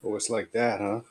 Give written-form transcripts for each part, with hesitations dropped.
Oh, it's like that, huh?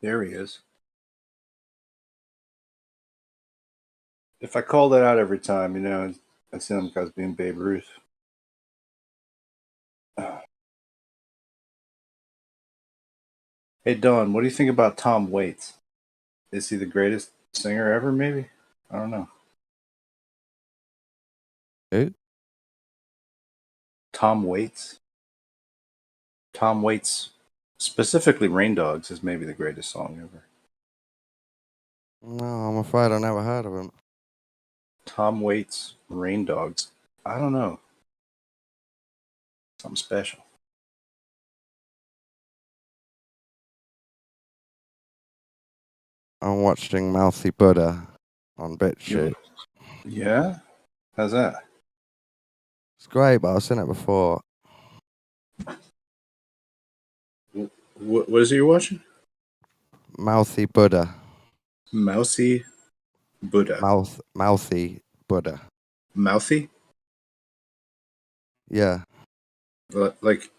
There he is. If I call that out every time, I see them guys being Babe Ruth. Hey, Don, what do you think about Tom Waits? Is he the greatest singer ever, maybe? I don't know. Who? Tom Waits? Tom Waits, specifically Rain Dogs, is maybe the greatest song ever. No, I'm afraid I never heard of him. Tom Waits, Rain Dogs. I don't know. Something special. I'm watching Mouthy Buddha on BitChute. Yeah? How's that? It's great, but I've seen it before. What is it you're watching? Mouthy Buddha. Mousy Buddha. Mouthy Buddha. Mouthy? Yeah. Like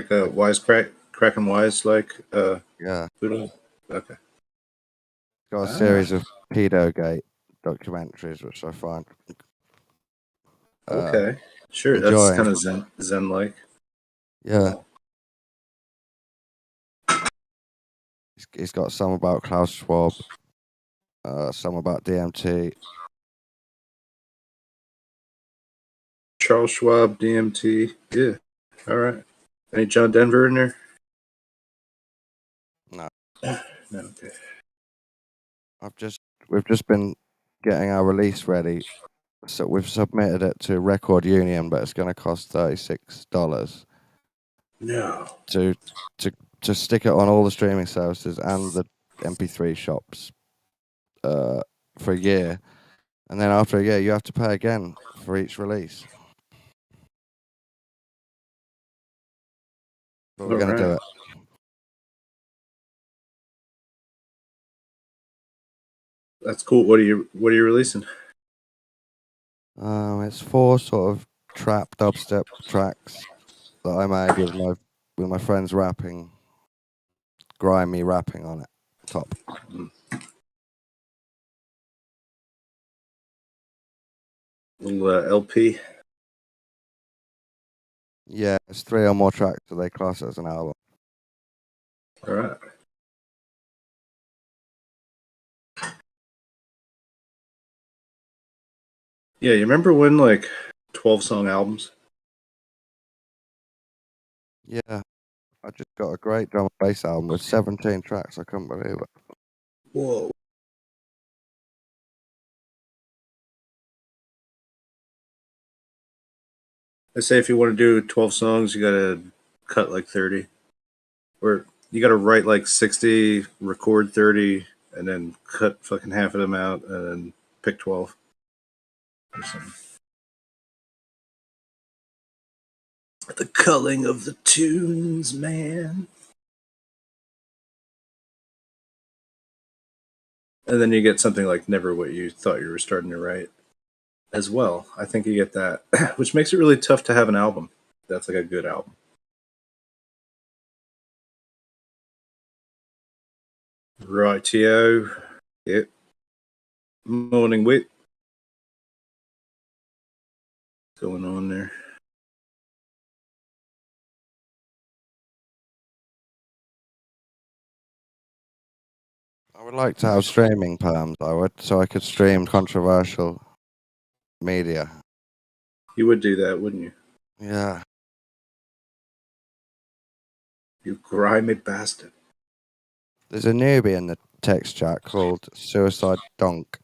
a wise cracking wise Yeah. Buddha? Okay. Got a series of pedogate documentaries, which I find Okay. Sure, that's enjoying. kind of zen like. Yeah. He's got some about Klaus Schwab, some about DMT. Charles Schwab, DMT. Yeah. All right. Any John Denver in there? No. No. Okay. We've just been getting our release ready. So we've submitted it to Record Union, but it's going to cost $36 No. to stick it on all the streaming services and the MP3 shops for a year, and then after a year you have to pay again for each release. But we're going to do it. That's cool. What are you releasing? It's 4 sort of trap dubstep tracks that I made with my friends rapping, grimy rapping on it. Top. Little LP. Yeah, it's 3 or more tracks, so they class it as an album. All right. Yeah, you remember when 12-song albums? Yeah, I just got a great drum and bass album with 17 tracks. I couldn't believe it. Whoa. I say if you want to do 12 songs, you got to cut like 30. Or you got to write like 60, record 30, and then cut fucking half of them out and then pick 12 or something. The culling of the tunes, man. And then you get something like Never What You Thought You Were Starting to Write as well. I think you get that, which makes it really tough to have an album. That's like a good album. Rightio. Yep. Morning wit. What's going on there? I would like to have streaming perms, so I could stream controversial media. You would do that, wouldn't you? Yeah. You grimy bastard. There's a newbie in the text chat called Suicide Donk.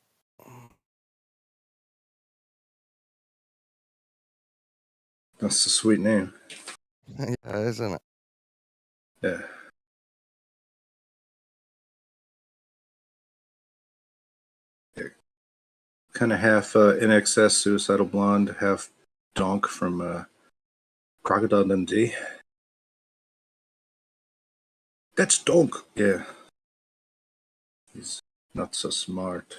That's a sweet name. Yeah, isn't it? Yeah. Kind of half in excess suicidal blonde, half donk from Crocodile Dundee. That's donk. Yeah. He's not so smart.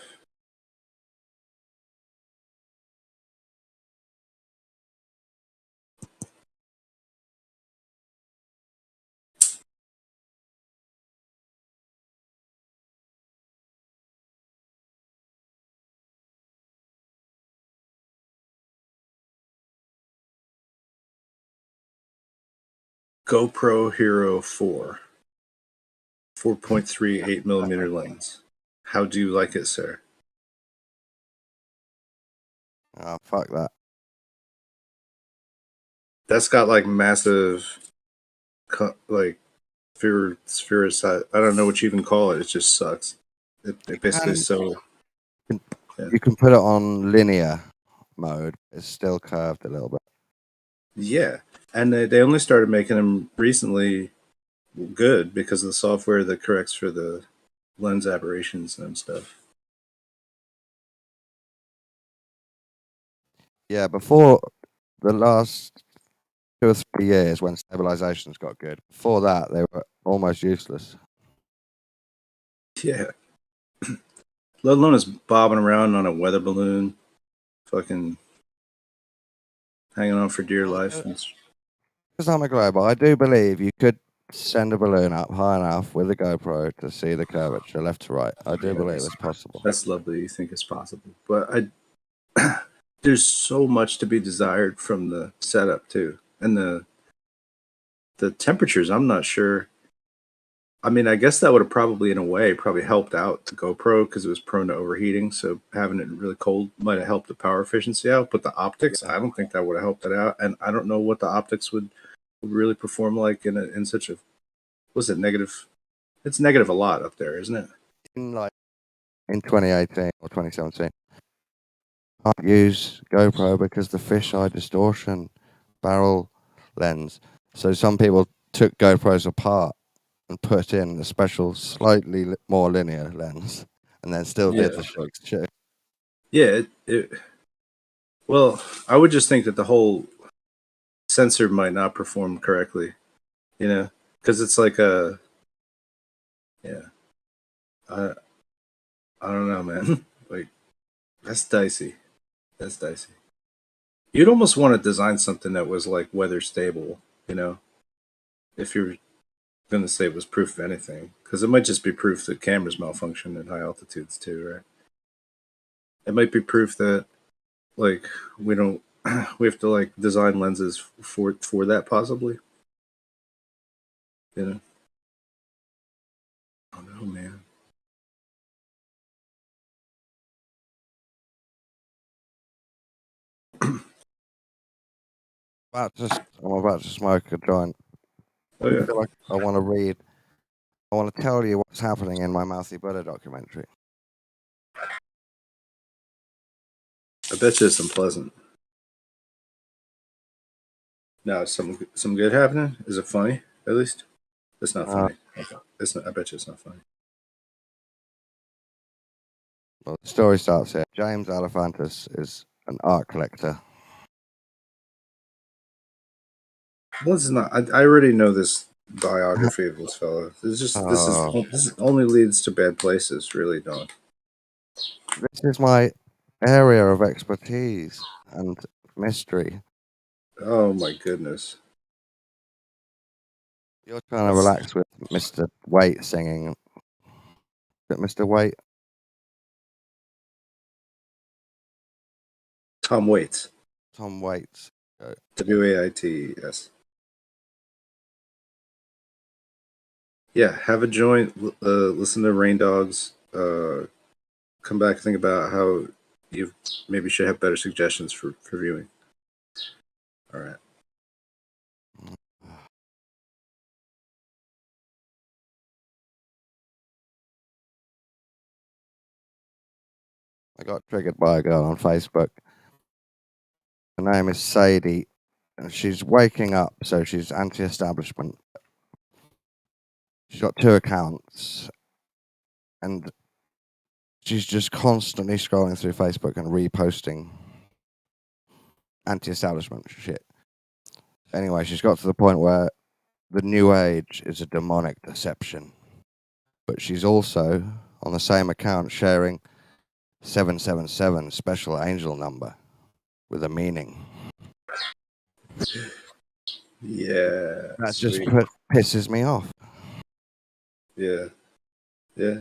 GoPro Hero 4, 4.3 8mm lens. How do you like it, sir? Oh, fuck that. That's got like massive, like spheres. I don't know what you even call it. It just sucks. It basically And so. Yeah. you can put it on linear mode. It's still curved a little bit. Yeah, and they only started making them recently good because of the software that corrects for the lens aberrations and stuff. Yeah, before the last 2 or 3 years when stabilizations got good, before that they were almost useless. Yeah, let alone is bobbing around on a weather balloon, fucking hanging on for dear life. Because I'm a global, I do believe you could send a balloon up high enough with a GoPro to see the curvature left to right. I do Yeah, believe it's possible. that's lovely. You think it's possible, but there's so much to be desired from the setup too, and the temperatures. I'm not sure. I mean, I guess that would have probably, in a way, probably helped out the GoPro because it was prone to overheating. So having it really cold might have helped the power efficiency out. But the optics, I don't think that would have helped it out. And I don't know what the optics would really perform like in such a, was it negative? It's negative a lot up there, isn't it? In 2018 or 2017, I can't use GoPro because the fisheye distortion barrel lens. So some people took GoPros apart and put in a special, slightly more linear lens, and then still did the shit. Yeah. Well, I would just think that the whole sensor might not perform correctly, because it's like a, yeah. I I don't know, man. Like that's dicey. That's dicey. You'd almost want to design something that was like weather stable, if you're going to say it was proof of anything, because it might just be proof that cameras malfunction at high altitudes too, right? It might be proof that like we don't we have to like design lenses for that possibly. I don't know, man. I'm about to smoke a joint. Oh I yeah, feel like I want to read. I want to tell you what's happening in my Mouthy Buddha documentary. I bet you it's unpleasant. Now, is some good happening? Is it funny? At least it's not Uh, funny. It's not. I bet you it's not funny. well, the story starts here. James Alefantis is an art collector. Well, it's not. I already know this biography of this fellow. This only leads to bad places, really, Don. This is my area of expertise and mystery. Oh my goodness. You're trying to relax with Mr. Waite singing. Is it Mr. Waite? Tom Waits. Tom Waits. WAITS. Yeah, have a joint. Listen to Rain Dogs. Come back and think about how you maybe should have better suggestions for viewing. All right. I got triggered by a girl on Facebook. Her name is Sadie, and she's waking up, so she's anti-establishment. She's got 2 accounts, and she's just constantly scrolling through Facebook and reposting anti-establishment shit. Anyway, she's got to the point where the New Age is a demonic deception. But she's also, on the same account, sharing 777 special angel number with a meaning. Yeah. That Sweet. just pisses me off. Yeah. Yeah.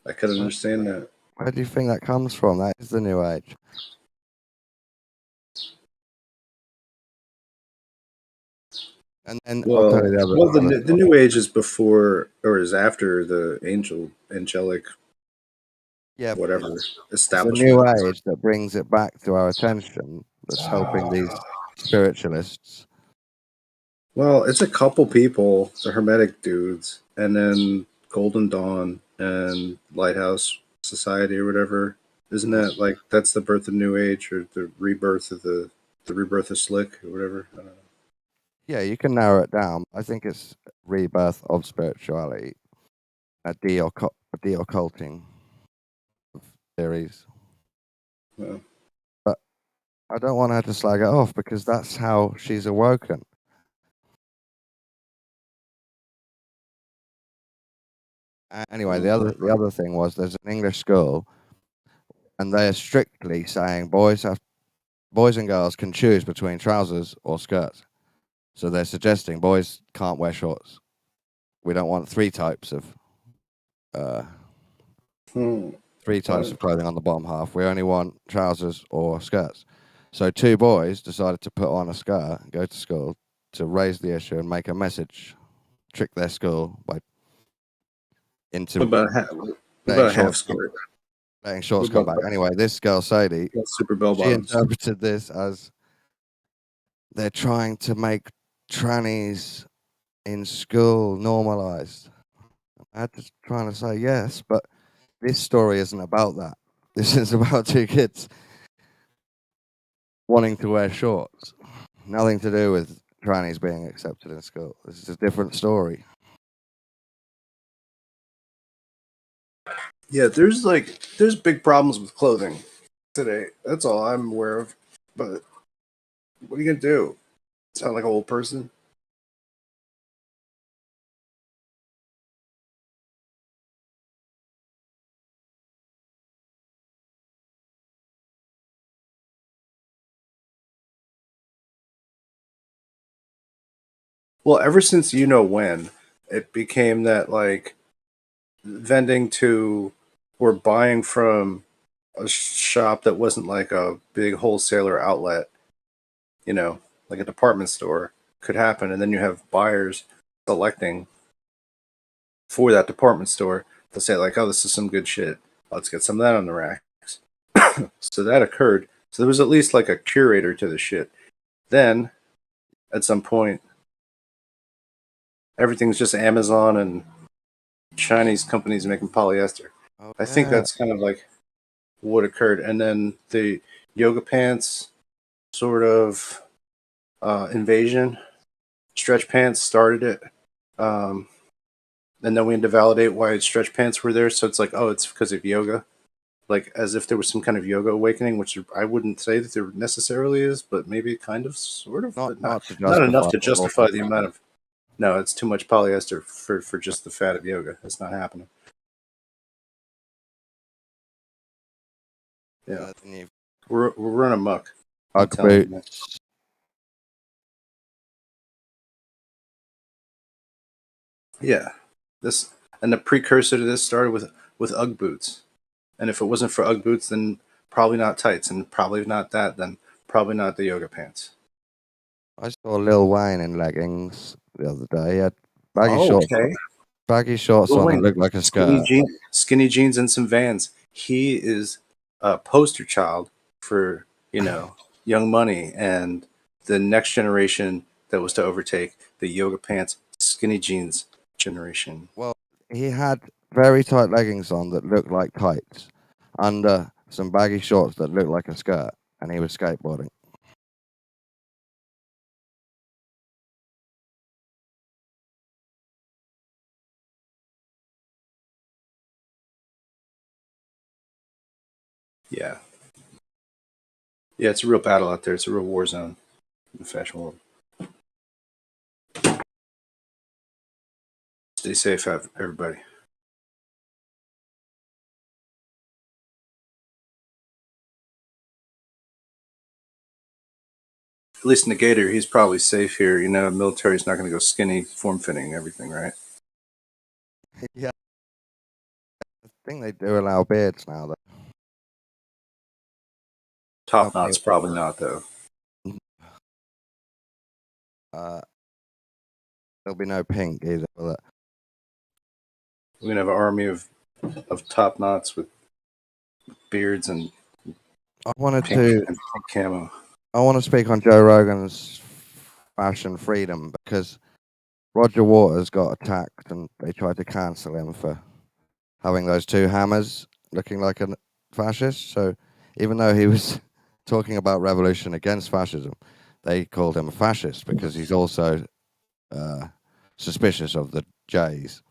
I can understand that. Where do you think that comes from? That is the New Age. And then I'll tell you Well, the the other New Age is before or is after the angelic, yeah, whatever it's the new establishment. age that brings it back to our attention. That's helping these spiritualists. Well, it's a couple people, the Hermetic dudes, and then Golden Dawn and Lighthouse Society or whatever. Isn't that like that's the birth of New Age or the rebirth of the rebirth of Slick or whatever? I don't know. Yeah, you can narrow it down. I think it's rebirth of spirituality, a de-occulting of theories. Well, But I don't want her to slag it off because that's how she's awoken. Anyway, the other thing was there's an English school, and they are strictly saying boys and girls can choose between trousers or skirts. So they're suggesting boys can't wear shorts. We don't want uh, hmm. three types of clothing on the bottom half. We only want trousers or skirts. So two boys decided to put on a skirt and go to school to raise the issue and make a message, trick their school by What into about a half skirt? letting shorts What come about back. Anyway, this girl Sadie, super bell she bottoms? interpreted this as they're trying to make trannies in school normalized. I had to trying to say yes, but this story isn't about that. This is about two kids wanting to wear shorts. Nothing to do with trannies being accepted in school. This is a different story. Yeah, there's big problems with clothing today. That's all I'm aware of. But what are you gonna do? Sound like an old person? Well, ever since you know when, it became that like vending to or buying from a shop that wasn't like a big wholesaler outlet, you know, like a department store, could happen, and then you have buyers selecting for that department store. They'll say like, "Oh, this is some good shit. Let's get some of that on the racks." So that occurred. So there was at least like a curator to the shit. Then at some point, everything's just Amazon and Chinese companies making polyester. Oh I think yeah. that's kind of like what occurred. And then the yoga pants sort of invasion, stretch pants started it. Um, and then we had to validate why stretch pants were there. So it's like, oh, it's because of yoga. Like as if there was some kind of yoga awakening, which I wouldn't say that there necessarily is, but maybe kind of, sort of, but Not to not enough justify to the justify the awful. amount of. No, it's too much polyester for just the fat of yoga. It's not happening. Yeah, Then you've we're running amok. I'm Ugg telling you, man. boots. Yeah, this and the precursor to this started with UGG boots. And if it wasn't for UGG boots, then probably not tights, and probably not that, then probably not the yoga pants. I saw Lil Wayne in leggings the other day. He had Oh, okay. baggy shorts Lil on that Wayne, looked like a skirt. skinny jeans, and some Vans. He is a poster child for Young Money and the next generation that was to overtake the yoga pants, skinny jeans generation. Well, he had very tight leggings on that looked like tights under some baggy shorts that looked like a skirt, and he was skateboarding. Yeah, yeah, it's a real battle out there. It's a real war zone in the fashion world. Stay safe, everybody. At least in the Gator, he's probably safe here. Military's not going to go skinny, form fitting, everything, right? Yeah, I think they do allow beards now, though. Top Company, knot's probably not, though. uh, there'll be no pink either, will it? We're gonna have an army of top knots with beards and I wanted pink to and pink camo. I want to speak on Joe Rogan's fashion freedom because Roger Waters got attacked and they tried to cancel him for having those two hammers looking like a fascist. So even though he was talking about revolution against fascism, they called him a fascist because he's also suspicious of the Jays.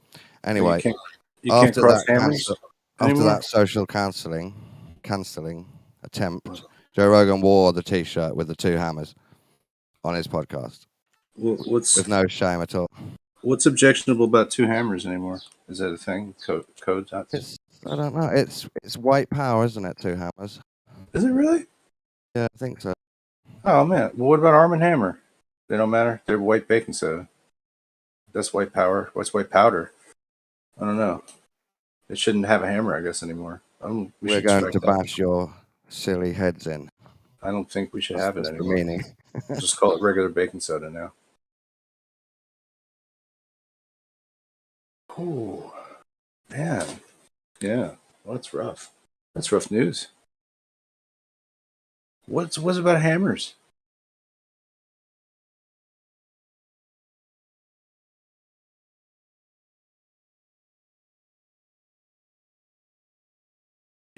Anyway, You can't after cross that hammers after anymore. that social cancelling attempt, Joe Rogan wore the T-shirt with the two hammers on his podcast with no shame at all. What's objectionable about two hammers anymore? Is that a thing? Code dots? I don't know. It's white power, isn't it? Two hammers. Is it really? Yeah, I think so. Oh man. Well, what about Arm and Hammer? They don't matter. They're white baking soda. That's white power. What's white powder? I don't know. They shouldn't have a hammer, I guess, anymore. We We're should going strike to that. bash your silly heads in. I don't think we should That's, have it that's the anymore. meaning. Just call it regular baking soda now. Oh, man. Yeah. Well, that's rough. That's rough news. What's about hammers?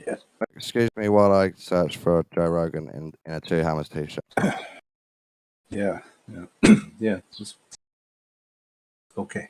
Yeah. Excuse me while I search for Joe Rogan in a two hammers T-shirt. Yeah. Yeah. Yeah. Okay.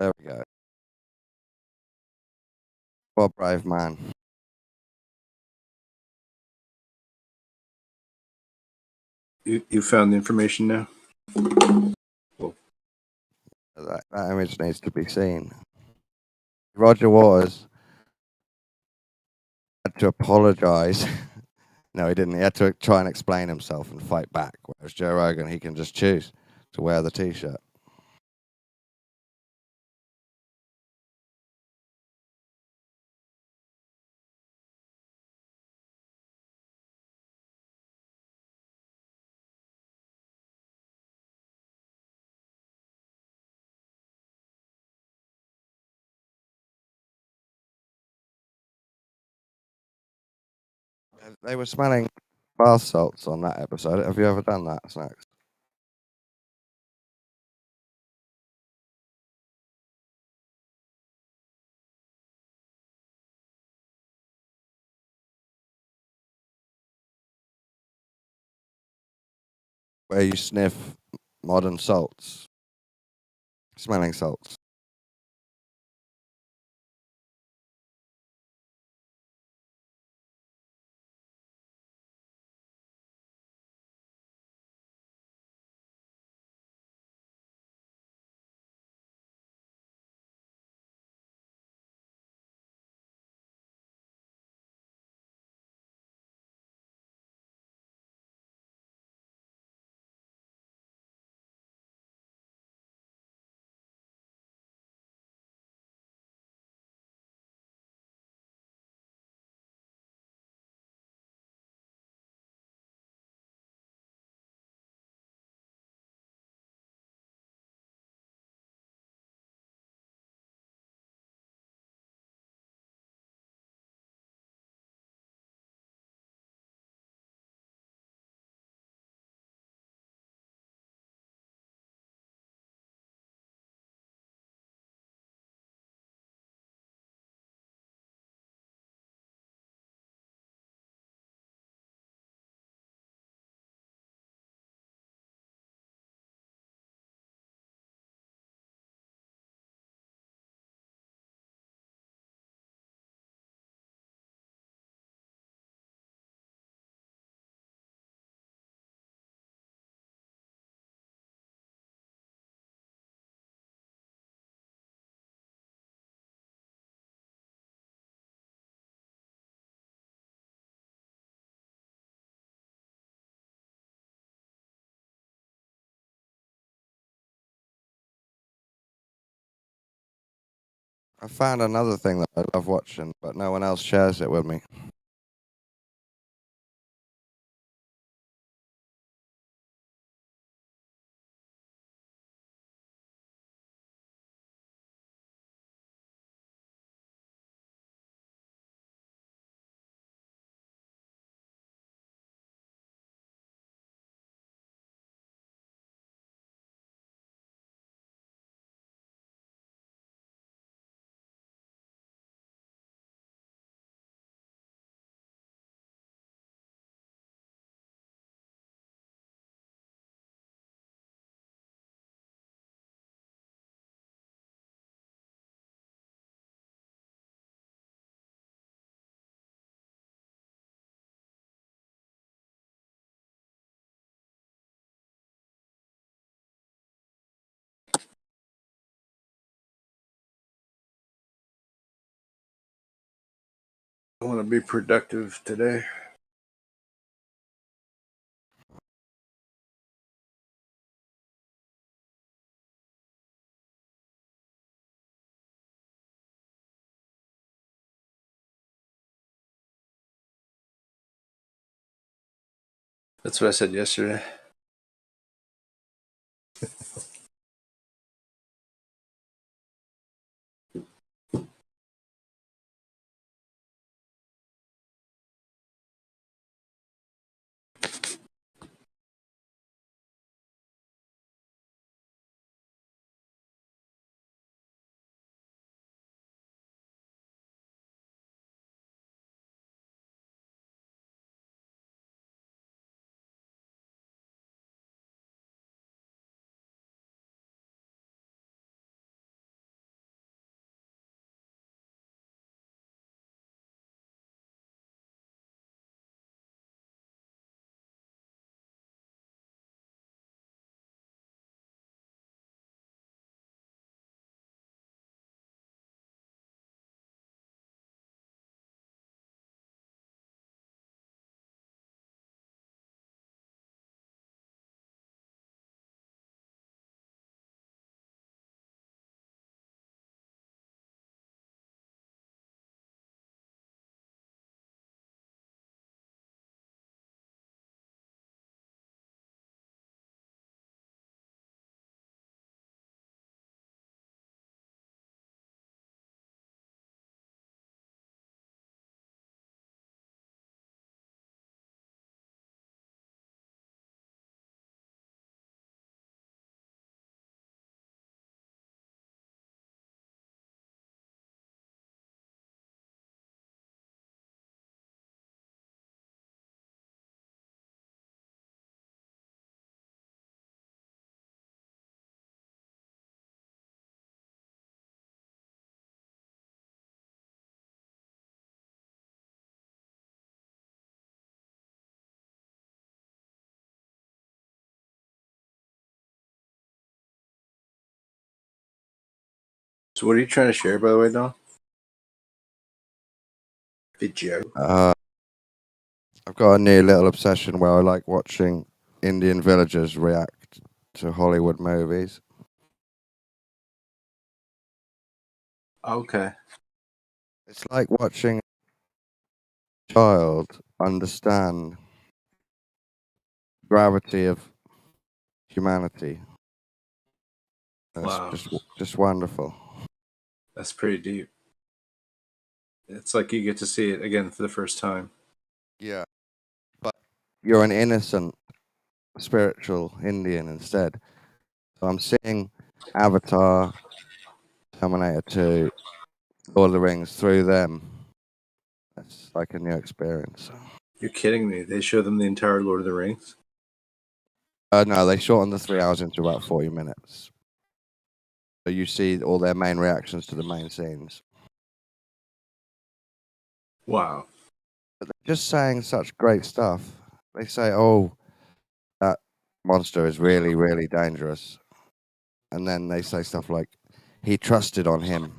There we go. What a brave man. You found the information now? That image needs to be seen. Roger Waters had to apologise. No, he didn't. He had to try and explain himself and fight back. Whereas Joe Rogan, he can just choose to wear the T-shirt. They were smelling bath salts on that episode. Have you ever done that, Snacks? Where you sniff modern salts, smelling salts. I found another thing that I love watching, but no one else shares it with me. I want to be productive today. That's what I said yesterday. So what are you trying to share, by the way, Don? Video. I've got a new little obsession where I like watching Indian villagers react to Hollywood movies. Okay. It's like watching a child understand gravity of humanity. It's Wow. just wonderful. That's pretty deep. It's like you get to see it again for the first time. Yeah, but you're an innocent spiritual Indian instead. So I'm seeing Avatar, Terminator 2, Lord of the Rings through them. It's like a new experience. You're kidding me. They show them the entire Lord of the Rings? No, they shortened the 3 hours into about 40 minutes. So you see all their main reactions to the main scenes. Wow. But they're just saying such great stuff. They say, oh, that monster is really, really dangerous. And then they say stuff like, he trusted on him.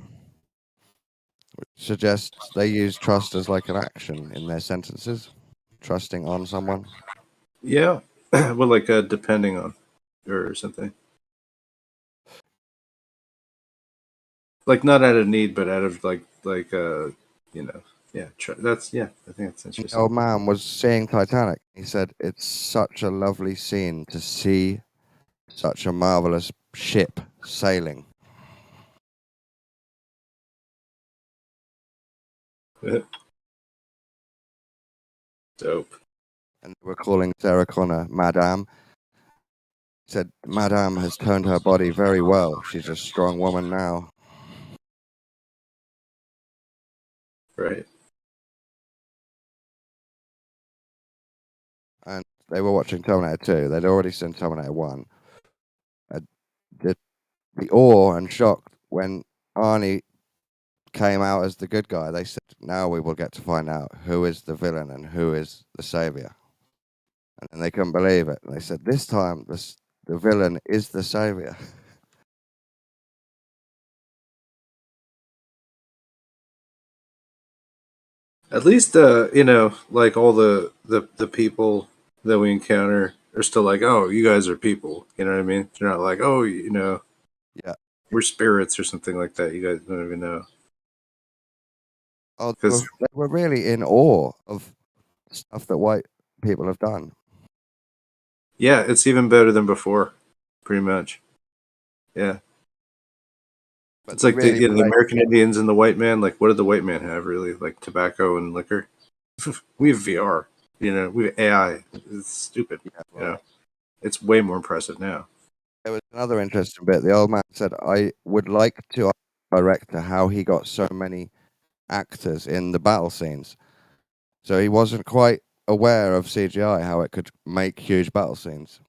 Which suggests they use trust as like an action in their sentences. Trusting on someone. Yeah. Well, like depending on or something. like not out of need, but out of you know, yeah. That's yeah. I think that's The interesting. old man was seeing Titanic. He said, "It's such a lovely scene to see such a marvelous ship sailing." Dope. And they were calling Sarah Connor Madame. He said, "Madame has toned her body very well. She's a strong woman now." Right. And they were watching Terminator 2. They'd already seen Terminator 1. Uh, The, the awe and shock when Arnie came out as the good guy, they said, now we will get to find out who is the villain and who is the savior. And they couldn't believe it. They said, this time the villain is the savior. At least, you know, like all the people that we encounter are still like, oh, you guys are people. You know what I mean? They're not like, oh, you know, Yeah. we're spirits or something like that. You guys don't even know. Oh, Because they were really in awe of stuff that white people have done. yeah, it's even better than before, pretty much. Yeah, But it's they like the really you know, the relate. American Indians and the white man. Like, what did the white man have really? Like tobacco and liquor. We have VR. You know, we have AI. It's stupid. Yeah, You well, know, it's way more impressive now. there was another interesting bit. The old man said, I would like to ask the director how he got so many actors in the battle scenes. So he wasn't quite aware of CGI, how it could make huge battle scenes.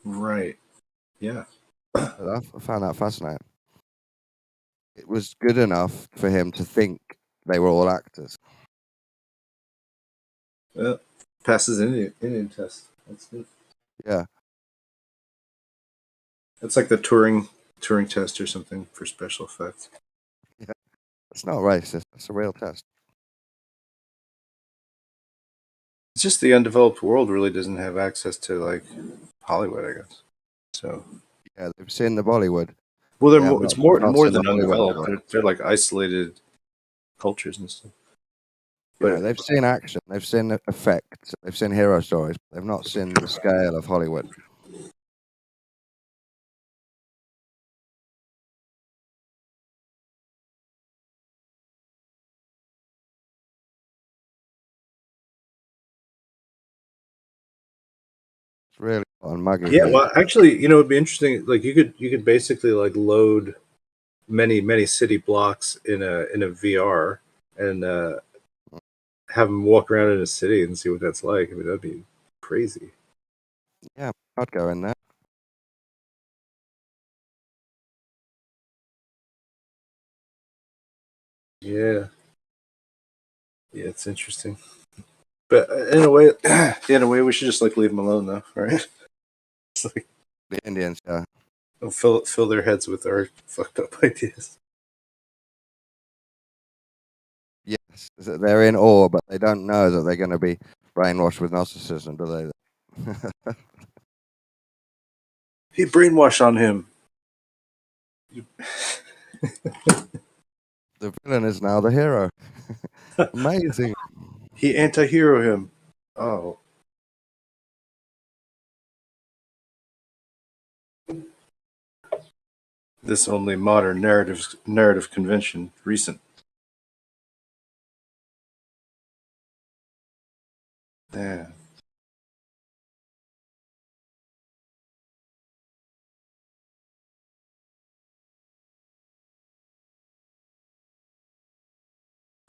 Right. Yeah. But I found that fascinating. It was good enough for him to think they were all actors. Well, passes Indian test. That's good. Yeah, That's like the Turing test or something for special effects. yeah. It's not racist. It's a real test. It's just the undeveloped world really doesn't have access to like Hollywood, I guess. So Yeah, they've seen the Bollywood. well, they're They have more. It's not more seen the than Hollywood undeveloped. angle. They're like isolated cultures and stuff. You know, But they've seen action. They've seen effects. They've seen hero stories. They've not seen the scale of Hollywood. It's really hot and muggy yeah, here. well, actually, you know, it'd be interesting. Like you could basically like load many city blocks in a VR and have them walk around in a city and see what that's like. I mean, that'd be crazy. Yeah, I'd go in there. Yeah, yeah, it's interesting. But in a way, in a way, we should just like leave them alone, though, right? It's like The Indians, yeah. don't fill their heads with our fucked up ideas. Yes, they're in awe, but they don't know that they're going to be brainwashed with narcissism, do they? He brainwash on him. The villain is now the hero. Amazing. He anti-hero him. Oh, this only modern narrative convention. Recent. Yeah.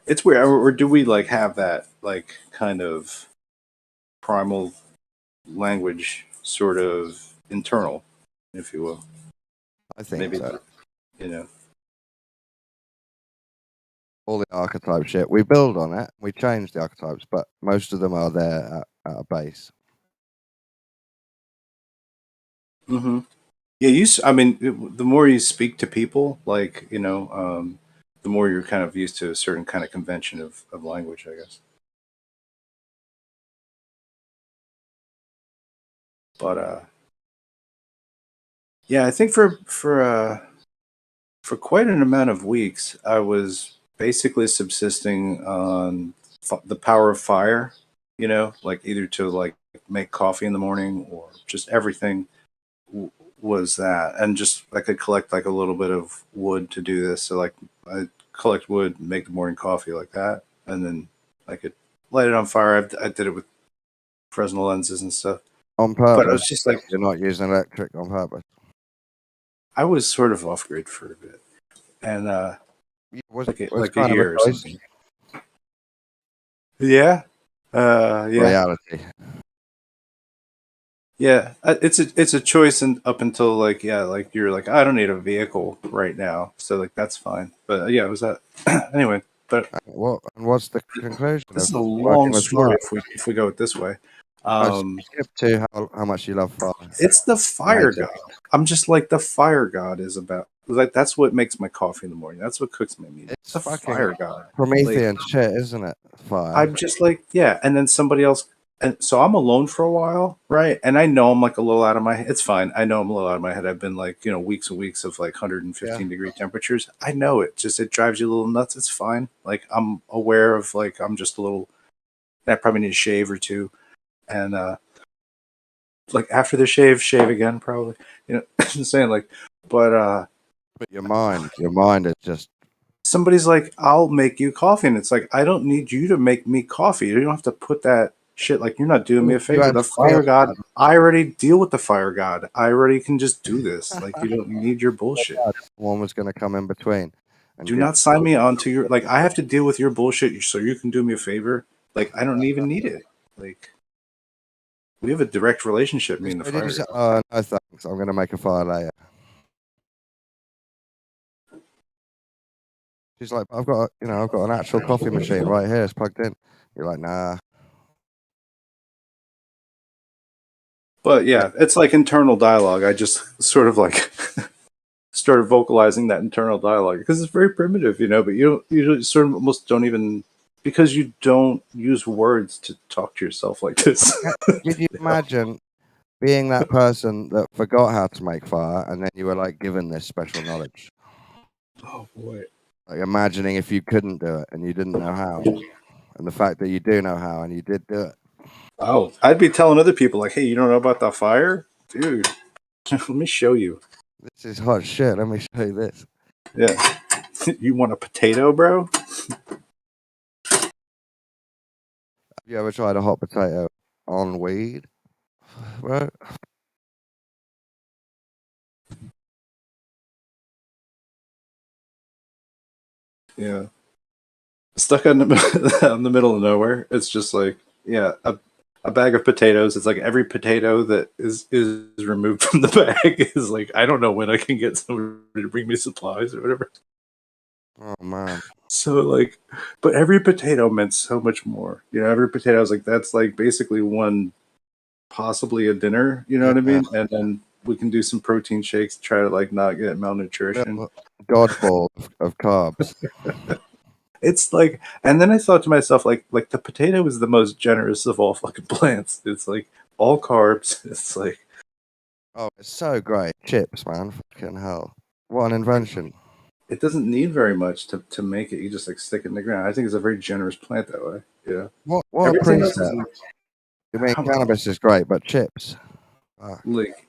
It's weird. Or do we like have that like kind of primal language sort of internal, if you will? I think Maybe so. you know. All the archetype shit, we build on it. We change the archetypes, but most of them are there at a base. Mm-hmm. Yeah, I mean, the more you speak to people, like the more you're kind of used to a certain kind of convention of language, I guess. But yeah, I think for quite an amount of weeks, I was basically subsisting on the power of fire. Like either to like make coffee in the morning or just everything w- was that, and just I could collect like a little bit of wood to do this. So like I collect wood, make the morning coffee like that, and then I could light it on fire. I did it with Fresnel lenses and stuff. On But I purpose. was just like, You're not using electric on purpose. I was sort of off grid for a bit, and It was like a kind of a year or choice. something. Yeah, yeah, Reality. yeah. It's a choice, and up until like like you're like I don't need a vehicle right now, so like that's fine. But yeah, it was that anyway. But What's the conclusion this of is a working long with story fire? if we go it this way. I Um, skip to how much you love fire. it's the I fire hate it. god. I'm just like the fire god is about. Like that's what makes my coffee in the morning. That's what cooks my meat. It's It's the fucking fire god. Like Promethean shit, isn't it? Fire. I'm just like, yeah. And then somebody else. And so I'm alone for a while, right? And I know I'm like a little out of my head. It's fine. I know I'm a little out of my head. I've been like, weeks and weeks of like 115-degree temperatures. I know it. Just it drives you a little nuts. It's fine. Like I'm aware of like I'm just a little. I probably need a shave or two, and like after the shave again, probably. I'm saying like, but But your mind is just somebody's like, I'll make you coffee. And it's like, I don't need you to make me coffee. You don't have to put that shit, like, you're not doing me a you favor. The actually feel fire god, I already deal with the fire god. I already can just do this. Like, you don't need your bullshit. bad. One was going to come in between. And Do not sign me onto your, like, I have to deal with your bullshit so you can do me a favor. Like, I don't even need it. Like, we have a direct relationship, me and the So did fire you say, god. no thanks, I'm going to make a fire later. She's like, I've got an actual coffee machine right here. It's plugged in. You're like, nah. But yeah, it's like internal dialogue. I just sort of like started vocalizing that internal dialogue because it's very primitive, but you sort of almost don't even, because you don't use words to talk to yourself like this. Did you imagine being that person that forgot how to make fire and then you were like given this special knowledge? Oh boy. Like imagining if you couldn't do it and you didn't know how. And the fact that you do know how and you did do it. Oh, I'd be telling other people like, hey, you don't know about the fire? Dude, let me show you. This is hot shit. Let me show you this. Yeah. You want a potato, bro? Have you ever tried a hot potato on weed? Bro, Yeah. Stuck in the, in the middle of nowhere. It's just like, yeah, a bag of potatoes. It's like every potato that is removed from the bag is like, I don't know when I can get somebody to bring me supplies or whatever. oh man. So like, but every potato meant so much more. Every potato is like, that's like basically one, possibly a dinner. You know what I Yeah. mean? And then we can do some protein shakes to try to like not get malnutrition. Little dodgeball of carbs. It's like, and then I thought to myself, like the potato is the most generous of all fucking plants. It's like all carbs. It's like, Oh, it's so great. Chips, man. Fucking hell. What an invention. it doesn't need very much to make it. You just like stick it in the ground. I think it's a very generous plant that way. Yeah. What a Everything else is preset. I mean, cannabis is great, but chips. like,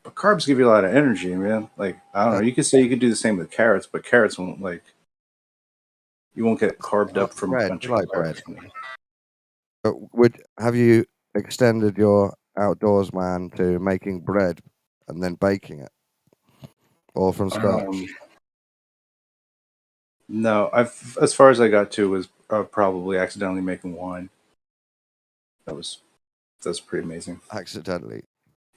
but carbs give you a lot of energy, man. Like, I don't know. You could say you could do the same with carrots, but carrots won't like, you won't get carved up from a Bread. bunch You of like bread. carbs. Have you extended your outdoors man to making bread and then baking it? All from scratch? No, as far as I got to was probably accidentally making wine. That's pretty amazing. Accidentally.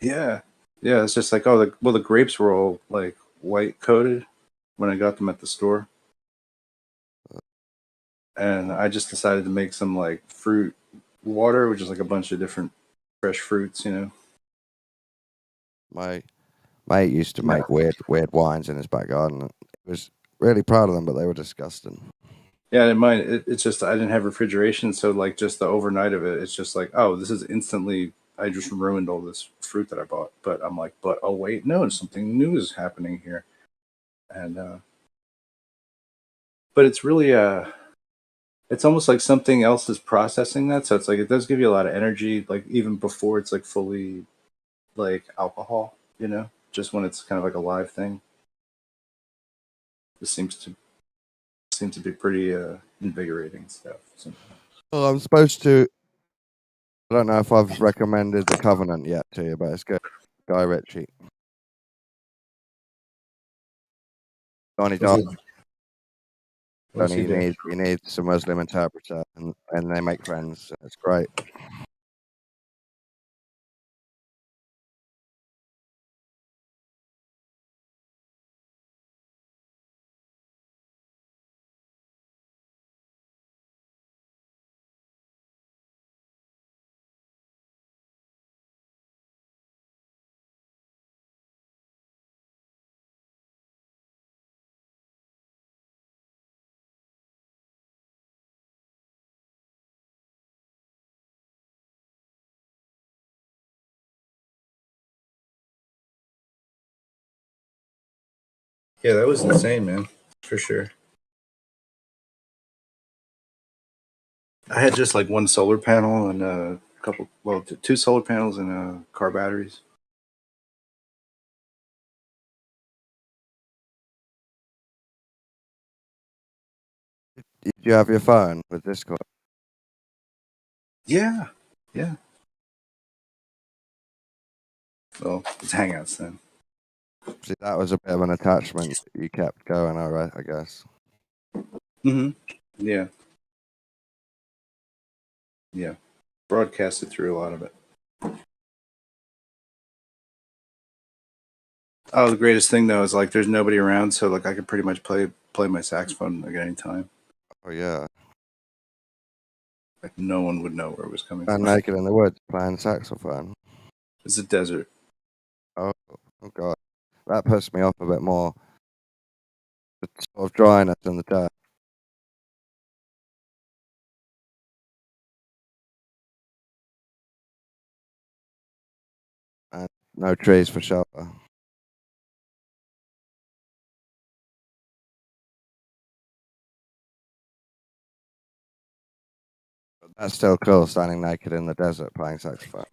Yeah, yeah. It's just like, oh, the grapes were all like white coated when I got them at the store, and I just decided to make some like fruit water, which is like a bunch of different fresh fruits. My mate used to make weird wines in his back garden. He was really proud of them, but they were disgusting. Yeah, I didn't mind. It's just I didn't have refrigeration, so like just the overnight of it, it's just like, oh, this is instantly. I just ruined all this fruit that I bought. But I'm like, but oh wait, no, something new is happening here. and but it's really it's almost like something else is processing that. So it's like it does give you a lot of energy, like even before it's like fully like alcohol, you know, just when it's kind of like a live thing. It seems to be pretty invigorating stuff. So. Well, I'm supposed to. I don't know if I've recommended The Covenant yet to you, but it's good. Guy Ritchie. Donnie What's Darko. he, what's he do? You need some Muslim interpreter, and they make friends. It's great. Yeah, that was insane, man, for sure. I had just like one solar panel and a couple, well, two solar panels and car batteries. Did you have your phone with Discord? Yeah, yeah. Well, it's Hangouts then. See, that was a bit of an attachment you kept going, I guess. Mm-hmm. Yeah, yeah. Broadcasted through a lot of it. Oh, the greatest thing though is like there's nobody around, so like I could pretty much play my saxophone like at any time. Oh yeah, Like no one would know where it was coming and from. naked in the woods playing saxophone. It's a desert. Oh, oh god, that puts me off a bit more. The sort of dryness in the dirt, and no trees for shelter. But that's still cool, standing naked in the desert playing saxophone.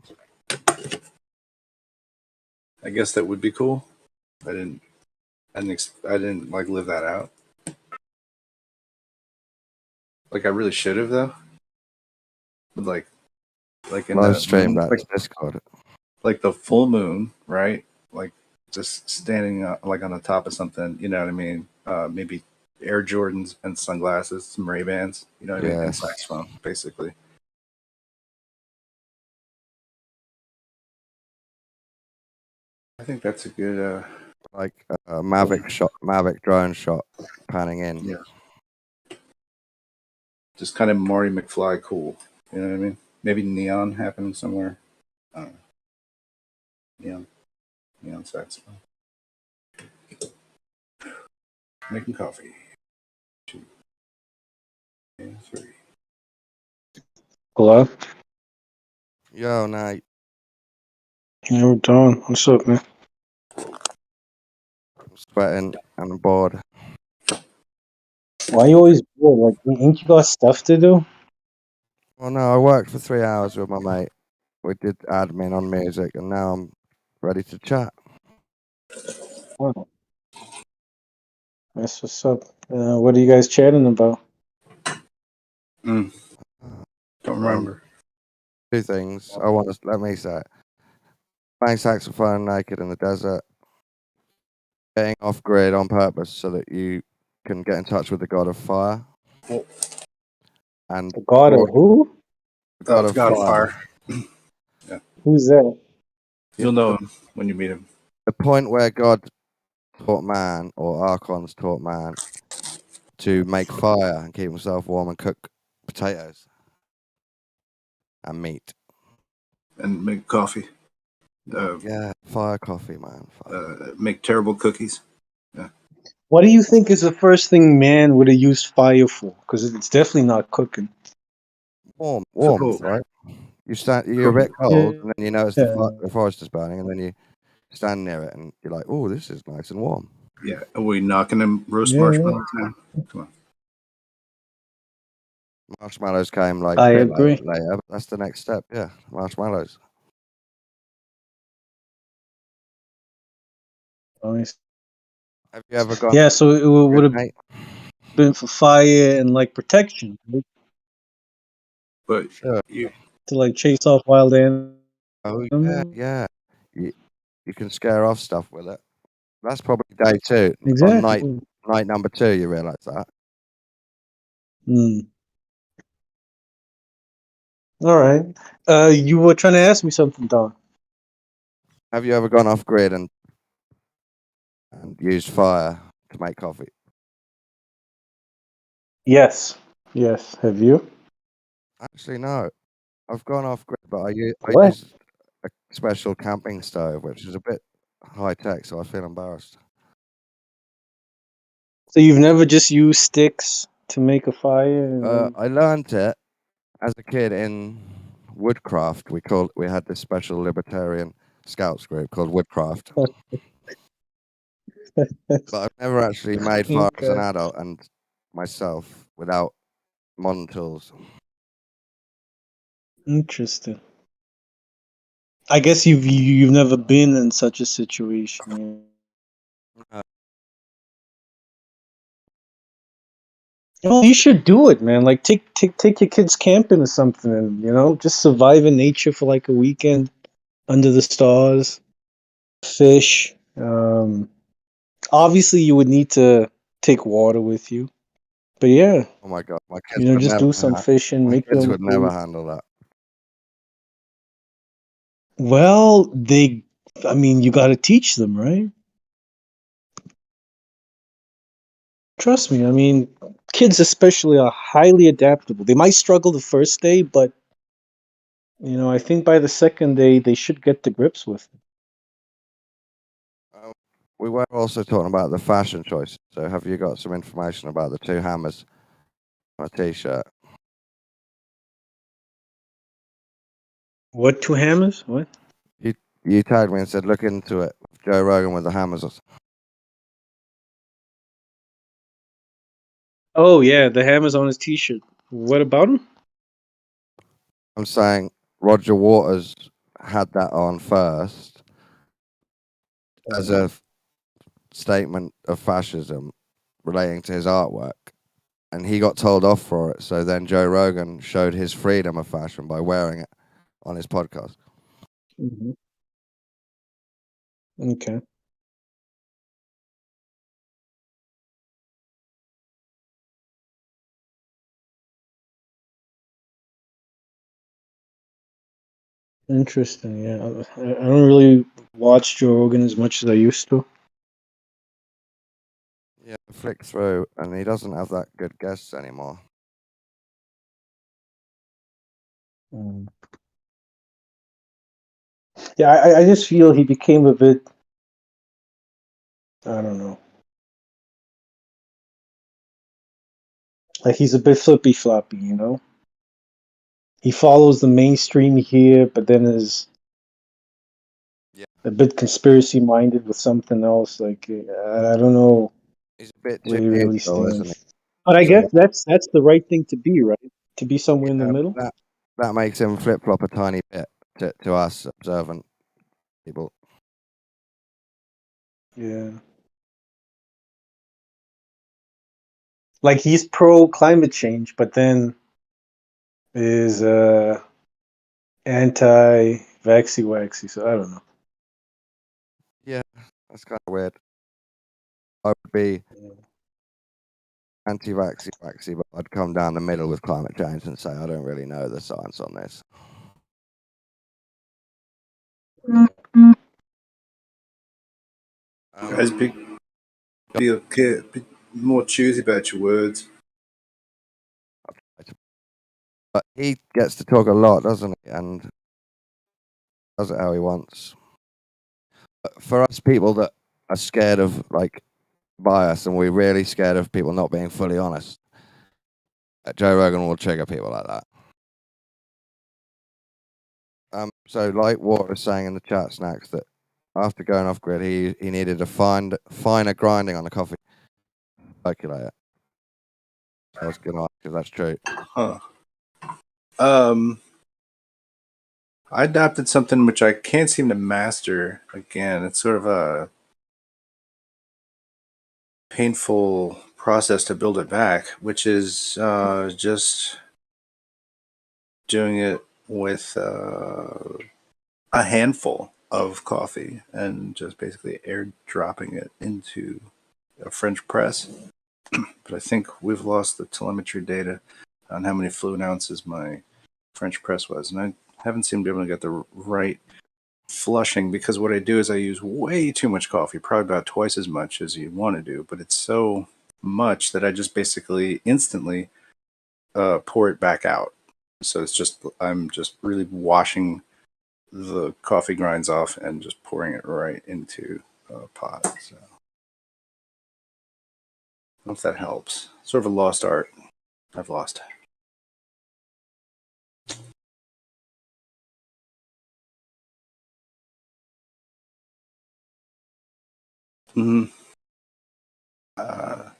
I guess that would be cool. I didn't. I didn't like live that out. Like I really should have though. Like in Live the stream moon, that to Discord. like the full moon, right? Like just standing like on the top of something. You know what I mean? Maybe Air Jordans and sunglasses, some Ray Bans. You know what I mean? And Yes, saxophone, basically. I think that's a good. like a Mavic drone shot, panning in. Yeah. Just kind of Marty McFly cool. You know what I mean? Maybe neon happening somewhere. I don't know. Neon, neon saxophone. Making coffee. 2 and 3. Hello? Yo, nah, Yeah, we're done. What's up, man? I'm sweating and I'm bored. Why you always bored? Like, ain't you got stuff to do? Well, no, I worked for 3 hours with my mate. We did admin on music, and now I'm ready to chat. Oh, that's what's up. What are you guys chatting about? Don't Well, remember. 2 things. I want to let me say it. Playing saxophone naked in the desert, getting off grid on purpose so that you can get in touch with the god of fire, and The god of who? the god of God of fire. Fire. Yeah. Who's that? You'll know him when you meet him. The point where God taught man, or archons taught man, to make fire and keep himself warm and cook potatoes and meat. And make coffee. Yeah, fire coffee, man. Make terrible cookies. What do you think is the first thing man would have used fire for? Because it's definitely not cooking. Warmth, right? You're a bit cold, and then you notice Yeah. the forest is burning, and then you stand near it, and you're like, "Oh, this is nice and warm." Yeah, are we knocking them roast Yeah, marshmallows now? Come on. Marshmallows came like I a bit agree. later. But that's the next step. Yeah, marshmallows. Nice. Have you ever gone Yeah, so it would grid, have mate? been for fire and like protection, right? But Sure. you, To like chase off wild animals. Oh yeah, yeah. You can scare off stuff with it. That's probably day two. On Exactly. night number two, you realise that. Hmm. All right. You were trying to ask me something, Don. Have you ever gone off grid and used fire to make coffee? Yes. Yes. Have you? Actually, no. I've gone off grid, but I What? use a special camping stove, which is a bit high tech, so I feel embarrassed. So you've never just used sticks to make a fire? And then... I learned it as a kid in woodcraft. We had this special libertarian scouts group called Woodcraft, but I've never actually made fire as an Okay. adult and myself without modern tools. Interesting. I guess you've never been in such a situation. Uh, Well, you should do it, man. Like take your kids camping or something, and just survive in nature for like a weekend under the stars, fish. Obviously, you would need to take water with you, but yeah, oh my god, my kids would just never. do some fishing, My make your kids own would never food. handle that. Well, I mean, you got to teach them, right? Trust me. I mean, kids especially are highly adaptable. They might struggle the first day, but I think by the second day they should get to grips with it. We were also talking about the fashion choice. So, have you got some information about the two hammers on a t-shirt? What, two hammers? What? You tagged me and said look into it. Joe Rogan with the hammers. Oh yeah, the hammers on his t-shirt. What about him? I'm saying Roger Waters had that on first as a statement of fascism relating to his artwork, and he got told off for it. So then Joe Rogan showed his freedom of fashion by wearing it on his podcast. Mm-hmm. Okay. Interesting. Yeah, I don't really watch Joe Rogan as much as I used to. Yeah, flick through, and he doesn't have that good guests anymore. Mm. Yeah, I just feel he became a bit. I don't know. Like he's a bit flippy floppy, He follows the mainstream here, but then is Yeah, a bit conspiracy minded with something else. Like I don't know he's a bit where too he really neutral, isn't he? stands. But I So guess that's the right thing to be, right? To be somewhere in the yeah, middle. that makes him flip flop a tiny bit to us observant people. Yeah. Like he's pro climate change, but then is anti vaxy waxy. So I don't know. Yeah, that's kind of weird. I would be anti-vaxxy, vaxxy, but I'd come down the middle with climate change and say I don't really know the science on this. guys, be okay, be more choosy about your words. But he gets to talk a lot, doesn't he? And does it how he wants. But for us people that are scared of like bias and we're really scared of people not being fully honest, Joe Rogan will trigger people like that. So like Water is saying in the chat, Snacks, that after going off grid, he needed a finer grinding on the coffee. Calculate it. That was good, because that's true. Huh. I adopted something which I can't seem to master. Again, it's sort of a painful process to build it back, which is just doing it with a handful of coffee and just basically air dropping it into a French press. But I think we've lost the telemetry data on how many fluid ounces my French press was, and I haven't seemed to be able to get the right flushing, because what I do is I use way too much coffee, probably about twice as much as you want to do, but it's so much that I just basically instantly pour it back out. So it's just, I'm just really washing the coffee grinds off and just pouring it right into a pot. So I don't know if that helps. Sort of a lost art. I've lost. A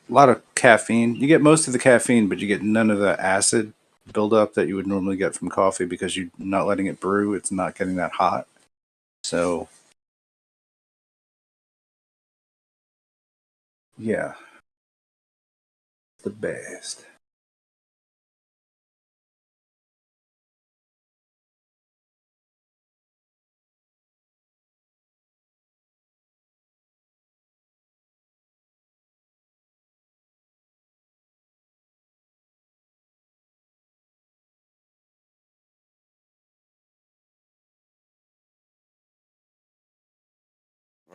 lot of caffeine. You get most of the caffeine, but you get none of the acid buildup that you would normally get from coffee because you're not letting it brew. It's not getting that hot. So, yeah, the best.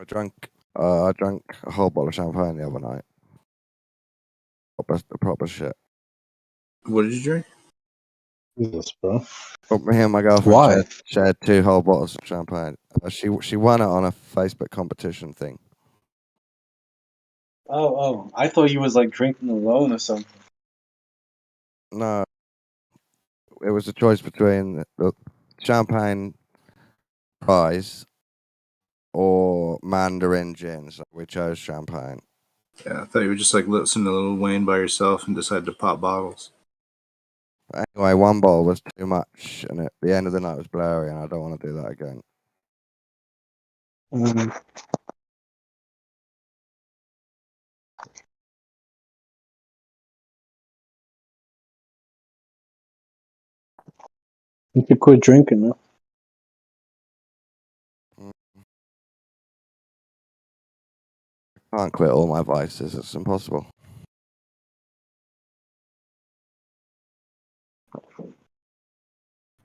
I drank a whole bottle of champagne the other night. Proper shit. What did you drink? Jesus, bro. But me and my girlfriend Why? shared 2 whole bottles of champagne. She won it on a Facebook competition thing. Oh, I thought you was like drinking alone or something. No, it was a choice between the champagne prize or Mandarin gin. So we chose champagne. Yeah, I thought you were just like listening to Lil Wayne by yourself and decided to pop bottles. But anyway, 1 bottle was too much, and at the end of the night was blurry, and I don't want to do that again. Mm. You could quit drinking, man. I can't quit all my vices. It's impossible.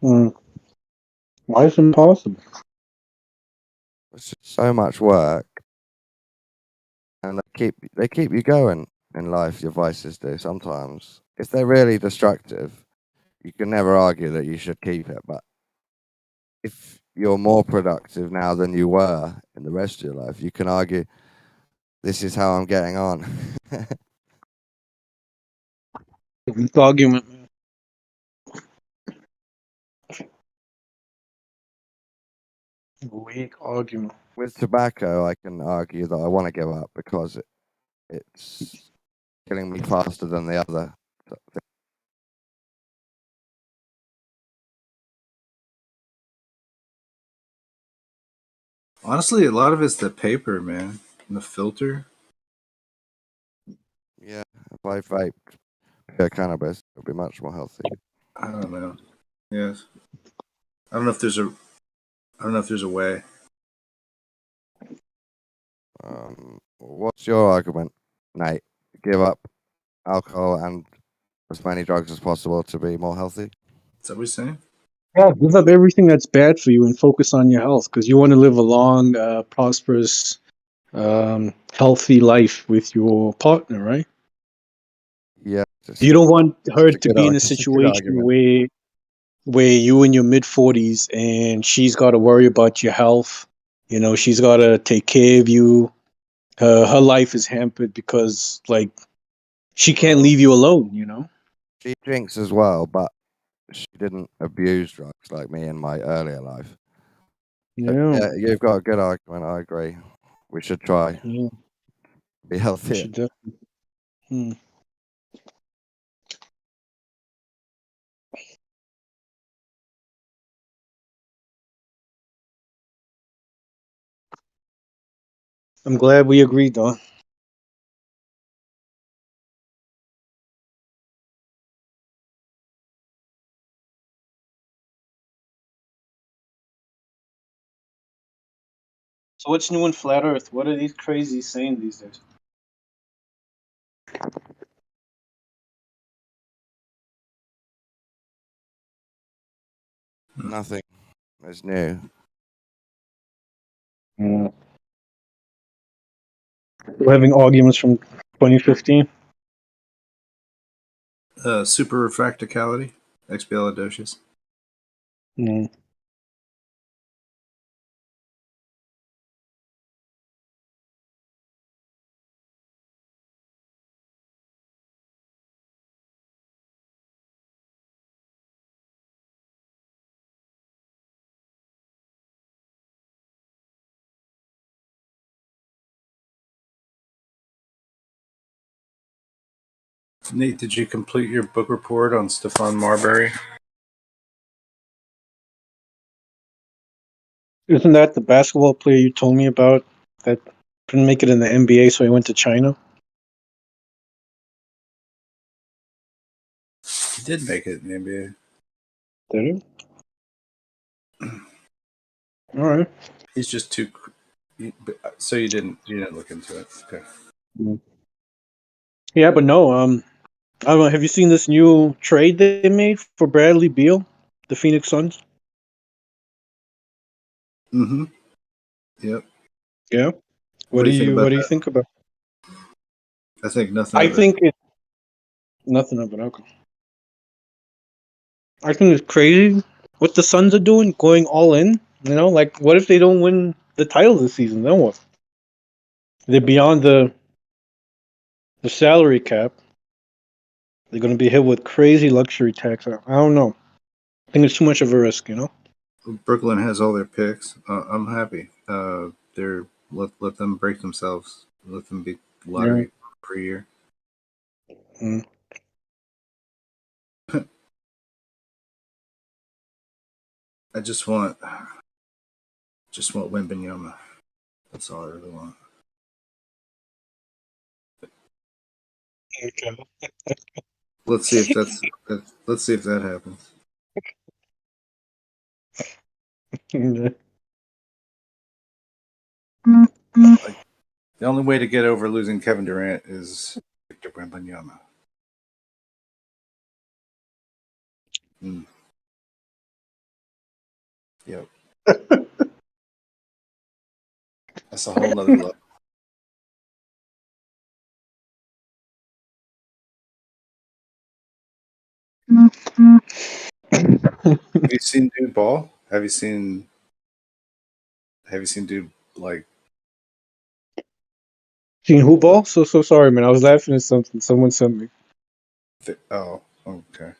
Mm. Why is it impossible? It's just so much work, and they keep you going in life. Your vices do sometimes. If they're really destructive, you can never argue that you should keep it. But if you're more productive now than you were in the rest of your life, you can argue this is how I'm getting on. Weak argument, man. Weak argument. With tobacco, I can argue that I want to give up because it's killing me faster than the other. Honestly, a lot of it's the paper, man, and the filter. Yeah, if I vaped pure cannabis, it would be much more healthy. I don't know. Yes, I don't know if there's a. I don't know if there's a way. What's your argument, Nate? Give up alcohol and as many drugs as possible to be more healthy? Is that what you're saying? Yeah, give up everything that's bad for you and focus on your health because you want to live a long, prosperous, healthy life with your partner, right? Yeah, You don't want her it's a to good, be in a it's a good situation argument. where you in your mid-40s and she's got to worry about your health. You know, she's got to take care of you. Her life is hampered because, like, she can't Well, leave you alone, you know? she drinks as well, but she didn't abuse drugs like me in my earlier life. Yeah, Yeah, you've got a good argument. I agree. We should try. yeah. Be We healthier. should definitely. Hmm. I'm glad we agreed, though. So what's new in flat Earth? What are these crazies saying these days? Nothing is new. Yeah. We're having arguments from 2015. Super refracticality, expialidocious. Mm. Nate, did you complete your book report on Stefan Marbury? Isn't that the basketball player you told me about that couldn't make it in the NBA, so he went to China? He did make it in the NBA. Did he? All right. He's just too. So you didn't look into it. Okay. Mm. Yeah, but no. I don't know. Have you seen this new trade they made for Bradley Beal, the Phoenix Suns? Mm-hmm. Yep. Yeah. What do you think about What do you that? think about? I think nothing I of it. think it's nothing of it. Okay. I think it's crazy what the Suns are doing, going all in. You know, like what if they don't win the title this season? Then what? They're beyond the salary cap. They're going to be hit with crazy luxury tax. I don't know. I think it's too much of a risk. You know. Brooklyn has all their picks. I'm happy. They're let them break themselves. Let them be Yeah. lottery per year. Mm. I just want Wembanyama. That's all I really want. Okay. Let's see if let's see if that happens. Like the only way to get over losing Kevin Durant is Victor Wembanyama. Mm, yep, that's a whole nother level. Have you seen Dude Ball? Have you seen Dude like? Seen who ball? So sorry, man. I was laughing at something someone sent me. Oh, okay.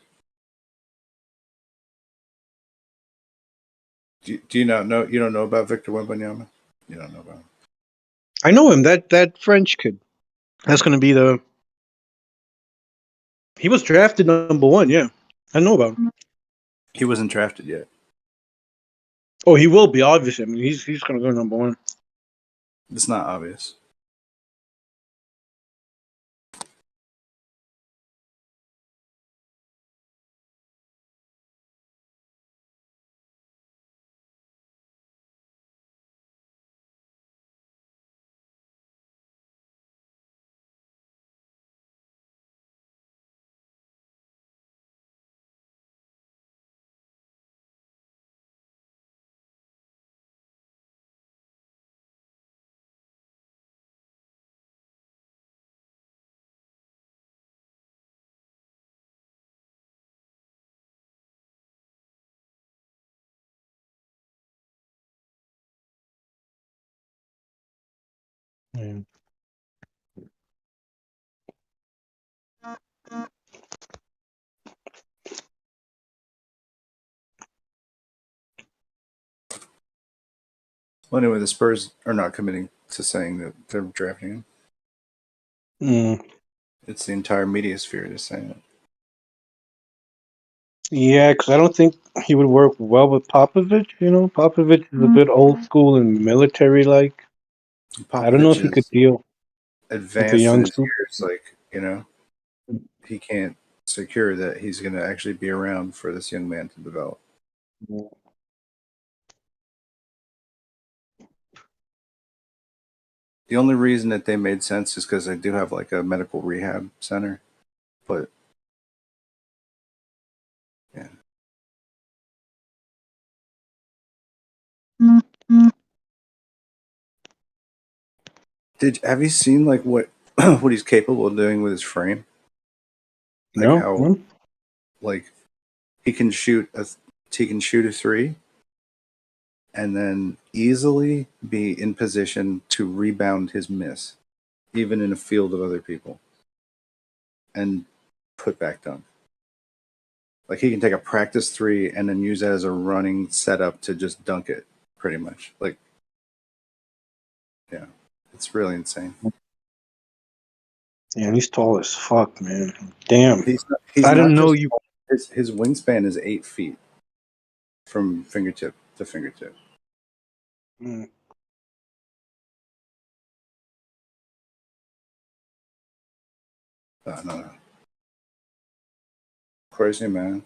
Do you not know? You don't know about Victor Wembanyama? You don't know about him. I know him. That French kid. That's going to be the. He was drafted number 1. Yeah, I know about him. He wasn't drafted yet. Oh, he will be obviously. I mean, he's going to go number 1. It's not obvious. Yeah. Well, anyway, the Spurs are not committing to saying that they're drafting him. Mm. It's the entire media sphere that's saying it. Yeah, because I don't think he would work well with Popovich. You know, Popovich is a bit old school and military-like. I don't know if Popovich he could is deal with a advanced in young his super. years. Like, he can't secure that he's going to actually be around for this young man to develop. The only reason that they made sense is because they do have like a medical rehab center, but yeah. Have you seen like what what he's capable of doing with his frame? Like No, how no. like he can shoot a three and then easily be in position to rebound his miss, even in a field of other people, and put back dunk. Like he can take a practice three and then use that as a running setup to just dunk it, pretty much. Like, yeah, it's really insane. Yeah, he's tall as fuck, man. Damn. He's I didn't not know just you. his wingspan is 8 feet from fingertip to fingertip. Mm. No. Crazy, man.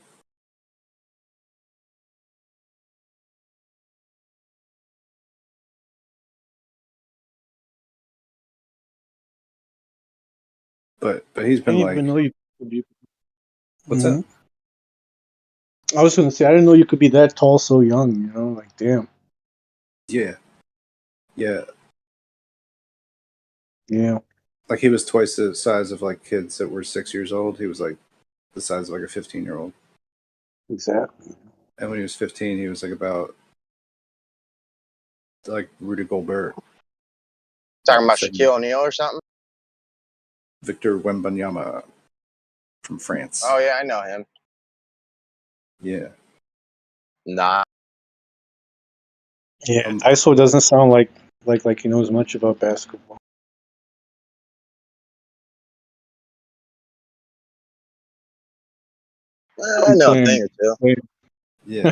But he's I been didn't even like, know you could be. what's that? I was gonna say I didn't know you could be that tall so young. You know, like damn. Yeah. Yeah. Like he was twice the size of like kids that were 6 years old. He was like the size of like a 15-year-old. Exactly. And when he was 15, he was like about like Rudy Gobert. Talking about Shaquille O'Neal or something? Victor Wembanyama from France. Oh yeah, I know him. Yeah. Nah. Yeah, ISO doesn't sound like he knows much about basketball. I know a thing or two. Yeah.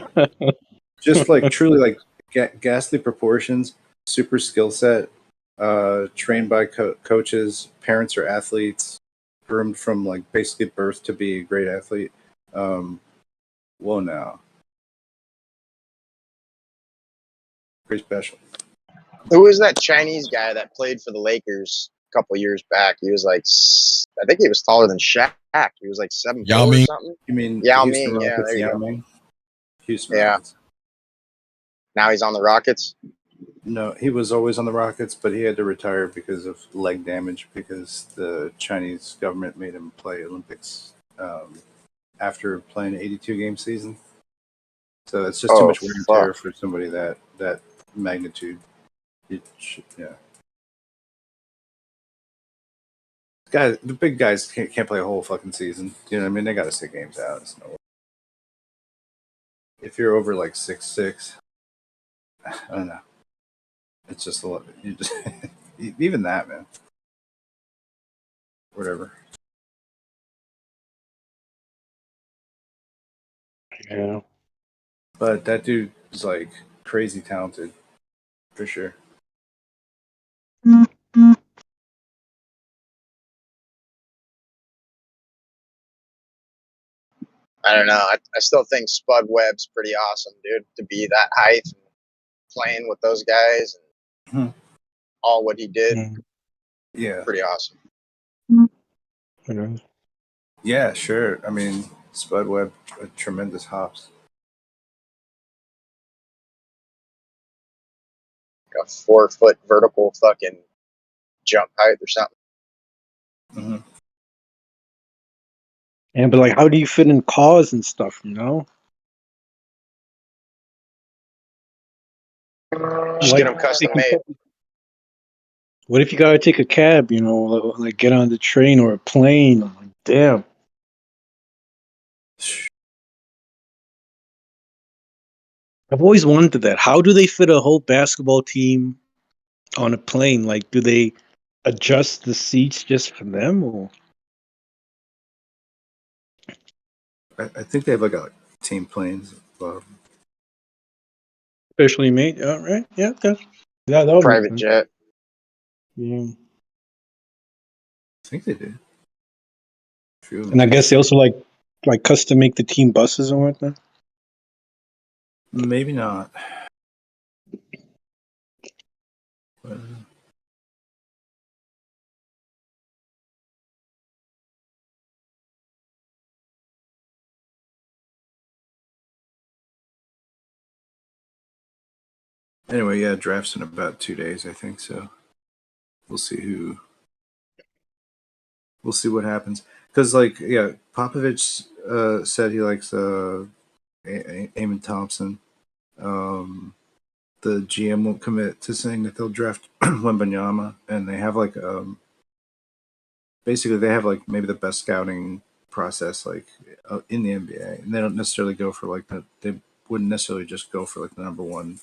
Just like truly like ghastly proportions, super skill set, trained by coaches, parents are athletes, groomed from like basically birth to be a great athlete. Whoa now. Pretty special. Who was that Chinese guy that played for the Lakers a couple years back? He was like, I think he was taller than Shaq. He was like 7'4" or something. You mean Yao Houston Ming? Yeah, Rockets, there you Yao go. Ming? Houston Yeah. Rockets. Now he's on the Rockets. No, he was always on the Rockets, but he had to retire because of leg damage because the Chinese government made him play Olympics after playing an 82-game season. So it's just too much wear and tear for somebody that magnitude. Yeah. The big guys can't play a whole fucking season. You know what I mean? They got to sit games out. It's no way. If you're over like 6'6", I don't know. It's just a lot. You just even that, man. Whatever. Yeah. But that dude is like crazy talented, for sure. I don't know. I still think Spud Webb's pretty awesome, dude. To be that height and playing with those guys and all what he did. Yeah. Pretty awesome. Yeah, sure. I mean, Spud Webb, tremendous hops. Like a 4-foot vertical fucking jump height or something. Mm-hmm. Yeah, but like, how do you fit in cars and stuff? You know, Just get them custom made. What if you gotta take a cab? You know, like get on the train or a plane. I'm like, damn. I've always wondered that. How do they fit a whole basketball team on a plane? Like, do they adjust the seats just for them, or? I think they have like team planes. Specially made? All right. Yeah. That would make Private sense. jet. Yeah. I think they do. Few of them And I do. guess they also like custom make the team buses and whatnot. Maybe not. But, anyway, yeah, draft's in about 2 days, I think. So we'll see We'll see what happens. Because, like, yeah, Popovich said he likes Eamon Thompson. The GM won't commit to saying that they'll draft Wembanyama, and they have like basically they have like maybe the best scouting process like in the NBA, and they don't necessarily go for like they wouldn't necessarily just go for like the number one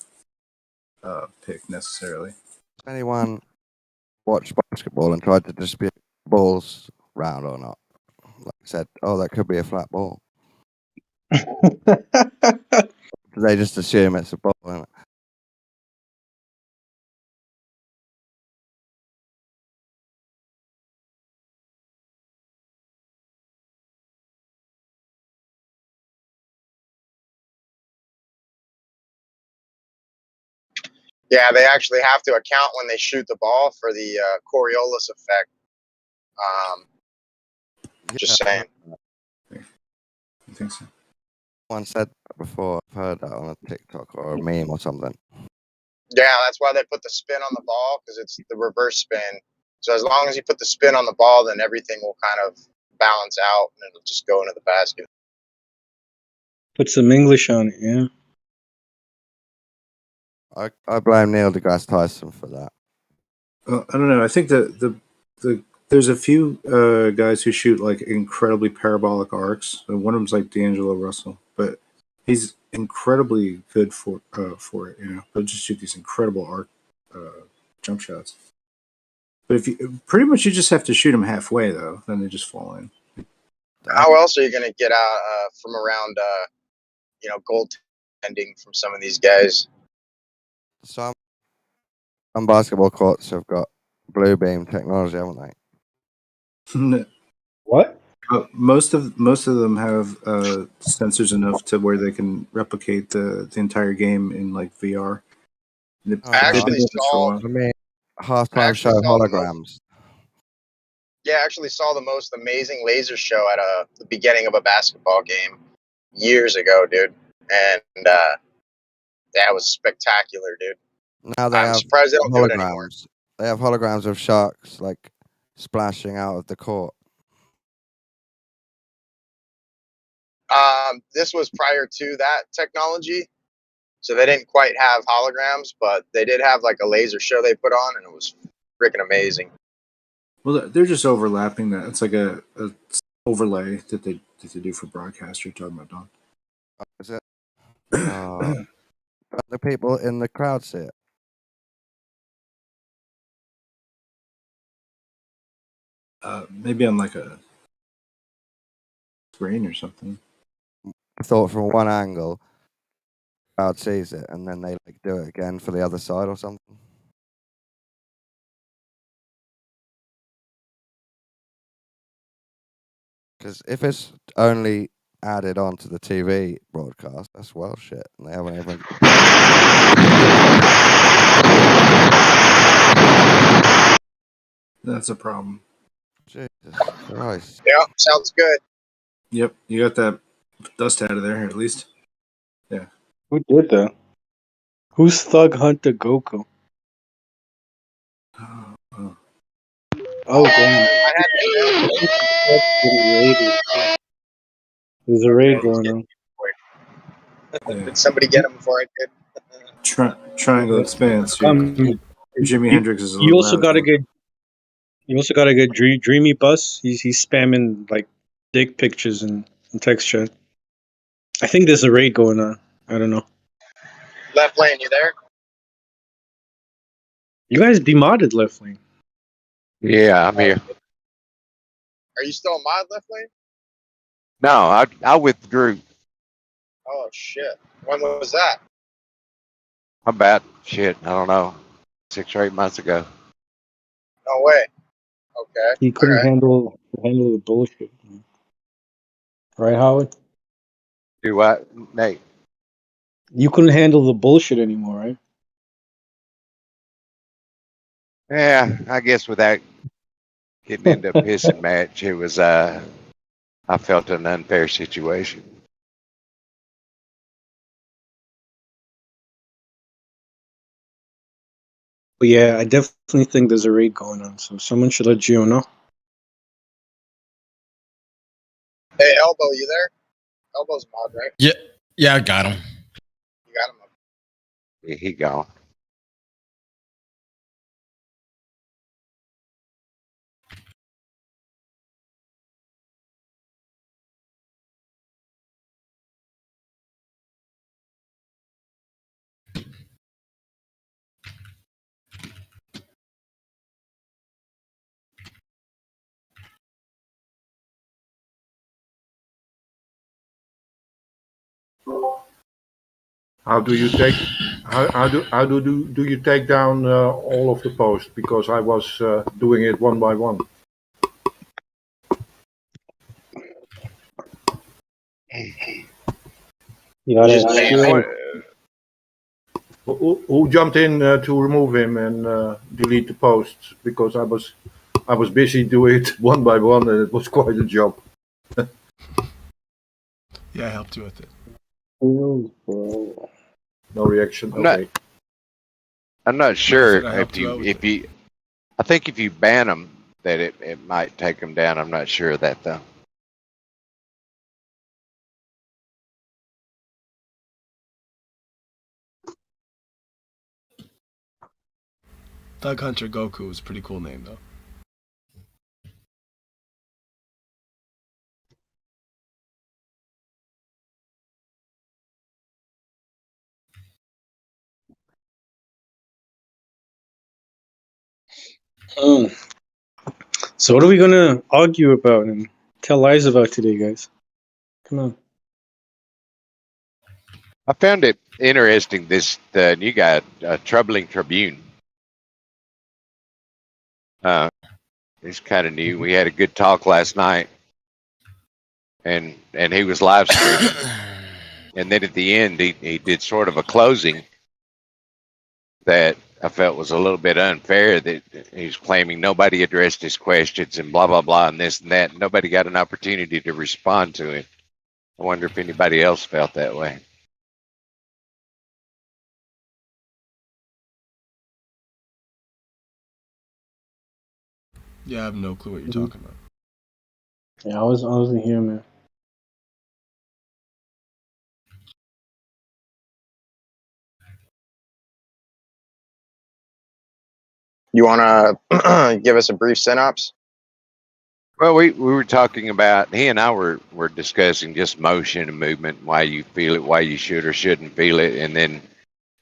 pick necessarily. Has anyone watched basketball and tried to dispute balls round or not? Like said, oh, that could be a flat ball. They just assume it's a ball, isn't it? Yeah, they actually have to account when they shoot the ball for the Coriolis effect. Just saying. I think so. Someone said that before. I've heard that on a TikTok or a meme or something. Yeah, that's why they put the spin on the ball, because it's the reverse spin. So as long as you put the spin on the ball, then everything will kind of balance out and it'll just go into the basket. Put some English on it, yeah. I blame Neil deGrasse Tyson for that. I don't know. I think the there's a few guys who shoot like incredibly parabolic arcs. One of them's like D'Angelo Russell, but he's incredibly good for it. You know, he'll just shoot these incredible arc jump shots. But if you pretty much you just have to shoot them halfway though, then they just fall in. How else are you going to get out from around, goaltending from some of these guys? Some basketball courts have got blue beam technology, haven't they? What? Most of them have sensors enough to where they can replicate the entire game in like VR. I actually saw. I mean, halftime show holograms. I actually saw the most amazing laser show at the beginning of a basketball game years ago, dude, and that was spectacular, dude. Now they have surprised they don't do it anymore. holograms. They have holograms of sharks like splashing out of the court. This was prior to that technology, so they didn't quite have holograms, but they did have like a laser show they put on, and it was freaking amazing. Well, they're just overlapping that. It's like a overlay that they do for broadcast. You're talking about, Don? Is it? The people in the crowd see it. Maybe on like a screen or something. I thought from one angle, the crowd sees it, and then they like do it again for the other side or something. Because if it's only added on to the TV broadcast, that's well shit, and they haven't even. That's a problem. Jesus Christ. Yeah, sounds good. Yep, you got that dust out of there at least. Yeah. Who did that? Who's Thug Hunter Goku? Oh, damn. There's a raid going on. Did somebody get him before I did? Triangle expanse. Jimi Hendrix is. You also gotta get Dreamy Bus. He's spamming like dick pictures and text chat. I think there's a raid going on. I don't know. Left lane, you there? You guys demodded left lane. Yeah, I'm here. Are you still a mod left lane? No, I withdrew Oh shit. When was that? about shit. I don't know, 6 or 8 months ago. No way. Okay. He couldn't Alright. handle the bullshit. Right, Howard? Do what, Nate? You couldn't handle the bullshit anymore, right? Yeah, I guess without getting into a pissing match, it was I felt an unfair situation. But yeah, I definitely think there's a raid going on, so someone should let Gio know. Hey, Elbow, you there? Elbow's mod, right? Yeah, I got him. You got him. Yeah, he gone. How do you take do you take down all of the posts? Because I was doing it one by one. You Just gotta manually. Who jumped in to remove him and delete the posts? Because I was busy doing it one by one, and it was quite a job. Yeah, I helped you with it. bro. No reaction. I'm not- Okay. I'm not sure Should I help you out with I think if you ban them, that it might take them down. I'm not sure of that though. Thug Hunter Goku is a pretty cool name, though. So what are we gonna argue about and tell lies about today, guys? Come on. I found it interesting. This the new guy, Troubling Tribune. It's kind of new. We had a good talk last night, and he was live streaming. And then at the end, he did sort of a closing that I felt was a little bit unfair. That he's claiming nobody addressed his questions and blah blah blah and this and that. Nobody got an opportunity to respond to him. I wonder if anybody else felt that way. Yeah, I have no clue what you're talking about. Yeah, I wasn't here, man. You want to give us a brief synopsis? Well, we were talking about, he and I were discussing just motion and movement, why you feel it, why you should or shouldn't feel it, and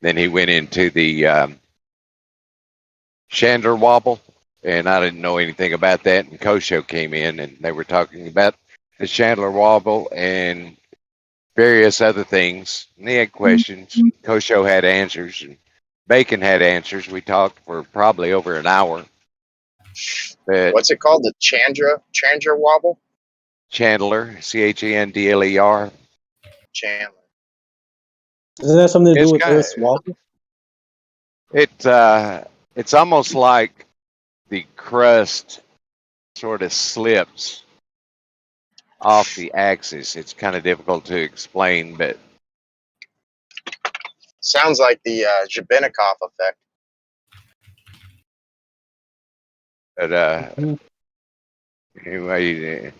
then he went into the Chandler wobble, and I didn't know anything about that. And Kosho came in, and they were talking about the Chandler wobble and various other things. And he had questions. Kosho had answers, and Bacon had answers. We talked for probably over an hour. But What's it called? The Chandra wobble? Chandler, Chandler. Chandler. Doesn't that have something to do It's with kinda- Earth's wobble? It's almost like the crust sort of slips off the axis. It's kind of difficult to explain, but Sounds like the Zhibinikov effect. anyway,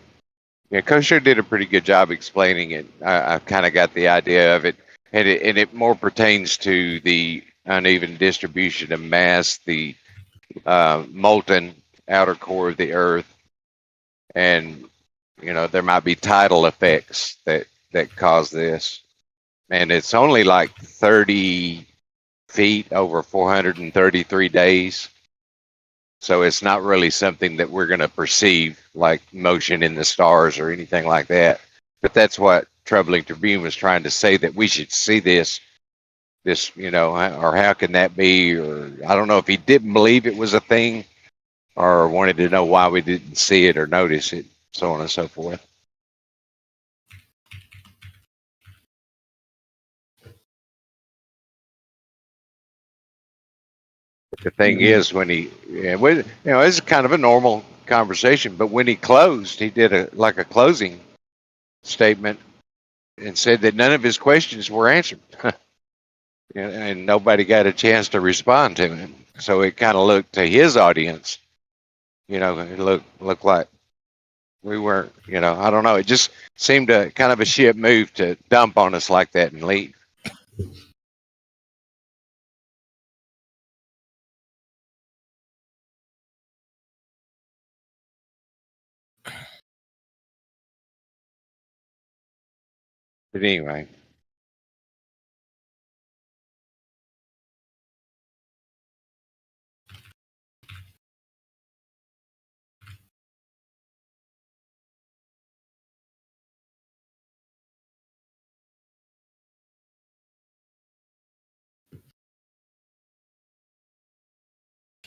yeah, Kosher did a pretty good job explaining it. I kind of got the idea of it, and it more pertains to the uneven distribution of mass, the molten outer core of the Earth, and there might be tidal effects that cause this. and it's only like 30 feet over 433 days. So it's not really something that we're going to perceive like motion in the stars or anything like that. But that's what Troubling Tribune was trying to say, that we should see this, or how can that be? Or I don't know if he didn't believe it was a thing or wanted to know why we didn't see it or notice it, so on and so forth. The thing is, when it's kind of a normal conversation, but when he closed, he did a closing statement and said that none of his questions were answered, and nobody got a chance to respond to him. So it kind of looked to his audience, it looked like we weren't, I don't know. It just seemed a kind of a shit move to dump on us like that and leave. But anyway.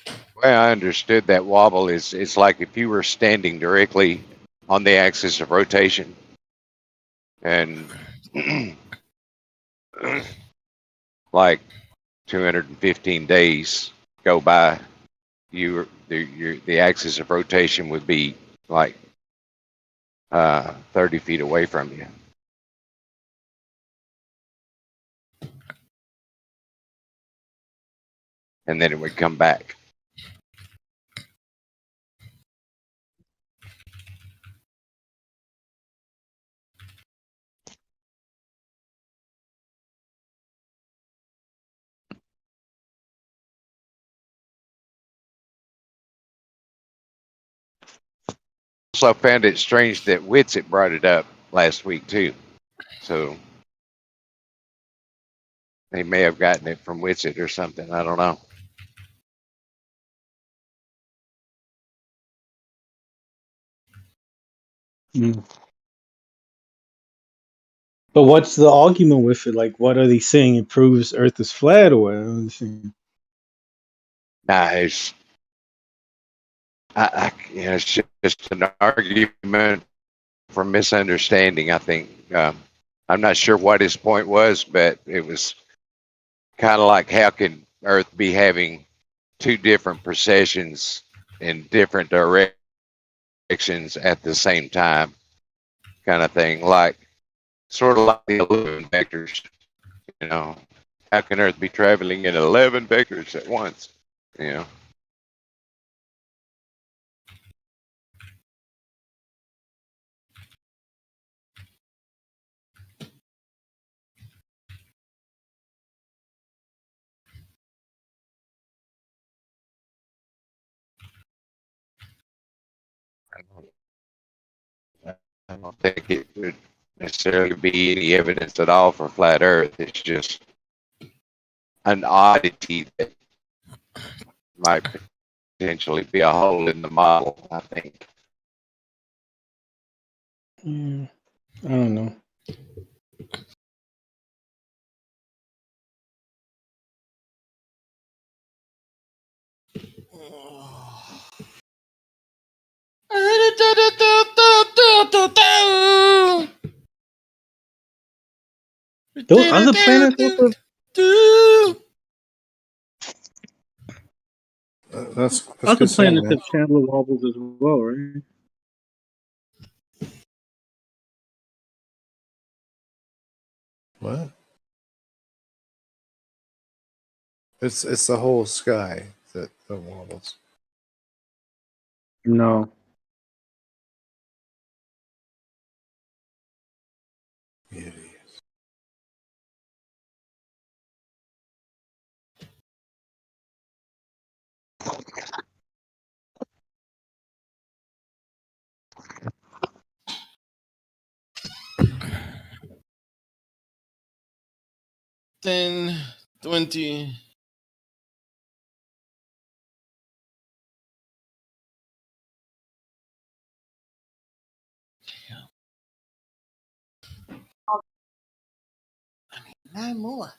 The way I understood that wobble is it's like if you were standing directly on the axis of rotation and like 215 days go by, the axis of rotation would be like 30 feet away from you. And then it would come back. Also found it strange that Witsit brought it up last week too. So they may have gotten it from Witsit or something. I don't know. But what's the argument with it? Like, what are they saying? It proves Earth is flat, or what? Nah, it's just an argument for misunderstanding. I think I'm not sure what his point was, but it was kind of like, how can Earth be having two different precessions in different directions at the same time, kind of thing, like sort of like the 11 vectors. How can Earth be traveling in 11 vectors at once? I don't think it would necessarily be any evidence at all for flat Earth. It's just an oddity that might potentially be a hole in the model, I think. I don't know. Those other planets also. That's Other good song, planets man. have Chandler wobbles as well, right? What? It's the whole sky that wobbles. No. It 10, 20. Nine more.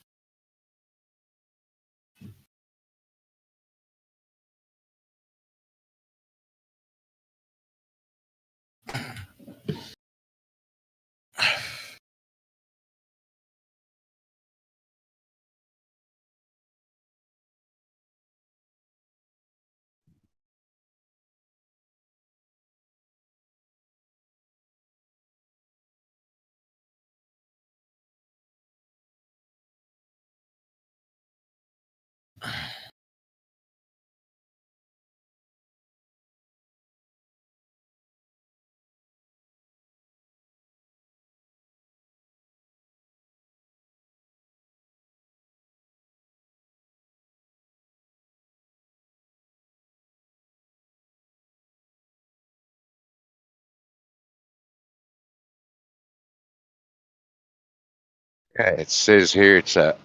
Yeah, it says here it's a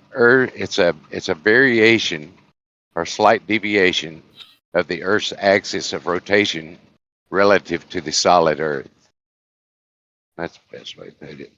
variation or slight deviation of the Earth's axis of rotation relative to the solid Earth. That's the best way to put it.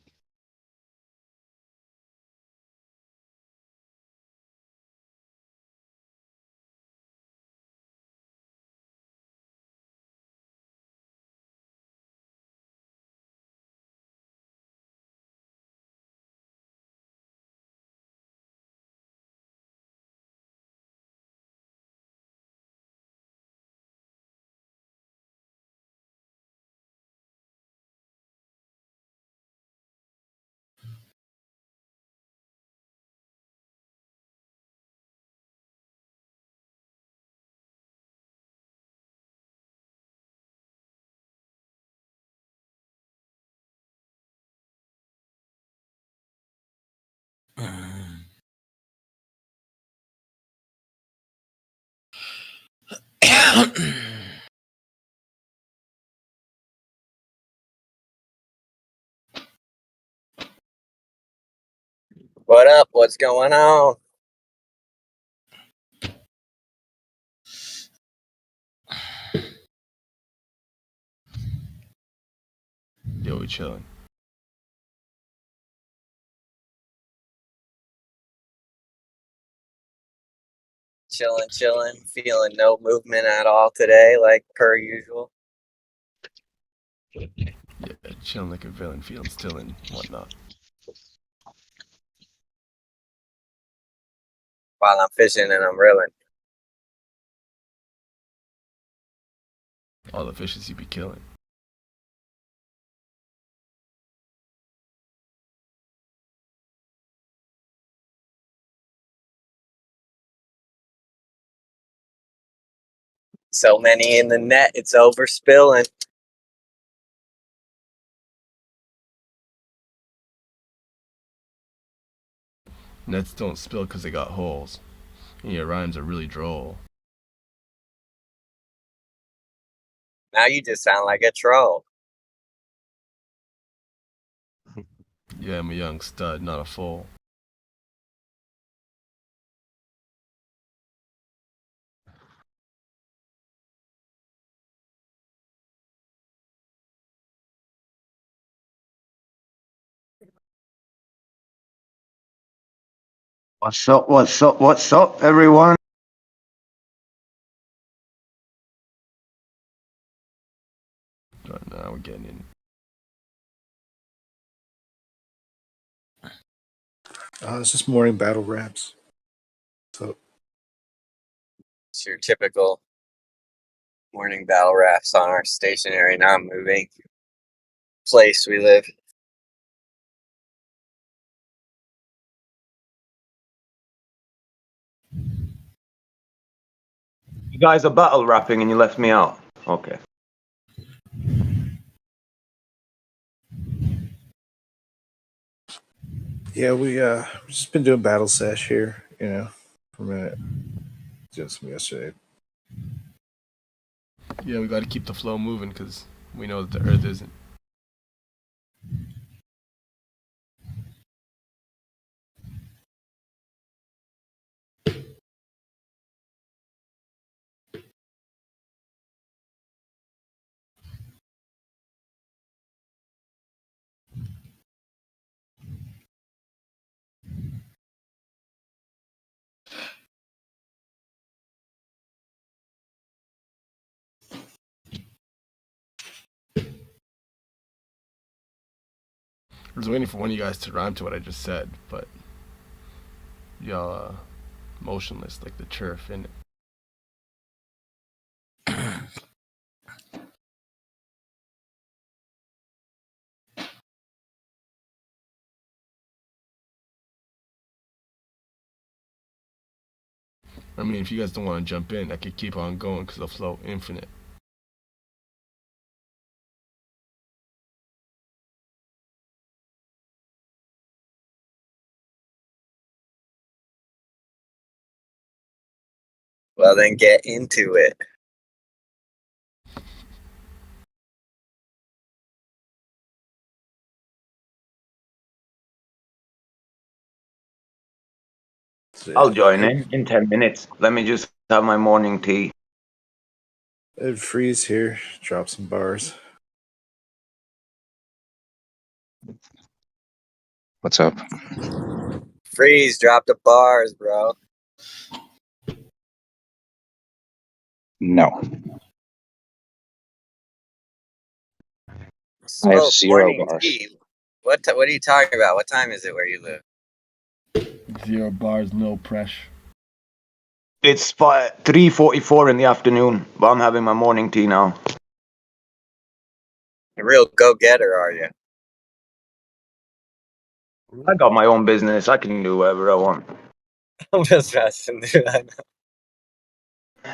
What up? What's going on? Yo, we chilling. Chilling. Feeling no movement at all today, like per usual. Yeah, chilling like a villain, feeling still and whatnot. While I'm fishing and I'm reeling. All the fishes you be killing. So many in the net, it's overspilling. Nets don't spill because they got holes. And your rhymes are really droll. Now you just sound like a troll. Yeah, I'm a young stud, not a fool. What's up, everyone? Right now we're getting in. It's just morning battle raps. So It's your typical morning battle raps on our stationary, non-moving place we live. You guys are battle rapping and you left me out. Okay. yeah, we've just been doing battle sesh here, for a minute. Just from yesterday. Yeah, we gotta keep the flow moving because we know that the Earth isn't. I was waiting for one of you guys to rhyme to what I just said, but y'all motionless like the turf in it. I mean, if you guys don't want to jump in, I could keep on going because the flow infinite. Well, then get into it. I'll join in 10 minutes. Let me just have my morning tea. Ed Freeze here. Drop some bars. What's up? Freeze, drop the bars, bro. No. I have 0 morning bars. tea. What are you talking about? What time is it where you live? 0 bars, no pressure. It's 3:44 in the afternoon, but I'm having my morning tea now. A real go-getter, are you? I got my own business. I can do whatever I want. I'm just messing, dude. I know.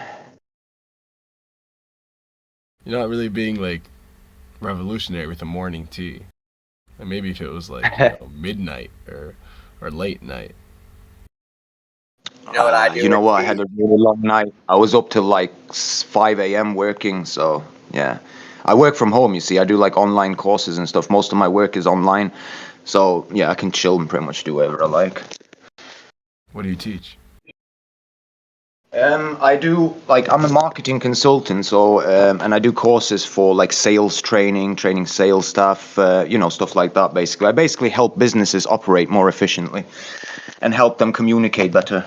You're not really being like revolutionary with a morning tea. And maybe if it was like midnight or late night. You know what I do? You know with what? I tea? had a really long night. I was up till like 5 a.m. working, so yeah. I work from home, you see. I do like online courses and stuff. Most of my work is online. So yeah, I can chill and pretty much do whatever I like. What do you teach? I do like I'm a marketing consultant, so and I do courses for like sales training sales staff, stuff like that. Basically, I basically help businesses operate more efficiently and help them communicate better.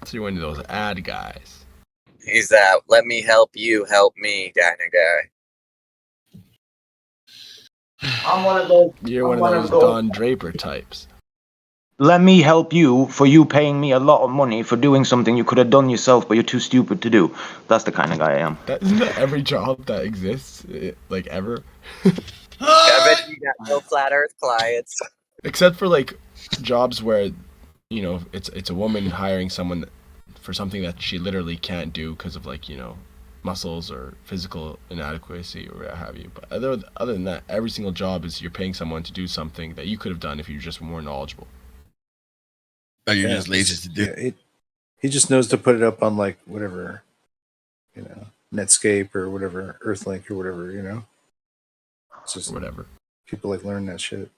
So you're one of those ad guys. He's that let me help you help me kind of guy. I'm one of those. You're one of those Don Draper types. Let me help you for you paying me a lot of money for doing something you could have done yourself, but you're too stupid to do. That's the kind of guy I am. Isn't that every job that exists, like ever? I bet you got no flat Earth clients. Except for like jobs where, it's a woman hiring someone for something that she literally can't do because of like muscles or physical inadequacy or what have you. But other than that, every single job is you're paying someone to do something that you could have done if you were just more knowledgeable. Or you're just lazy to do. Yeah, he just knows to put it up on like whatever, Netscape or whatever, Earthlink or whatever, It's just whatever. People like learn that shit.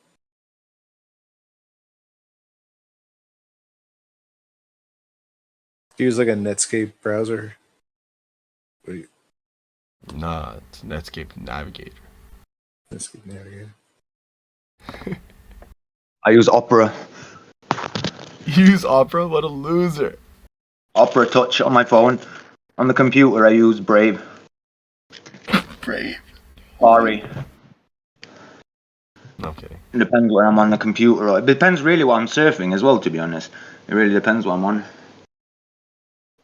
Do you use like a Netscape browser? Nah, it's Netscape Navigator. Netscape Navigator. I use Opera. You use Opera? What a loser. Opera Touch on my phone. On the computer, I use Brave. Brave. Sorry. Okay. It depends where I'm on the computer. It depends really what I'm surfing as well, to be honest. It really depends what I'm on.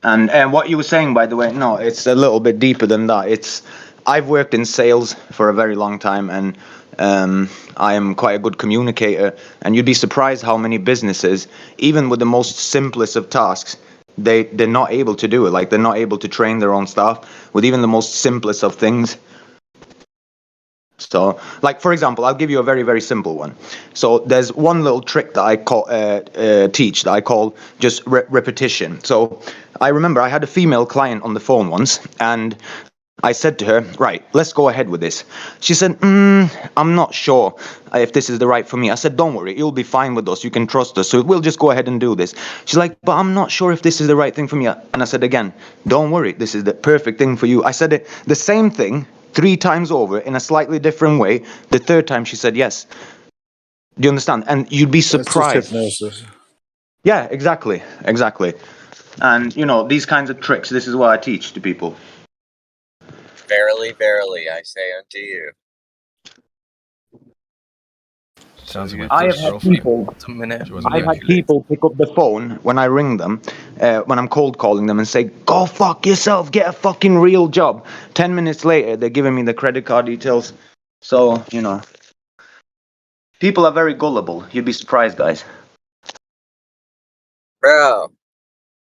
And what you were saying, by the way, no, it's a little bit deeper than that. I've worked in sales for a very long time, and I am quite a good communicator. And you'd be surprised how many businesses, even with the most simplest of tasks, they're not able to do it. Like, they're not able to train their own staff with even the most simplest of things. So, like, for example, I'll give you a very, very simple one. So there's one little trick that I teach that I call just repetition. So I remember I had a female client on the phone once, and I said to her, right, let's go ahead with this. She said, I'm not sure if this is the right for me. I said, don't worry, you'll be fine with us. You can trust us. So we'll just go ahead and do this. She's like, but I'm not sure if this is the right thing for me. And I said, again, don't worry, this is the perfect thing for you. I said it, the same thing 3 times over in a slightly different way. The 3rd time she said yes. Do you understand? And you'd be surprised. That's just hypnosis. Yeah, exactly. And, these kinds of tricks, this is what I teach to people. Verily, verily, I say unto you. Sounds like I my have first had girlfriend. people. She wasn't I've had ready. people pick up the phone when I ring them, when I'm cold calling them, and say, "Go fuck yourself, get a fucking real job." 10 minutes later, they're giving me the credit card details. So people are very gullible. You'd be surprised, guys. Bro,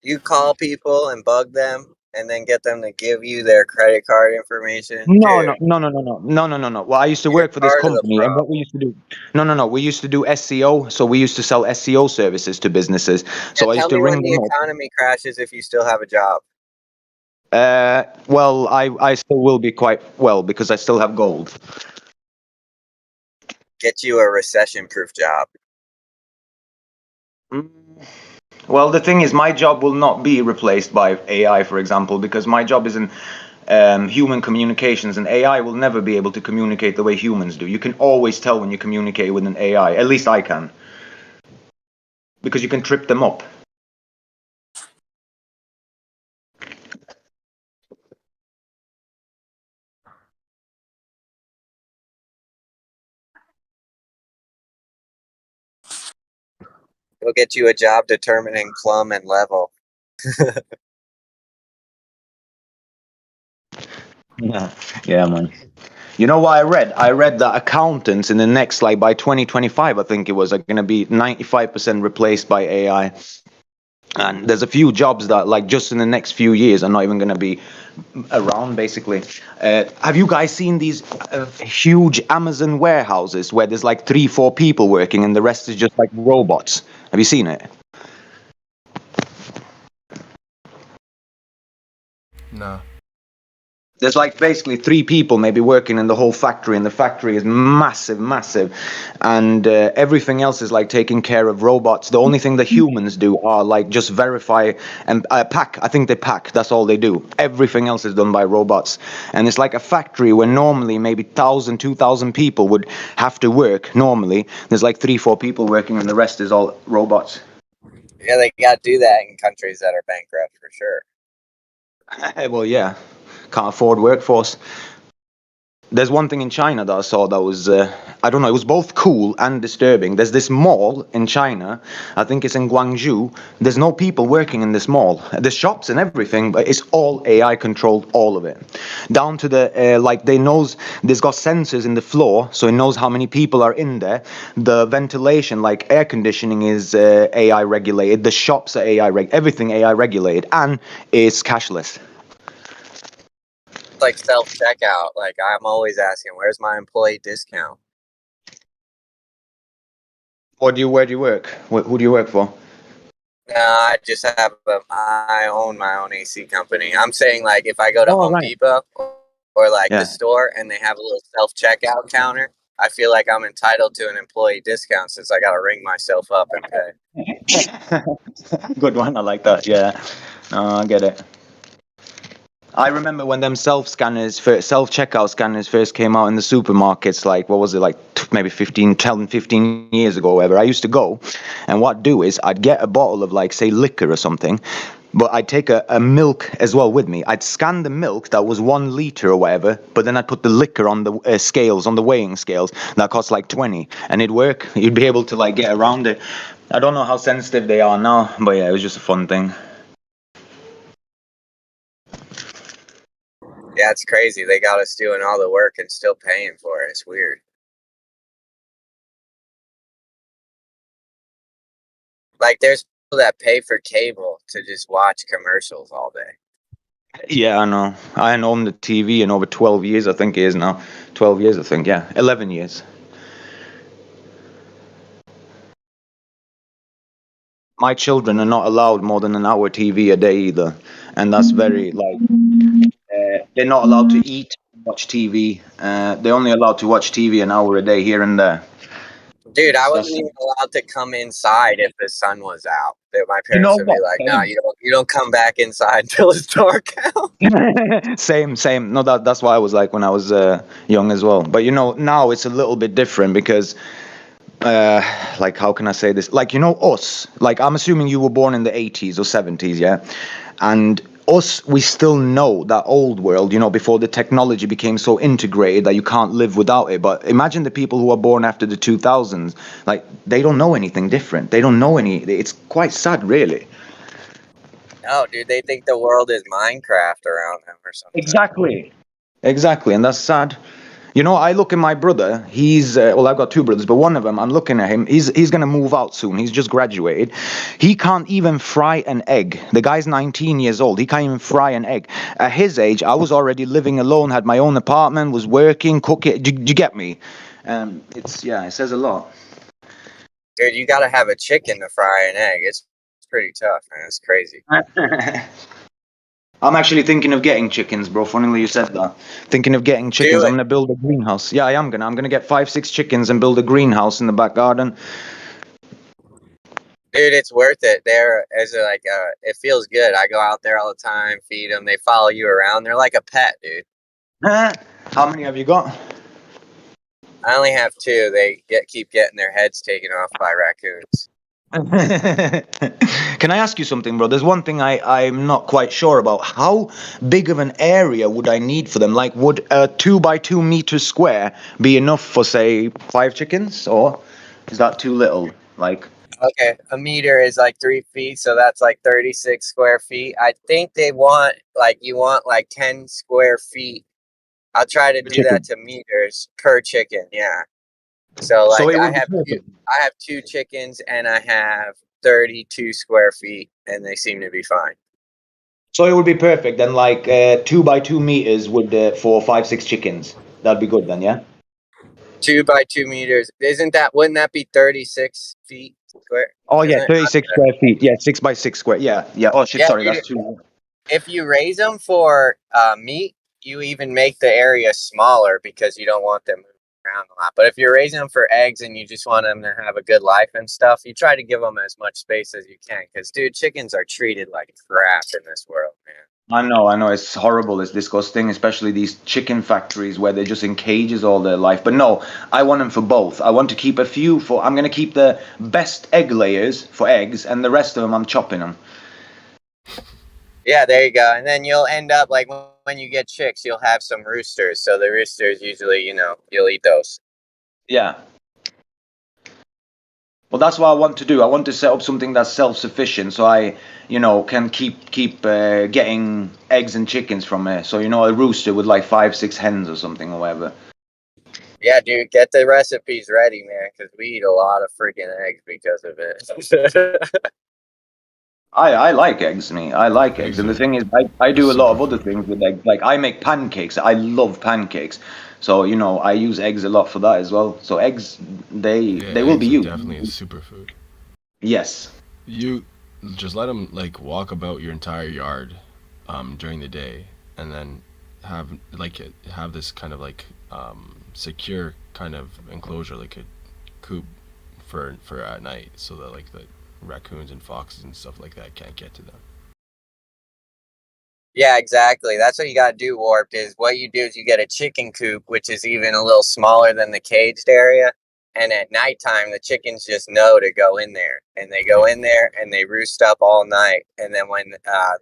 you call people and bug them and then get them to give you their credit card information. No, Dude, no. Well, I used to you're work for this part of the company, and what problem. we used to do. No. We used to do SEO, so we used to sell SEO services to businesses. So Yeah, I tell used to me when ring the them up. economy crashes if you still have a job. Well, I still will be quite well because I still have gold. Get you a recession-proof job. Well, the thing is, my job will not be replaced by AI, for example, because my job is in human communications, and AI will never be able to communicate the way humans do. You can always tell when you communicate with an AI. At least I can, because you can trip them up. It'll get you a job determining plumb and level. Yeah, man. You know what I read? I read that accountants in the next, like by 2025, I think it was, are going to be 95% replaced by AI. And there's a few jobs that, like, just in the next few years are not even going to be around, basically. Have you guys seen these huge Amazon warehouses where there's like 3-4 people working and the rest is just like robots? Have you seen it? No. There's like basically 3 people maybe working in the whole factory, and the factory is massive, and everything else is like taking care of robots. The only thing the humans do are like just verify and pack. I think they pack. That's all they do. Everything else is done by robots, and it's like a factory where normally maybe 1,000, 2,000 people would have to work. Normally, there's like 3-4 people working, and the rest is all robots. Yeah, they got to do that in countries that are bankrupt for sure. Well, yeah, can't afford workforce. There's one thing in China that I saw that was, I don't know, it was both cool and disturbing. There's this mall in China, I think it's in Guangzhou. There's no people working in this mall. There's shops and everything, but it's all AI controlled, all of it. Down to the, like, there's got sensors in the floor, so it knows how many people are in there. The ventilation, like air conditioning, is AI regulated. The shops are everything AI regulated, and it's cashless. Like self-checkout. Like, I'm always asking, where's my employee discount? Where do you work? Who do you work for? No, I just have I own my own AC company. I'm saying, like, if I go to Home Depot or like the store and they have a little self-checkout counter, I feel like I'm entitled to an employee discount since I got to ring myself up and pay. Good one. I like that. Yeah, I get it. I remember when them self-checkout scanners first came out in the supermarkets, like, what was it, like maybe 15 years ago or whatever. I used to go, and what I'd do is I'd get a bottle of, like, say, liquor or something, but I'd take a milk as well with me. I'd scan the milk that was 1 liter or whatever, but then I'd put the liquor on the scales, on the weighing scales. That cost like 20, and it'd work. You'd be able to, like, get around it. I don't know how sensitive they are now, but yeah, it was just a fun thing. Yeah, it's crazy. They got us doing all the work and still paying for it. It's weird. Like, there's people that pay for cable to just watch commercials all day. Yeah, I know. I haven't owned the TV in over 12 years, I think it is now. 12 years, I think, yeah. 11 years. My children are not allowed more than an hour TV a day either. And that's very, like, they're not allowed to eat, watch TV. They're only allowed to watch TV an hour a day here and there. Dude, I wasn't even allowed to come inside if the sun was out. My You know parents would be like, "No, you don't come back inside until it's dark out." Same. No, that's why I was like when I was young as well. But now it's a little bit different because, like, how can I say this? Like, us. Like, I'm assuming you were born in the 80s or 70s, yeah. And us, we still know that old world, you know, before the technology became so integrated that you can't live without it. But imagine the people who are born after the 2000s, like, they don't know anything different. They don't know any, it's quite sad, really. No, dude, they think the world is Minecraft around them or something. Exactly, and that's sad. You know, I look at my brother. He's well, I've got two brothers, but one of them, I'm looking at him. He's gonna move out soon. He's just graduated. He can't even fry an egg. The guy's 19 years old. He can't even fry an egg. At his age, I was already living alone, had my own apartment, was working, cooking. Do you get me? It says a lot. Dude, you gotta have a chicken to fry an egg. It's pretty tough, man. It's crazy. I'm actually thinking of getting chickens, bro. Funnily you said that. Thinking of getting chickens. I'm gonna build a greenhouse. Yeah, I am gonna. I'm gonna get 5-6 chickens and build a greenhouse in the back garden. Dude, it's worth it. It feels good. I go out there all the time, feed them. They follow you around. They're like a pet, dude. How many have you got? I only have 2. They keep getting their heads taken off by raccoons. Can I ask you something, bro? There's one thing I'm not quite sure about. How big of an area would I need for them? Like, would a 2 by 2 meter square be enough for, say, 5 chickens? Or is that too little? Like, okay, a meter is like 3 feet, so that's like 36 square feet. I think you want 10 square feet. I'll try to do that to meters per chicken. Yeah. So I have 2 chickens and I have 32 square feet, and they seem to be fine. So it would be perfect then. Like 2 by 2 meters would for 5-6 chickens. That'd be good then, yeah. 2 by 2 meters. Wouldn't that be 36 feet square? Oh yeah, 36 square feet. Yeah, 6 by 6 square. Yeah. Oh shit, sorry, that's too. If you raise them for meat, you even make the area smaller because you don't want them moving around a lot. But if you're raising them for eggs and you just want them to have a good life and stuff, you try to give them as much space as you can. Because, dude, chickens are treated like crap in this world, man. I know. It's horrible. It's disgusting, especially these chicken factories where they're just in cages all their life. But no, I want them for both. I want to keep a few I'm going to keep the best egg layers for eggs, and the rest of them I'm chopping them. Yeah, there you go. And then you'll end up, like, when you get chicks, you'll have some roosters. So the roosters usually, you'll eat those. Yeah. Well, that's what I want to do. I want to set up something that's self-sufficient, so I, can keep getting eggs and chickens from it. So, a rooster with like 5-6 hens or something or whatever. Yeah, dude, get the recipes ready, man, because we eat a lot of freaking eggs because of it. I like eggs, me. I like eggs, and the thing is, I do a lot of other things with eggs. Like I make pancakes. I love pancakes, so I use eggs a lot for that as well. So eggs, they will be used. Definitely a superfood. Yes. You just let them like walk about your entire yard, during the day, and then have this kind of like secure kind of enclosure, like a coop for at night, so that like the raccoons and foxes and stuff like that can't get to them. Yeah, exactly. That's what you gotta do, Warped, is what you do is you get a chicken coop, which is even a little smaller than the caged area, and at nighttime the chickens just know to go in there, and they go in there and they roost up all night, and then when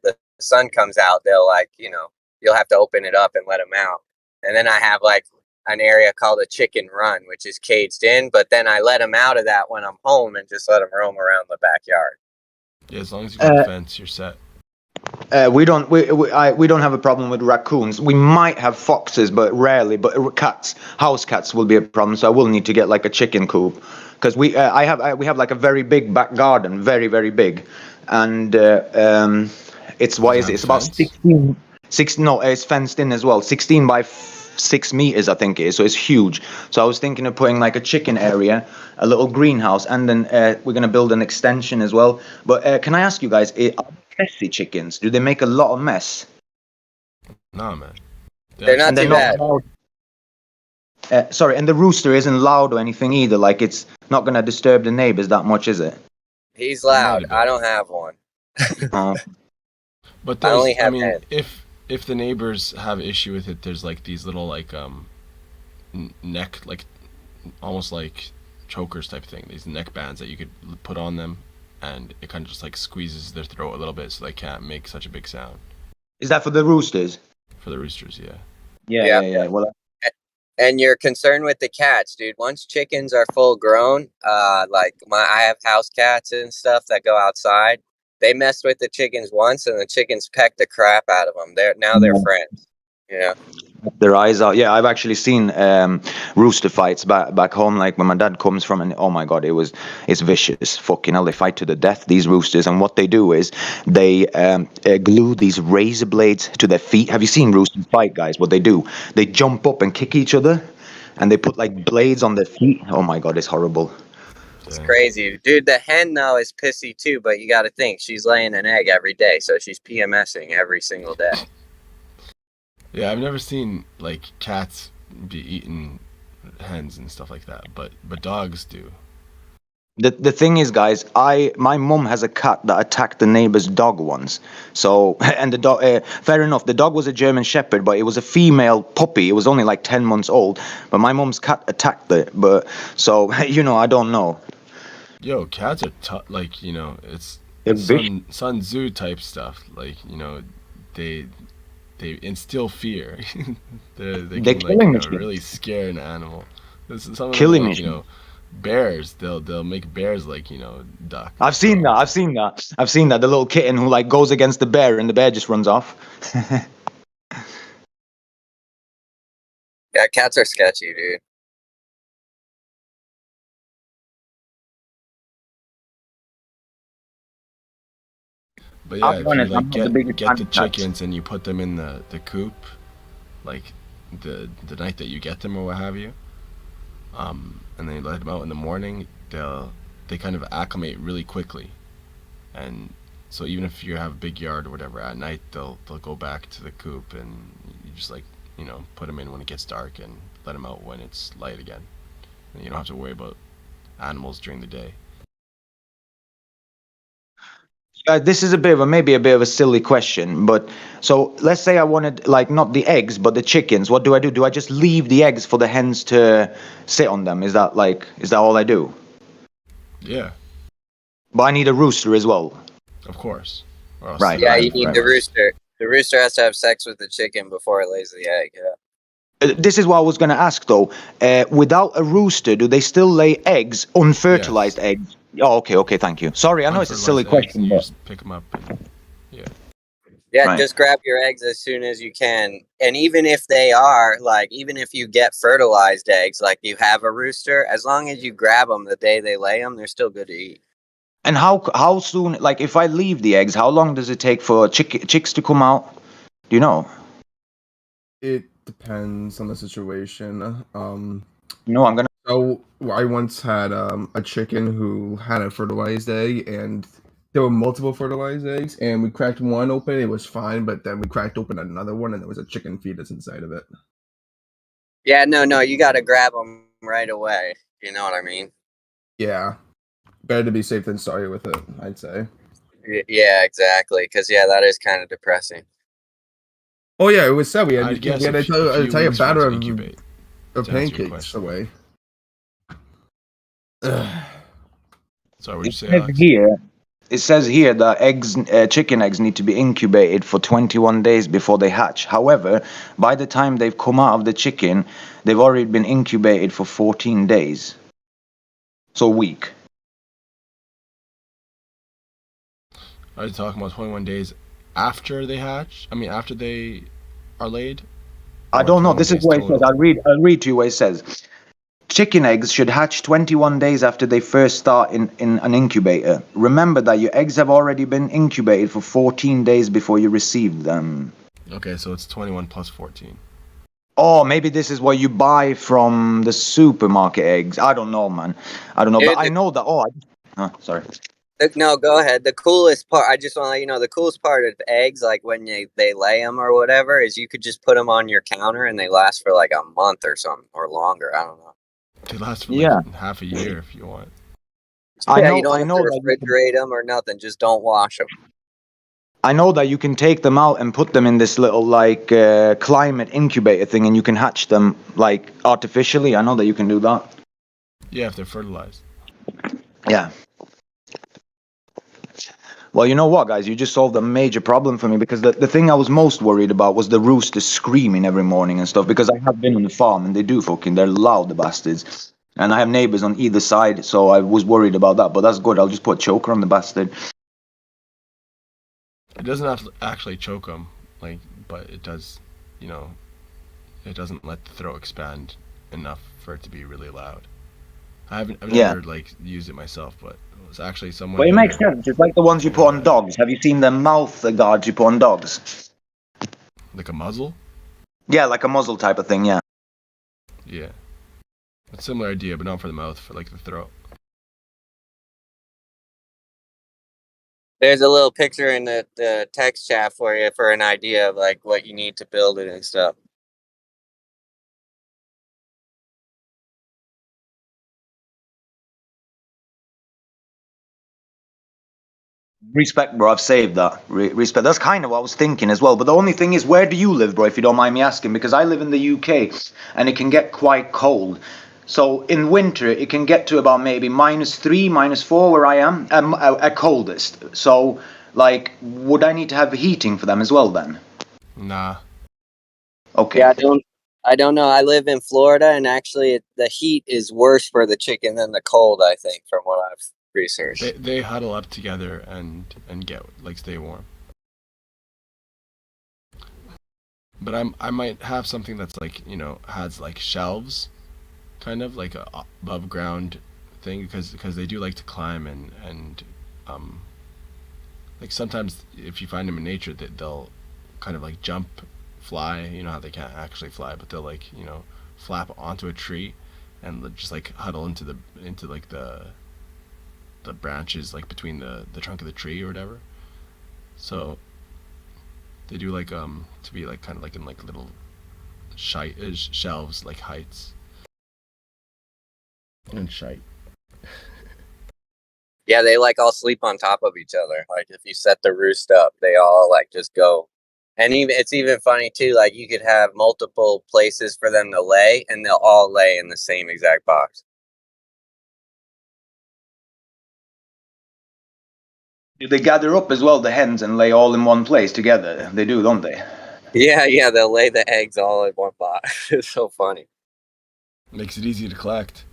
the sun comes out, they'll you'll have to open it up and let them out. And then I have like an area called a chicken run, which is caged in, but then I let them out of that when I'm home and just let them roam around the backyard. Yeah, as long as you got a fence, you're set. We don't have a problem with raccoons. We might have foxes, but rarely. But cats, house cats, will be a problem. So I will need to get like a chicken coop, because we have like a very big back garden, very very big, and it's It's about 16. No, it's fenced in as well. 16 by 6 meters, I think it is. So it's huge. So I was thinking of putting like a chicken area, a little greenhouse, and then we're gonna build an extension as well. But can I ask you guys, are messy chickens? Do they make a lot of mess? No, man. They're not too bad. Sorry, and the rooster isn't loud or anything either. Like, it's not gonna disturb the neighbors that much, is it? He's loud. I don't have one. But I only have if the neighbors have issue with it, there's like these little like neck, like almost like chokers type thing, these neck bands that you could put on them, and it kind of just like squeezes their throat a little bit so they can't make such a big sound. Is that for the roosters? For the roosters, yeah. Yeah. Well, And you're concerned with the cats, dude. Once chickens are full grown, I have house cats and stuff that go outside. They messed with the chickens once, and the chickens pecked the crap out of them. They're friends. Yeah. their eyes out. Yeah, I've actually seen rooster fights back home, like when my dad comes from, and oh my god, it's vicious. Fucking hell, they fight to the death, these roosters. And what they do is they glue these razor blades to their feet. Have you seen roosters fight, guys? What they do, they jump up and kick each other, and they put like blades on their feet. Oh my god, it's horrible. It's crazy, dude. The hen though is pissy too, but you got to think she's laying an egg every day, so she's PMSing every single day. Yeah, I've never seen like cats be eating hens and stuff like that, but dogs do. The thing is, guys, my mum has a cat that attacked the neighbor's dog once. So, and the dog, fair enough, the dog was a German Shepherd, but it was a female puppy. It was only like 10 months old. But my mum's cat attacked it. But so, I don't know. Yo, cats are tough. Like, it's They're Sun Tzu type stuff. Like, they instill fear. they They're can killing like machines. really scare an animal. Some of Killing them, machines. Bears. They'll make bears like duck. I've seen that. The little kitten who like goes against the bear and the bear just runs off. Yeah, cats are sketchy, dude. But yeah, I'll be if honest, you I'm like not the biggest get fan the of cats. chickens and you put them in the coop, like the night that you get them or what have you, and then you let them out in the morning, they kind of acclimate really quickly, and so even if you have a big yard or whatever, at night they'll go back to the coop, and you just put them in when it gets dark and let them out when it's light again, and you don't have to worry about animals during the day. This is maybe a bit of a silly question, but so let's say I wanted like not the eggs but the chickens. What do I do? Do I just leave the eggs for the hens to sit on them? Is that all I do? Yeah, But I need a rooster as well. of course. Or else Right. Yeah, the- you need the rooster. The rooster has to have sex with the chicken before it lays the egg. Yeah. This is what I was going to ask though. Without a rooster, do they still lay eggs, unfertilized eggs? Oh, okay, thank you. Sorry, I know it's a silly Unfertilized eggs, question, you but just pick them up. And, Yeah, Right. just grab your eggs as soon as you can. And even if even if you get fertilized eggs, like you have a rooster, as long as you grab them the day they lay them, they're still good to eat. and how soon? Like if I leave the eggs, how long does it take for chicks to come out? Do you know? It depends on the situation. No, I'm gonna. So I once had a chicken who had a fertilized egg, and there were multiple fertilized eggs, and we cracked one open. It was fine, but then we cracked open another one, and there was a chicken fetus inside of it. Yeah, no, you got to grab them right away. You know what I mean? Yeah, better to be safe than sorry with it, I'd say. Yeah, exactly. Because that is kind of depressing. Oh yeah, it was sad. We had I'd guess an a few entire weeks for it batter to of incubate, to answer your pancakes question. away. Sorry, what'd you say, says Alex? It says here that chicken eggs need to be incubated for 21 days before they hatch. However, by the time they've come out of the chicken, they've already been incubated for 14 days. So a week. Are you talking about 21 days after they hatch? I mean, after they are laid? I Or don't know. 21 This is days what it says. total? I'll read to you what it says. Chicken eggs should hatch 21 days after they first start in an incubator. Remember that your eggs have already been incubated for 14 days before you receive them. Okay, so it's 21 plus 14. Oh, maybe this is what you buy from the supermarket eggs. I don't know, man. I don't know. Dude, But I know that. Sorry. No, go ahead. The coolest part, I just want to let you know, the coolest part of eggs, like when they lay them or whatever, is you could just put them on your counter and they last for like a month or something or longer. I don't know. They last for Yeah. like half a year if you want. I know. You don't I have know to that you can- refrigerate them or nothing. Just don't wash them. I know that you can take them out and put them in this little like climate incubator thing, and you can hatch them like artificially. I know that you can do that. Yeah, if they're fertilized. Yeah. Well, you know what, guys? You just solved a major problem for me because the thing I was most worried about was the roosters screaming every morning and stuff. Because I have been on the farm and they're loud, the bastards. And I have neighbors on either side, so I was worried about that. But that's good. I'll just put a choker on the bastard. It doesn't have to actually choke them, like, but it does, you know, it doesn't let the throat expand enough for it to be really loud. I've never like used it myself, but it was actually someone. Well, it makes sense. It's like the ones you put on dogs. Have you seen the mouth guards you put on dogs? Like a muzzle? Yeah, like a muzzle type of thing. Yeah. Yeah, a similar idea, but not for the mouth, for like the throat. There's a little picture in the text chat for you for an idea of like what you need to build it and stuff. Respect, bro. I've saved that. Respect. That's kind of what I was thinking as well. But the only thing is, where do you live, bro? If you don't mind me asking, because I live in the UK, and it can get quite cold. So in winter, it can get to about maybe -3, -4 where I am, at coldest. So, like, would I need to have heating for them as well then? Nah. Okay. Yeah, I don't know. I live in Florida, and actually, the heat is worse for the chicken than the cold. I think, from what I've researched. They huddle up together and get like stay warm. But I might have something that's like, you know, has like shelves, kind of like a above ground thing, because they do like to climb and like sometimes if you find them in nature, they'll kind of like jump, fly. You know how they can't actually fly, but they'll like, you know, flap onto a tree and just like huddle into like the branches, like between the trunk of the tree or whatever. So they do like to be like kind of like in like little shelves, like heights and shite. Yeah, they like all sleep on top of each other. Like if you set the roost up, they all like just go. And even it's even funny too. Like you could have multiple places for them to lay, and they'll all lay in the same exact box. Do they gather up as well, the hens, and lay all in one place together? They do, don't they? Yeah, they'll lay the eggs all in one box. It's so funny. Makes it easy to collect.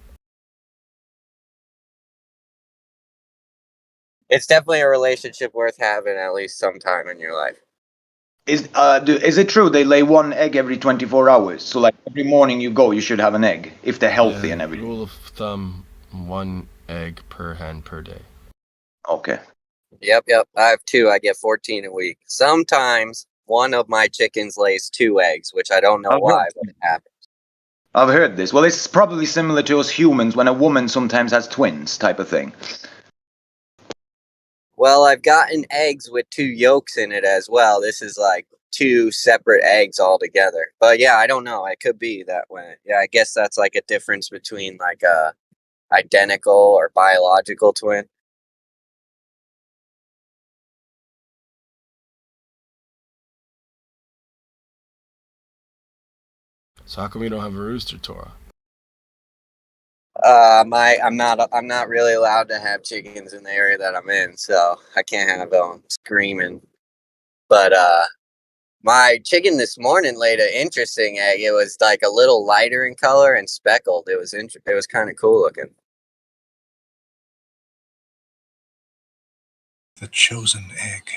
It's definitely a relationship worth having at least sometime in your life. Is it true they lay one egg every 24 hours? So like every morning you go, you should have an egg if they're healthy and everything. Rule of thumb: 1 egg per hen per day. Okay. Yep. I have 2. I get 14 a week. Sometimes one of my chickens lays 2 eggs, which I don't know why, but it happens. I've heard this. Well, it's probably similar to us humans when a woman sometimes has twins, type of thing. Well, I've gotten eggs with 2 yolks in it as well. This is like 2 separate eggs altogether. But yeah, I don't know. It could be that way. Yeah, I guess that's like a difference between like a identical or biological twin. So how come we don't have a rooster, Tora? I'm not really allowed to have chickens in the area that I'm in, so I can't have them screaming. But my chicken this morning laid an interesting egg. It was like a little lighter in color and speckled. It was it was kind of cool looking. The chosen egg.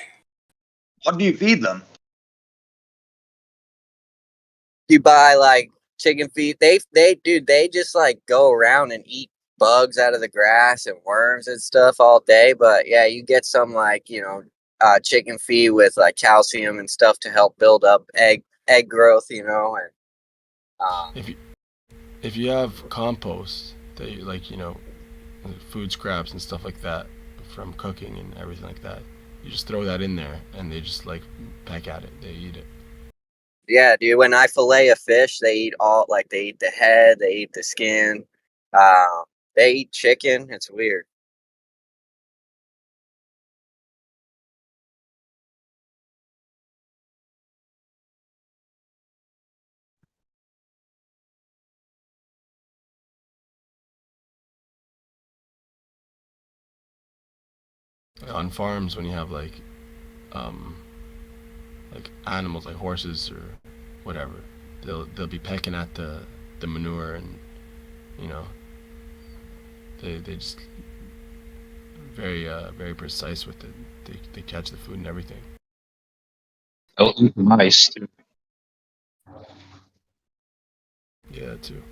What do you feed them? You buy like chicken feed. They just like go around and eat bugs out of the grass and worms and stuff all day. But yeah, you get some like, you know, chicken feed with like calcium and stuff to help build up egg growth, you know. And if you have compost that you like, you know, food scraps and stuff like that from cooking and everything like that, you just throw that in there and they just like peck at it. They eat it. yeah, dude, when I fillet a fish, they eat they eat the head, they eat the skin, they eat chicken. It's weird. on farms when you have like animals like horses or whatever, they'll be pecking at the manure, and you know they just very precise with it. They catch the food and everything. They'll eat mice too. Yeah, too.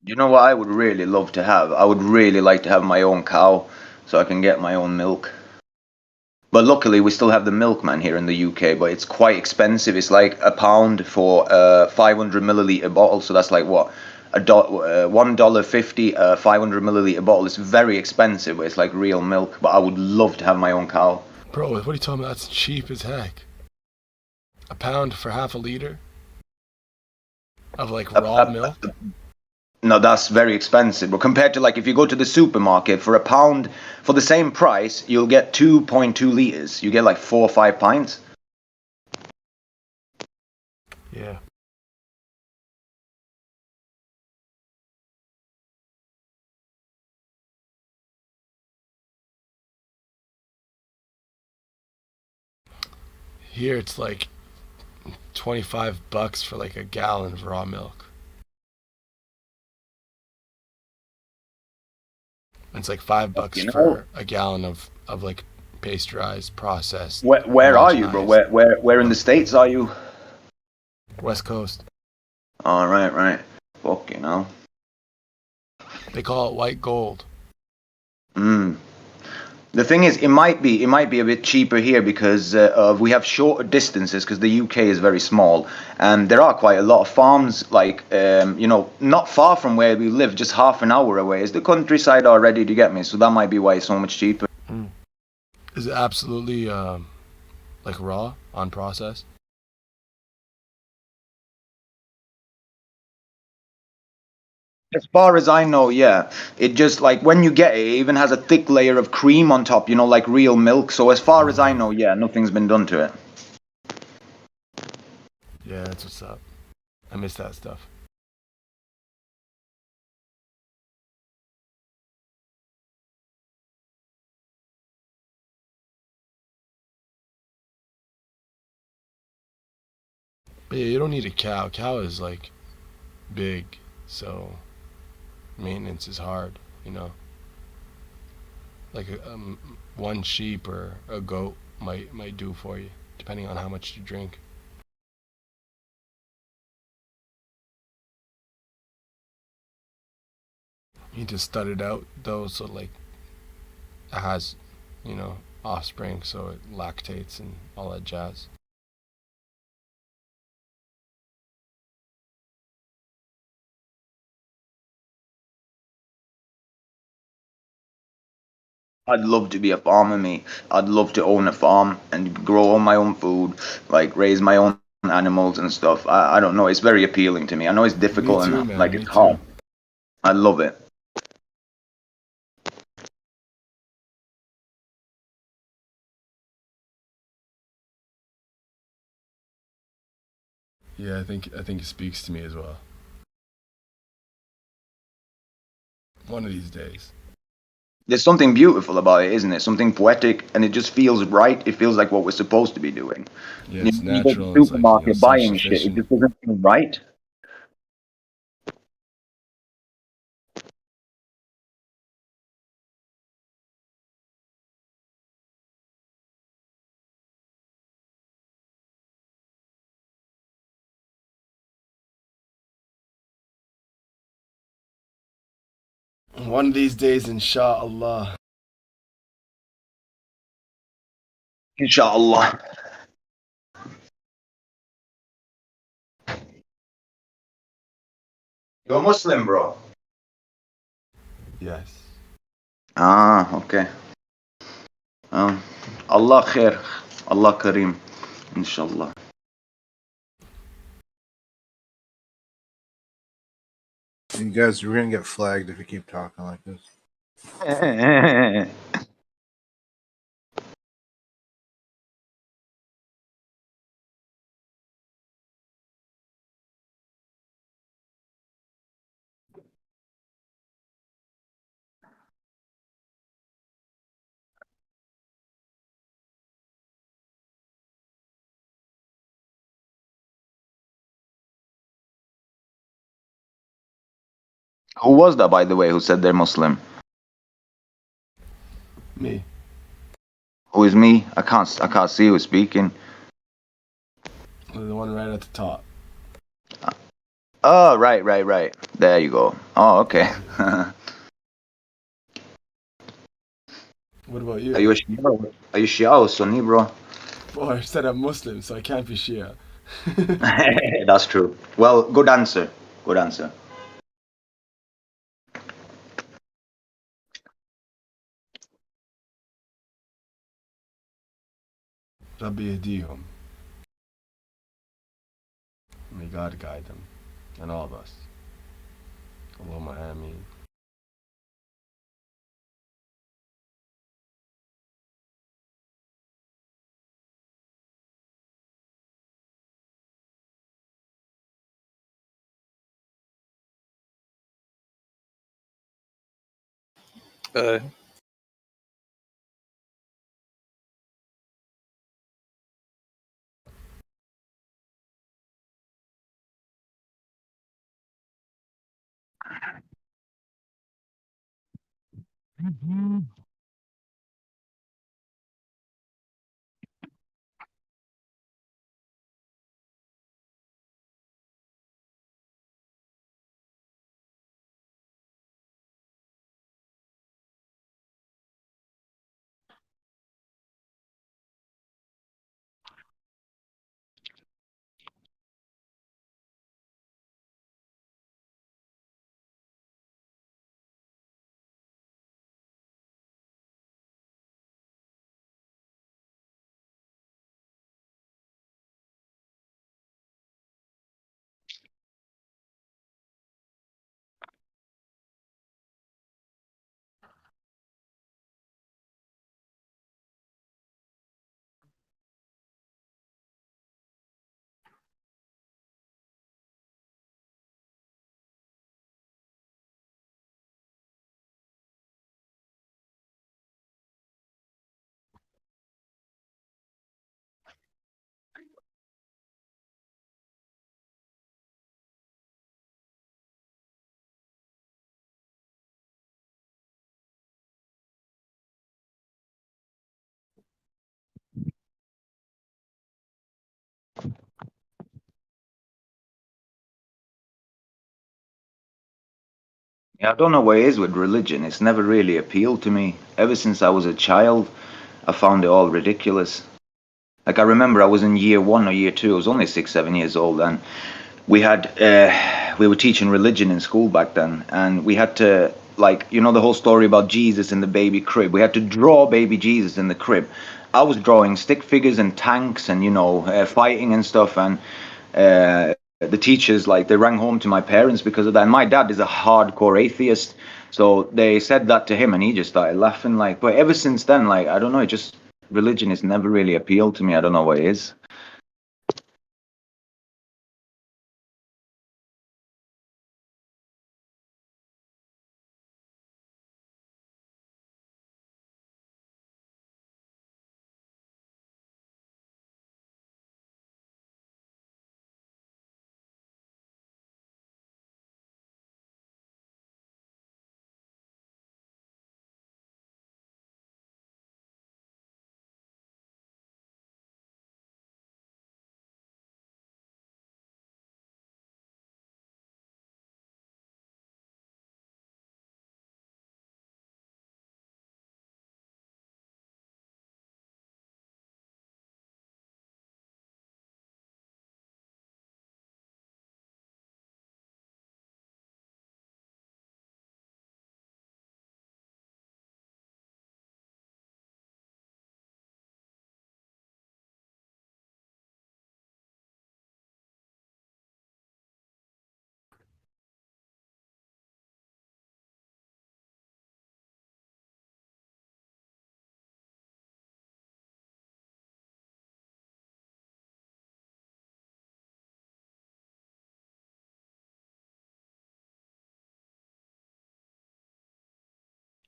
You know what I would really love to have? I would really like to have my own cow so I can get my own milk. But luckily, we still have the milkman here in the UK, but it's quite expensive. It's like £1 for a 500 milliliter bottle, so that's like what? $1.50, 500 milliliter bottle. It's very expensive, but it's like real milk. But I would love to have my own cow. Bro, what are you talking about? That's cheap as heck. £1 for half a liter of like raw milk? No, that's very expensive. But compared to like if you go to the supermarket for £1, for the same price, you'll get 2.2 liters. You get like 4 or 5 pints. Yeah. Here it's like $25 for like a gallon of raw milk. It's like $5 for a gallon of like pasteurized, processed. Where are you, bro? Where in the States are you? West Coast. Oh, right. Fuck, you know. They call it white gold. The thing is, it might be a bit cheaper here because we have shorter distances because the UK is very small, and there are quite a lot of farms, like not far from where we live, just half an hour away. Is the countryside already? Do you get me? So that might be why it's so much cheaper. Is it absolutely like raw, unprocessed? As far as I know, yeah. It just like when you get it, it even has a thick layer of cream on top, like real milk. So as far as I know, yeah, nothing's been done to it. Yeah, that's what's up. I miss that stuff. But yeah, you don't need a cow. Cow is like big, so maintenance is hard, Like one sheep or a goat might do for you, depending on how much you drink. You need to stud it out though, so like it has, offspring, so it lactates and all that jazz. I'd love to be a farmer, me. I'd love to own a farm and grow all my own food, like raise my own animals and stuff. I don't know. It's very appealing to me. I know it's difficult Me too, and man. like Me it's hard. too. I love it. Yeah, I think it speaks to me as well. One of these days. There's something beautiful about it, isn't it? Something poetic, and it just feels right. It feels like what we're supposed to be doing. Yeah, it's You go to natural. the It's like, supermarket buying shit, it self-sufficient. just doesn't feel right. One of these days, inshallah. Inshallah. You're Muslim, bro? Yes. Ah, okay. Allah khair. Allah kareem. Inshallah. You guys, we're gonna get flagged if you keep talking like this. Who was that, by the way, who said they're Muslim? Me. Who is me? I can't see who's speaking. The one right at the top. Oh, right. There you go. Oh, okay. What about you? Are you a Shia? Are you Shia or Sunni, bro? Well, I said I'm Muslim, so I can't be Shia. That's true. Well, good answer. Good answer. Rabbi Yadihum. May God guide them. And all of us. Allahumma ameen. Uh, Yeah, I don't know what it is with religion. It's never really appealed to me. Ever since I was a child, I found it all ridiculous. Like I remember I was in year 1 or year 2. I was only 6, 7 years old, and we were teaching religion in school back then, and we had to, like, you know, the whole story about Jesus in the baby crib. We had to draw baby Jesus in the crib. I was drawing stick figures and tanks and, you know, fighting and stuff, and the teachers, like, they rang home to my parents because of that. And my dad is a hardcore atheist, so they said that to him and he just started laughing. Like, but ever since then, like, I don't know, it just, religion has never really appealed to me. I don't know what it is.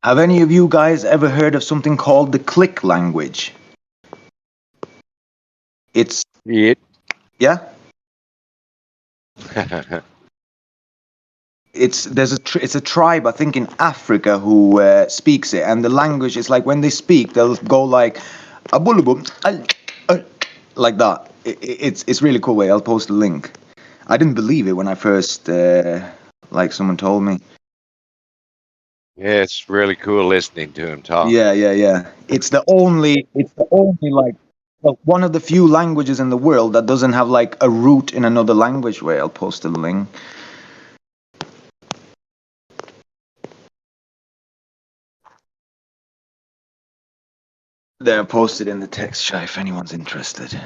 Have any of you guys ever heard of something called the click language? It's It. yeah. It's a tribe I think in Africa who speaks it, and the language is like when they speak they'll go like "Abulubum," like that. It's really cool way. I'll post a link. I didn't believe it when I first like someone told me. Yeah, it's really cool listening to him talk. Yeah. It's the only like well, one of the few languages in the world that doesn't have like a root in another language. Where I'll post a link. They're posted in the text chat if anyone's interested.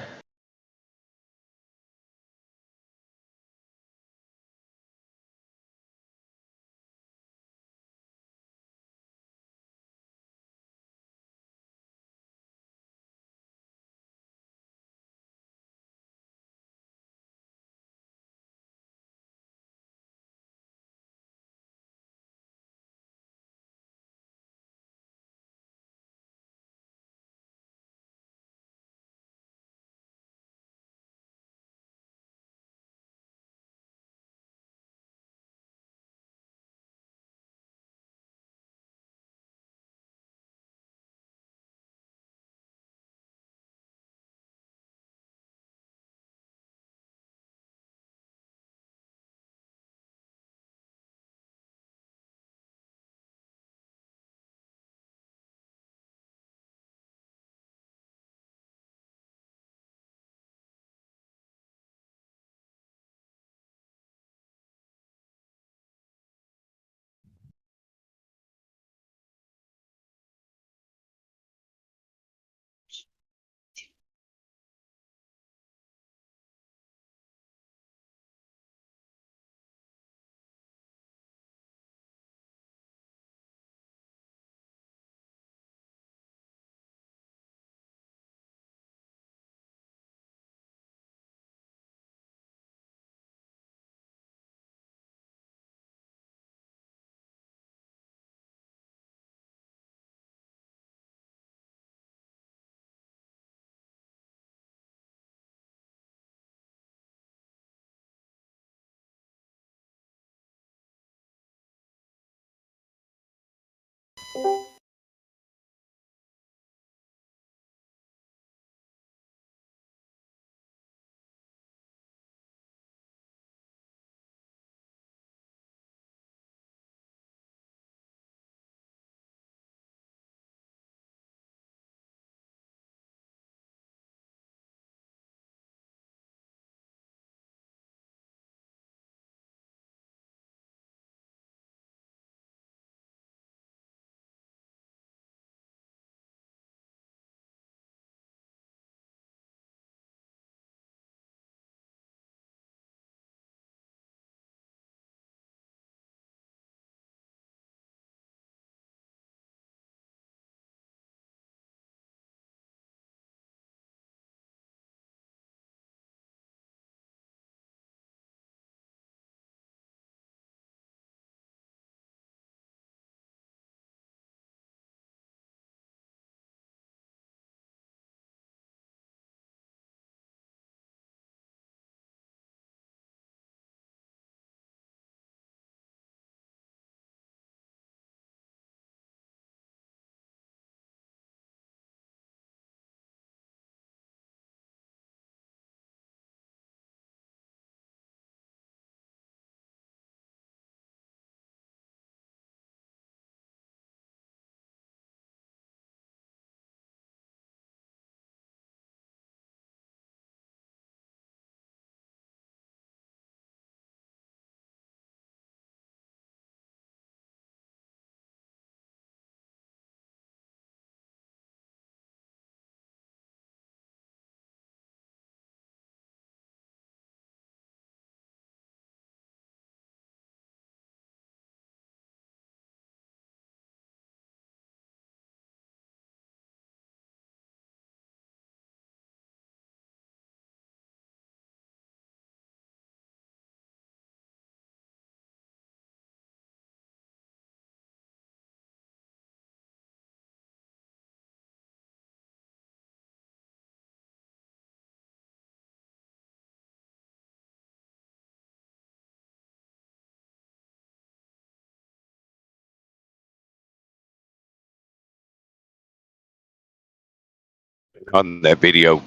on that video,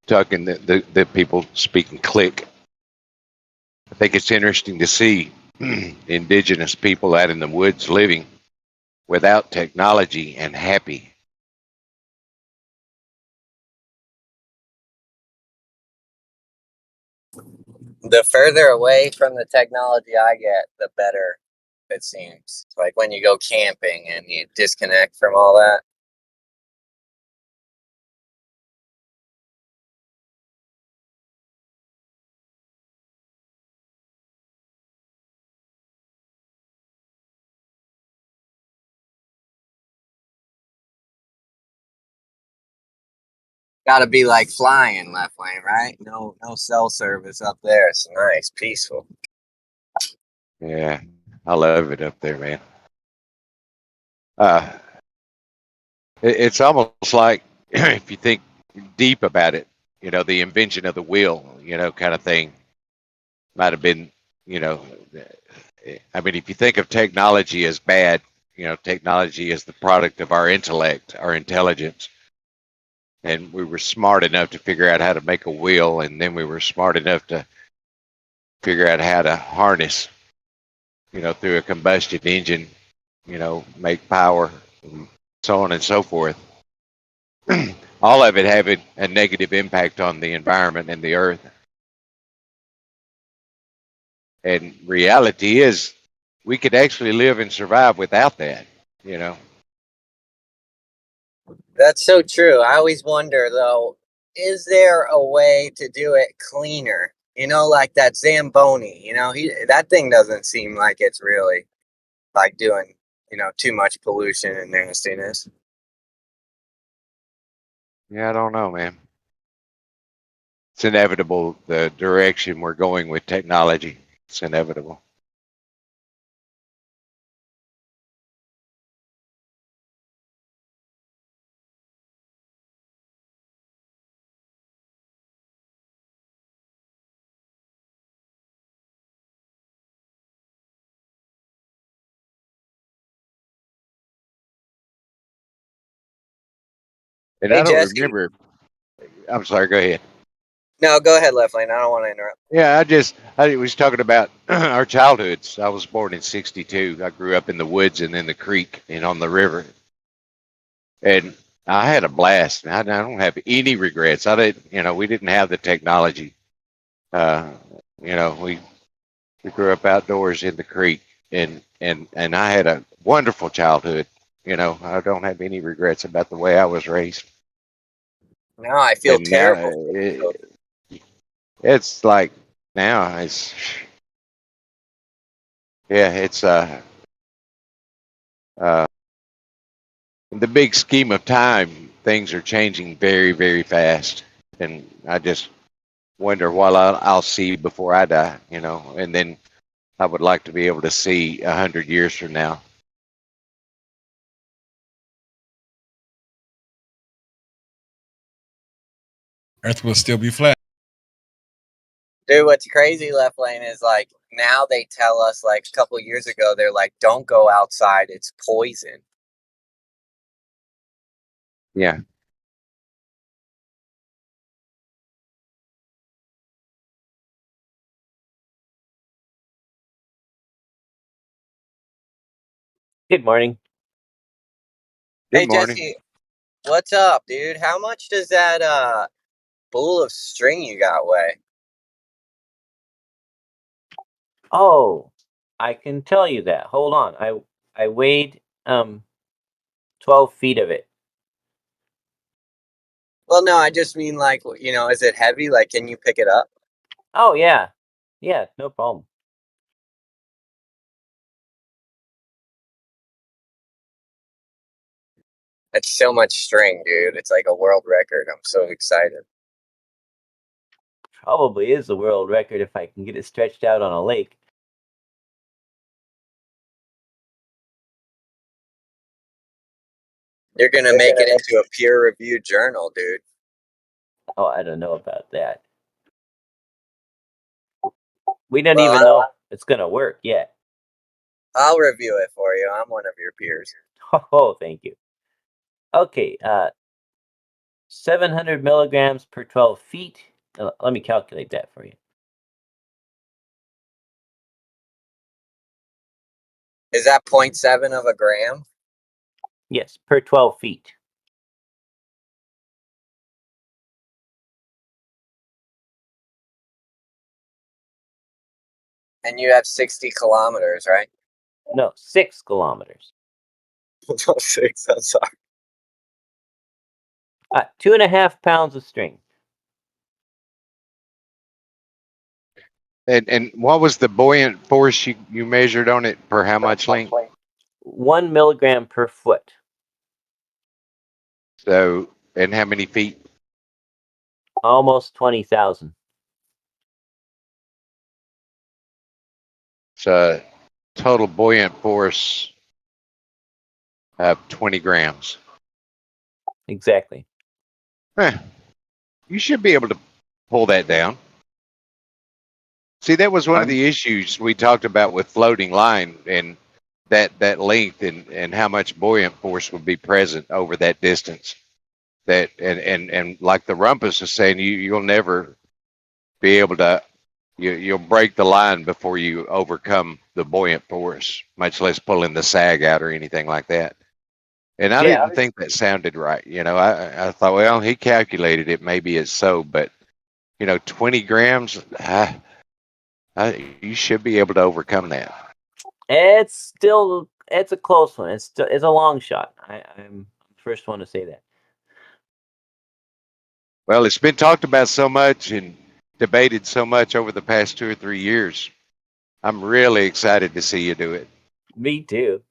talking the people speaking click. I think it's interesting to see indigenous people out in the woods living without technology and happy. The further away from the technology I get, the better it seems. Like when you go camping and you disconnect from all that. Gotta be like flying left lane, right? No cell service up there. It's nice, peaceful. Yeah, I love it up there, man. It's almost like if you think deep about it, the invention of the wheel, kind of thing might have been, I mean, if you think of technology as bad, technology is the product of our intellect, our intelligence. And we were smart enough to figure out how to make a wheel, and then we were smart enough to figure out how to harness, through a combustion engine, make power, and so on and so forth. All of it having a negative impact on the environment and the earth. And reality is, we could actually live and survive without that, That's so true. I always wonder though, is there a way to do it cleaner? Like that Zamboni, that thing doesn't seem like it's really like doing, too much pollution and nastiness. Yeah, I don't know, man. It's inevitable, the direction we're going with technology. It's inevitable. And Hey, I don't Jesse. remember. I'm sorry, go ahead. No, go ahead, left lane. I don't want to interrupt. Yeah, I was talking about our childhoods. I was born in '62. I grew up in the woods and in the creek and on the river. And I had a blast. I don't have any regrets. We didn't have the technology. We grew up outdoors in the creek, and I had a wonderful childhood. I don't have any regrets about the way I was raised. No, I feel And now terrible. it's like now it's in the big scheme of time, things are changing very, very fast, and I just wonder what I'll see before I die, and then I would like to be able to see 100 years from now. Earth will still be flat. Dude, what's crazy, left lane, is like now they tell us, like a couple years ago, they're like, don't go outside, it's poison. Yeah. Good morning. Good morning. Jesse, what's up, dude? How much does that bowl of string you got weigh? Oh, I can tell you that. Hold on. I weighed 12 feet of it. Well, no, I just mean like, is it heavy? Like, can you pick it up? Oh yeah. Yeah, no problem. That's so much string, dude. It's like a world record. I'm so excited. Probably is the world record if I can get it stretched out on a lake. You're gonna make it into a peer-reviewed journal, dude. Oh, I don't know about that. We don't even know if it's gonna work yet. I'll review it for you. I'm one of your peers. Oh, thank you. Okay, 700 milligrams per 12 feet. Let me calculate that for you. Is that 0.7 of a gram? Yes, per 12 feet. And you have 60 kilometers, right? No, 6 kilometers. 6, I'm sorry. 2.5 pounds of string. And what was the buoyant force you measured on it per how much length? 1 milligram per foot. So, and how many feet? Almost 20,000. So, total buoyant force of 20 grams. Exactly. You should be able to pull that down. See, that was one of the issues we talked about with floating line and that length and how much buoyant force would be present over that distance. That and like the rumpus is saying, you'll never be able to. You'll break the line before you overcome the buoyant force, much less pulling the sag out or anything like that. And I didn't think that sounded right. You know, I thought, well, he calculated it. Maybe it's so, but 20 grams. You should be able to overcome that. It's a close one. It's a long shot. I'm the first one to say that. Well, it's been talked about so much and debated so much over the past 2 or 3 years. I'm really excited to see you do it. Me too.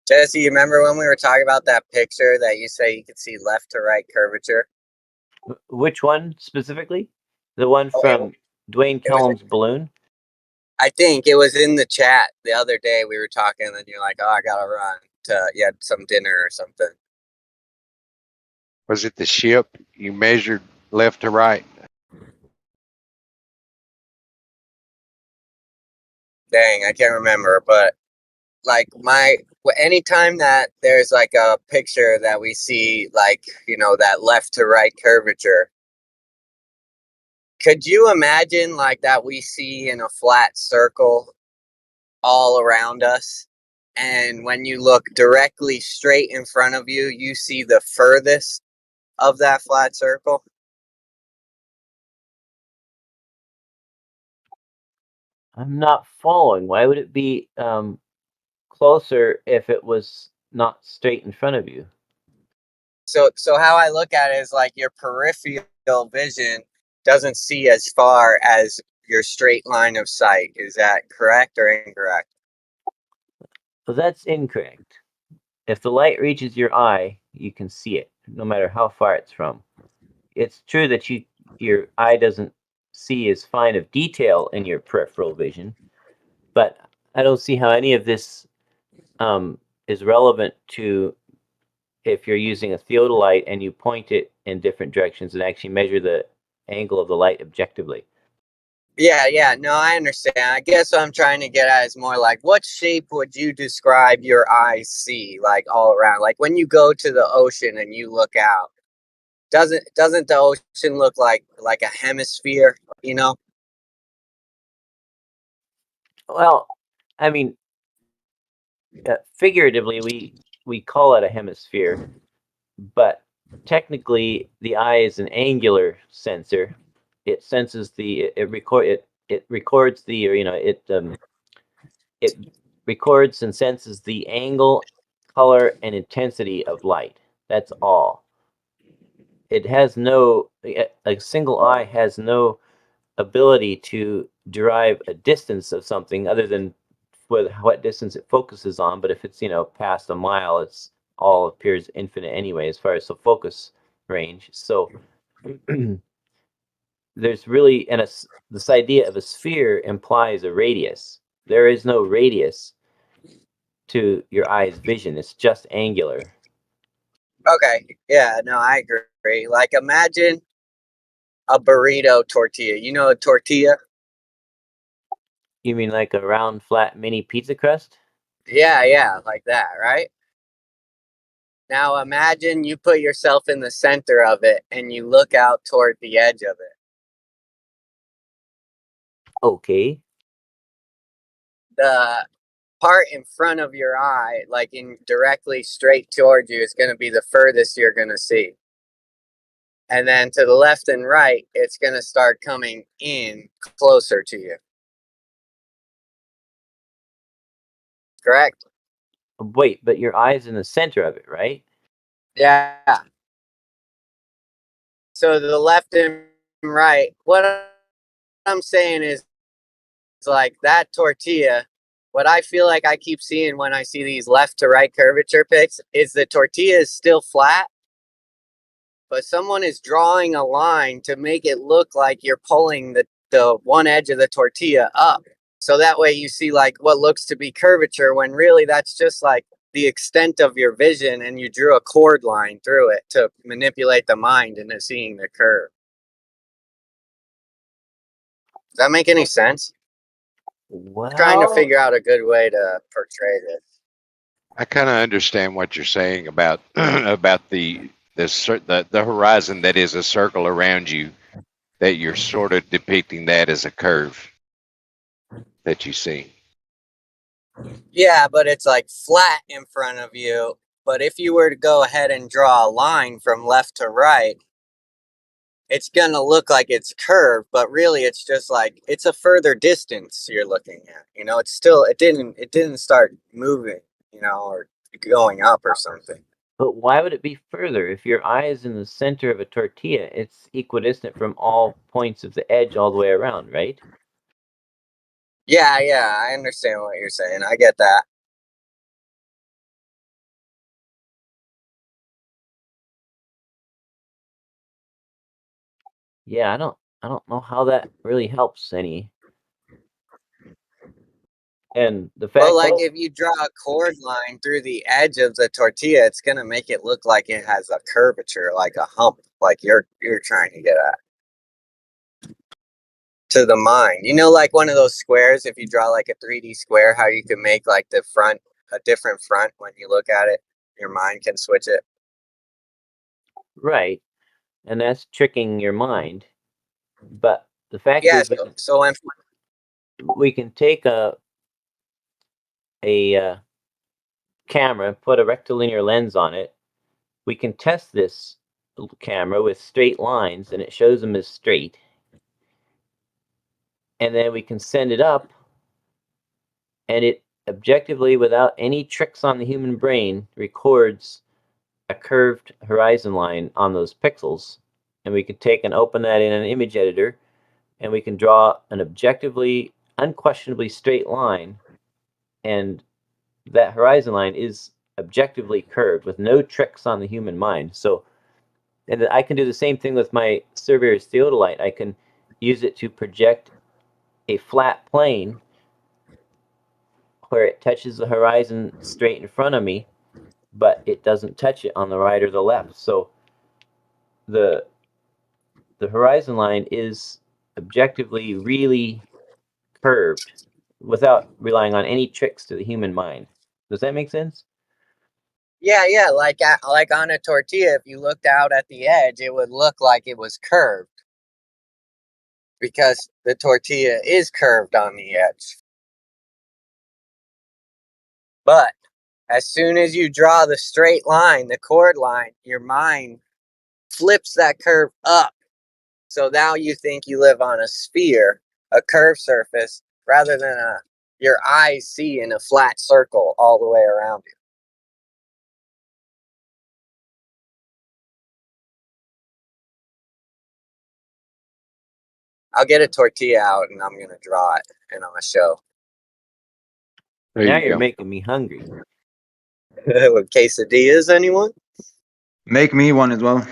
Jesse, you remember when we were talking about that picture that you say you could see left to right curvature? Which one specifically? The one from Dwayne Kellum's balloon? I think it was in the chat the other day. We were talking, and you're like, "Oh, I gotta run to some dinner or something." Was it the ship you measured left to right? Dang, I can't remember, but like anytime that there's like a picture that we see, like that left to right curvature, could you imagine like that we see in a flat circle all around us, and when you look directly straight in front of you, you see the furthest of that flat circle? I'm not following. Why would it be closer if it was not straight in front of you? So how I look at it is like your peripheral vision doesn't see as far as your straight line of sight. Is that correct or incorrect? Well, that's incorrect. If the light reaches your eye, you can see it, no matter how far it's from. It's true that your eye doesn't see as fine of detail in your peripheral vision, but I don't see how any of this is relevant to if you're using a theodolite and you point it in different directions and actually measure the angle of the light objectively. Yeah, no, I understand. I guess what I'm trying to get at is more like, what shape would you describe your eyes see, like all around? Like when you go to the ocean and you look out, doesn't the ocean look like a hemisphere, Well, I mean, figuratively, we call it a hemisphere, but technically, the eye is an angular sensor. It senses it records the, or it records and senses the angle, color, and intensity of light. That's all. It has no, a single eye has no ability to derive a distance of something other than what distance it focuses on. But if it's past a mile, it's all appears infinite anyway as far as the focus range. So there's really this idea of a sphere implies a radius. There is no radius to your eye's vision. It's just angular. Okay, yeah, no, I agree. Like imagine a burrito tortilla. You know a tortilla? You mean like a round, flat mini pizza crust? Yeah, like that, right? Now imagine you put yourself in the center of it and you look out toward the edge of it. Okay. The part in front of your eye, like in directly straight towards you, is going to be the furthest you're going to see. And then to the left and right, it's going to start coming in closer to you. Correct? Wait, but your eye's in the center of it, right? Yeah. So the left and right, what I'm saying is like that tortilla. What I feel like I keep seeing when I see these left to right curvature pics is the tortilla is still flat, but someone is drawing a line to make it look like you're pulling the one edge of the tortilla up. So that way you see like what looks to be curvature when really that's just like the extent of your vision, and you drew a chord line through it to manipulate the mind into seeing the curve. Does that make any sense? Well, I'm trying to figure out a good way to portray this. I kind of understand what you're saying about about the horizon that is a circle around you, that you're sort of depicting that as a curve that you see. Yeah, but it's like flat in front of you. But if you were to go ahead and draw a line from left to right, it's going to look like it's curved, but really it's just like it's a further distance you're looking at. You know, it's still it didn't start moving, you know, or going up or something. But why would it be further? If your eye is in the center of a tortilla, it's equidistant from all points of the edge all the way around, right? Yeah, I understand what you're saying. I get that. Yeah, I don't know how that really helps any. And the fact Well, like that if you draw a chord line through the edge of the tortilla, it's gonna make it look like it has a curvature, like a hump, like you're trying to get at to the mind. You know, like one of those squares. If you draw like a 3D square, how you can make like the front a different front when you look at it. Your mind can switch it. right, and that's tricking your mind. But the fact Yeah. is, So when we can take a camera, put a rectilinear lens on it. We can test this camera with straight lines, and it shows them as straight. And then we can send it up, and it objectively, without any tricks on the human brain, records a curved horizon line on those pixels. And we can take and open that in an image editor, and we can draw an objectively, unquestionably straight line, and that horizon line is objectively curved with no tricks on the human mind. So, and I can do the same thing with my surveyor's theodolite. I can use it to project a flat plane where it touches the horizon straight in front of me, but it doesn't touch it on the right or the left. So the horizon line is objectively really curved without relying on any tricks to the human mind. Does that make sense? yeah, like on a tortilla, if you looked out at the edge, it would look like it was curved because the tortilla is curved on the edge. But as soon as you draw the straight line, the chord line, your mind flips that curve up. So now you think you live on a sphere, a curved surface, rather than your eyes see in a flat circle all the way around you. I'll get a tortilla out and I'm gonna draw it and on a show. There Now you you're go. making me hungry. With quesadillas, anyone? Make me one as well.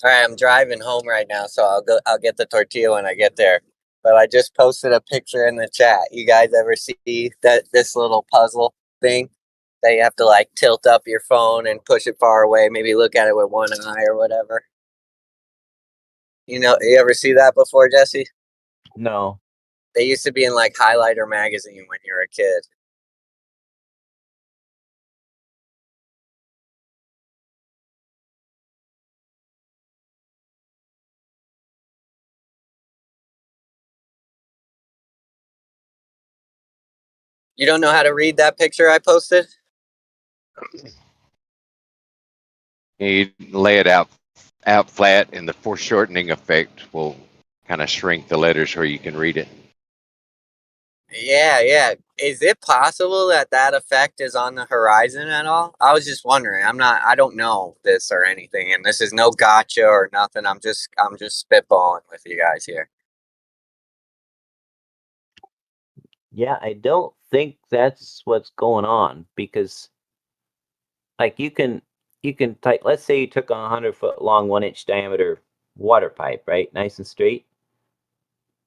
All right, I'm driving home right now, so I'll get the tortilla when I get there. But I just posted a picture in the chat. You guys ever see this little puzzle thing that you have to like tilt up your phone and push it far away, maybe look at it with one eye or whatever? You ever see that before, Jesse? No. They used to be in like Highlighter magazine when you were a kid. You don't know how to read that picture I posted? You lay it out flat, and the foreshortening effect will kind of shrink the letters where you can read it. Yeah. Is it possible that effect is on the horizon at all? I was just wondering. I don't know this or anything, and this is no gotcha or nothing. I'm just spitballing with you guys here. Yeah, I don't think that's what's going on, because like you can type, let's say you took a 100-foot long 1-inch diameter water pipe, right? Nice and straight.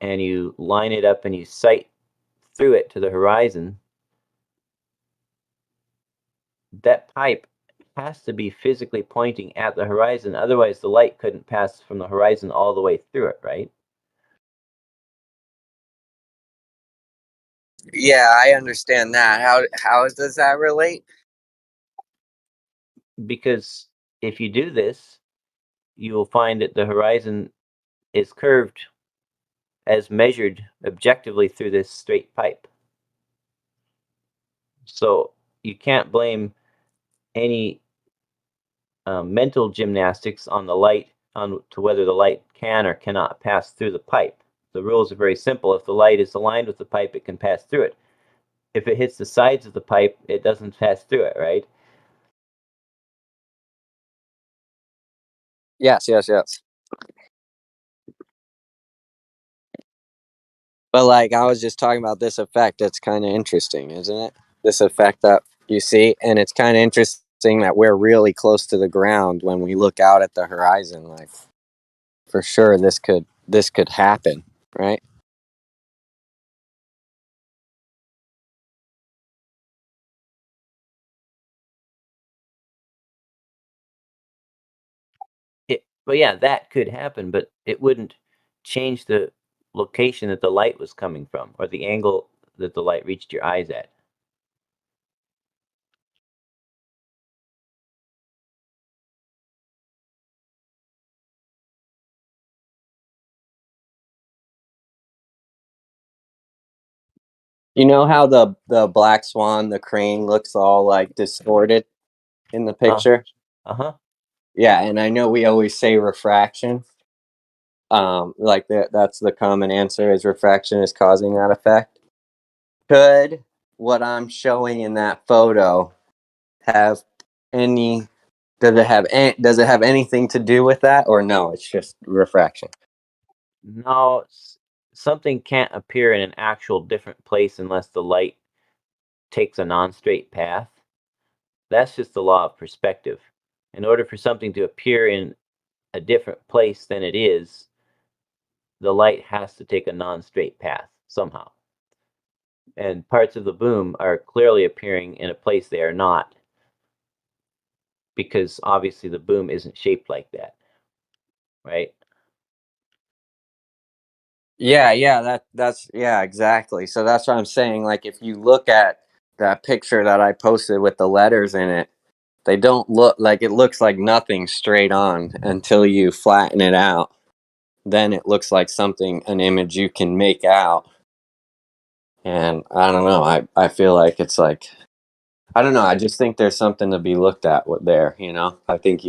And you line it up and you sight through it to the horizon. That pipe has to be physically pointing at the horizon. Otherwise, the light couldn't pass from the horizon all the way through it, right? Yeah, I understand that. How does that relate? Because if you do this, you will find that the horizon is curved as measured objectively through this straight pipe. So you can't blame any mental gymnastics on the light, to whether the light can or cannot pass through the pipe. The rules are very simple. If the light is aligned with the pipe, it can pass through it. If it hits the sides of the pipe, it doesn't pass through it, right? Yes. But like I was just talking about this effect. It's kind of interesting, isn't it? This effect that you see, and it's kind of interesting that we're really close to the ground when we look out at the horizon. Like, for sure, this could happen, right? But yeah, that could happen, but it wouldn't change the location that the light was coming from, or the angle that the light reached your eyes at. You know how the black swan, the crane, looks all like distorted in the picture? Uh-huh. Yeah, and I know we always say refraction. Like that's the common answer, is refraction is causing that effect. Could what I'm showing in that photo have any does it have anything to do with that, or no, it's just refraction? No, something can't appear in an actual different place unless the light takes a non-straight path. That's just the law of perspective. In order for something to appear in a different place than it is, the light has to take a non-straight path somehow. And parts of the boom are clearly appearing in a place they are not, because obviously the boom isn't shaped like that, right? Yeah, exactly. So that's what I'm saying. Like, if you look at that picture that I posted with the letters in it, they don't look like, it looks like nothing straight on until you flatten it out. Then it looks like an image you can make out. And I don't know. I feel like it's like, I don't know. I just think there's something to be looked at there. I think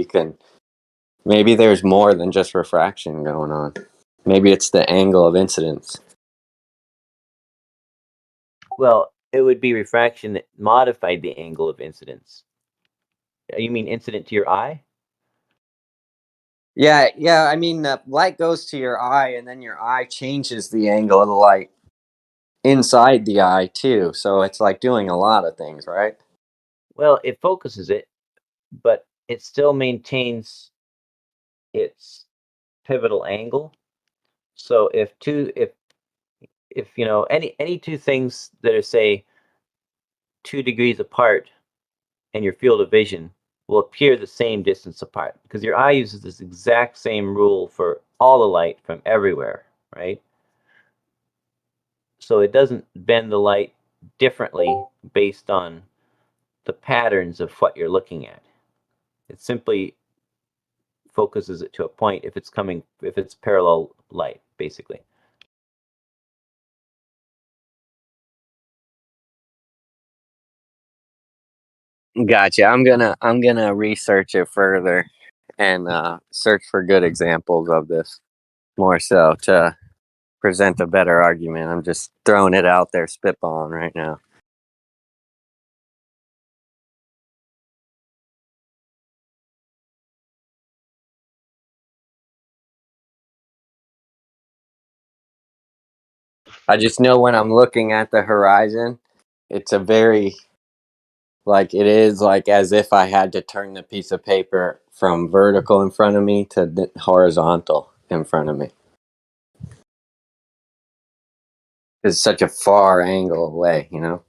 maybe there's more than just refraction going on. Maybe it's the angle of incidence. Well, it would be refraction that modified the angle of incidence. You mean incident to your eye? Yeah. I mean, the light goes to your eye, and then your eye changes the angle of the light inside the eye too. So it's like doing a lot of things, right? Well, it focuses it, but it still maintains its pivotal angle. So if any two things that are, say, 2 degrees apart and your field of vision will appear the same distance apart, because your eye uses this exact same rule for all the light from everywhere, right? So it doesn't bend the light differently based on the patterns of what you're looking at. It simply focuses it to a point if it's parallel light, basically. Gotcha. I'm gonna research it further and search for good examples of this more so to present a better argument. I'm just throwing it out there, spitballing right now. I just know when I'm looking at the horizon, it's a very it is like as if I had to turn the piece of paper from vertical in front of me to horizontal in front of me. It's such a far angle away, you know?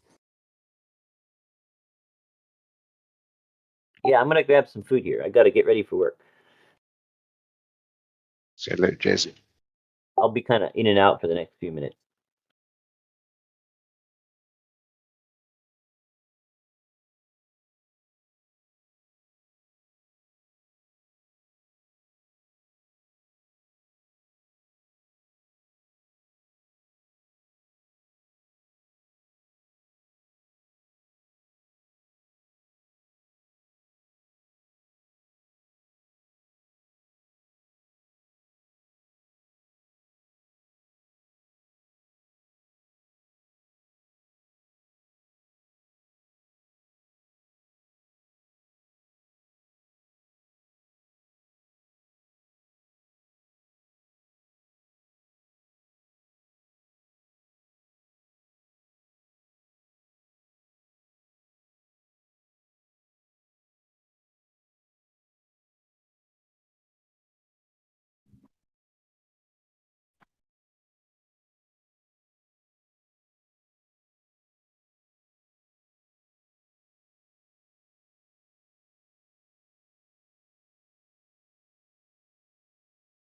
Yeah, I'm gonna grab some food here. I gotta get ready for work. Say hello, Jesse. I'll be kind of in and out for the next few minutes.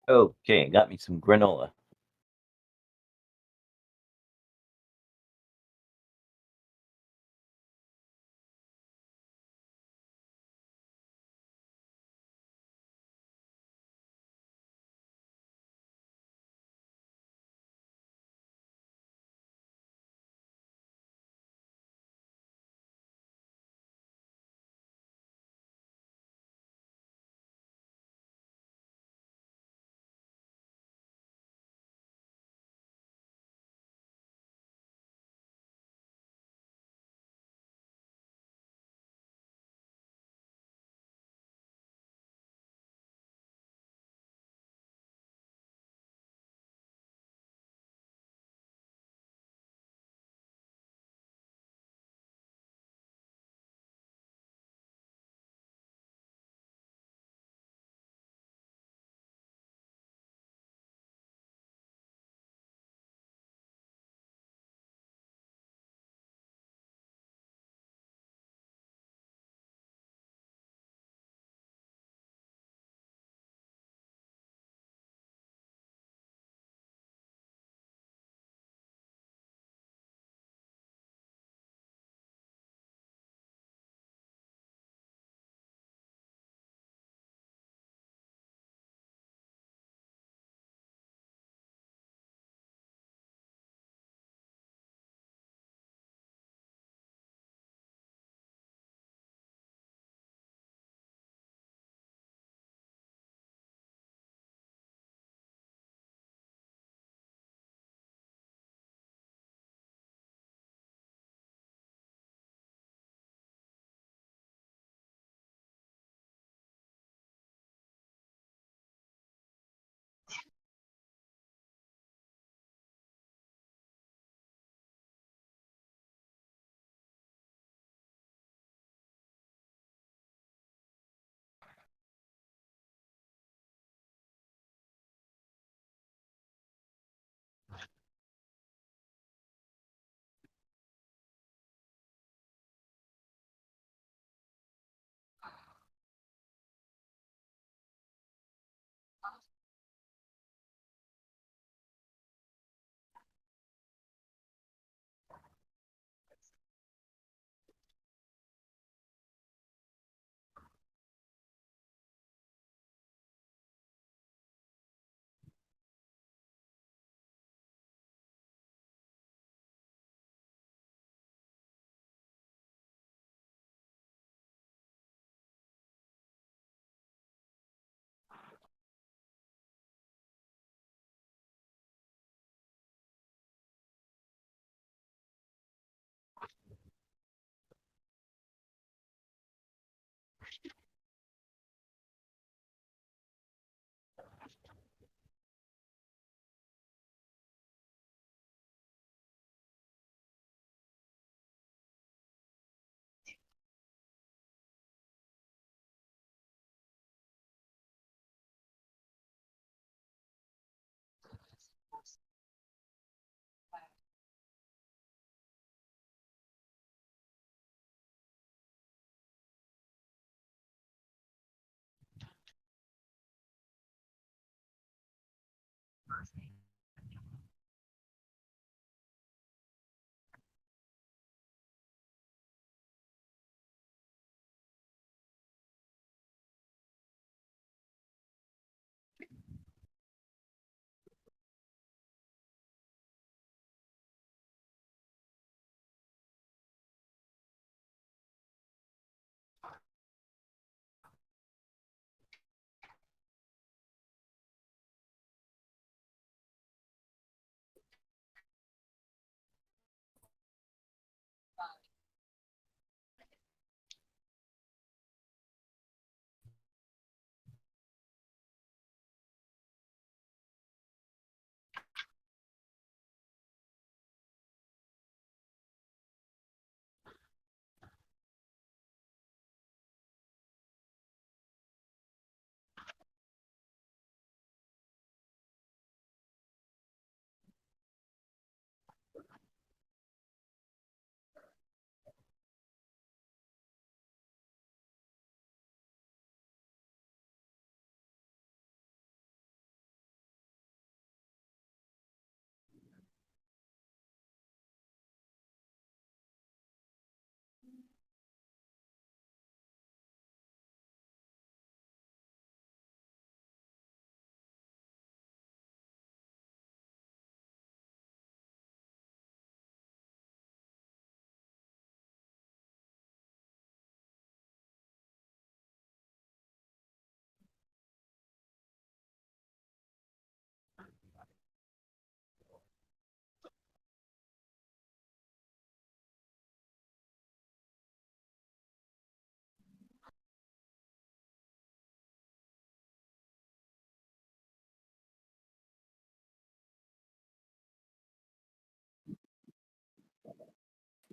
Okay, got me some granola.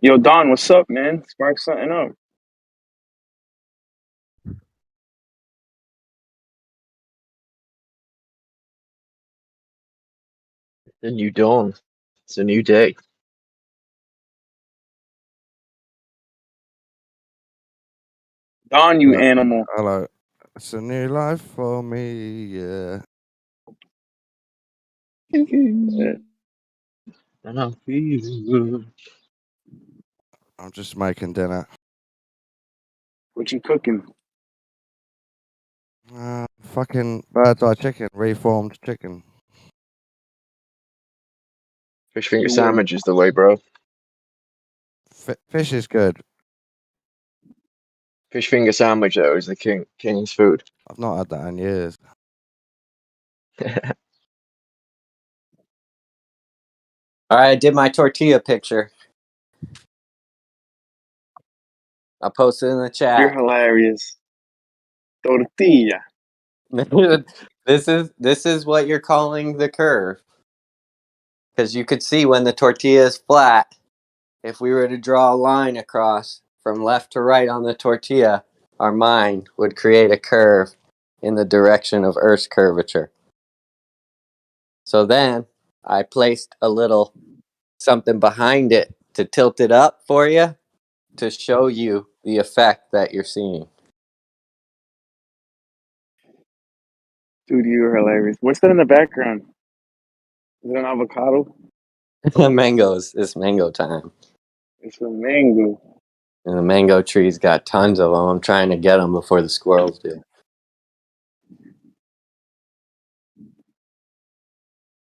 Yo, Don, what's up, man? Spark something up. It's a new dawn. It's a new day. Don, you animal. Hello. It's a new life for me, yeah. And I'm feeling good. I'm just making dinner. What you cooking? Fucking bird's eye chicken, reformed chicken. Fish finger sandwich is the way, bro. Fish is good. Fish finger sandwich, though, is the king's food. I've not had that in years. All right, I did my tortilla picture. I'll post it in the chat. You're hilarious. Tortilla. This is what you're calling the curve. Because you could see when the tortilla is flat, if we were to draw a line across from left to right on the tortilla, our mind would create a curve in the direction of Earth's curvature. So then I placed a little something behind it to tilt it up for you to show you the effect that you're seeing. Dude, you're hilarious. What's that in the background? Is it an avocado? Mangoes. It's mango time. It's a mango. And the mango tree's got tons of them. I'm trying to get them before the squirrels do.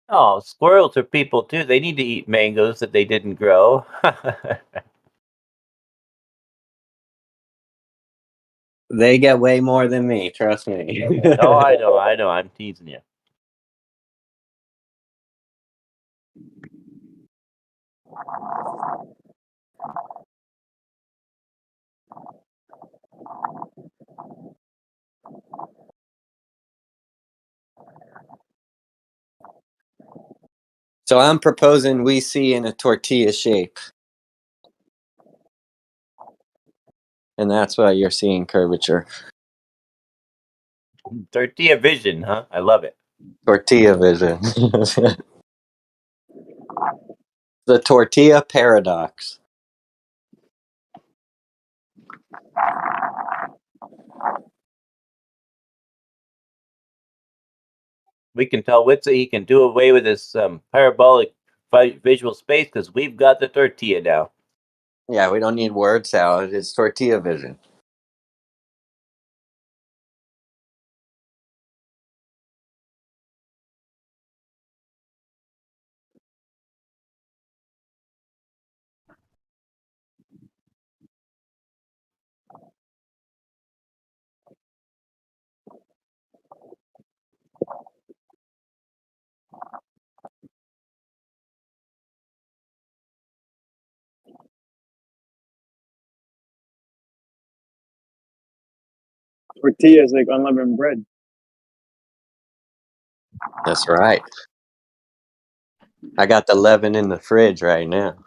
Oh, squirrels are people too. They need to eat mangoes that they didn't grow. They get way more than me, trust me. Oh, I know. I'm teasing you. So I'm proposing we see in a tortilla shape. And that's why you're seeing curvature. Tortilla vision, huh? I love it. Tortilla vision. The tortilla paradox. We can tell Witsa he can do away with this parabolic visual space because we've got the tortilla now. Yeah, we don't need word salad. It's tortilla vision. Tortilla is like unleavened bread. That's right. I got the leaven in the fridge right now.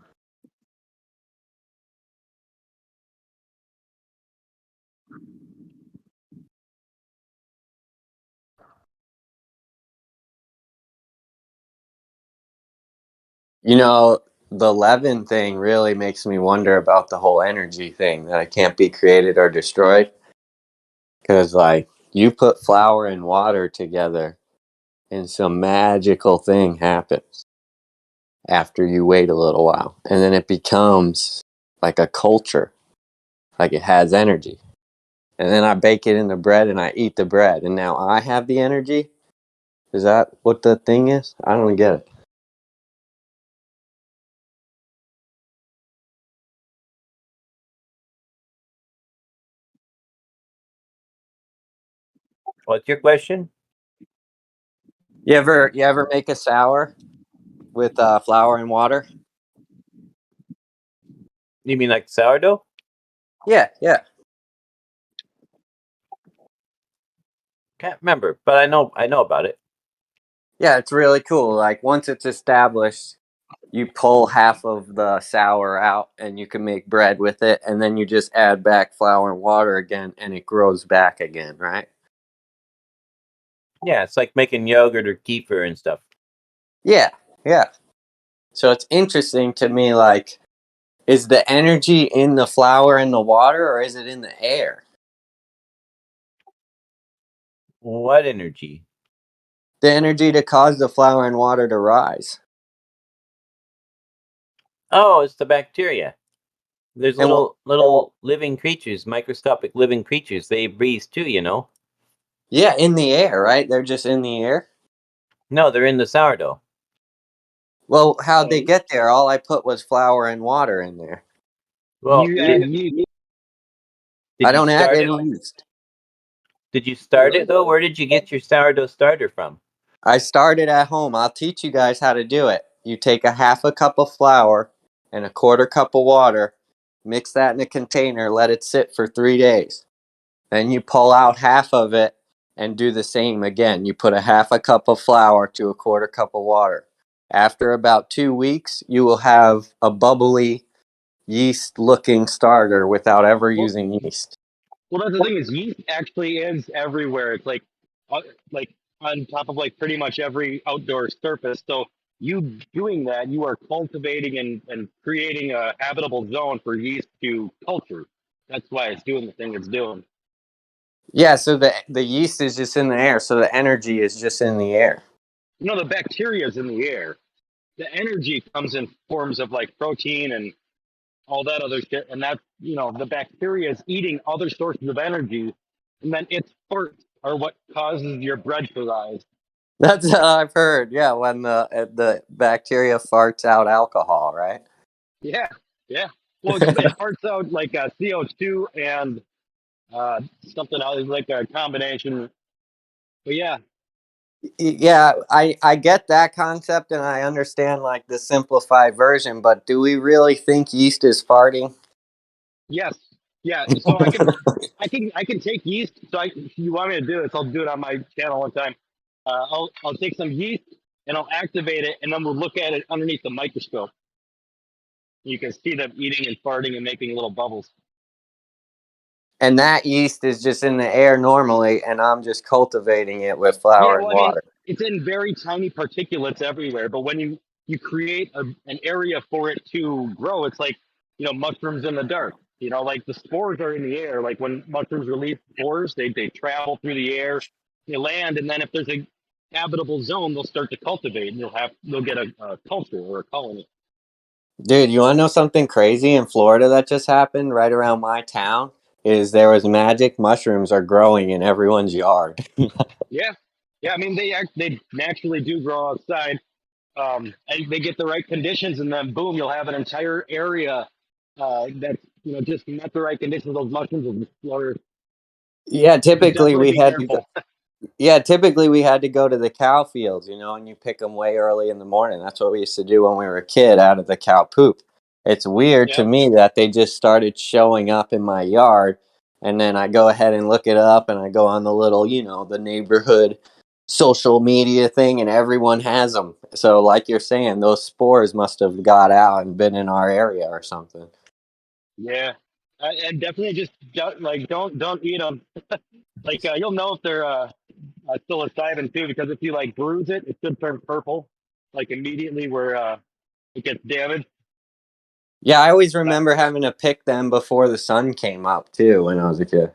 You know, the leaven thing really makes me wonder about the whole energy thing, that it can't be created or destroyed. Because, like, you put flour and water together, and some magical thing happens after you wait a little while. And then it becomes like a culture, like it has energy. And then I bake it in the bread and I eat the bread. And now I have the energy? Is that what the thing is? I don't get it. What's your question? You ever make a sour with flour and water? You mean like sourdough? Yeah. Can't remember, but I know about it. Yeah, it's really cool. Like, once it's established, you pull half of the sour out and you can make bread with it, and then you just add back flour and water again and it grows back again, right? Yeah, it's like making yogurt or kefir and stuff. Yeah. So it's interesting to me, like, is the energy in the flour and the water, or is it in the air? What energy? The energy to cause the flour and water to rise. Oh, it's the bacteria. There's And little living creatures, microscopic living creatures. They breathe too, you know. yeah, in the air, right? They're just in the air. No, they're in the sourdough. Well, how'd they get there? All I put was flour and water in there. Well, I don't add any yeast. Did you start it though? Where did you get your sourdough starter from? I started at home. I'll teach you guys how to do it. You take a half a cup of flour and a quarter cup of water, mix that in a container, let it sit for 3 days. Then you pull out half of it and do the same again. You put a half a cup of flour to a quarter cup of water. After about 2 weeks, you will have a bubbly, yeast-looking starter without ever using yeast. Well, that's the thing is yeast actually is everywhere. It's like on top of like pretty much every outdoor surface. So you doing that, you are cultivating and creating a habitable zone for yeast to culture. That's why it's doing the thing it's doing. Yeah, so the yeast is just in the air, so the energy is just in the air. No, the bacteria is in the air. The energy comes in forms of like protein and all that other shit, and that's the bacteria is eating other sources of energy, and then its farts are what causes your bread to rise. That's I've heard. Yeah, when the bacteria farts out alcohol, right? Yeah, yeah. Well, it farts out like CO2 and something else, like a combination. But yeah, Yeah, I get that concept and I understand like the simplified version, but do we really think yeast is farting? yes, yeah. So I can take yeast. So if you want me to do this, I'll do it on my channel one time. I'll take some yeast and I'll activate it, and then we'll look at it underneath the microscope. You can see them eating and farting and making little bubbles. And that yeast is just in the air normally, and I'm just cultivating it with Yeah, flour and well, I mean, water. it's in very tiny particulates everywhere, but when you create an area for it to grow, it's like mushrooms in the dark. Like the spores are in the air. Like when mushrooms release spores, they travel through the air, they land, and then if there's a habitable zone, they'll start to cultivate, and they'll get a culture or a colony. Dude, you want to know something crazy in Florida that just happened right around my town? Is there was magic mushrooms are growing in everyone's yard. Yeah, yeah. I mean, they naturally do grow outside. And they get the right conditions, and then boom, you'll have an entire area that's just met the right conditions. Those mushrooms will flourish. Yeah, But typically definitely we be had to go. careful. Yeah, typically we had to go to the cow fields, and you pick them way early in the morning. That's what we used to do when we were a kid out of the cow poop. It's weird to Yep. me that they just started showing up in my yard, and then I go ahead and look it up, and I go on the little, the neighborhood social media thing, and everyone has them. So, like you're saying, those spores must have got out and been in our area or something. Yeah, and definitely just don't eat them. Like you'll know if they're psilocybin too, because if you like bruise it, it should turn purple, like immediately where it gets damaged. Yeah, I always remember having to pick them before the sun came up too when I was a kid.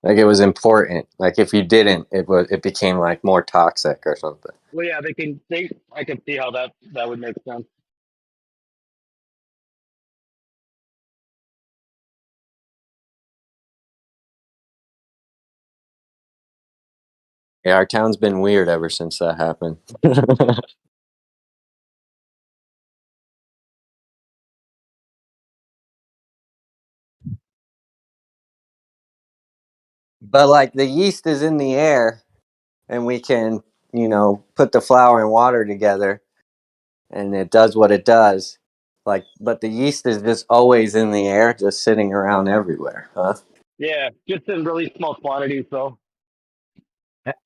Like it was important. Like if you didn't, it became like more toxic or something. Well, yeah, I can see how that would make sense. Yeah, our town's been weird ever since that happened. But like the yeast is in the air and we can, put the flour and water together and it does what it does. Like but the yeast is just always in the air, just sitting around everywhere, huh? Yeah, just in really small quantities, though.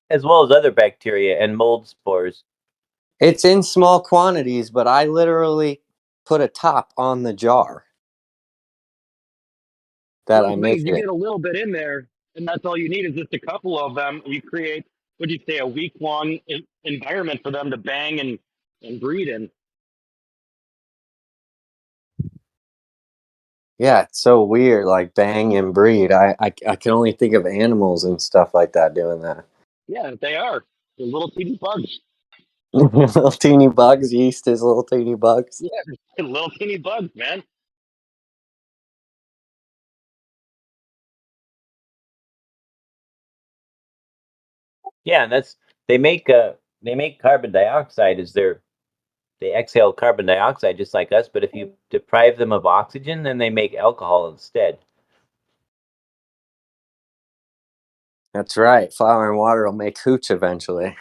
As well as other bacteria and mold spores. It's in small quantities, but I literally put a top on the jar that Well, I the thing mix is, you it. get a little bit in there, and that's all you need is just a couple of them. You create, what do you say, a week-long environment for them to bang and breed in. Yeah, it's so weird, like bang and breed. I can only think of animals and stuff like that doing that. Yeah, they are. They're little teeny bugs. Little teeny bugs, yeast is little teeny bugs. Yeah, they're little teeny bugs, man. Yeah, and they make carbon dioxide as they exhale carbon dioxide just like us, but if you deprive them of oxygen, then they make alcohol instead. That's right. Flour and water will make hooch eventually.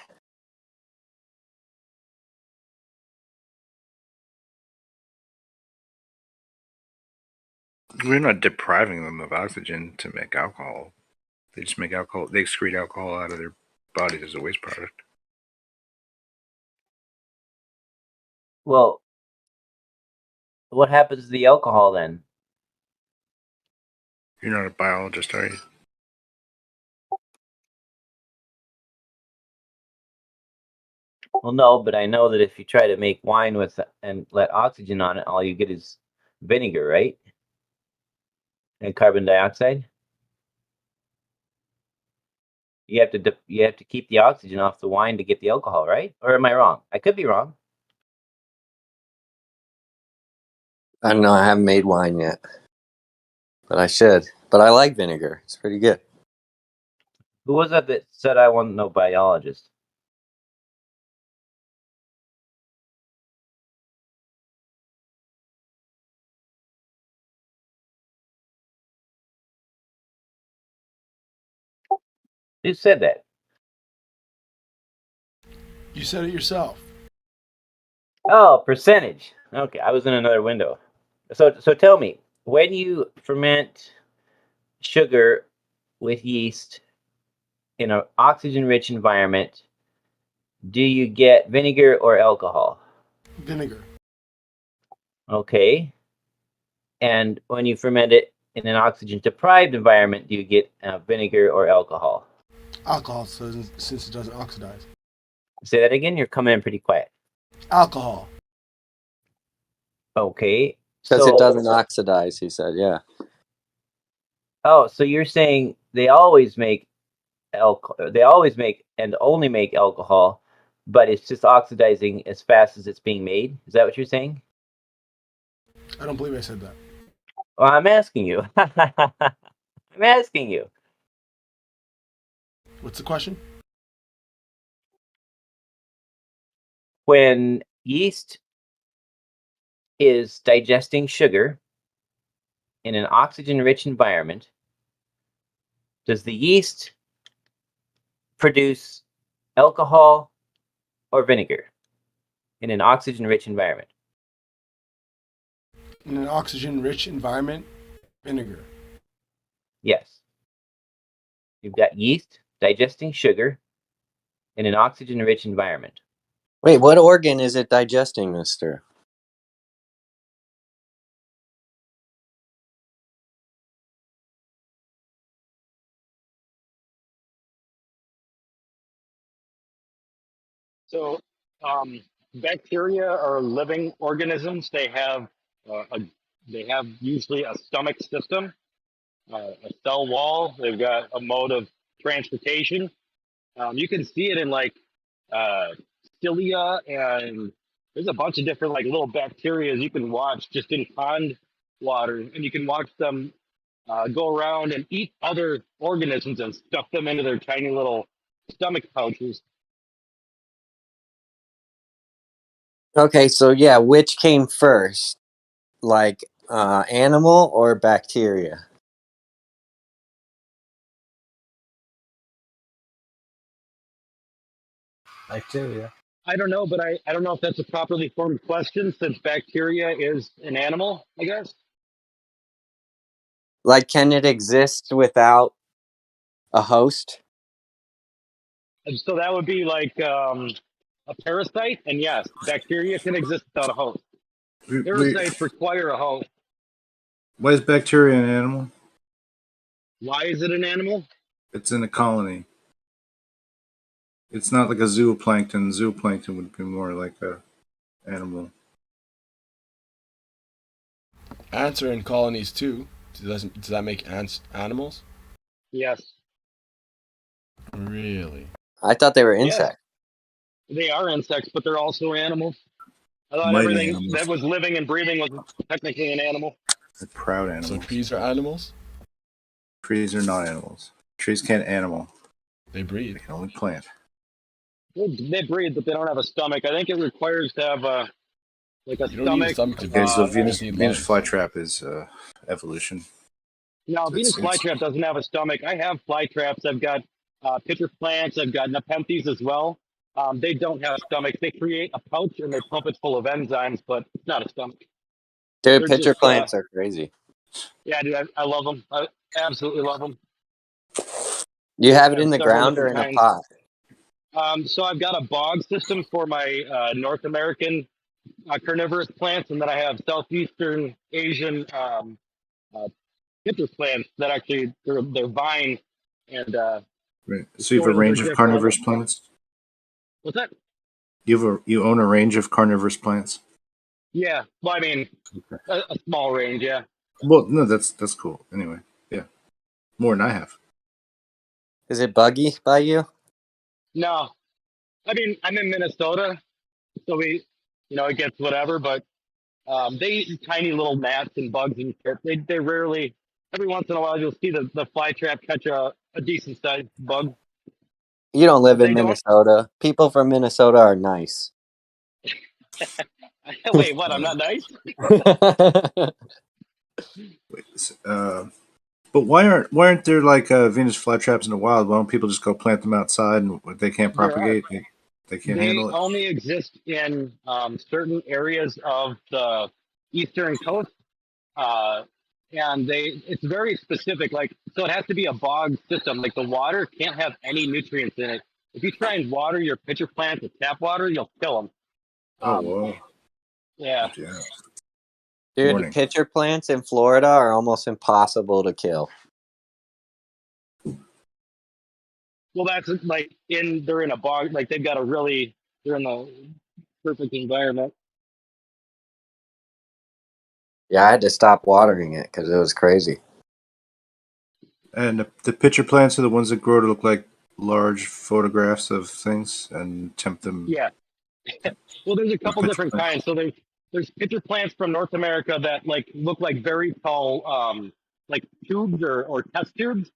We're not depriving them of oxygen to make alcohol. They just make alcohol. They excrete alcohol out of their bodies as a waste product. Well, what happens to the alcohol then? You're not a biologist, are you? Well, no, but I know that if you try to make wine with and let oxygen on it, all you get is vinegar, right? And carbon dioxide. You have to keep the oxygen off the wine to get the alcohol, right? Or am I wrong? I could be wrong. I don't know. I haven't made wine yet, but I should. But I like vinegar. It's pretty good. Who was that said I want no biologist? Who said that? You said it yourself. Oh, percentage. Okay, I was in another window. So tell me, when you ferment sugar with yeast in an oxygen-rich environment, do you get vinegar or alcohol? Vinegar. Okay. And when you ferment it in an oxygen-deprived environment, do you get vinegar or alcohol? Alcohol, since it doesn't oxidize. Say that again. You're coming in pretty quiet. Alcohol. Okay. Because it doesn't oxidize, he said. Yeah. Oh, so you're saying they always make they always make and only make alcohol, but it's just oxidizing as fast as it's being made? Is that what you're saying? I don't believe I said that. Well, I'm asking you. I'm asking you. What's the question? When yeast is digesting sugar in an oxygen-rich environment, does the yeast produce alcohol or vinegar in an oxygen-rich environment? In an oxygen-rich environment, vinegar. Yes. You've got yeast digesting sugar in an oxygen-rich environment. Wait, what organ is it digesting, mister? So, bacteria are living organisms. They have usually a stomach system, a cell wall. They've got a mode of transportation. You can see it in like cilia, and there's a bunch of different like little bacteria you can watch just in pond water, and you can watch them go around and eat other organisms and stuff them into their tiny little stomach pouches. Okay, so yeah, which came first? Like animal or bacteria? Bacteria. I don't know, but I don't know if that's a properly formed question since bacteria is an animal, I guess. Like, can it exist without a host? And so that would be like a parasite, and yes, bacteria can exist without a host. Parasites require a host. Why is bacteria an animal? Why is it an animal? It's in a colony. It's not like a zooplankton. Zooplankton would be more like a animal. Ants are in colonies too. Does that make ants animals? Yes. Really? I thought they were Yeah. insects. They are insects, but they're also animals. I thought Mighty everything animals. that was living and breathing was technically an animal. They're proud animals. So trees are animals? Trees are not animals. Trees can't animal. They breathe. They can only plant. They breathe, but they don't have a stomach. I think it requires to have a You don't need a stomach to Okay, so breathe. Venus You need Venus lungs. flytrap is evolution. No, So Venus it's- flytrap doesn't have a stomach. I have flytraps. I've got pitcher plants. I've got nepenthes as well. They don't have stomachs. They create a pouch and they pump it full of enzymes, but it's not a stomach. Dude, They're pitcher just, plants are crazy. Yeah, dude, I love them. I absolutely love them. You have it in And the several ground or in different a kinds. pot? So I've got a bog system for my North American carnivorous plants, and then I have Southeastern Asian pitcher plants that actually they're vine and Right. So you have a range of carnivorous plants? What's that? You own a range of carnivorous plants? Yeah, well, I mean, a small range, yeah. Well, no, that's cool. Anyway, yeah, more than I have. Is it buggy by you? No, I mean I'm in Minnesota, so we, it gets whatever. But they eat tiny little gnats and bugs and shit. They rarely. Every once in a while, you'll see the fly trap catch a decent sized bug. You don't But live in they don't. Minnesota. People from Minnesota are nice. Wait, what? I'm not nice. But why aren't there like Venus flytraps in the wild? Why don't people just go plant them outside and they can't There are. propagate? They can't They handle it. only exist in certain areas of the eastern coast, uh, and it's very specific. Like, so it has to be a bog system. Like the water can't have any nutrients in it. If you try and water your pitcher plants with tap water, you'll kill them. Oh whoa! Yeah. Yeah. Dude, Warning. pitcher plants in Florida are almost impossible to kill. Well, that's like they're in a bog. Like they're in the perfect environment. Yeah, I had to stop watering it because it was crazy. And the pitcher plants are the ones that grow to look like large photographs of things and tempt them. Yeah. Well, there's a couple pitcher different plants. kinds. So there's pitcher plants from North America that like look like very tall, like tubes or test tubes.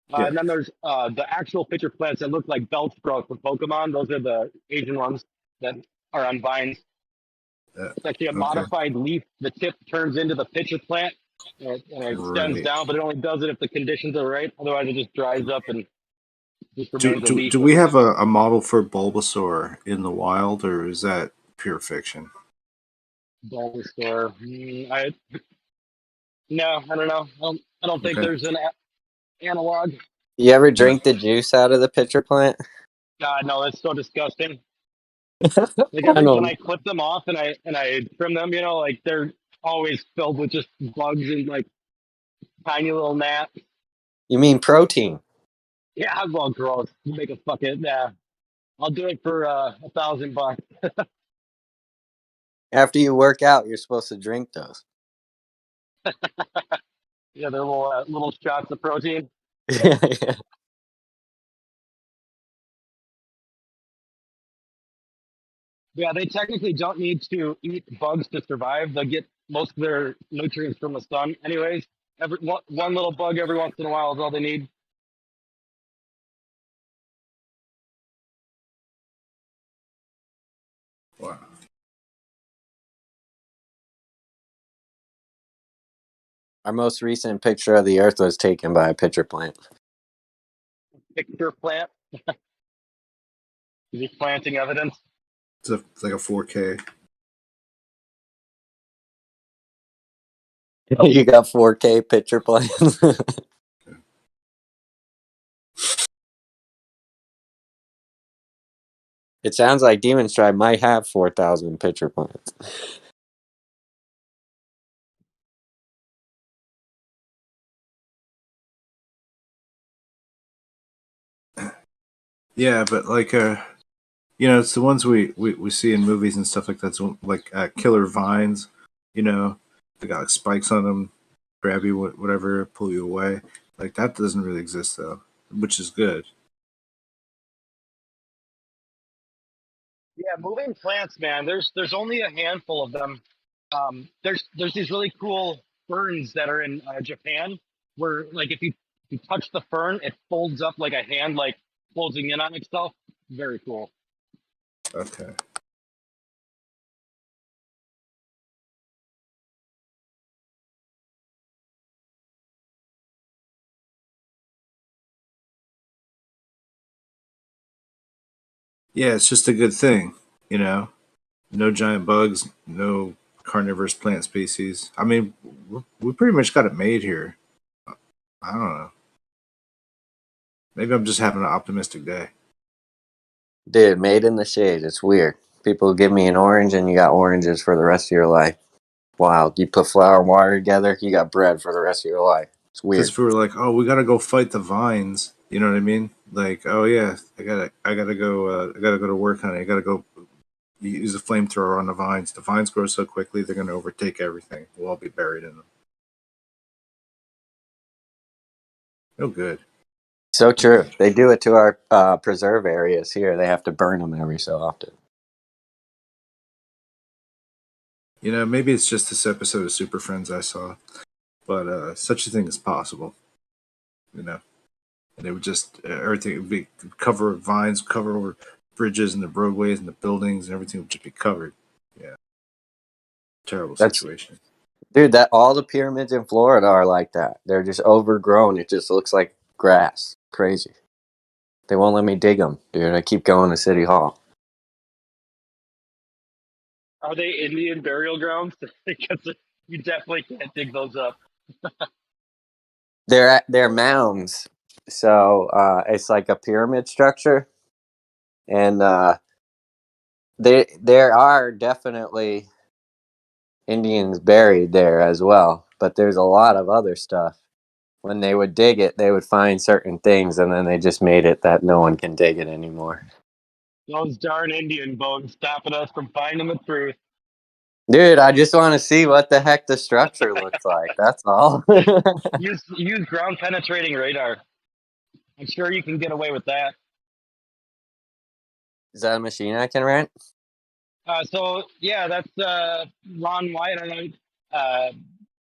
Yeah. And then there's the actual pitcher plants that look like belt sprouts from Pokemon. Those are the Asian ones that are on vines. It's actually a modified leaf. The tip turns into the pitcher plant and it extends down, but it only does it if the conditions are right. Otherwise, it just dries up and just remains a leaf. Do we have a model for Bulbasaur in the wild, or is that pure fiction? Bulbasaur. No, I don't know. I don't think there's an analog. You ever drink the juice out of the pitcher plant? God, no, that's so disgusting. Like when I clip them off and I trim them, like they're always filled with just bugs and like tiny little gnats. You mean protein? Yeah, well, gross. You make a fucking I'll do it for $1,000. After you work out, you're supposed to drink those. Yeah, they're little shots of protein. Yeah. Yeah, they technically don't need to eat bugs to survive. They get most of their nutrients from the sun, anyways. One little bug every once in a while is all they need. Wow. Our most recent picture of the Earth was taken by a pitcher plant. Picture plant. Just planting evidence. It's like a 4K. You got 4K pitcher plants. It sounds like Demon Stride might have 4,000 pitcher plants. Yeah, but like it's the ones we see in movies and stuff like that. So like killer vines, they got like spikes on them, grab you, whatever, pull you away. Like that doesn't really exist though, which is good. Yeah, moving plants, man. There's only a handful of them. There's these really cool ferns that are in Japan, where like if you touch the fern, it folds up like a hand, like closing in on itself. Very cool. Okay. Yeah, it's just a good thing, No giant bugs, no carnivorous plant species. I mean, we pretty much got it made here. I don't know. Maybe I'm just having an optimistic day. Dude, made in the shade. It's weird. People give me an orange and you got oranges for the rest of your life. Wild. You put flour and water together, you got bread for the rest of your life. It's weird. Because if we were like, oh, we gotta go fight the vines, you know what I mean? Like, oh yeah, I gotta go to work, honey. I gotta go use a flamethrower on the vines. The vines grow so quickly, they're gonna overtake everything. We'll all be buried in them. No good. So true. They do it to our preserve areas here. They have to burn them every so often. You know, maybe it's just this episode of Super Friends I saw, but such a thing is possible. You know, and it would just everything would be cover vines, cover over bridges and the roadways and the buildings and everything would just be covered. Yeah, terrible situation. Dude, that all the pyramids in Florida are like that. They're just overgrown. It just looks like grass. Crazy. They won't let me dig them, dude. I keep going to City Hall. Are they Indian burial grounds? Because you definitely can't dig those up. They're mounds, so it's like a pyramid structure, and there are definitely Indians buried there as well. But there's a lot of other stuff. When they would dig it, they would find certain things, and then they just made it that no one can dig it anymore. Those darn Indian bones stopping us from finding the truth. Dude, I just want to see what the heck the structure looks like. That's all. use ground penetrating radar. I'm sure you can get away with that. Is that a machine I can rent? So yeah, that's Ron White. I don't know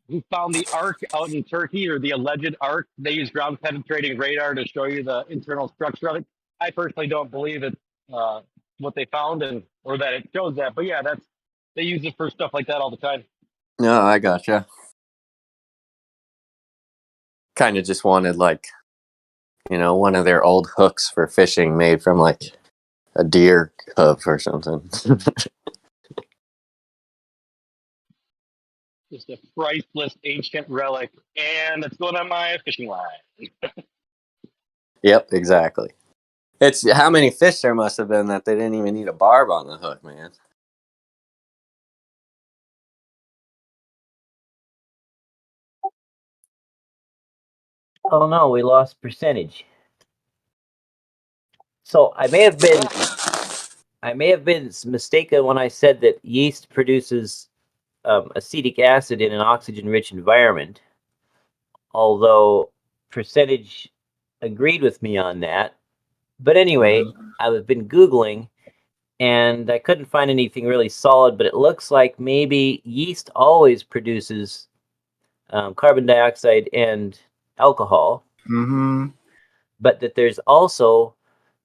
who found the Ark out in Turkey, or the alleged Ark. They use ground penetrating radar to show you the internal structure of it. I personally don't believe it's what they found, or that it shows that. But yeah, they use it for stuff like that all the time. No, I gotcha. Kind of just wanted, like, one of their old hooks for fishing made from, like, a deer hoof or something. Just a priceless ancient relic, and it's going on my fishing line. Yep, exactly. It's how many fish there must have been that they didn't even need a barb on the hook, man. Oh no, we lost percentage. So I may have been mistaken when I said that yeast produces acetic acid in an oxygen-rich environment. Although percentage agreed with me on that. But anyway, I've been Googling and I couldn't find anything really solid, but it looks like maybe yeast always produces carbon dioxide and alcohol. Mm-hmm. But that there's also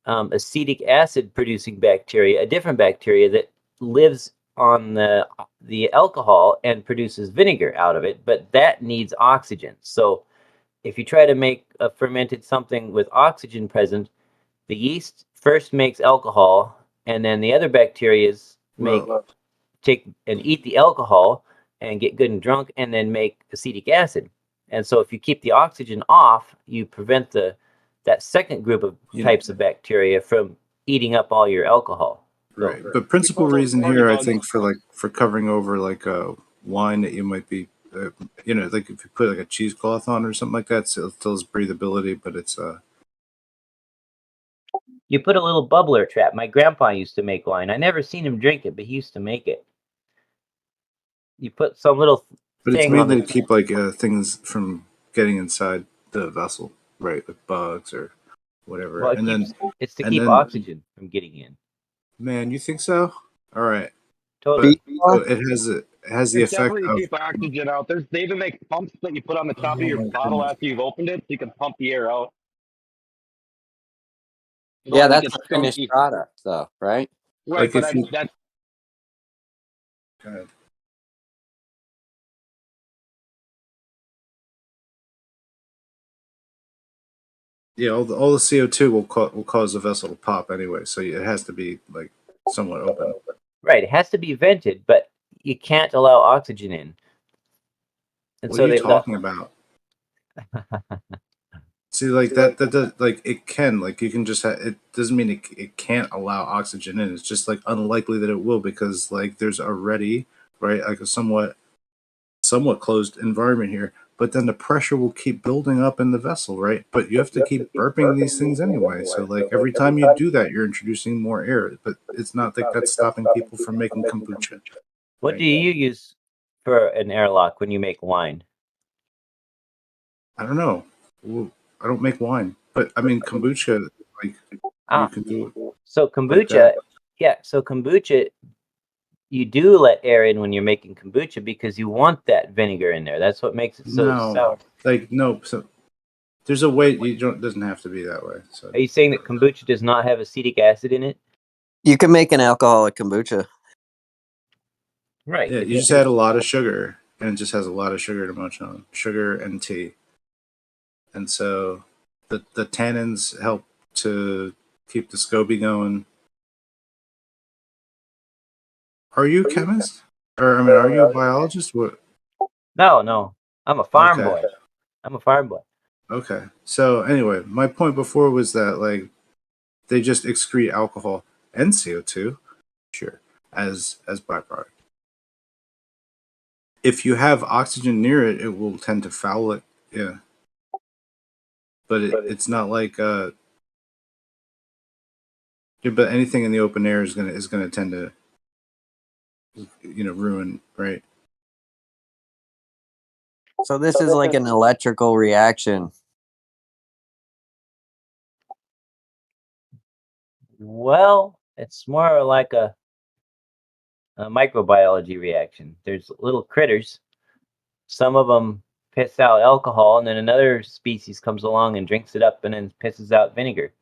acetic acid producing bacteria, a different bacteria that lives on the alcohol and produces vinegar out of it, but that needs oxygen. So if you try to make a fermented something with oxygen present, the yeast first makes alcohol, and then the other bacteria take and eat the alcohol and get good and drunk, and then make acetic acid. And so if you keep the oxygen off, you prevent that second group of types of bacteria from eating up all your alcohol. Right, but principal reason here, I think, for covering over like a wine that you might be, like if you put like a cheesecloth on or something like that, so it still has breathability, but it's You put a little bubbler trap. My grandpa used to make wine. I never seen him drink it, but he used to make it. You put some little But it's thing on mainly the to keep like things from getting inside the vessel, right? Like bugs or whatever. Well, it's to keep oxygen from getting in. Man, you think so? All right. Totally. But it has the It's effect definitely of. to keep oxygen out. They even make pumps that you put on the top of your bottle after you've opened it, so you can pump the air out. Yeah, that's the finished product, though, right? Right, Like but that's. Go ahead. Yeah, all the CO2 will cause the vessel to pop anyway, so it has to be like somewhat open. Right, it has to be vented, but you can't allow oxygen in. And What so are you talking about? See, like that does, like it can, like you can just it doesn't mean it can't allow oxygen in. It's just like unlikely that it will, because like there's already, right, like a somewhat closed environment here, but then the pressure will keep building up in the vessel, right? But you have to keep burping these things anyway. So like every time you do that, you're introducing more air, but it's not like that's stopping people from making kombucha. What do you use for an airlock when you make wine? I don't know. I don't make wine, but I mean kombucha. Like you can do it. So like kombucha, that. yeah. So kombucha, you do let air in when you're making kombucha because you want that vinegar in there. That's what makes it so No, sour. like no. So there's a way you don't. Doesn't have to be that way. So Are you saying that kombucha does not have acetic acid in it? You can make an alcoholic kombucha. Right. yeah, you just add a lot of sugar, and it just has a lot of sugar to munch on. Sugar and tea, and so the tannins help to keep the SCOBY going. Are you a chemist? Or I mean, are you a biologist? What? No. I'm a farm Okay. boy. I'm a farm boy. Okay. So anyway, my point before was that like they just excrete alcohol and CO2, sure, as byproduct. If you have oxygen near it, it will tend to foul it. Yeah. But it's not like yeah, but anything in the open air is gonna tend to ruin, right? So this is like an electrical reaction. Well, it's more like a microbiology reaction. There's little critters. Some of them piss out alcohol, and then another species comes along and drinks it up and then pisses out vinegar.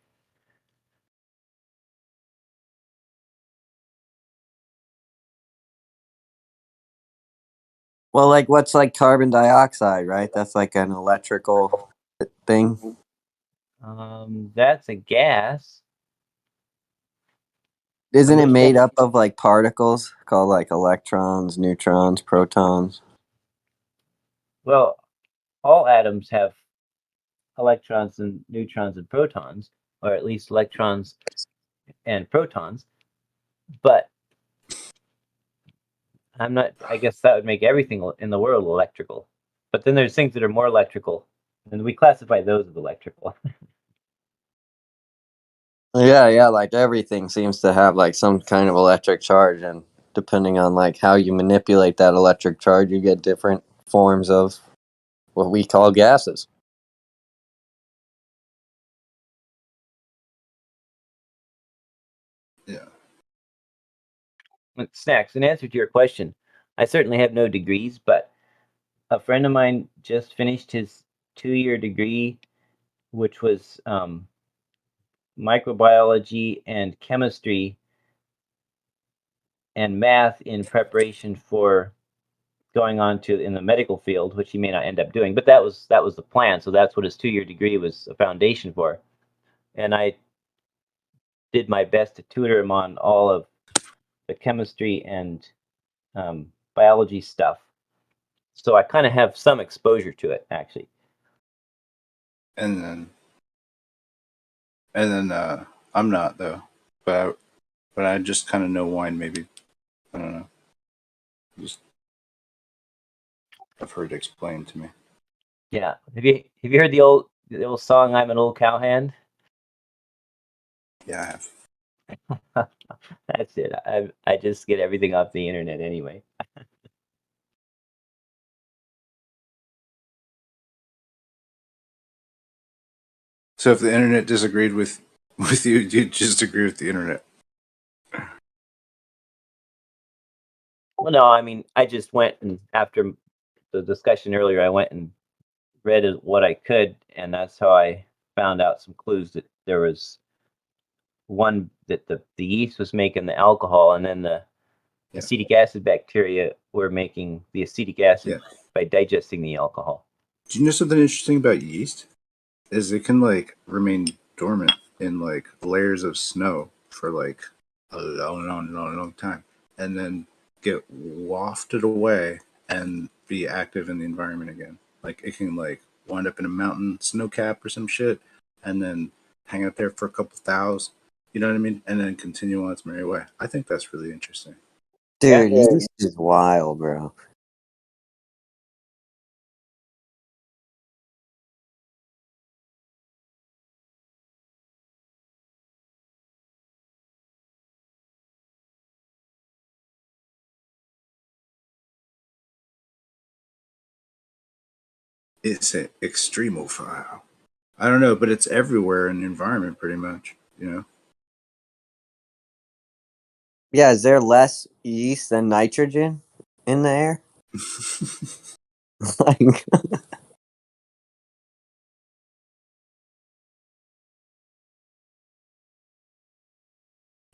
Well, like what's like carbon dioxide, right? That's like an electrical thing. That's a gas. Isn't it made up of like particles called like electrons, neutrons, protons? Well, all atoms have electrons and neutrons and protons, or at least electrons and protons. But I guess that would make everything in the world electrical. But then there's things that are more electrical, and we classify those as electrical. Yeah, like everything seems to have like some kind of electric charge, and depending on like how you manipulate that electric charge, you get different forms of what we call gases. Yeah. Snacks, in answer to your question, I certainly have no degrees, but a friend of mine just finished his 2-year degree, which was microbiology and chemistry and math in preparation for going on to in the medical field, which he may not end up doing. But that was the plan. So that's what his 2-year degree was a foundation for. And I did my best to tutor him on all of the chemistry and biology stuff. So I kind of have some exposure to it, actually. And then I'm not though, but I just kind of know wine. Maybe I don't know. Just I've heard it explained to me. Yeah. Have you heard the old song "I'm an Old Cowhand"? Yeah, I have. That's it. I just get everything off the internet anyway. So if the internet disagreed with you, you'd just agree with the internet. Well, no, I mean, I just went and after the discussion earlier, I went and read what I could, and that's how I found out some clues that there was one that the yeast was making the alcohol, and then the acetic acid bacteria were making the acetic acid by digesting the alcohol. Do you know something interesting about yeast? Is it can like remain dormant in like layers of snow for like a long time, and then get wafted away and be active in the environment again. Like it can like wind up in a mountain snow cap or some shit, and then hang out there for a couple thousand. You know what I mean? And then continue on its merry way. I think that's really interesting. Dude, yeast is wild, bro. It's an extremophile. I don't know, but it's everywhere in the environment, pretty much. You know. Yeah, is there less yeast than nitrogen in the air? Like,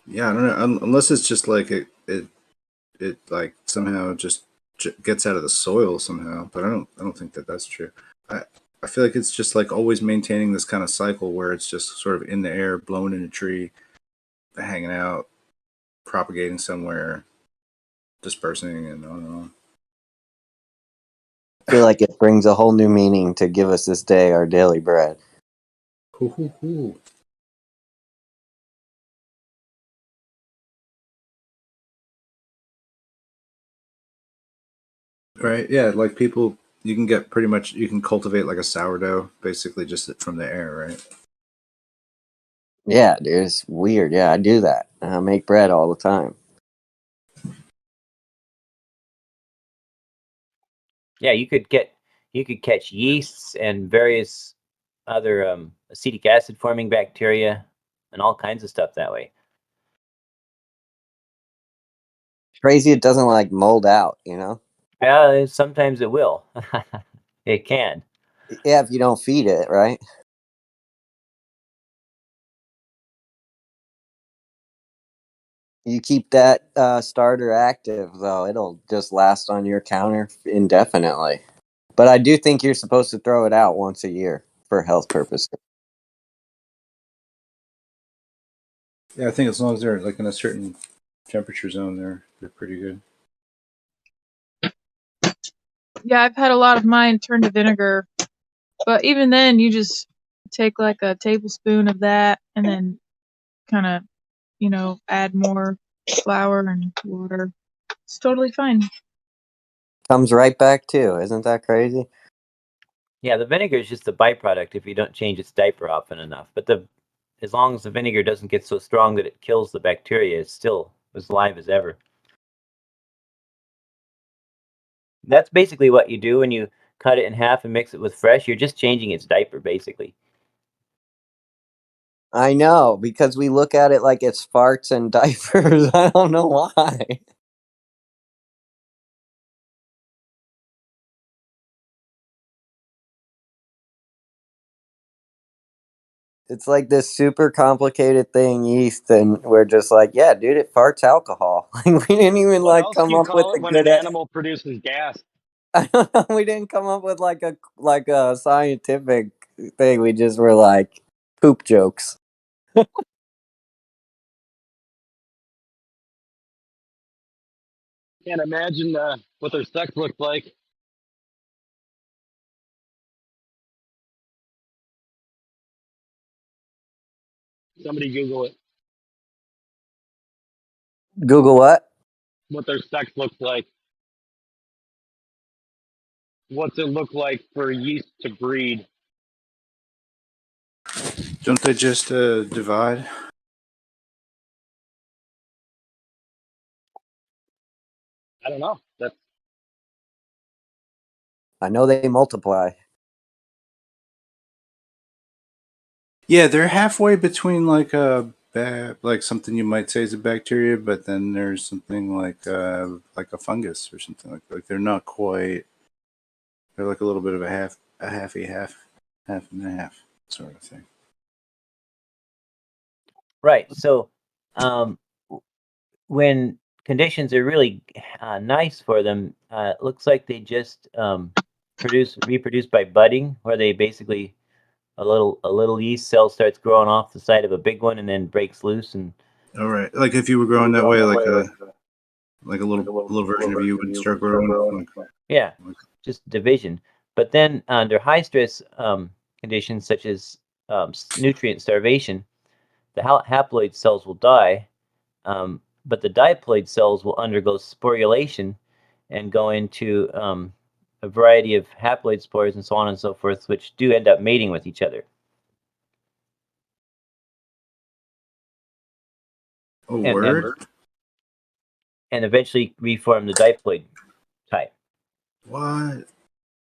Yeah, I don't know. Unless it's just like it like somehow just gets out of the soil somehow. But I don't think that that's true. I I feel like it's just like always maintaining this kind of cycle where it's just sort of in the air, blowing in a tree, hanging out, propagating somewhere, dispersing, and on and on. I feel like it brings a whole new meaning to give us this day our daily bread. Hoo, hoo, hoo. Right? Yeah, like people, you can get pretty much, you can cultivate like a sourdough basically just from the air, right? Yeah, dude, it's weird. Yeah, I do that. I make bread all the time. Yeah, you could catch yeasts and various other acetic acid forming bacteria and all kinds of stuff that way. Crazy, it doesn't like mold out, you know? Yeah, sometimes it will. It can. Yeah, if you don't feed it, right? You keep that starter active, though, it'll just last on your counter indefinitely. But I do think you're supposed to throw it out once a year for health purposes. Yeah, I think as long as they're like in a certain temperature zone, they're pretty good. Yeah, I've had a lot of mine turned to vinegar, but even then, you just take like a tablespoon of that and then kind of, add more flour and water. It's totally fine. Comes right back too. Isn't that crazy? Yeah, the vinegar is just a byproduct if you don't change its diaper often enough. But as long as the vinegar doesn't get so strong that it kills the bacteria, it's still as live as ever. That's basically what you do when you cut it in half and mix it with fresh. You're just changing its diaper, basically. I know, because we look at it like it's farts and diapers. I don't know why. It's like this super complicated thing, yeast, and we're just like, yeah, dude, it farts alcohol. Like we didn't even What like else do come you up with call a it when an good. animal produces gas? We didn't come up with like a scientific thing. We just were like poop jokes. Can't imagine what their sex looks like. Somebody Google it. Google what? What their sex looks like. What's it look like for yeast to breed? Don't they just divide? I don't know. That's I know they multiply. Yeah, they're halfway between like like something you might say is a bacteria, but then there's something like a fungus or something like they're not quite. They're like a little bit of a half and a half sort of thing. Right. So, when conditions are really nice for them, it looks like they just reproduce by budding, where they basically a little yeast cell starts growing off the side of a big one and then breaks loose and. All right, like if you were growing that way, like a little version of you would start growing. Yeah, just division. But then under high stress conditions such as nutrient starvation, the haploid cells will die, but the diploid cells will undergo sporulation and go into a variety of haploid spores and so on and so forth, which do end up mating with each other. Oh, word? And eventually reform the diploid type. What?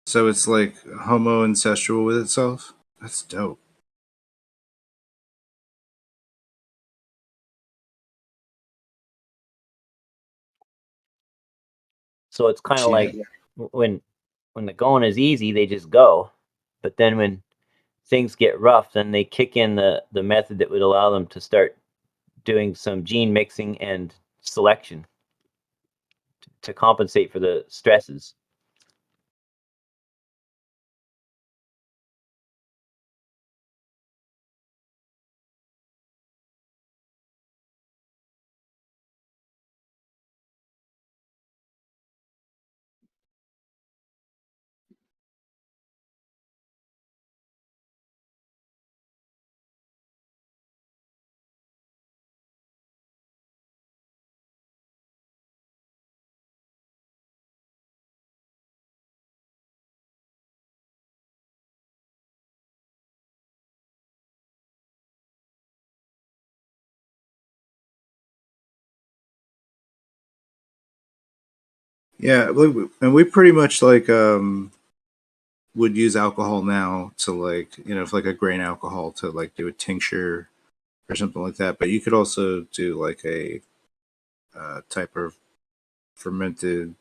So it's like homo incestual with itself? That's dope. So it's kind of Yeah. like when the going is easy, they just go. But then when things get rough, then they kick in the method that would allow them to start doing some gene mixing and selection to compensate for the stresses. Yeah, and we pretty much like would use alcohol now to like if like a grain alcohol to like do a tincture or something like that. But you could also do like a type of fermented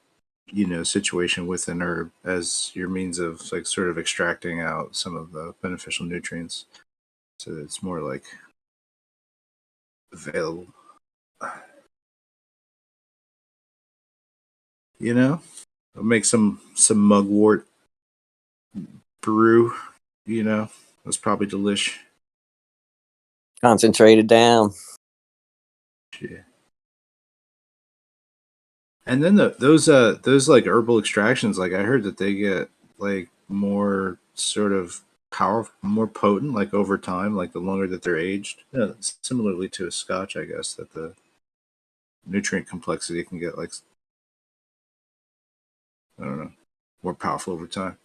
situation with an herb as your means of like sort of extracting out some of the beneficial nutrients, so that it's more like available. I'll make some mugwort brew. That's probably delish. Concentrated down. Yeah. And then those like herbal extractions, like I heard that they get like more sort of powerful, more potent, like over time, like the longer that they're aged. Yeah, similarly to a Scotch, I guess that the nutrient complexity can get like I don't know, more powerful over time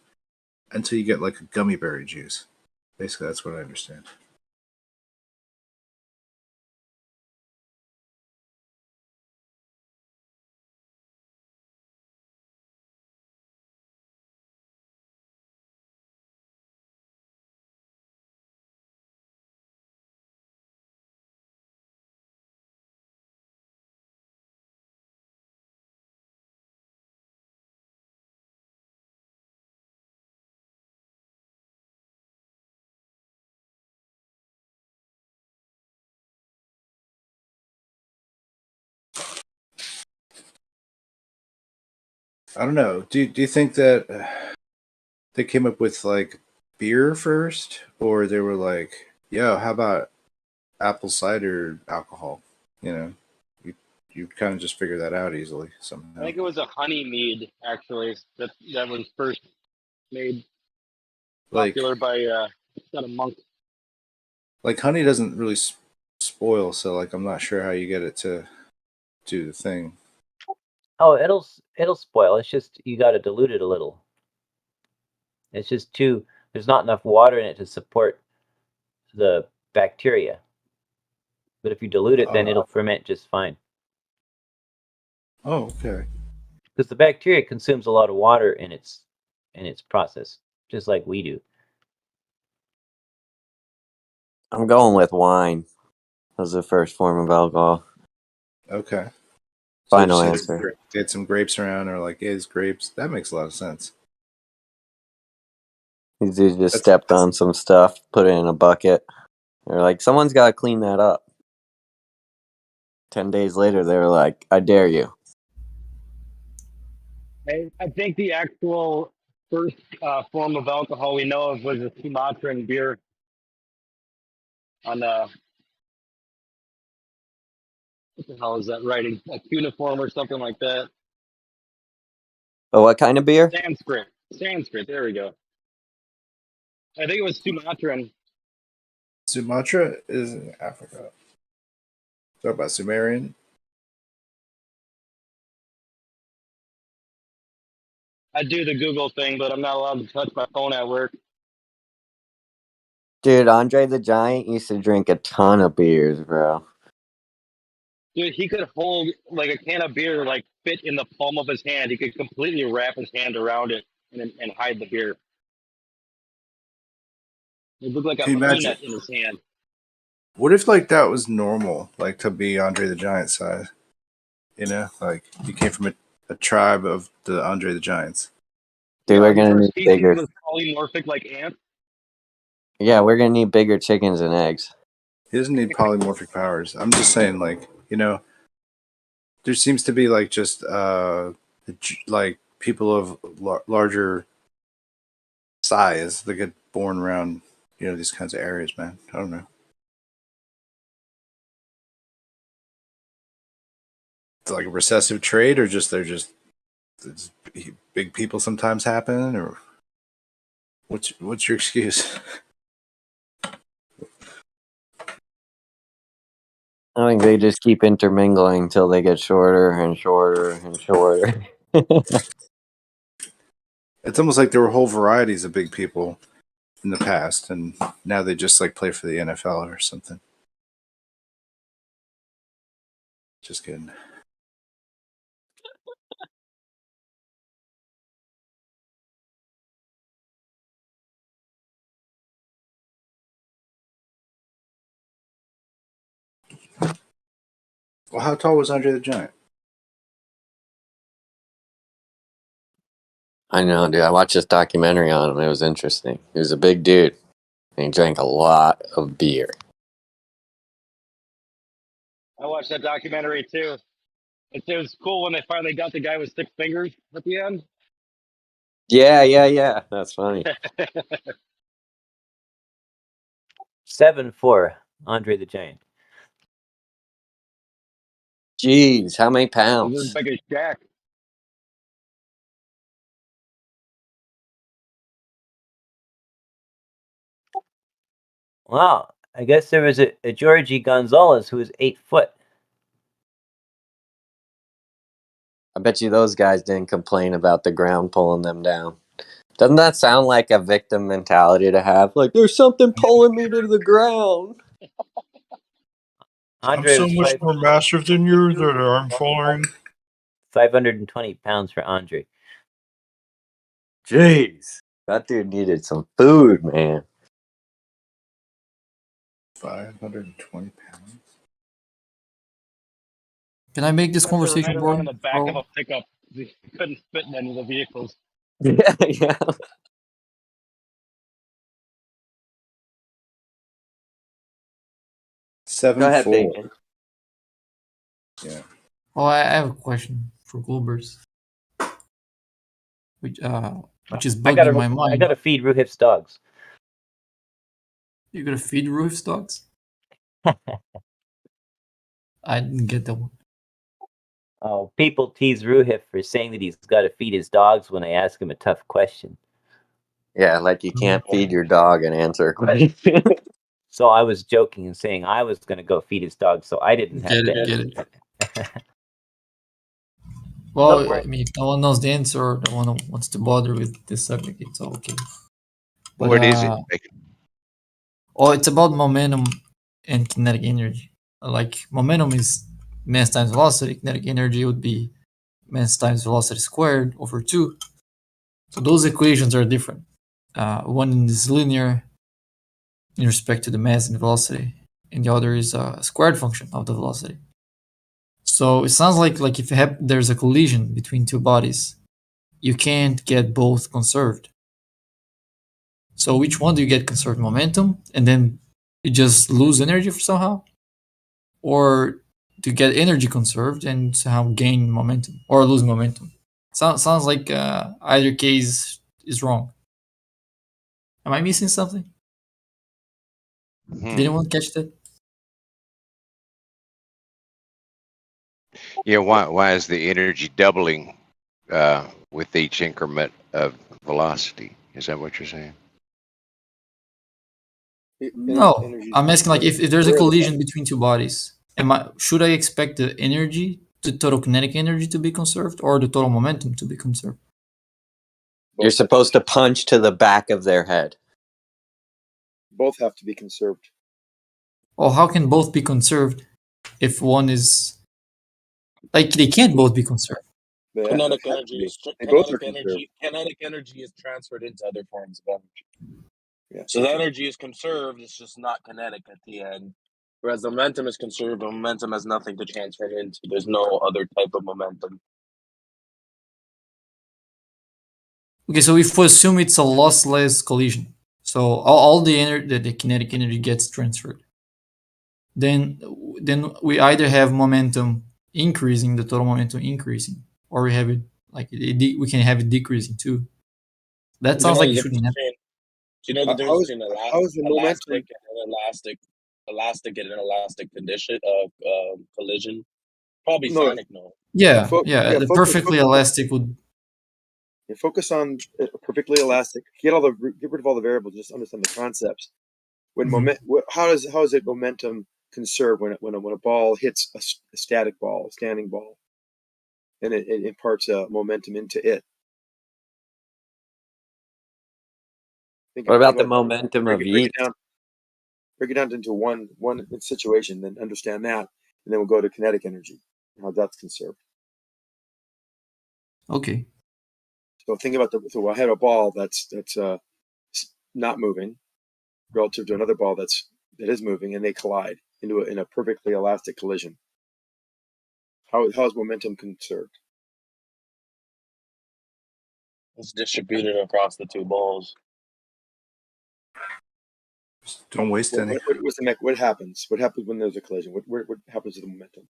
until you get like a gummy berry juice. Basically, that's what I understand. I don't know. Do you think that they came up with like beer first, or they were like, "Yo, how about apple cider alcohol?" You you kind of just figure that out easily I somehow. think it was a honey mead actually that was first made Like popular by not a monk. like honey doesn't really spoil, so like I'm not sure how you get it to do the thing. Oh, it'll spoil. It's just you got to dilute it a little. It's just there's not enough water in it to support the bacteria. But if you dilute it, then it'll ferment just fine. Oh, okay. Because the bacteria consumes a lot of water in its process, just like we do. I'm going with wine as the first form of alcohol. Okay. Final So answer. get some grapes around, or like is grapes. That makes a lot of sense. These dudes just stepped on some stuff, put it in a bucket. They're like, someone's got to clean that up. 10 days later, they were like, I dare you. I think the actual first form of alcohol we know of was a Sumatran beer on what the hell is that writing? A cuneiform or something like that. Oh, what kind of beer? Sanskrit. There we go. I think it was Sumatran. Sumatra is in Africa. Talk about Sumerian. I do the Google thing, but I'm not allowed to touch my phone at work. Dude, Andre the Giant used to drink a ton of beers, bro. Dude, he could hold like a can of beer, like fit in the palm of his hand. He could completely wrap his hand around it and hide the beer. It looked like a Can you imagine? peanut in his hand. What if like that was normal, like to be Andre the Giant size? Like he came from a a tribe of the Andre the Giants. Dude, we're Are gonna our need species bigger. is polymorphic like ants? Yeah, we're gonna need bigger chickens and eggs. He doesn't need polymorphic powers. I'm just saying, like, there seems to be like just like people of larger size that get born around these kinds of areas, man. I don't know. It's like a recessive trait, or just it's big people sometimes happen, or what's your excuse? I think they just keep intermingling until they get shorter and shorter and shorter. It's almost like there were whole varieties of big people in the past, and now they just like play for the NFL or something. Just kidding. Well, how tall was Andre the Giant? I know, dude. I watched this documentary on him. It was interesting. He was a big dude, and he drank a lot of beer. I watched that documentary too. It was cool when they finally got the guy with 6 fingers at the end. Yeah. That's funny. 7'4", Andre the Giant. Jeez, how many It was pounds? like a Shaq. Wow, I guess there was a Georgie Gonzalez who was 8 foot. I bet you those guys didn't complain about the ground pulling them down. Doesn't that sound like a victim mentality to have? Like, there's something pulling me to the ground. Andre I'm so was much more massive than you that I'm falling. 520 pounds for Andre. Jeez, that dude needed some food, man. 520 pounds. Can I make this That's a conversation ride around in boring? the back of a pickup. He couldn't fit in any of the vehicles. Yeah. Go ahead, 7'4". Bacon. Yeah. Oh, I have a question for Goldbergs, which is bugging my mind. I gotta feed Ruhif's dogs. You're gonna feed Ruhif's dogs? I didn't get that one. Oh, people tease Ruhif for saying that he's got to feed his dogs when I ask him a tough question. Yeah, like you can't feed your dog and answer a question. So I was joking and saying I was going to go feed his dog, so I didn't have to. Get it. Well, I mean, if no one knows the answer or no one wants to bother with this subject, it's all okay. But, What is it? Oh, it's about momentum and kinetic energy. Like, momentum is mass times velocity. Kinetic energy would be mass times velocity squared over 2. So those equations are different. One is linear in respect to the mass and velocity, and the other is a squared function of the velocity. So it sounds like if there's a collision between two bodies, you can't get both conserved. So which one do you get conserved? Momentum, and then you just lose energy somehow? Or to get energy conserved and somehow gain momentum or lose momentum? Sounds like either case is wrong. Am I missing something? Did anyone catch that? Yeah, why is the energy doubling with each increment of velocity? Is that what you're saying? No, I'm asking like if there's a collision between two bodies, should I expect the total kinetic energy to be conserved or the total momentum to be conserved? You're supposed to punch to the back of their head. Both have to be conserved. Oh, how can both be conserved if one is like they can't both be conserved? Kinetic energy is transferred into other forms of energy. Yeah. So the energy is conserved, it's just not kinetic at the end. Whereas the momentum is conserved, the momentum has nothing to transfer it into. There's no other type of momentum. Okay, so if we assume it's a lossless collision, so all the kinetic energy gets transferred, then we either have momentum increasing, the total momentum increasing, or we have it like we can have it decreasing too. That Do you sounds know like the it difference shouldn't happen. between? Do you know the How difference is between how is the momentum? elastic and elastic and an elastic condition collision? Probably No, sonic, no. Yeah, the focus perfectly elastic would. focus on perfectly elastic. Get rid of all the variables. Just understand the concepts. When how is it momentum conserved when a ball hits a static ball, a standing ball, and it imparts momentum into it? What about the momentum of break yeast? it down into one situation, then understand that, and then we'll go to kinetic energy, how that's conserved. Okay. So think about so I have a ball that's not moving relative to another ball that is moving, and they collide in a perfectly elastic collision. How is momentum conserved? It's distributed across the two balls. Don't waste any. What happens? What happens when there's a collision? What happens to the momentum?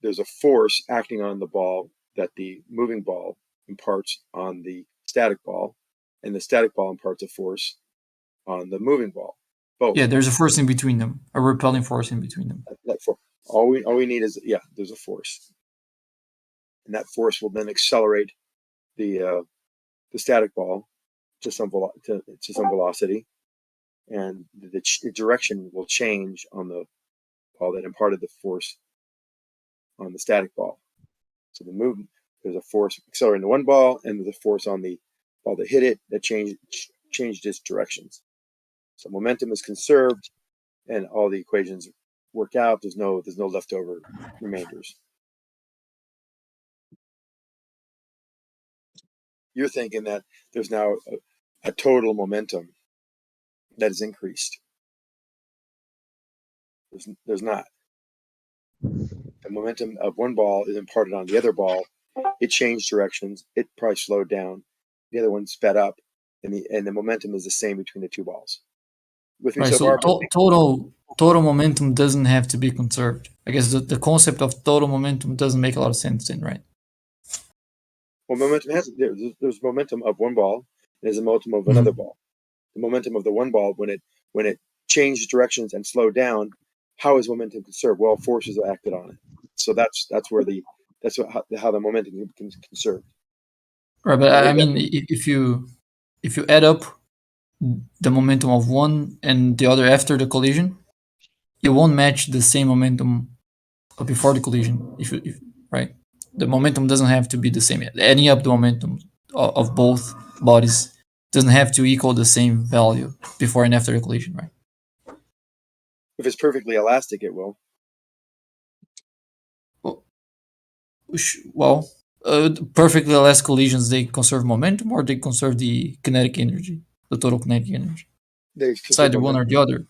There's a force acting on the ball that the moving ball imparts on the static ball, and the static ball imparts a force on the moving ball. Both. Yeah, there's a force in between them, a repelling force in between them. All we need is there's a force, and that force will then accelerate the static ball to some velocity, and the direction will change on the ball that imparted the force on the static ball. So the movement, there's a force accelerating the one ball, and there's a force on the ball that hit it that changed its directions. So momentum is conserved, and all the equations work out. There's no leftover remainders. You're thinking that there's now a total momentum that is increased. There's not. The momentum of one ball is imparted on the other ball. It changed directions. It probably slowed down. The other one sped up, and the momentum is the same between the two balls. With me Right, so so far? total momentum doesn't have to be conserved. I guess the concept of total momentum doesn't make a lot of sense then, right? Well, momentum there's momentum of one ball, and there's a momentum of another ball. The momentum of the one ball, when it changed directions and slowed down, how is momentum conserved? Well, forces acted on it. So that's how the momentum can conserved. Right, but I mean, if you add up the momentum of one and the other after the collision, it won't match the same momentum before the collision. Right, the momentum doesn't have to be the same. Adding up the momentum of both bodies doesn't have to equal the same value before and after the collision, right? If it's perfectly elastic, it will. Well, perfectly elastic collisions, they conserve momentum or they conserve the kinetic energy, the total kinetic energy. It's either one or the other.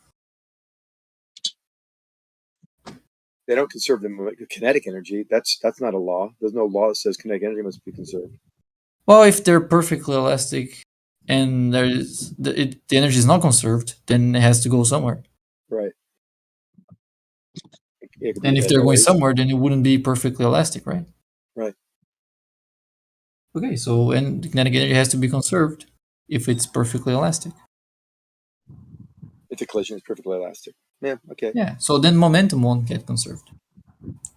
They don't conserve the kinetic energy. That's not a law. There's no law that says kinetic energy must be conserved. Well, if they're perfectly elastic and the energy is not conserved, then it has to go somewhere. Right. And if they're going somewhere, then it wouldn't be perfectly elastic, right? Right. Okay, so and the kinetic energy has to be conserved if it's perfectly elastic. If the collision is perfectly elastic. Yeah, okay. Yeah, so then momentum won't get conserved.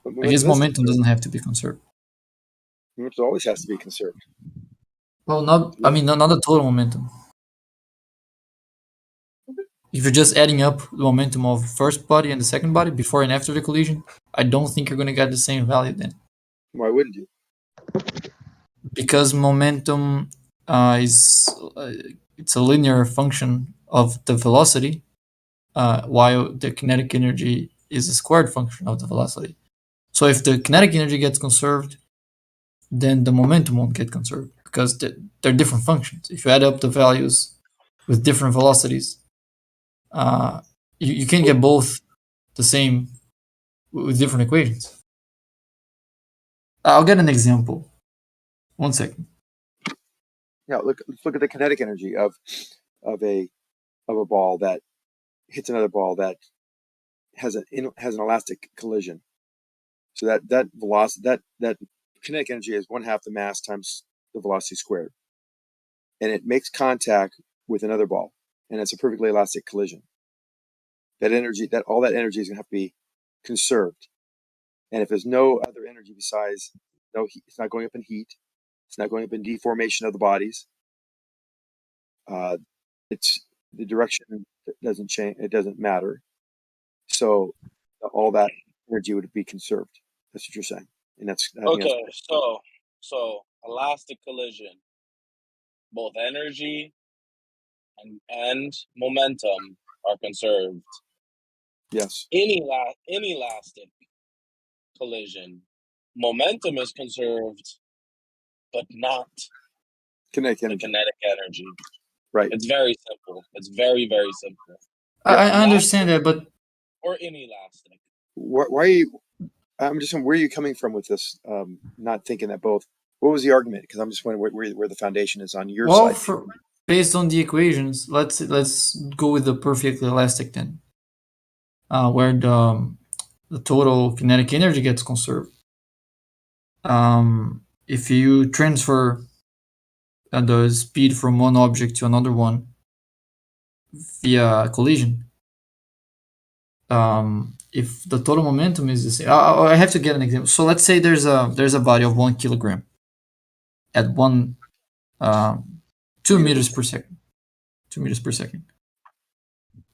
I guess momentum doesn't have to be conserved. Momentum always has to be conserved. Well, not the total momentum. If you're just adding up the momentum of first body and the second body before and after the collision, I don't think you're going to get the same value then. Why wouldn't you? Because momentum it's a linear function of the velocity, while the kinetic energy is a squared function of the velocity. So if the kinetic energy gets conserved, then the momentum won't get conserved because they're different functions. If you add up the values with different velocities, you can get both the same with different equations. I'll get an example. 1 second. let's look at the kinetic energy of a ball that hits another ball that has an elastic collision. So that velocity, that kinetic energy is 1/2 the mass times the velocity squared, and it makes contact with another ball, and it's a perfectly elastic collision. That energy, all that energy is going to have to be conserved, and if there's no other energy besides no heat, it's not going up in heat, it's not going up in deformation of the bodies. It's the direction doesn't change; it doesn't matter. So all that energy would be conserved. That's what you're saying, and I think Okay, so elastic collision, both energy and momentum are conserved. Yes. Inelastic collision, momentum is conserved, but not kinetic the kinetic energy. Right. It's very simple. It's very, very simple. I understand that, but Or inelastic. Why are you? I'm just wondering, where are you coming from with this? Not thinking that both. What was the argument? Because I'm just wondering where the foundation is on your well, side. based on the equations, let's go with the perfectly elastic then, where the total kinetic energy gets conserved. If you transfer the speed from one object to another one via collision, if the total momentum is the same, I have to get an example. So let's say there's a body of 1 kilogram at 2 meters per second, 2 meters per second,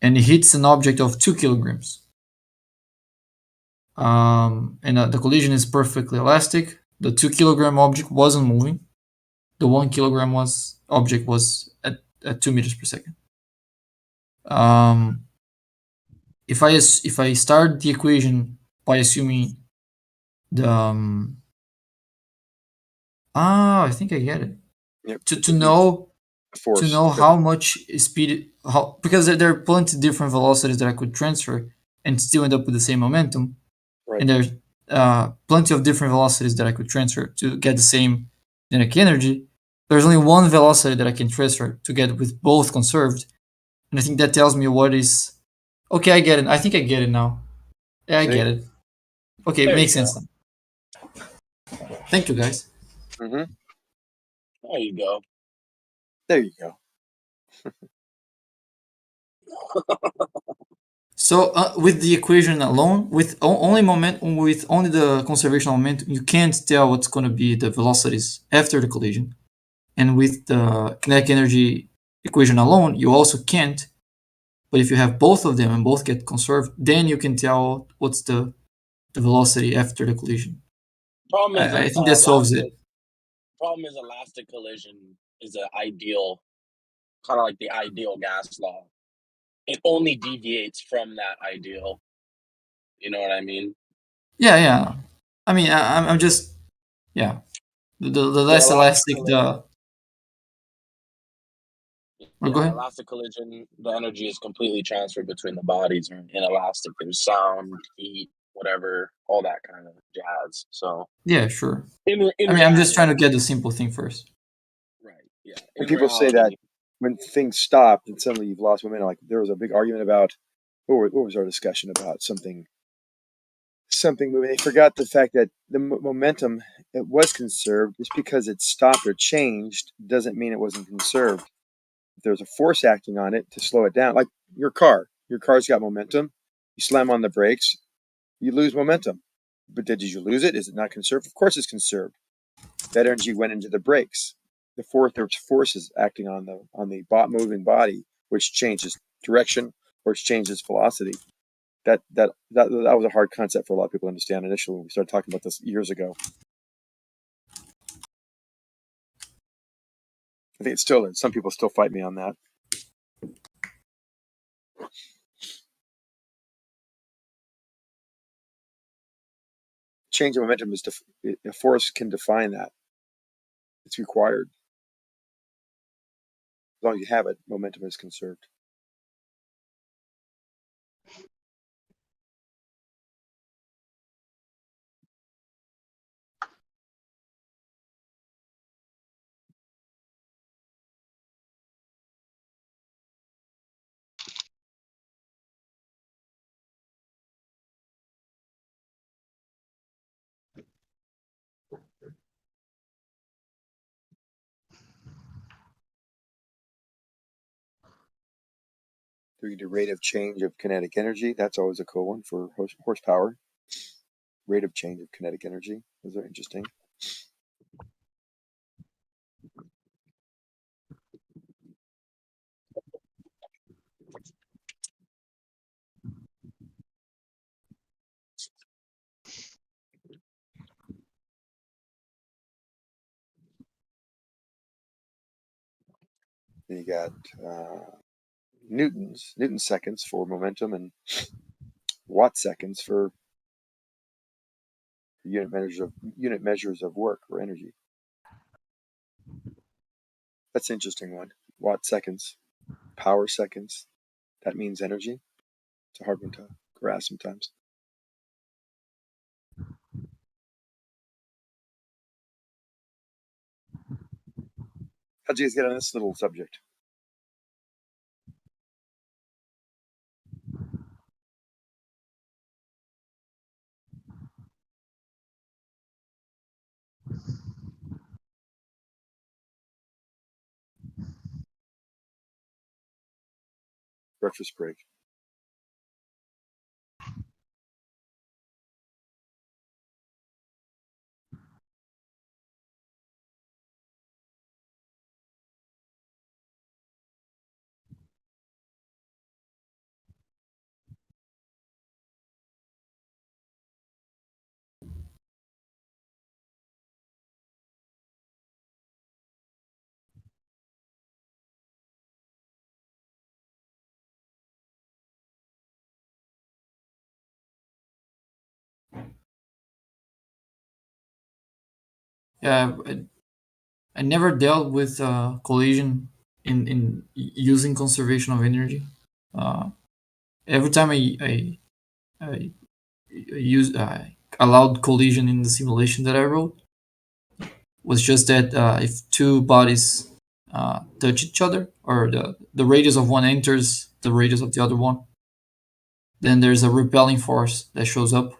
and it hits an object of 2 kilograms. And the collision is perfectly elastic. The 2 kilogram object wasn't moving. The 1 kilogram object was at 2 meters per second. If I start the equation by assuming the I think I get it. Yep. To know how much speed, because there are plenty of different velocities that I could transfer and still end up with the same momentum, right. And there's plenty of different velocities that I could transfer to get the same kinetic energy. There's only one velocity that I can transfer to get with both conserved, and I think that tells me what is. Okay, I get it. I think I get it now. Yeah, I get it. Okay, it makes sense now. Thank you, guys. Mm-hmm. There you go. There you go. So with the equation alone, with only the conservation momentum, you can't tell what's going to be the velocities after the collision. And with the kinetic energy equation alone, you also can't. But if you have both of them and both get conserved, then you can tell what's the velocity after the collision. Problem is, I think that solves it. Problem is, elastic collision is an ideal, kind of like the ideal gas law. It only deviates from that ideal. You know what I mean? Yeah. I mean, I'm just, yeah. The less elastic, the. Yeah, Go ahead. elastic collision, the energy is completely transferred between the bodies. Or inelastic, there's sound, heat, whatever, all that kind of jazz. So yeah, sure. In I'm just trying to get the simple thing first. Right. Yeah. And people say that when things stop, and suddenly you've lost momentum. Like there was a big argument about what was our discussion about something moving. They forgot the fact that the momentum, it was conserved. Just because it stopped or changed doesn't mean it wasn't conserved. If there's a force acting on it to slow it down, like your car's got momentum. You slam on the brakes, you lose momentum. But did you lose it? Is it not conserved? Of course it's conserved. That energy went into the brakes. There's forces acting on the moving body, which changes direction or changes velocity. That was a hard concept for a lot of people to understand initially when we started talking about this years ago. I think it still is. Some people still fight me on that. Change of momentum is a force can define that. It's required. As long as you have it, momentum is conserved. The rate of change of kinetic energy. That's always a cool one for horsepower. Rate of change of kinetic energy. Those are interesting. Then you got Newton seconds for momentum and watt seconds for unit measures of work or energy. That's an interesting one. Watt seconds, power seconds. That means energy. It's a hard one to grasp sometimes. How'd you guys get on this little subject? Breakfast break. Yeah, I never dealt with collision in using conservation of energy. Every time I allowed collision in the simulation that I wrote was just that if two bodies touch each other, or the radius of one enters the radius of the other one, then there's a repelling force that shows up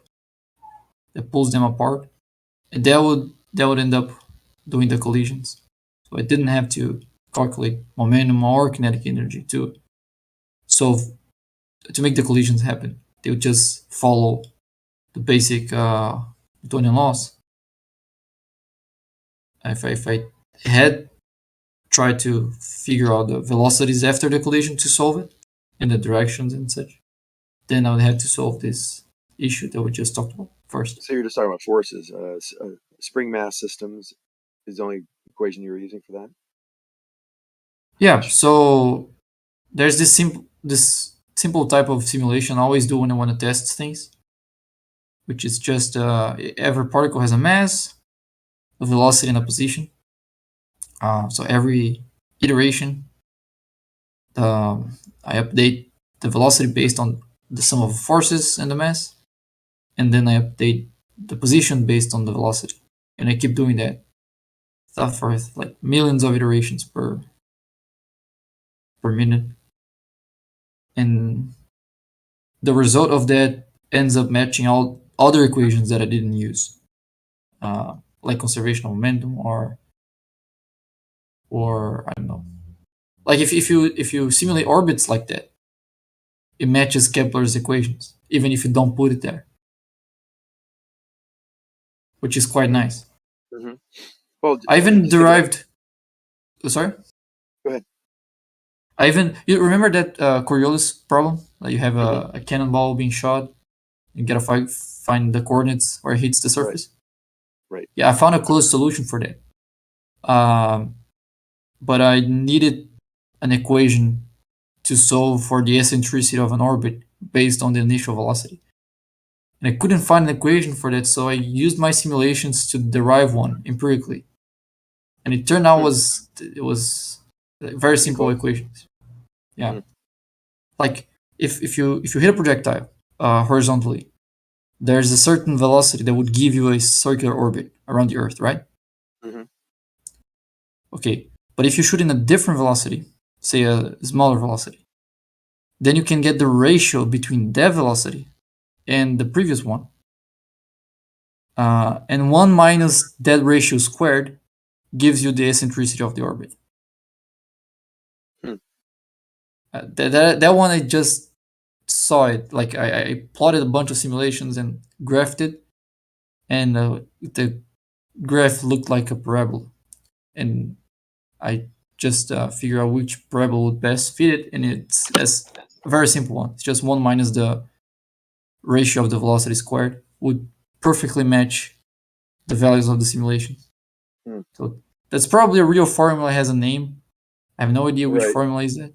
that pulls them apart, and that would end up doing the collisions. So I didn't have to calculate momentum or kinetic energy to make the collisions happen. They would just follow the basic Newtonian laws. If I had tried to figure out the velocities after the collision to solve it, and the directions and such, then I would have to solve this issue that we just talked about first. So you're just talking about forces. Spring mass systems is the only equation you were using for that? Yeah, so there's this simple type of simulation I always do when I want to test things, which is just every particle has a mass, a velocity, and a position. So every iteration, I update the velocity based on the sum of forces and the mass, and then I update the position based on the velocity, and I keep doing that stuff for like millions of iterations per minute, and the result of that ends up matching all other equations that I didn't use, like conservation of momentum, or I don't know, like if you simulate orbits like that, it matches Kepler's equations even if you don't put it there, which is quite nice. Mm-hmm. Well, I even derived. Sorry. Go ahead. You remember that Coriolis problem? Like you have a cannonball being shot, you gotta find the coordinates where it hits the surface. Right. Yeah, I found a closed solution for that. But I needed an equation to solve for the eccentricity of an orbit based on the initial velocity. And I couldn't find an equation for that, so I used my simulations to derive one empirically. And it turned out it was very simple equations. Yeah. Like if you hit a projectile horizontally, there's a certain velocity that would give you a circular orbit around the Earth, right? Mm-hmm. Okay, but if you shoot in a different velocity, say a smaller velocity, then you can get the ratio between that velocity and the previous one. And 1 minus that ratio squared gives you the eccentricity of the orbit. That one I just saw it. Like I plotted a bunch of simulations and graphed it, and the graph looked like a parabola, and I just figure out which parabola would best fit it, and it's a very simple one. It's just 1 minus the ratio of the velocity squared would perfectly match the values of the simulation. Hmm. So that's probably a real formula, has a name. I have no idea which Right. formula is it,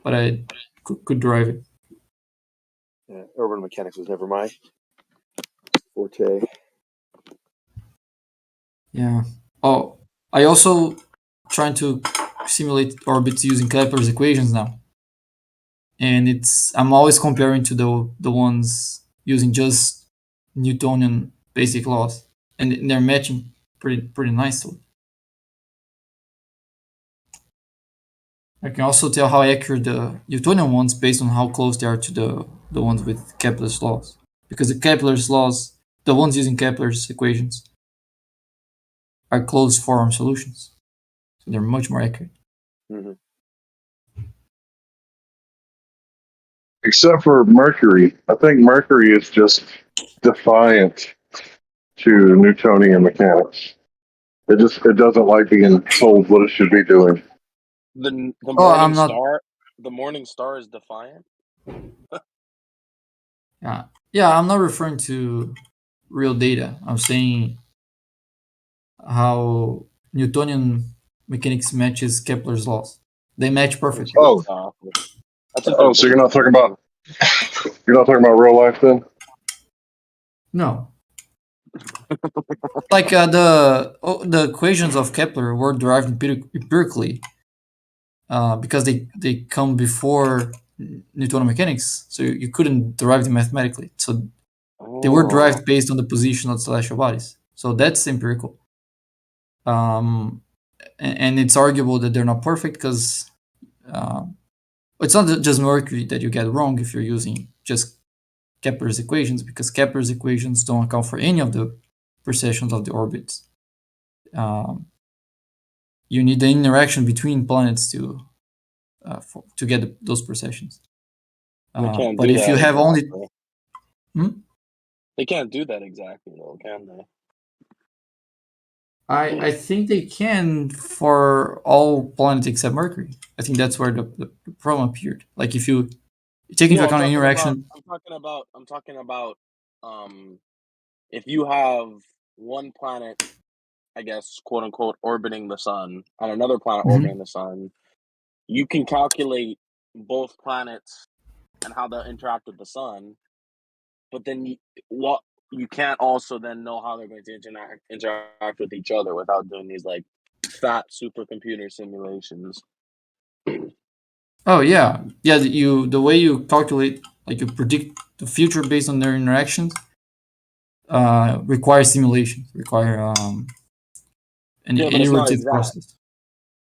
but I could derive it. Yeah, orbital mechanics was never my forte. Yeah. Oh, I also trying to simulate orbits using Kepler's equations now, and I'm always comparing to the ones using just Newtonian basic laws, and they're matching pretty nicely. I can also tell how accurate the Newtonian ones based on how close they are to the ones with Kepler's laws, because the Kepler's laws, the ones using Kepler's equations, are closed form solutions, so they're much more accurate. Mm-hmm. Except for Mercury. I think Mercury is just defiant to Newtonian mechanics. It doesn't like being told what it should be doing. The Oh, I'm not. The morning star is defiant. Yeah, I'm not referring to real data. I'm saying how Newtonian mechanics matches Kepler's laws. They match perfectly. Oh, so you're not talking about real life then? No. Like the equations of Kepler were derived empirically because they come before Newtonian mechanics, so you couldn't derive them mathematically. So they were derived based on the position of celestial bodies. So that's empirical. And it's arguable that they're not perfect because it's not just Mercury that you get wrong if you're using just Kepler's equations, because Kepler's equations don't account for any of the precessions of the orbits. You need the interaction between planets to get those precessions. But if you have only, they can't do that exactly, though, can they? I think they can for all planets except Mercury. I think that's where the problem appeared. Like if you take into account interaction. I'm talking about if you have one planet, I guess, quote unquote, orbiting the sun and another planet orbiting the sun, you can calculate both planets and how they'll interact with the sun, but then you can't also then know how they're going to interact with each other without doing these like fat supercomputer simulations. Oh yeah. The way you calculate, like you predict the future based on their interactions, requires simulation, require an iterative process.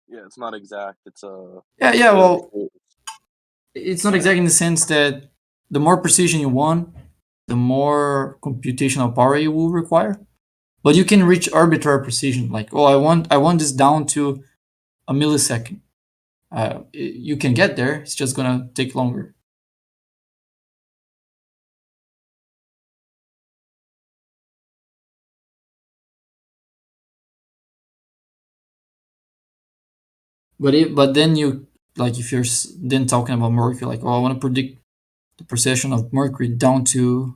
Yeah, it's not exact. It's a well, it's not exact in the sense that the more precision you want, the more computational power you will require. But you can reach arbitrary precision. Like, I want this down to a millisecond. You can get there. It's just gonna take longer. But then you, like, if you're then talking about Mercury, like, I want to predict the precession of Mercury down to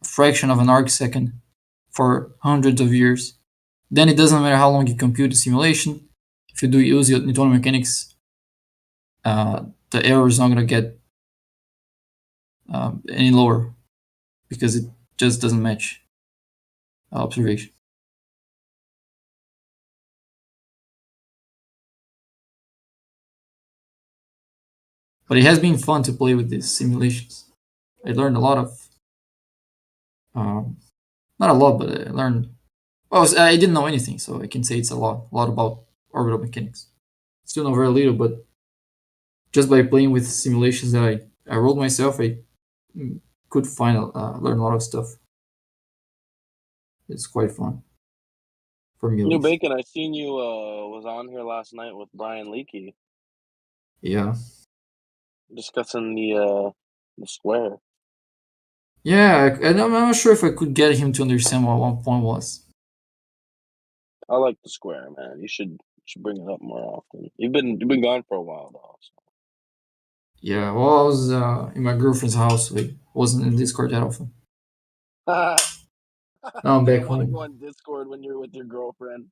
a fraction of an arc second for hundreds of years, then it doesn't matter how long you compute the simulation. If you do use Newtonian mechanics, the error is not going to get any lower because it just doesn't match observation. But it has been fun to play with these simulations. I learned a lot of, not a lot, but I learned. Well, I didn't know anything, so I can say it's a lot about orbital mechanics. Still know very little, but just by playing with simulations that I wrote myself, I could learn a lot of stuff. It's quite fun for me. New Bacon, I seen you was on here last night with Brian Leakey. Yeah. discussing the square. Yeah, and I'm not sure if I could get him to understand what 1 point was. I like the square, man. You should bring it up more often. You've been gone for a while though. Yeah, well, I was in my girlfriend's house, so I wasn't in Discord that often. So. Now I'm You back don't want to home. go on Discord when you're with your girlfriend.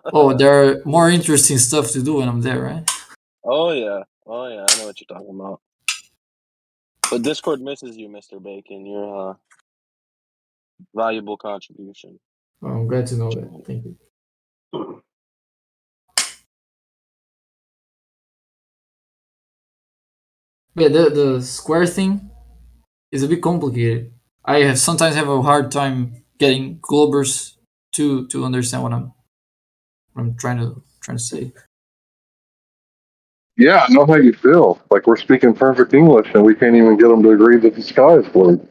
Oh, there are more interesting stuff to do when I'm there, right? Oh yeah, I know what you're talking about. But Discord misses you, Mr. Bacon. You're a valuable contribution. Oh, I'm glad to know that. Thank you. Yeah, the square thing is a bit complicated. I sometimes have a hard time getting Globers to understand what I'm trying to say. Yeah, I know how you feel. Like we're speaking perfect English and we can't even get them to agree that the sky is blue.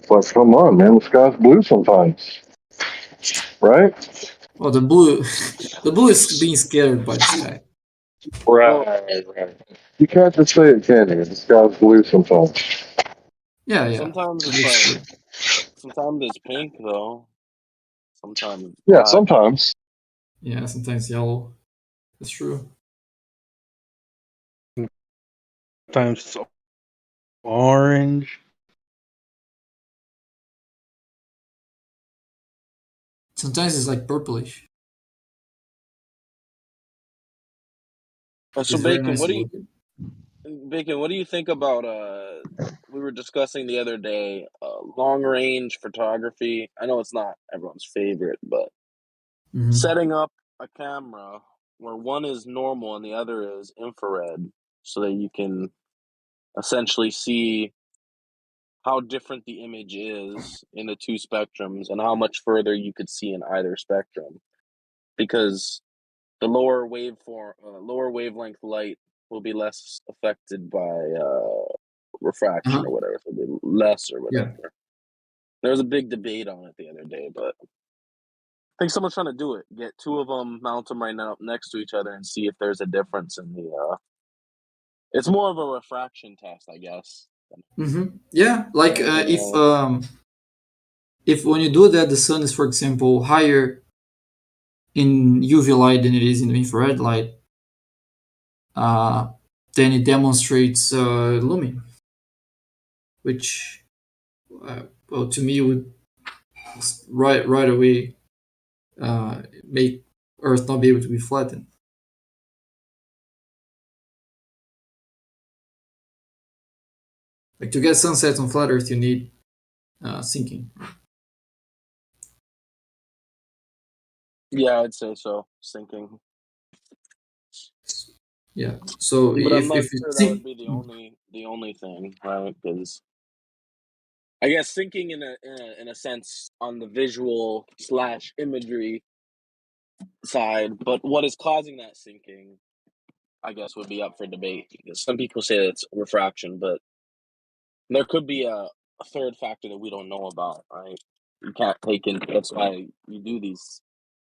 Like, come on, man, the sky's blue sometimes, right? Well, the blue is being scattered by the sky. Right. You can't just say it, can you? The sky's blue sometimes. Yeah. Sometimes it's like, sometimes it's pink though. Sometimes it's Yeah, black. sometimes. Yeah, sometimes yellow. That's true. Sometimes it's orange. Sometimes it's like purplish. So It's very Bacon, nice to look at. Bacon, what do you think about we were discussing the other day long range photography? I know it's not everyone's favorite, but setting up a camera where one is normal and the other is infrared so that you can essentially see how different the image is in the two spectrums and how much further you could see in either spectrum, because the lower wavelength light will be less affected by refraction or whatever. So it'll be less or whatever. Yeah. There was a big debate on it the other day, but I think someone's trying to do it. Get two of them, mount them right now next to each other, and see if there's a difference in the. It's more of a refraction test, I guess. Yeah, like if when you do that, the sun is, for example, higher in UV light than it is in the infrared light, then it demonstrates lumen, which, well, to me would right away make Earth not be able to be flattened. Like to get sunsets on flat Earth, you need sinking. Yeah, I'd say so. Sinking. Yeah. So but I'm not if sure you that would think be the only thing, right? Because I guess sinking in a sense on the visual / imagery side, but what is causing that sinking, I guess, would be up for debate. Because some people say it's refraction, but there could be a third factor that we don't know about, right? You can't take in. That's why you do these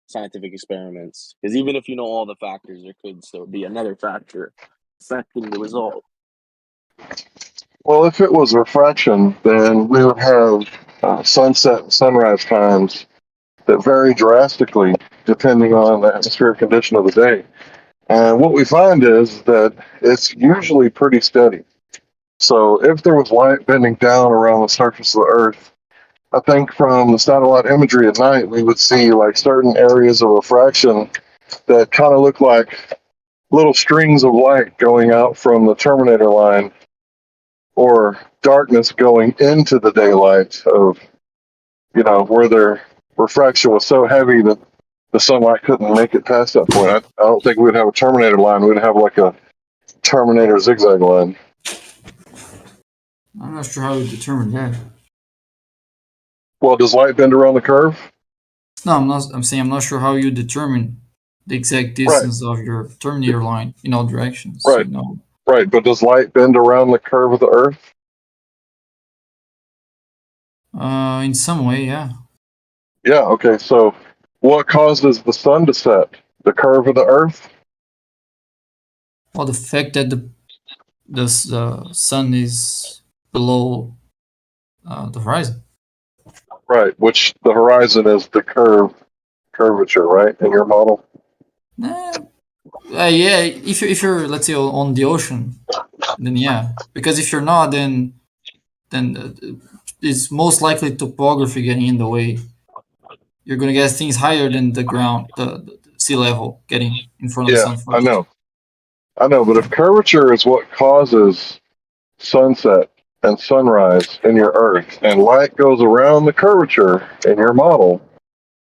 scientific experiments. Because even if you know all the factors, there could still be another factor affecting the result. Well, if it was refraction, then we would have sunset and sunrise times that vary drastically depending on the atmospheric condition of the day. And what we find is that it's usually pretty steady. So if there was light bending down around the surface of the Earth, I think from the satellite imagery at night, we would see like certain areas of refraction that kind of look like little strings of light going out from the terminator line, or darkness going into the daylight of, where their refraction was so heavy that the sunlight couldn't make it past that point. I don't think we'd have a terminator line. We'd have like a terminator zigzag line. I'm not sure how you determine that. Well, does light bend around the curve? No, I'm not. I'm saying I'm not sure how you determine the exact distance of your terminator line in all directions. Right. Right. But does light bend around the curve of the Earth? In some way, yeah. Yeah. Okay. So, what causes the sun to set? The curve of the Earth? Well, the fact that the sun is below the horizon. Right, which the horizon is the curvature, right, in your model? Yeah, if you're let's say on the ocean, then yeah. Because if you're not, then it's most likely topography getting in the way. You're gonna get things higher than the ground, the sea level getting in front of the Yeah, sun I first. know, but if curvature is what causes sunset and sunrise in your Earth, and light goes around the curvature in your model,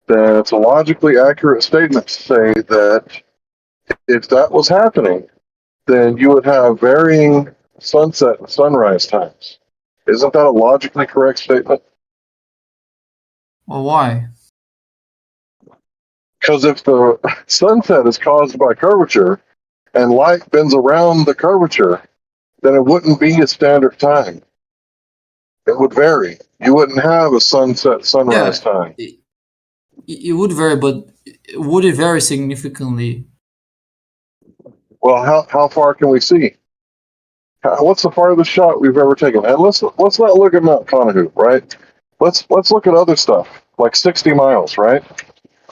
then it's a logically accurate statement to say that if that was happening, then you would have varying sunset and sunrise times. Isn't that a logically correct statement? Well, why? Because if the sunset is caused by curvature and light bends around the curvature, then it wouldn't be a standard time. It would vary. You wouldn't have a sunset sunrise time. It would vary, but would it vary significantly? Well, how far can we see? What's the farthest shot we've ever taken? And let's not look at Mount Conahoe, right? Let's look at other stuff like 60 miles, right?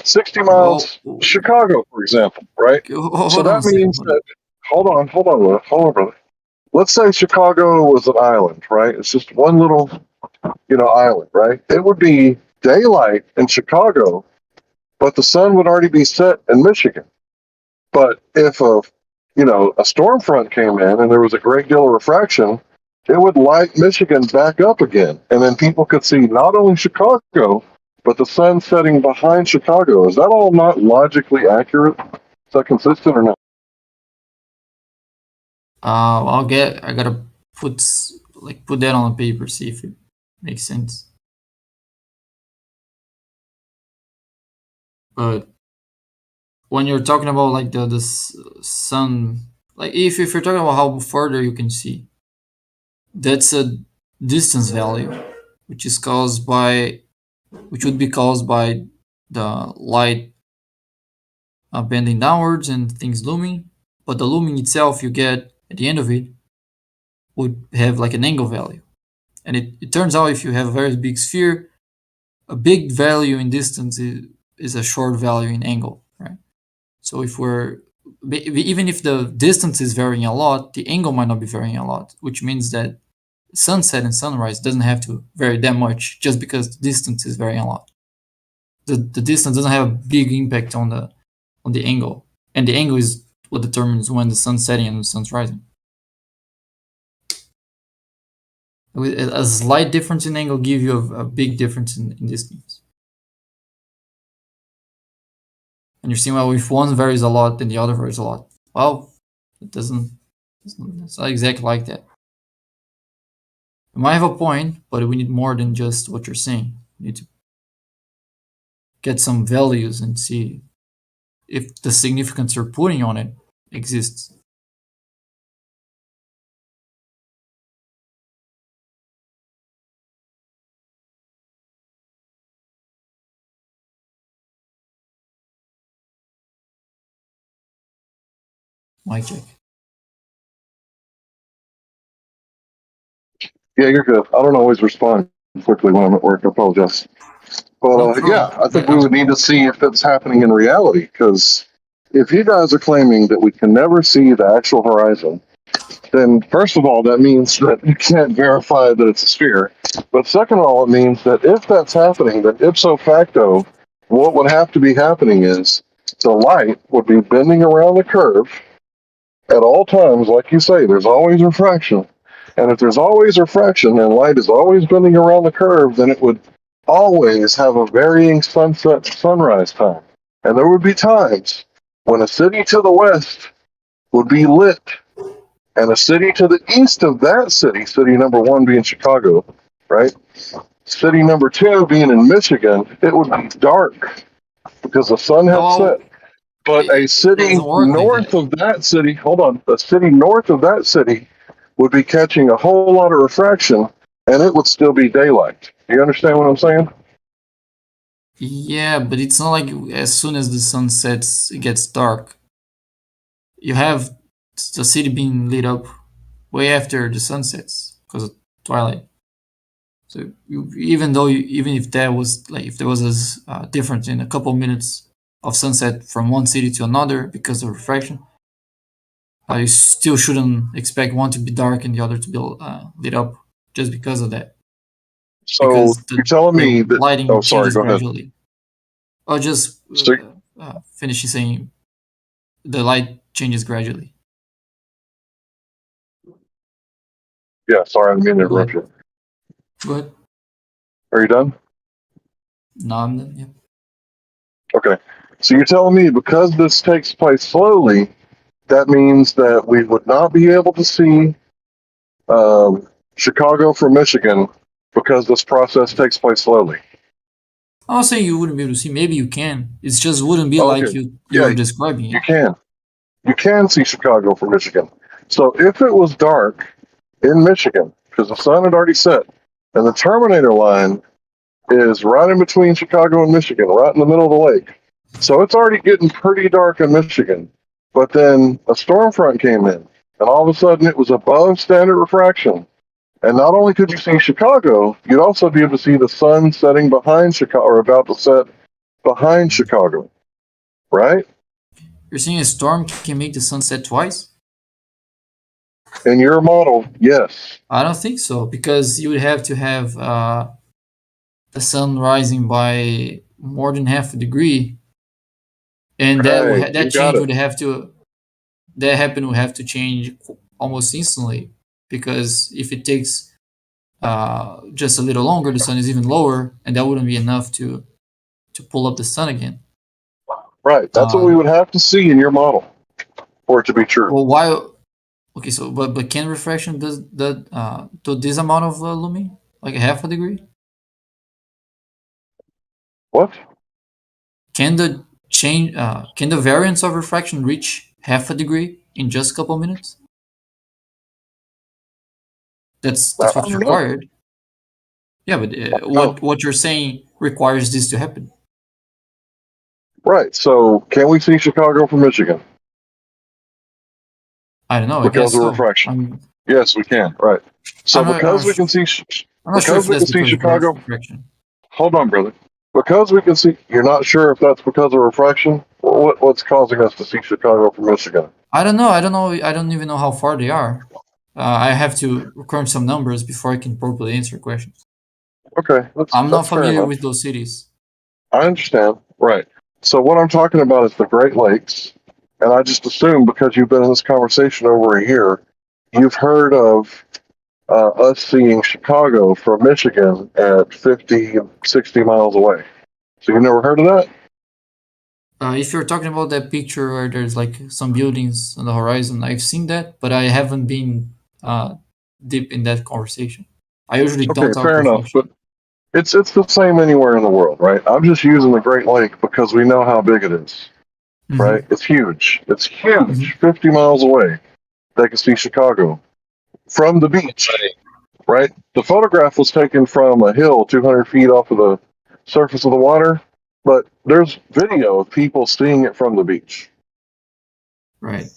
60 miles, Chicago, for example, right? So that means that. Hold on, brother. Let's say Chicago was an island, right? It's just one little, island, right? It would be daylight in Chicago, but the sun would already be set in Michigan. But if a storm front came in and there was a great deal of refraction, it would light Michigan back up again. And then people could see not only Chicago, but the sun setting behind Chicago. Is that all not logically accurate? Is that consistent or not? I gotta put that on a paper, see if it makes sense. But when you're talking about like the sun, like if you're talking about how further you can see, that's a distance value, which would be caused by the light bending downwards and things looming. But the looming itself you get at the end of it would have like an angle value. And it turns out if you have a very big sphere, a big value in distance is a short value in angle, right? So even if the distance is varying a lot, the angle might not be varying a lot, which means that sunset and sunrise doesn't have to vary that much just because the distance is varying a lot. The distance doesn't have a big impact on the angle, and the angle is what determines when the sun's setting and the sun's rising. A slight difference in angle gives you a big difference in distance. And you're seeing, well, if one varies a lot, then the other varies a lot. Well, it's not exactly like that. You might have a point, but we need more than just what you're saying. We need to get some values and see if the significance you're putting on it exists. Mic check. Yeah, you're good. I don't always respond quickly when I'm at work. I apologize. But yeah, I think we would need to see if it's happening in reality. Because if you guys are claiming that we can never see the actual horizon, then first of all, that means that you can't verify that it's a sphere. But second of all, it means that if that's happening, then ipso facto, what would have to be happening is the light would be bending around the curve at all times. Like you say, there's always refraction. And if there's always refraction and light is always bending around the curve, then it would always have a varying sunset sunrise time. And there would be times when a city to the west would be lit, and a city to the east of that city number one being Chicago, right? City number two being in Michigan, it would be dark because the sun had set. But a city north of that city, a city north of that city would be catching a whole lot of refraction, and it would still be daylight. Do you understand what I'm saying? Yeah, but it's not like as soon as the sun sets, it gets dark. You have the city being lit up way after the sun sets because of twilight. So even if there was a difference in a couple minutes of sunset from one city to another because of refraction, you still shouldn't expect one to be dark and the other to be lit up just because of that. So Because you're telling me the that? lighting Oh, sorry. changes Go ahead. gradually. I'll just So, finish saying the light changes gradually. yeah. Sorry, I didn't mean to Go interrupt ahead. you. Go ahead. Are you done? No, I'm done. Yeah. Okay. So you're telling me because this takes place slowly, that means that we would not be able to see Chicago from Michigan because this process takes place slowly. I'm not saying you wouldn't be able to see. Maybe you can. It just wouldn't be like Okay. you're Yeah, describing you it. can. You can see Chicago from Michigan. So if it was dark in Michigan, because the sun had already set, and the Terminator line is right in between Chicago and Michigan, right in the middle of the lake. So it's already getting pretty dark in Michigan. But then a storm front came in, and all of a sudden it was above standard refraction. And not only could you see Chicago, you'd also be able to see the sun setting behind Chicago, or about to set behind Chicago, right? You're saying a storm can make the sun set twice? In your model, yes. I don't think so, because you would have to have the sun rising by more than half a degree, and Hey, that you got change it. would have to would have to change almost instantly, because if it takes just a little longer, the sun is even lower, and that wouldn't be enough to pull up the sun again. Right. That's what we would have to see in your model for it to be true. Well, why? Okay, so but can refraction does that to this amount of lumi, like a half a degree? What? Can the change? Can the variance of refraction reach half a degree in just a couple minutes? That's I what's don't know. required. Yeah, but what you're saying requires this to happen. Right. So can we see Chicago from Michigan? I don't know. I Because guess of so. refraction. Yes, we can. Right. So I'm not because we sure. can see, I'm not sure if because we that's can see because of Chicago. refraction. Hold on, brother. Because we can see, you're not sure if that's because of refraction. What's causing us to see Chicago from Michigan? I don't know. I don't even know how far they are. I have to crunch some numbers before I can properly answer questions. Okay, I'm not that's fair familiar enough. with those cities. I understand. Right. So what I'm talking about is the Great Lakes, and I just assume because you've been in this conversation over a year, you've heard of us seeing Chicago from Michigan at 50, 60 miles away. So you never heard of that? If you're talking about that picture where there's like some buildings on the horizon, I've seen that, but I haven't been deep in that conversation. I usually don't Okay, talk fair enough. reflection. But it's the same anywhere in the world, right? I'm just using the Great Lake because we know how big it is, right? It's huge. It's huge. 50 miles away, they can see Chicago from the beach, right? The photograph was taken from a hill 200 feet off of the surface of the water, but there's video of people seeing it from the beach. Right.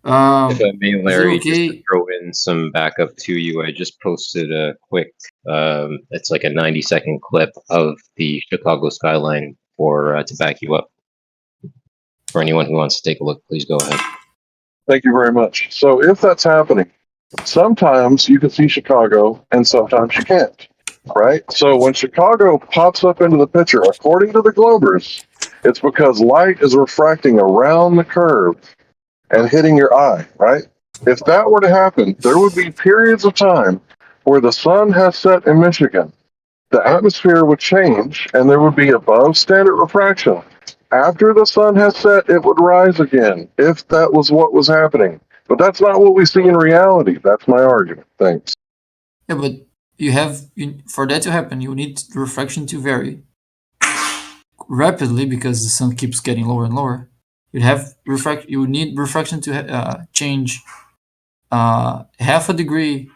If I may, Is it Larry, just to okay? throw in some backup to you, I just posted a quick, it's like a 90-second clip of the Chicago skyline for to back you up. For anyone who wants to take a look, please go ahead. Thank you very much. So if that's happening, sometimes you can see Chicago and sometimes you can't, right? So when Chicago pops up into the picture, according to the Globers, it's because light is refracting around the curve and hitting your eye, right? If that were to happen, there would be periods of time where the sun has set in Michigan. The atmosphere would change and there would be above standard refraction. After the sun has set, it would rise again, if that was what was happening. But that's not what we see in reality. That's my argument. Thanks. Yeah, but for that to happen, you need the refraction to vary rapidly because the sun keeps getting lower and lower. You would need refraction to change half a degree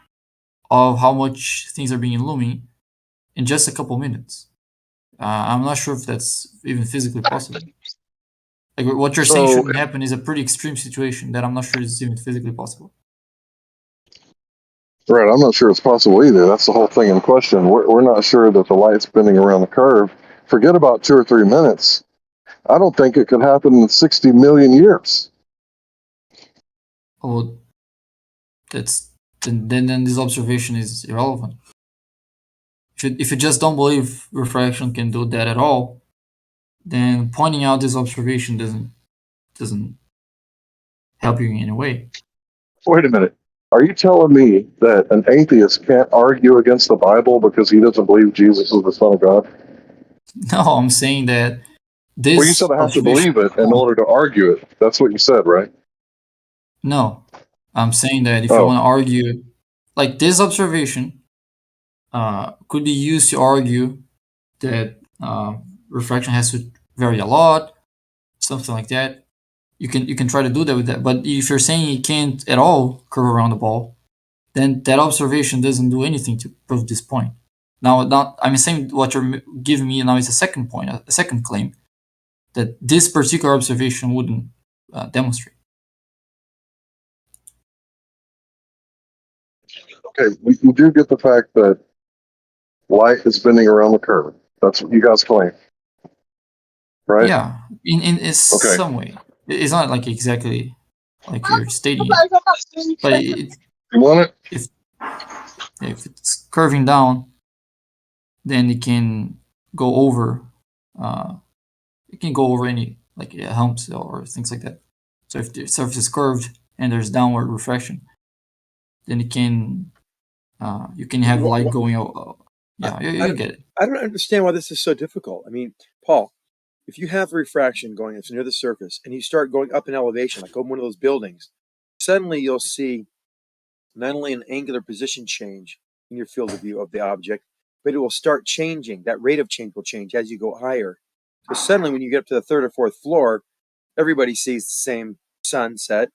of how much things are being illuminated in just a couple minutes. I'm not sure if that's even physically possible. Like what you're saying shouldn't happen is a pretty extreme situation that I'm not sure is even physically possible. Right, I'm not sure it's possible either. That's the whole thing in question. We're not sure that the light's bending around the curve. Forget about 2 or 3 minutes. I don't think it could happen in 60 million years. Oh, then this observation is irrelevant. If you just don't believe refraction can do that at all, then pointing out this observation doesn't help you in any way. Wait a minute. Are you telling me that an atheist can't argue against the Bible because he doesn't believe Jesus is the Son of God? No, I'm saying that this Well, you said I have to observation. believe it in order to argue it. That's what you said, right? No, I'm saying that if you want to argue, like this observation, could be used to argue that refraction has to vary a lot, something like that. You can try to do that with that. But if you're saying it can't at all curve around the ball, then that observation doesn't do anything to prove this point. Now, I'm saying what you're giving me now is a second point, a second claim that this particular observation wouldn't demonstrate. Okay, we do get the fact that light is bending around the curve. That's what you guys claim, right? Yeah, in some way. It's not like exactly like you're stating it, but You want it? If it's curving down, then it can go over. It can go over any like humps or things like that. So if the surface is curved and there's downward refraction, then it can you can have light going out. Yeah, you get it. I don't understand why this is so difficult. I mean, Paul, if you have refraction going that's near the surface and you start going up in elevation, like over one of those buildings, suddenly you'll see not only an angular position change in your field of view of the object, but it will start changing. That rate of change will change as you go higher. So suddenly when you get up to the third or fourth floor, everybody sees the same sunset.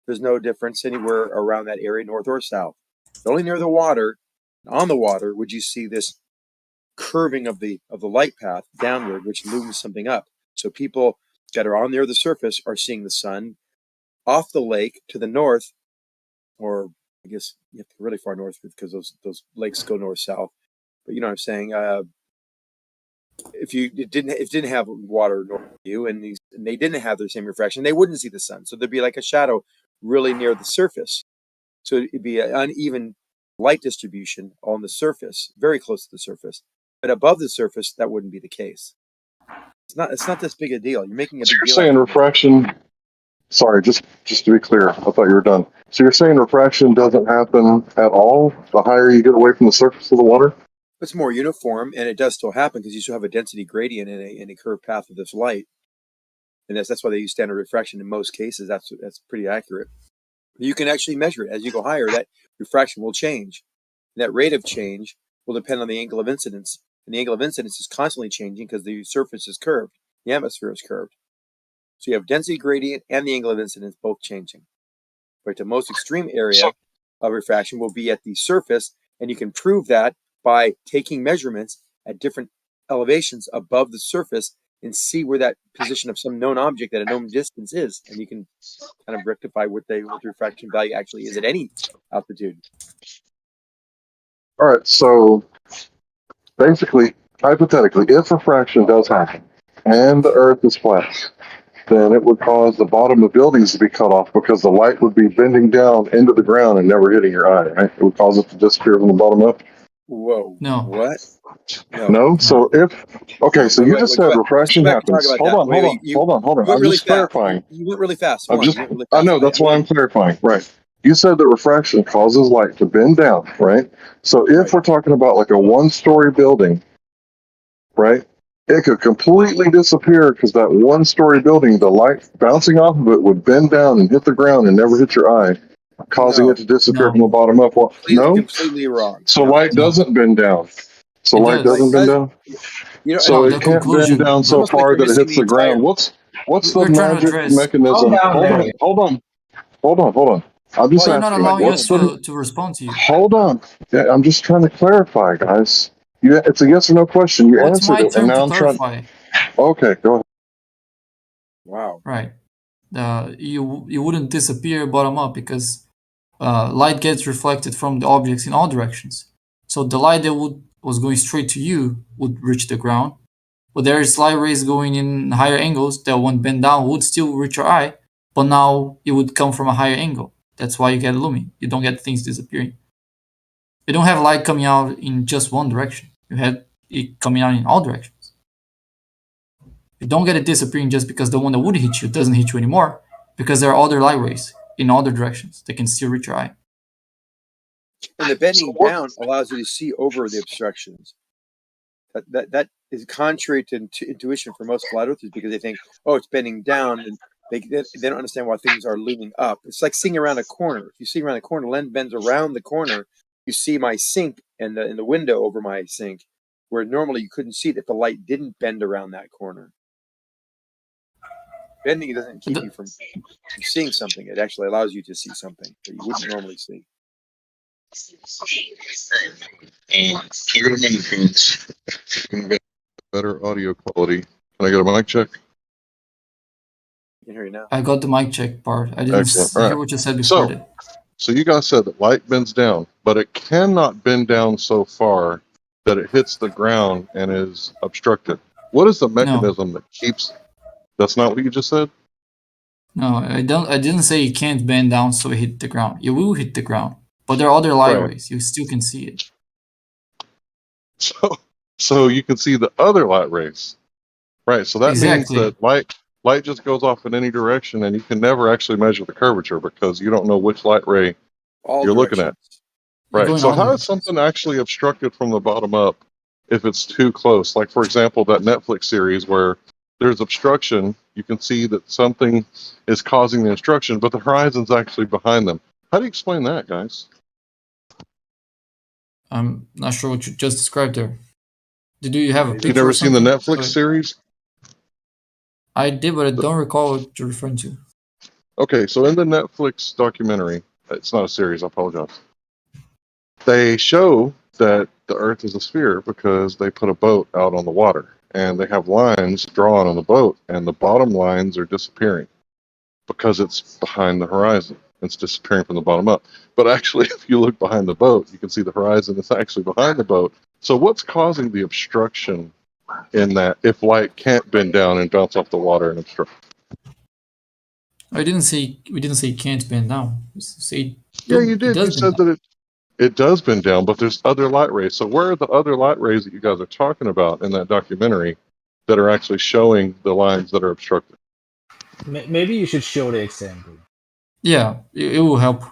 There's no difference anywhere around that area, north or south. But only near the water, on the water, would you see this curving of the light path downward, which looms something up. So people that are on near the surface are seeing the sun off the lake to the north, or I guess you have to go really far north because those lakes go north south. But you know what I'm saying? If it didn't have water north of you and they didn't have the same refraction, they wouldn't see the sun. So there'd be like a shadow really near the surface. So it'd be an uneven light distribution on the surface, very close to the surface. But above the surface, that wouldn't be the case. It's not this big a deal. You're making a big So you're deal. saying refraction. Sorry, just to be clear, I thought you were done. So you're saying refraction doesn't happen at all the higher you get away from the surface of the water? It's more uniform, and it does still happen because you still have a density gradient in a curved path of this light, and that's why they use standard refraction in most cases. That's pretty accurate. You can actually measure it as you go higher. That refraction will change. And that rate of change will depend on the angle of incidence, and the angle of incidence is constantly changing because the surface is curved, the atmosphere is curved. So you have density gradient and the angle of incidence both changing. Right, the most extreme area of refraction will be at the surface, and you can prove that by taking measurements at different elevations above the surface and see where that position of some known object at a known distance is, and you can kind of rectify what the refraction value actually is at any altitude. All right, so basically, hypothetically, if refraction does happen and the Earth is flat, then it would cause the bottom of buildings to be cut off because the light would be bending down into the ground and never hitting your eye, right? It would cause it to disappear from the bottom up. Whoa. No. What? No? So if, okay, so you just said refraction happens. Hold on. I'm just clarifying. You went really fast. I know, that's why I'm clarifying. Right. You said that refraction causes light to bend down, right? So if we're talking about like a one-story building, right, it could completely disappear because that one-story building, the light bouncing off of it would bend down and hit the ground and never hit your eye, causing it to disappear from the bottom up. Well, no? Completely wrong. So light doesn't bend down. So light doesn't bend down? So it can't bend down so far that it hits the ground. What's the magic mechanism? Hold on. I'm just you're not asking. allowing us to respond to you. Hold on. Yeah, I'm just trying to clarify, guys. It's a yes or no question. You It's answered my it, turn and now to I'm clarify. trying. Okay, go ahead. Wow. Right. You wouldn't disappear bottom up because light gets reflected from the objects in all directions. So the light that was going straight to you would reach the ground, but there is light rays going in higher angles that when bent down would still reach your eye, but now it would come from a higher angle. That's why you get illuminated. You don't get things disappearing. You don't have light coming out in just one direction. You have it coming out in all directions. You don't get it disappearing just because the one that would hit you doesn't hit you anymore, because there are other light rays in other directions that can still reach your eye. And the bending down allows you to see over the obstructions. That is contrary to intuition for most flat earthers, because they think, oh, it's bending down, and they don't understand why things are looming up. It's like seeing around a corner. If you see around a corner, lens bends around the corner. You see my sink and in the window over my sink, where normally you couldn't see it if the light didn't bend around that corner. Bending doesn't keep you from seeing something. It actually allows you to see something that you wouldn't normally see. And I got a mini fence. Can get better audio quality. Can I get a mic check? I can hear you now. I got the mic check part. I didn't hear what you said before that. So you guys said that light bends down, but it cannot bend down so far that it hits the ground and is obstructed. What is the mechanism that keeps? That's not what you just said? No, I didn't say it can't bend down so it hit the ground. It will hit the ground, but there are other light rays. You still can see it. So you can see the other light rays, right? So that means that light just goes off in any direction, and you can never actually measure the curvature because you don't know which light ray you're looking at. Right. So how is something actually obstructed from the bottom up if it's too close? Like, for example, that Netflix series where there's obstruction, you can see that something is causing the obstruction, but the horizon's actually behind them. How do you explain that, guys? I'm not sure what you just described there. Did you have a picture? You never seen the Netflix series? I did, but I don't recall what you're referring to. Okay, so in the Netflix documentary, it's not a series, I apologize. They show that the Earth is a sphere because they put a boat out on the water, and they have lines drawn on the boat, and the bottom lines are disappearing because it's behind the horizon. It's disappearing from the bottom up. But actually, if you look behind the boat, you can see the horizon is actually behind the boat. So what's causing the obstruction in that if light can't bend down and bounce off the water and obstruct? We didn't say it can't bend down. Yeah, you did. You said that it does bend down, but there's other light rays. So where are the other light rays that you guys are talking about in that documentary that are actually showing the lines that are obstructed? Maybe you should show the example. Yeah, it will help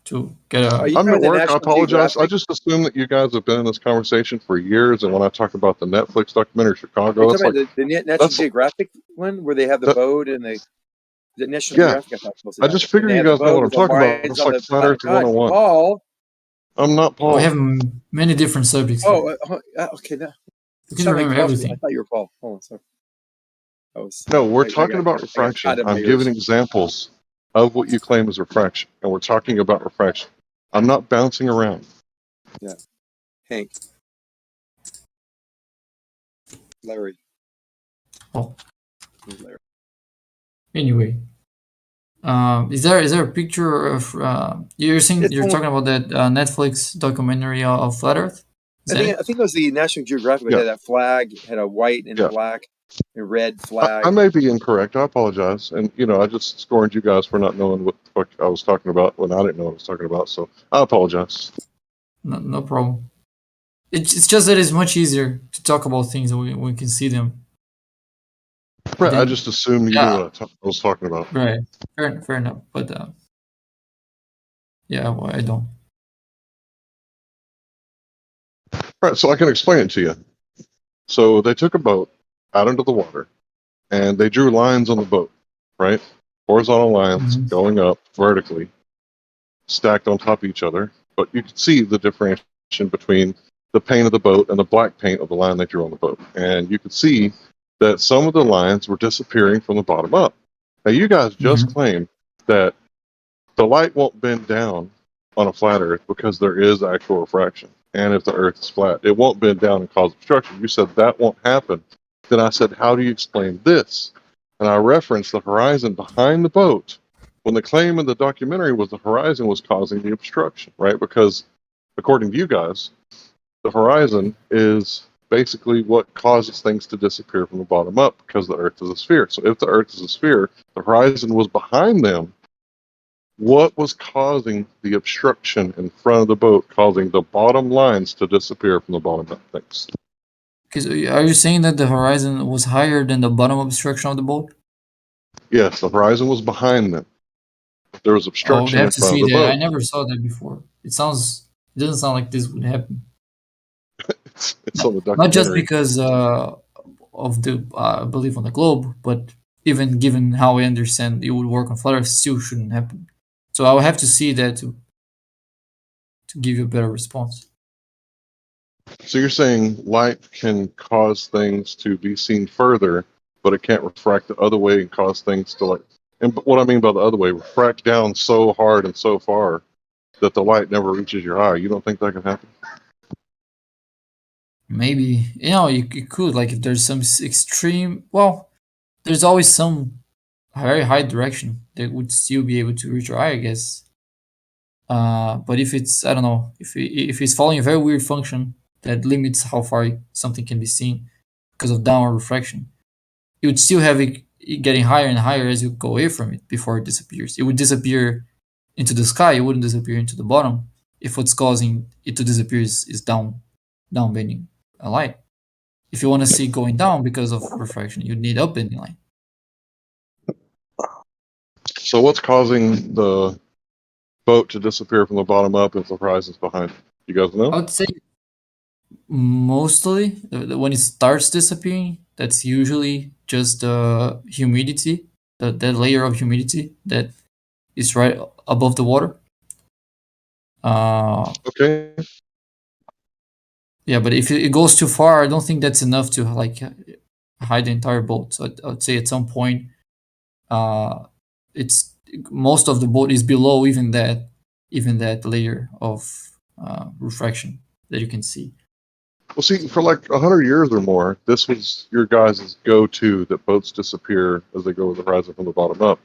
to get a... I'm at work. I apologize. I just assume that you guys have been in this conversation for years, and when I talk about the Netflix documentary Chicago, it's like the National Geographic one where they have the boat and the National Geographic. I thought it was I just figure you guys know what I'm talking about. It's like Flat Earth 101. Paul. I'm not Paul. We have many different subjects. Okay. Now, you can remember everything. I thought you were Paul. Hold on, sorry. No, we're talking about refraction. I'm giving examples of what you claim is refraction, and we're talking about refraction. I'm not bouncing around. Yeah. Hank. Larry. Oh. Larry. Anyway, is there a picture of you're talking about that Netflix documentary of Flat Earth? I think it was the National Geographic. It had that flag, had a white and black and red flag. I may be incorrect. I apologize. And, I just scorned you guys for not knowing what the fuck I was talking about when I didn't know what I was talking about. So I apologize. No problem. It's just that it's much easier to talk about things when we can see them. Right. I just assumed you knew what I was talking about. Right. Fair enough. But, well, I don't. Right, so I can explain it to you. So they took a boat out into the water, and they drew lines on the boat, right? Horizontal lines going up vertically, stacked on top of each other. But you could see the differentiation between the paint of the boat and the black paint of the line they drew on the boat. And you could see that some of the lines were disappearing from the bottom up. Now, you guys just claimed that the light won't bend down on a flat Earth because there is actual refraction. And if the Earth is flat, it won't bend down and cause obstruction. You said that won't happen. Then I said, how do you explain this? And I referenced the horizon behind the boat when the claim in the documentary was the horizon was causing the obstruction, right? Because according to you guys, the horizon is basically what causes things to disappear from the bottom up because the Earth is a sphere. So if the Earth is a sphere, the horizon was behind them. What was causing the obstruction in front of the boat, causing the bottom lines to disappear from the bottom up things? Because are you saying that the horizon was higher than the bottom obstruction of the boat? Yes, the horizon was behind them. There was Oh, we obstruction in have to front of see the that. I boat. never saw that before. It doesn't sound like this would happen. It's on the Not just documentary. because of the belief on the globe, but even given how I understand it would work on flat Earth, still shouldn't happen. So I will have to see that to give you a better response. So you're saying light can cause things to be seen further, but it can't refract the other way and cause things to like. And what I mean by the other way, refract down so hard and so far that the light never reaches your eye. You don't think that can happen? Maybe you could, like, if there's some extreme. Well, there's always some very high direction that would still be able to reach your eye, I guess. But if it's, I don't know, if it's following a very weird function that limits how far something can be seen because of downward refraction, you would still have it getting higher and higher as you go away from it before it disappears. It would disappear into the sky. It wouldn't disappear into the bottom if what's causing it to disappear is down bending a light. If you want to see it going down because of refraction, you'd need up bending light. So what's causing the boat to disappear from the bottom up if the horizon's behind? You guys know? I would say mostly when it starts disappearing, that's usually just humidity, that layer of humidity that is right above the water. Okay. Yeah, but if it goes too far, I don't think that's enough to like hide the entire boat. So I would say at some point, it's most of the boat is below even that layer of refraction that you can see. Well, see, for like 100 years or more, this was your guys' go-to, that boats disappear as they go with the horizon from the bottom up.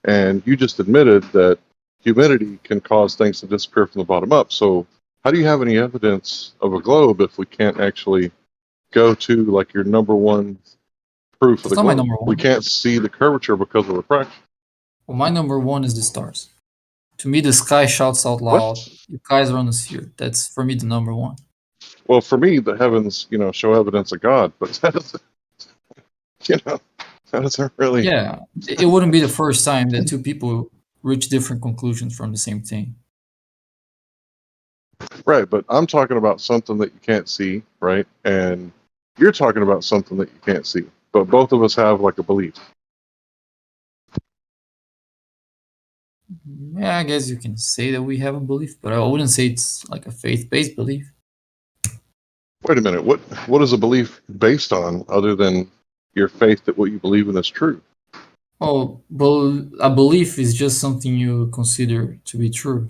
And you just admitted that humidity can cause things to disappear from the bottom up. So how do you have any evidence of a globe if we can't actually go to like your number one proof of It's the not my globe? number We one. can't see the curvature because of refraction. Well, my number one is the stars. To me, the sky shouts out loud. You guys are on a sphere. That's for me the number one. Well, for me, the heavens, show evidence of God, but that doesn't, that doesn't really. Yeah, it wouldn't be the first time that two people reach different conclusions from the same thing. Right, but I'm talking about something that you can't see, right? And you're talking about something that you can't see. But both of us have like a belief. Yeah, I guess you can say that we have a belief, but I wouldn't say it's like a faith-based belief. Wait a minute, what is a belief based on other than your faith that what you believe in is true? Oh, a belief is just something you consider to be true.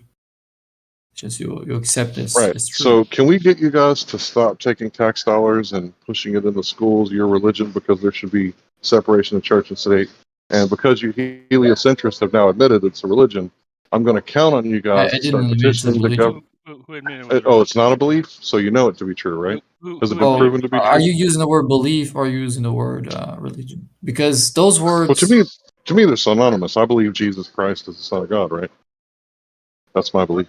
Just you accept as Right. true. So can we get you guys to stop taking tax dollars and pushing it into schools, your religion, because there should be separation of church and state? And because you heliocentrists have now admitted it's a religion, I'm going to count on you guys I to didn't start admit it's a petitioning the religion. government. Who admitted it was a Oh, it's not a belief? So you know it to be true, right? Has it been proven to be Are true? you using the word belief or are you using the word religion? Because those words. Well, to me, they're synonymous. I believe Jesus Christ is the Son of God, right? That's my belief.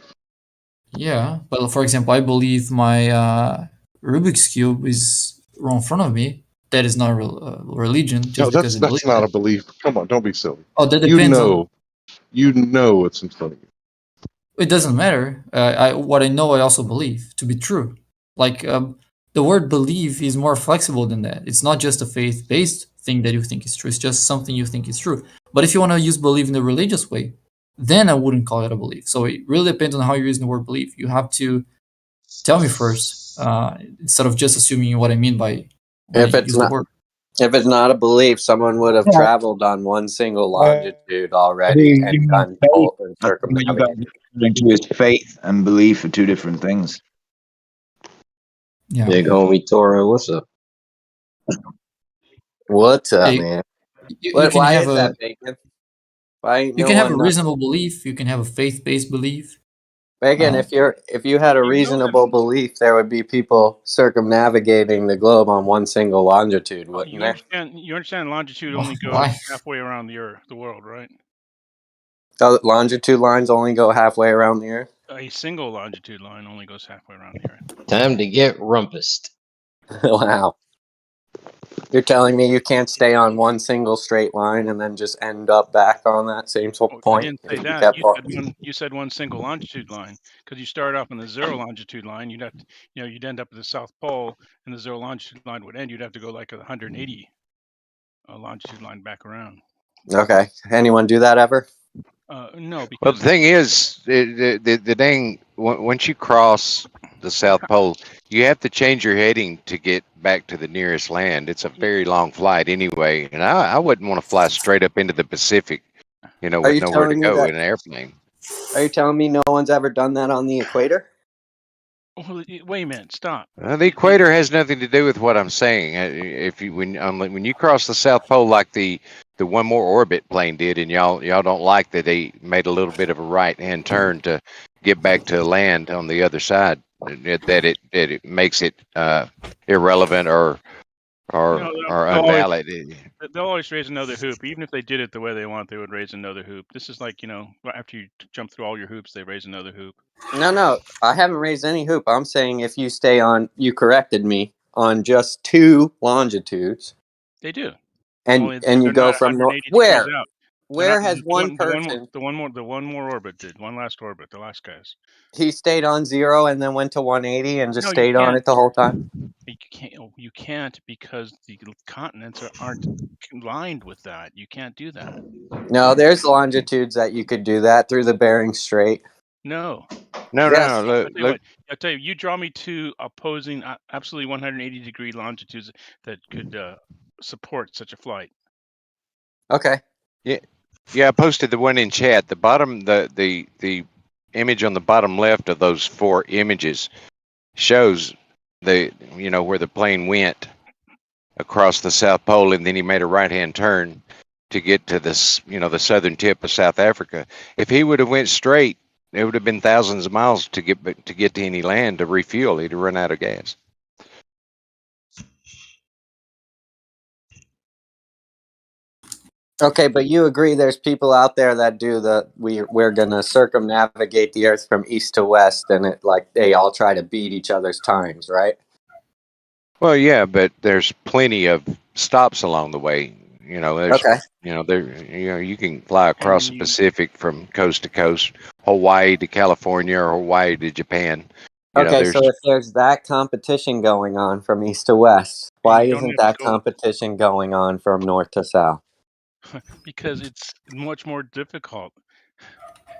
Yeah, but for example, I believe my Rubik's Cube is right in front of me. That is not a religion just No, because I believe that's not it. a belief. Come on, don't be silly. Oh, that You depends on. know it's in front of you. It doesn't matter. What I know, I also believe to be true. Like the word believe is more flexible than that. It's not just a faith-based thing that you think is true. It's just something you think is true. But if you want to use believe in the religious way, then I wouldn't call it a belief. So it really depends on how you're using the word believe. You have to tell me first, instead of just assuming what I mean by when If I it's use the not word. if it's not a belief, someone would have traveled on one single longitude already and done both and I think what you circumnavigated. guys are referring to is faith and belief are two different things. Yeah. Big homie Toro, what's up? What's up, Hey, man? you can Why have is that, Bacon? Why ain't You no can have a one? reasonable belief. You can have a faith-based belief. Megan, if you had a reasonable belief, there would be people circumnavigating the globe on one single longitude, wouldn't You there? understand longitude only goes Why? halfway around the world, right? So longitude lines only go halfway around the Earth. A single longitude line only goes halfway around the Earth. Time to get rumpused. Wow. You're telling me you can't stay on one single straight line and then just end up back on that same I point? didn't say If you that. kept You said one single longitude line because you start off on the zero longitude line. You'd have to, you'd end up at the South Pole, and the zero longitude line would end. You'd have to go like a 180 longitude line back around. Okay. Anyone do that ever? No, Well, because the thing is, the dang once you cross the South Pole, you have to change your heading to get back to the nearest land. It's a very long flight anyway, and I wouldn't want to fly straight up into the Pacific, Are with you nowhere to telling me go that? in an airplane. Are you telling me no one's ever done that on the equator? wait a minute, stop. The equator has nothing to do with what I'm saying. If you when you cross the South Pole like the One More Orbit plane did, and y'all don't like that they made a little bit of a right hand turn to get back to land on the other side, that it makes it irrelevant or No, invalid. they'll always raise another hoop. Even if they did it the way they want, they would raise another hoop. This is like, after you jump through all your hoops, they raise another hoop. No, I haven't raised any hoop. I'm saying if you stay on, you corrected me, on just two longitudes. They do. And Only you they're go not from 180 where? degrees out. Where has one person? The one more orbit did one last orbit. The last guys. He stayed on 0 and then went to 180 and just No, you stayed on can't. it the whole time. You can't because the continents aren't lined with that. You can't do that. No, there's longitudes that you could do that through the Bering Strait. No. Yes. I'll tell you, you draw me two opposing, absolutely 180 degree longitudes that could support such a flight. Okay. Yeah, I posted the one in chat. The bottom, the image on the bottom left of those four images shows where the plane went across the South Pole, and then he made a right-hand turn to get to this, the southern tip of South Africa. If he would have went straight, it would have been thousands of miles to get to any land to refuel. He'd have run out of gas. Okay, but you agree there's people out there that do we're gonna circumnavigate the Earth from east to west, and they all try to beat each other's times, right? Well, yeah, but there's plenty of stops along the way. Okay. You can fly across the Pacific from coast to coast, Hawaii to California or Hawaii to Japan. Okay, so if there's that competition going on from east to west, why isn't that competition going on from north to south? Because it's much more difficult.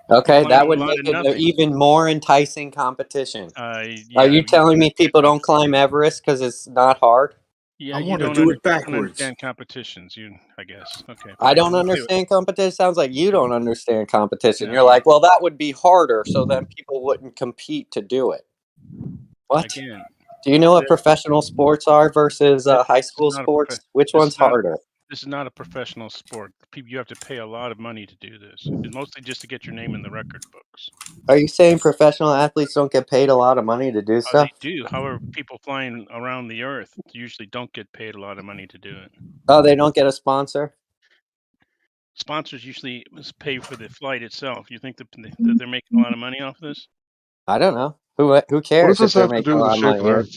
Okay, that would make it an even more enticing competition. Are you telling me people don't climb Everest because it's not hard? Yeah, you don't understand competitions. I guess. Okay. Fine. I don't understand competition. Sounds like you don't understand competition. You're like, well, that would be harder, so then people wouldn't compete to do it. What? Again, do you know what professional sports are versus high school sports? Which one's harder? This is not a professional sport. You have to pay a lot of money to do this. It's mostly just to get your name in the record books. Are you saying professional athletes don't get paid a lot of money to do stuff? They do. However, people flying around the Earth usually don't get paid a lot of money to do it. Oh, they don't get a sponsor? Sponsors usually pay for the flight itself. You think that they're making a lot of money off this? I don't know. Who cares if they're making a lot of money?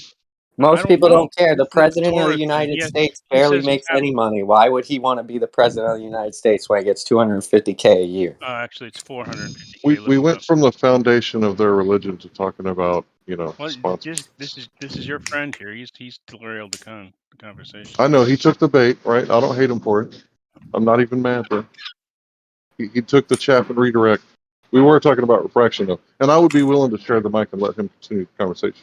Most people don't care. The president of the United States barely makes any money. Why would he want to be the president of the United States when he gets $250K a year? Actually, it's $450K. We went from the foundation of their religion to talking about sponsors. This is your friend here. He's derailed the conversation. I know he took the bait, right? I don't hate him for it. I'm not even mad at him. He took the chaff and redirect. We were talking about refraction though, and I would be willing to share the mic and let him continue the conversation.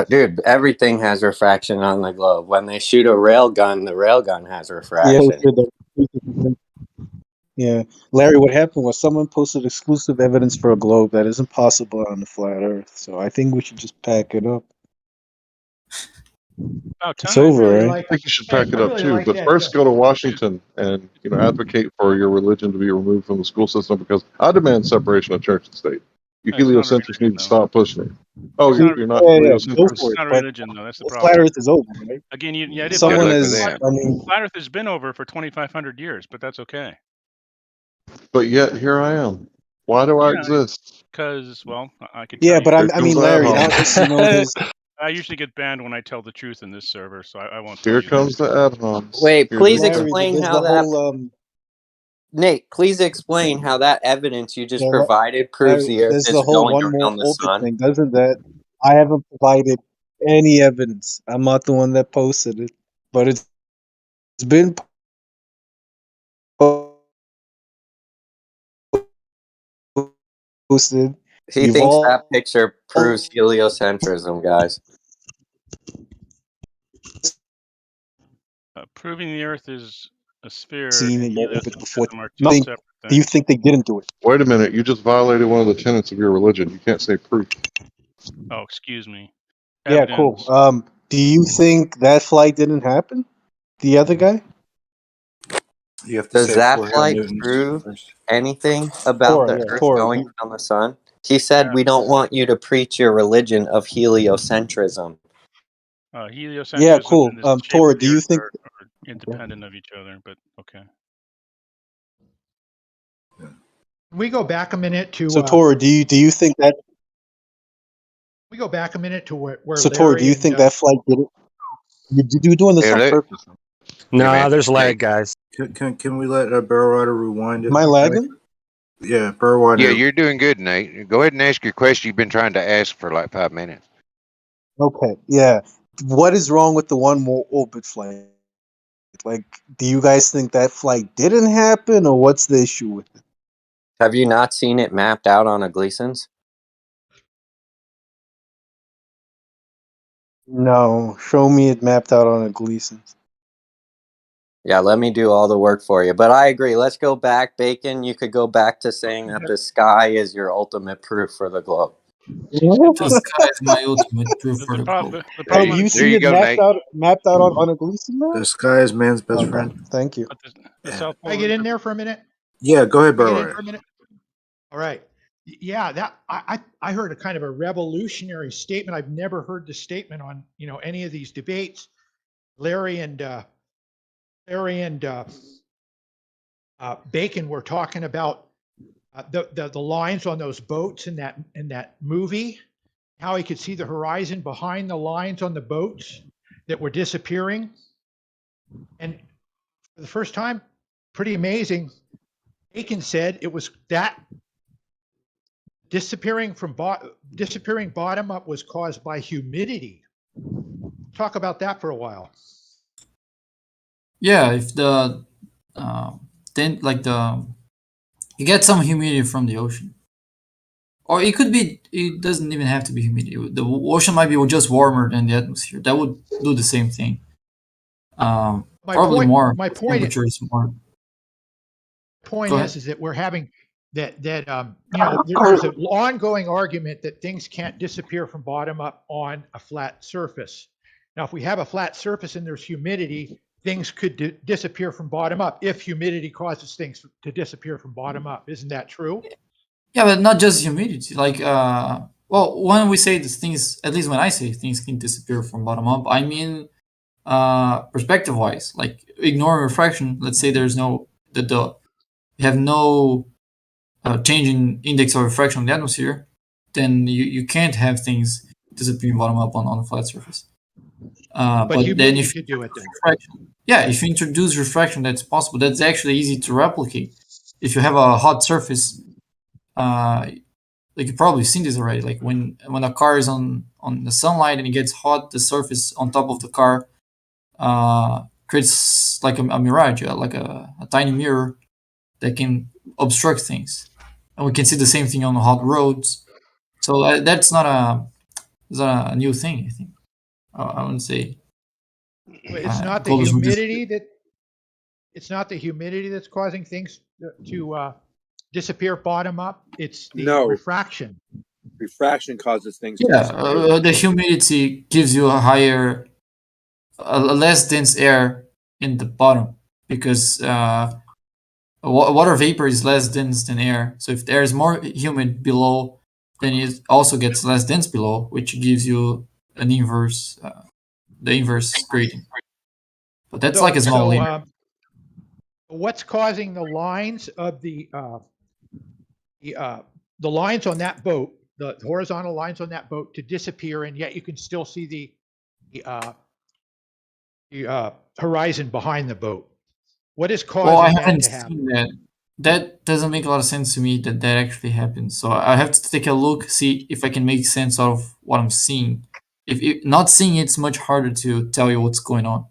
Dude, everything has refraction on the globe. When they shoot a rail gun, the rail gun has refraction. Yeah, Larry, what happened was someone posted exclusive evidence for a globe that isn't possible on the flat Earth. So I think we should just pack it up. About It's time. over, right? I think you should pack it up too. But first, go to Washington and advocate for your religion to be removed from the school system, because I demand separation of church and state. You It's not a heliocentrics religion, need to though. stop pushing it. Oh, It's not. you're not Yeah, go heliocentric. for It's it. not a But religion, though. That's the flat problem. Earth is over, right? Again, yeah, I did. Someone Good luck with is. that. I mean, Flat Earth has been over for 2,500 years, but that's okay. But yet here I am. Why do I Yeah, exist? because well, I could yeah, tell you. but Here I comes mean, the ad Larry, hoc. there's. I usually get banned when I tell the truth in this server, so I won't tell Here you that. comes the ad homs. Wait, Here please they come. Larry, explain there's how the that. whole. Nate, please explain how that evidence you just Yeah, provided proves Larry, the Earth there's the is whole going one more around the orbit sun. thing. Doesn't that? I haven't provided any evidence. I'm not the one that posted it, but it's been posted. He You've thinks all that picture proves heliocentrism, guys. Proving the Earth is a sphere seen and in your orbit before. heliocentrism are two Nothing. separate Do you things. think they didn't do it? Wait a minute. You just violated one of the tenets of your religion. You can't say proof. Oh, excuse me. Yeah, cool. Evidence. Do you think that flight didn't happen? The other guy? You have to Does say that 400 flight newtons prove first. anything about Tora, the yeah, Earth Tora. going around the sun? He said, we don't want you to preach your religion of heliocentrism. Heliocentrism Yeah, cool. and the shape Tora, of do the you Earth think? are independent of each other, but okay. We go back a minute to. So, Tora, do you think that? We go back a minute to where So, Tora, do Larry you and think that flight did it? You're doing this Here, on let, purpose. hey, No, man, there's lag, Nate. guys. Can we let Barrel Rider rewind it? Am I lagging? Yeah, Barrel Yeah, Rider. you're doing good, Nate. Go ahead and ask your question. You've been trying to ask for like 5 minutes. Okay, yeah. What is wrong with the one more orbit flight? Like, do you guys think that flight didn't happen, or what's the issue with it? Have you not seen it mapped out on a Gleason's? No, show me it mapped out on a Gleason's. Yeah, let me do all the work for you. But I agree. Let's go back, Bacon. You could go back to saying that the sky is your ultimate proof for the globe. The sky is my ultimate proof for the globe. The Have problem you is, seen it mapped out on a Gleason map? The sky is man's best Okay, friend. thank you. but the South Can I Pole. get in there for a minute? Yeah, go ahead, Can I Barrel get in Rider. for a minute? All right. Yeah, that I heard a kind of a revolutionary statement. I've never heard the statement on any of these debates. Larry and Bacon were talking about the lines on those boats in that movie. How he could see the horizon behind the lines on the boats that were disappearing, and for the first time, pretty amazing. Bacon said it was that disappearing bottom up was caused by humidity. Talk about that for a while. Yeah, if the then you get some humidity from the ocean, or it could be. It doesn't even have to be humidity. The ocean might be just warmer than the atmosphere. That would do the same thing. Probably more. My point Temperature is more. Go ahead. is that we're having there's an ongoing argument that things can't disappear from bottom up on a flat surface. Now, if we have a flat surface and there's humidity, things could disappear from bottom up if humidity causes things to disappear from bottom up. Isn't that true? Yeah, but not just humidity. Well, when we say these things, at least when I say things can disappear from bottom up, I mean perspective wise, like ignoring refraction. Let's say there's no you have no change in index of refraction in the atmosphere, then you can't have things disappearing bottom up on a flat surface. But then if you do it then. if you introduce refraction, that's possible. That's actually easy to replicate. If you have a hot surface, like you've probably seen this already. Like when a car is on the sunlight and it gets hot, the surface on top of the car creates like a mirage, like a tiny mirror that can obstruct things, and we can see the same thing on hot roads. So that's not a new thing. I think I wouldn't say. It's not the humidity that's causing things to disappear bottom up. It's the refraction. Refraction causes things to Yeah, disappear. the humidity gives you a higher a less dense air in the bottom, because water vapor is less dense than air. So if the air is more humid below, then it also gets less dense below, which gives you an inverse, the inverse gradient. But that's like a small limit. What's causing the lines of the lines on that boat, the horizontal lines on that boat, to disappear, and yet you can still see the horizon behind the boat? What is Well, I causing that haven't to happen? seen that. That doesn't make a lot of sense to me that that actually happens. So I have to take a look, see if I can make sense out of what I'm seeing. If not seeing it's much harder to tell you what's going on.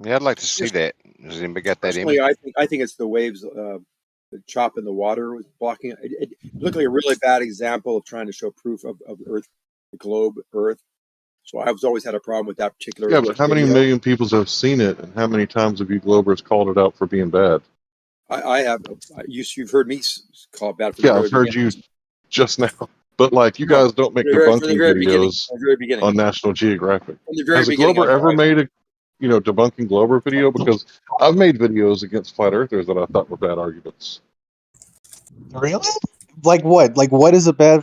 Yeah, I'd like to see that. Has anybody got that Personally, image? I think it's the waves, the chop in the water was blocking it. It looked like a really bad example of trying to show proof of Earth, the globe, Earth. So I've always had a problem with that particular. Yeah, but how many video. million people have seen it, and how many times have you Globers called it out for being bad? I have. You've heard me call it bad from Yeah, the very I've heard beginning. you just now. But like, you No, guys don't make from the debunking very beginning. videos From the very beginning. on National Geographic. From the very Has a beginning, Glober I've ever made a, debunking Glober video? Because I've made videos against flat earthers that I thought were bad arguments. Really? Like what? Like what is a bad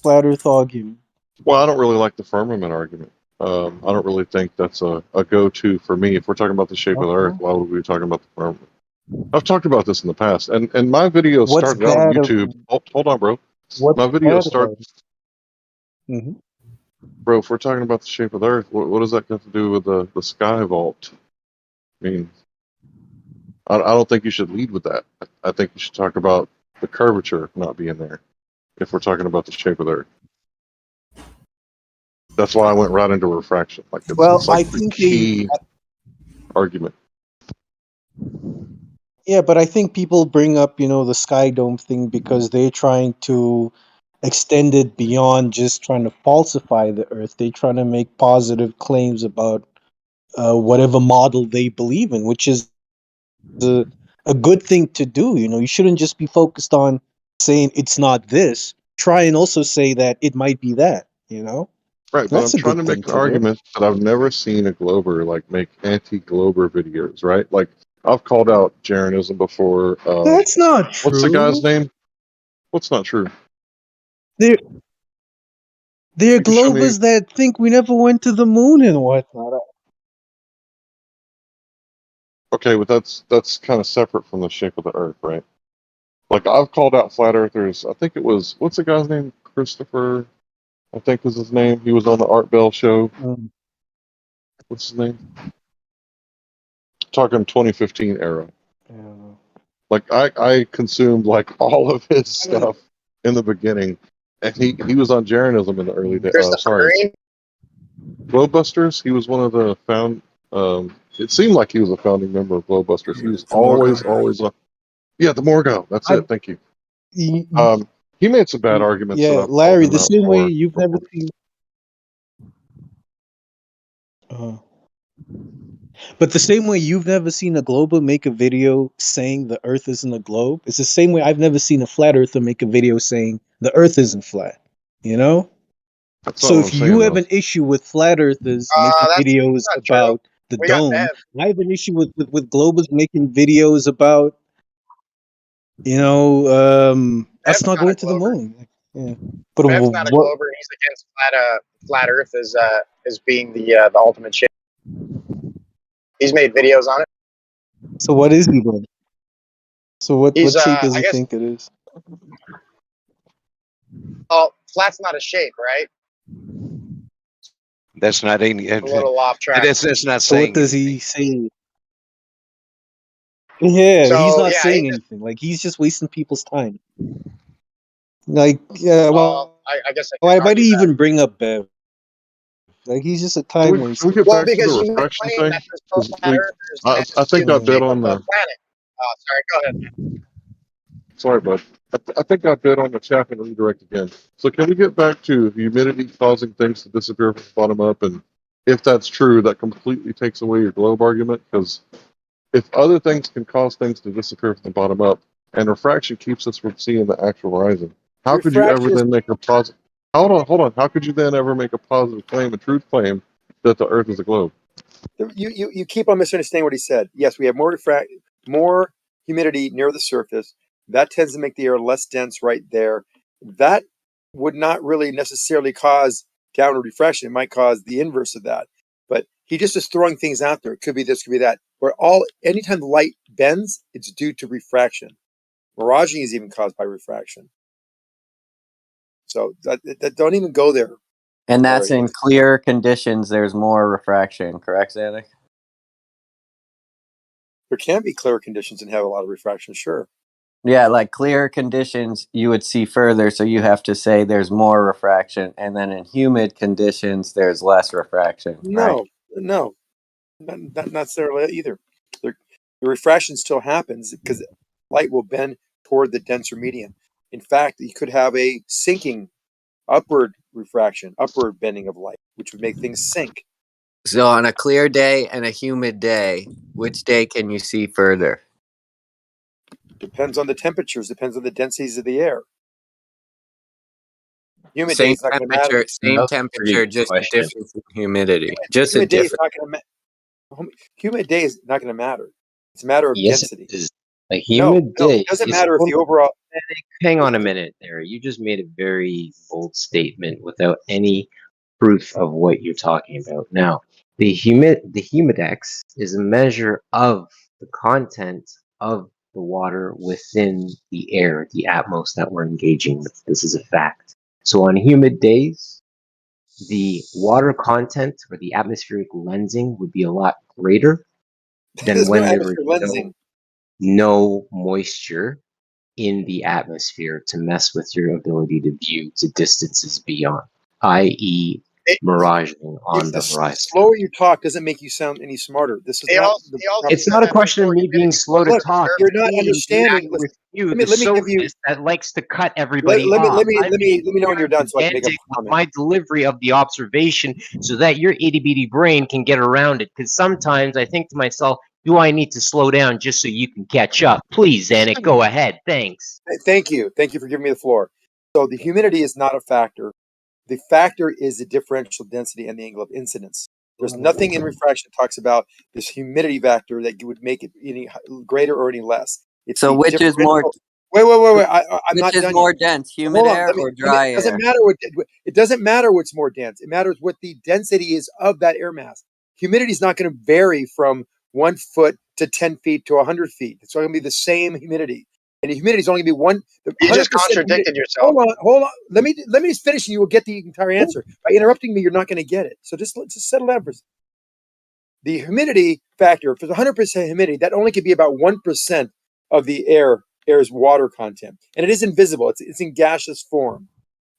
flat Earth argument? Well, I don't really like the firmament argument. I don't really think that's a go-to for me. If we're talking about the shape of the Earth, why would we be talking about the firmament? I've talked about this in the past, and my videos What's started out on bad? YouTube. Hold on, bro. What's My videos bad start, about it? Mm-hmm. bro. If we're talking about the shape of the Earth, what does that got to do with the sky vault? I mean, I don't think you should lead with that. I think you should talk about the curvature not being there. If we're talking about the shape of the Earth, that's why I went right into refraction. Like Well, it's like I the think key argument. yeah, but I think people bring up, the sky dome thing because they're trying to extend it beyond just trying to falsify the Earth. They're trying to make positive claims about whatever model they believe in, which is a good thing to do. You shouldn't just be focused on saying it's not this. Try and also say that it might be that. Right, but I'm That's a trying good to thing make the to do. argument that I've never seen a Glober make anti-Glober videos, right? Like I've called out Jeranism before. That's not What's the guy's true. name? What's not true? They're You can show me. Globers that think we never went to the moon and whatnot. Okay, but that's kind of separate from the shape of the Earth, right? Like I've called out flat earthers. I think it was what's the guy's name? Christopher, I think was his name. He was on the Art Bell show. What's his name? Talking 2015 era. Like I consumed like all of his stuff in the beginning, and he was on Jeranism in the early days. Sorry, Globebusters. He was one of the it seemed like he was a founding member of Globebusters. He was always on. Yeah, the Morgo. That's it. Thank you. He made some bad arguments that Yeah, I've called Larry, him the out same way for. you've never seen. But the same way you've never seen a glober make a video saying the Earth isn't a globe, it's the same way I've never seen a flat earther make a video saying the Earth isn't flat. That's not So what if I'm you saying, have though. an issue with flat earthers making videos not true. about the We got dome, Bev. I have an issue with globers making videos about, us Bev's not not a going to the Glober. moon. Yeah. But Bev's not a what? Glober. He's against flat Earth as being the ultimate shape. He's made videos on it. So what is he then? So what He's shape does I he guess. think it is? Oh, flat's not a shape, right? That's not any. A little off track. That's not So what saying does anything. he say? Yeah, he's So not yeah, saying anything. Like he's just wasting people's time. Like, I guess I why can do argue you that. even bring up Bev? Like he's just a Can time we waster. get Well, back to the because you made a refraction claim thing? that there's 'Cause flat Earthers I that think I assume the bet shape on of the. a planet. Oh, sorry. Go ahead. Sorry, bud. I think I bid on the chat and redirect again. So can we get back to humidity causing things to disappear from the bottom up? And if that's true, that completely takes away your globe argument. Because if other things can cause things to disappear from the bottom up, and refraction keeps us from seeing the actual horizon, how could you ever Refraction is then make a positive? Hold on. How could you then ever make a positive claim, a truth claim, that the Earth is a globe. You keep on misunderstanding what he said. Yes, we have more humidity near the surface. That tends to make the air less dense right there. That would not really necessarily cause downward refraction. It might cause the inverse of that. But he just is throwing things out there. It could be this, could be that. Where anytime the light bends, it's due to refraction. Miraging is even caused by refraction. So that don't even go there. And that's in clear conditions. There's more refraction, correct, Xander? There can be clear conditions and have a lot of refraction, sure. Yeah, like clear conditions, you would see further, so you have to say there's more refraction, and then in humid conditions, there's less refraction. Right? No, not necessarily either. The refraction still happens because light will bend toward the denser medium. In fact, you could have a sinking, upward refraction, upward bending of light, which would make things sink. So on a clear day and a humid day, which day can you see further? Depends on the temperatures, depends on the densities of the air. Humid Same day is not going to matter. temperature, same temperature, just difference in humidity. Just a Humid day is difference. not going to humid day is not going to matter. It's a matter of Yes, density. it is. A humid No, day. it doesn't is matter if the overall. Hang on a minute there. You just made a very bold statement without any proof of what you're talking about. Now, the humidex is a measure of the content of the water within the air, the atmos that we're engaging with. This is a fact. So on humid days, the water content or the atmospheric lensing would be a lot greater than There's no when there was atmospheric lensing. no moisture in the atmosphere to mess with your ability to view to distances beyond, i.e., miraging on the horizon. Slower you talk doesn't make you sound any smarter. This is not. It's not a question of me being slow to talk. You're not Being understanding. you, Let me give you. sophist that likes to cut everybody Let off. me know when you're done so I can make a With comment. my delivery of the observation so that your itty bitty brain can get around it. Because sometimes I think to myself, do I need to slow down just so you can catch up? Please, Zanuck, go ahead. Thanks. Thank you. Thank you for giving me the floor. So the humidity is not a factor. The factor is the differential density and the angle of incidence. There's nothing in refraction that talks about this humidity factor that would make it any greater or any less. It's So the which is more? Wait. I'm which not is done more yet. dense, humid air or dry It doesn't air? matter it doesn't matter what's more dense. It matters what the density is of that air mass. Humidity is not going to vary from 1 foot to 10 feet to 100 feet. It's going to be the same humidity. And the humidity is only going to be one. You just contradicted yourself. Hold on. Let me just finish, and you will get the entire answer. By interrupting me, you're not going to get it. So just settle down for a second. The humidity factor, if it's 100% humidity, that only could be about 1% of the air's water content, and it is invisible. It's in gaseous form.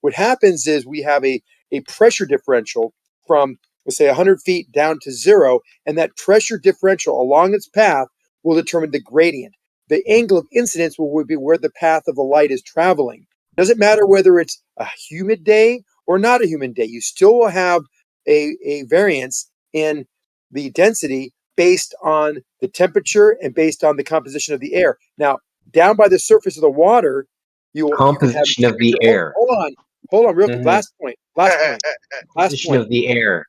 What happens is we have a pressure differential from, let's say, 100 feet down to 0, and that pressure differential along its path will determine the gradient. The angle of incidence will be where the path of the light is traveling. It doesn't matter whether it's a humid day or not a humid day. You still will have a variance in the density based on the temperature and based on the composition of the air. Now, down by the surface of the water, you can have composition of the air. Hold on, real quick. Last point. Composition of the air.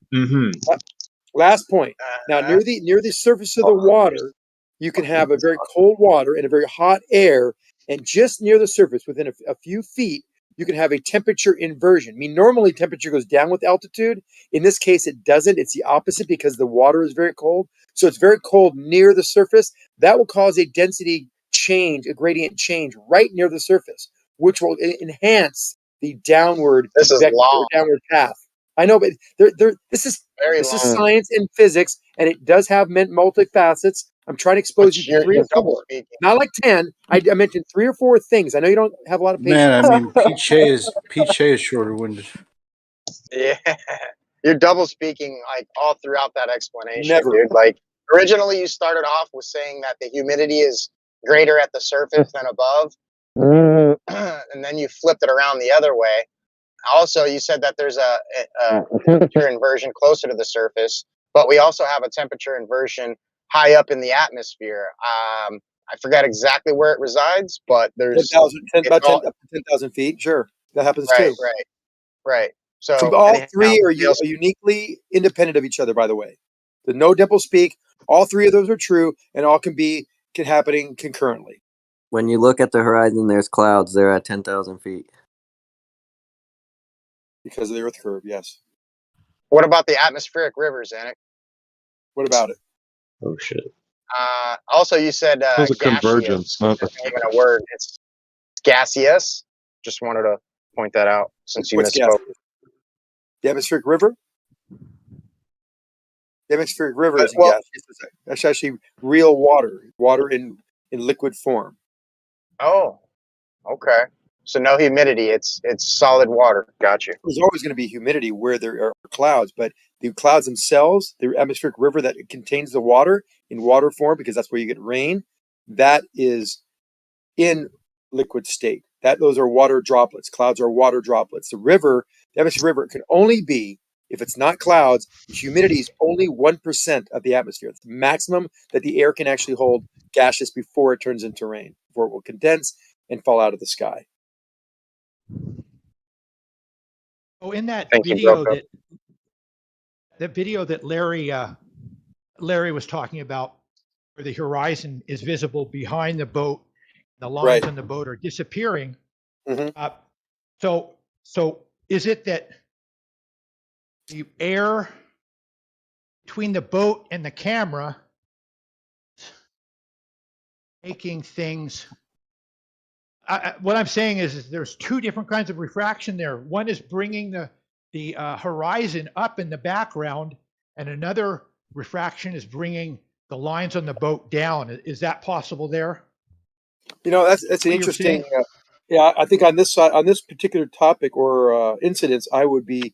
Last point. Now, near the surface of the water, you can have a very cold water and a very hot air, and just near the surface, within a few feet, you can have a temperature inversion. I mean, normally temperature goes down with altitude. In this case, it doesn't. It's the opposite because the water is very cold. So it's very cold near the surface. That will cause a density change, a gradient change right near the surface, which will enhance the downward downward path. I know, but this is science and physics, and it does have multi-facets. I'm trying to expose you to 3 or 4, not like 10. I mentioned 3 or 4 things. I know you don't have a lot of patience. Man, I mean, Pete Shea is shorter-winded. Yeah, you're double speaking like all throughout that explanation, Never. dude. Like originally, you started off with saying that the humidity is greater at the surface than above, and then you flipped it around the other way. Also, you said that there's a temperature inversion closer to the surface, but we also have a temperature inversion high up in the atmosphere. I forgot exactly where it resides, but there's 10,000 feet. Sure, that happens too. Right. So From all anyhow, three are somebody else- uniquely independent of each other, by the way. The no dimple speak, all three of those are true, and all can happening concurrently. When you look at the horizon, there's clouds. They're at 10,000 feet. Because of the Earth curve, yes. What about the atmospheric rivers, Anik? What about it? Oh shit. Also, you said There's a gaseous. convergence, not Isn't even a word. It's gaseous. Just wanted to point that out since you What's misspoke. gaseous? The atmospheric river? The atmospheric river isn't gaseous. That's actually real water in liquid form. Oh, okay. So no humidity. It's solid water. Got you. There's always going to be humidity where there are clouds, but the clouds themselves, the atmospheric river that contains the water in water form, because that's where you get rain, that is in liquid state. Those are water droplets. Clouds are water droplets. The atmospheric river can only be, if it's not clouds, the humidity is only 1% of the atmosphere. It's the maximum that the air can actually hold gaseous before it turns into rain, before it will condense and fall out of the sky. Oh, in that Thank you, video Broco. that Larry was talking about, where the horizon is visible behind the boat, the lines on the boat are disappearing. So is it that the air between the boat and the camera making things? What I'm saying is there's two different kinds of refraction there. One is bringing the horizon up in the background, and another refraction is bringing the lines on the boat down. Is that possible there? That's an What you're interesting. saying? I think on this side, on this particular topic or incidents, I would be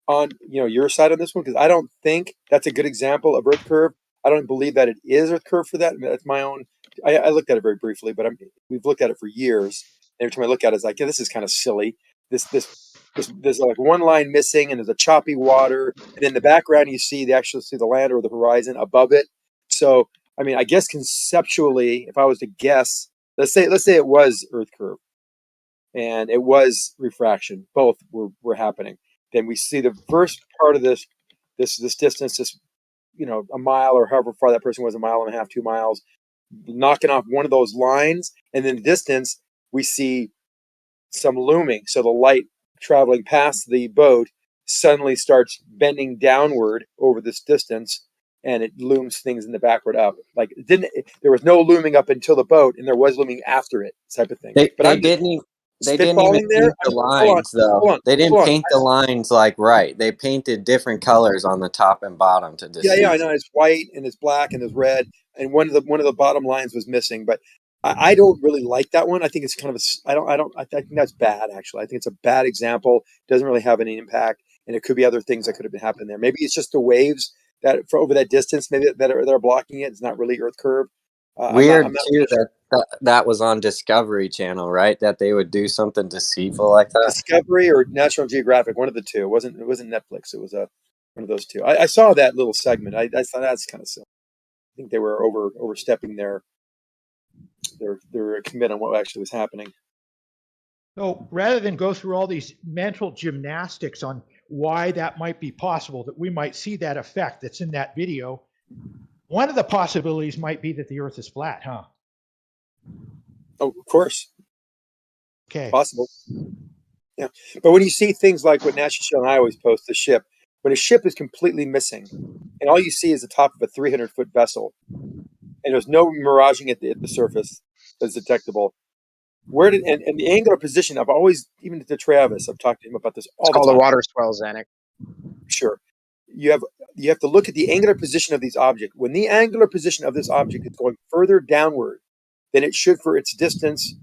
on your side on this one, because I don't think that's a good example of Earth curve. I don't believe that it is Earth curve for that. I mean, that's my own. I looked at it very briefly, but we've looked at it for years. Every time I look at it, it's like, yeah, this is kind of silly. There's like one line missing, and there's a choppy water, and in the background you actually see the land or the horizon above it. So, I mean, I guess conceptually, if I was to guess, let's say it was Earth curve, and it was refraction. Both were happening. Then we see the first part of this distance, a mile or however far that person was, a mile and a half, 2 miles, knocking off one of those lines, and in the distance we see some looming. So the light traveling past the boat suddenly starts bending downward over this distance, and it looms things in the backward up. Like there was no looming up until the boat, and there was looming after it, type of thing. They I'm didn't even spitballing there. paint the lines though. They didn't paint the lines right. They painted different colors on the top and bottom to deceive. Yeah, I know. It's white and it's black and there's red, and one of the bottom lines was missing. But I don't really like that one. I think it's kind of I think that's bad, actually. I think it's a bad example. Doesn't really have any impact, and it could be other things that could have been happening there. Maybe it's just the waves that for over that distance, maybe that are blocking it. It's not really Earth curve. Weird I'm not too really sure. that was on Discovery Channel, right? That they would do something deceitful like that. Discovery or National Geographic, one of the two. It wasn't Netflix. It was one of those two. I saw that little segment. I thought that's kind of silly. I think they were overstepping their commit on what actually was happening. So rather than go through all these mental gymnastics on why that might be possible, that we might see that effect that's in that video, one of the possibilities might be that the Earth is flat, huh? Oh, of course. Okay. Possible. Yeah. But when you see things like what National Shell and I always post, the ship, when a ship is completely missing, and all you see is the top of a 300-foot vessel, and there's no miraging at the surface that's detectable, and the angular position, I've always, even to Travis, I've talked to him about this all the time. It's called the water swell, Zanuck. Sure. You have to look at the angular position of these objects. When the angular position of this object is going further downward than it should for its distance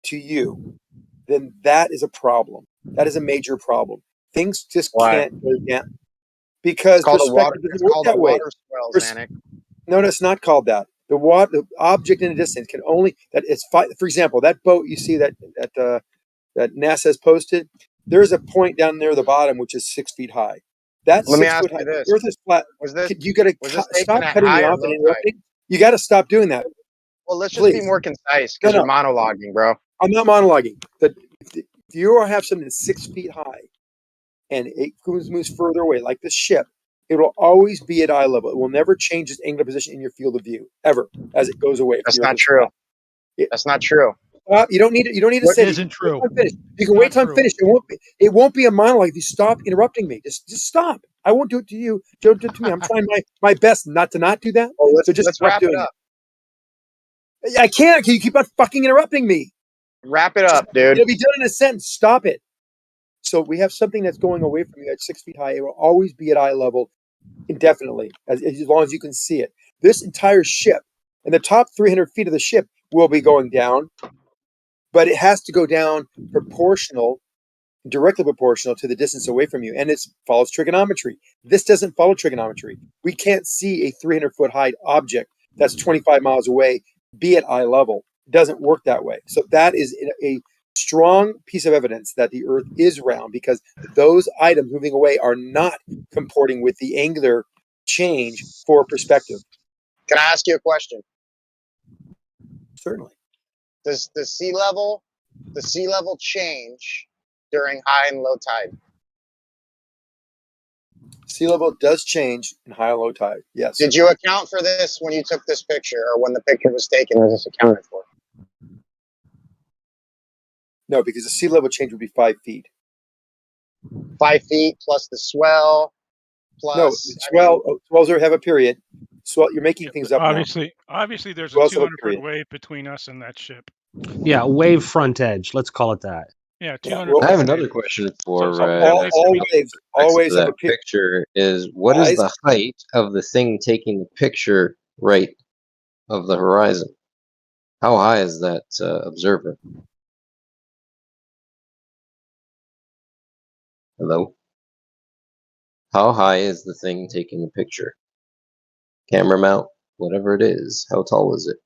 to you, then that is a problem. That is a major problem. Things just can't go down because perspective doesn't work that way. No, it's not called that. The object in a distance can only for example, that boat you see that NASA has posted. There's a point down there at the bottom which is 6 feet high. That's Let me 6 ask foot you high. this. The Earth is flat. You got to stop cutting me off and interrupting. You got to stop doing that. Well, let's just be more concise because you're monologuing, bro. I'm not monologuing. If you have something that's 6 feet high, and it moves further away, like the ship, it will always be at eye level. It will never change its angular position in your field of view ever as it goes away. That's not true. That's not true. You don't need it. You don't need to What say it. isn't true? You can wait till I'm finished. It won't be a monologue if you stop interrupting me. Just stop. I won't do it to you. Don't do it to me. I'm trying my best not to do that. Well, so just let's stop wrap it doing up. I can't. You keep on fucking interrupting me. Wrap it up, dude. It'll be done in a sentence. Stop it. So we have something that's going away from you at 6 feet high. It will always be at eye level indefinitely, as long as you can see it. This entire ship and the top 300 feet of the ship will be going down, but it has to go down directly proportional to the distance away from you, and it follows trigonometry. This doesn't follow trigonometry. We can't see a 300-foot high object that's 25 miles away be at eye level. It doesn't work that way. So that is a strong piece of evidence that the Earth is round, because those items moving away are not comporting with the angular change for perspective. Can I ask you a question? Certainly. Does the sea level change during high and low tide? Sea level does change in high and low tide. Yes. Did you account for this when you took this picture, or when the picture was taken? Was this accounted for? No, because the sea level change would be 5 feet. 5 feet plus the swell, plus swells have a period. Swell, you're making things up Obviously, there's a Swells have a 200-foot period. wave between us and that ship. Yeah, wave front edge. Let's call it that. Yeah, Yeah, 200. well, I have another question for all waves have that a period. picture. Is what is Guys? the height of the thing taking the picture right of the horizon? How high is that observer? Hello? How high is the thing taking the picture? Camera mount, whatever it is. How tall is it?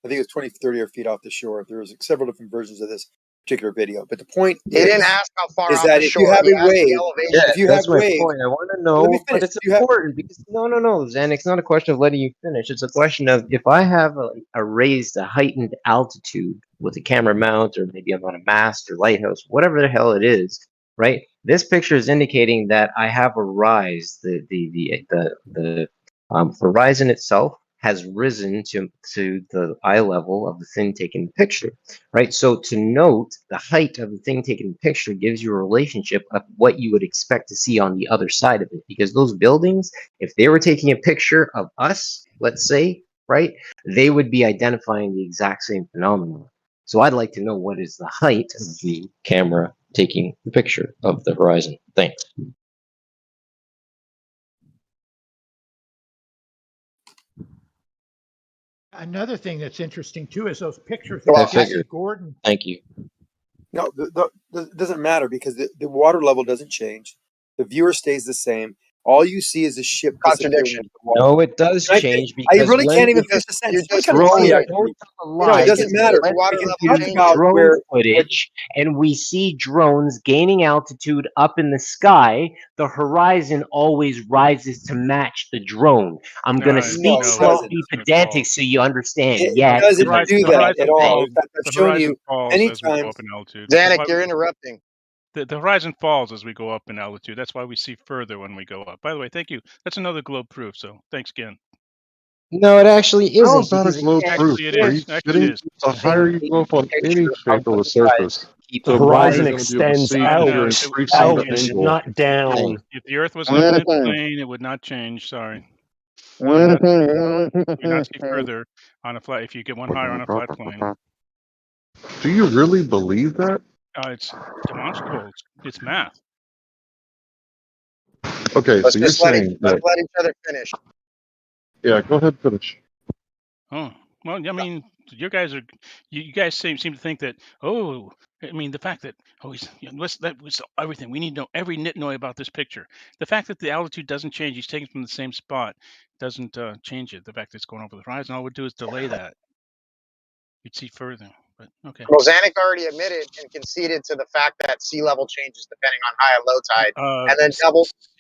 I think it's 20, 30 feet off the shore. There's several different versions of this particular video. But the point He didn't ask how far is off that the if shore. you have He a asked the wave, elevation. if you have that's my waves, point. I want to let me know, finish. but it's You have- important because no, Zen. It's not a question of letting you finish. It's a question of if I have a heightened altitude with a camera mount, or maybe I'm on a mast or lighthouse, whatever the hell it is, right? This picture is indicating that I have a rise. The horizon itself has risen to the eye level of the thing taking the picture, right? So to note the height of the thing taking the picture gives you a relationship of what you would expect to see on the other side of it. Because those buildings, if they were taking a picture of us, let's say, right, they would be identifying the exact same phenomenon. So I'd like to know what is the height of the camera taking the picture of the horizon. Thanks. Another thing that's interesting too is those pictures Well, that Jesse Gordon. Thank you. No, it doesn't matter because the water level doesn't change. The viewer stays the same. All you see is a ship Contradiction. No, it does change I because really when can't even you finish just- the you sentence. just What kind of Drone, shit are don't you? tell a No, lie. it doesn't because matter. when water We can level talk changes. about drone where footage and we see drones gaining altitude up in the sky, the horizon always rises to match the drone. I'm No, going to it- speak no, slow doesn't. and be it's gonna pedantic fall. so you understand. it Yes, doesn't it do The that horizon at all. falls. In fact, The I've shown horizon you falls many as we go times. up in altitude. Danik, you're interrupting. The horizon falls as we go up in altitude. That's why we see further when we go up. By the way, thank you. That's another globe proof. So thanks again. No, it actually How isn't. is that a Because globe again, proof? Actually, it Are is. you Actually, it kidding? is. The higher you go up on any shape of a surface, keep The the horizon wider you're going to be able to extends see out, No, during if it- increasing out, angle. not down. If the Earth was an infinite plane, it would not change. Sorry. You would not see further on a flat if you get one higher on a flat plane. Do you really believe that? It's demonstrable. It's math. Okay, Let's so you're just let saying that. let each other finish. Yeah, go ahead, finish. Oh well, I mean, you guys seem to think that. Oh, I mean, the fact that that was everything. We need to know every nitnoy about this picture. The fact that the altitude doesn't change, he's taken from the same spot, doesn't change it. The fact that it's going over the horizon, all it would do is delay that. You'd see further, but okay. Well, Zanuck already admitted and conceded to the fact that sea level changes depending on high and low tide,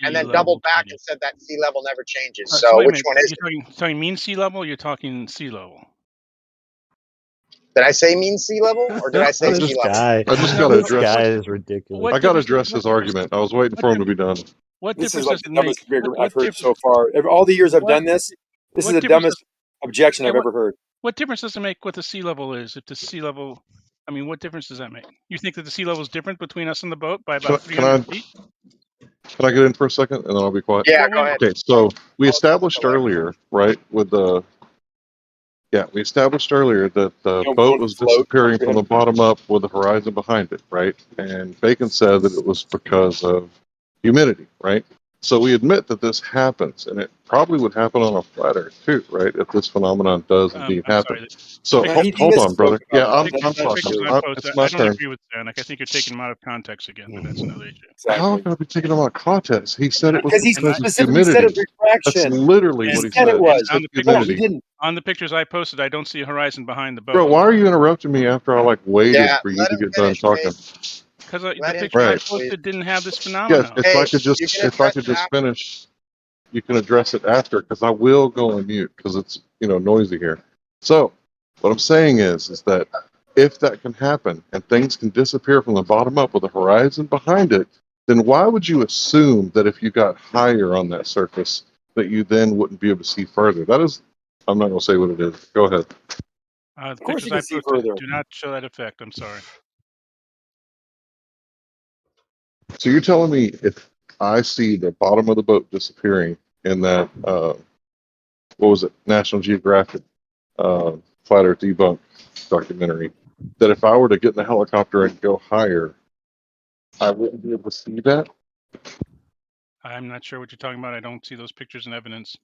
and then doubled back and said that sea level never changes. So wait a which minute. one is You're talking mean sea level? Or you're talking sea level? Did I say mean sea level or did I say I sea just, level? I just No, gotta but address. guy is ridiculous. I gotta address his argument. I was waiting for him to be done. What This is difference like does the it dumbest make? figure I've What heard difference? so far. All the years I've What done this, this is what the difference does? dumbest objection Yeah, I've ever heard. what difference does it make what the sea level is? If the sea level, I mean, what difference does that make? You think that the sea level is different between us and the boat by Can, about can I 300 feet? can I get in for a second and then I'll be quiet? Yeah, Well, go wait, ahead. Okay, so we I'll established delay. earlier, right, with the we established earlier that the boat Don't was float. disappearing from the bottom up with the horizon behind it, right? And Bacon said that it was because of humidity, right? So we admit that this happens, and it probably would happen on a flat Earth too, right? If this phenomenon does indeed I'm happen. sorry. So He hold on, misspoke brother. Yeah, about I'm that. The talking. pictures I posted, It's my I don't turn. agree with Zanuck. I think you're taking them out of context again, but that's another issue. How Exactly. can I be taking him out of context? He said it was Because he because of specifically said humidity. it's That's refraction. literally He what he said it said. He was. said On the No, pictures, he humidity. didn't. on the pictures I posted, I don't see a horizon behind the Bro, boat. why are you interrupting me after I waited Yeah, for you let to him get done finish, talking? please. Because the Let him pictures I finish, Right. please. posted didn't have this Yes. phenomenon. If Hey, I could you can if I address could it just after. finish, you can address it after because I will go on mute because it's noisy here. So what I'm saying is that if that can happen and things can disappear from the bottom up with a horizon behind it, then why would you assume that if you got higher on that surface that you then wouldn't be able to see further? That is, I'm not going to say what it is. Go ahead. The Of course pictures you I can see posted further. do not show that effect. I'm sorry. So you're telling me if I see the bottom of the boat disappearing in that, what was it, National Geographic Flat Earth Debunk documentary, that if I were to get in the helicopter and go higher, I wouldn't be able to see that? I'm not sure what you're talking about. I don't see those pictures and evidence.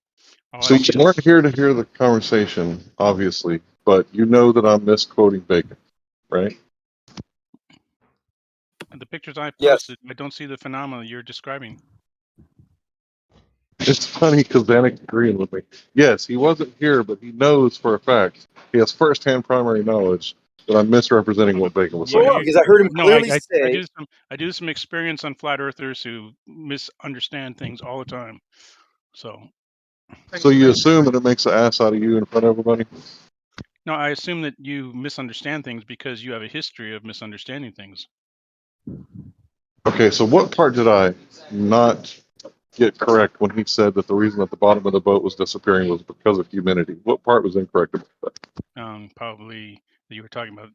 All So I you see is weren't here to hear the conversation, obviously, but you know that I'm misquoting Bacon, right? the pictures I Yes. posted. I don't see the phenomena you're describing. It's funny because Danik agreeing with me. Yes, he wasn't here, but he knows for a fact, he has firsthand primary knowledge that I'm misrepresenting what Bacon was Well, saying. Well, because I heard him no, clearly I say, do some experience on flat earthers who misunderstand things all the time. So So you assume that it makes an ass out of you in front of everybody? no, I assume that you misunderstand things because you have a history of misunderstanding things. Okay, so what part did I not get correct when he said that the reason that the bottom of the boat was disappearing was because of humidity? What part was incorrect about that? Probably that you were talking about.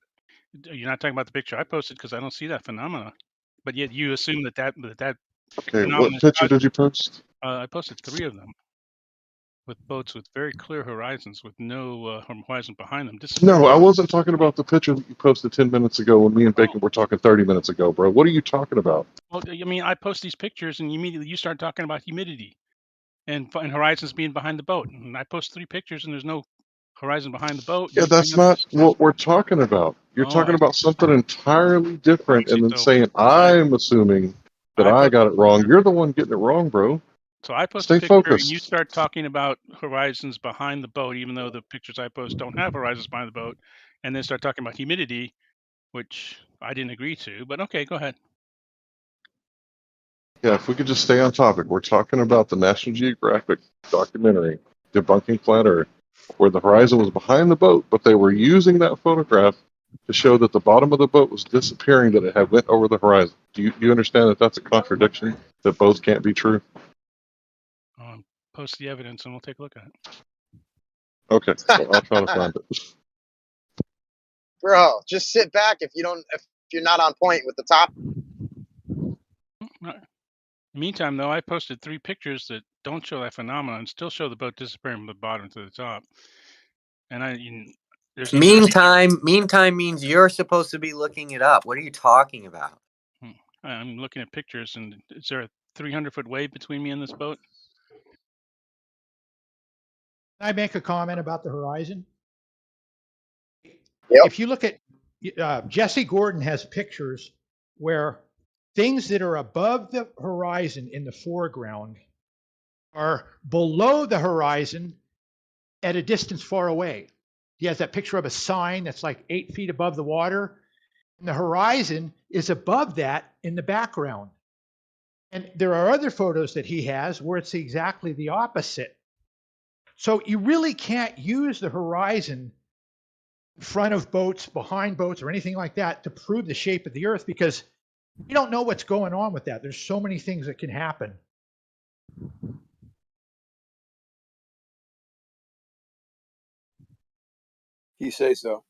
You're not talking about the picture I posted because I don't see that phenomena. But yet you assume that Okay, phenomenon what is picture causing. did you post? I posted 3 of them with boats with very clear horizons with no horizon behind them. No, I wasn't talking about the picture that you posted 10 minutes ago when me and Bacon were talking 30 minutes ago, bro. What are you talking about? Well, I mean, I post these pictures and immediately you start talking about humidity and horizons being behind the boat. And I post 3 pictures and there's no horizon behind the boat. Yeah, You bring that's up not this. what we're talking about. You're Oh, talking I about see. something entirely different and then So saying, I'm assuming that I got it wrong. You're the one getting it wrong, bro. So I post a Stay picture and you focused. start talking about horizons behind the boat, even though the pictures I post don't have horizons behind the boat, and then start talking about humidity, which I didn't agree to. But okay, go ahead. Yeah, if we could just stay on topic. We're talking about the National Geographic documentary, Debunking Flat Earth, where the horizon was behind the boat, but they were using that photograph to show that the bottom of the boat was disappearing, that it had went over the horizon. Do you understand that that's a contradiction, that both can't be true? Post the evidence and we'll take a look at it. Okay, so I'll try to find it. Bro, just sit back if you're not on point with the topic. Meantime, though, I posted 3 pictures that don't show that phenomenon and still show the boat disappearing from the bottom to the top. And there's even Meantime means you're supposed to be looking it up. What are you talking about? I'm looking at pictures, and is there a 300-foot wave between me and this boat? Can I make a comment about the horizon? Yep. If you look at Jesse Gordon has pictures where things that are above the horizon in the foreground are below the horizon at a distance far away. He has that picture of a sign that's like 8 feet above the water, and the horizon is above that in the background. And there are other photos that he has where it's exactly the opposite. So you really can't use the horizon front of boats, behind boats, or anything like that to prove the shape of the Earth because you don't know what's going on with that. There's so many things that can happen. You say so.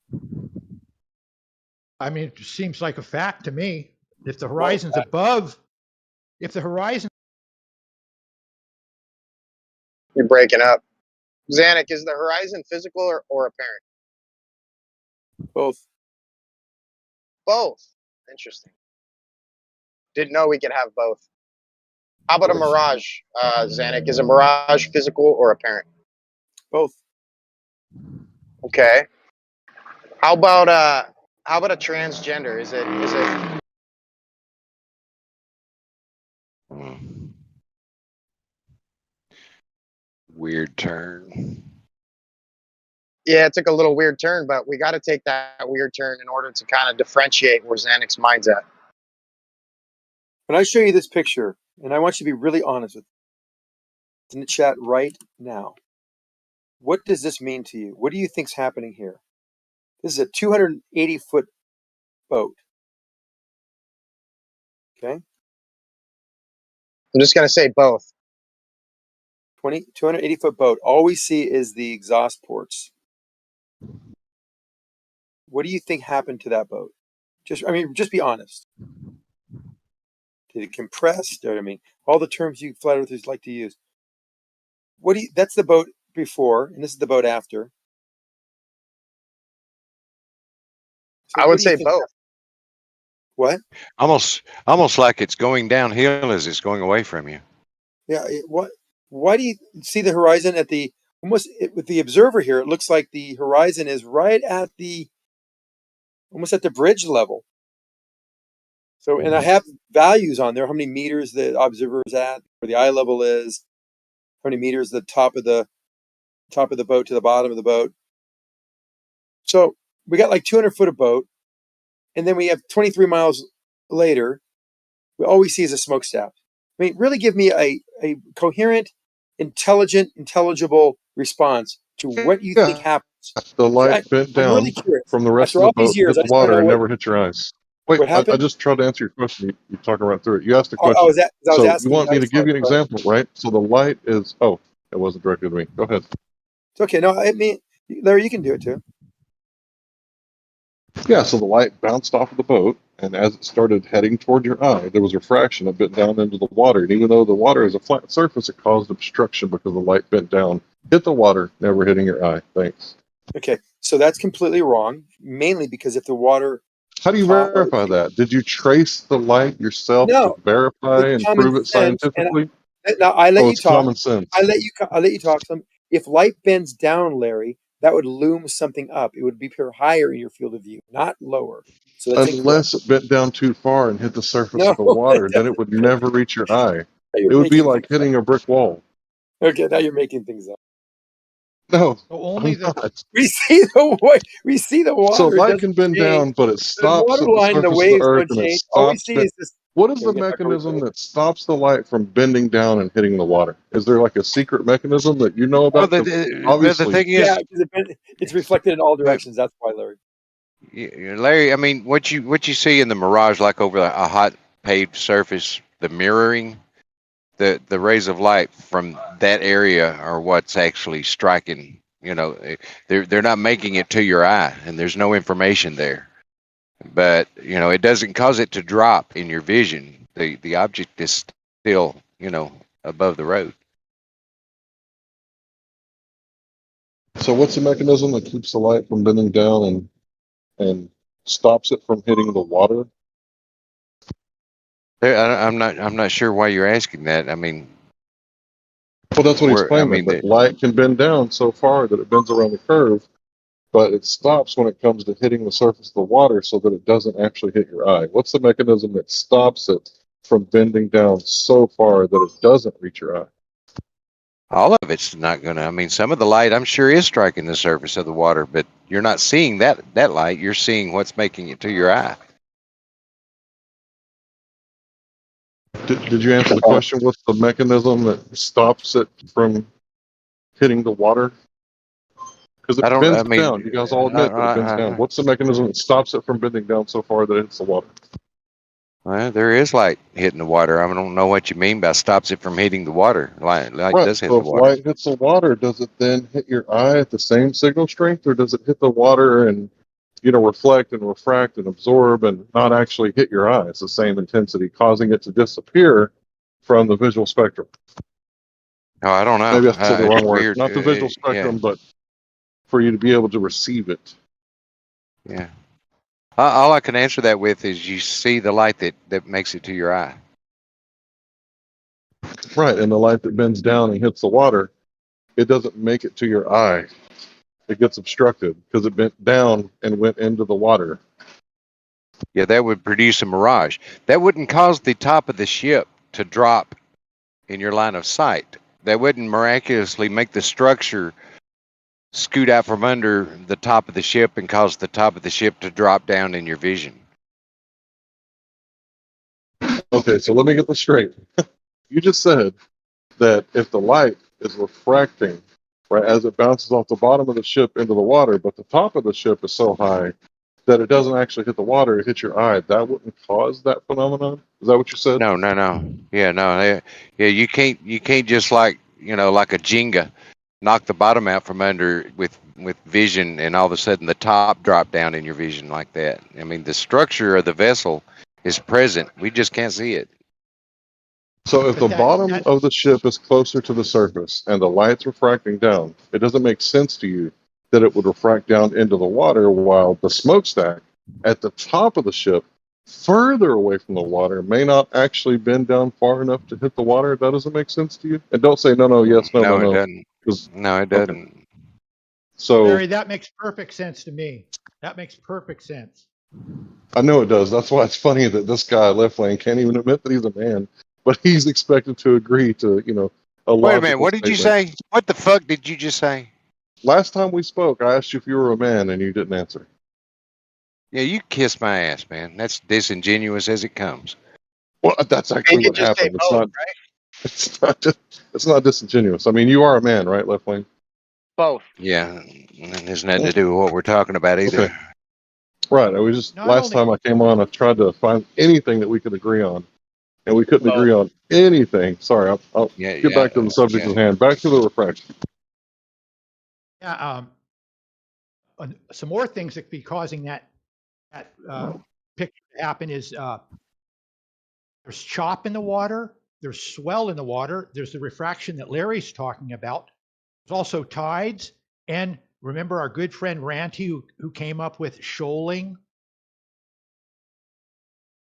I mean, it just seems like a fact to me. If the horizon's above, if the horizon. You're breaking up. Zanuck, is the horizon physical or apparent? Both. Both. Interesting. Didn't know we could have both. How about a mirage, Zanuck? Is a mirage physical or apparent? Both. Okay. How about a transgender? Is it Weird turn. Yeah, it took a little weird turn, but we got to take that weird turn in order to kind of differentiate where Zanuck's mind's at. When I show you this picture, and I want you to be really honest with me in the chat right now, what does this mean to you? What do you think's happening here? This is a 280-foot boat. Okay? I'm just going to say both. 280-foot boat. All we see is the exhaust ports. What do you think happened to that boat? Just be honest. Did it compress? All the terms you flat earthers like to use. That's the boat before, and this is the boat after. So I would say both. What? Almost like it's going downhill as it's going away from you. Yeah. Why do you see the horizon at the with the observer here? It looks like the horizon is right at almost at the bridge level. So, and I have values on there, how many meters the observer is at, where the eye level is, how many meters the top of the boat to the bottom of the boat. So we got like 200 foot of boat, and then we have 23 miles later, all we see is a smokestack. I mean, really give me a coherent, intelligible response to what you think happens. The light bent down really curious. from the rest After of all the boat, these years, hit I the just wanna water, know and what- never hit your eyes. Wait, What happened? I just tried to answer your question. You're talking right through it. You asked a Oh, question. I was So asking you want you, me I to just give you an wanted to- example, right? So the light is. Oh, it wasn't directed to me. Go ahead. It's okay. No, I mean, Larry, you can do it too. Yeah, so the light bounced off of the boat, and as it started heading toward your eye, there was refraction. It bent down into the water, and even though the water is a flat surface, it caused obstruction because the light bent down, hit the water, never hitting your eye. Thanks. Okay, so that's completely wrong. Mainly because if the water, How do you verify that? Did you trace the light yourself No, to verify and it's common prove it sense. scientifically? Now I let Oh, you it's talk. common sense. I let you talk. Some if light bends down, Larry, that would loom something up. It would be higher in your field of view, not lower. So that's incorrect. Unless it bent down too far and hit the surface of the No, water, it then it would never reach your eye. You're It would be making like things hitting a brick wall. Okay, now you're making things up. No, only I'm not. We see the water. So It light doesn't can bend change. down, but it The stops water at the line, the surface of the waves earth don't and it change. All we stops. see is this. What is the Okay, get back over mechanism there. that stops the light from bending down and hitting the water? Is there like a secret mechanism that you know Well, about? 'Cause the obviously, thing Yeah, is, because it's reflected in all directions. That's why, Larry. Larry, I mean, what you see in the mirage, like over a hot paved surface, the mirroring, the rays of light from that area are what's actually striking. You know, they're not making it to your eye, and there's no information there. But you know, it doesn't cause it to drop in your vision. The object is still, you know, above the road. so what's the mechanism that keeps the light from bending down and stops it from hitting the water? I'm not sure why you're asking that. I mean, Well, that's what he's I claiming. mean, That light can bend down so far that it bends around the curve, but it stops when it comes to hitting the surface of the water so that it doesn't actually hit your eye. What's the mechanism that stops it from bending down so far that it doesn't reach your eye? all of it's not going to. I mean, some of the light I'm sure is striking the surface of the water, but you're not seeing that light. You're seeing what's making it to your eye. Did you answer the question? What's the mechanism that stops it from hitting the water? Because it I don't. I bends mean, down. You guys all admit that it bends down. What's the mechanism that stops it from bending down so far that it hits the water? well, there is light hitting the water. I don't know what you mean by stops it from hitting the water. Light Right. does hit So the if water. light hits the water, does it then hit your eye at the same signal strength, or does it hit the water and reflect and refract and absorb and not actually hit your eye? It's the same intensity, causing it to disappear from the visual spectrum. Oh, I don't know. Maybe I said the It's wrong word. weird. Not the visual Yeah, spectrum, but for you to be able to receive it. yeah. All I can answer that with is you see the light that makes it to your eye. Right. And the light that bends down and hits the water, it doesn't make it to your eye. It gets obstructed because it bent down and went into the water. Yeah, that would produce a mirage. That wouldn't cause the top of the ship to drop in your line of sight. That wouldn't miraculously make the structure scoot out from under the top of the ship and cause the top of the ship to drop down in your vision. Okay, so let me get this straight. You just said that if the light is refracting, right, as it bounces off the bottom of the ship into the water, but the top of the ship is so high that it doesn't actually hit the water, it hits your eye, that wouldn't cause that phenomenon? Is that what you said? No. Yeah, no. Yeah, you can't just like a Jenga, knock the bottom out from under with vision, and all of a sudden the top drop down in your vision like that. I mean, the structure of the vessel is present. We just can't see it. So if the bottom of the ship is closer to the surface and the light's refracting down, it doesn't make sense to you that it would refract down into the water, while the smokestack at the top of the ship, further away from the water, may not actually bend down far enough to hit the water. That doesn't make sense to you? And don't say no, yes, no, No, no, it no. doesn't. No, it doesn't. Okay. So Larry, that makes perfect sense to me. That makes perfect sense. I know it does. That's why it's funny that this guy left lane can't even admit that he's a man, but he's expected to agree to, a Wait a logical minute. What did you statement. say? What the fuck did you just say? Last time we spoke, I asked you if you were a man, and you didn't answer. Yeah, you kiss my ass, man. That's disingenuous as it comes. Well, that's actually what happened. It's not disingenuous. I mean, you are a man, right, Left Lane? Both. Yeah, and there's nothing to do with what we're talking about either. Okay. Right. I was just last time I came on, I tried to find anything that we could agree on, and we couldn't agree on anything. Sorry, I'll get back to the subject at hand. Back to the refraction. Yeah. Some more things that could be causing that picture to happen is there's chop in the water, there's swell in the water, there's the refraction that Larry's talking about. There's also tides, and remember our good friend Ranty who came up with shoaling.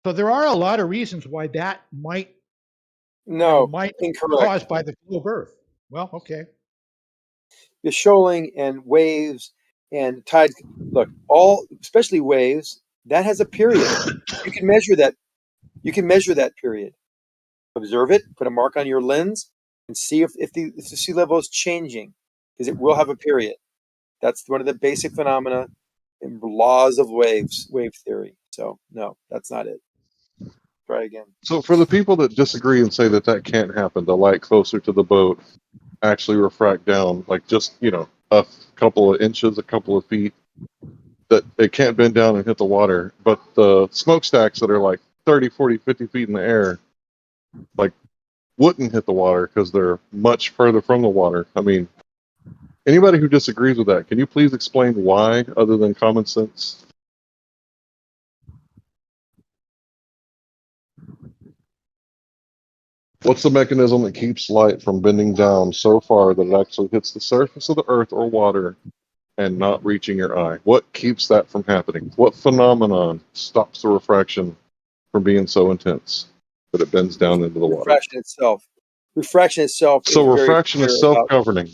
So there are a lot of reasons why that might be incorrect. caused by the globe Earth. Well, okay. The shoaling and waves and tides. Look, especially waves, that has a period. You can measure that. You can measure that period. Observe it. Put a mark on your lens and see if the sea level is changing, because it will have a period. That's one of the basic phenomena and laws of wave theory. So no, that's not it. Try again. So for the people that disagree and say that can't happen, the light closer to the boat actually refract down, like just, a couple of inches, a couple of feet, that it can't bend down and hit the water. But the smokestacks that are like 30, 40, 50 feet in the air, like, wouldn't hit the water because they're much further from the water. I mean, anybody who disagrees with that, can you please explain why, other than common sense? What's the mechanism that keeps light from bending down so far that it actually hits the surface of the earth or water and not reaching your eye? What keeps that from happening? What phenomenon stops the refraction from being so intense that it bends down into the water? Refraction itself. Refraction itself. So refraction is self-governing.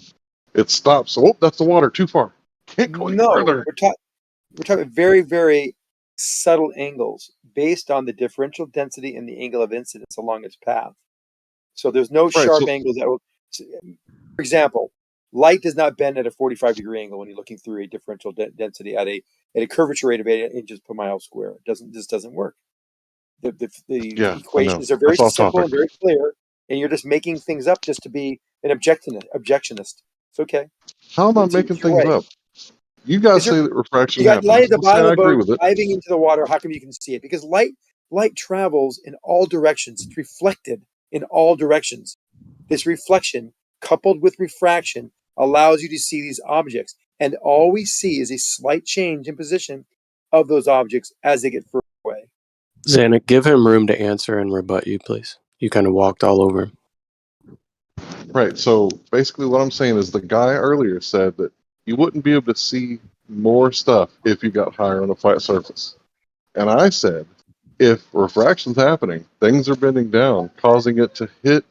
It stops. Oh, that's the water. Too far. Can't go any further. We're talking very, very subtle angles based on the differential density and the angle of incidence along its path. So there's no sharp angles that will. For example, light does not bend at a 45-degree angle when you're looking through a differential density at a curvature rate of 8 inches per mile square. This doesn't work. The equations are very simple and very clear, and you're just making things up just to be an objectionist. It's okay. How am I making things up? You guys Is there- say that refraction You got light at happens. the Let's say bottom I of the agree boat with it. diving into the water. How come you can see it? Because light travels in all directions. It's reflected in all directions. This reflection, coupled with refraction, allows you to see these objects. And all we see is a slight change in position of those objects as they get further away. Xana, give him room to answer and rebut you, please. You kind of walked all over him. Right. So basically, what I'm saying is the guy earlier said that you wouldn't be able to see more stuff if you got higher on a flat surface. And I said, if refraction's happening, things are bending down, causing it to hit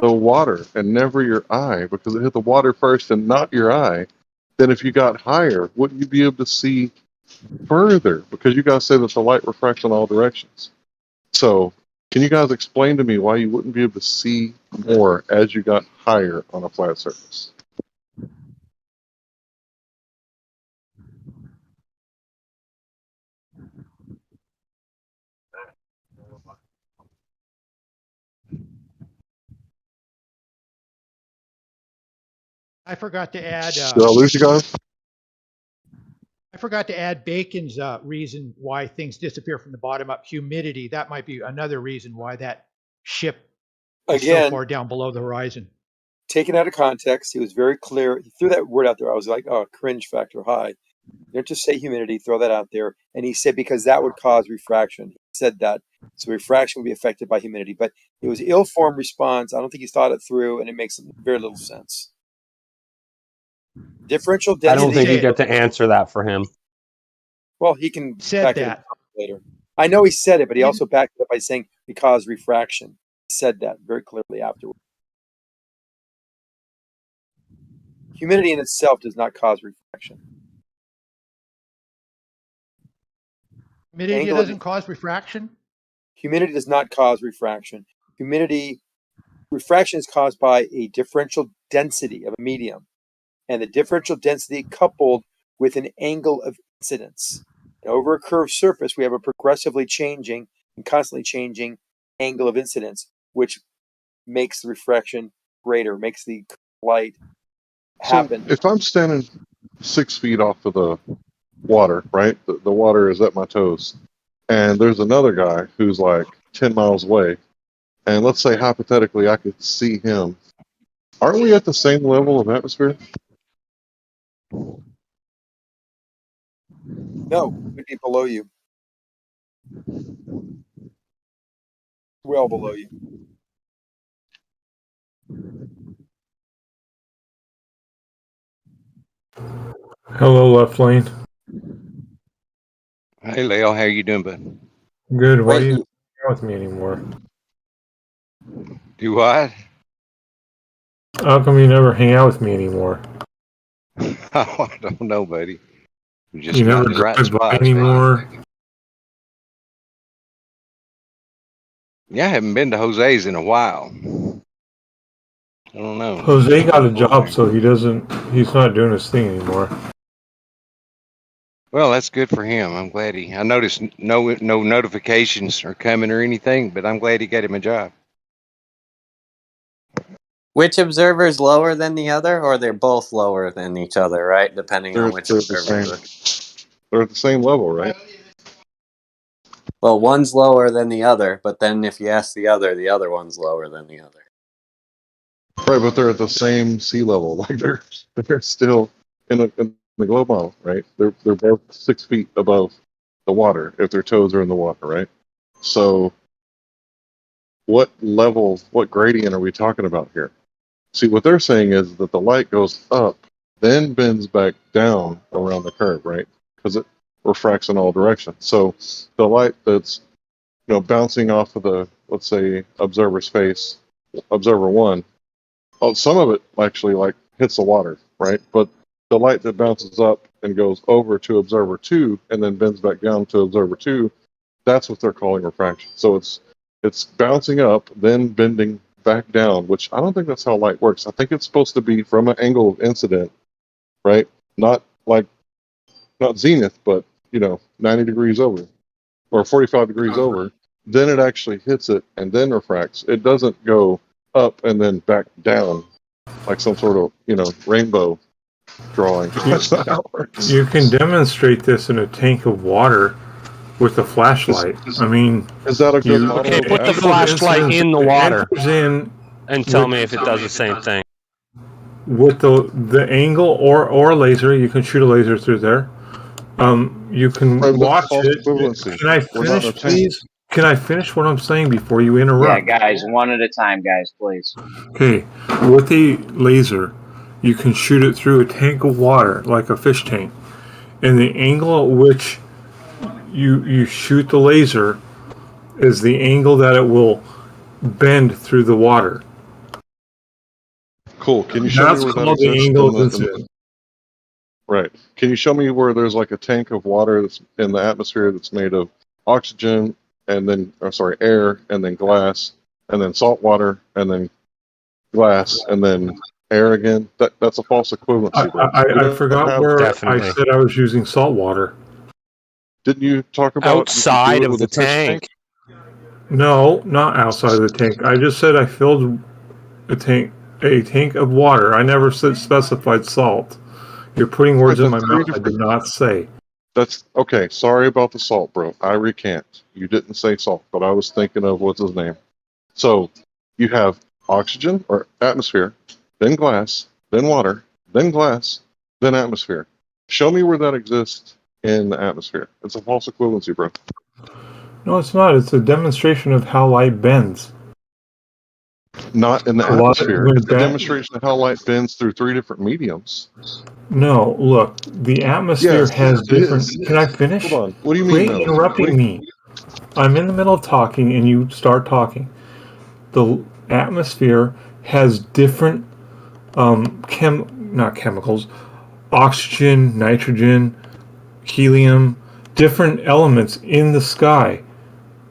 the water and never your eye, because it hit the water first and not your eye, then if you got higher, wouldn't you be able to see further? Because you guys say that the light refracts in all directions. So can you guys explain to me why you wouldn't be able to see more as you got higher on a flat surface? I forgot to add. Did I lose you guys? I forgot to add Bacon's reason why things disappear from the bottom up. Humidity. That might be another reason why that ship is so Again, far down below the horizon. taken out of context, he was very clear. He threw that word out there. I was like, oh, cringe factor high. You don't just say humidity, throw that out there. And he said because that would cause refraction. He said that. So refraction would be affected by humidity. But it was an ill-formed response. I don't think he thought it through, and it makes very little sense. Differential I don't density. think you get to answer that for him. Well, he can Said back that. it up later. I know he said it, but he also backed it up by saying because refraction. He said that very clearly afterward. Humidity in itself does not cause refraction. Humidity Angle doesn't of, cause refraction? humidity does not cause refraction. Refraction is caused by a differential density of a medium, and the differential density coupled with an angle of incidence. And over a curved surface, we have a progressively changing and constantly changing angle of incidence, which makes the refraction greater, makes the light happen. So if I'm standing 6 feet off of the water, right? The water is at my toes. And there's another guy who's like 10 miles away. And let's say hypothetically I could see him. Aren't we at the same level of atmosphere? No, we'd be below you. Well below you. Hello, left lane. Hey, Leo, how you doing, bud? Good. Why Wait, do you not hang out with me anymore? Do what? How come you never hang out with me anymore? Oh, I don't know, buddy. You're just You not never in the right drive by spots, anymore. man. Yeah, I haven't been to Jose's in a while. I don't know. Jose got a job, so he's not doing his thing anymore. Well, that's good for him. I'm glad I noticed no notifications are coming or anything, but I'm glad he got him a job. which observer is lower than the other, or they're both lower than each other, right? Depending on which They're the observer. same. They're at the same level, right? Well, one's lower than the other, but then if you ask the other one's lower than the other. Right, but they're at the same sea level. Like they're still in the globe model, right? They're both 6 feet above the water if their toes are in the water, right? So what level, what gradient are we talking about here? See, what they're saying is that the light goes up, then bends back down around the curve, right? Because it refracts in all directions. So the light that's bouncing off of the, let's say, observer's face, observer one, some of it actually like hits the water, right? But the light that bounces up and goes over to observer two and then bends back down to observer two, that's what they're calling refraction. So it's bouncing up, then bending back down, which I don't think that's how light works. I think it's supposed to be from an angle of incident, right? Not zenith, but 90 degrees over or 45 degrees over. Then it actually hits it and then refracts. It doesn't go up and then back down like some sort of rainbow drawing. That's not how it works. You can demonstrate this in a tank of water with a flashlight. I mean, is that a good model? Okay, put the flashlight in the water and tell me if it does the same thing. With the angle or laser, you can shoot a laser through there. You can Right, but that's watch false it. equivalency. Can I We're not in finish, a tank. please? Can I finish what I'm saying before you Yeah, interrupt? guys, one at a time, guys, please. Okay, with a laser, you can shoot it through a tank of water, like a fish tank. And the angle at which you shoot the laser is the angle that it will bend through the water. Cool. Can you show That's me where that called the exists? angle in of the- incidence. Right. Can you show me where there's like a tank of water that's in the atmosphere that's made of oxygen and then, air and then glass and then salt water and then glass and then air again? That's a false equivalency, bro. I forgot where I said I was using salt water. Didn't you talk about Outside of the a fish tank. No, not outside of the tank. I just said I filled a tank of water. I never said specified salt. You're putting words in my mouth I did not say. That's okay. Sorry about the salt, bro. I recant. You didn't say salt, but I was thinking of what's his name. So you have oxygen or atmosphere, then glass, then water, then glass, then atmosphere. Show me where that exists in the atmosphere. It's a false equivalency, bro. No, it's not. It's a demonstration of how light bends. Not in the A lot- atmosphere. when It's a that- demonstration of how light bends through 3 different mediums. No, look, the atmosphere Yes, has it different. is. Can I finish? Hold on. What do you mean, Quit no? interrupting me. I'm in the middle of talking and you start talking. The atmosphere has different not chemicals, oxygen, nitrogen, helium, different elements in the sky.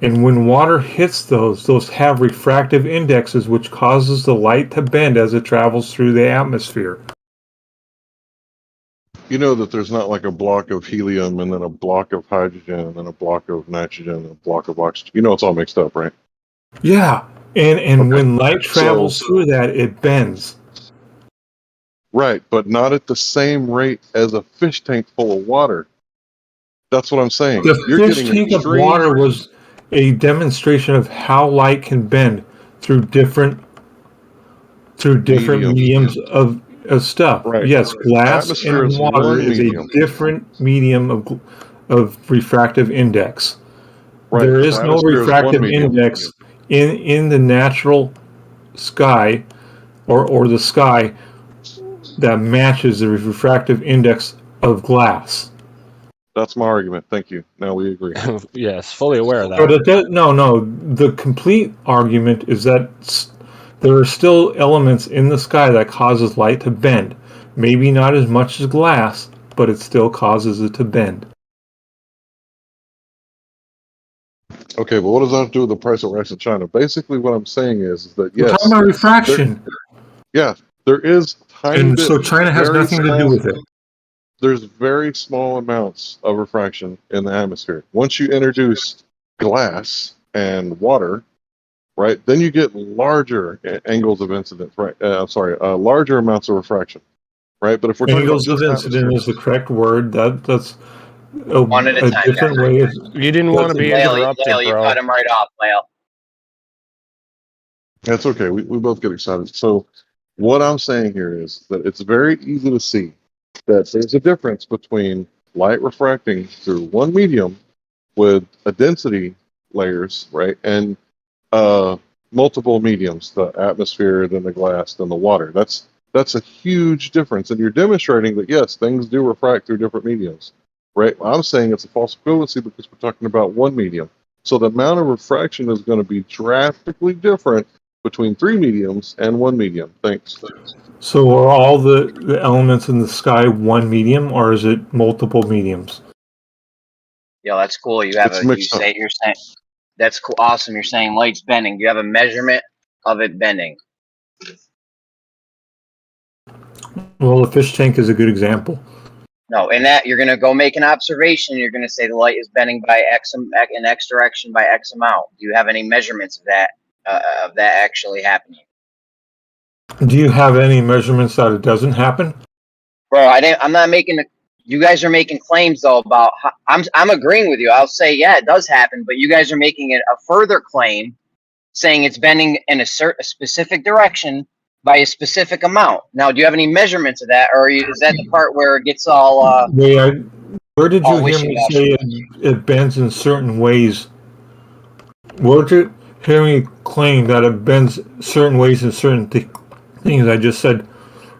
And when water hits those have refractive indexes which causes the light to bend as it travels through the atmosphere. You know that there's not like a block of helium and then a block of hydrogen and then a block of nitrogen and a block of oxygen. You know it's all mixed up, right? Yeah, and Okay. when light travels through that, it bends. Right, but not at the same rate as a fish tank full of water. That's what I'm saying. The You're fish getting tank of extreme. water was a demonstration of how light can bend through different mediums of stuff. Right. Yes, glass Atmosphere and is water one is medium. a different medium of refractive index. Right, There the is no atmosphere is one refractive medium. index in the natural sky or the sky that matches the refractive index of glass. That's my argument. Thank you. Now we agree. Yes, fully aware of that. But no. The complete argument is that there are still elements in the sky that causes light to bend. Maybe not as much as glass, but it still causes it to bend. Okay, but what does that have to do with the price of rice in China? Basically, what I'm saying is that We're yes, talking about refraction. there is tiny And bit, so China has very nothing to do small- with it. There's very small amounts of refraction in the atmosphere. Once you introduce glass and water, right, then you get larger angles of incidence, right? Larger amounts of refraction, right? But if we're talking about Angles of just incident is the correct word. That's a, One at a time, different guys. way of. You didn't want to be interrupted, Lael, you bro. cut him right off, Lael. That's okay. We both get excited. So what I'm saying here is that it's very easy to see that there's a difference between light refracting through one medium with a density layers, right, and multiple mediums, the atmosphere, then the glass, then the water. That's a huge difference. And you're demonstrating that, yes, things do refract through different mediums, right? I'm saying it's a false equivalency because we're talking about one medium. So the amount of refraction is going to be drastically different between 3 mediums and 1 medium. Thanks. So are all the elements in the sky one medium, or is it multiple mediums? Yo, that's cool. You have It's a you mixed up. say you're saying that's cool. Awesome. You're saying light's bending. Do you have a measurement of it bending? Well, the fish tank is a good example. No, in that you're gonna go make an observation. You're gonna say the light is bending by in X direction by X amount. Do you have any measurements of that actually happening? Do you have any measurements that it doesn't happen? Bro, I'm not making the. You guys are making claims though about. I'm agreeing with you. I'll say yeah, it does happen, but you guys are making it a further claim, saying it's bending in a specific direction by a specific amount. Now, do you have any measurements of that, or is that the part where it gets all? Where did you all hear me wishy-washy? say it bends in certain ways? Where did you hear me claim that it bends certain ways in certain things? I just said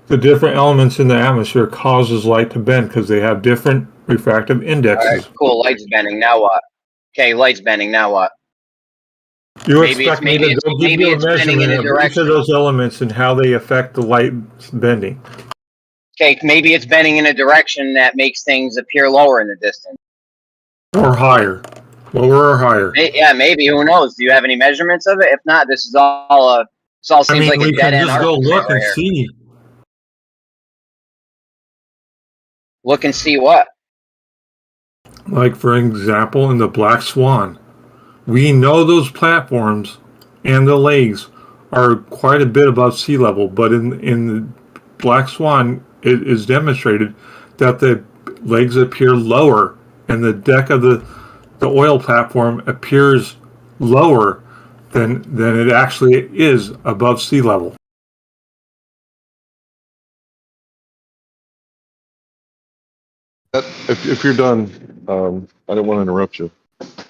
the different elements in the atmosphere causes light to bend because they have different refractive All indexes. right, cool. Light's bending. Now what? Okay, light's bending. Now what? You Maybe expect me to go give maybe you a it's bending in measurement a of each of direction. those elements and how they affect the light bending. Okay, maybe it's bending in a direction that makes things appear lower in the distance. Or higher. Lower or higher. Yeah, maybe. Who knows? Do you have any measurements of it? If not, this is all. This all seems like a we dead can end just go argument look right and here. see. Look and see what? Like, for example, in the Black Swan, we know those platforms and the legs are quite a bit above sea level, but in the Black Swan, it is demonstrated that the legs appear lower and the deck of the oil platform appears lower than it actually is above sea level. If you're done, I don't want to interrupt you,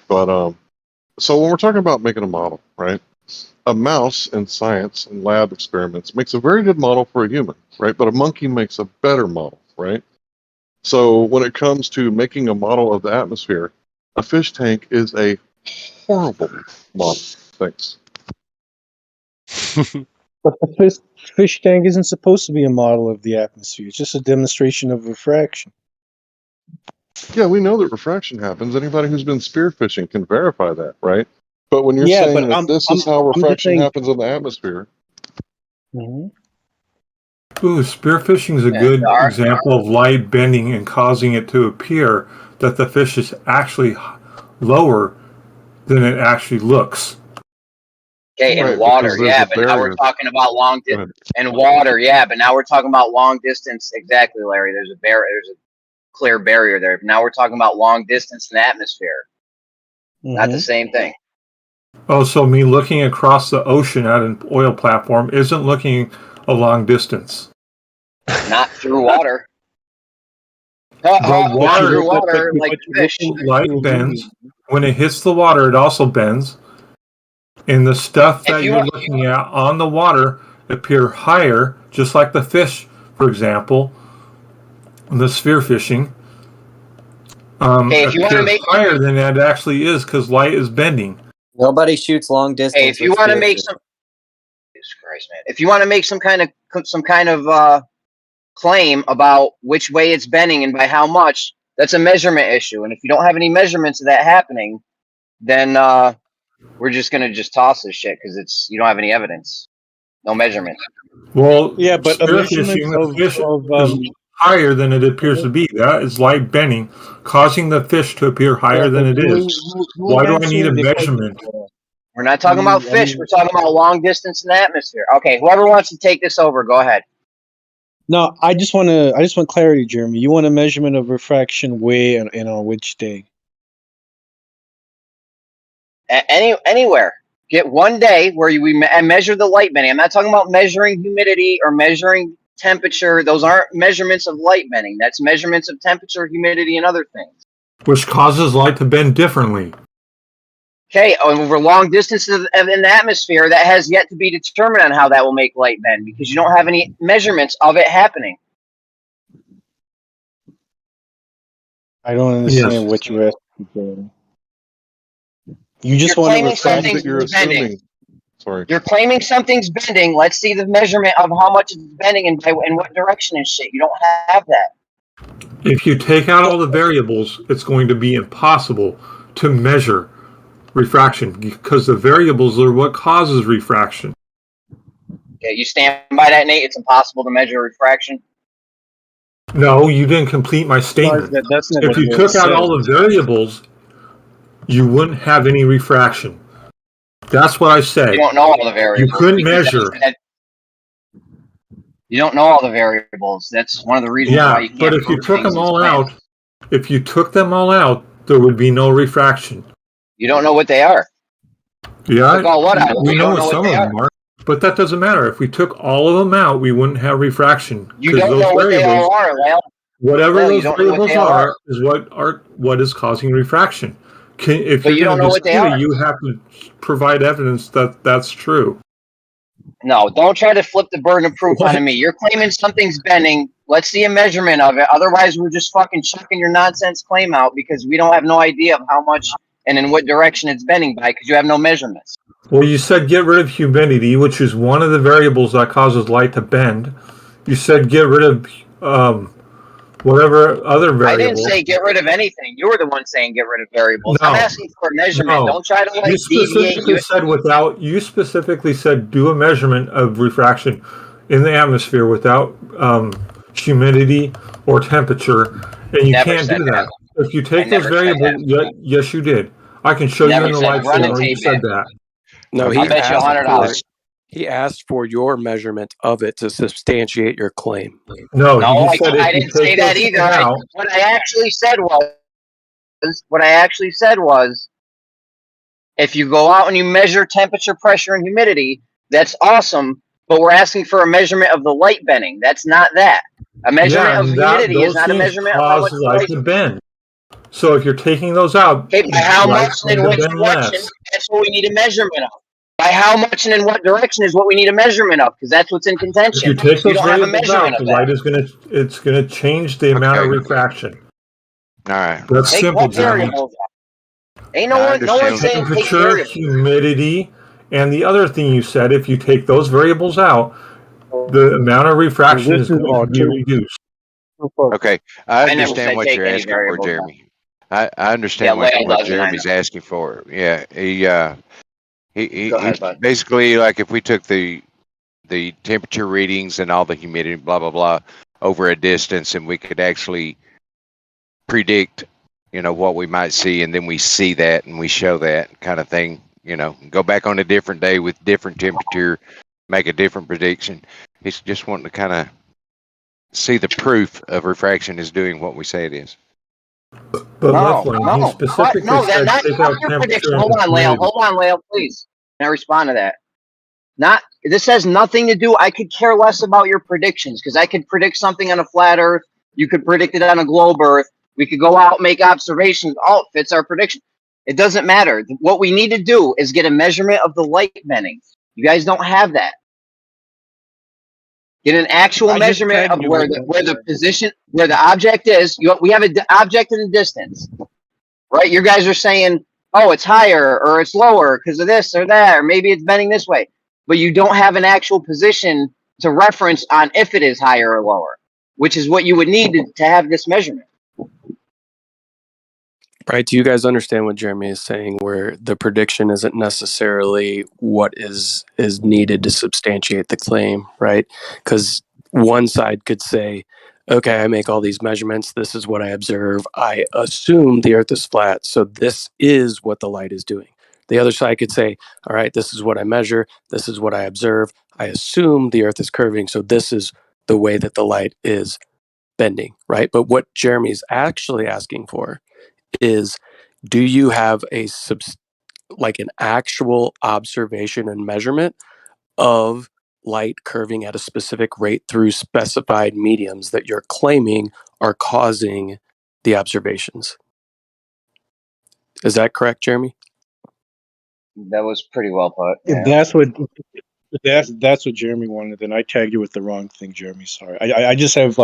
but so when we're talking about making a model, right? A mouse in science and lab experiments makes a very good model for a human, right? But a monkey makes a better model, right? So when it comes to making a model of the atmosphere, a fish tank is a horrible model. Thanks. But the fish tank isn't supposed to be a model of the atmosphere. It's just a demonstration of refraction. Yeah, we know that refraction happens. Anybody who's been spearfishing can verify that, right? But when you're Yeah, saying but that this is how I'm just refraction saying. happens in the atmosphere, Ooh, spearfishing is a Yeah, good example of light bending and causing it to appear that the fish is actually lower than it actually looks. Okay, in Right, water, because there's yeah, a but now we're barrier. talking about long Go distance. In water, yeah, but now we're talking about long distance. Exactly, Larry. There's a There's a clear barrier there. But now we're talking about long distance in the atmosphere. Not the same thing. Oh, so me looking across the ocean at an oil platform isn't looking a long distance. Not through water. But Not water, through water, like fish. light bends. When it hits the water, it also bends. And the stuff that you're looking at on the water appear higher, just like the fish, for example, the spear fishing. If you want to appears make higher than it actually is because light is bending. Nobody shoots long distance. Hey, if you want to make some, Jesus Christ, man! If you want to make some kind of claim about which way it's bending and by how much, that's a measurement issue. And if you don't have any measurements of that happening, then we're just gonna toss this shit because you don't have any evidence, no measurements. Well, yeah, but a measurement spearfishing, the fish of is higher than it appears to be. That is light bending, causing the fish to appear higher than it is. Why do I need a measurement? We're not talking about fish. We're talking about long distance in the atmosphere. Okay, whoever wants to take this over, go ahead. No, I just want clarity, Jeremy. You want a measurement of refraction where and on which day? Anywhere. Get one day where we measure the light bending. I'm not talking about measuring humidity or measuring temperature. Those aren't measurements of light bending. That's measurements of temperature, humidity, and other things. Which causes light to bend differently. Okay, over long distances in the atmosphere, that has yet to be determined on how that will make light bend because you don't have any measurements of it happening. I don't understand what you're asking. You just want to refract. You're assuming. Sorry. You're claiming something's bending. Let's see the measurement of how much it's bending and in what direction and shit. You don't have that. If you take out all the variables, it's going to be impossible to measure refraction because the variables are what causes refraction. Okay, you stand by that, Nate? It's impossible to measure refraction? No, you didn't complete my statement. If you took out all the variables, you wouldn't have any refraction. That's what I said. You don't know all the variables. You couldn't measure. You don't know all the variables. That's one of the reasons why Yeah, you but can't if you prove took things them as all claims. out, if you took them all out, there would be no refraction. You don't know what they are. Yeah, Took all what out? we You know don't what know what some they of are. them are, but that doesn't matter. If we took all of them out, we wouldn't have refraction You because don't those know what they variables, all are, Lale. whatever Lale, you those don't know what variables they all are. is what is causing refraction. If But you're you going don't to know what they dispute it, are. you have to provide evidence that that's true. No, don't try to flip the burden of proof What? onto me. You're claiming something's bending. Let's see a measurement of it. Otherwise, we're just fucking chucking your nonsense claim out because we don't have no idea of how much and in what direction it's bending by because you have no measurements. Well, you said get rid of humidity, which is one of the variables that causes light to bend. You said get rid of whatever other I didn't variable. say get rid of anything. You were the one saying get rid of variables. I'm No, asking for a measurement. no. Don't try to You like deviate. specifically said you specifically said do a measurement of refraction in the atmosphere without humidity or temperature, and you Never can't said do that. that. If you I take those never said that. variables, yes, you did. I can show you Never in the said. live Run stream the where you tape said back. that. No, I'll he bet you asked for $100. he asked for your measurement of it to substantiate your claim. No, No, you said if I you didn't say take that those either. things out. What I actually said was, if you go out and you measure temperature, pressure, and humidity, that's awesome. But we're asking for a measurement of the light bending. That's not that. A measurement Yeah, of and humidity is those not a things measurement of how cause much the the light light's. to bend. So if you're taking those out, Okay, by how much light's and going in to which bend direction? less. That's what we need a measurement of. By how much and in what direction is what we need a measurement of, because that's what's in If contention. you take So you those don't have a variables measurement out, of the that. light is going to change the amount of Okay. refraction. All right. That's Take simple, what Jeremy. variables? Ain't I no one understand. saying take Temperature, variables. humidity, and the other thing you said, if you take those variables out, the amount of refraction this is is going to be autism. reduced. Okay, I I never understand said what take you're any asking for, variables. Jeremy. I Yeah, understand Lale what doesn't. I know. Jeremy's asking for. Yeah, Go he ahead, bud. basically, like, if we took the temperature readings and all the humidity, blah blah blah, over a distance, and we could actually predict, what we might see, and then we see that and we show that kind of thing. Go back on a different day with different temperature, make a different prediction. He's just wanting to kind of see the proof of refraction is doing what we say it is. But No, Mifflin, he specifically that said not take out your temperature prediction. and humidity. Hold on, Lale, please. Can I respond to that? This has nothing to do. I could care less about your predictions because I could predict something on a flat Earth. You could predict it on a globe Earth. We could go out, make observations. All it fits our prediction. It doesn't matter. What we need to do is get a measurement of the light bending. You guys don't have that. Get an actual I just measurement tagged of you where with the position, where the object is. We have an object in the distance, right? You guys are saying, oh, it's higher or it's lower because of this or that, or maybe it's bending this way. But you don't have an actual position to reference on if it is higher or lower, which is what you would need to have this measurement. Right. Do you guys understand what Jeremy is saying, where the prediction isn't necessarily what is needed to substantiate the claim, right? Because one side could say, okay, I make all these measurements. This is what I observe. I assume the earth is flat. So this is what the light is doing. The other side could say, all right, this is what I measure. This is what I observe. I assume the earth is curving. So this is the way that the light is bending, right? But what Jeremy's actually asking for is, do you have an actual observation and measurement of light curving at a specific rate through specified mediums that you're claiming are causing the observations? Is that correct, Jeremy? That was pretty well put. If Yeah. that's what Jeremy wanted, then I tagged you with the wrong thing, Jeremy. Sorry. I just have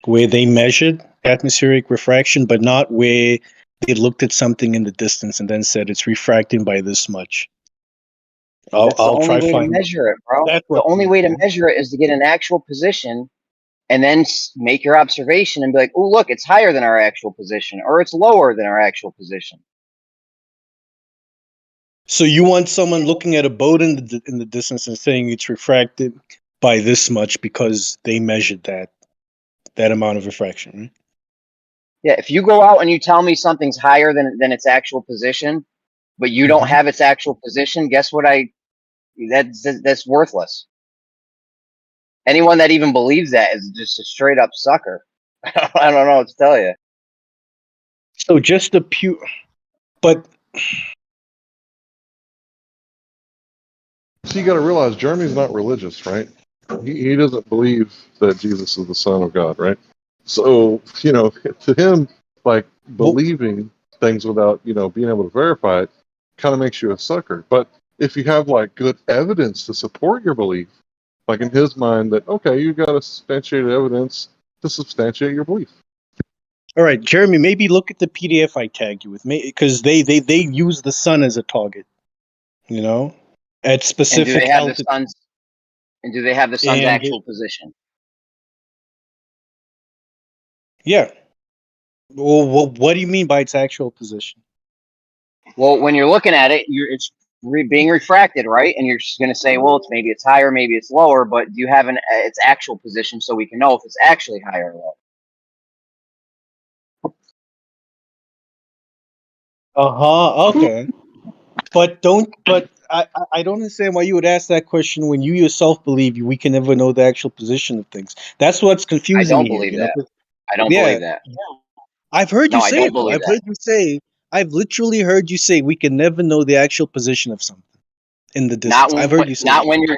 where they measured atmospheric refraction, but not where they looked at something in the distance and then said it's refracting by this much. That's the I'll only try way to find. measure it, bro. That's The what. only way to measure it is to get an actual position and then make your observation and be like, oh, look, it's higher than our actual position or it's lower than our actual position. So you want someone looking at a boat in the distance and saying it's refracted by this much because they measured that amount of refraction, right? Yeah, if you go out and you tell me something's higher than its actual position, but you don't have its actual position, guess what? That's worthless. Anyone that even believes that is just a straight up sucker. I don't know what to tell you. So just the pure, but So you got to realize Jeremy's not religious, right? He doesn't believe that Jesus is the Son of God, right? So, to him, like believing things without, being able to verify it kind of makes you a sucker. But if you have like good evidence to support your belief, like in his mind that, okay, you got a substantiated evidence to substantiate your belief. all right, Jeremy, maybe look at the PDF I tagged you with, because they use the sun as a target, at And do they specific have the altitude. sun's and do they have the sun's And actual position? yeah, well, what do you mean by its actual position? Well, when you're looking at it, it's being refracted, right? And you're just going to say, well, maybe it's higher, maybe it's lower, but do you have its actual position so we can know if it's actually higher or lower? Okay. But I don't understand why you would ask that question when you yourself believe we can never know the actual position of things. That's what's I confusing don't me here, believe that. 'cause- I don't Yeah, believe that. I've heard No, you I say don't it though. believe I've that. heard you say, I've literally heard you say we can never know the actual position of something in the distance. I've heard you say Not that. when you're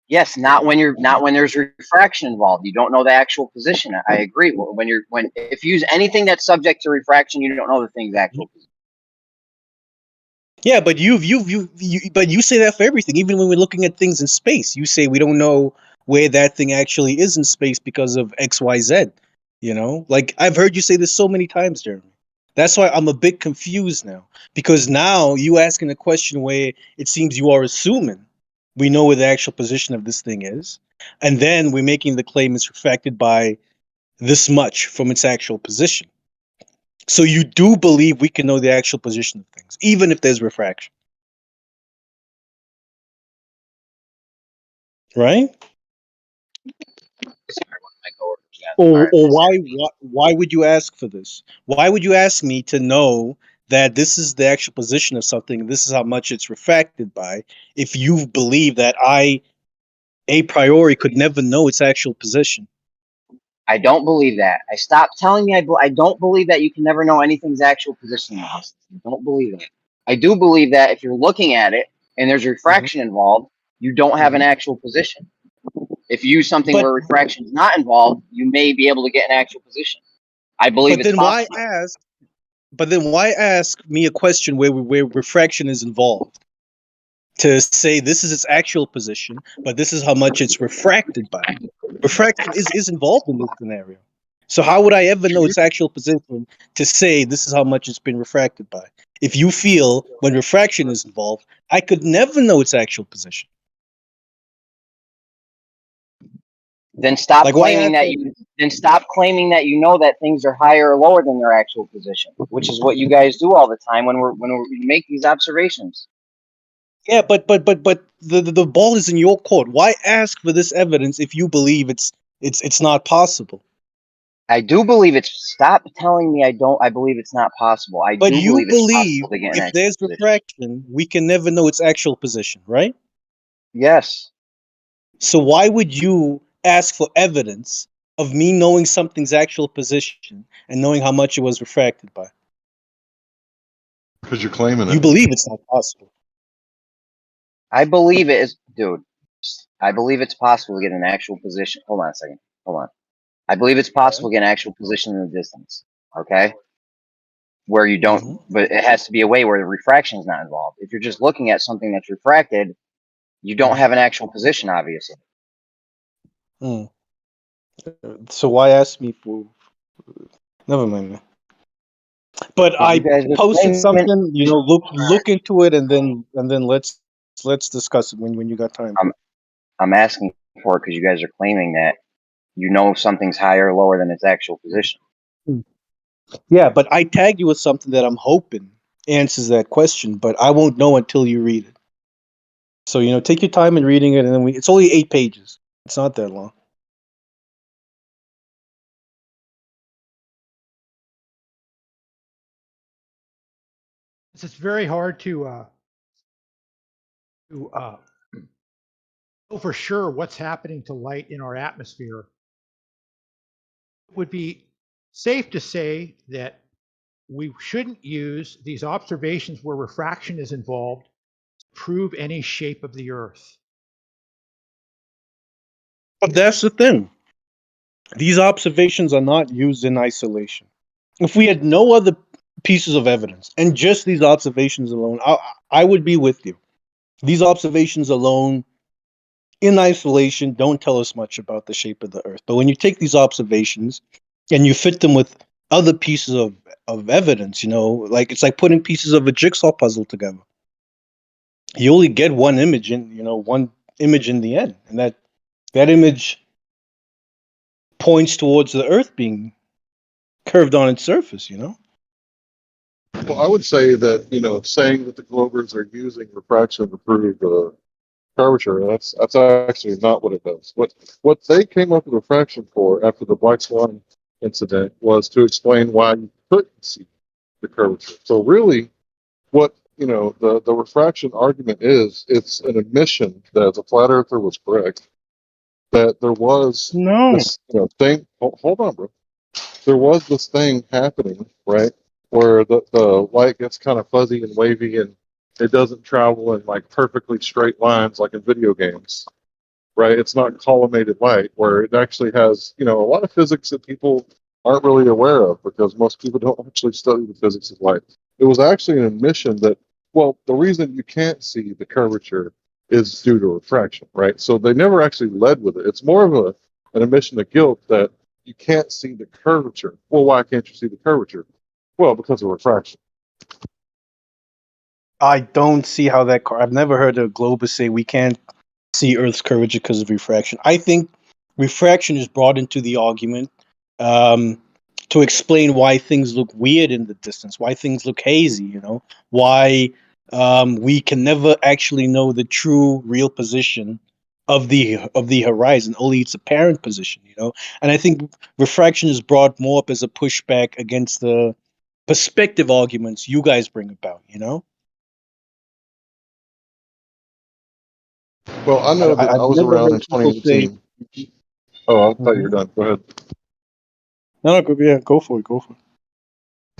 yes, not when there's refraction involved. You don't know the actual position. I agree. When if you use anything that's subject to refraction, you don't know the thing's actual position. Yeah, but but you say that for everything. Even when we're looking at things in space, you say we don't know where that thing actually is in space because of X, Y, Z. Like I've heard you say this so many times, Jeremy. That's why I'm a bit confused now. Because now you asking a question where it seems you are assuming we know where the actual position of this thing is, and then we're making the claim it's refracted by this much from its actual position. So you do believe we can know the actual position of things, even if there's refraction. Right? Or why would you ask for this? Why would you ask me to know that this is the actual position of something, this is how much it's refracted by, if you believe that I a priori could never know its actual position? I don't believe that. I stopped telling me I don't believe that you can never know anything's actual position. I don't believe that. I do believe that if you're looking at it and there's refraction involved, you don't have an actual position. If you use something But where refraction is not involved, you may be able to get an actual position. I believe but it's then why possible. ask? But then why ask me a question where refraction is involved? To say this is its actual position, but this is how much it's refracted by. Refraction is involved in this scenario. So how would I ever know its actual position to say this is how much it's been refracted by? If you feel when refraction is involved, I could never know its actual position. Then stop Like why claiming ask that that? you know that things are higher or lower than their actual position, which is what you guys do all the time when we make these observations. Yeah, but the ball is in your court. Why ask for this evidence if you believe it's not possible? I do believe it's. Stop telling me I don't. I believe it's not possible. I But do you believe it's believe possible to get an if actual there's position. refraction, we can never know its actual position, right? Yes. So why would you ask for evidence of me knowing something's actual position and knowing how much it was refracted by? Because you're claiming You it. believe it's not possible. I believe it is, dude. I believe it's possible to get an actual position. Hold on a second. Hold on. I believe it's possible to get an actual position in the distance. Okay. Where you don't, but it has to be a way where the refraction is not involved. If you're just looking at something that's refracted, you don't have an actual position, obviously. Hmm. So why ask me for? Never mind. Man. But You I guys are posted claiming. something. Look into it, and then let's discuss it when you got time. I'm asking for it because you guys are claiming that you know something's higher or lower than its actual position. Yeah, but I tagged you with something that I'm hoping answers that question, but I won't know until you read it. So take your time in reading it, and then it's only 8 pages. It's not that long. It's very hard to know for sure what's happening to light in our atmosphere, it would be safe to say that we shouldn't use these observations where refraction is involved to prove any shape of the Earth. But that's the thing. These observations are not used in isolation. If we had no other pieces of evidence and just these observations alone, I would be with you. These observations alone, in isolation, don't tell us much about the shape of the Earth. But when you take these observations and you fit them with other pieces of evidence, like it's like putting pieces of a jigsaw puzzle together. You only get one image one image in the end, and that image points towards the Earth being curved on its surface. Well, I would say that, saying that the Globers are using refraction to prove curvature, that's actually not what it does. What they came up with refraction for after the Black Swan incident was to explain why you couldn't see the curvature. So really, what the refraction argument is, it's an admission that the flat earther was correct, that there was this thing. Hold on, bro. There was this thing happening, right, where the light gets kind of fuzzy and wavy, and it doesn't travel in like perfectly straight lines like in video games, right? It's not collimated light, where it actually has a lot of physics that people aren't really aware of because most people don't actually study the physics of light. It was actually an admission that, well, the reason you can't see the curvature is due to refraction, right? So they never actually led with it. It's more of an admission of guilt that you can't see the curvature. Well, why can't you see the curvature? Well, because of refraction. I don't see how that. I've never heard a glober say we can't see Earth's curvature because of refraction. I think refraction is brought into the argument to explain why things look weird in the distance, why things look hazy. Why we can never actually know the true, real position of the horizon. Only its apparent position. And I think refraction is brought more up as a pushback against the perspective arguments you guys bring about. Well, I know that I I've was never around in heard people say. 2018. Oh, I thought you were Mhm. done. Go ahead. No, go for it. Go for it.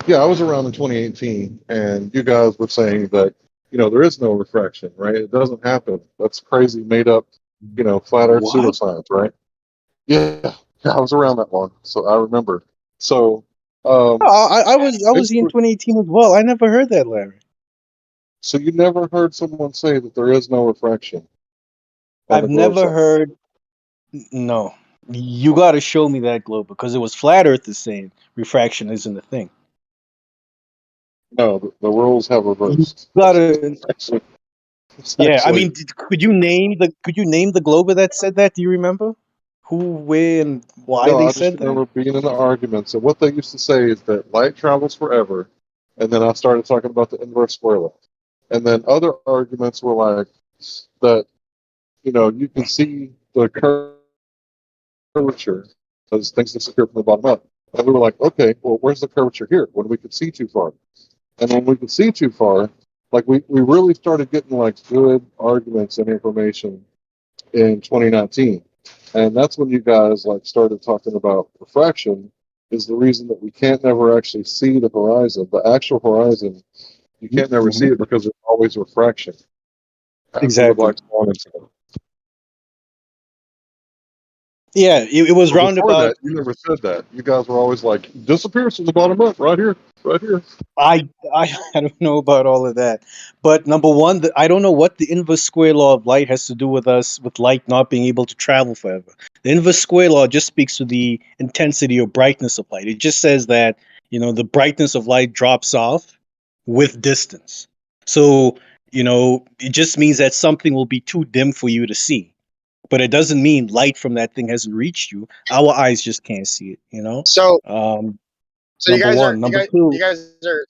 Yeah, I was around in 2018, and you guys were saying that, there is no refraction, right? It doesn't happen. That's crazy, made up, flat Earth What? pseudoscience, right? Yeah, I was around that long, so I remember. So, No, I was in basically, 2018 as well. I never heard that, Larry. so you never heard someone say that there is no refraction on I've the globe never side? heard. No, you got to show me that globe because it was flat Earth is saying refraction isn't a thing. No, the roles have You reversed. gotta. It's Yeah, I actually mean, could you name the globe that said that? Do you remember who, where, and why no. they I just said that? remember being in the arguments, and what they used to say is that light travels forever, and then I started talking about the inverse square law. And then other arguments were like that, you can see the curvature as things disappear from the bottom up. And we were like, okay, well, where's the curvature here when we could see too far? And when we could see too far, like we really started getting like good arguments and information in 2019. And that's when you guys like started talking about refraction is the reason that we can't never actually see the horizon, the actual horizon. You can't never see Mhm. it because there's always refraction after the Exactly. Black Swan incident. Yeah, it was But before roundabout. that, you never said that. You guys were always like, disappears from the bottom up, right here, right here. I, I I don't know about all of that, but number one, I don't know what the inverse square law of light has to do with light not being able to travel forever. The inverse square law just speaks to the intensity or brightness of light. It just says that the brightness of light drops off with distance. So it just means that something will be too dim for you to see, but it doesn't mean light from that thing hasn't reached you. Our eyes just can't see it. So, Um, so you Number guys are one. you Number guys two. you guys are.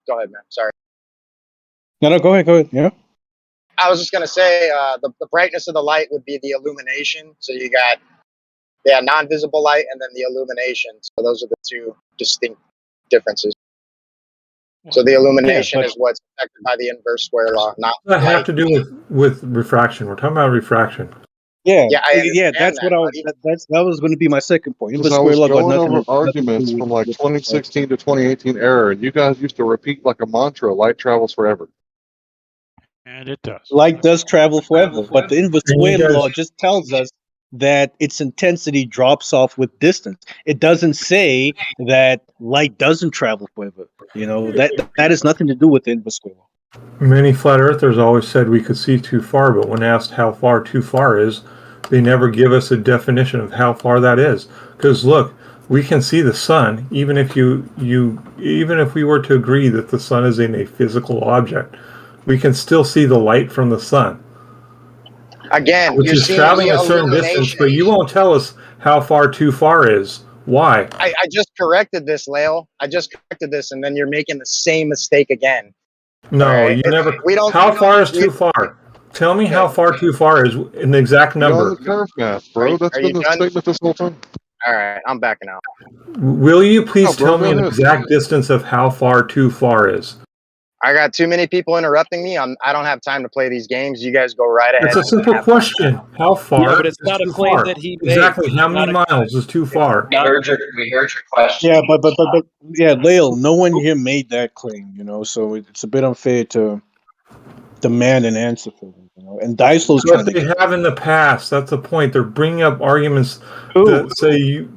Go ahead, man. Sorry. No, go ahead. Go ahead. Yeah. I was just gonna say the brightness of the light would be the illumination. So you got non-visible light and then the illumination. So those are the two distinct differences. So the illumination is what's affected by the inverse square law, not What does that have light. to do with refraction? We're talking about refraction. Yeah, Yeah, I yeah, understand that's what that, I was. buddy. That was going to be my second point. Because Inverse I square was law got going over nothing to arguments do from like with 2016 to 2018 era, and you guys used to repeat like a mantra, light travels forever. And it does. light does travel forever, but the inverse And you square law guys, just tells us that its intensity drops off with distance. It doesn't say that light doesn't travel forever. You know, that has nothing to do with the inverse square law. many flat earthers always said we could see too far, but when asked how far too far is, they never give us a definition of how far that is. Because look, we can see the sun, even if even if we were to agree that the sun is in a physical object, we can still see the light from the sun, Again, which you're is seeing traveling the a certain distance, illumination. but you won't tell us how far too far is. Why? I just corrected this, Lael. I just corrected this, and then you're making the same mistake again. No, Right? you never. We don't. How far is too far? Tell me how far too far is an exact Beyond number. the curve math, bro. That's Are been you the done? statement this whole time. All right, I'm backing out. Will you please No, bro, tell me go an ahead. exact distance of how far too far is? I got too many people interrupting me. I don't have time to play these games. You guys go right ahead. It's a and simple have fun. question. How far Yeah, but it's is not a too claim far? that he made. Exactly how It's many not miles is too far? We heard your question. Yeah, but yeah, Lael, no one here made that claim. You know, so it's a bit unfair to demand an answer for them. You know, and Daislow's But trying to they get. have in the past. That's the point. They're bringing up arguments Who? that say you.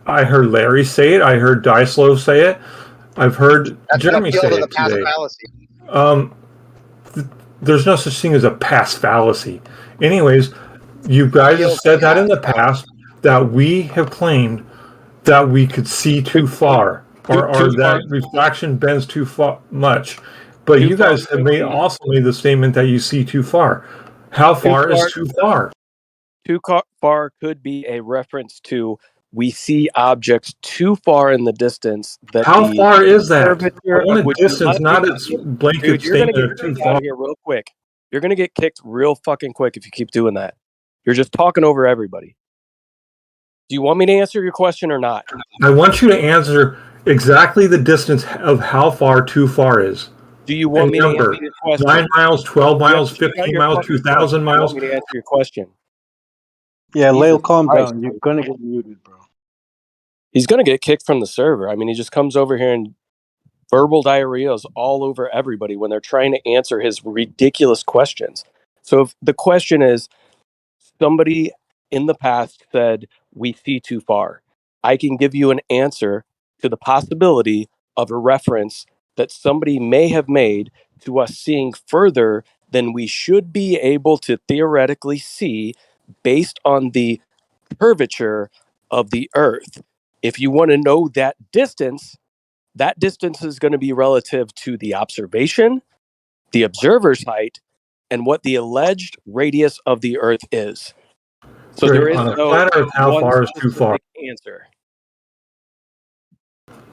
I heard Larry say it. I heard Dyslow say it. I've heard That's an Jeremy appeal say to the it past today. fallacy. There's no such thing as a past fallacy. Anyways, you guys have said that in the past that we have claimed that we could see too far, or that refraction bends too far much. But you guys have also made the statement that you see too far. How far is too far? Too far could be a reference to we see objects too far in the distance that How the far is that? curvature I want of a which you distance, let not me- a blanket Dude, you're gonna statement get of too kicked out far. of here real quick. You're gonna get kicked real fucking quick if you keep doing that. You're just talking over everybody. Do you want me to answer your question or not? I want you to answer exactly the distance of how far too far is. Do you want me to answer your question? 9 miles, 12 miles, You have to check out 15 your miles, fucking 2,000 phone. miles. You want me to answer your question? Yeah, Lael, Jesus calm Christ. down. You're gonna get muted, bro. He's gonna get kicked from the server. I mean, he just comes over here and verbal diarrheas all over everybody when they're trying to answer his ridiculous questions. So if the question is, somebody in the past said, we see too far, I can give you an answer to the possibility of a reference that somebody may have made to us seeing further than we should be able to theoretically see based on the curvature of the Earth. If you want to know that distance is going to be relative to the observation, the observer's height, and what the alleged radius of the Earth is. So there is On a no flat Earth, how one far is too far? specific answer.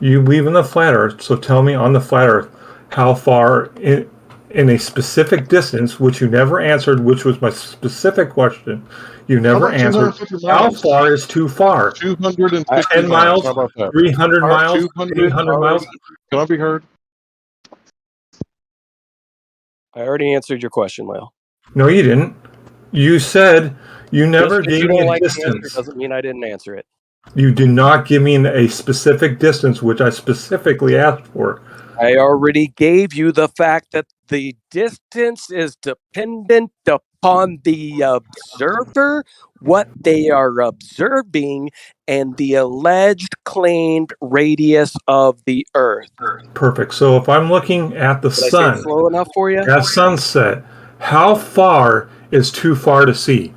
You believe in the flat Earth, so tell me on the flat Earth how far in a specific distance, which you never answered, which was my specific question. You never about answered. 250 How miles? far is too far? 250 10 miles, How about that? 300 miles, 200 800 miles. Can I be heard? I already answered your question, Lyle. No, you didn't. You said you never Just 'cause gave you me don't a like the answer distance. doesn't mean I didn't answer it. You did not give me a specific distance, which I specifically asked for. I already gave you the fact that the distance is dependent upon the observer, what they are observing, and the alleged claimed radius of the Earth. Perfect. So if I'm looking at the Did I say it sun slow enough for you? at sunset, how far is too far to see?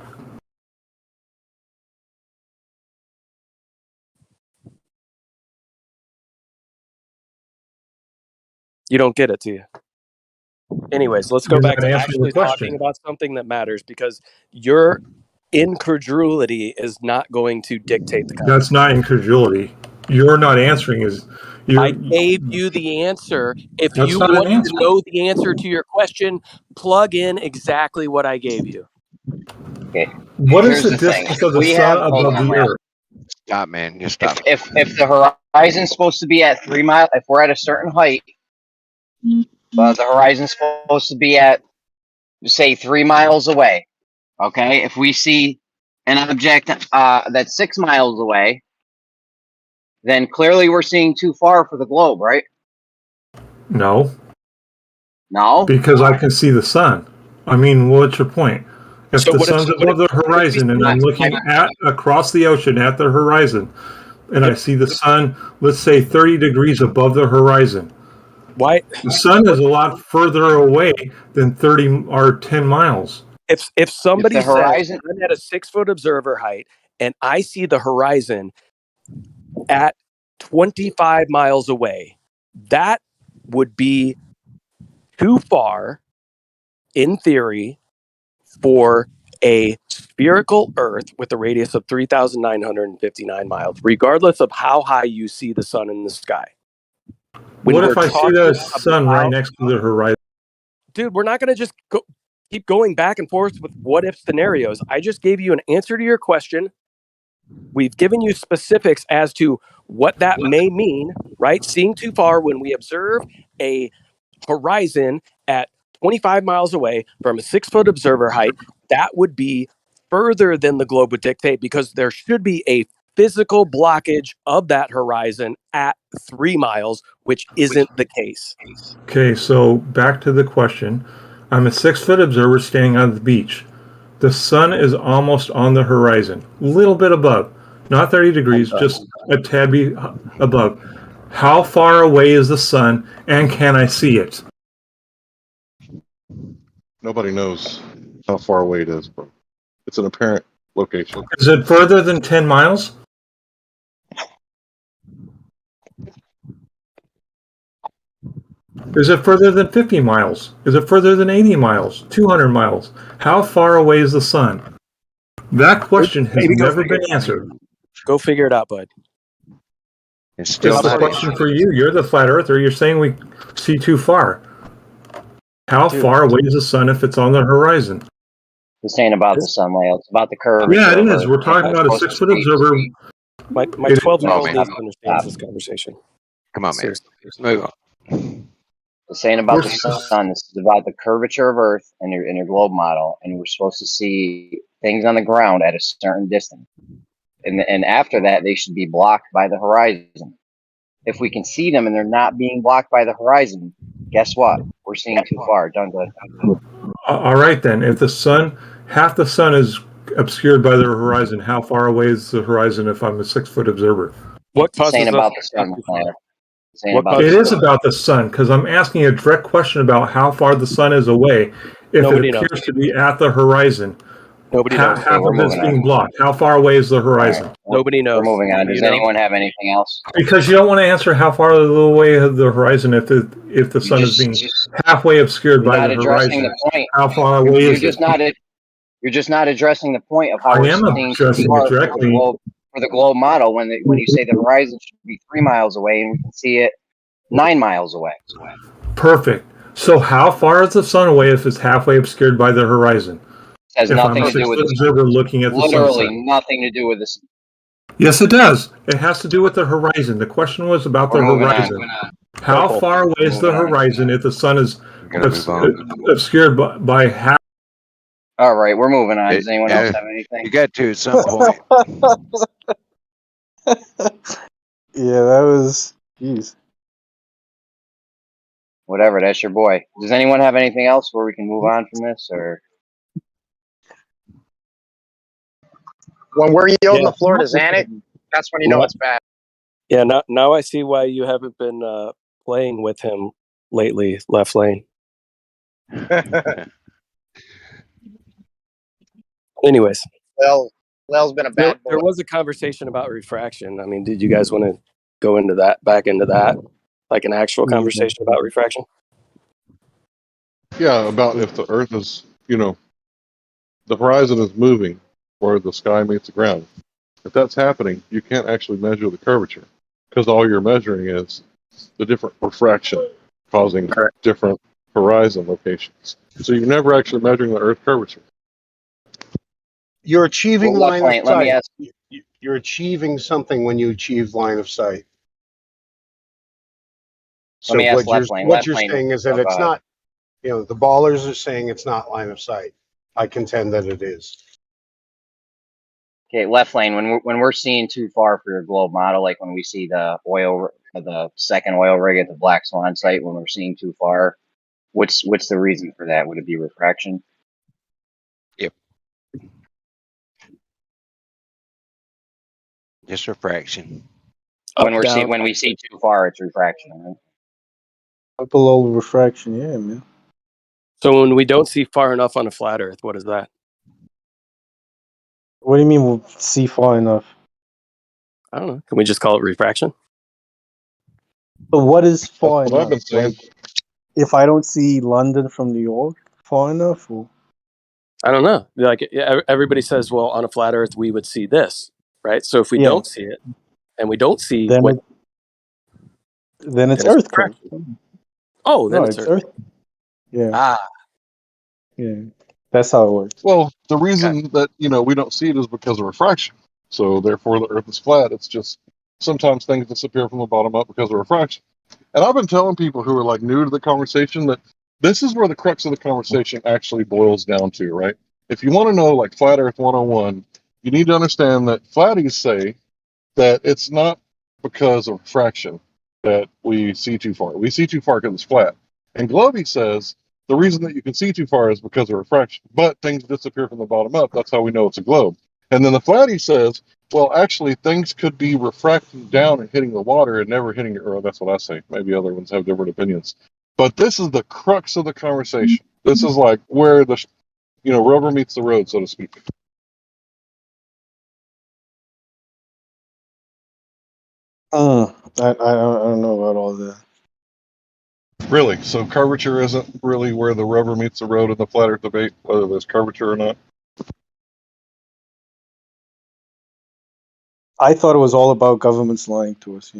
You don't get it, do you? Anyways, let's go You're back not to answering the actually question. talking about something that matters, because your incredulity is not going to dictate the conversation. That's not incredulity. You're not answering. I gave you the answer. If That's you not an want answer. to know the answer to your question, plug in exactly what I gave you. Okay. What is Here's the the thing. distance of the We sun have- hold above on, the Lyle. Earth? Stop, man. Just stop. If the horizon's supposed to be at 3 miles, if we're at a certain height, But the horizon's supposed to be at, say, 3 miles away. Okay, if we see an object that's 6 miles away, then clearly we're seeing too far for the globe, right? No, No, because I can see the sun. I mean, what's your point? If So the what if sun's above the horizon and I'm looking at across the ocean at the horizon, and I see the sun, let's say 30 degrees above the horizon, why the sun is a lot further away than 30 or 10 miles. if somebody the says horizon- I'm at a 6-foot observer height and I see the horizon at 25 miles away, that would be too far in theory for a spherical Earth with a radius of 3,959 miles, regardless of how high you see the sun in the sky. What if I see the sun right next to the horizon? Dude, we're not going to just keep going back and forth with what if scenarios. I just gave you an answer to your question. We've given you specifics as to what that may mean, right? Seeing too far when we observe a horizon at 25 miles away from a 6-foot observer height, that would be further than the globe would dictate because there should be a physical blockage of that horizon at 3 miles, which isn't the case. Okay, so back to the question. I'm a 6-foot observer standing on the beach. The sun is almost on the horizon, a little bit above, not 30 degrees, just a tad above. How far away is the sun, and can I see it? Nobody knows how far away it is, but it's an apparent location. Is it further than 10 miles? Is it further than 50 miles? Is it further than 80 miles? 200 miles? How far away is the sun? That question has never been answered. Go figure it out, bud. It's still It's a not question for you. You're the flat earther. You're saying we see too far. How far away is the sun if it's on the horizon? this ain't about the sun layout. It's about the curvature. Yeah, it of is. Earth. We're talking about a Supposed to 6-foot be- observer. My It- 12-year-old man. niece understands this conversation. Come on, man. Seriously. Let's move on. This ain't about the sun. This is about the curvature of Earth in your globe model, and we're supposed to see things on the ground at a certain distance. And after that, they should be blocked by the horizon. If we can see them and they're not being blocked by the horizon, guess what? We're seeing too far. Done good. All right, then. If the sun, half the sun is obscured by the horizon, how far away is the horizon if I'm a 6-foot observer? What This ain't causes about us- the sun, player. This ain't What about It the is sun. about the sun because I'm asking a direct question about how far the sun is away. If Nobody it knows. appears to be at the horizon, Nobody half, knows. half we're of it's moving being on. blocked. How far away is the horizon? All right. Nobody knows. We're moving on. Do Does you know? anyone have anything else? Because you don't want to answer how far away of the horizon if the sun is being halfway obscured You're by not the addressing horizon. the point. How far away You're is just it? not you're just not addressing the point of how I we're am seeing too addressing far it directly. for the globe model when you say the horizon should be 3 miles away and we can see it 9 miles away. Perfect. So how far is the sun away if it's halfway obscured by the horizon? It has If I'm nothing a to do with 6-foot the observer looking at the literally sunset. nothing to do with this. Yes, it does. It has to do with the horizon. The question was about the We're moving on. horizon. How Careful. far away is the Moving on. horizon if the sun is Gotta move on. obscured by half? All right, we're moving on. Does anyone else Yeah, have anything? you got to at some point. Yeah, that was. Jeez. Whatever, that's your boy. Does anyone have anything else where we can move on from this, or when we're yielding Yeah. the floor to Xanax, that's when you know it's bad. Yeah, now I see why you haven't been playing with him lately, left lane. Anyways, Lel's been a there bad boy. was a conversation about refraction. I mean, did you guys want to go into that, back into that, like an actual conversation about refraction? Yeah, about if the Earth is, the horizon is moving where the sky meets the ground. If that's happening, you can't actually measure the curvature because all you're measuring is the different refraction causing different horizon locations. So you're never actually measuring the Earth curvature. You're achieving Well, line Left of Lane, let me sight. ask. You're achieving something when you achieve line of sight. Let me ask Left Lane. what Left you're Lane. saying is that it's not. You know, the ballers are saying it's not line of sight. I contend that it is. Okay, Left Lane. When we're seeing too far for your globe model, like when we see the second oil rig at the Black Swan site, when we're seeing too far, what's the reason for that? Would it be refraction? Yep. Just refraction. When we see too far, it's refraction. Right? Up below refraction, yeah, man. So when we don't see far enough on a flat Earth, what is that? What do you mean we'll see far enough? I don't know. Can we just call it refraction? But what is far That's what I've been enough? saying. Like, if I don't see London from New York, far enough? Or? I don't know. Like everybody says, well, on a flat Earth we would see this, right? So if we don't see it, and we don't see then what, then it's then Earth cone. refraction. Oh, then No, it's it's Earth. Earth. Yeah. Ah, Yeah. That's how it works. Well, the reason that we don't see it is because of refraction. So therefore, the Earth is flat. It's just sometimes things disappear from the bottom up because of refraction. And I've been telling people who are like new to the conversation that this is where the crux of the conversation actually boils down to, right? If you want to know like Flat Earth 101, you need to understand that flatties say that it's not because of refraction that we see too far. We see too far because it's flat. And Globey says the reason that you can see too far is because of refraction. But things disappear from the bottom up. That's how we know it's a globe. And then the flatty says, well, actually, things could be refracting down and hitting the water and never hitting it. Or that's what I say. Maybe other ones have different opinions. But this is the crux of the conversation. This is like where the rubber meets the road, so to speak. I don't know about all that. Really? So curvature isn't really where the rubber meets the road in the flat Earth debate, whether there's curvature or not? I thought it was all about governments lying to us,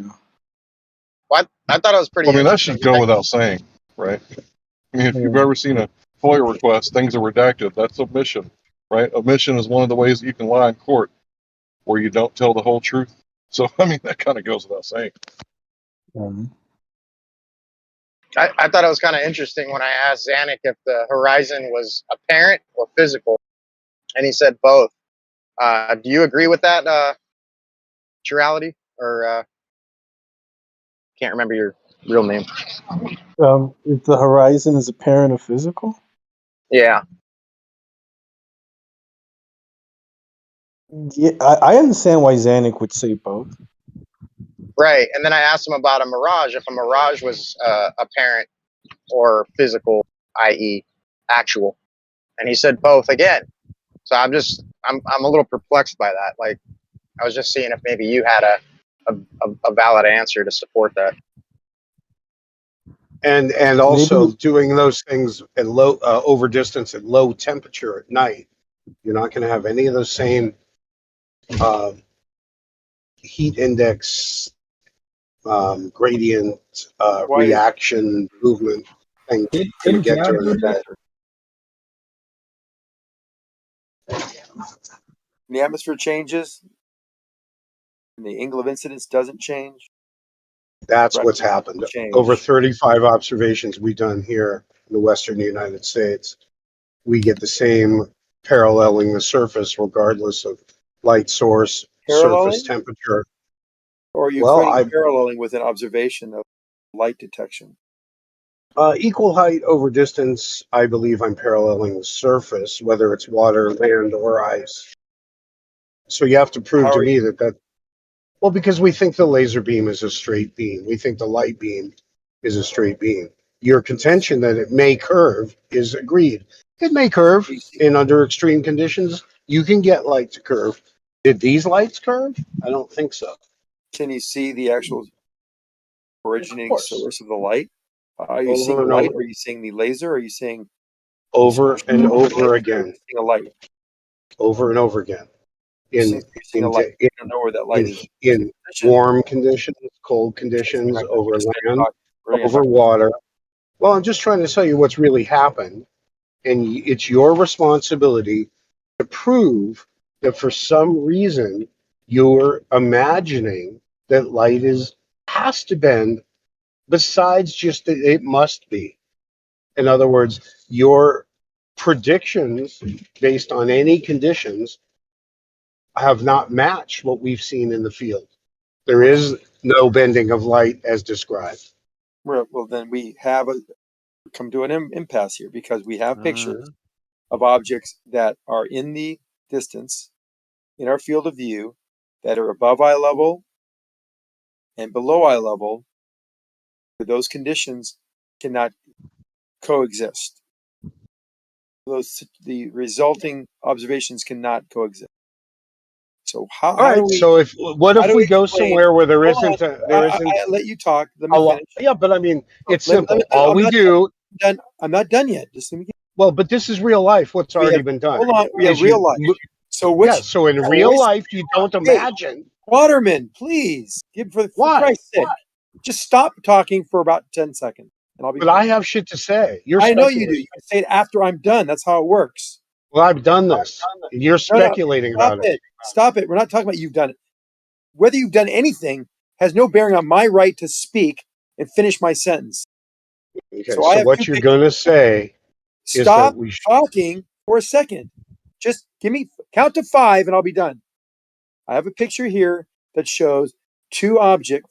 Well, I thought it was pretty I mean, that interesting. should go without saying, right? I mean, if you've Yeah. ever seen a FOIA request, things are redacted. That's omission, right? Omission is one of the ways that you can lie in court, where you don't tell the whole truth. So, I mean, that kind of goes without saying. I thought it was kind of interesting when I asked Zanuck if the horizon was apparent or physical, and he said both. Do you agree with that, Chirality? Or can't remember your real name. If the horizon is apparent or physical? Yeah. Yeah, I understand why Zanuck would say both. Right. And then I asked him about a mirage, if a mirage was apparent or physical, i.e., actual. And he said both again. So I'm a little perplexed by that. Like, I was just seeing if maybe you had a valid answer to support that. And also doing those things at low over distance at low temperature at night, you're not going to have any of those same heat index gradient reaction movement thing you're going to get during the day. The atmosphere changes, and the angle of incidence doesn't change. That's what's happened. Over 35 observations we've done here in the western United States, we get the same paralleling the surface regardless of light source, surface temperature. Or are you paralleling with an observation of light detection? Equal height over distance, I believe I'm paralleling the surface, whether it's water, land, or ice. So you have to prove to me that well, because we think the laser beam is a straight beam. We think the light beam is a straight beam. Your contention that it may curve is agreed. It may curve in under extreme conditions. You can get light to curve. Did these lights curve? I don't think so. Can you see the actual originating source of the light? Are you Over seeing and light? over. Are you seeing the laser? Are you seeing Over and over again. seeing a light? Over and over again. You're seeing a light. You don't know where that light is. In warm conditions, cold conditions, over land, over water. Well, I'm just trying to tell you what's really happened. And it's your responsibility to prove that for some reason you're imagining that light has to bend besides just that it must be. In other words, your predictions based on any conditions have not matched what we've seen in the field. There is no bending of light as described. Well, then we have come to an impasse here because we have pictures of objects that are in the distance in our field of view that are above eye level and below eye level. Those conditions cannot coexist. The resulting observations cannot coexist. So how All right. do we? So what if we go explain- somewhere where there Hold isn't on, there I isn't let you talk. Let a me lot? finish. Yeah, but I mean, it's Let me- simple. let me- All we do. Done. I'm not done yet. Just let me get. Well, but this is real life. What's We already have- been done. Hold on. We have is real you life. mo- So which? Yeah. So in yeah, real waste- life, you don't Hey, imagine. Waterman, please. For Why? Christ's sake, just stop talking for about 10 seconds, and I'll be. But I have shit to say. You're I know you do. speculating. You can say it after I'm done. That's how it works. Well, I've done this. You're No, speculating stop about it. it. Stop it. We're not talking about you've done it. Whether you've done anything has no bearing on my right to speak and finish my sentence. Okay. So I So have what two you're going to say is that Stop we should. talking for a second. Just give me count to 5 and I'll be done. I have a picture here that shows two objects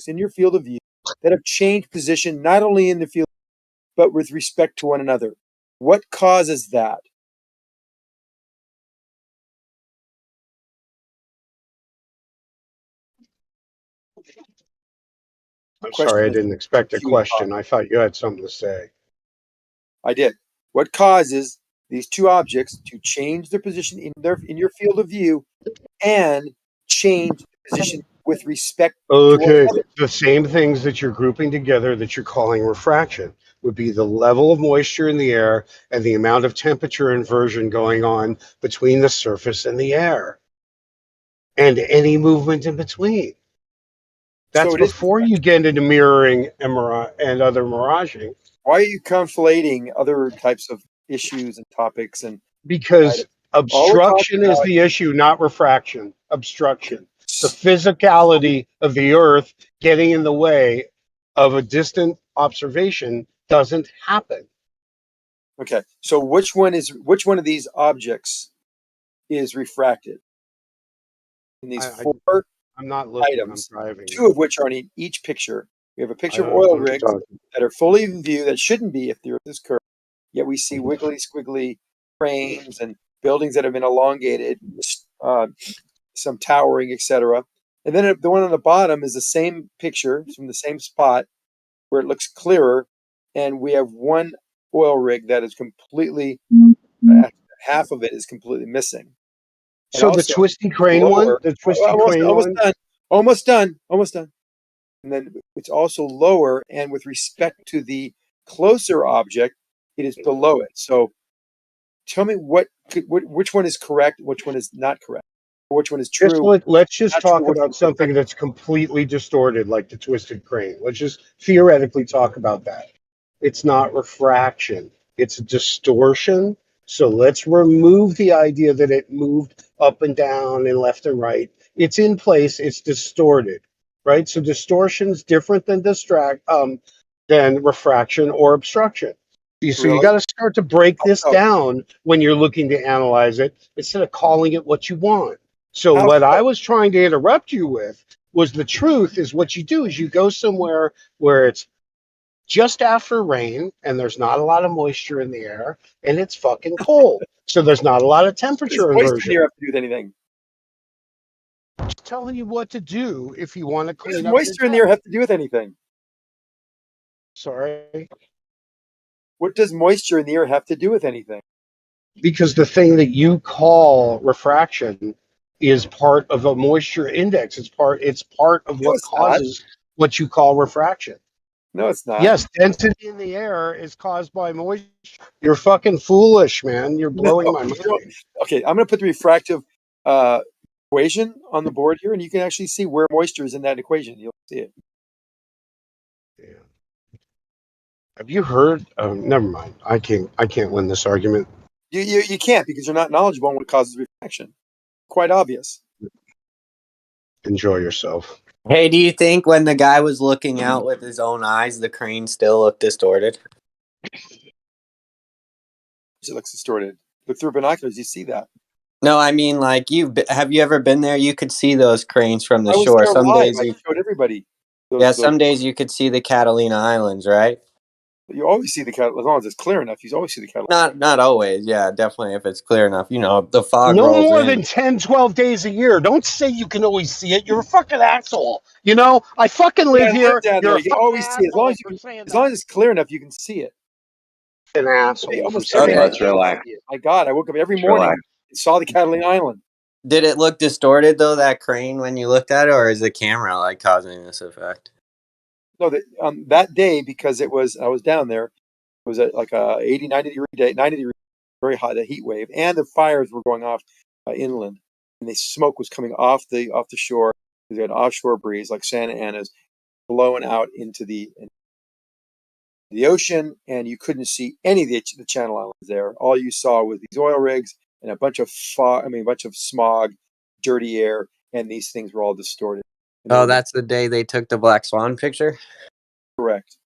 in your field of view that have changed position not only in the field but with respect to one another. What causes that? I'm sorry, I didn't expect a question. I thought you had something to say. I did. What causes these two objects to change their position in your field of view and change position with respect to one Okay, another? the same things that you're grouping together that you're calling refraction would be the level of moisture in the air and the amount of temperature inversion going on between the surface and the air, and any movement in between. That's So it is before you get into mirroring and other miraging. Why are you conflating other types of issues and topics and Because all we're talking obstruction is about the issue, not refraction. Obstruction. The physicality of the Earth getting in the way of a distant observation doesn't happen. Okay, so which one of these objects is refracted? In these four I'm not looking. items, I'm driving. two of which are in each picture. We have a picture I of don't know oil what you're rigs talking. that are fully in view that shouldn't be if the Earth is curved. Yet we see wiggly squiggly cranes and buildings that have been elongated, some towering, etc. And then the one on the bottom is the same picture from the same spot where it looks clearer, and we have one oil rig that is completely half of it is completely missing. And So the also twisty crane one, lower, the twisty crane one. almost done. And then it's also lower, and with respect to the closer object, it is below it. So tell me which one is correct, which one is not correct, or which one is true. Let's just not true, talk which about one's something that's completely distorted, like the twisted crane. Let's just theoretically talk about that. It's not refraction, it's a distortion. So let's remove the idea that it moved up and down and left and right. It's in place, it's distorted, right? So distortion's different than refraction or obstruction. So you Really? got to start to break this down when you're looking to analyze it instead of calling it what you want. So How what so? I was trying to interrupt you with was the truth is what you do is you go somewhere where it's just after rain and there's not a lot of moisture in the air and it's fucking cold. So there's not a lot of What does temperature moisture inversion. in here have to do with anything? Just telling you what to do if you want to What does clean up your moisture in the air have to do with anything? Sorry. What does moisture in the air have to do with anything? Because the thing that you call refraction is part of a moisture index. It's part of No, what it's not. causes what you call refraction. No, it's not. Yes, density in the air is caused by moisture. You're fucking foolish, man. You're blowing my mind. Okay, I'm going to put the refractive equation on the board here, and you can actually see where moisture is in that equation. You'll see it. Have you heard? Never mind. I can't win this argument. You can't because you're not knowledgeable on what causes refraction. Quite obvious. Enjoy yourself. Hey, do you think when the guy was looking out with his own eyes, the crane still looked distorted? It looks distorted. Look through binoculars, you see that. No, I mean like have you ever been there? You could see those cranes from the I was shore. there Some live. days I you showed everybody. Yeah, Those some days you could see the Catalina Islands, right? you always see the cat as long as it's clear enough. You always see the cat. Not always, yeah, definitely if it's clear enough. You know, the fog No rolls more in. than 10, 12 days a year. Don't say you can always see it. You're a fucking asshole. You know, I fucking Yeah, live I live here. down You're there. a You can fucking always see it as long asshole as you for can, saying as long that. as it's clear enough. You can see it. An asshole for Almost saying every Okay. night. Let's relax. My God, I woke up every Let's morning relax. and saw the Catalina Island. Did it look distorted though, that crane, when you looked at it, or is the camera like causing this effect? No, that day, because I was down there. It was like a 80, 90 degree day, 90 degree, very hot, the heat wave, and the fires were going off inland, and the smoke was coming off the shore. We had offshore breeze like Santa Ana's blowing out into the ocean, and you couldn't see any of the Channel Islands there. All you saw was these oil rigs and a bunch of fog. I mean, a bunch of smog, dirty air, and these things were all distorted. And they Oh, were that's the day they took the Black Swan picture? correct.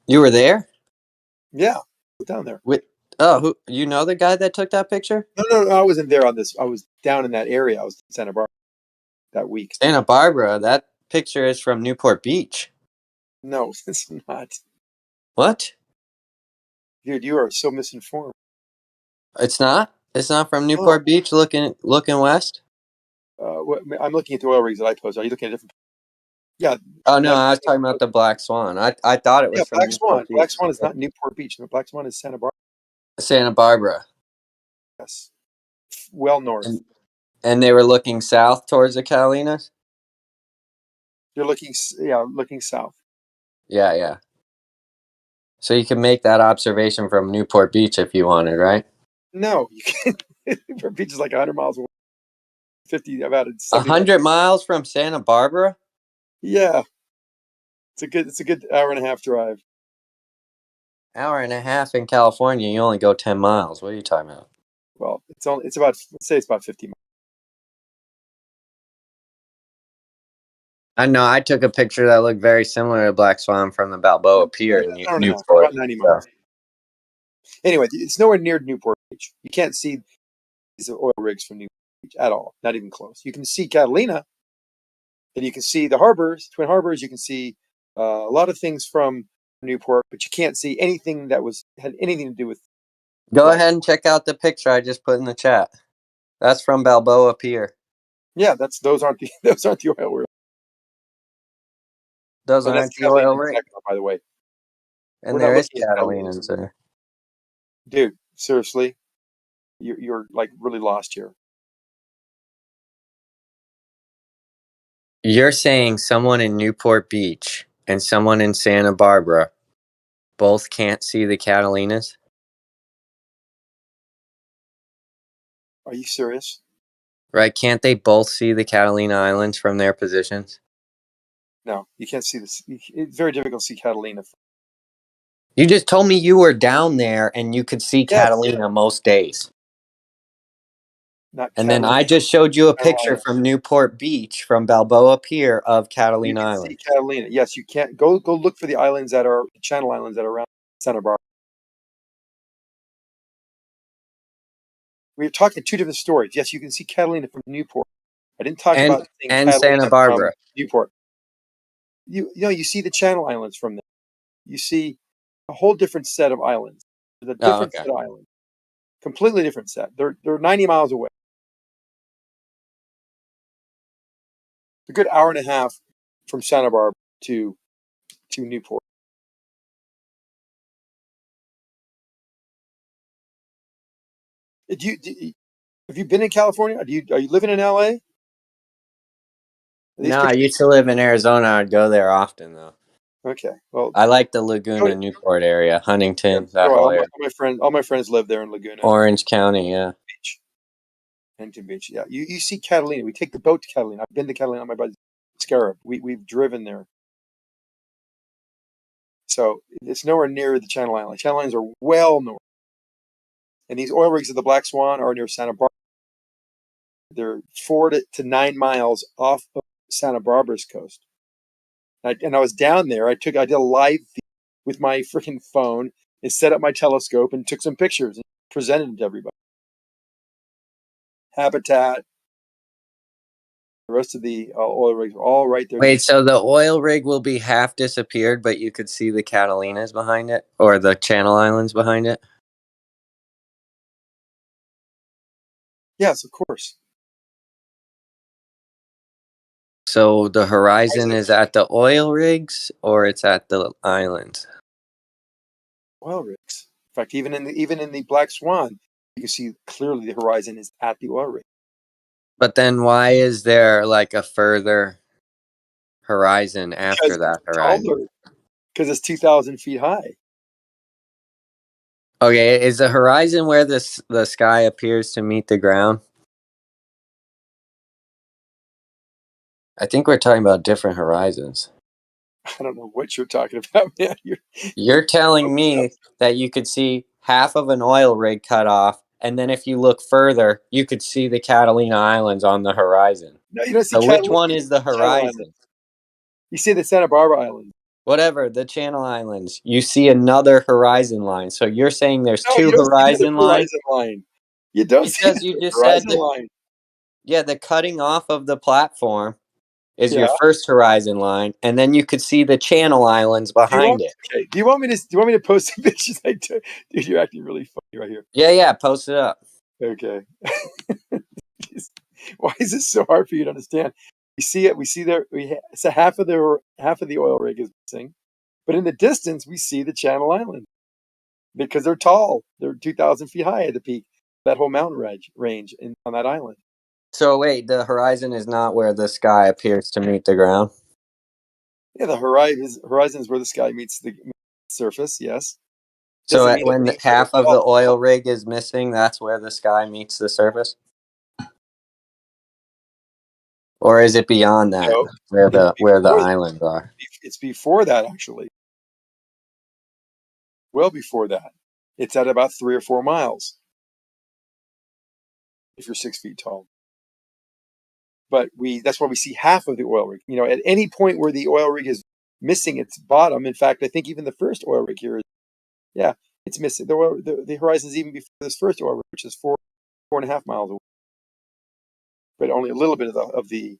You were there? Yeah, down there. Who you know the guy that took that picture? No, I wasn't there on this. I was down in that area. I was in Santa Barbara that week. Santa Barbara. That picture is from Newport Beach. No, it's not. What? Dude, you are so misinformed. It's not? It's not from No. Newport Beach looking west? I'm looking at the oil rigs that I posted. Are you looking at different? Yeah. Oh no, I was talking about the Black Swan. I thought it Yeah, was from Black Swan. Newport Beach. Black Swan is not Newport Beach. No, Black Swan is Santa Barbara. Santa Barbara. Yes. Well north. And they were looking south towards the Catalinas? You're looking south. Yeah. So you can make that observation from Newport Beach if you wanted, right? No, you can't. Newport Beach is like 100 miles away. 50, about 70. 100 miles from Santa Barbara? Yeah. It's a good hour and a half drive. Hour and a half in California, you only go 10 miles. What are you talking about? Well, it's about, let's say it's about 50 miles. I know, I took a picture that looked very similar to Black Swan from the Balboa Pier in Hour and a half, Newport. about 90 miles. Anyway, it's nowhere near Newport Beach. You can't see these oil rigs from Newport Beach at all. Not even close. You can see Catalina, and you can see the harbors, Twin Harbors. You can see a lot of things from Newport, but you can't see anything that had anything to do with. Go ahead and check out the picture I just put in the chat. That's from Balboa Pier. Yeah, those aren't the oil rigs. Those And aren't that's the oil Catalina, rigs. by the way. And We're there not is looking at Catalinas there. Dude, seriously, you're like really lost here. You're saying someone in Newport Beach and someone in Santa Barbara both can't see the Catalinas? Are you serious? Right? Can't they both see the Catalina Islands from their positions? No, you can't see this. It's very difficult to see Catalina. You just told me you were down there and you could see Yes. Catalina most days. Not And then Catalina. I just showed you a Channel picture Islands. from Newport Beach from Balboa Pier of Catalina You can Island. see Catalina. Yes, you can't go look for the islands that are Channel Islands that are around Santa Barbara. We're talking two different stories. Yes, you can see Catalina from Newport. I didn't talk about seeing And Catalina Santa Barbara. from Newport. You see the Channel Islands from there. You see a whole different set of islands. There's a different okay. set of islands. Completely different set. They're 90 miles away. It's a good hour and a half from Santa Barbara to Newport. Have you been in California? Are you living in LA? No, I used to live in Arizona. I'd go there often, though. Okay, well, I like the Laguna, Newport area, Huntington, that whole area. all my friends live there in Laguna. Orange County, yeah. Beach. Huntington Beach, yeah. You see Catalina. We take the boat to Catalina. I've been to Catalina on my buddy Scarab. We've driven there. So it's nowhere near the Channel Islands. Channel Islands are well north. And these oil rigs of the Black Swan are near Santa Barbara. They're 4 to 9 miles off of Santa Barbara's coast. And I was down there. I did a live feed with my freaking phone and set up my telescope and took some pictures and presented them to everybody. Habitat, the rest of the oil rigs are all right there. Wait, so the oil rig will be half disappeared, but you could see the Catalinas behind it, or the Channel Islands behind it? Yes, of course. So the horizon is at the oil rigs, or it's at the islands? Oil rigs. In fact, even in the Black Swan, you can see clearly the horizon is at the oil rig. But then why is there like a further horizon after that horizon? Because it's 2,000 feet high. Okay, is the horizon where the sky appears to meet the ground? I think we're talking about different horizons. I don't know what you're talking about, man. You're telling me that you could see half of an oil rig cut off, and then if you look further, you could see the Catalina Islands on the horizon. No, you don't see So which one is the horizon? You see the Santa Barbara Islands. Whatever, the Channel Islands. You see another horizon line. So you're saying there's two you don't see horizon another lines? horizon line. You don't Because see you just horizon said line. yeah, the cutting off of the platform is your Yeah. first horizon line, and then you could see the Channel Islands behind it. Okay. Do you want me to post some pictures? Dude, you're acting really funny right here. Yeah, post it up. Okay. Why is this so hard for you to understand? We see it. We see there. So half of the oil rig is missing, but in the distance we see the Channel Islands because they're tall. They're 2,000 feet high at the peak. That whole mountain range on that island. So wait, the horizon is not where the sky appears to meet the ground? Yeah, the horizon is where the sky meets the surface. Yes. So Doesn't mean when everything's half of tall. the oil rig is missing, that's where the sky meets the surface? Or is it beyond that, No, where the before that. islands are? It's before that, actually. Well before that. It's at about 3 or 4 miles if you're 6 feet tall. But that's why we see half of the oil rig. You know, at any point where the oil rig is missing its bottom, in fact, I think even the first oil rig here it's missing. The horizon is even before this first oil rig, which is 4.5 miles away. But only a little bit of the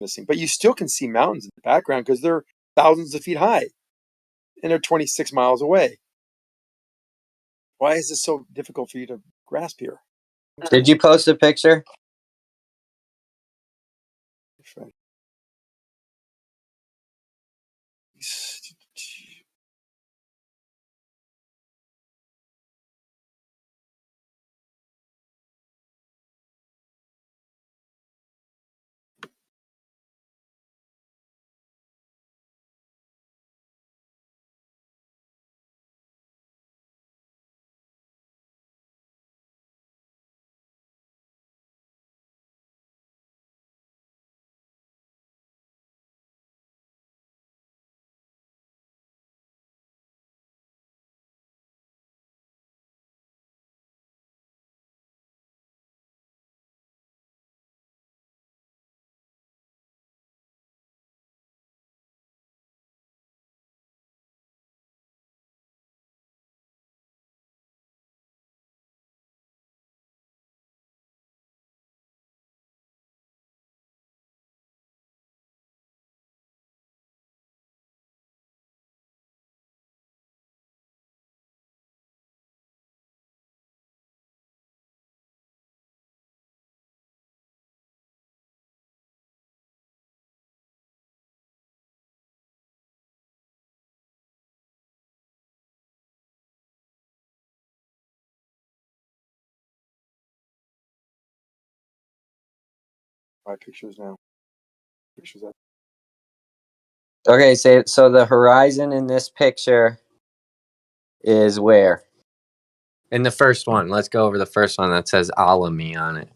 missing. But you still can see mountains in the background because they're thousands of feet high and they're 26 miles away. Why is this so difficult for you to grasp here? Did you post a picture? My pictures now. Pictures up. Okay, so the horizon in this picture is where? In the first one. Let's go over the first one that says Alamy on it.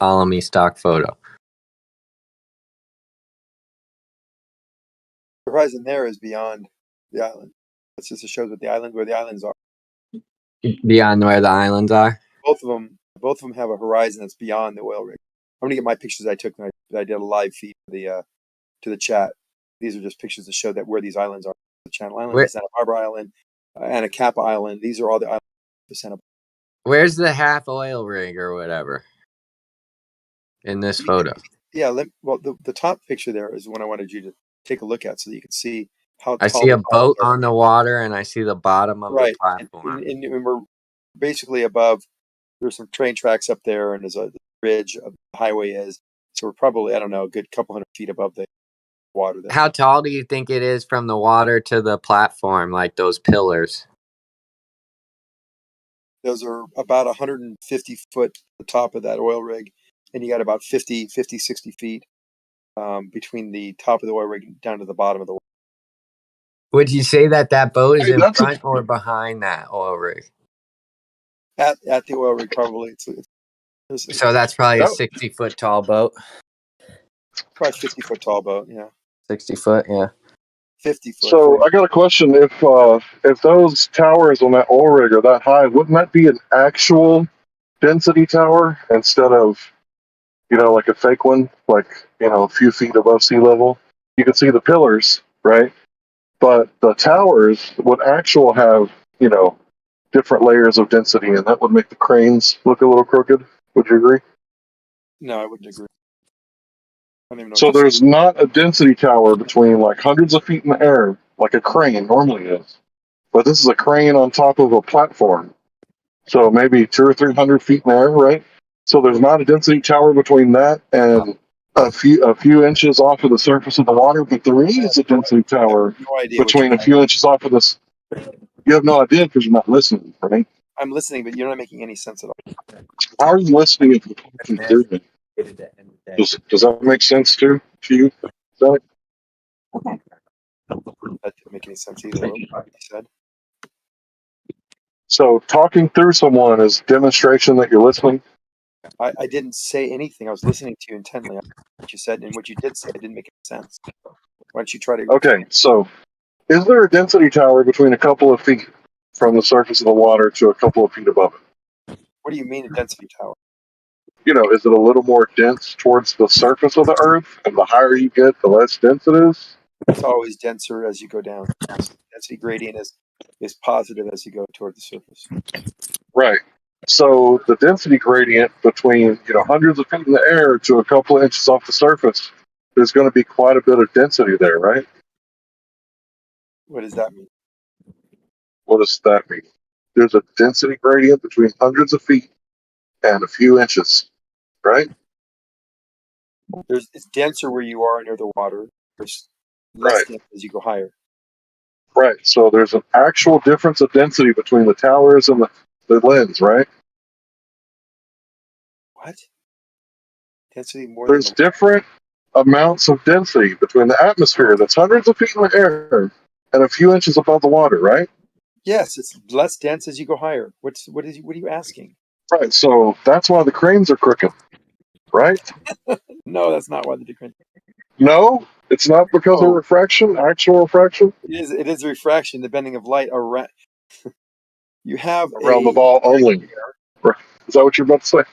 Alamy stock photo. The horizon there is beyond the island. It's just shows where the islands are. Beyond where the islands are? Both of them have a horizon that's beyond the oil rig. I'm gonna get my pictures I took when I did a live feed to the chat. These are just pictures to show that where these islands are: the Channel Island, the Santa Barbara Island, Anacapa Island. These are all the islands of Santa Barbara. Where's the half oil rig or whatever in this photo? Yeah, well, the top picture there is one I wanted you to take a look at so that you can see how tall I see the a boat on the water, and I see the bottom of the right, platform. and we're basically above. There's some train tracks up there, and there's a bridge of the highway is. So we're probably, I don't know, a good couple hundred feet above the water there. How tall do you think it is from the water to the platform, like those pillars? Those are about 150 foot the top of that oil rig, and you got about 50, 60 feet between the top of the oil rig down to the bottom of the oil. Would you say that boat is Hey, in that's front or behind that oil rig? At the oil rig, probably. So that's probably a 60-foot tall boat. Probably 50-foot tall boat, yeah. 60 foot, yeah. 50 foot. So I got a question. If those towers on that oil rig are that high, wouldn't that be an actual density tower instead of, like a fake one, like, a few feet above sea level? You can see the pillars, right? But the towers would actually have, different layers of density, and that would make the cranes look a little crooked. Would you agree? No, I wouldn't agree. I don't even know So what you're there's not a density tower between like hundreds of feet in the air, like a crane normally is. But this is a crane on top of a platform. So maybe 200 or 300 feet in the air, right? So there's not a density tower between that and a few inches off of the surface of the water, but there is a density tower no idea between a few inches off of this. You have no idea because you're not listening, right? I'm listening, but you're not making any sense at all. How are you listening if you're talking through me? Does that make sense too to you, Zach? That didn't make any sense either. What you said. So talking through someone is demonstration that you're listening. I didn't say anything. I was listening to you intently. What you said and what you did say didn't make any sense. Why don't you try to? Okay, so is there a density tower between a couple of feet from the surface of the water to a couple of feet above it? What do you mean a density tower? Is it a little more dense towards the surface of the Earth, and the higher you get, the less dense it is? It's always denser as you go down. Density gradient is positive as you go toward the surface. Right. So the density gradient between hundreds of feet in the air to a couple of inches off the surface, there's going to be quite a bit of density there, right? What does that mean? What does that mean? There's a density gradient between hundreds of feet and a few inches, right? It's denser where you are near the water. There's less dense as you go higher. Right. So there's an actual difference of density between the towers and the lens, right? What? Density more There's than different amounts of density between the atmosphere that's hundreds of feet in the air and a few inches above the water, right? Yes, it's less dense as you go higher. What are you asking? Right. So that's why the cranes are crooked, right? No, that's not why the cranes. No, it's not because of refraction, actual refraction. It is refraction, the bending of light around. You have Around the ball only. Is that what you're about to say? What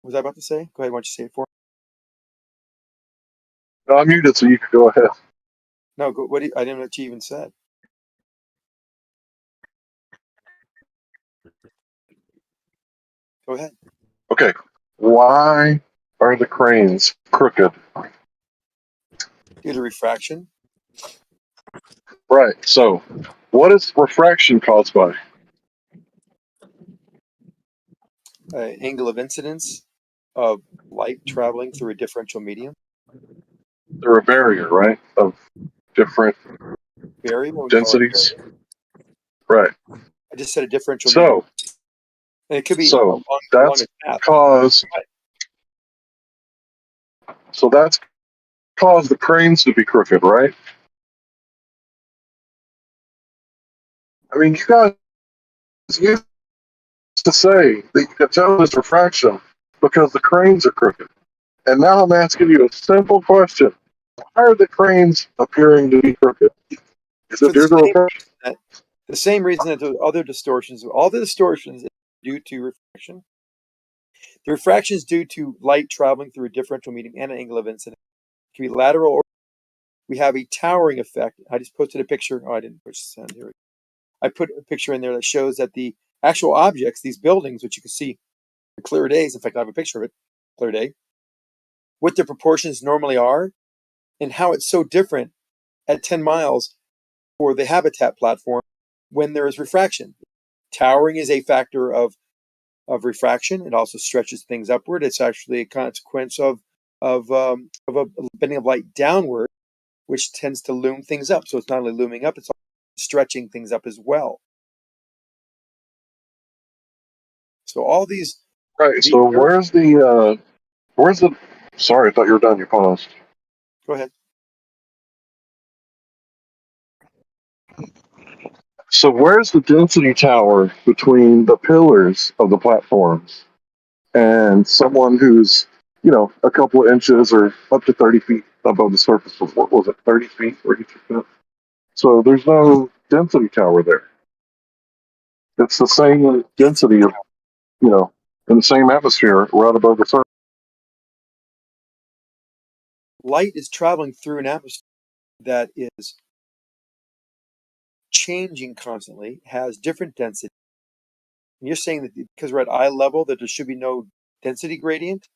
was I about to say? Go ahead. Why don't you say it for me? No, I'm muted, so you can go ahead. No, go, I didn't know what you even said. Go ahead. Okay. Why are the cranes crooked? Due to refraction. Right. So, what is refraction caused by? Angle of incidence of light traveling through a differential medium. They're a barrier, right? Of different Variable densities. Right. I just said a differential medium. And it could be so along that's a path. caused. So that's caused the cranes to be crooked, right? I mean, you guys used to say that you can tell this refraction because the cranes are crooked. And now I'm asking you a simple question. Why are the cranes appearing to be crooked? Is it due to refraction? The same reason that the other distortions, all the distortions due to refraction. The refraction is due to light traveling through a differential medium and an angle of incidence. It can be lateral or we have a towering effect. I just posted a picture. Oh, I didn't push this on here. I put a picture in there that shows that the actual objects, these buildings, which you can see in clear days, in fact, I have a picture of it, clear day, what their proportions normally are and how it's so different at 10 miles for the habitat platform when there is refraction. Towering is a factor of refraction. It also stretches things upward. It's actually a consequence of a bending of light downward, which tends to loom things up. So it's not only looming up, it's also stretching things up as well. So all these. Right. So where's the? Sorry, I thought you were done. You paused. Go ahead. So where's the density tower between the pillars of the platforms and someone who's, a couple of inches or up to 30 feet above the surface of, what was it, 30 feet, 32 feet? So there's no density tower there. It's the same density of, in the same atmosphere right above the surface. Light is traveling through an atmosphere that is changing constantly, has different density. And you're saying that because we're at eye level, that there should be no density gradient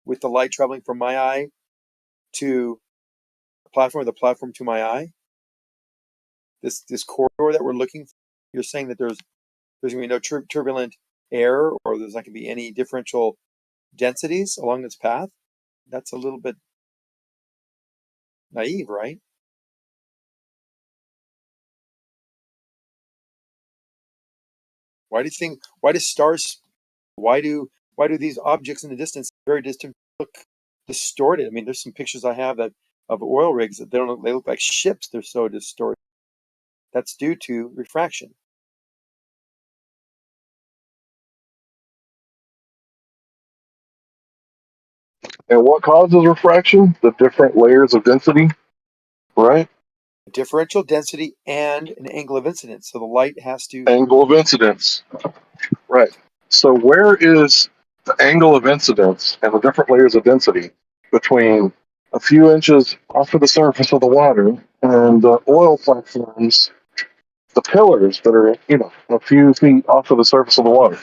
with the light traveling from my eye to the platform to my eye. This corridor that we're looking for, you're saying that there's going to be no turbulent air, or there's not going to be any differential densities along this path. That's a little bit naive, right? Why do these objects in the distance, very distant, look distorted? I mean, there's some pictures I have of oil rigs that they look like ships. They're so distorted. That's due to refraction. And what causes refraction? The different layers of density, right? Differential density and an angle of incidence. So the light has to. Angle of incidence. Right. So where is the angle of incidence and the different layers of density between a few inches off of the surface of the water and the oil platforms, the pillars that are, a few feet off of the surface of the water?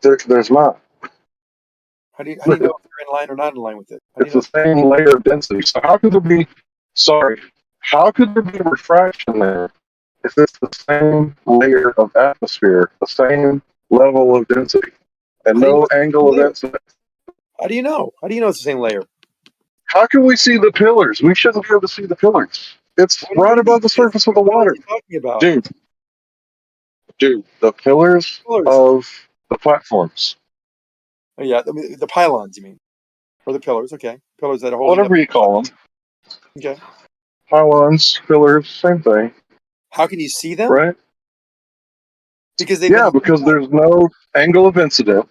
There's not. How do you know if they're in line or not in line with it? It's the same layer of density. So how could there be refraction there if it's the same layer of atmosphere, the same level of density, and no angle of incidence? How do you know? How do you know it's the same layer? How can we see the pillars? We shouldn't be able to see the pillars. It's right above the surface of the water. What are you talking about? Dude, the pillars of the platforms. Oh, yeah, the pylons, you mean? Or the pillars, okay. Pillars that are holding Whatever up. you call them. Okay. Pylons, pillars, same thing. How can you see them? Right? Because because there's no angle of incidence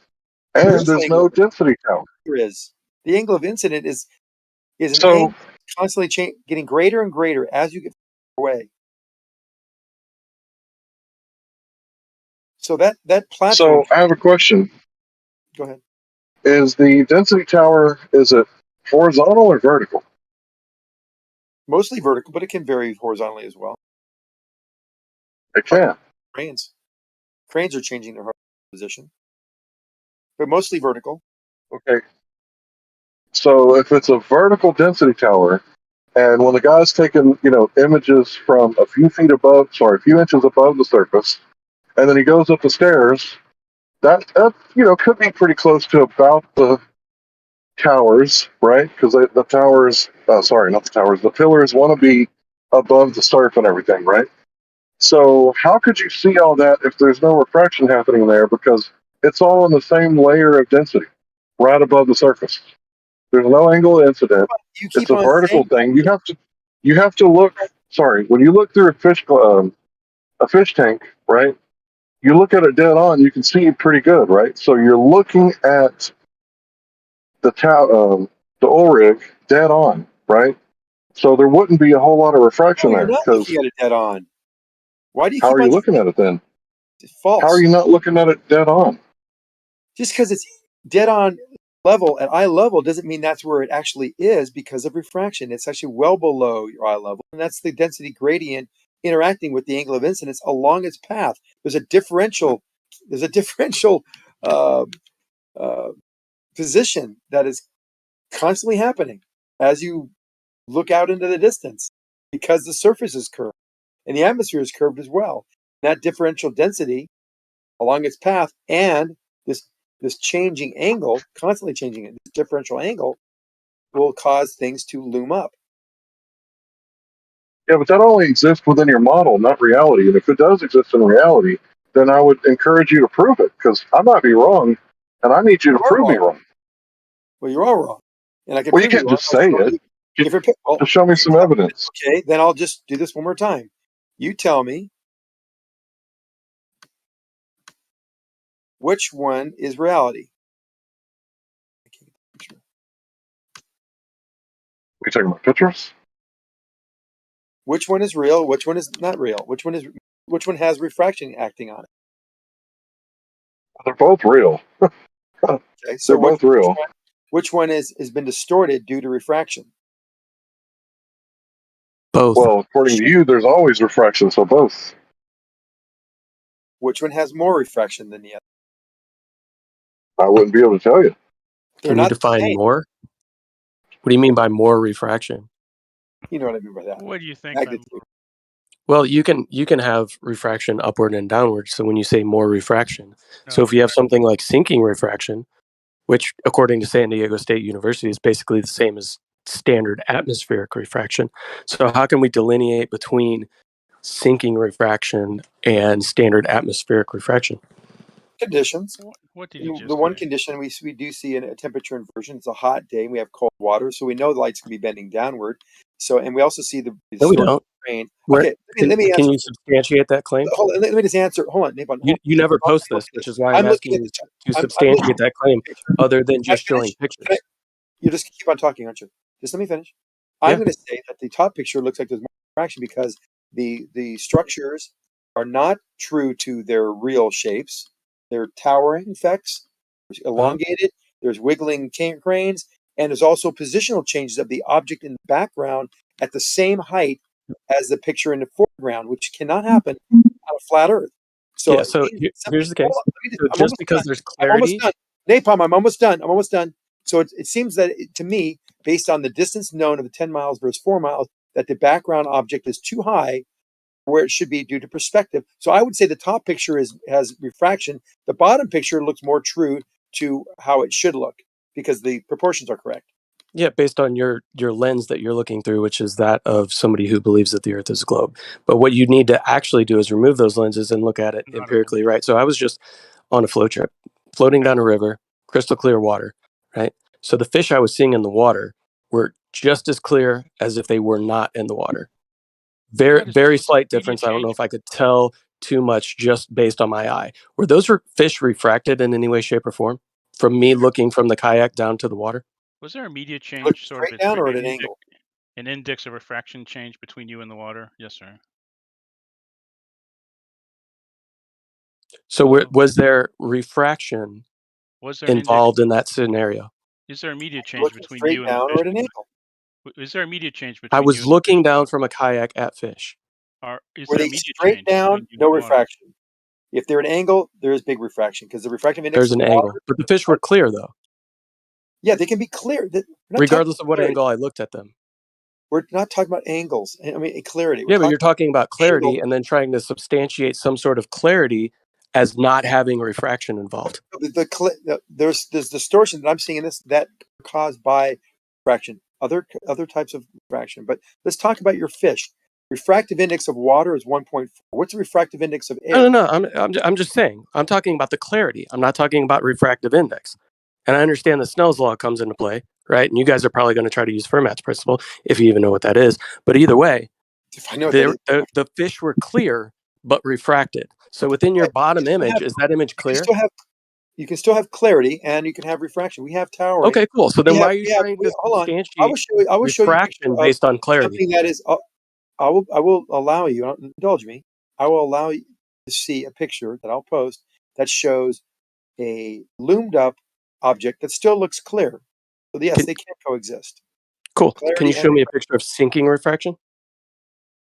and there's no density tower. There is. The angle of incidence is an So angle constantly getting greater and greater as you get away. So that platform. So I have a question. Go ahead. Is the density tower, is it horizontal or vertical? Mostly vertical, but it can vary horizontally as well. It can. Cranes are changing their position, but mostly vertical. Okay. So if it's a vertical density tower, and when the guy's taking, images from a few inches above the surface, and then he goes up the stairs, that could be pretty close to about the towers, right? Because the towers, sorry, not the towers, the pillars want to be above the surf and everything, right? So how could you see all that if there's no refraction happening there? Because it's all in the same layer of density, right above the surface. There's no angle of incidence. It's a vertical thing. You have to look. Sorry, when you look through a fish tank, right? You look at it dead on, you can see it pretty good, right? So you're looking at the oil rig dead on, right? So there wouldn't be a whole lot of refraction there. You're not looking at it dead on. Why do you? How are you looking at it then? It's false. How are you not looking at it dead on? just because it's dead on level at eye level doesn't mean that's where it actually is because of refraction. It's actually well below your eye level, and that's the density gradient interacting with the angle of incidence along its path. There's a differential uh, position that is constantly happening as you look out into the distance because the surface is curved and the atmosphere is curved as well. That differential density along its path and this changing angle, constantly changing it, this differential angle, will cause things to loom up. Yeah, but that only exists within your model, not reality. And if it does exist in reality, then I would encourage you to prove it, because I might be wrong, and I need you to prove me wrong. Well, you're all wrong, and I can Well, you prove can't wrong. just say it. Just show me some evidence. Okay, then I'll just do this one more time. You tell me which one is reality. We talking about pictures? Which one is real? Which one is not real? Which one has refraction acting on it? They're both real. Okay, so They're both real. Which one has been distorted due to refraction? Both. Well, according to you, there's always refraction, so both. Which one has more refraction than the other? I wouldn't be able to tell you. They're Can you not the define same. more? What do you mean by more refraction? You know what I mean by that. What do you think? Magnitude. Well, you can have refraction upward and downward. So when you say more refraction, so if you have something like sinking refraction, which according to San Diego State University is basically the same as standard atmospheric refraction. So how can we delineate between sinking refraction and standard atmospheric refraction? Conditions. What did you just The one condition we do see in a temperature inversion. It's a hot day and we have cold water, so we know the light's going to be bending downward. So, and we also see the No, we source don't. of rain. Where, Okay, let me can answer. you substantiate that claim? Hold on, let me just answer. Hold on, Napon. You never post this, which is why I'm asking you to substantiate that claim, other than just showing pictures. You just keep on talking, aren't you? Just let me finish. I'm going to say that the top picture looks like there's more refraction because the structures are not true to their real shapes. They're towering effects, there's elongated, there's wiggling cranes, and there's also positional changes of the object in the background at the same height as the picture in the foreground, which cannot happen on a flat Earth. So, yeah, so here's the case. So just because there's I'm almost clarity, done. Napalm, I'm almost done. So it seems that to me, based on the distance known of the 10 miles versus 4 miles, that the background object is too high where it should be due to perspective. So I would say the top picture has refraction. The bottom picture looks more true to how it should look because the proportions are correct. yeah, based on your lens that you're looking through, which is that of somebody who believes that the Earth is a globe. But what you need to actually do is remove those lenses and look at it empirically, right? So I was just on a flow trip, floating down a river, crystal clear water, right? So the fish I was seeing in the water were just as clear as if they were not in the water. Very slight difference. I don't know if I could tell too much just based on my eye. Were those fish refracted in any way, shape, or form from me looking from the kayak down to the water? Was there a media change, sort of straight down or at an angle? An index of refraction change between you and the water? Yes, sir. So was there refraction Was there an involved in that scenario? Is there a media change between straight you and the down fish? or at an angle? Is there a media change between I you was and looking down from a kayak at fish. is Were there a they media straight change down? between you No and the water? refraction. If they're an angle, there is big refraction because the refractive index There's of an water. angle, but the fish were clear though. Yeah, they can be clear. Regardless of what angle I looked at them. We're not talking about angles. I mean, clarity. Yeah, but you're talking about clarity and then trying to substantiate some sort of clarity as not having refraction involved. There's distortion that I'm seeing in this that caused by refraction. Other types of refraction. But let's talk about your fish. Refractive index of water is 1.4. What's the refractive index of air? No. I'm just saying. I'm talking about the clarity. I'm not talking about refractive index. And I understand that Snell's law comes into play, right? And you guys are probably going to try to use Fermat's principle if you even know what that is. But either way, if I know the fish were clear but refracted. So within your bottom image, is that image clear? You can still have clarity and you can have refraction. We have towering. Okay, cool. So then why are you trying to hold on. substantiate I will show you refraction based on clarity? something that is. I will allow you. Indulge me. I will allow you to see a picture that I'll post that shows a loomed up object that still looks clear. So yes, they can coexist. Cool. Can Clarity you show and me a picture of sinking refraction?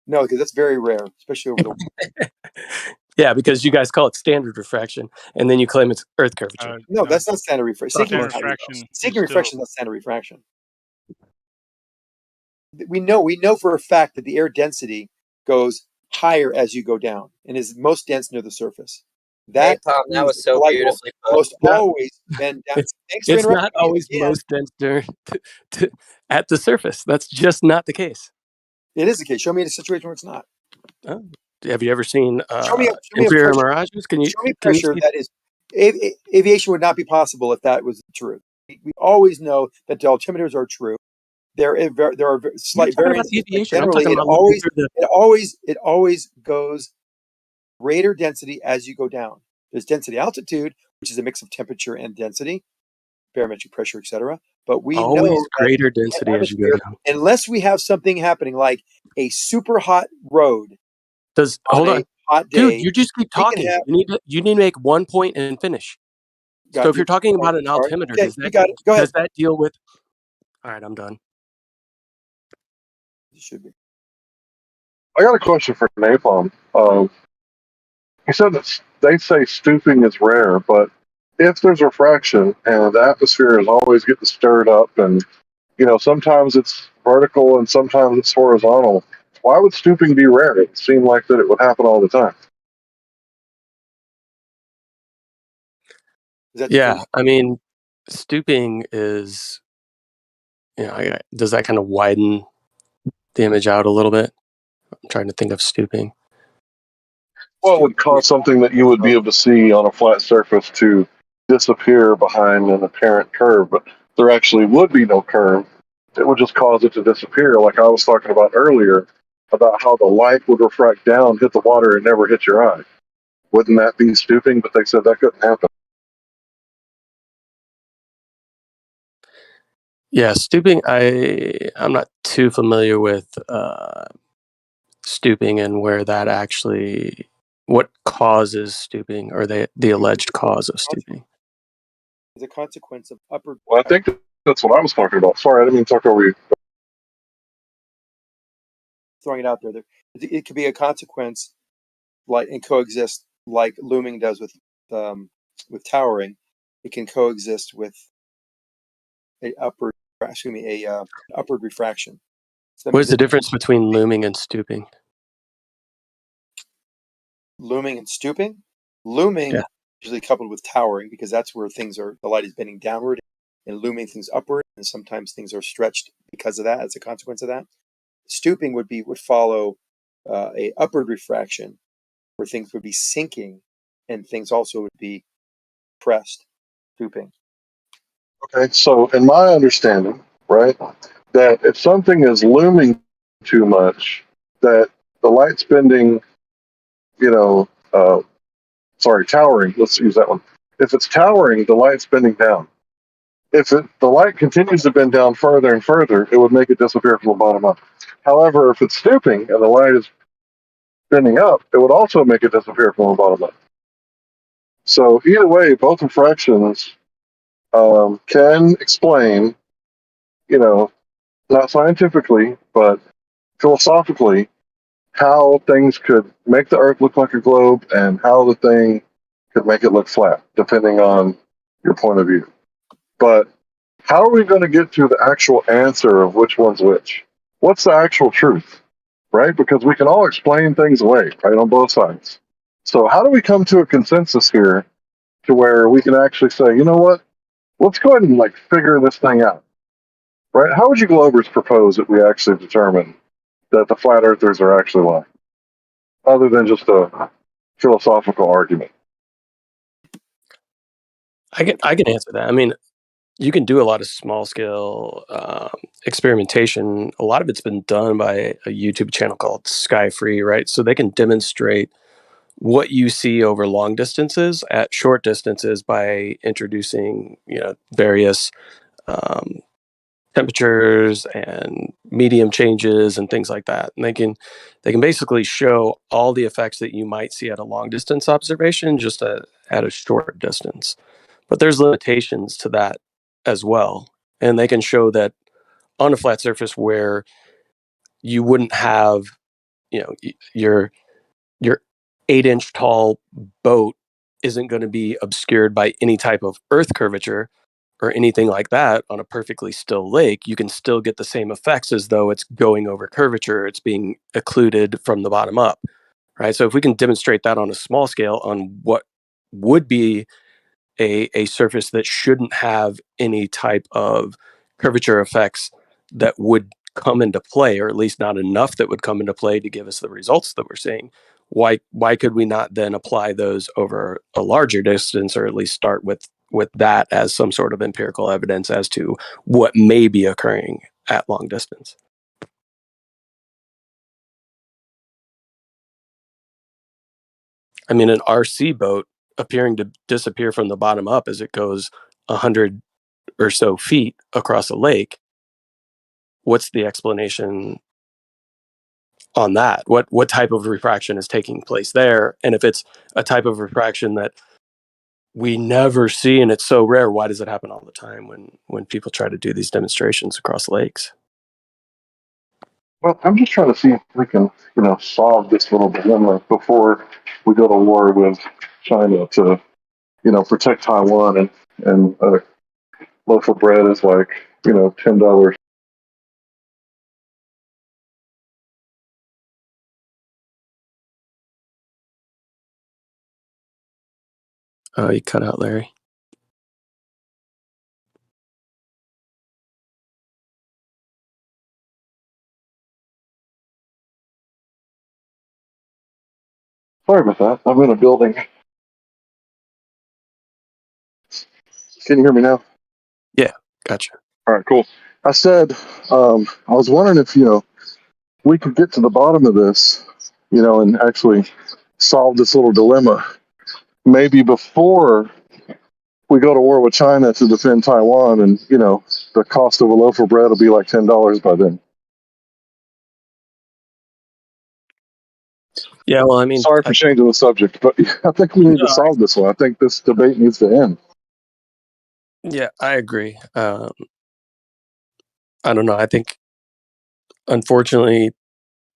no, because that's very rare, especially over the. Yeah, because you guys call it standard refraction, and then you claim it's Earth curvature. No, that's not standard refraction. Standard refraction Sinking is still- refraction is not standard refraction. We know for a fact that the air density goes higher as you go down and is most dense near the surface. Hey, That Tom, that means was so light will beautifully put. most Yeah. always bend down. Thanks for It's interrupting not me always again. most dense at the surface. That's just not the case. It is the case. Show me a situation where it's not. Oh. Have you ever seen Show me a inferior pressure. mirages? Can you Show me can you pressure see? that is. Aviation would not be possible if that was the truth. We always know that the altimeters are true. There are slight talking about variances, but aviation. I'm generally talking about looking through it always goes greater density as you go down. There's density altitude, which is a mix of temperature and density, barometric pressure, etc. But we always know greater that density as you go down. unless we have something happening like a super hot road Hold on, hot dude. day, You just keep we can talking. have. You need to make one point and finish. So if you're talking about an altimeter, okay, you got it. Go ahead. does that deal with? All right, I'm done. It should be. I got a question for Napalm. He said that they say stooping is rare, but if there's refraction and the atmosphere is always getting stirred up, and sometimes it's vertical and sometimes it's horizontal, why would stooping be rare? It seemed like that it would happen all the time. Yeah, I mean, stooping is, does that kind of widen the image out a little bit? I'm trying to think of stooping. Well, it would cause something that you would be able to see on a flat surface to disappear behind an apparent curve, but there actually would be no curve. It would just cause it to disappear, like I was talking about earlier, about how the light would refract down, hit the water, and never hit your eye. Wouldn't that be stooping? But they said that couldn't happen. Yeah, stooping. I'm not too familiar with stooping and where that actually, what causes stooping, or the alleged cause of stooping. As a consequence of upward. Well, I think that's what I was talking about. Sorry, I didn't mean to talk over you. Throwing it out there, it could be a consequence, and coexist like looming does with towering. It can coexist with upward refraction. So What is the difference between looming and stooping? Looming and stooping. Looming usually coupled with towering, because that's where the light is bending downward, and looming things upward, and sometimes things are stretched because of that as a consequence of that. Stooping would follow a upward refraction, where things would be sinking and things also would be pressed. Stooping. Okay, so in my understanding, right, that if something is looming too much, that the light's bending, towering, let's use that one. If it's towering, the light's bending down. If the light continues to bend down further and further, it would make it disappear from the bottom up. However, if it's stooping and the light is bending up, it would also make it disappear from the bottom up. So either way, both refractions can explain, not scientifically, but philosophically, how things could make the Earth look like a globe and how the thing could make it look flat, depending on your point of view. But how are we going to get to the actual answer of which one's which? What's the actual truth, right? Because we can all explain things away, right, on both sides. So how do we come to a consensus here to where we can actually say, you know what, let's go ahead and figure this thing out, right? How would you Globers propose that we actually determine that the flat earthers are actually lying, other than just a philosophical argument? I can answer that. I mean, you can do a lot of small scale experimentation. A lot of it's been done by a YouTube channel called Sky Free, right? So they can demonstrate what you see over long distances at short distances by introducing, various temperatures and medium changes and things like that. And they can basically show all the effects that you might see at a long distance observation just at a short distance. But there's limitations to that as well. And they can show that on a flat surface where you wouldn't have, your 8-inch tall boat isn't going to be obscured by any type of earth curvature or anything like that on a perfectly still lake. You can still get the same effects as though it's going over curvature. It's being occluded from the bottom up, right? So if we can demonstrate that on a small scale on what would be a surface that shouldn't have any type of curvature effects that would come into play, or at least not enough that would come into play to give us the results that we're seeing, why could we not then apply those over a larger distance, or at least start with that as some sort of empirical evidence as to what may be occurring at long distance? I mean, an RC boat appearing to disappear from the bottom up as it goes 100 or so feet across a lake, what's the explanation on that? What type of refraction is taking place there? And if it's a type of refraction that we never see and it's so rare, why does it happen all the time when people try to do these demonstrations across lakes? Well, I'm just trying to see if we can, solve this little dilemma before we go to war with China to, protect Taiwan, and a loaf of bread is like, $10. Oh, you cut out, Larry. Sorry about that. I'm in a building. Can you hear me now? Yeah, gotcha. All right, cool. I said, I was wondering if, we could get to the bottom of this, and actually solve this little dilemma. Maybe before we go to war with China to defend Taiwan, and, the cost of a loaf of bread will be like $10 by then. Yeah, well, I mean, sorry for changing the subject, but I think we need to solve this one. I think this debate needs to end. Yeah, I agree. I don't know. I think, unfortunately,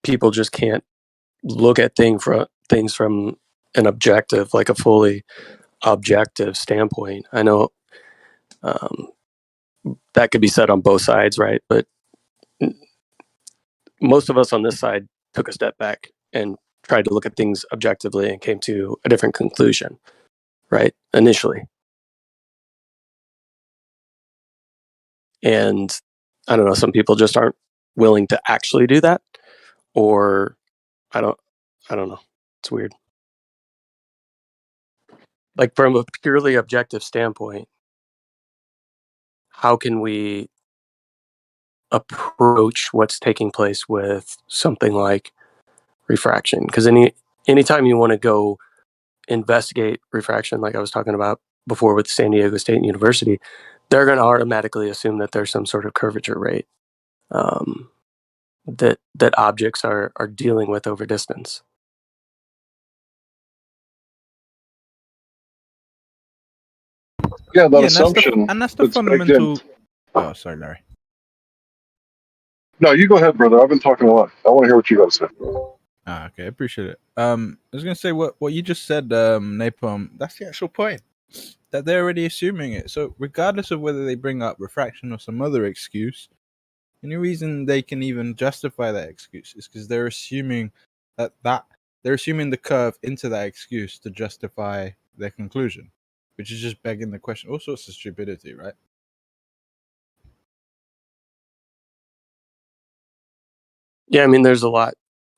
people just can't look at things from an objective, like a fully objective standpoint. I know that could be said on both sides, right? But most of us on this side took a step back and tried to look at things objectively and came to a different conclusion, right? Initially. And I don't know, some people just aren't willing to actually do that, or I don't know. It's weird. Like, from a purely objective standpoint, how can we approach what's taking place with something like refraction? Because anytime you want to go investigate refraction, like I was talking about before with San Diego State University, they're going to automatically assume that there's some sort of curvature rate that objects are dealing with over distance. Yeah, that Yeah, assumption. and that's the that's baked fundamental. in. Oh, sorry, Larry. No, you go ahead, brother. I've been talking a lot. I want to hear what you guys say. Okay, appreciate it. I was gonna say what you just said, Napalm. That's the actual point. That they're already assuming it. So regardless of whether they bring up refraction or some other excuse, the only reason they can even justify that excuse is because they're assuming that they're assuming the curve into that excuse to justify their conclusion, which is just begging the question. All sorts of stupidity, right? Yeah, I mean, there's a lot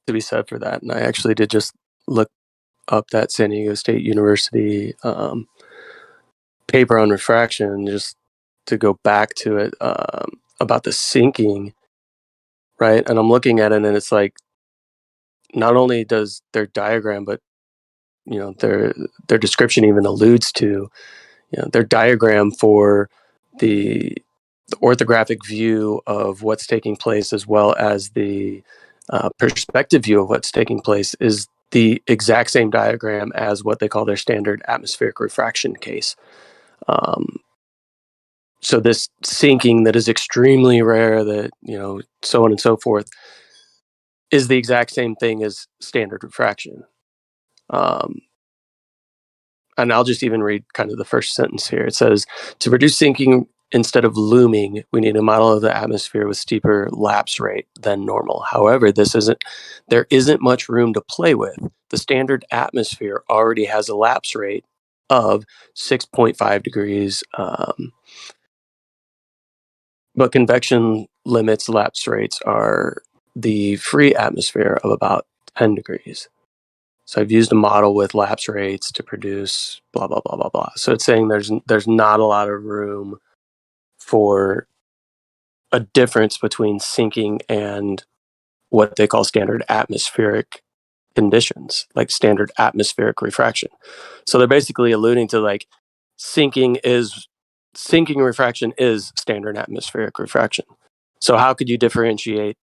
to be said for that. And I actually did just look up that San Diego State University paper on refraction, just to go back to it, about the sinking, right? And I'm looking at it, and it's like, not only does their diagram, but their description even alludes to their diagram for the orthographic view of what's taking place, as well as the perspective view of what's taking place, is the exact same diagram as what they call their standard atmospheric refraction case. So this sinking that is extremely rare, that, so on and so forth, is the exact same thing as standard refraction. And I'll just even read kind of the first sentence here. It says, to reduce sinking instead of looming, we need a model of the atmosphere with steeper lapse rate than normal. However, there isn't much room to play with. The standard atmosphere already has a lapse rate of 6.5 degrees, but convection limits lapse rates are the free atmosphere of about 10 degrees. So I've used a model with lapse rates to produce blah, blah, blah, blah, blah. So it's saying there's not a lot of room for a difference between sinking and what they call standard atmospheric conditions, like standard atmospheric refraction. So they're basically alluding to like sinking refraction is standard atmospheric refraction. So how could you differentiate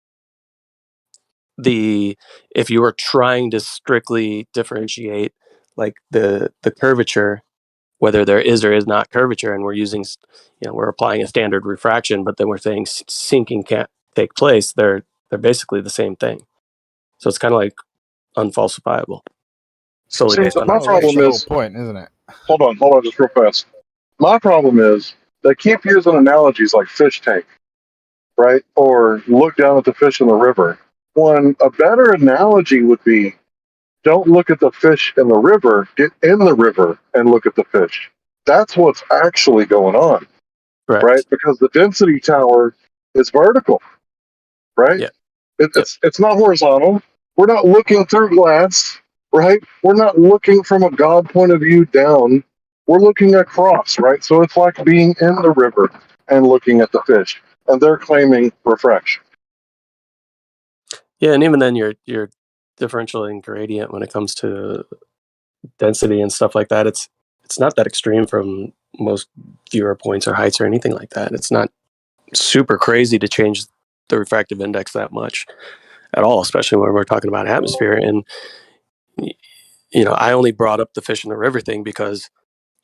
if you were trying to strictly differentiate like the curvature, whether there is or is not curvature, and we're applying a standard refraction, but then we're saying sinking can't take place, they're basically the same thing. So it's kind of like unfalsifiable. Solely See, based on my observation. problem The whole is, point, isn't it? hold on, just real fast. My problem is they keep using analogies like fish tank, right? Or look down at the fish in the river. When a better analogy would be, don't look at the fish in the river, get in the river and look at the fish. That's what's actually going on, right? Because the density tower is vertical, right? Yeah. It's not horizontal. We're not looking through glass, right? We're not looking from a God point of view down. We're looking across, right? So it's like being in the river and looking at the fish. And they're claiming refraction. Yeah, and even then your differential in gradient when it comes to density and stuff like that, it's not that extreme from most viewer points or heights or anything like that. It's not super crazy to change the refractive index that much at all, especially when we're talking about atmosphere. And I only brought up the fish in the river thing because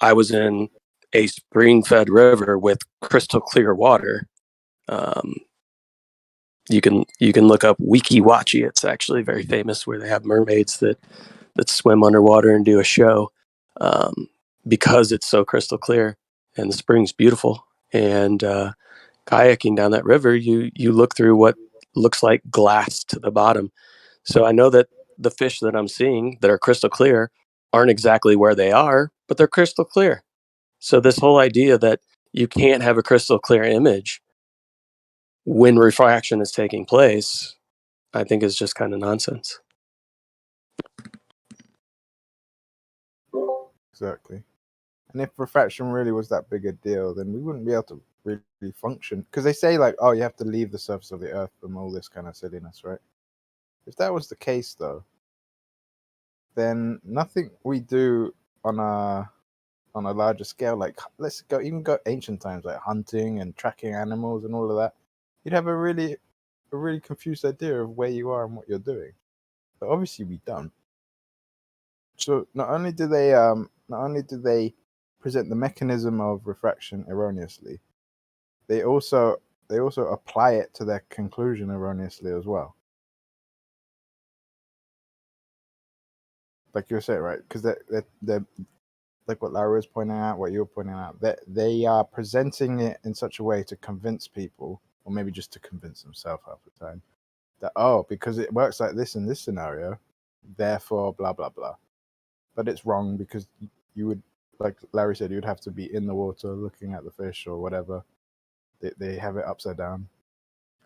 I was in a spring-fed river with crystal clear water. You can look up Wiki Wachi. It's actually very famous, where they have mermaids that swim underwater and do a show, because it's so crystal clear and the spring's beautiful. And kayaking down that river, you look through what looks like glass to the bottom. So I know that the fish that I'm seeing that are crystal clear aren't exactly where they are, but they're crystal clear. So this whole idea that you can't have a crystal clear image when refraction is taking place, I think is just kind of nonsense. Exactly. And if refraction really was that big a deal, then we wouldn't be able to really function. Because they say like, oh, you have to leave the surface of the Earth and all this kind of silliness, right? If that was the case, though, then nothing we do on a larger scale, like let's go ancient times, like hunting and tracking animals and all of that, you'd have a really confused idea of where you are and what you're doing. But obviously we don't. So not only do they present the mechanism of refraction erroneously, they also apply it to their conclusion erroneously as well. Like you were saying, right? Because they're like what Larry was pointing out, what you were pointing out, that they are presenting it in such a way to convince people, or maybe just to convince themselves half the time, that because it works like this in this scenario, therefore blah blah blah. But it's wrong, because you would, like Larry said, you'd have to be in the water looking at the fish or whatever. They have it upside down.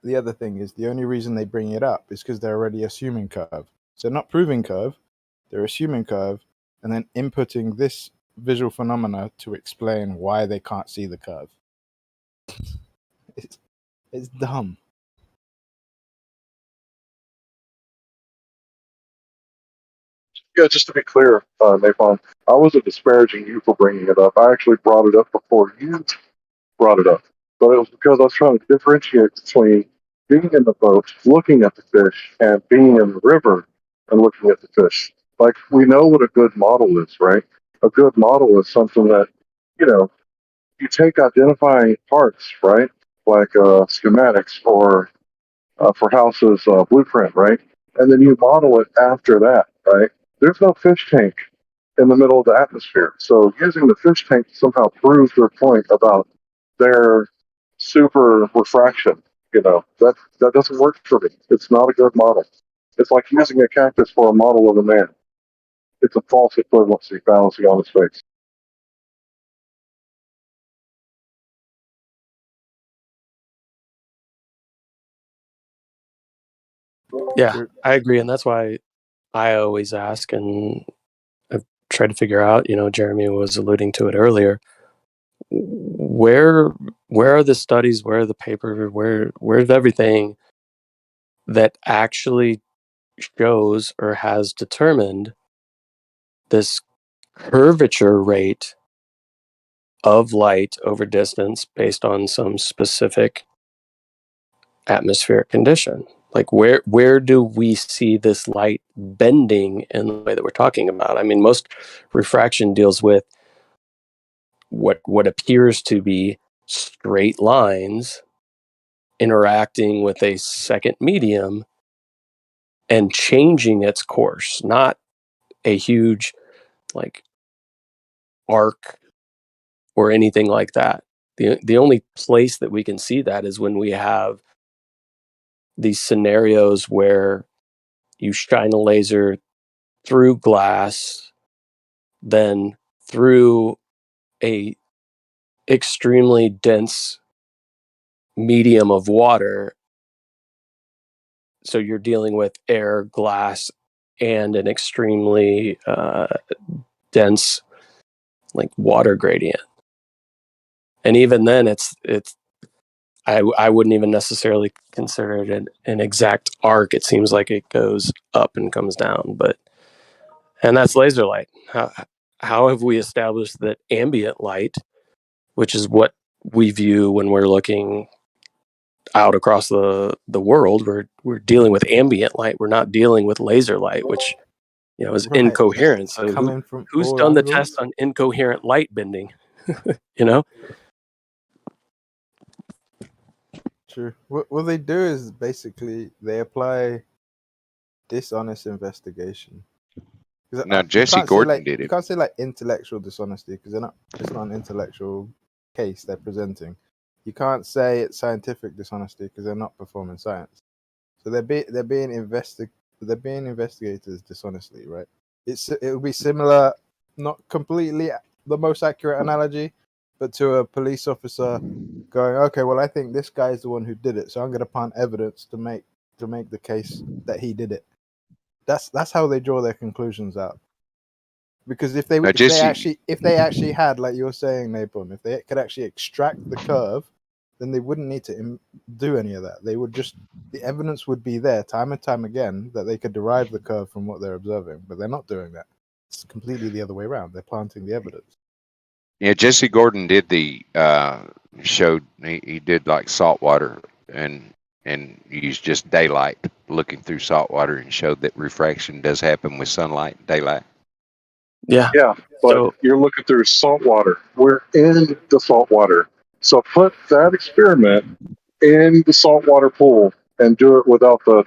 The other thing is, the only reason they bring it up is because they're already assuming curve. So not proving curve, they're assuming curve, and then inputting this visual phenomena to explain why they can't see the curve. It's dumb. Yeah, just to be clear, Napalm, I wasn't disparaging you for bringing it up. I actually brought it up before you brought it up. But it was because I was trying to differentiate between being in the boat, looking at the fish, and being in the river and looking at the fish. Like, we know what a good model is, right? A good model is something that, you take identifying parts, right? Like schematics or for houses blueprint, right? And then you model it after that, right? There's no fish tank in the middle of the atmosphere. So using the fish tank to somehow prove their point about their super refraction, that doesn't work for me. It's not a good model. It's like using a cactus for a model of a man. It's a false equivalency fallacy on its face. Yeah, I agree, and that's why I always ask, and I've tried to figure out. Jeremy was alluding to it earlier. Where are the studies? Where are the papers? Where's everything that actually shows or has determined this curvature rate of light over distance based on some specific atmospheric condition? Like where do we see this light bending in the way that we're talking about? I mean, most refraction deals with what appears to be straight lines interacting with a second medium and changing its course, not a huge like arc or anything like that. The only place that we can see that is when we have these scenarios where you shine a laser through glass, then through a extremely dense medium of water. So you're dealing with air, glass, and an extremely dense like water gradient. And even then, I wouldn't even necessarily consider it an exact arc. It seems like it goes up and comes down, and that's laser light. How have we established that ambient light, which is what we view when we're looking out across the world, we're dealing with ambient light. We're not dealing with laser light, which is Right. incoherent. So Coming from who's all done the angles. test on incoherent light bending? True. What they do is basically they apply dishonest investigation. Now, Jesse Gordon did You it. can't say like intellectual dishonesty because it's not an intellectual case they're presenting. You can't say it's scientific dishonesty because they're not performing science. So they're being investigators dishonestly, right? It would be similar, not completely the most accurate analogy, but to a police officer going, okay, well, I think this guy is the one who did it, so I'm going to plant evidence to make the case that he did it. That's how they draw their conclusions out. Because if they actually had, like you were saying, Napalm, if they could actually extract the curve, then they wouldn't need to do any of that. They would the evidence would be there time and time again that they could derive the curve from what they're observing, but they're not doing that. It's completely the other way around. They're planting the evidence. Yeah, Jesse Gordon did the showed he did like salt water and used just daylight looking through salt water and showed that refraction does happen with sunlight, daylight. Yeah. Yeah, but you're looking through salt water. We're in the salt water. So put that experiment in the saltwater pool and do it without the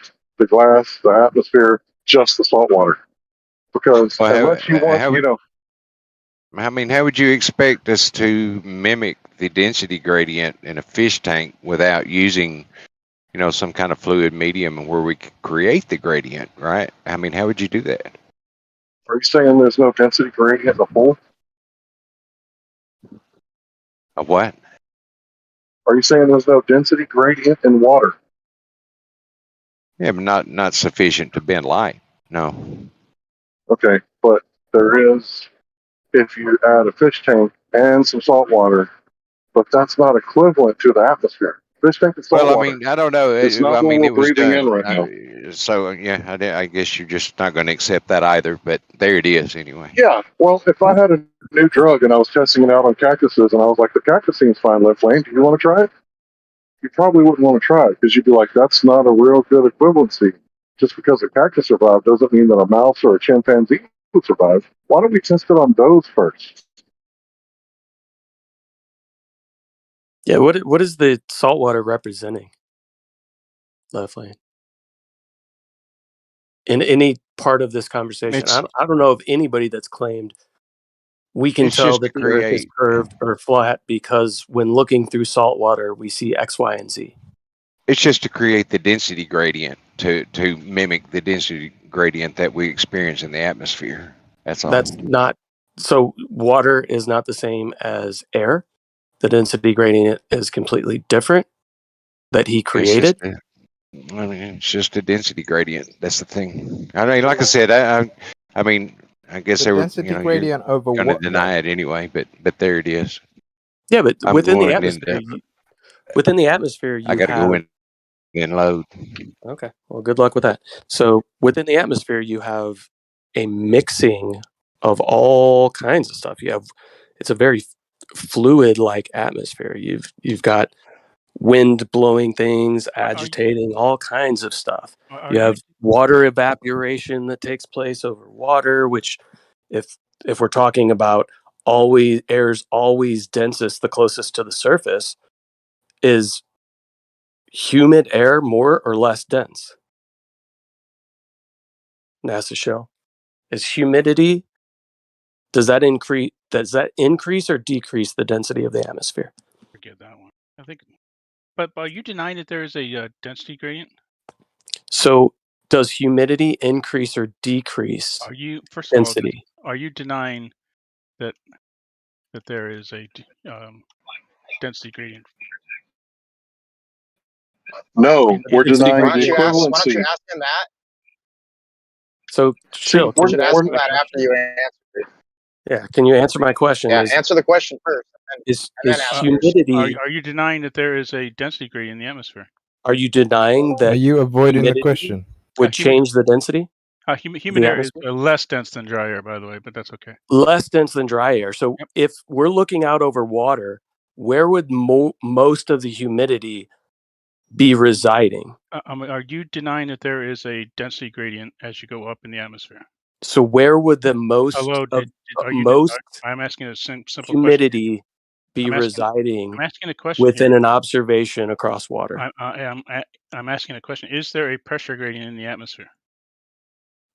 glass, the atmosphere, just the salt water. Because unless you want, I mean, how would you expect us to mimic the density gradient in a fish tank without using, some kind of fluid medium where we could create the gradient, right? I mean, how would you do that? Are you saying there's no density gradient in the pool? A what? Are you saying there's no density gradient in water? Yeah, but not sufficient to bend light. No. Okay, but there is if you add a fish tank and some salt water, but that's not equivalent to the atmosphere. Fish tank and salt Well, I water. mean, I don't know. It's not I what mean, we're it was breathing in done. right now. So, yeah, I guess you're just not going to accept that either, but there it is anyway. Yeah, well, if I had a new drug and I was testing it out on cactuses and I was like, the cactus seems fine, Left Lane, do you want to try it? You probably wouldn't want to try it because you'd be like, that's not a real good equivalency. Just because a cactus survived doesn't mean that a mouse or a chimpanzee would survive. Why don't we test it on those first? Yeah, what is the saltwater representing? Left lane. In any part of this conversation, It's I don't know of anybody that's claimed we can it's tell just to that the Earth is create. curved or flat because when looking through saltwater, we see X, Y, and Z. It's just to create the density gradient to mimic the density gradient that we experience in the atmosphere. That's all. That's not so. Water is not the same as air. The density gradient is completely different that he It's just created. it's just a density gradient. That's the thing. I mean, like I said, I mean, I guess The they were. density You're gradient over going to what? deny it anyway, but there it is. Yeah, but I'm within the going atmosphere, into. I you got to go have. in and load. Okay, well, good luck with that. So within the atmosphere, you have a mixing of all kinds of stuff. It's a very fluid-like atmosphere. You've got wind blowing things, agitating all kinds of stuff. Are You you? have water evaporation that takes place over water, which, if we're talking about always air's always densest, the closest to the surface, is humid air more or less dense? NASA show. Is humidity, does that increase or decrease the density of the atmosphere? Forget that one. I think. But are you denying that there is a density gradient? So does humidity increase or decrease Are you first of all? density? Are you denying that there is a density gradient? No, we're denying Why don't the you ask? Why don't you equivalency. ask him that? So See, Chill, You can should you ask answer him my that question? after you answer it. Yeah, can you answer my question? Yeah, answer the question first, and Is then ask yours. humidity, Are you denying that there is a density gradient in the atmosphere? are you denying Are that you avoiding the humidity question? would change the density of Humid the air is atmosphere? less dense than dry air, by the way, but that's okay. Less dense than dry air. So Yep. if we're looking out over water, where would most of the humidity be residing? Are you denying that there is a density gradient as you go up in the atmosphere? So where would the Hello, are you? most I'm asking a simple question. humidity be I'm residing asking a question here. within an observation across water? I'm asking a question. Is there a pressure gradient in the atmosphere?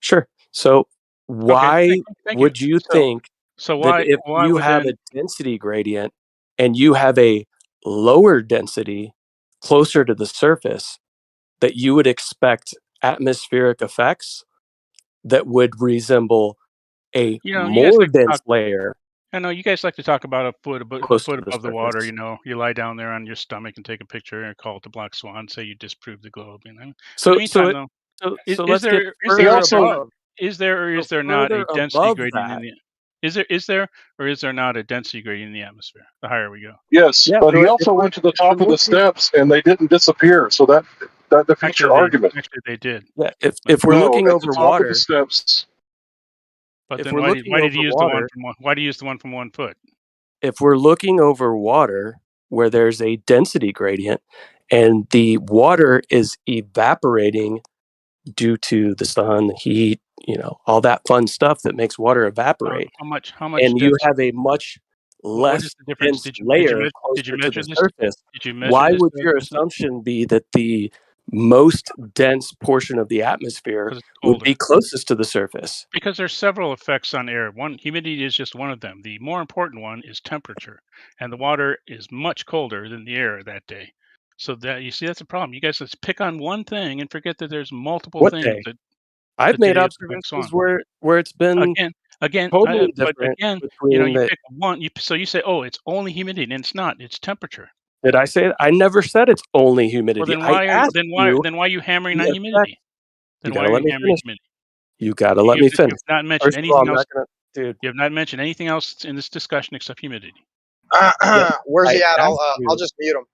Sure. So Okay, why thank would you think So that why if you would have then? a density gradient and you have a lower density closer to the surface, that you would expect atmospheric effects that would resemble a You know, you guys more like to dense talk. layer I know you guys like to talk about a foot close to the above the water. surface? You know, you lie down there on your stomach and take a picture and call it the black swan. Say you disprove the globe. You know. But in the So meantime, though, so is let's get there further above. is there or So is there not further a density above gradient in that. the? Is there or is there not a density gradient in the atmosphere? The higher we go. Yes, Yeah, but so he if also we're went to the if we're top of the looking steps and they didn't disappear. So that defeats your argument. Actually they did. yeah, But if we're No, looking at the over top of the water, steps. but if then we're looking why did over you use the one water, from one? Why do you use the one from 1 foot? if we're looking over water where there's a density gradient and the water is evaporating due to the sun, the heat, all that fun stuff that makes water evaporate, How much and you dense? have a much What is less the difference? dense layer Did you closer to measure the this? surface, Did you measure why this would your density? assumption be that the most dense portion of the atmosphere Because it's would colder. be closest to the surface? Because there's several effects on air. One, humidity is just one of them. The more important one is temperature, and the water is much colder than the air that day. So that you see, that's a problem. You guys let's pick on one thing and forget that there's multiple What things day? that I've the made day of the black observations swan. where it's been totally But different again, between you the. pick one. So you say, oh, it's only humidity, and it's not. It's temperature. Did I say I never said it's only Well, humidity? then I asked you why are you hammering the on effect. humidity? You Then gotta why are let you me hammering finish. humidity? You gotta let me You finish. have not mentioned First of all, anything I'm else. not gonna, dude. You have not mentioned anything else in this discussion except humidity. Yeah, Where's I he at? asked I'll you. just mute him.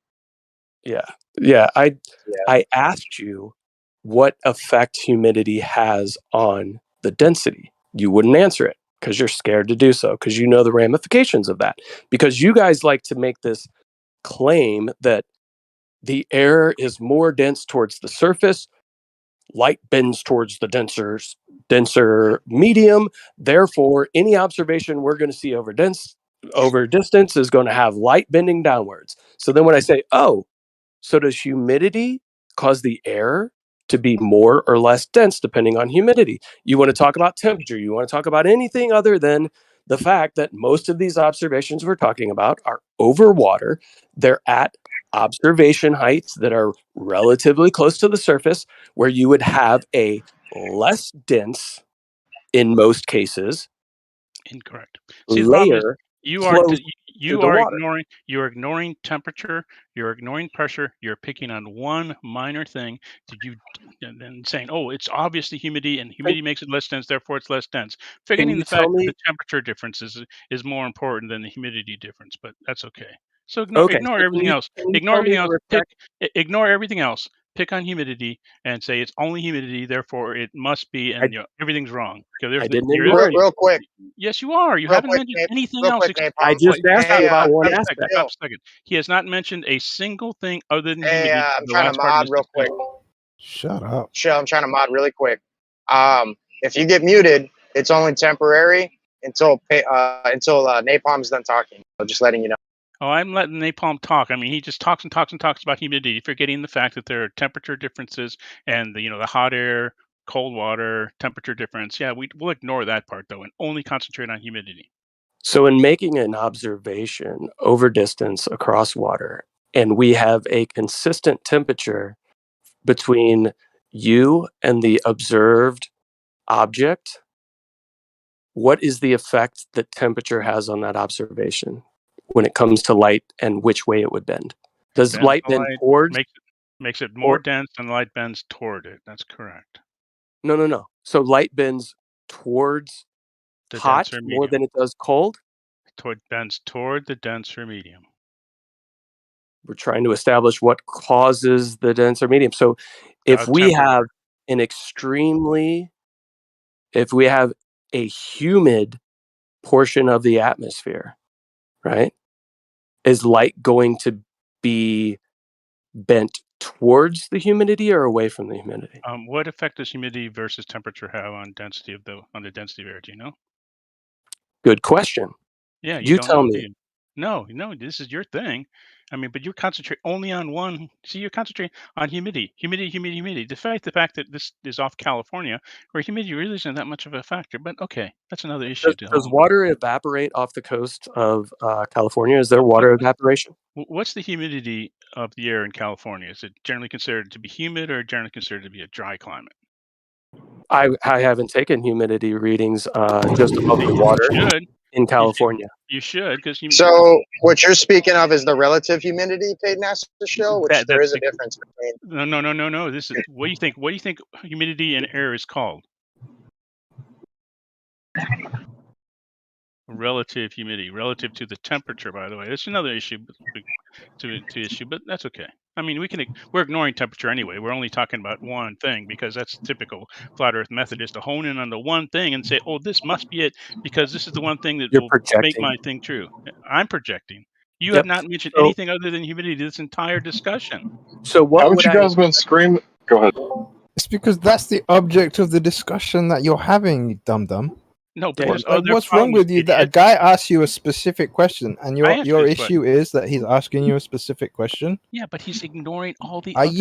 Yeah. I Yeah. asked you what effect humidity has on the density. You wouldn't answer it because you're scared to do so because you know the ramifications of that. Because you guys like to make this claim that the air is more dense towards the surface, light bends towards the denser medium. Therefore, any observation we're going to see over over distance is going to have light bending downwards. So then when I say, oh, so does humidity cause the air to be more or less dense depending on humidity? You want to talk about temperature. You want to talk about anything other than the fact that most of these observations we're talking about are over water. They're at observation heights that are relatively close to the surface, where you would have a less dense, in most cases, Incorrect. See, the problem is layer you are close to you the are water. ignoring temperature, you're ignoring pressure, you're picking on one minor thing that you and then saying, oh, it's obviously humidity and humidity makes it less dense, therefore it's less dense. Can Forgetting you the tell fact that me? the temperature difference is more important than the humidity difference, but that's okay. So Okay, ignore so everything else. can you Ignore tell me everything the else. refract? Ignore everything else. Pick on humidity and say it's only humidity, therefore it must be, I, and everything's wrong. I didn't Your ignore other any. Real quick, Yes, you are. You real haven't quick, mentioned Nate, anything real else. quick, I Napalm. just asked you Hey, about one Stop a second. aspect. Stop a second. He has not mentioned a single thing other than Hey, humidity I'm for the trying to last part of mod this real quick. discussion. Shut up. Chill, I'm trying to mod really quick. If you get muted, it's only temporary until Napalm's done talking. So just letting you know. Oh, I'm letting Napalm talk. I mean, he just talks and talks and talks about humidity, forgetting the fact that there are temperature differences and the hot air, cold water, temperature difference. Yeah, we'll ignore that part though and only concentrate on humidity. So, in making an observation over distance across water, and we have a consistent temperature between you and the observed object, what is the effect that temperature has on that observation when it comes to light and which way it would bend? Does Bends light the bend light, towards makes it more or dense and the light bends toward it. That's correct. no? So light bends towards The hot denser more medium. than it does cold? Bends toward the denser medium. We're trying to establish what causes the denser medium. So if we have an if we have a humid portion of the atmosphere, right? Is light going to be bent towards the humidity or away from the humidity? What effect does humidity versus temperature have on density of the density of air? Do you know? Good question. Yeah, you You don't tell know, do me. you? No, this is your thing. I mean, but you concentrate only on one. See, you're concentrating on humidity. Despite the fact that this is off California, where humidity really isn't that much of a factor. But okay, that's another issue to Does hold. water evaporate off the coast of California? Is there water evaporation? What's the humidity of the air in California? Is it generally considered to be humid or generally considered to be a dry climate? I haven't taken humidity readings just above the You water should. in California. You should, because So what you're speaking of is the relative humidity, Peyton asked to show, which there that's is a difference between. no. This is what do you think? What do you think humidity in air is called? Relative humidity, relative to the temperature. By the way, that's another issue to issue, but that's okay. I mean, we're ignoring temperature anyway. We're only talking about one thing because that's typical flat Earth method is to hone in on the one thing and say, "Oh, this must be it," because this is the one thing that You're will make projecting. my thing true. I'm projecting. You have Yep. not mentioned So, anything other than humidity this entire discussion. so what Haven't would you I? guys been screaming? Go ahead. It's because that's the object of the discussion that you're having, you dum-dum. No, but there's Like, other what's wrong problems, with you that a idiot. guy asks you a specific question and I your asked your this issue question. is that he's asking you a specific question? Yeah, but he's ignoring all the Are other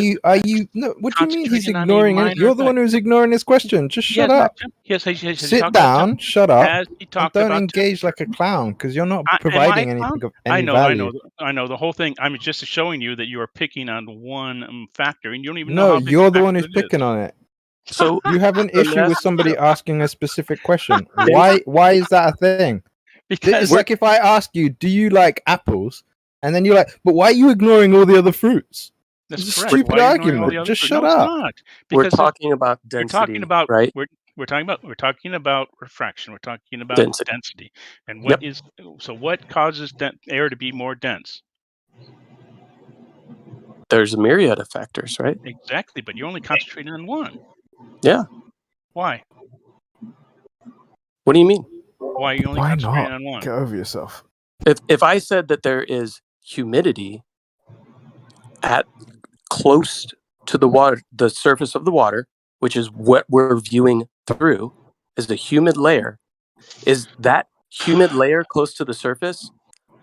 you no, what do you mean he's concentrating on a ignoring it? minor You're the one effect. who's ignoring his question. Just He shut has not. up. Has he Sit talked about down, shut up, Has he and talked don't about engage temperature? like a clown because you're not Am I a providing clown? anything of I any know. value. I know. The whole thing. I'm just showing you that you are picking on one factor, and you don't even know No, how big a you're the one factor who's it is. picking on it. So You have an let me issue with ask you somebody this. asking a specific question. Based- Why is that a thing? Because It's like if I ask you, do you like apples? And then you're like, but why are you ignoring all the other fruits? that's It's a correct. stupid Why are you ignoring all the argument. other Just fruit? shut No, it's up. not. We're Because talking about we're talking density, about right? we're talking about refraction. We're talking about Density. density, and Yep. what causes air to be more dense? There's a myriad of factors, right? Exactly, but you're only concentrating on one. Yeah. Why? What do you mean? Why are you only Why concentrating not? on one? Get over yourself. If I said that there is humidity at close to the water, the surface of the water, which is what we're viewing through, is the humid layer, is that humid layer close to the surface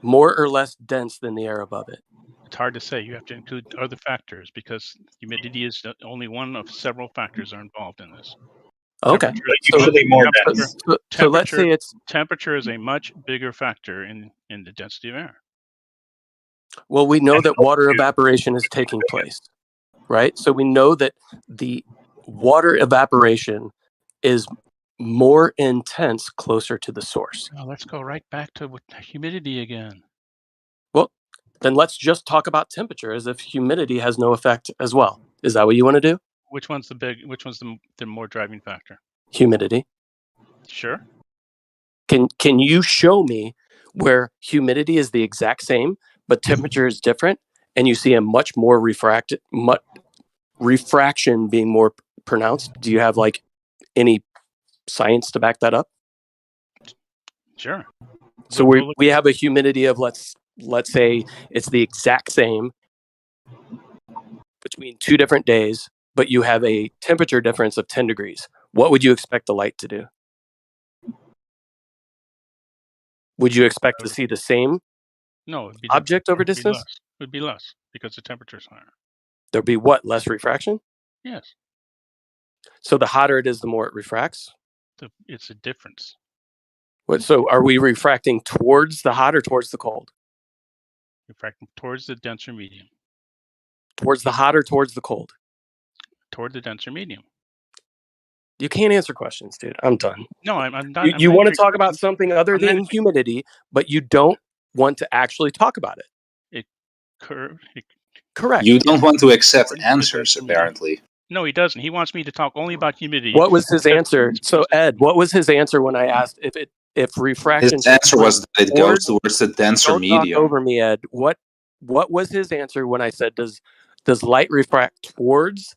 more or less dense than the air above it? It's hard to say. You have to include other factors because humidity is only one of several factors are involved in this. Okay. Temperature, So let's say it's temperature is a much bigger factor in the density of air. well, we know that water evaporation is taking place, right? So we know that the water evaporation is more intense closer to the source. Oh, let's go right back to humidity again. Well, then let's just talk about temperature as if humidity has no effect as well. Is that what you want to do? Which one's the more driving factor? Humidity. Sure. Can you show me where humidity is the exact same, but temperature is different, and you see a much more refraction being more pronounced? Do you have like any science to back that up? Sure. So we have a humidity of let's say it's the exact same between 2 different days, but you have a temperature difference of 10 degrees. What would you expect the light to do? Would you expect to see the same it'd be object over it'd be distance? less. It would be less because the temperature is higher. There'd be what? Less refraction? Yes. So the hotter it is, the more it refracts? It's a difference. So are we refracting towards the hot or towards the cold? Refracting towards the denser medium. Towards the hot or towards the cold? Toward the denser medium. You can't answer questions, dude. I'm done. No, I'm not. You want to talk about something other than humidity, but you don't want to actually talk about it. Correct. You don't want to accept answers, apparently. No, he doesn't. He wants me to talk only about humidity. What was his answer? So Ed, what was his answer when I asked if refraction? His answer was that it goes towards the denser don't medium. Talk over me, Ed. What was his answer when I said does light refract towards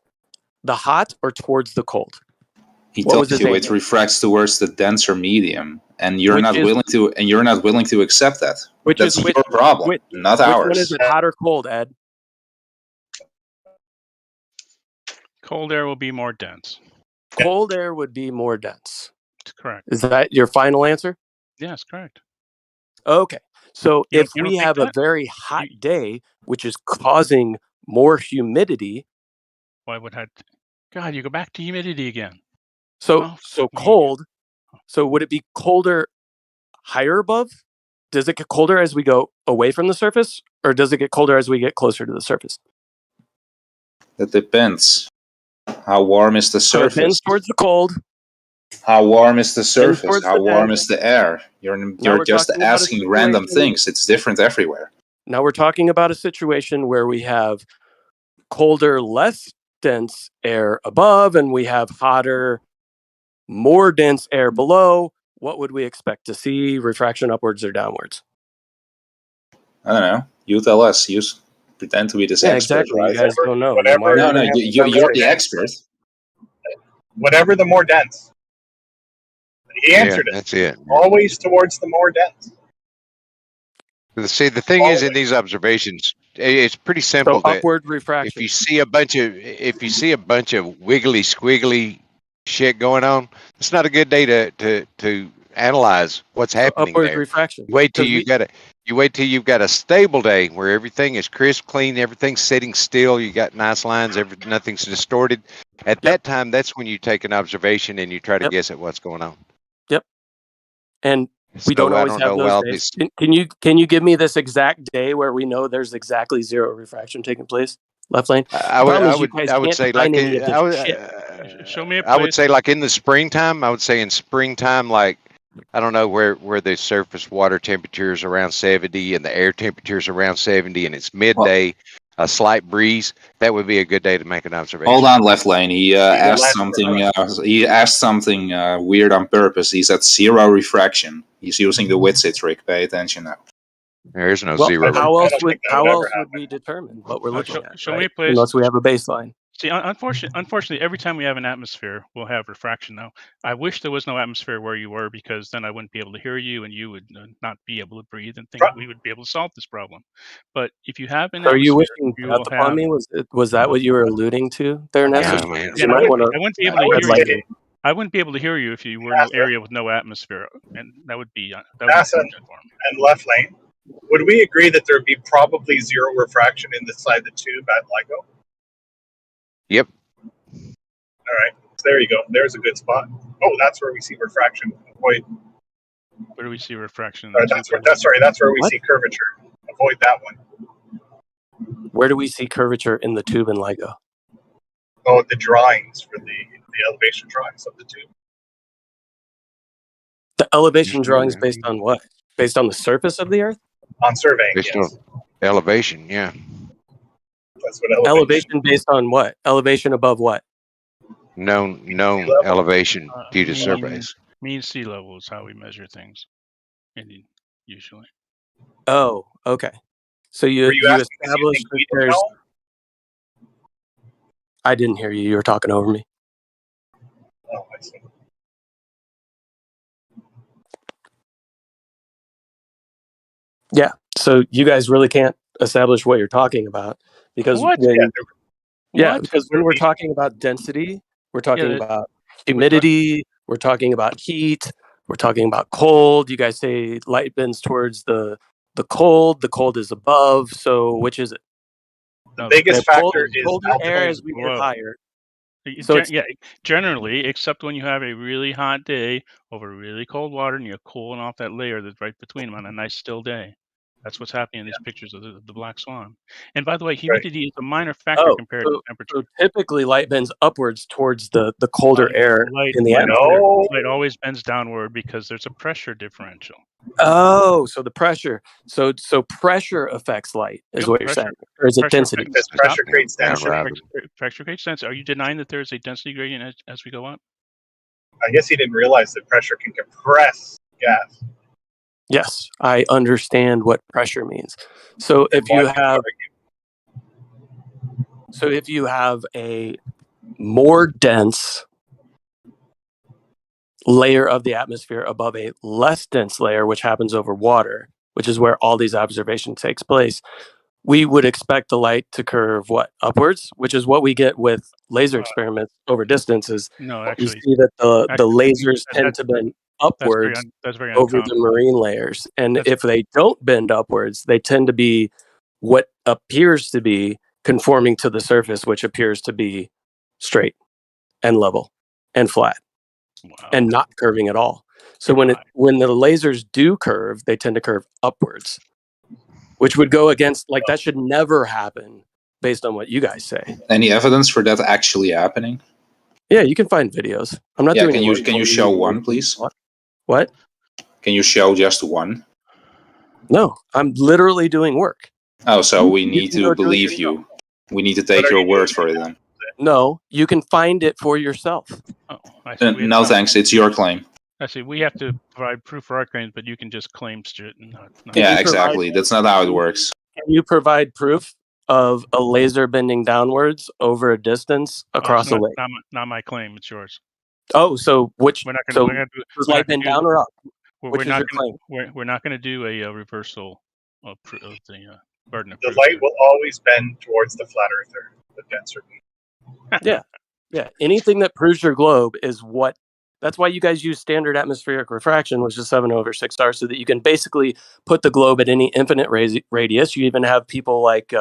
the hot or towards the cold? He told you it refracts towards the denser medium, and you're not willing to accept that. That's your problem, not ours. Which one is it, hot or cold, Ed? Cold air will be more dense. Cold air would be more dense. Correct. Is that your final answer? Yes, correct. Okay. So You if don't we think have a that? very hot day, which is causing more humidity. Why would I? God, you go back to humidity again. So cold. So would it be colder higher above? Does it get colder as we go away from the surface, or does it get colder as we get closer to the surface? That depends. How warm is the So it surface? tends towards the cold. How warm is the surface? towards How the warm dense. is the air? Now You're we're just talking about a asking random situation- things. It's different everywhere. Now we're talking about a situation where we have colder, less dense air above, and we have hotter, more dense air below. What would we expect to see? Refraction upwards or downwards? I don't know. You tell us. You pretend to be this expert, exactly. right? You guys don't know. No, you're the expert. Whatever the more dense. He answered it. That's it. Always towards the more dense. See, the thing is, in these observations, it's pretty simple. So upward refraction. If you see a bunch of wiggly squiggly shit going on, it's not a good day to analyze what's happening upward there. refraction. Wait till you've got a stable day where everything is crisp, clean, everything's sitting still. You got nice lines, nothing's distorted. At that time, that's when you take an observation and you try to guess at what's going on. Yep. And we So don't I always don't have know those well, days. Can you give me this exact day where we know there's exactly zero refraction taking place? Left lane. I would say like Show me a place. I would say like in the springtime. I would say in springtime, like I don't know where the surface water temperature is around 70 and the air temperature is around 70 and it's midday, a slight breeze. That would be a good day to make an observation. Hold on, left lane. He asked something. He asked something weird on purpose. He said zero refraction. He's using the Witsit trick. Pay attention now. There is no Well, zero. how else would we determine what we're looking at? Show right? me a place. Unless we have a baseline. See, unfortunately, every time we have an atmosphere, we'll have refraction. Now, I wish there was no atmosphere where you were, because then I wouldn't be able to hear you, and you would not be able to breathe, and think we would be able to solve this problem. But if you have an Are you atmosphere, wishing you death will upon have. me? Was that what you were alluding to there, Nestor? Yeah, man. You might want to I wouldn't be able to hear you. I wouldn't be able to hear you if you were in an area with no atmosphere, and that would be NASA and left lane. Would we agree that there would be probably zero refraction inside the tube at LIGO? Yep. All right. So there you go. There's a good spot. Oh, that's where we see refraction. Avoid. Where do we see refraction? That's where we see curvature. Avoid that one. Where do we see curvature in the tube in LIGO? Oh, the drawings for the elevation drawings of the tube. The elevation drawings based on what? Based on the surface of the Earth? On surveying, Based yes. on elevation, yeah. That's what Elevation based on what? Elevation above what? Known elevation due to surveys. Mean sea level is how we measure things, usually. Oh, okay. So you established that there's. I didn't hear you. You were talking over me. Oh, I see. Yeah. So you guys really can't establish what you're talking about because What? because when we're talking about density, we're talking about humidity, we're talking about heat, we're talking about cold. You guys say light bends towards the cold. The cold is above. So which is it? The biggest factor is colder air as we get higher. So generally, except when you have a really hot day over really cold water and you're cooling off that layer that's right between them on a nice still day. That's what's happening in these pictures of the black swan. And by the way, humidity is a minor factor compared to temperature. So typically light bends upwards towards the colder air in the atmosphere. Light always bends downward because there's a pressure differential. Oh, so the pressure. So pressure affects light is what you're saying. Or is it density? Because pressure creates density. Pressure creates density. Are you denying that there's a density gradient as we go up? I guess he didn't realize that pressure can compress gas. Yes, I understand what pressure means. So if you have a more dense layer of the atmosphere above a less dense layer, which happens over water, which is where all these observations takes place, we would expect the light to curve upwards, which is what we get with laser experiments over distances. No, we actually, see that the lasers tend to bend upwards that's very over the uncommon. marine layers. And if they don't bend upwards, they tend to be what appears to be conforming to the surface, which appears to be straight and level and flat and not curving at all. So when the lasers do curve, they tend to curve upwards, which would go against, that should never happen based on what you guys say. Any evidence for that actually happening? Yeah, you can find videos. I'm not doing it. Can you show one, please? What? Can you show just one? No, I'm literally doing work. Oh, so we need to believe you. We need to take your word for it then. No, you can find it for yourself. Oh, No, thanks. It's your claim. I see. We have to provide proof for our claims, but you can just claim shit. And not Yeah, exactly. That's not how it works. Can you provide proof of a laser bending downwards over a distance across a lake? Not my claim. It's yours. Oh, so which? We're not going to does light bend down or up? We're not going to do a reversal of the burden of The proof. light will always bend towards the flat earther, the denser beam. Yeah. Anything that proves your globe is what. That's why you guys use standard atmospheric refraction, which is 7/6 stars, so that you can basically put the globe at any infinite radius. You even have people like,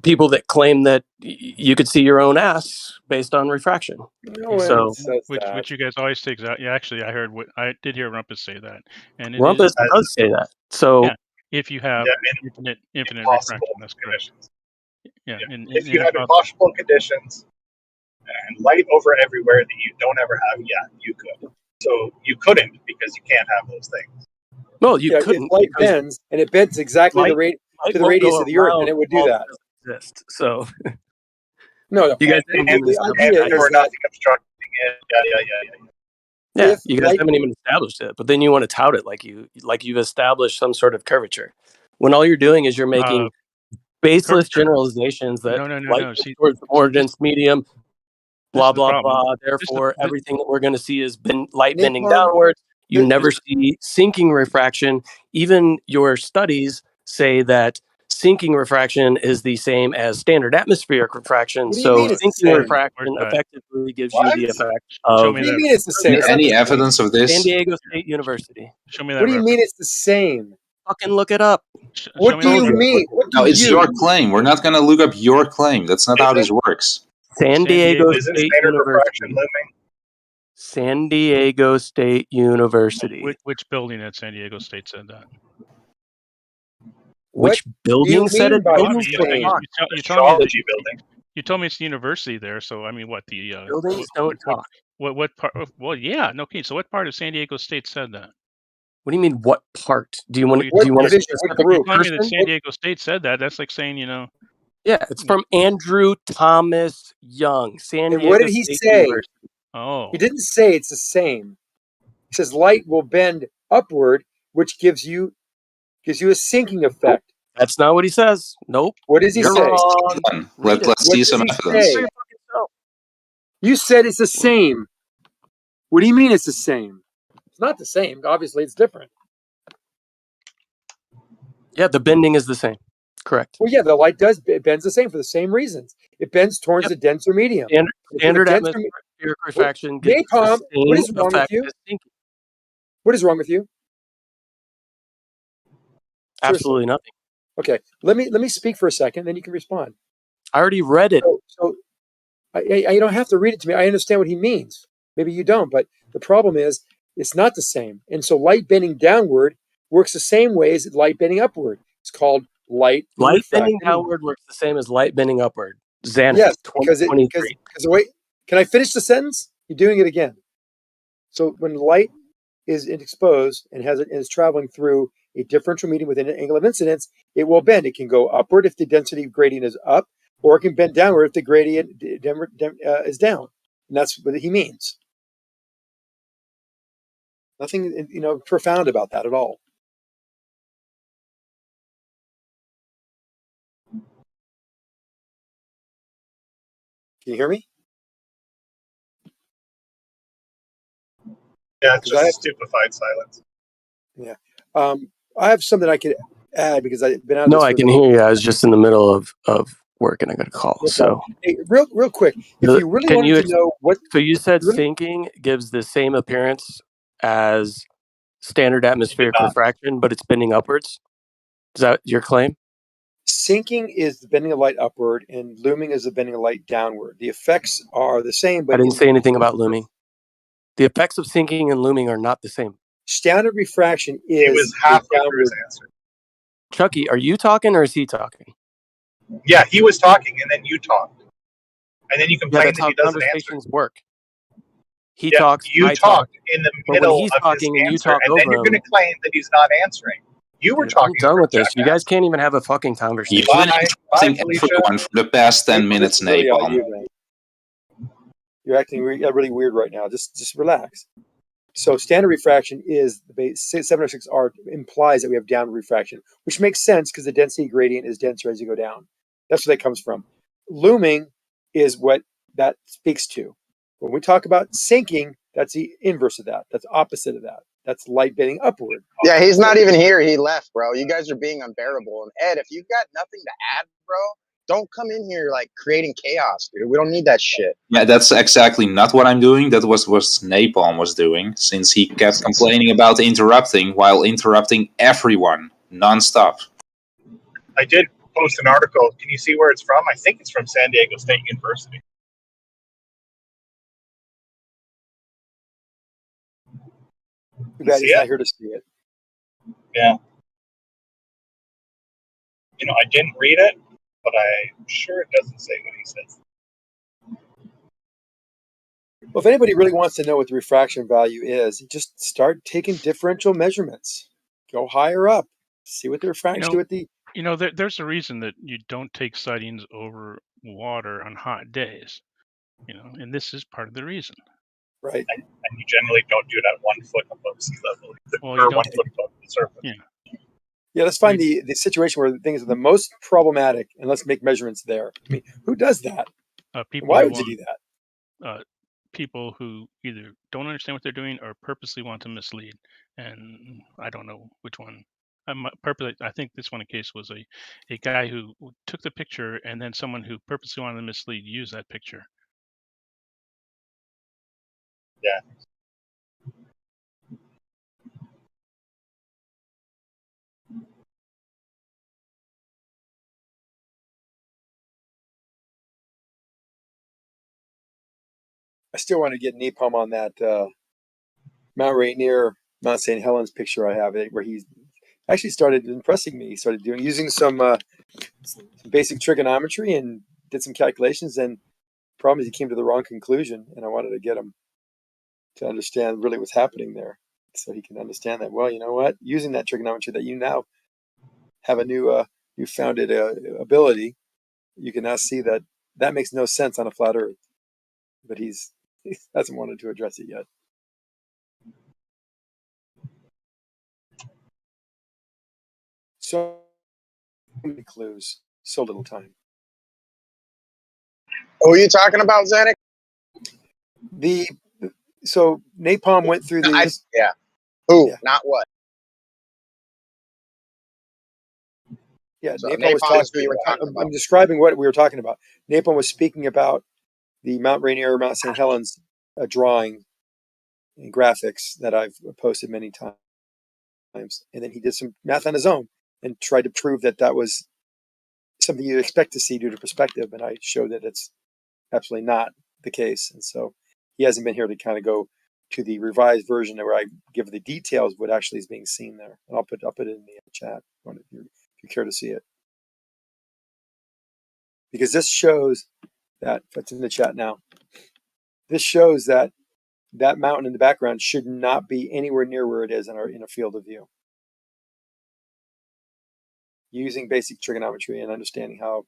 people that claim that you could see your own ass based on refraction. Which you guys always take out. Yeah, actually, I did hear Rumpus say that, and Rumpus does say that. So if you have infinite refraction, that's correct. Yeah, if you have impossible conditions and light over everywhere that you don't ever have, you could. So you couldn't because you can't have those things. Well, you couldn't. If light bends, and it bends exactly to the radius of the Earth, and it would do that. So no, you guys and the idea is nothing obstructing it. Yeah, you guys haven't even established it, but then you want to tout it like you've established some sort of curvature, when all you're doing is you're making baseless generalizations that light towards the more dense medium, blah blah blah. Therefore, everything that we're going to see is light bending downwards. You never see sinking refraction. Even your studies say that sinking refraction is the same as standard atmospheric refraction. What do you So mean it's the sinking same? refraction effectively gives you What? the effect Show of me What do you that. mean it's the same? It's not Any the same. evidence of San this? Diego State University. Show me that. What do you mean reference. it's the same? Fucking look it up. Show What me do that you reference. mean? What do No, it's you? your claim. We're not going to look up your claim. That's not how this works. San Diego Isn't State standard refraction University. looming? San Diego State University. Which building at San Diego State said that? Which What building do you said mean it? by Buildings same? don't talk. You The told me that geology building. you told me it's the university there. So I mean, what the Buildings don't talk. what part? Well, yeah. No, okay. So what part of San Diego State said that? What do you mean? What part? Do you want? What Do you want a division? What specific group? Telling me that person? San Diego State said that. That's like saying, you know. Yeah, it's from Andrew Thomas Young, San And what Diego did he State say? University. Oh. He didn't say it's the same. He says light will bend upward, which gives you a sinking effect. That's not what he says. Nope. What does he You're say? wrong. Let's What see does some he evidence. say? You said it's the same. What do you mean it's the same? It's not the same. Obviously, it's different. Yeah, the bending is the same. Correct. Well, yeah, the light bends the same for the same reasons. It bends towards the denser medium. Standard atmospheric refraction gives the Napalm, what same is wrong with effect you? as sinking. What is wrong with you? Absolutely nothing. Okay, let me speak for a second, then you can respond. I already read it. So you don't have to read it to me. I understand what he means. Maybe you don't, but the problem is it's not the same. And so light bending downward works the same way as light bending upward. It's called light Bending refraction. downward works the same as light bending upward. Xanax, Yes, because 2023. the way. Can I finish the sentence? You're doing it again. So when light is exposed and is traveling through a differential medium within an angle of incidence, it will bend. It can go upward if the density gradient is up, or it can bend downward if the gradient is down. And that's what he means. Nothing, profound about that at all. Can you hear me? Yeah, it's just stupefied silence. Yeah. I have something I could add because I've been out of No, this I for can hear you. I was just in the middle of work and I got a call. So hey, real quick, if you really wanted to know what. So you said sinking gives the same appearance as standard atmospheric refraction, but it's bending upwards. Is that your claim? Sinking is the bending of light upward, and looming is the bending of light downward. The effects are the same, but I didn't say anything about looming. The effects of sinking and looming are not the same. Standard refraction is. It was halfway through his answer. Chucky, are you talking or is he talking? Yeah, he was talking, and then you talked, and then you complained that's that how Oh, he doesn't answer. conversations work. He Yeah, talks. you I talked talk. in the But when middle he's of his talking and you answer, talk and then over you're going him- to claim that he's not answering. You were Dude, talking. I'm done with this. You guys can't even have a fucking conversation. You've been interrupting everyone for the past 10 minutes, This is really all Napalm. you, man. You're acting really weird right now. Just relax. So standard refraction is the base 706R implies that we have downward refraction, which makes sense because the density gradient is denser as you go down. That's where that comes from. Looming is what that speaks to. When we talk about sinking, that's the inverse of that. That's opposite of that. That's light bending upward. Yeah, he's not even here. He left, bro. You guys are being unbearable. And Ed, if you've got nothing to add, bro, don't come in here like creating chaos, dude. We don't need that shit. Yeah, that's exactly not what I'm doing. That was what Napalm was doing, since he kept complaining about interrupting while interrupting everyone nonstop. I did post an article. Can you see where it's from? I think it's from San Diego State University. Too bad See he's it? not here to see it. Yeah. I didn't read it, but I'm sure it doesn't say what he says. Well, if anybody really wants to know what the refraction value is, just start taking differential measurements. Go higher up. See what the refraction with the. There's a reason that you don't take sightings over water on hot days. And this is part of the reason. Right. And you generally don't do it at 1 foot above sea level. Well, or you 1 don't. foot above the surface. Yeah, let's find the situation where the things are the most problematic, and let's make measurements there. I mean, who does that? Why would you do that? People who either don't understand what they're doing or purposely want to mislead. And I don't know which one. purposely, I think this one case was a guy who took the picture and then someone who purposely wanted to mislead used that picture. Yeah. I still want to get Napalm on that Mount Rainier, Mount St. Helens picture I have, where he actually started impressing me. He started using some basic trigonometry and did some calculations. And the problem is he came to the wrong conclusion, and I wanted to get him to understand really what's happening there, so he can understand that. Well, you know what? Using that trigonometry that you now have a newfounded ability, you can now see that that makes no sense on a flat Earth. But he hasn't wanted to address it yet. So many clues, so little time. Who are you talking about, Zanuck? So Napalm went through these. Yeah. Who? Yeah. Not what. Yeah, So Napalm was Napalm is who you talking. were talking about. I'm describing what we were talking about. Napalm was speaking about the Mount Rainier, Mount St. Helens drawing and graphics that I've posted many times. And then he did some math on his own and tried to prove that that was something you'd expect to see due to perspective. And I showed that it's absolutely not the case. And so he hasn't been here to kind of go to the revised version where I give the details of what actually is being seen there. And I'll put it in the chat if you care to see it. Because this shows that, it's in the chat now, this shows that that mountain in the background should not be anywhere near where it is in a field of view. Using basic trigonometry and understanding how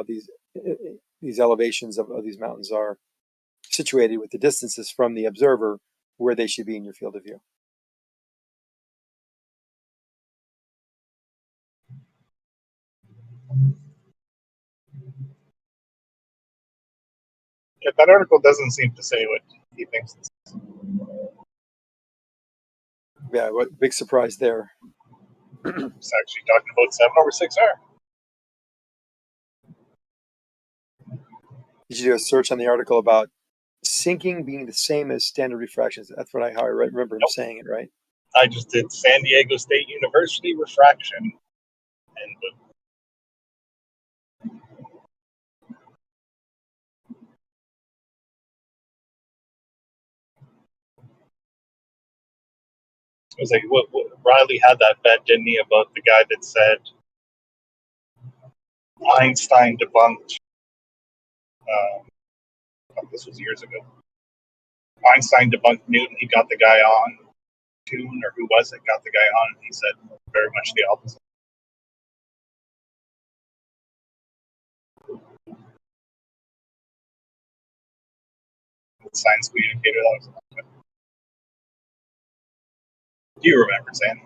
these elevations of these mountains are situated with the distances from the observer where they should be in your field of view. Yeah, that article doesn't seem to say what he thinks. Yeah, what big surprise there. It's actually talking about 7/6R. Did you do a search on the article about sinking being the same as standard refractions? That's how I remember him saying it, right? I just did San Diego State University refraction, and it was like what Riley had that bet, didn't he, about the guy that said Einstein debunked. This was years ago. Einstein debunked Newton. He got the guy on. Tune, or who was it? Got the guy on, and he said very much the opposite. The science communicator. That was. Do you remember, Sam?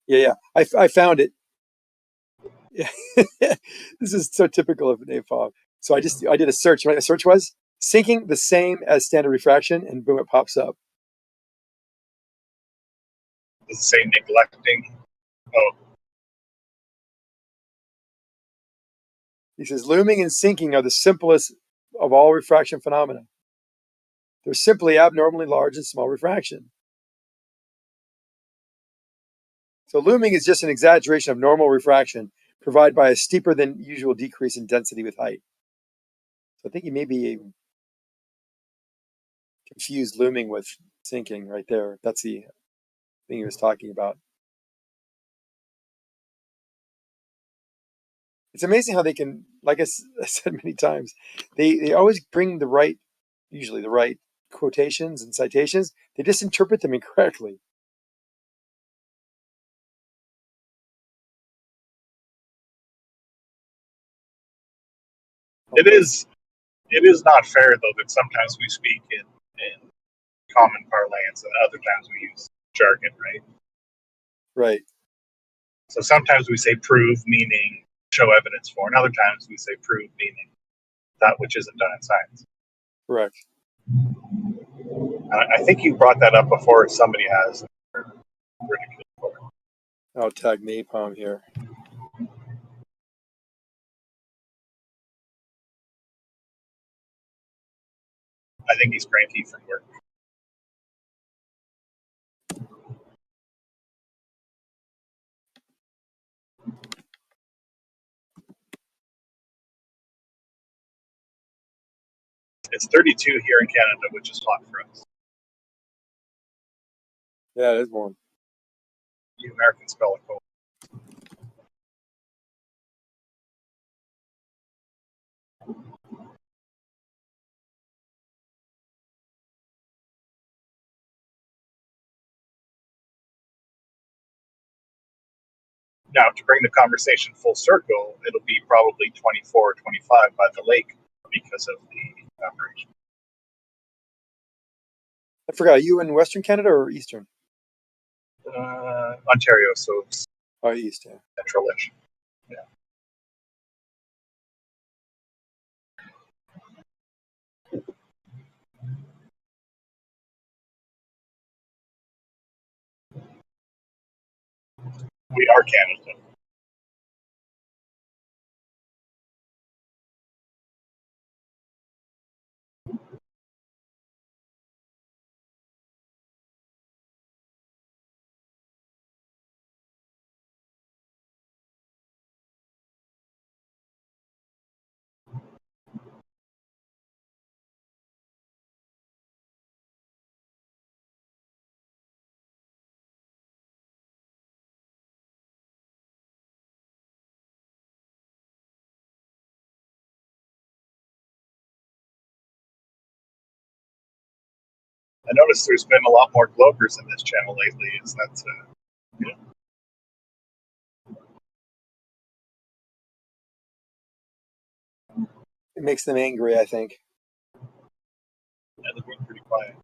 Yeah. I found it. Yeah. This is so typical of Napalm. So I did a search. Right, the search was sinking the same as standard refraction, and boom, it pops up. Does it say neglecting? Oh. He says looming and sinking are the simplest of all refraction phenomena. They're simply abnormally large and small refraction. So looming is just an exaggeration of normal refraction provided by a steeper than usual decrease in density with height. So I think you maybe confused looming with sinking right there. That's the thing he was talking about. It's amazing how they can, like I said many times, they always bring usually the right quotations and citations. They just interpret them incorrectly. It is not fair though that sometimes we speak in common parlance and other times we use jargon, right? Right. So sometimes we say prove, meaning show evidence for, and other times we say prove, meaning that which isn't done in science. Correct. I think you brought that up before. Somebody has. I'll tag Napalm here. I think he's cranky from work. It's 32 here in Canada, which is hot for us. Yeah, it is warm. You Americans spell it cold. Now, to bring the conversation full circle, it'll be probably 24 or 25 by the lake because of the evaporation. I forgot. Are you in Western Canada or Eastern? Ontario, so it's East, yeah. central-ish. Yeah. We are Canada. I noticed there's been a lot more Globers in this channel lately. Is that yeah. It makes them angry, I think. Yeah, they're being pretty quiet.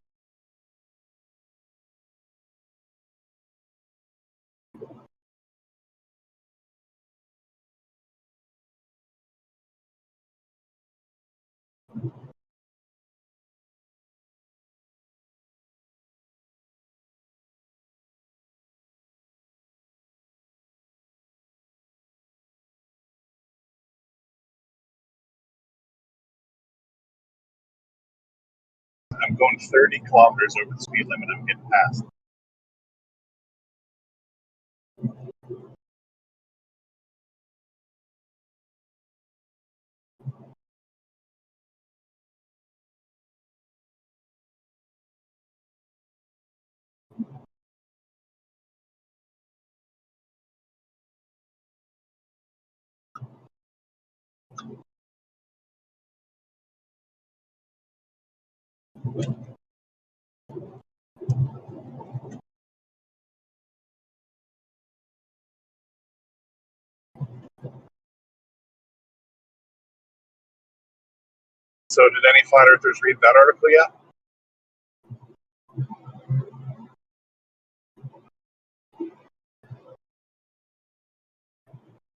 I'm going 30 kilometers over the speed limit. I'm getting past. So, did any flat earthers read that article yet?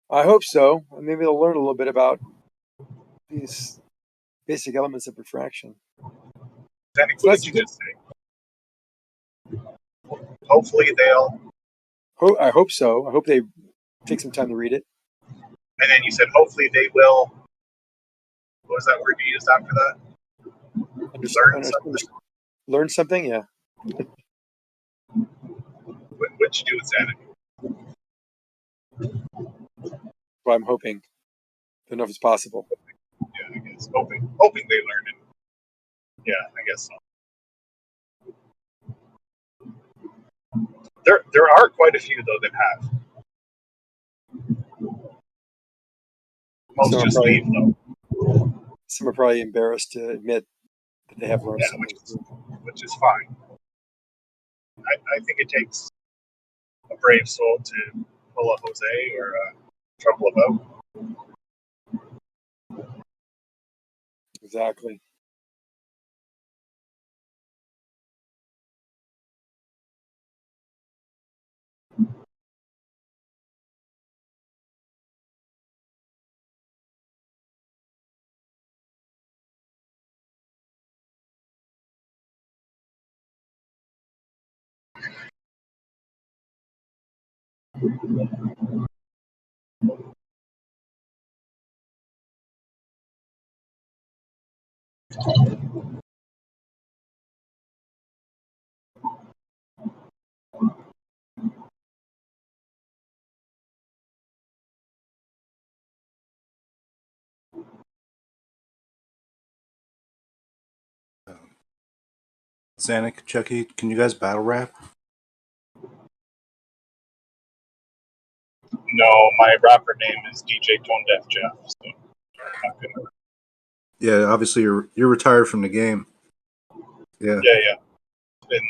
I hope so. Maybe they'll learn a little bit about these basic elements of refraction. Danny, what did you just say? Hopefully they'll. I hope so. I hope they take some time to read it. And then you said hopefully they will. What was that word you used after that? Learn something, yeah. Which dude's that? Well, I'm hoping. Don't know if it's possible. Yeah, I guess hoping they learn it. Yeah, I guess so. There are quite a few though that have. Most Some just leave though. Some are probably embarrassed to admit that they have learned something. Which is fine. I think it takes a brave soul to pull a Jose or trouble about. Exactly. Zanuck, Chucky, can you guys battle rap? No, my rapper name is DJ Tone Deaf Jeff. So I'm not gonna. Yeah, obviously you're retired from the game. Yeah. Yeah. In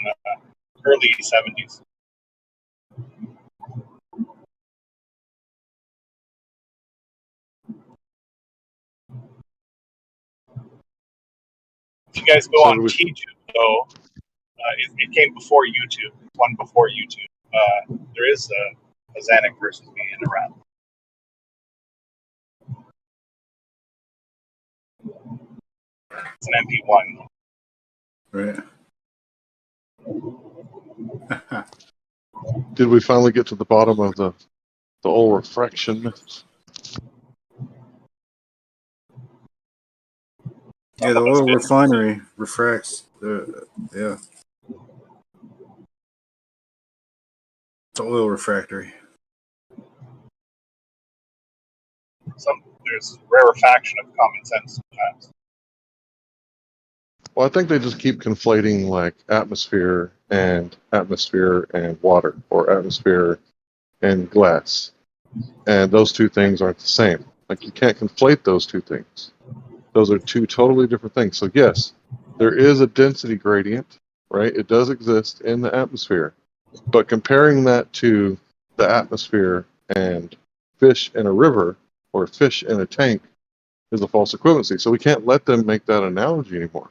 early 70s. If you guys go on T-Tube, though, it came before YouTube. One before YouTube. There is a Zanuck versus me in a rap. It's an MP1. Right. Did we finally get to the bottom of the old refraction myths? Yeah, the oil refinery refracts. Yeah. It's an oil refractory. There's rarefaction of common sense sometimes. Well, I think they just keep conflating like atmosphere and water, or atmosphere and glass. And those two things aren't the same. Like, you can't conflate those two things. Those are two totally different things. So yes, there is a density gradient, right? It does exist in the atmosphere. But comparing that to the atmosphere and fish in a river or fish in a tank is a false equivalency. So we can't let them make that analogy anymore.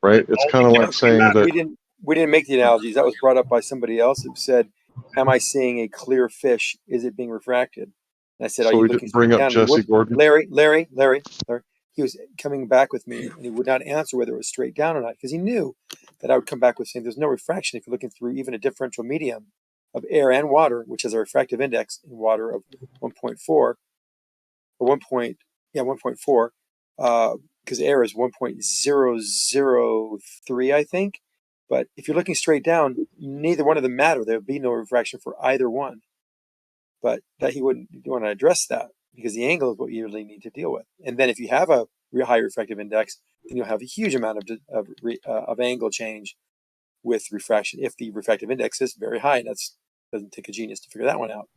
Right? It's kind of like saying that we didn't make the analogies. That was brought up by somebody else who said, "Am I seeing a clear fish? Is it being refracted?" And I said, So "Are you we looking didn't bring straight up down?" Jesse Gordon? Larry. He was coming back with me, and he would not answer whether it was straight down or not, because he knew that I would come back with saying there's no refraction if you're looking through even a differential medium of air and water, which has a refractive index in water of 1.4 or 1.4. Because air is 1.003, I think. But if you're looking straight down, neither one of them matter. There would be no refraction for either one. But that he wouldn't want to address that, because the angle is what you really need to deal with. And then if you have a real high refractive index, then you'll have a huge amount of angle change with refraction if the refractive index is very high. And doesn't take a genius to figure that one out.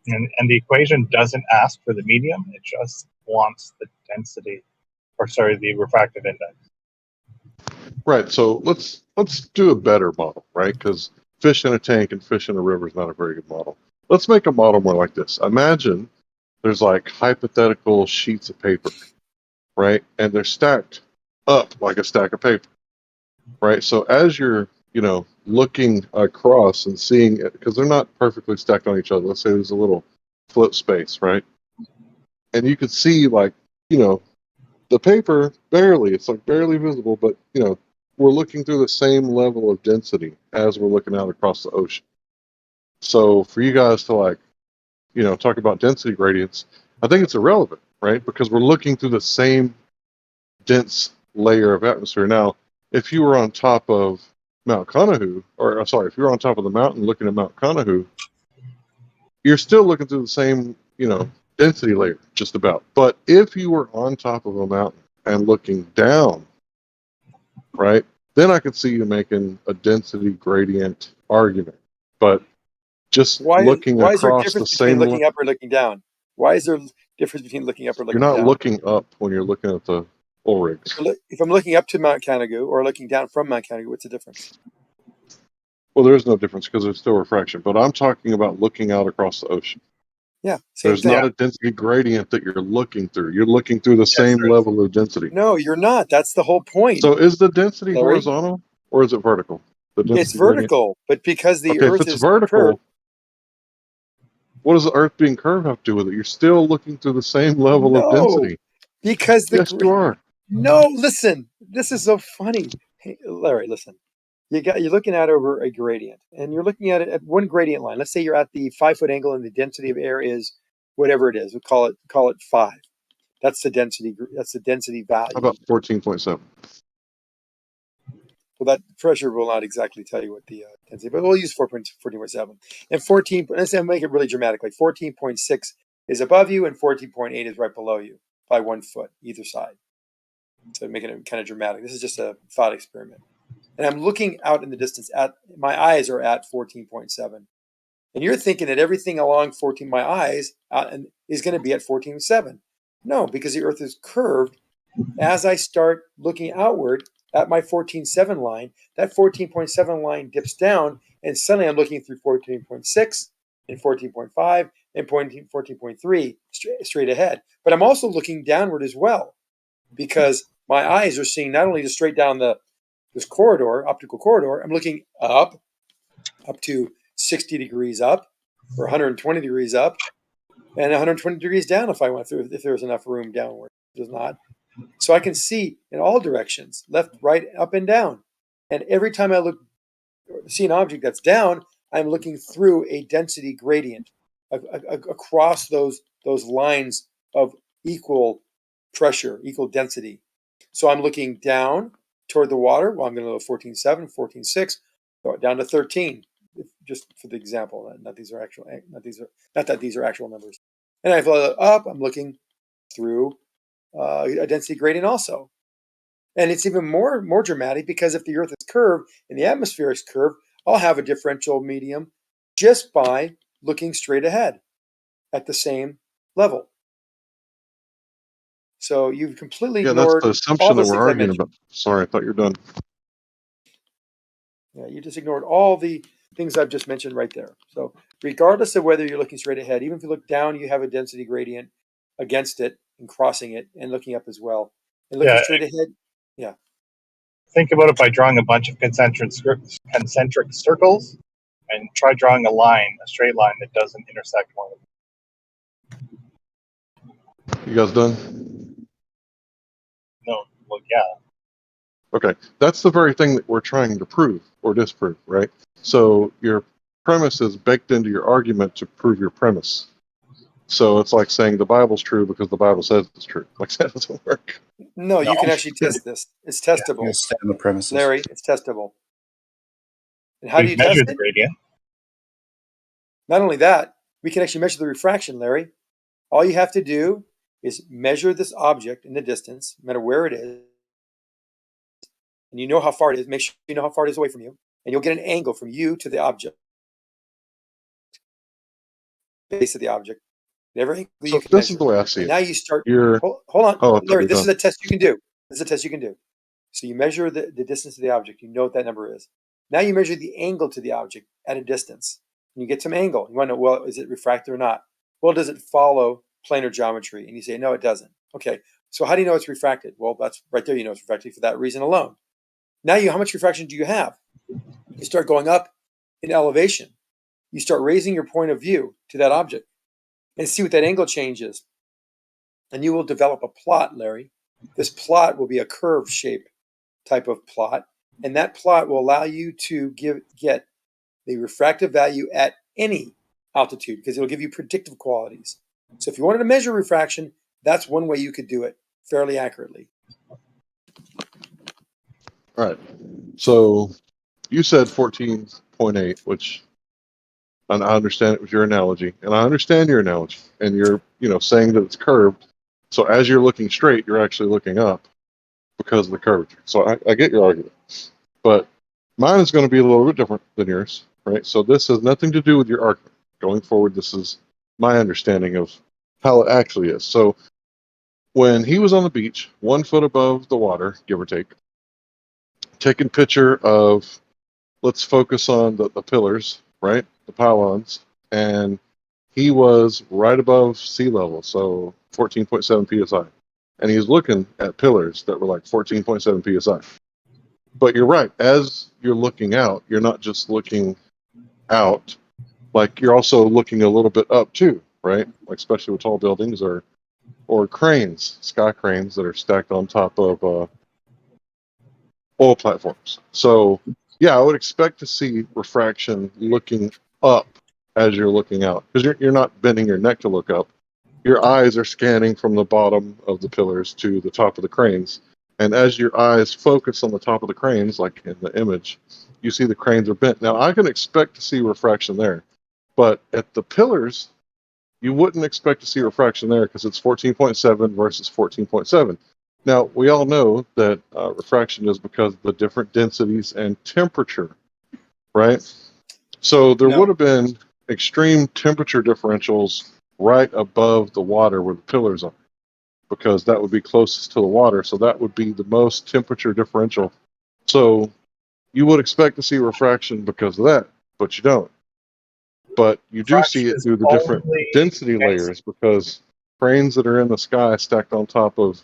And the equation doesn't ask for the medium; it just wants the density, the refractive index. Right. So let's do a better model, right? Because fish in a tank and fish in a river is not a very good model. Let's make a model more like this. Imagine there's like hypothetical sheets of paper, right? And they're stacked up like a stack of paper, right? So as you're, looking across and seeing it, because they're not perfectly stacked on each other. Let's say there's a little flip space, right? And you could see like, the paper barely, it's like barely visible, but, we're looking through the same level of density as we're looking out across the ocean. So for you guys to talk about density gradients, I think it's irrelevant, right? Because we're looking through the same dense layer of atmosphere. Now, if you were on top of Mount Conahu, if you were on top of the mountain looking at Mount Conahu, you're still looking through the same, density layer, just about. But if you were on top of a mountain and looking down, right, then I could see you making a density gradient argument. But just looking Why is there a across the difference between same, looking up or looking down? Why is there a difference between looking up or looking you're down? not looking up when you're looking at the oil rigs. If I'm looking up to Mount Conagu or looking down from Mount Conagu, what's the difference? Well, there is no difference because there's still refraction. But I'm talking about looking out across the ocean. Yeah, same There's thing. not a density gradient that you're looking through. You're looking through the same level of density. No, you're not. That's the whole point. So is the density Larry? horizontal or is it vertical? The density It's vertical, but because the gradient? Okay, Earth if it's is vertical, curved, what does the Earth being curved have to do with it? You're still looking through the same level of density. because Yes, you are. No, listen. This is so funny. Hey, Larry, listen. you're looking at over a gradient, and you're looking at it at one gradient line. Let's say you're at the 5-foot angle, and the density of air is whatever it is. We'll call it 5. That's the density. That's the density value. How about 14.7? Well, that pressure will not exactly tell you what the density, but we'll use 14.7. And 14, let's make it really dramatic, like 14.6 is above you and 14.8 is right below you by 1 foot either side. So making it kind of dramatic. This is just a thought experiment. And I'm looking out in the distance at, my eyes are at 14.7. And you're thinking that everything along 14, my eyes is going to be at 14.7. No, because the Earth is curved. As I start looking outward at my 14.7 line, that 14.7 line dips down, and suddenly I'm looking through 14.6 and 14.5 and 14.3 straight ahead. But I'm also looking downward as well, because my eyes are seeing not only just straight down this corridor, optical corridor, I'm looking up to 60 degrees up, or 120 degrees up, and 120 degrees down if I went through, if there was enough room downward. There's not. So I can see in all directions, left, right, up, and down. And every time I see an object that's down, I'm looking through a density gradient across those lines of equal pressure, equal density. So I'm looking down toward the water. Well, I'm going to go 14.7, 14.6, down to 13, just for the example. Not these are actual. Not that these are actual numbers. And if I look up, I'm looking through a density gradient also. And it's even more dramatic, because if the Earth is curved and the atmosphere is curved, I'll have a differential medium just by looking straight ahead at the same level. So you've completely ignored that's the all assumption that those we're things I arguing mentioned. about. Sorry, I thought you were done. Yeah, you just ignored all the things I've just mentioned right there. So regardless of whether you're looking straight ahead, even if you look down, you have a density gradient against it and crossing it, and looking up as well. And looking straight ahead, yeah. Think about it by drawing a bunch of concentric circles, and try drawing a straight line that doesn't intersect one of them. You guys done? No, well, yeah. Okay, that's the very thing that we're trying to prove or disprove, right? So your premise is baked into your argument to prove your premise. So it's like saying the Bible's true because the Bible says it's true. Like that doesn't work. No, you can actually test this. It's testable. Yeah, stand the premises. Larry, it's testable. And how do We you test measure it? the gradient. Not only that, we can actually measure the refraction, Larry. All you have to do is measure this object in the distance, no matter where it is, and you know how far it is. Make sure you know how far it is away from you, and you'll get an angle from you to the object, base of the object, whatever angle So you can this measure. is the way I see And it. now you start. You're Hold on, oh, I thought Larry. you This were is done. a test you can do. This is a test you can do. So you measure the distance to the object. You know what that number is. Now you measure the angle to the object at a distance. And you get some angle. You want to know, well, is it refracted or not? Well, does it follow planar geometry? And you say, no, it doesn't. Okay, so how do you know it's refracted? Well, that's right there. You know it's refracted for that reason alone. Now how much refraction do you have? You start going up in elevation. You start raising your point of view to that object and see what that angle change is. And you will develop a plot, Larry. This plot will be a curve shape type of plot. And that plot will allow you to get the refractive value at any altitude, because it'll give you predictive qualities. So if you wanted to measure refraction, that's one way you could do it fairly accurately. All right. So you said 14.8, which, and I understand it was your analogy, and I understand your analogy, and you're saying that it's curved. So as you're looking straight, you're actually looking up because of the curvature. So I get your argument, but mine is going to be a little bit different than yours, right? So this has nothing to do with your argument. Going forward, this is my understanding of how it actually is. So when he was on the beach, 1 foot above the water, give or take, taking picture of, let's focus on the pillars, right? The pylons. And he was right above sea level, so 14.7 psi. And he was looking at pillars that were like 14.7 psi. But you're right, as you're looking out, you're not just looking out, like you're also looking a little bit up too, right? Like especially with tall buildings or cranes, sky cranes that are stacked on top of oil platforms. So Yeah, I would expect to see refraction looking up as you're looking out, because you're not bending your neck to look up. Your eyes are scanning from the bottom of the pillars to the top of the cranes. And as your eyes focus on the top of the cranes, like in the image, you see the cranes are bent. Now, I can expect to see refraction there, but at the pillars, you wouldn't expect to see refraction there because it's 14.7 versus 14.7. Now, we all know that refraction is because of the different densities and temperature, right? So there would have been extreme temperature differentials right above the water where the pillars are, because that would be closest to the water. So that would be the most temperature differential. So you would expect to see refraction because of that, but you don't. But you do see it through the different density layers, because cranes that are in the sky stacked on top of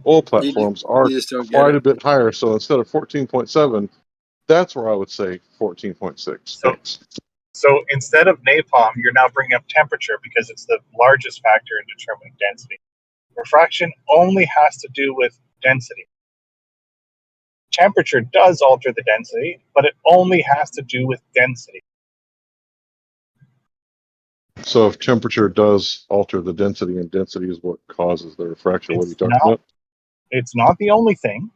oil platforms are you just don't get quite it. a bit higher. So instead of 14.7, that's where I would say 14.6. So instead of napalm, you're now bringing up temperature because it's the largest factor in determining density. Refraction only has to do with density. Temperature does alter the density, but it only has to do with density. So if temperature does alter the density, and density is what causes the refraction, what are you talking about? It's not the only thing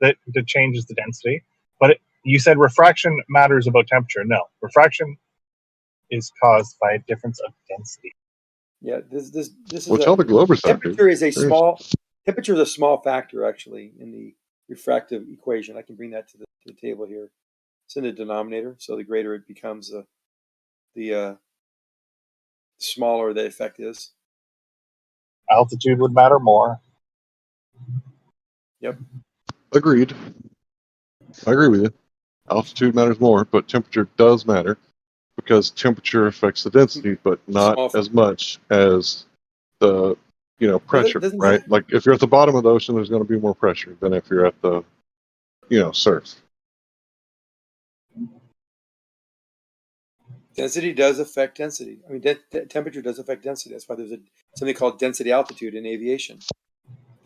that changes the density, but you said refraction matters about temperature. No, refraction is caused by a difference of density. Yeah, this is Well, tell the Globers that, dude. temperature is a Seriously. small factor actually in the refractive equation. I can bring that to the table here. It's in the denominator, so the greater it becomes, the smaller the effect is. Altitude would matter more. Yep. Agreed. I agree with you. Altitude matters more, but temperature does matter, because temperature affects the density, but not as much as the pressure, doesn't right? Like if you're at the bottom of the ocean, there's going to be more pressure than if you're at the surf. Density does affect density. I mean, temperature does affect density. That's why there's something called density altitude in aviation.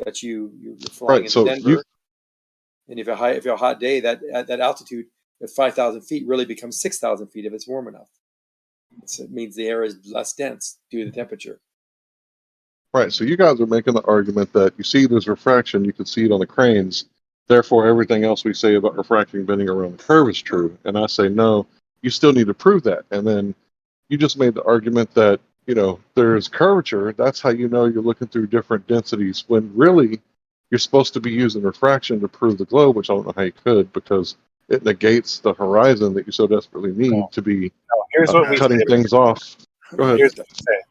That you're flying Right, into so Denver, and if you're a hot day, that altitude at 5,000 feet really becomes 6,000 feet if it's warm enough. So it means the air is less dense due to the temperature. Right, so you guys are making the argument that you see there's refraction, you can see it on the cranes, therefore everything else we say about refraction bending around the curve is true. And I say, no, you still need to prove that. And then you just made the argument that, there's curvature, that's how you know you're looking through different densities, when really you're supposed to be using refraction to prove the globe, which I don't know how you could, because it negates the horizon that you so desperately need to be Here's what we cutting say. things off. Go ahead. Here's what we say.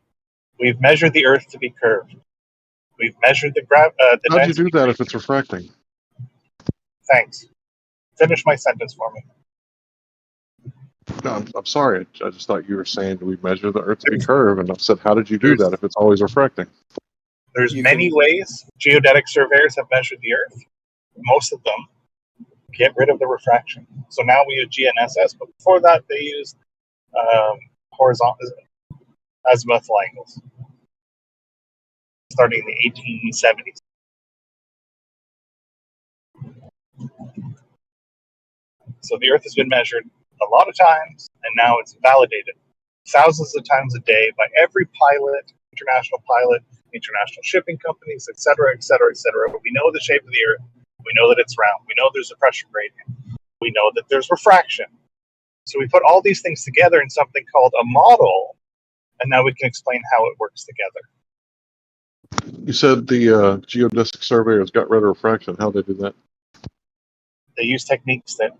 We've measured the Earth to be curved. We've measured the How'd you density. do that if it's refracting? Thanks. Finish my sentence for me. No, I'm sorry. I just thought you were saying we measure the Earth to be curved, and I said, how did you do that if it's always refracting? There's many ways geodetic surveyors have measured the Earth. Most of them get rid of the refraction. So now we use GNSS, but before that they used horizontal azimuthal angles, starting in the 1870s. So the Earth has been measured a lot of times, and now it's validated thousands of times a day by every pilot, international shipping companies, et cetera, et cetera, et cetera. We know the shape of the Earth. We know that it's round. We know there's a pressure gradient. We know that there's refraction. So we put all these things together in something called a model, and now we can explain how it works together. You said the geodesic surveyors got rid of refraction. How'd they do that? They use techniques that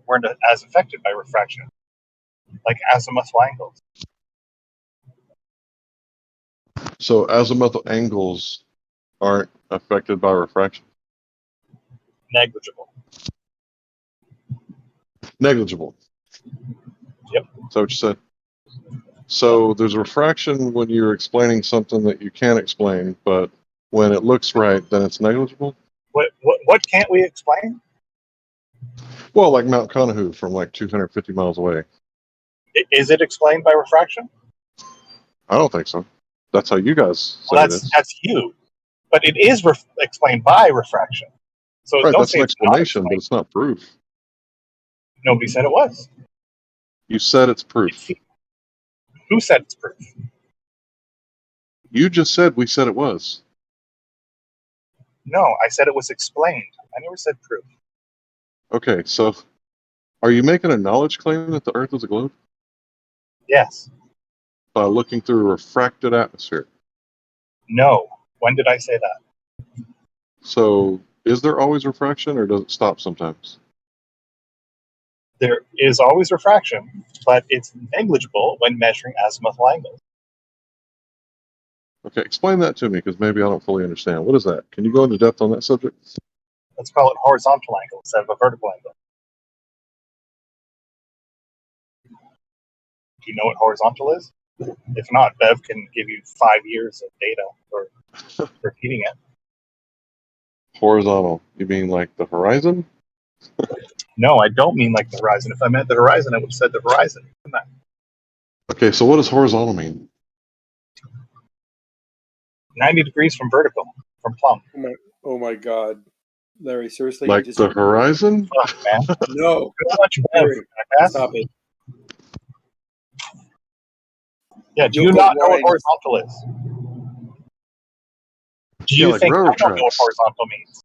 weren't as affected by refraction, like azimuthal angles. So azimuthal angles aren't affected by refraction? Negligible. Negligible. Yep. Is that what you said? So there's refraction when you're explaining something that you can't explain, but when it looks right, then it's negligible? What can't we explain? Well, like Mount Conahoe from like 250 miles away. Is it explained by refraction? I don't think so. That's how you guys say Well, it is. that's you. But it is explained by refraction. So Right, don't that's say an it's not explanation, but it's not proof. Nobody said it was. You said it's proof. Who said it's proof? You just said we said it was. No, I said it was explained. I never said proof. Okay, so are you making a knowledge claim that the Earth is a globe? Yes. By looking through a refracted atmosphere. No. When did I say that? So is there always refraction, or does it stop sometimes? There is always refraction, but it's negligible when measuring azimuthal angles. Okay, explain that to me, because maybe I don't fully understand. What is that? Can you go into depth on that subject? Let's call it horizontal angle instead of a vertical angle. Do you know what horizontal is? If not, Bev can give you 5 years of data for repeating it. Horizontal. You mean like the horizon? No, I don't mean like the horizon. If I meant the horizon, I would have said the horizon. Okay, so what does horizontal mean? 90 degrees from vertical, from plumb. Oh my God, Larry! Seriously, Like you just the horizon? Fuck, man. no. Too much Bev. Larry, stop it. Yeah, do You'll you go not know what blind. horizontal is? Do Yeah, you like think I railroad don't know what tracks. horizontal means?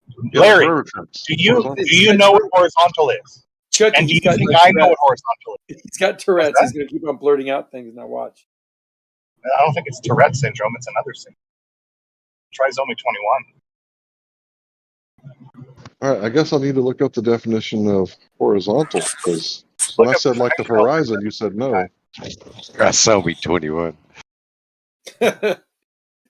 Yeah, like Larry, railroad tracks. do you Horizontal. know what horizontal is? Chucky, And do he's you got think like I know what Tourette's. horizontal is? He's got Tourette's. He's going to keep on blurting out things. Now watch. I don't think it's Tourette syndrome. It's another syndrome. Trisomy 21. All right, I guess I need to look up the definition of horizontal, because when I Look up said like the horizon, you said no. Trisomy 21.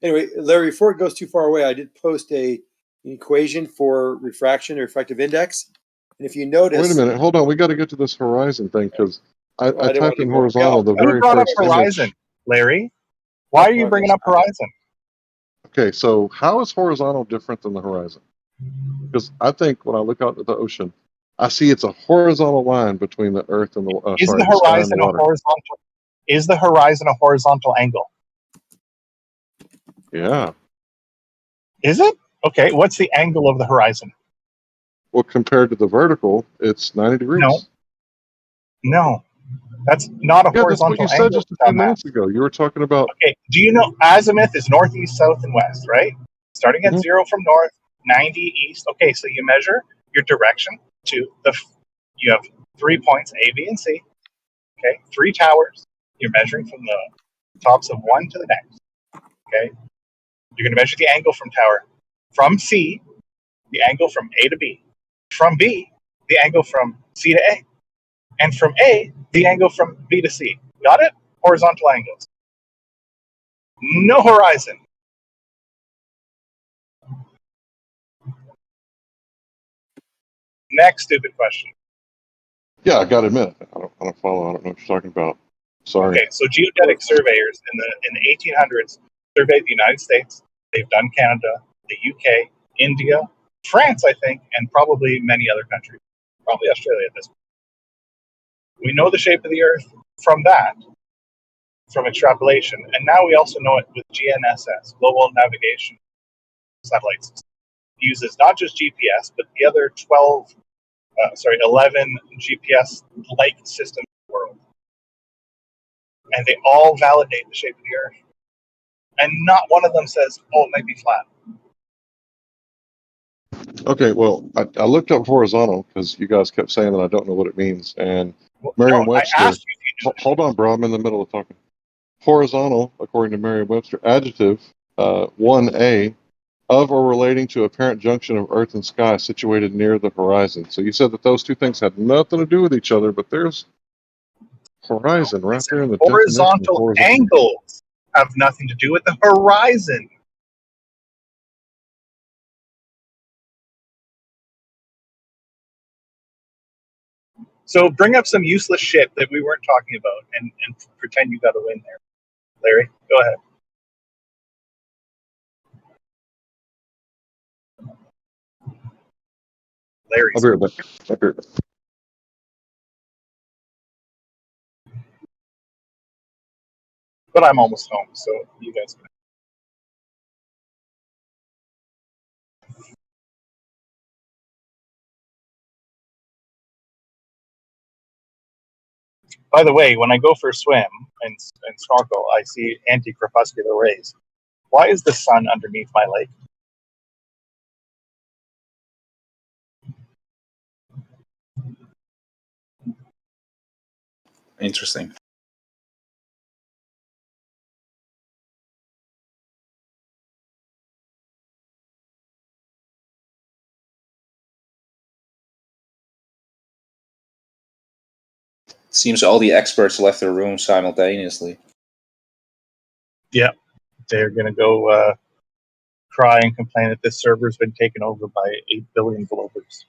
Anyway, Larry, before it goes too far away, I did post an equation for refraction or refractive index. And if you notice, Wait a minute, hold on. We got to get to this horizon thing, because I didn't want typed to in get more. horizontal, the Who very brought up first horizon, image. Larry? Why are you bringing up horizon? Okay, so how is horizontal different than the horizon? Because I think when I look out at the ocean, I see it's a horizontal line between the earth and the Isn't the the sky and the horizon a water. horizontal? Is the horizon a horizontal angle? Yeah. Is it? Okay, what's the angle of the horizon? Well, compared to the vertical, it's 90 degrees. No, that's not a Yeah, that's what horizontal you said angle. just a few minutes ago. You were talking about. Okay, do you know azimuth is northeast, south, and west, right? Starting at 0 from north, 90 east. Okay, so you measure your direction to you have 3 points, A, B, and C. Okay, 3 towers. You're measuring from the tops of one to the next. Okay, you're going to measure the angle from C, the angle from A to B, from B, the angle from C to A, and from A, the angle from B to C. Got it? Horizontal angles. No horizon. Next stupid question. Yeah, I got to admit, I don't follow. I don't know what you're talking about. Sorry. Okay, so geodetic surveyors in the 1800s surveyed the United States. They've done Canada, the UK, India, France, I think, and probably many other countries. Probably Australia at this point. We know the shape of the Earth from that, from extrapolation, and now we also know it with GNSS, Global Navigation Satellite System. It uses not just GPS, but the other 11 GPS-like systems in the world. And they all validate the shape of the Earth. And not one of them says, oh, it might be flat. Okay, well, I looked up horizontal because you guys kept saying that I don't know what it means. And Merriam-Webster. I asked you if you Hold on, bro. I'm in the middle of talking. Horizontal, according to Merriam-Webster, adjective 1A, of or relating to a apparent junction of earth and sky situated near the horizon. So you said that those two things had nothing to do with each other, but there's horizon right there in the definition of horizontal horizontal. angles have nothing to do with the horizon. So bring up some useless shit that we weren't talking about and pretend you got a win there. Larry, go ahead. Larry's. I'll be right back. I'll be right back. But I'm almost home, so you guys can. By the way, when I go for a swim and snorkel, I see anti-crepuscular rays. Why is the sun underneath my lake? Interesting. Seems all the experts left the room simultaneously. Yeah, they're going to go cry and complain that this server's been taken over by 8 billion globers.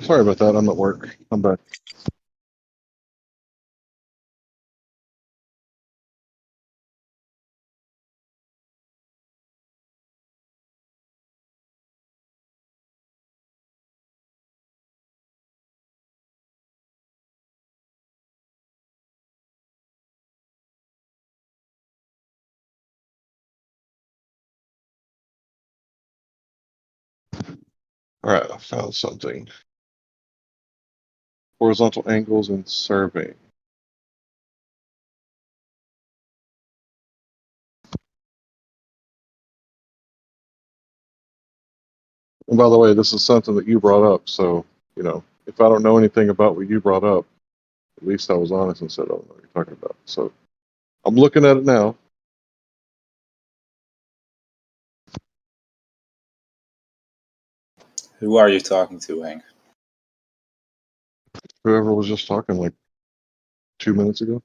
Sorry about that. I'm at work. I'm back. All right, I found something. Horizontal angles and survey. And by the way, this is something that you brought up. So, you know, if I don't know anything about what you brought up, at least I was honest and said, I don't know what you're talking about. So I'm looking at it now. Who are you talking to, Hank? Whoever was just talking like 2 minutes ago.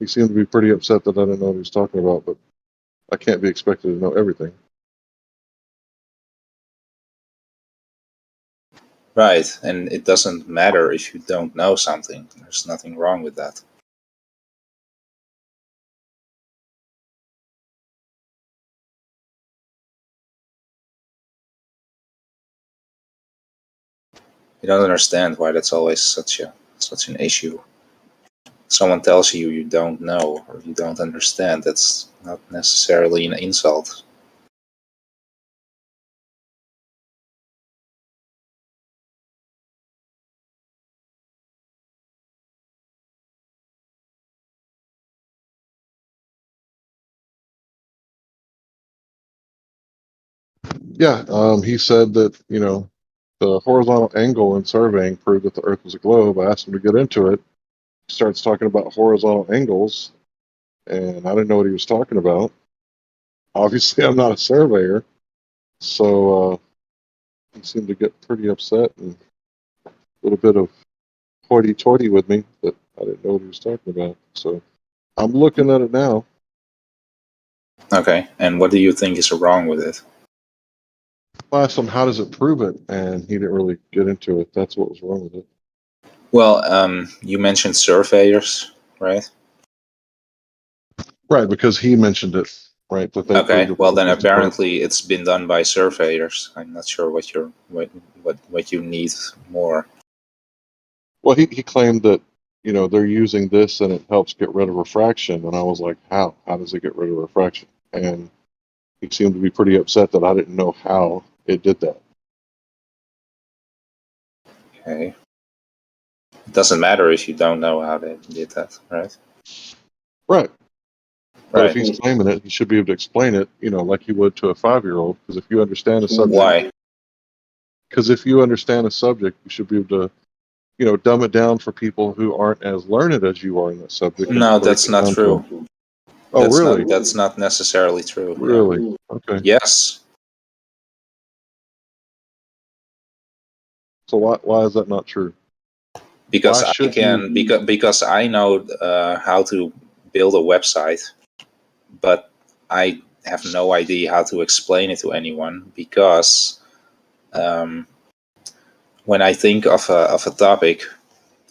He seemed to be pretty upset that I didn't know what he was talking about, but I can't be expected to know everything. Right, and it doesn't matter if you don't know something. There's nothing wrong with that. You don't understand why that's always such an issue. Someone tells you you don't know or you don't understand, that's not necessarily an insult. Yeah, he said that, you know, the horizontal angle in surveying proved that the Earth was a globe. I asked him to get into it. He starts talking about horizontal angles, and I didn't know what he was talking about. Obviously, I'm not a surveyor, so he seemed to get pretty upset and a little bit of hoity-toity with me that I didn't know what he was talking about. So I'm looking at it now. Okay, and what do you think is wrong with it? I asked him, how does it prove it? And he didn't really get into it. That's what was wrong with it. Well, you mentioned surveyors, right? Right, because he mentioned it, right? That they Okay, proved it well then was correct. apparently it's been done by surveyors. I'm not sure what you need more. Well, he claimed that, you know, they're using this and it helps get rid of refraction. And I was like, how? How does it get rid of refraction? And he seemed to be pretty upset that I didn't know how it did that. Okay. It doesn't matter if you don't know how they did that, right? Right. But Right. if he's claiming it, he should be able to explain it, you know, like he would to a 5-year-old. Because if you understand a subject, Why? Because if you understand a subject, you should be able to, you know, dumb it down for people who aren't as learned as you are in that subject. and No, break that's it not down to true. them. Oh, really? That's not necessarily true. Really? Yeah. Okay. Yes. So why is that not true? Because Why I should can you? because I know how to build a website, but I have no idea how to explain it to anyone, because when I think of a topic,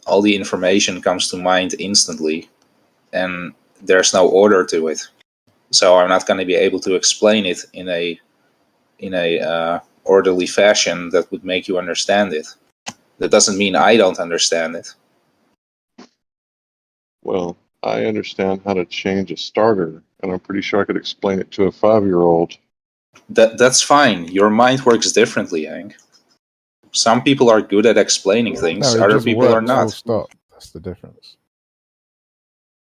all the information comes to mind instantly, and there's no order to it. So I'm not going to be able to explain it in a orderly fashion that would make you understand it. That doesn't mean I don't understand it. Well, I understand how to change a starter, and I'm pretty sure I could explain it to a 5-year-old. That's fine. Your mind works differently, Hank. Some people are good at explaining things, No, it other just people are works. Full not. stop. That's the difference.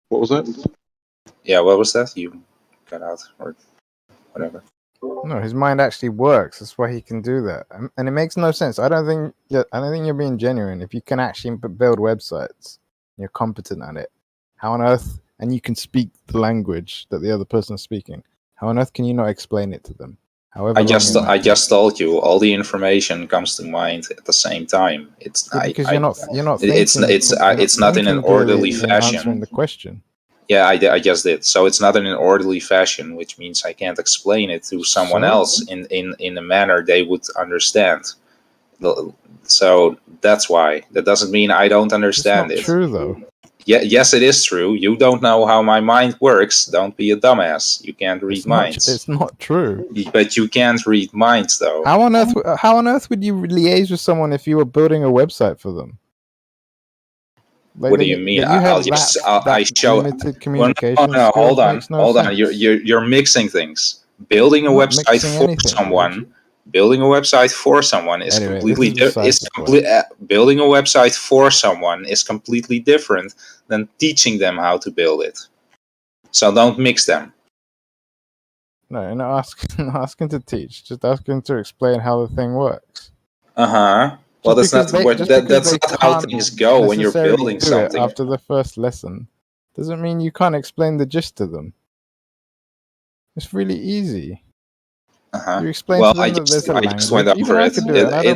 What was that? Yeah, what was that? You got out or whatever. No, his mind actually works. That's why he can do that, and it makes no sense. I don't think you're being genuine. If you can actually build websites, you're competent at it. How on earth? And you can speak the language that the other person is speaking. How on earth can you not explain it to them? However, I just told you all the information comes to mind at the same time. It's because you're not it's thinking. it's not in an orderly fashion. Answering the question. Yeah, I just did. So it's not in an orderly fashion, which means I can't explain it to someone else in a manner they would understand. So that's why. That doesn't mean I don't understand it. It's not true, though. Yeah, yes, it is true. You don't know how my mind works. Don't be a dumbass. You can't read minds. It's not true. But you can't read minds, though. How on earth would you liaise with someone if you were building a website for them? Like What do you mean? I show limited communication. No, hold on, makes no hold on. sense. You're mixing things. Building a website for someone. Building a website for someone is completely building a website for someone is completely different than teaching them how to build it. So don't mix them. No, you're not asking to teach. Just asking to explain how the thing works. Well, that's not how things go when you're building something. After the first lesson, doesn't mean you can't explain the gist to them. It's really easy. You explain to them that there's a language. I just went over it.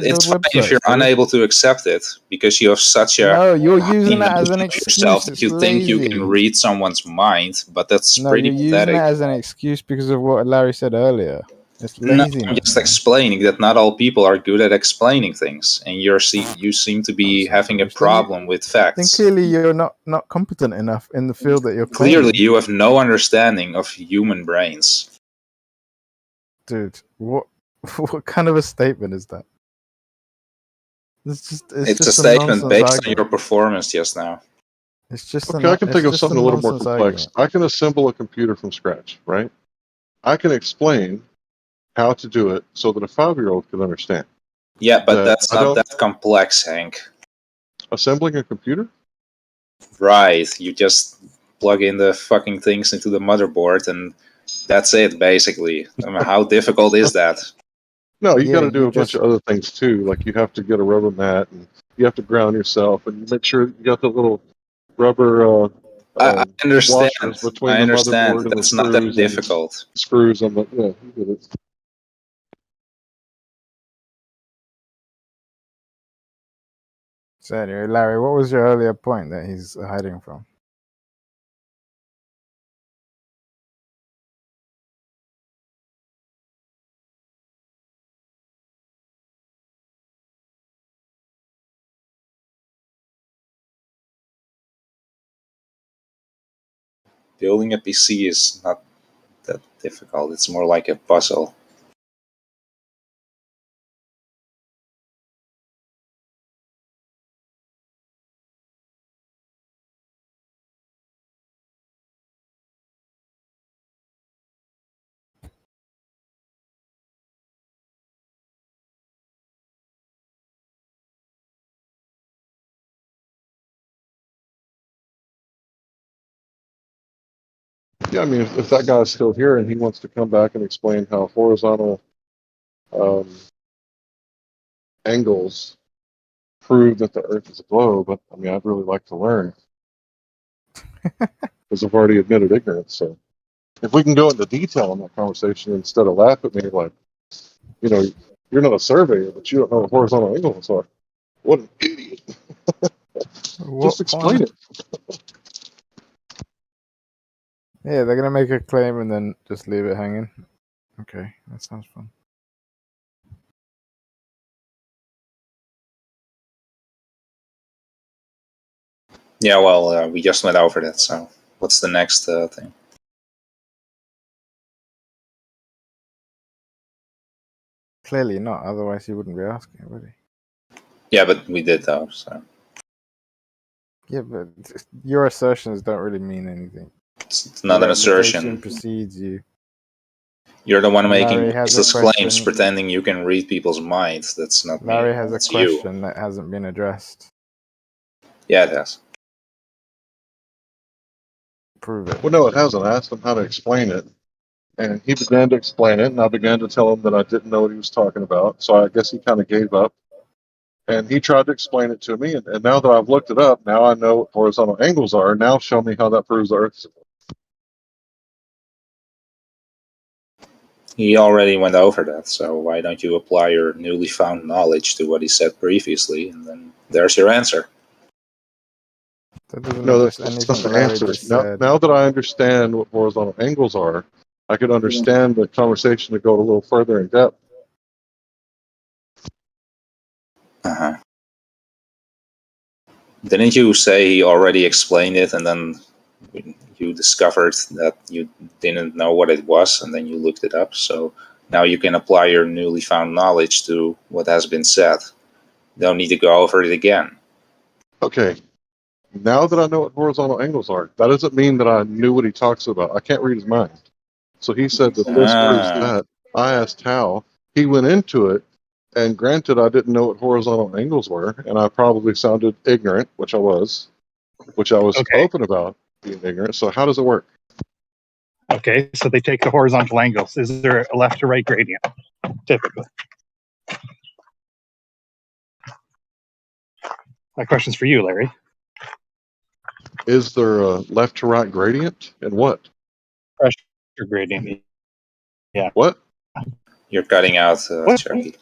It's fine if you're unable to accept it because you have such a no. You're using that as an excuse. If you think you can read someone's mind, but that's pretty pathetic. You're using it as an excuse because of what Larry said earlier. It's laziness. No, I'm just explaining that not all people are good at explaining things, and you seem to be having a problem with facts. Then clearly you're not competent enough in the field that you're claiming. Clearly, you have no understanding of human brains. Dude, what kind of a statement is that? It's a statement based on your performance just now. It's just okay. I can think of something a little more complex. I can assemble a computer from scratch, right? I can explain how to do it so that a 5-year-old can understand. Yeah, but that's not that complex, Hank. Assembling a computer? Right. You just plug in the fucking things into the motherboard and that's it, basically. I mean, how difficult is that? No, you got to do a bunch of other things too. Like you have to get a rubber mat, and you have to ground yourself, and you make sure you got the little rubber. I understand. Between I understand. The that's not that difficult. Screws on the you get it. So anyway, Larry, what was your earlier point that he's hiding from? Building a PC is not that difficult. It's more like a puzzle. Yeah, I mean, if that guy's still here and he wants to come back and explain how horizontal angles prove that the Earth is a globe, but I mean, I'd really like to learn because I've already admitted ignorance. So, if we can go into detail in that conversation instead of laugh at me like, you know, you're not a surveyor, but you don't know what horizontal angles are. What an idiot! Just explain it. Yeah, they're gonna make a claim and then just leave it hanging. Okay, that sounds fun. Yeah, well, we just went over that. So what's the next thing? Clearly not, otherwise he wouldn't be asking, would he? Yeah, but we did though. So Yeah, but your assertions don't really mean anything. it's not Your an reputation assertion. precedes you. You're the one making Larry has a baseless claims, question. pretending you can read people's minds. That's not me. Larry has a That's you. question that hasn't been addressed. Yeah, it has. Prove it. Well, no, it hasn't. I asked him how to explain it, and he began to explain it, and I began to tell him that I didn't know what he was talking about. So I guess he kind of gave up, and he tried to explain it to me. And now that I've looked it up, now I know what horizontal angles are. Now show me how that proves the Earth's. He already went over that, so why don't you apply your newly found knowledge to what he said previously, and then there's your answer. That doesn't No, address that's not anything the Larry answer. just Now, said. now that I understand what horizontal angles are, I could understand the conversation to go a little further in depth. Uh-huh. Didn't you say he already explained it, and then you discovered that you didn't know what it was, and then you looked it up? So now you can apply your newly found knowledge to what has been said. Don't need to go over it again. Okay, now that I know what horizontal angles are, that doesn't mean that I knew what he talks about. I can't read his mind. So he said that this proves that. I asked how. He went into it, and granted, I didn't know what horizontal angles were, and I probably sounded ignorant, which I was Okay. open about being ignorant. So how does it work? Okay, so they take the horizontal angles. Is there a left to right gradient? Typically. My question's for you, Larry. Is there a left to right gradient, and what? Pressure gradient. Yeah. What? You're cutting out, What? Chucky.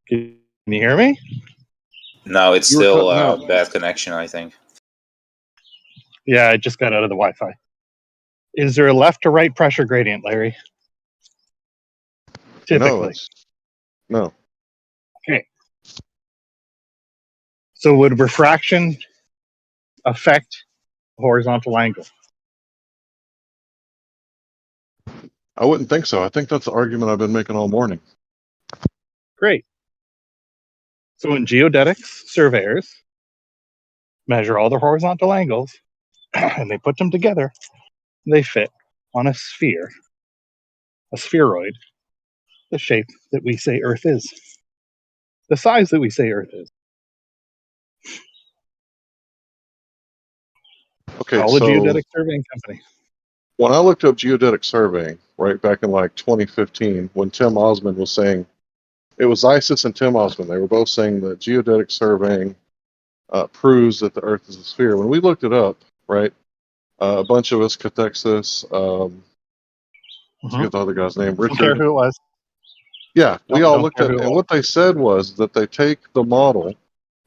Can you hear me? No, it's You were still cutting out. bad connection, I think. Yeah, I just got out of the Wi-Fi. Is there a left to right pressure gradient, Larry? Typically. No. Okay. So would refraction affect horizontal angle? I wouldn't think so. I think that's the argument I've been making all morning. Great. So in geodetics, surveyors measure all the horizontal angles and they put them together. They fit on a sphere, a spheroid, the shape that we say Earth is, the size that we say Earth is. Okay, All the so geodetic surveying companies. when I looked up geodetic surveying, right back in like 2015, when Tim Osmond was saying, it was ISIS and Tim Osmond, they were both saying that geodetic surveying proves that the Earth is a sphere. When we looked it up, right, a bunch of us, Cathexis, I forget the other guy's name, Don't care Richard. who it was. Yeah, we all Don't looked care at who it, it and was. what they said was that they take the model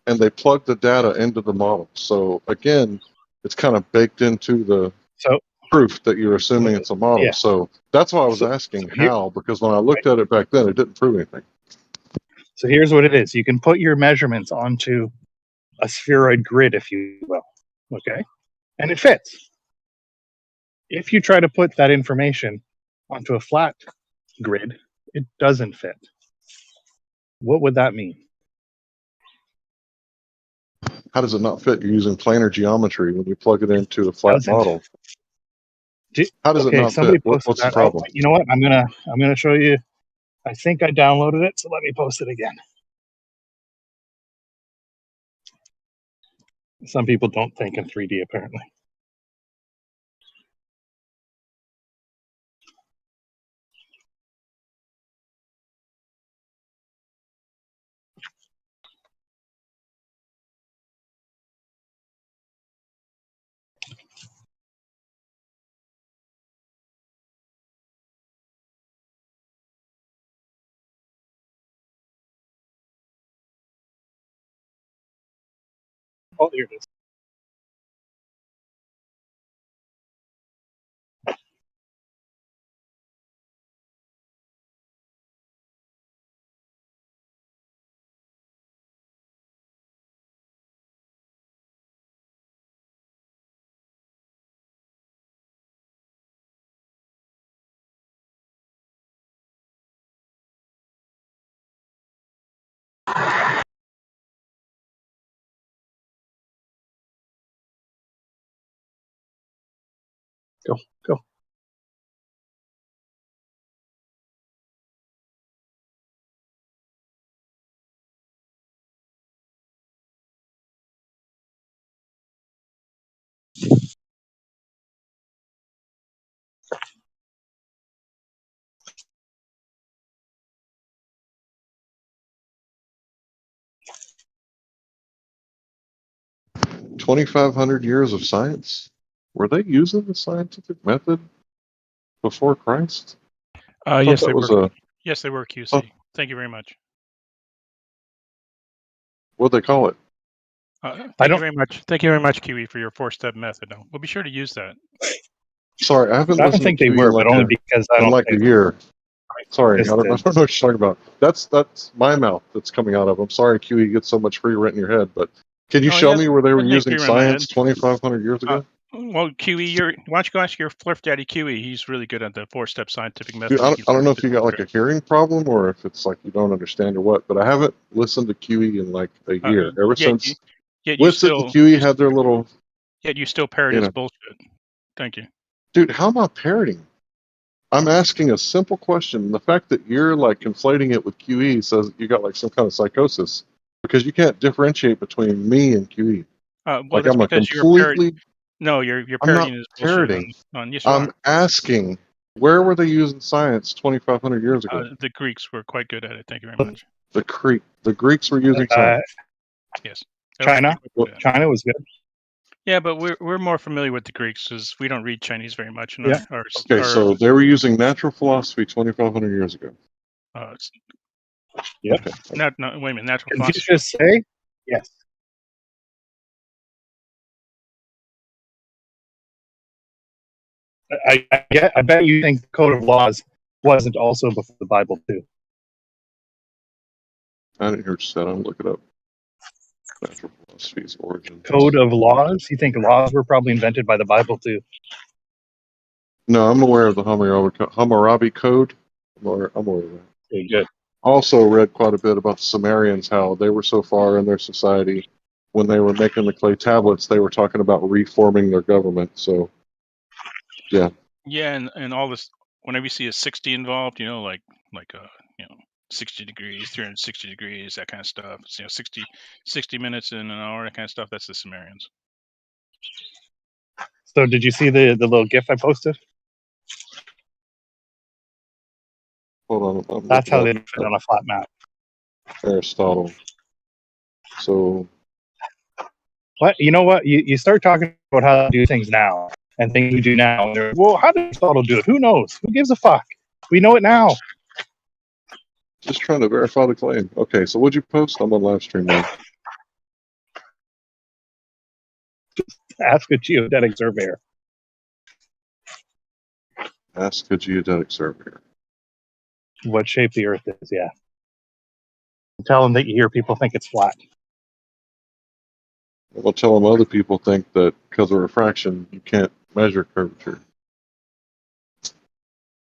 and they plug the data into the model. So again, it's kind of baked into the So proof that you're assuming it's a model. yeah. So that's why I was So asking here, how, because when I looked at it back then, it didn't prove anything. so here's what it is. You can put your measurements onto a spheroid grid, if you will. Okay? And it fits. If you try to put that information onto a flat grid, it doesn't fit. What would that mean? How does it not fit? You're using planar geometry when you plug it into a flat Doesn't. model. How does it Okay, not somebody fit? posted What's the that. Oh, problem? you know what? I'm gonna show you. I think I downloaded it, so let me post it again. Some people don't think in 3D apparently. Oh, here it is. Go, go. – 2,500 years of science. Were they using the scientific method before Christ? I thought Yes, that they was were. a Yes, they were oh, QC. Thank you very much. what they call it. Thank you very much. Thank you very much, Kiwi, for your 4-step method. We'll be sure to use that. Sorry, I haven't I don't listened think to they QE were, but only because I in don't like think a year. Sorry, I Chris don't know did. what you're talking about. That's my mouth that's coming out of. I'm sorry, QE gets so much free rent in your head, but can you Oh, show yeah, me where they were thanks for using in my head. science 2,500 years ago? Well, QE, why don't you go ask your Flurf Daddy QE? He's really good at the 4-step scientific method. Dude, I don't know if you got like a hearing problem or if it's like you don't understand or what, but I haven't listened to QE in like a year. Ever since yet Witsit and QE had their little. Yet you still parrot his bullshit. Thank you. Dude, how am I parroting? I'm asking a simple question. The fact that you're like conflating it with QE says that you got like some kind of psychosis because you can't differentiate between me and QE. Well, Like that's I'm a because you're completely. No, you're I'm not parroting his bullshit. parroting. Yes, you I'm are. asking, where were they using science 2,500 years ago? The Greeks were quite good at it. Thank you very much. The Greeks were using science. Yes. China was good. Yeah, but we're more familiar with the Greeks because we don't read Chinese very much. In Yeah. Okay, so they were using natural philosophy 2,500 years ago. Yep. Okay. No, wait a minute. Natural Confucius philosophy. say? Yes. I bet you think the Code of Laws wasn't also before the Bible too. I didn't hear what you said. I'll look it up. Natural philosophy's origin. Code of Laws? You think laws were probably invented by the Bible too? No, I'm aware of the Hammurabi Code. I'm aware of that. Very good. Also read quite a bit about the Sumerians, how they were so far in their society. When they were making the clay tablets, they were talking about reforming their government. So, yeah. Yeah, and all this. Whenever you see a 60 involved, like 60 degrees, 360 degrees, that kind of stuff. 60 minutes in an hour, that kind of stuff. That's the Sumerians. So did you see the little GIF I posted? Hold on. That's how they fit on a flat map. Aristotle. So. What? You know what? You start talking about how to do things now and things we do now. And they're, well, how did Aristotle do it? Who knows? Who gives a fuck? We know it now. Just trying to verify the claim. Okay, so what'd you post? I'm on Livestream now. Ask a geodetic surveyor. Ask a geodetic surveyor. What shape the Earth is, yeah. Tell them that you hear people think it's flat. Well, tell them other people think that because of refraction, you can't measure curvature.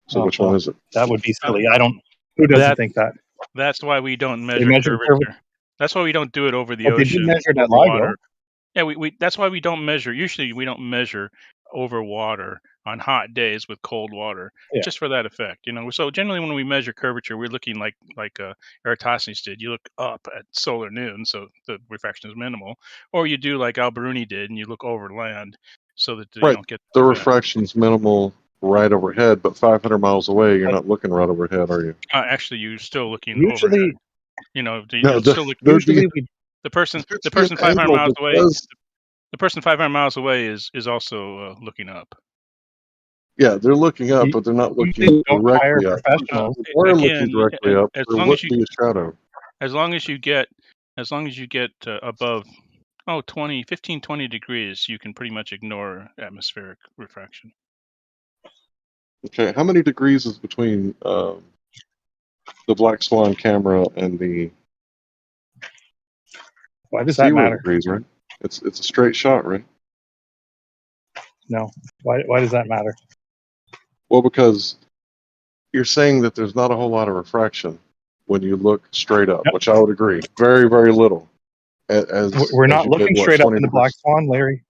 So which one is it? That would be silly. I don't. Who doesn't think that? That's why we don't measure measure curvature. That's why we don't do it over the But they ocean. did measure it at over LIGO. water. Yeah, we. That's why we don't measure. Usually, we don't measure over water on hot days with cold water, Yeah. just for that effect. So generally, when we measure curvature, we're looking like Eratosthenes did. You look up at solar noon, so the refraction is minimal, or you do like Alberuni did, and you look over land, so that you Right. don't get The effect. refraction's minimal right overhead, but 500 miles away, you're not looking right overhead, are you? Actually, you're still looking Usually, overhead. You're No, still looking. usually we The person an 500 angle miles that away. does- The person 500 miles away is also looking up. Yeah, they're looking up, but they're not usually looking don't hire directly up. professionals. If they were looking Again, directly up, as there long as wouldn't be a shadow. as long as you get above Oh, 20, 15, 20 degrees, you can pretty much ignore atmospheric refraction. Okay, how many degrees is between the Black Swan camera and the Why does that 0 matter? degrees, right? It's a straight shot, right? No. Why does that matter? Well, because you're saying that there's not a whole lot of refraction when you look straight up, Yep. which I would agree. Very, very little. We're As not you get looking what, straight up 20 in the Black degrees? Swan, Larry.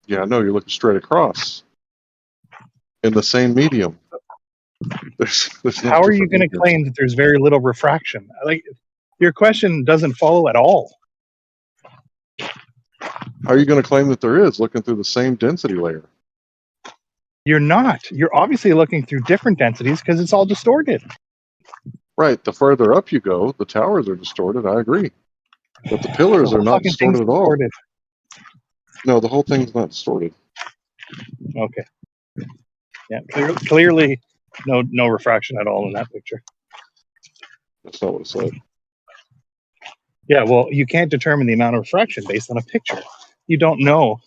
Yeah, no, you're looking straight across in the same medium. There's no How are you different going to mediums. claim that there's very little refraction? Like, your question doesn't follow at all. How are you going to claim that there is looking through the same density layer? You're not. You're obviously looking through different densities because it's all distorted. Right. The further up you go, the towers are distorted. I agree. But the The pillars are whole not fucking thing's distorted at all. distorted. No, the whole thing's not distorted. Okay. Yeah. Clearly, no refraction at all in that picture. That's not what it said. Yeah. Well, you can't determine the amount of refraction based on a picture. You don't know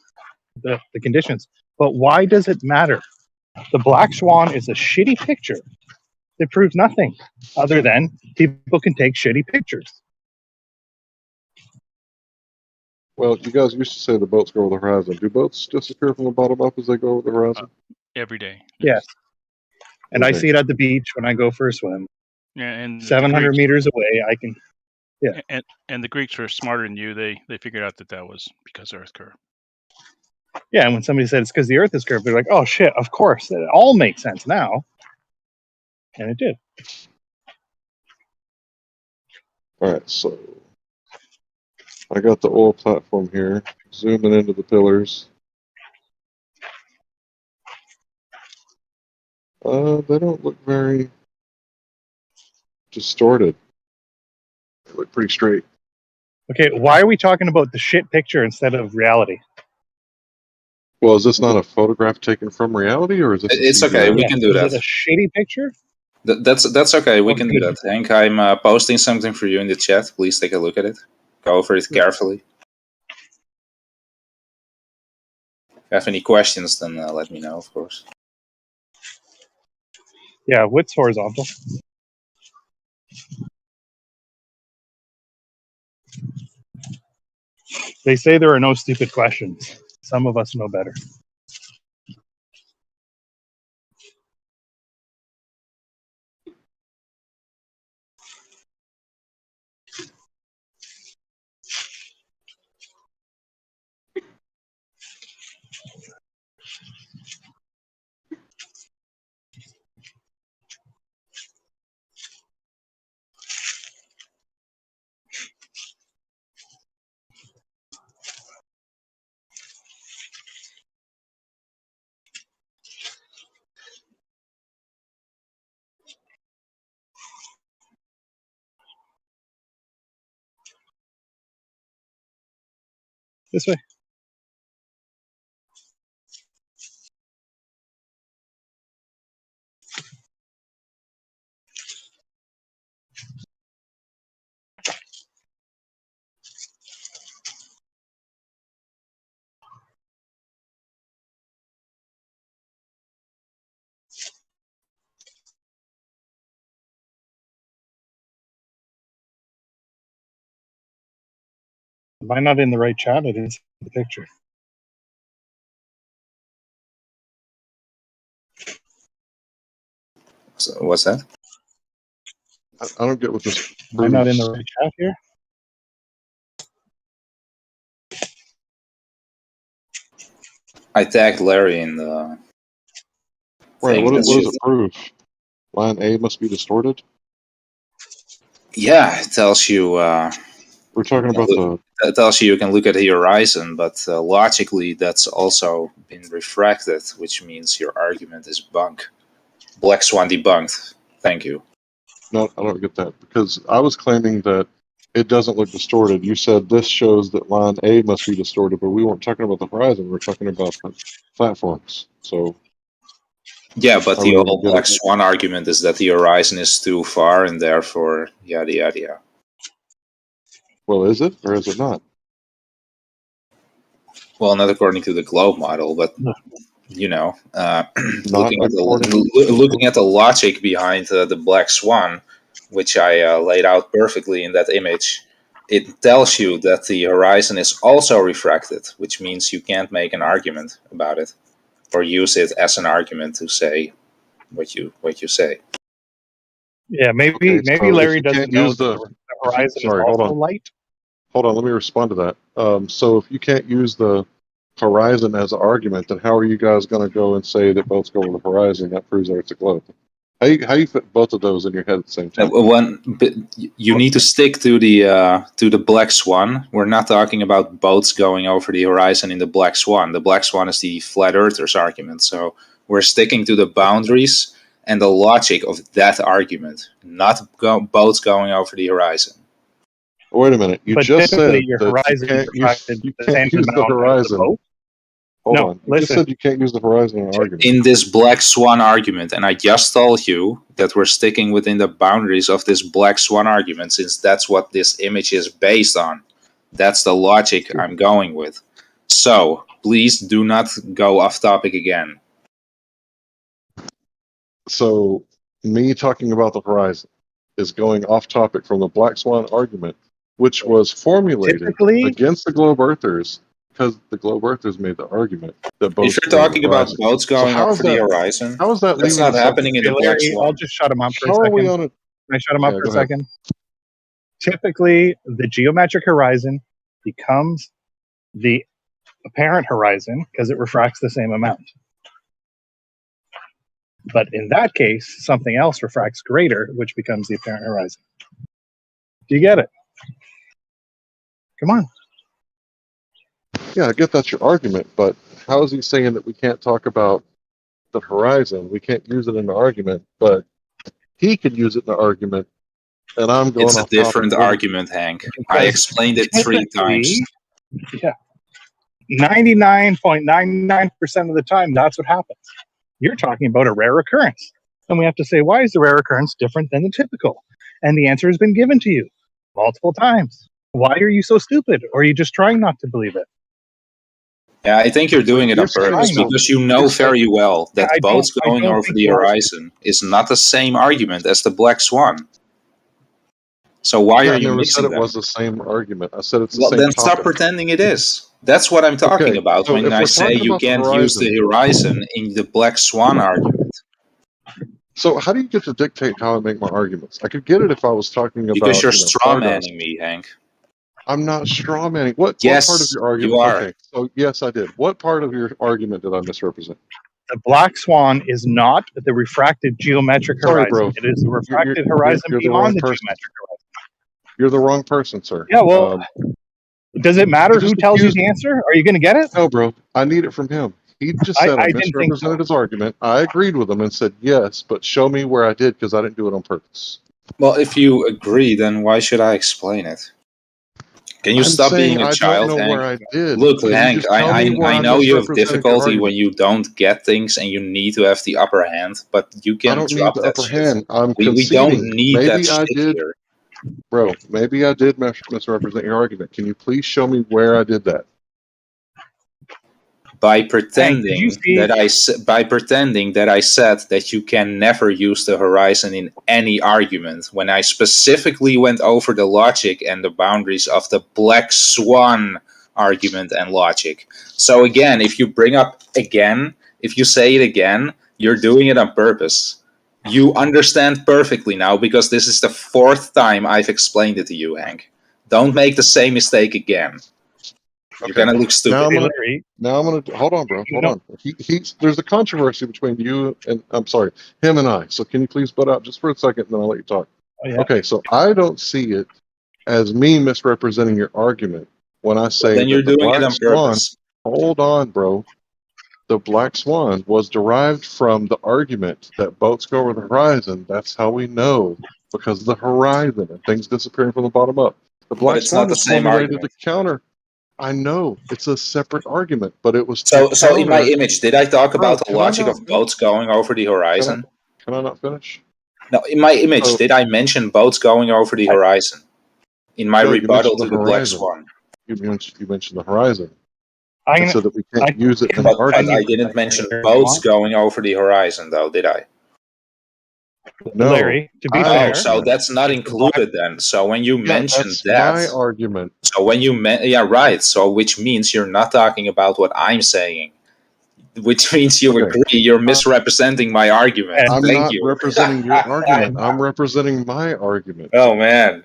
the conditions. But why does it matter? The Black Swan is a shitty picture. It proves nothing other than people can take shitty pictures. Well, you guys used to say the boats go over the horizon. Do boats disappear from the bottom up as they go over the horizon? Every day. Yes. And I Okay. see it at the beach when I go for a swim. Yeah, and the 700 Greeks, meters away, I can. Yeah. and the Greeks were smarter than you. They figured out that was because of Earth curve. Yeah. And when somebody said it's because the Earth is curved, they're like, "Oh shit! Of course, it all makes sense now." And it did. All right, so I got the oil platform here, zooming into the pillars. They don't look very distorted. They look pretty straight. Okay. Why are we talking about the shit picture instead of reality? Well, is this not a photograph taken from reality, or is this? It's okay. We Yes. can do Is that. it a shitty picture? That's okay. We can do good. that. Hank, I'm posting something for you in the chat. Please take a look at it. Go over it carefully. If you have any questions, then let me know, of course. Yeah. What's horizontal? They say there are no stupid questions. Some of us know better. This way. Am I not in the right chat? I didn't see the picture. So, what's that? I don't get what this Am I not in the proves. right chat here? I tagged Larry in the Right. thing. What That does should, it prove? Line A must be distorted. yeah, it tells you. We're talking about the. It tells you can look at the horizon, but logically that's also been refracted, which means your argument is bunk. Black Swan debunked. Thank you. No, I don't get that because I was claiming that it doesn't look distorted. You said this shows that line A must be distorted, but we weren't talking about the horizon. We're talking about the platforms. So Yeah, but I the really don't old get Black it. Swan argument is that the horizon is too far and therefore yada yada yada. Well, is it or is it not? Well, not according to the globe model, but you know, looking at the logic behind the black swan, which I laid out perfectly in that image, it tells you that the horizon is also refracted, which means you can't make an argument about it or use it as an argument to say what you say. Yeah, maybe Larry doesn't know that the horizon is also light. Hold on, let me respond to that. So if you can't use the horizon as an argument, then how are you guys going to go and say that boats go over the horizon? That proves that it's a globe. How you fit both of those in your head at the same time? You need to stick to the black swan. We're not talking about boats going over the horizon in the black swan. The black swan is the flat earthers argument. So we're sticking to the boundaries and the logic of that argument, not boats going over the horizon. Wait a minute. You just said your that horizon you can't use the horizon. Hold on. You just said you can't use the horizon in an argument. In this black swan argument, and I just told you that we're sticking within the boundaries of this black swan argument, since that's what this image is based on. That's the logic I'm going with. So please do not go off topic again. So me talking about the horizon is going off topic from the black swan argument, which was formulated against the globe earthers because the globe earthers made the argument that boats. If you're talking about boats going over the horizon, how is that? That's not happening in the black swan. I'll just shut him up for a How are second. we on a? Can I shut him up Yeah, for go a ahead. second? Typically, the geometric horizon becomes the apparent horizon because it refracts the same amount. But in that case, something else refracts greater, which becomes the apparent horizon. Do you get it? Come on. Yeah, I get that's your argument, but how is he saying that we can't talk about the horizon? We can't use it in the argument, but he could use it in the argument, and I'm going It's a off different topic. argument, Hank. I explained it 3 times. Yeah. 99.99% of the time, that's what happens. You're talking about a rare occurrence. And we have to say, why is the rare occurrence different than the typical? And the answer has been given to you multiple times. Why are you so stupid? Or are you just trying not to believe it? Yeah, I think you're doing it on purpose because you know very well that boats going over the horizon is not the same argument as the black swan. So why are I you never mixing said it them? was the same argument. I said it's the Well, same then topic. stop pretending it is. That's what I'm talking Okay, about so when if I we're say talking you about the can't use the horizon in the black swan argument. So how do you get to dictate how I make my arguments? I could get it if I was talking about Because you're straw stardust. manning me, Hank. I'm not straw manning. What part of Yes, your argument? you are. Okay, so yes, I did. What part of your argument did I misrepresent? The black swan is not the refracted geometric Sorry, horizon. bro. It is the refracted You're horizon the beyond wrong the person. geometric horizon. You're the wrong person, sir. Yeah, well, does it matter who tells you accused- the answer? Are you going to get it? No, bro. I need it from him. He just said I didn't think so. misrepresented his argument. I agreed with him and said yes, but show me where I did because I didn't do it on purpose. Well, if you agree, then why should I explain it? Can you I'm stop saying being a I child, don't know Hank? where I did. Look, Can you Hank, just tell me where I I know you have misrepresented your difficulty argument? when you don't get things and you need to have the upper hand, but you I can don't need drop the that upper shit. hand. I'm We conceding. don't need that Maybe I shit did, here. bro. Maybe I did misrepresent your argument. Can you please show me where I did that? By pretending that I said that you can never use the horizon in any argument, when I specifically went over the logic and the boundaries of the black swan argument and logic. So again, if you bring up again, if you say it again, you're doing it on purpose. You understand perfectly now because this is the 4th time I've explained it to you, Hank. Don't make the same mistake again. You're gonna look stupid. Now I'm gonna hold on, bro. Hold on. There's a controversy between you and him and I. So can you please butt out just for a second, and then I'll let you talk. Oh, yeah. Okay, so I don't see it as me misrepresenting your argument when I say Then you're that the doing it black on swan. purpose. Hold on, bro. The black swan was derived from the argument that boats go over the horizon. That's how we know, because of the horizon and things disappearing from the bottom up. The black it's swan not the was same formulated argument. to counter. I know it's a separate argument, but it was So to in my counter- image, did I talk Bro, about the can I logic not of boats going over the horizon? Can I not finish? No, in my image, So- did I mention boats going over the horizon? In my No, you rebuttal mentioned to the black horizon. swan. You mentioned the horizon. and so that we can't use it in an But argument. I didn't mention boats going over the horizon, though, did I? No, Larry, to be I fair, mentioned so that. that's not included then. So when you Yeah, mention that's that, my argument. so when you yeah, right. So which means you're not talking about what I'm saying, which means you Okay. agree. You're misrepresenting my argument. I'm Thank not you. representing your argument. I'm representing my argument. Oh man.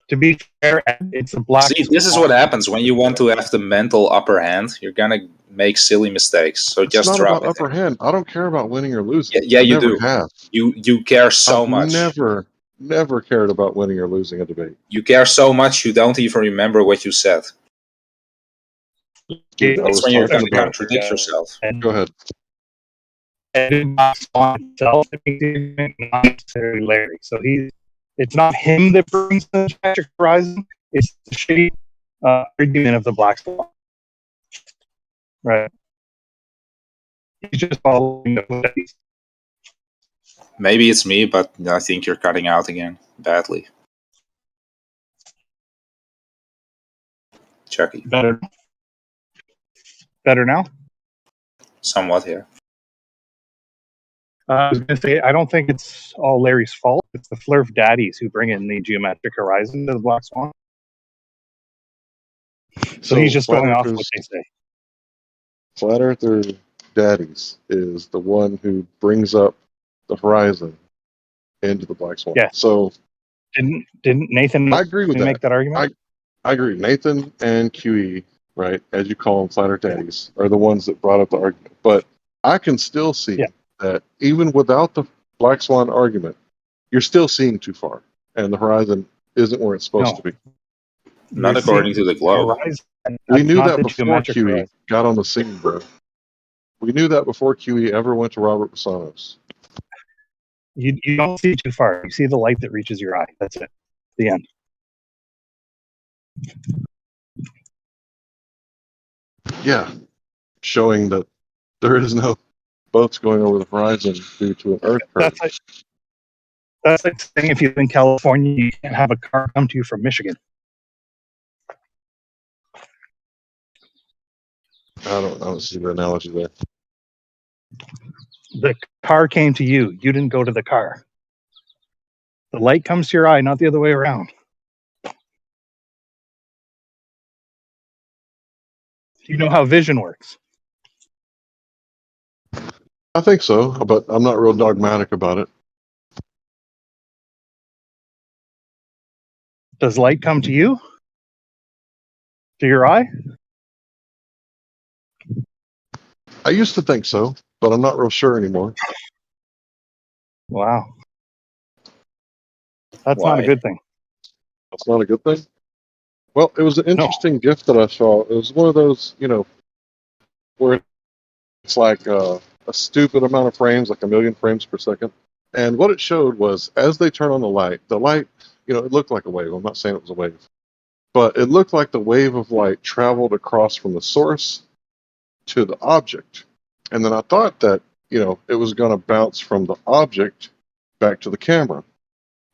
to be fair, it's a black. See, this is what happens when you want to have the mental upper hand. You're gonna make silly mistakes. So It's just not drop about it. upper hand. I don't care about winning or losing. Yeah, I you never do. have. You care so I've much. never cared about winning or losing a debate. You care so much you don't even remember what you said. Dude, I That's was when you're talking gonna about. contradict yourself. Go ahead. And itself, not necessarily Larry. So it's not him that brings the Magic Horizon. It's the shitty argument of the Black Swan. Right. He's just following the studies. Maybe it's me, but I think you're cutting out again badly. Chucky. Better now? Somewhat here. I was going to say, I don't think it's all Larry's fault. It's the Flurf daddies who bring in the geometric horizon to the Black Swan. So he's just going off what they say. Flat Earther Daddies is the one who brings up the horizon into the Black Swan. Yeah. So didn't Nathan I agree with make that argument? I agree. Nathan and QE, right, as you call them, Flat Earth Daddies, are the ones that brought up the argument. But I can still see that even without the Black Swan argument, you're still seeing too far, and the horizon isn't where it's supposed to be. Not according to the globe. We knew that before QE got on the scene, bro. We knew that before QE ever went to Robert Basanos. You don't see too far. You see the light that reaches your eye. That's it. The end. Yeah, showing that there is no boats going over the horizon due to an earth curve. That's like saying if you live in California, you can't have a car come to you from Michigan. I don't see the analogy there. The car came to you. You didn't go to the car. The light comes to your eye, not the other way around. You know how vision works. I think so, but I'm not real dogmatic about it. Does light come to you? To your eye? I used to think so, but I'm not real sure anymore. Wow. That's not a good thing. That's not a good thing? Well, it was an interesting gift that I saw. It was one of those, where it's like a stupid amount of frames, like 1 million frames per second. And what it showed was as they turn on the light, it looked like a wave. I'm not saying it was a wave. But it looked like the wave of light traveled across from the source to the object. And then I thought that, it was going to bounce from the object back to the camera.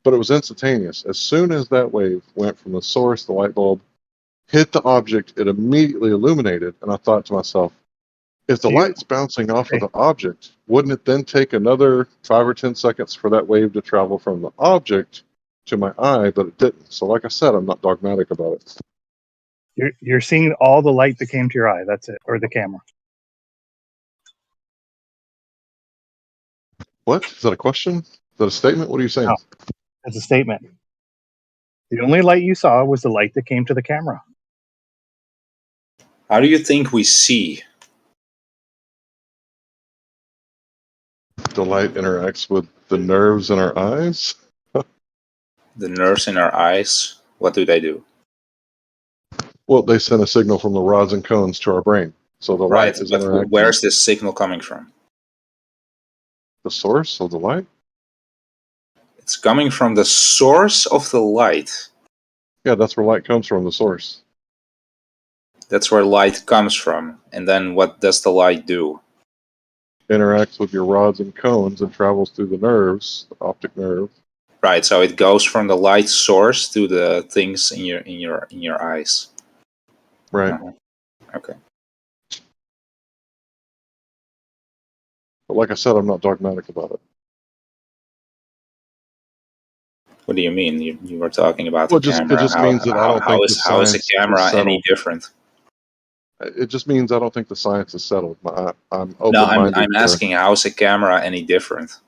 But it was instantaneous. As soon as that wave went from the source, the light bulb, hit the object, it immediately illuminated. And I thought to myself, if the light's bouncing off of the object, wouldn't it then take another 5 or 10 seconds for that wave to travel from the object to my eye? But it didn't. So like I said, I'm not dogmatic about it. You're seeing all the light that came to your eye. That's it. Or the camera. What? Is that a question? Is that a statement? What are you saying? No, it's a statement. The only light you saw was the light that came to the camera. How do you think we see? The light interacts with the nerves in our eyes? The nerves in our eyes, what do they do? Well, they send a signal from the rods and cones to our brain. So the light is But interacting. where's this signal coming from? The source of the light? It's coming from the source of the light. Yeah, that's where light comes from, the source. That's where light comes from. And then what does the light do? Interacts with your rods and cones and travels through the nerves, the optic nerve. Right, so it goes from the light source to the things in your eyes. Right. Okay. But like I said, I'm not dogmatic about it. What do you mean? You were talking about Well, the it camera. just means that I don't think the How is a science camera is any settled. different? It just means I don't think the science is settled. I'm No, open-minded. I'm asking how is a camera any different?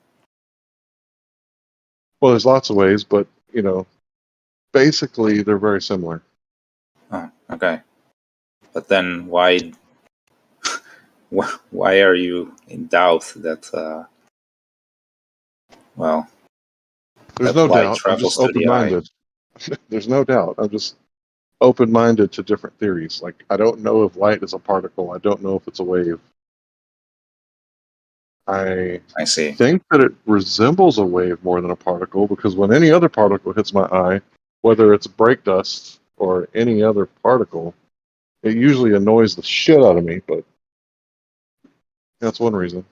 Well, there's lots of ways, but basically they're very similar. Oh, okay. But then why are you in doubt that There's that no light doubt. I'm just travels to the eye? open-minded. There's no doubt. I'm just open-minded to different theories. Like, I don't know if light is a particle. I don't know if it's a wave. I see. think that it resembles a wave more than a particle, because when any other particle hits my eye, whether it's brake dust or any other particle, it usually annoys the shit out of me, but that's one reason.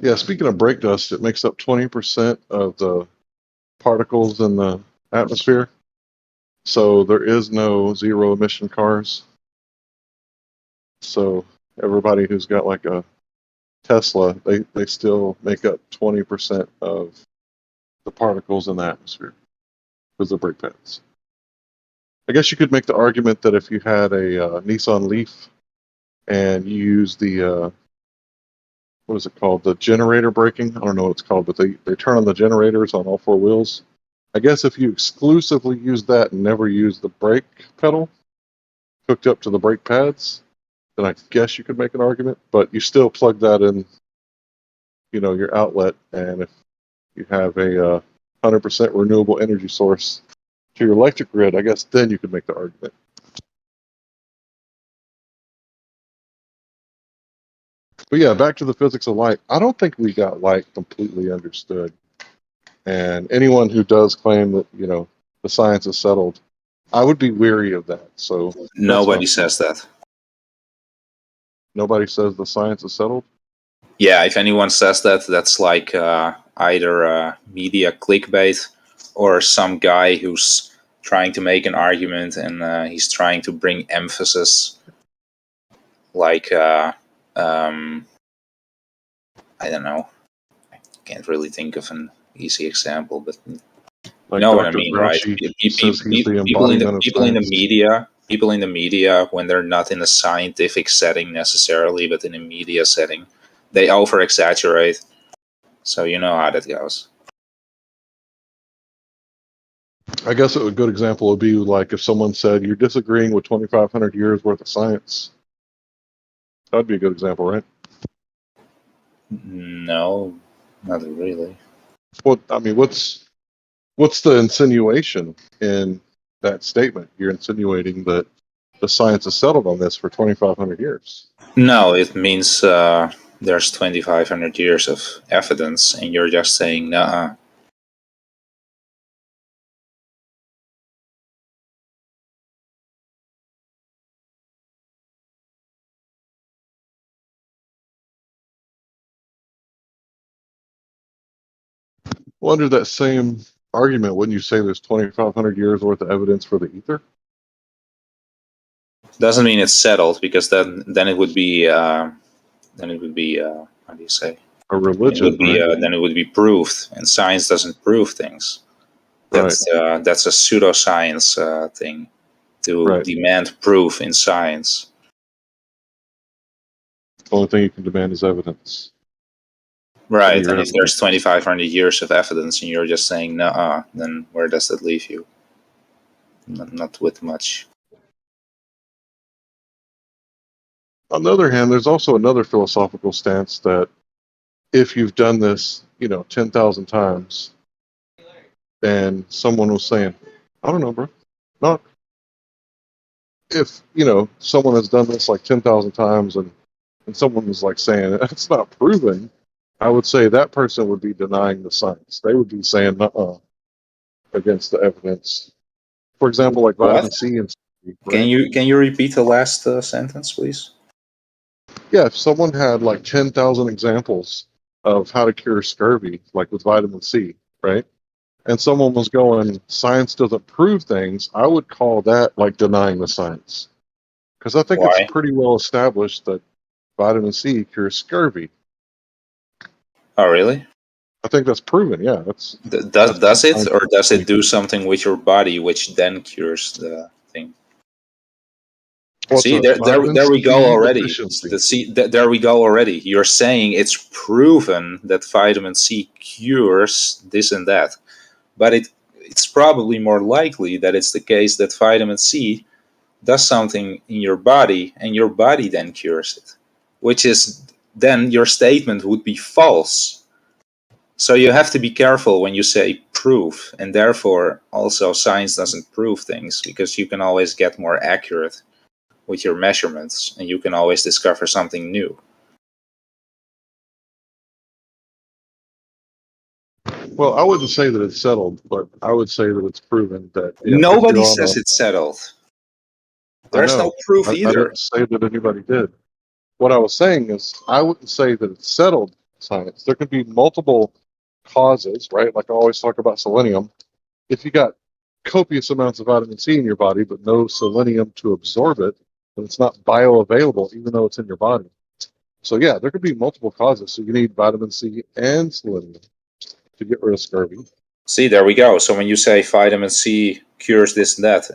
Yeah, speaking of brake dust, it makes up 20% of the particles in the atmosphere. So there is no zero emission cars. So everybody who's got like a Tesla, they still make up 20% of the particles in the atmosphere because of brake pads. I guess you could make the argument that if you had a Nissan Leaf and you use the what is it called? The generator braking? I don't know what it's called, but they turn on the generators on all four wheels. I guess if you exclusively use that and never use the brake pedal hooked up to the brake pads, then I guess you could make an argument. But you still plug that in, your outlet, and if you have a 100% renewable energy source to your electric grid, I guess then you could make the argument. But yeah, back to the physics of light. I don't think we got light completely understood. And anyone who does claim that, the science is settled, I would be weary of that. So Nobody says that. Nobody says the science is settled? Yeah, if anyone says that, that's like either media clickbait or some guy who's trying to make an argument and he's trying to bring emphasis. Like, I don't know. I can't really think of an easy example, but Like you know what I Dr. mean, right? Grouchy says he's the People in embodiment of science. people in the media, when they're not in a scientific setting necessarily, but in a media setting, they over exaggerate. So you know how that goes. I guess a good example would be like if someone said you're disagreeing with 2,500 years worth of science. That'd be a good example, right? No, not really. Well, I mean, what's the insinuation in that statement? You're insinuating that the science is settled on this for 2,500 years. No, it means there's 2,500 years of evidence, and you're just saying, nah. Well, under that same argument, wouldn't you say there's 2,500 years worth of evidence for the ether? Doesn't mean it's settled, because then it would be how do you say? A religion, It would be right? then it would be proved, and science doesn't prove things. That's that's a pseudoscience thing to demand proof in science. The only thing you can demand is evidence. Right, and if there's 2,500 years of evidence and you're just saying nah, then where does that leave you? Not with much. On the other hand, there's also another philosophical stance that if you've done this, 10,000 times, and someone was saying, I don't know, bro. Not if, someone has done this like 10,000 times and someone was like saying, it's not proven. I would say that person would be denying the science. They would be saying, against the evidence. For example, like What? vitamin C and C, Can right? you repeat the last sentence, please? Yeah, if someone had like 10,000 examples of how to cure scurvy, like with vitamin C, right? And someone was going, science doesn't prove things, I would call that like denying the science. Because I think it's Why? pretty well established that vitamin C cures scurvy. Oh, really? I think that's proven, yeah. That's Does it, or does it scientific. do something with your body which then cures the thing? What's See, a vitamin there we go C already. deficiency? There we go already. You're saying it's proven that vitamin C cures this and that, but it's probably more likely that it's the case that vitamin C does something in your body and your body then cures it, which is then your statement would be false. So you have to be careful when you say proof, and therefore also science doesn't prove things, because you can always get more accurate with your measurements and you can always discover something new. Well, I wouldn't say that it's settled, but I would say that it's proven that if Nobody you're on says it's settled. I There's no know. proof I either. didn't say that anybody did. What I was saying is, I wouldn't say that it's settled science. There could be multiple causes, right? Like I always talk about selenium. If you got copious amounts of vitamin C in your body, but no selenium to absorb it, then it's not bioavailable, even though it's in your body. So yeah, there could be multiple causes. So you need vitamin C and selenium to get rid of scurvy. See, there we go. So when you say vitamin C cures this and that,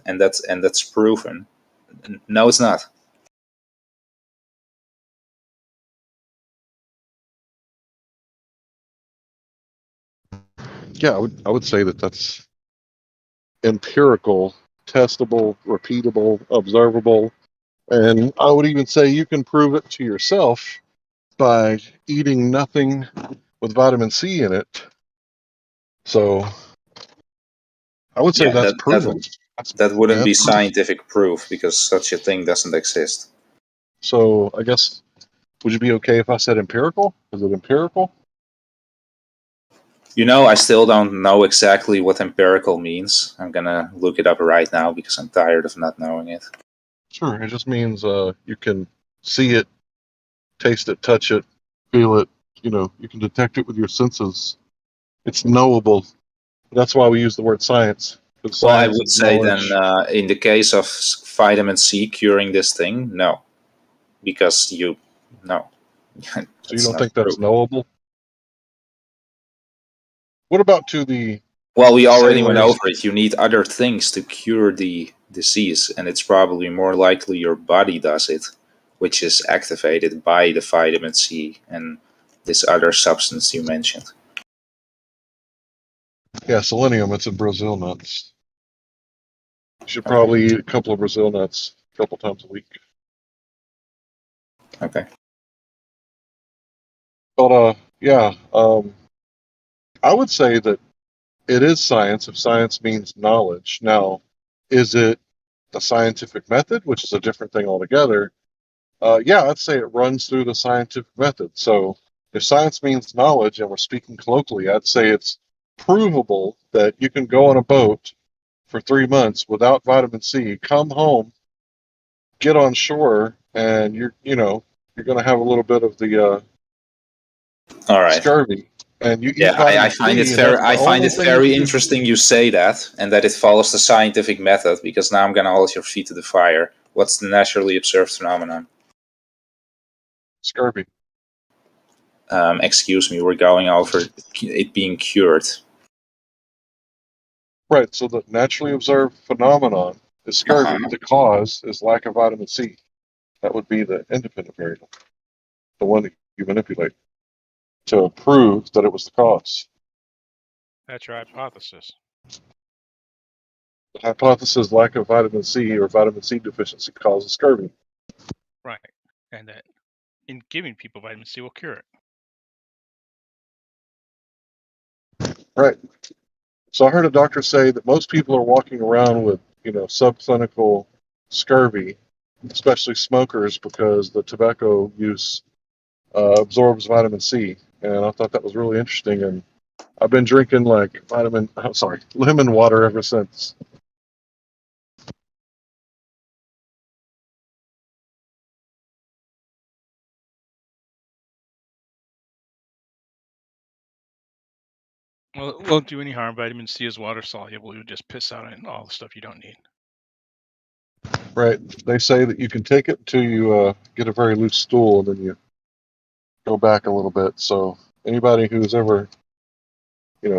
and that's proven, no, it's not. Yeah, I would say that that's empirical, testable, repeatable, observable, and I would even say you can prove it to yourself by eating nothing with vitamin C in it. So I would say Yeah, that's proven. that wouldn't be That's proven. scientific proof, because such a thing doesn't exist. So I guess, would you be okay if I said empirical? Is it empirical? You know, I still don't know exactly what empirical means. I'm gonna look it up right now because I'm tired of not knowing it. Sure. It just means you can see it, taste it, touch it, feel it. You know, you can detect it with your senses. It's knowable. That's why we use the word science. Because Well, I science would is say then, knowledge. in the case of vitamin C curing this thing, no, because no. So you It's don't not think that's true. knowable? What about to the Well, we already went sailors? over it. You need other things to cure the disease, and it's probably more likely your body does it, which is activated by the vitamin C and this other substance you mentioned. Yeah, selenium. It's in Brazil nuts. You should probably eat a couple of Brazil nuts a couple times a week. Okay. But yeah, I would say that it is science if science means knowledge. Now, is it the scientific method, which is a different thing altogether? Yeah, I'd say it runs through the scientific method. So if science means knowledge and we're speaking colloquially, I'd say it's provable that you can go on a boat for 3 months without vitamin C, come home, get on shore, and you're going to have a little bit of the All right. scurvy, and you eat Yeah, vitamin I find it C, and that's the I find only it thing you very can do. interesting you say that, and that it follows the scientific method, because now I'm gonna hold your feet to the fire. What's the naturally observed phenomenon? Scurvy. Excuse me, we're going over it being cured. Right, so the naturally observed phenomenon is scurvy. Uh-huh. The cause is lack of vitamin C. That would be the independent variable, the one that you manipulate to prove that it was the cause. That's your hypothesis. The hypothesis lack of vitamin C or vitamin C deficiency causes scurvy. Right. And that in giving people vitamin C will cure it. Right. So I heard a doctor say that most people are walking around with, subclinical scurvy, especially smokers, because the tobacco use absorbs vitamin C. and I thought that was really interesting. And I've been drinking like lemon water ever since. Well, it won't do any harm. Vitamin C is water soluble. You'll just piss out all the stuff you don't need. Right? They say that you can take it until you get a very loose stool, and then you go back a little bit. So anybody who's ever,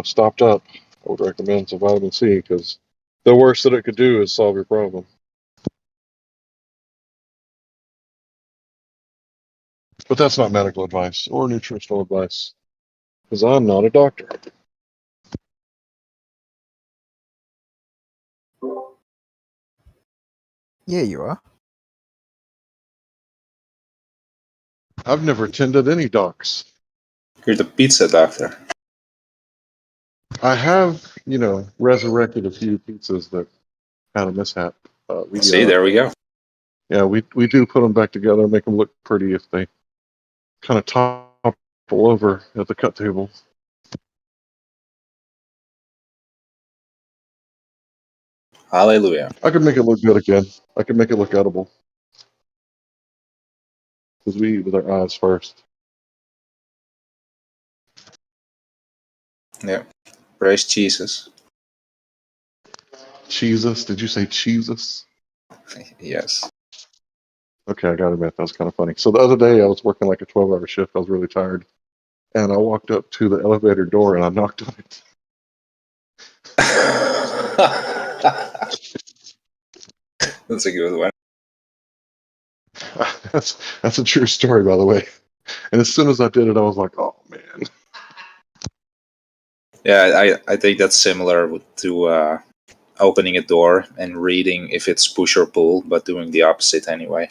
stopped up, I would recommend some vitamin C, because the worst that it could do is solve your problem. But that's not medical advice or nutritional advice, because I'm not a doctor. Yeah, you are. I've never attended any docs. You're the pizza doctor. I have, resurrected a few pizzas that had a mishap. See, there we go. Yeah, we do put them back together, make them look pretty if they kind of topple over at the cut table. Hallelujah. I could make it look good again. I could make it look edible. Because we eat with our eyes first. Yeah. Praise Jesus. Jesus? Did you say Jesus? Yes. Okay, I gotta admit, that was kind of funny. So the other day, I was working like a 12-hour shift. I was really tired. And I walked up to the elevator door and I knocked on it. That's a good one. That's a true story, by the way. And as soon as I did it, I was like, oh, man. Yeah, I think that's similar to opening a door and reading if it's push or pull, but doing the opposite anyway.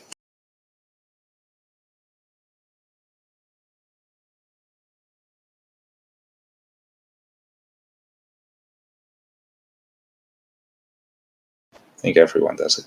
I think everyone does it.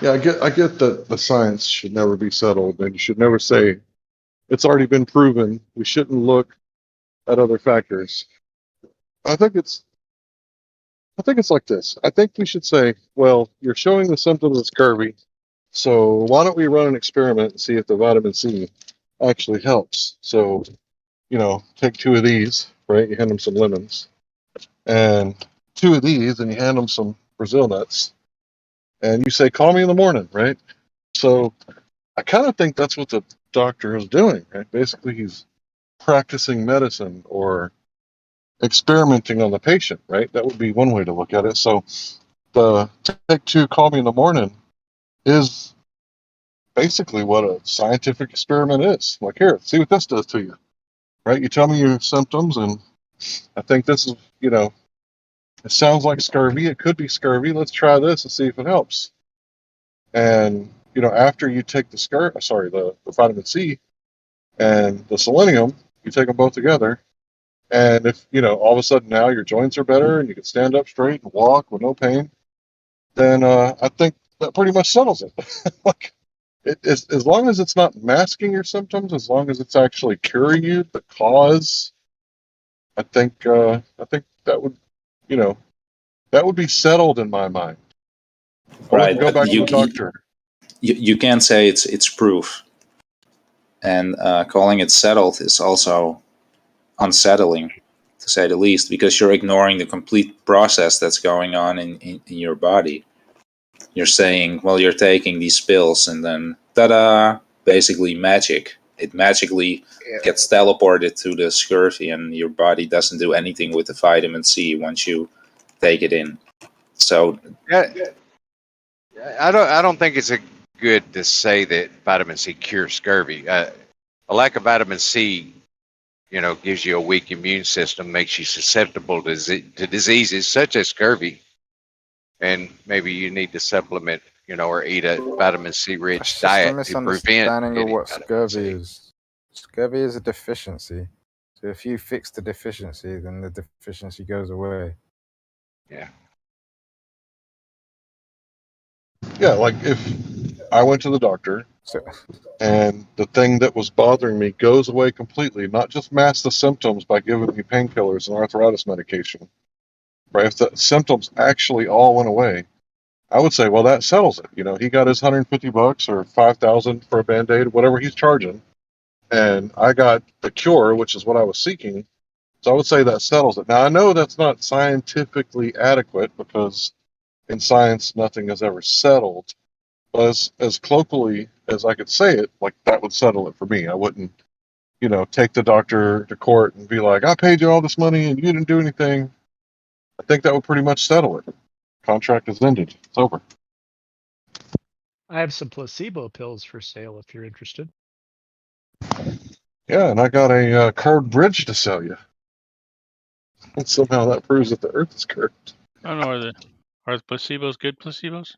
Yeah, I get that the science should never be settled, and you should never say it's already been proven. We shouldn't look at other factors. I think it's like this. I think we should say, well, you're showing the symptoms of scurvy, so why don't we run an experiment and see if the vitamin C actually helps? So, take 2 of these, right? You hand them some lemons, and 2 of these, and you hand them some Brazil nuts, and you say, call me in the morning, right? So I kind of think that's what the doctor is doing, right? Basically, he's practicing medicine or experimenting on the patient, right? That would be one way to look at it. So the take 2, call me in the morning is basically what a scientific experiment is. Like, here, see what this does to you, right? You tell me your symptoms, and I think this is, it sounds like scurvy. It could be scurvy. Let's try this and see if it helps. And, after you take the vitamin C and the selenium, you take them both together. And if, all of a sudden now your joints are better and you can stand up straight and walk with no pain, then I think that pretty much settles it. Like, as long as it's not masking your symptoms, as long as it's actually curing you, the cause, I think that would, you know, that would be settled in my mind. I Right, wouldn't go but back to the doctor. you can't say it's proof, and calling it settled is also unsettling, to say the least, because you're ignoring the complete process that's going on in your body. You're saying, well, you're taking these pills, and then ta-da, basically magic. It magically gets teleported to the scurvy, and your body doesn't do anything with the vitamin C once you take it in. So Yeah, I don't think it's good to say that vitamin C cures scurvy. A lack of vitamin C, gives you a weak immune system, makes you susceptible to diseases such as scurvy, and maybe you need to supplement, or eat a vitamin C rich That's just a diet to prevent misunderstanding of getting what vitamin scurvy C. is. Scurvy is a deficiency. So if you fix the deficiency, then the deficiency goes away. Yeah. Yeah, like if I went to the doctor and the thing that was bothering me goes away completely, not just mask the symptoms by giving me painkillers and arthritis medication, right? If the symptoms actually all went away, I would say, well, that settles it. He got his $150 or $5,000 for a Band-Aid, whatever he's charging, and I got the cure, which is what I was seeking. So I would say that settles it. Now, I know that's not scientifically adequate because in science, nothing is ever settled. But as colloquially as I could say it, like that would settle it for me. I wouldn't, take the doctor to court and be like, I paid you all this money and you didn't do anything. I think that would pretty much settle it. Contract is ended. It's over. I have some placebo pills for sale if you're interested. Yeah, and I got a curved bridge to sell you. And somehow that proves that the Earth is curved. I don't know. Are the placebos good placebos?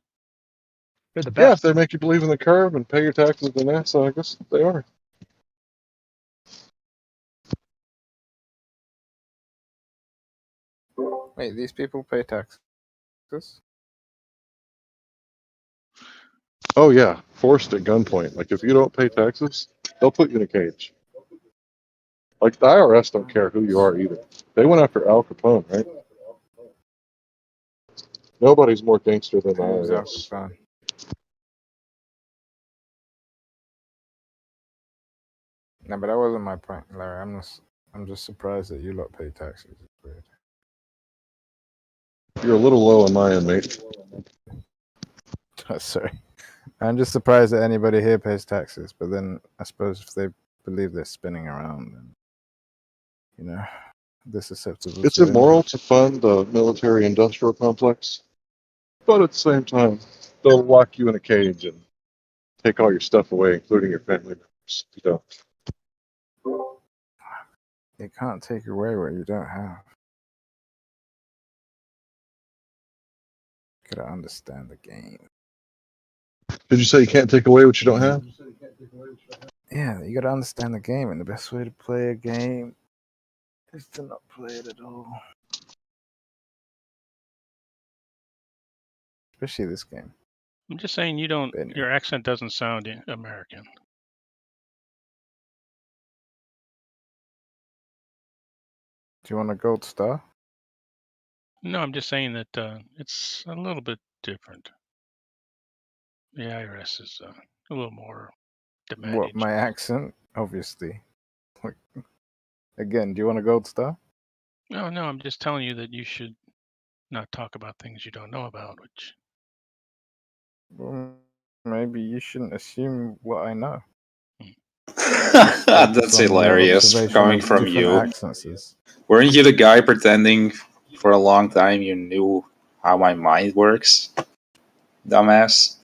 They're the Yeah, if best. they make you believe in the curve and pay your taxes to NASA, I guess they are. Wait, these people pay taxes? Oh yeah, forced at gunpoint. Like if you don't pay taxes, they'll put you in a cage. Like the IRS don't care who you are either. They went after Al Capone, right? Nobody's more gangster than the Who's Al IRS. Capone? No, but that wasn't my point, Larry. I'm just surprised that you lot pay taxes. It's weird. You're a little low on my end, mate. Sorry. I'm just surprised that anybody here pays taxes. But then I suppose if they believe they're spinning around, then, they're susceptible It's to it. immoral to fund the military-industrial complex, but at the same time, they'll lock you in a cage and take all your stuff away, including your family members. If you don't. You can't take away what you don't have. You gotta understand the game. Did you say you can't take away what you don't have? Yeah, you gotta understand the game, and the best way to play a game is to not play it at all. Especially this game. I'm just saying your accent doesn't sound American. Do you want a gold star? No, I'm just saying that it's a little bit different. The IRS is a little more demanding. What, my accent? Obviously. Again, do you want a gold star? No, I'm just telling you that you should not talk about things you don't know about, which... Well, maybe you shouldn't assume what I know. That's hilarious coming from you. Accents. Weren't you the guy pretending for a long time you knew how my mind works? Dumbass.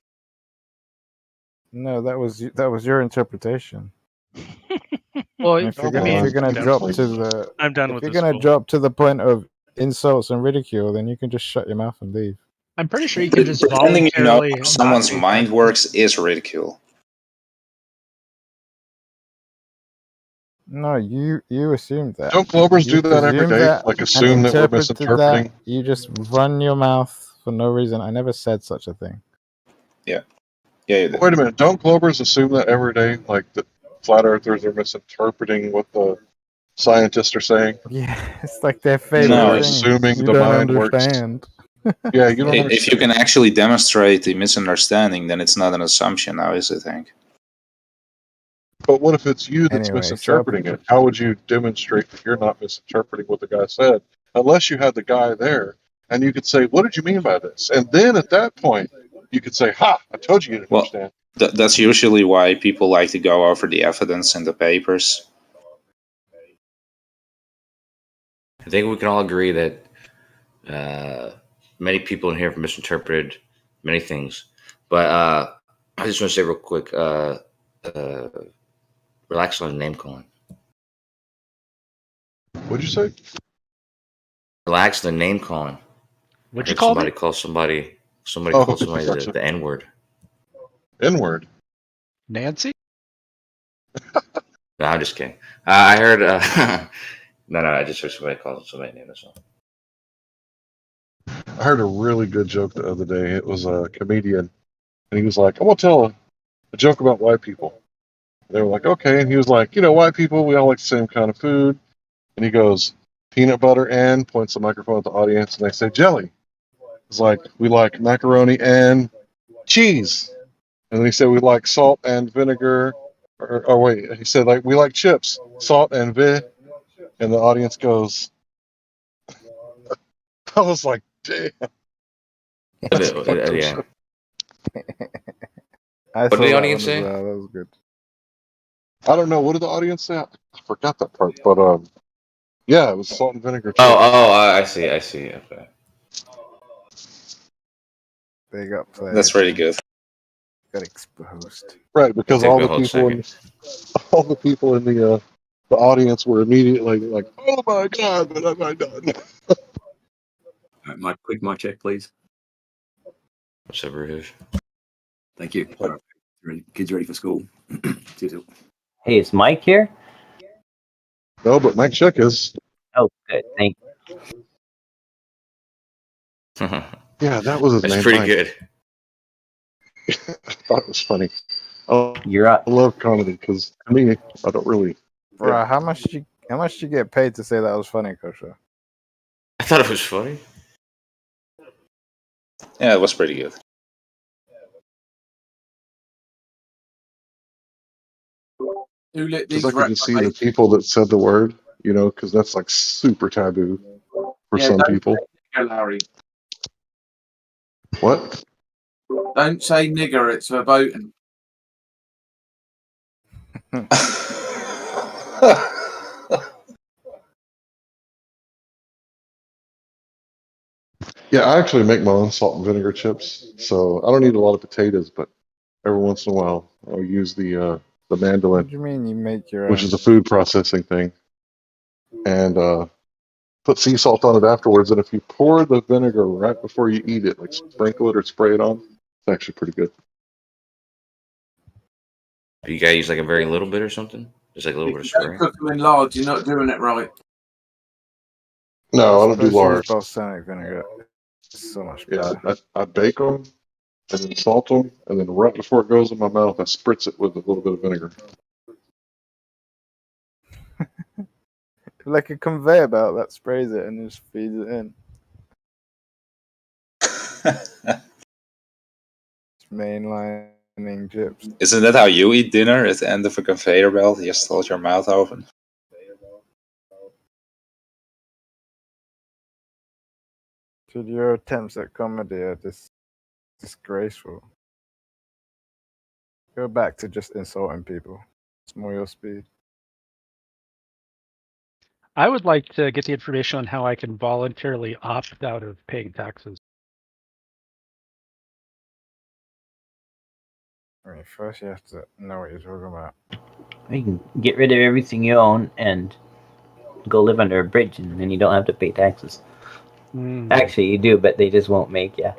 No, that was your interpretation. Well, if you're gonna drop to the point of insults and ridicule, then you can just shut your mouth and leave. I'm pretty sure you can just Pretending you know voluntarily. how someone's mind works is ridicule. No, you assumed that. Don't Globers do that every presumed day? Like assume that we're interpreted misinterpreting? that. You just run your mouth for no reason. I never said such a thing. Yeah. Yeah, you did. Wait a minute. Don't Globers assume that every day? Like the flat earthers are misinterpreting what the scientists are saying? Yeah, it's like their So favorite they're thing. assuming You the don't mind works. understand. Yeah, you don't If you understand. can actually demonstrate the misunderstanding, then it's not an assumption now, is it, Hank? But what if it's you that's Anyway, misinterpreting it? How would you demonstrate that you're not misinterpreting what the guy said? Unless you had the guy there and you could say, what did you mean by this? And then at that point, you could say, ha, I told you you didn't Well, understand. that's usually why people like to go over the evidence in the papers. I think we can all agree that many people in here have misinterpreted many things. But I just want to say real quick, relax on the name calling. What'd you say? Relax the name calling. What'd I you heard call somebody me? call somebody Oh, called somebody gotcha. the N word. N-word. Nancy? No, I'm just kidding. I heard no, I just heard somebody call somebody name. That's all. I heard a really good joke the other day. It was a comedian, and he was like, I'm going to tell a joke about white people. They were like, okay. And he was like, white people, we all like the same kind of food. And he goes, peanut butter and points the microphone at the audience, and they say jelly. It's like, we like macaroni and cheese. And then he said, we like salt and vinegar. Or wait, he said, like, we like chips, salt and vi. And the audience goes, I was like, damn. That's a fucked up Yeah. show. I What did saw the that audience one as say? well. That was good. I don't know. What did the audience say? I forgot that part. But yeah, it was salt and vinegar chips. I see. Okay. They got played. That's really good. Got exposed. Right, because It took all me a the whole people in the audience were immediately like, "Oh my god, what have I done?" Mic check, please. What's up, Rouge? Thank you. Kids ready for school. Hey, is Mike here? No, but Mike Check is. Oh, good. Thank Yeah, that was his That's name. pretty Mike. good. I thought it was funny. I You're up. love comedy because to me, I don't really. Bro, how much did you get paid to say that was funny, Kosha? I thought it was funny. Yeah, it was pretty good. Who let Because these I could just see the people that said the word, because that's like super taboo for some people. nigger, Larry. What? Don't say nigger, it's verboten. Yeah, I actually make my own salt and vinegar chips, so I don't eat a lot of potatoes, but every once in a while I'll use the What mandolin, do you mean you make your which own? is a food processing thing, and put sea salt on it afterwards. And if you pour the vinegar right before you eat it, like sprinkle it or spray it on, it's actually pretty good. You gotta use like a very little bit or something? Just like a little bit of If you don't spray? cook them in lard, you're not doing it right. No, I don't do Especially lard. with balsamic vinegar. It's so much better. Yeah, I bake them and then salt them, and then right before it goes in my mouth, I spritz it with a little bit of vinegar. Like a conveyor belt that sprays it and just feeds it in. It's mainlining chips. Isn't that how you eat dinner at the end of a conveyor belt? You just hold your mouth open. Dude, your attempts at comedy are just disgraceful. Go back to just insulting people. It's more your speed. I would like to get the information on how I can voluntarily opt out of paying taxes. I mean, first you have to know what you're talking about. You can get rid of everything you own and go live under a bridge, and then you don't have to pay taxes. Actually, you do, but they just won't make you.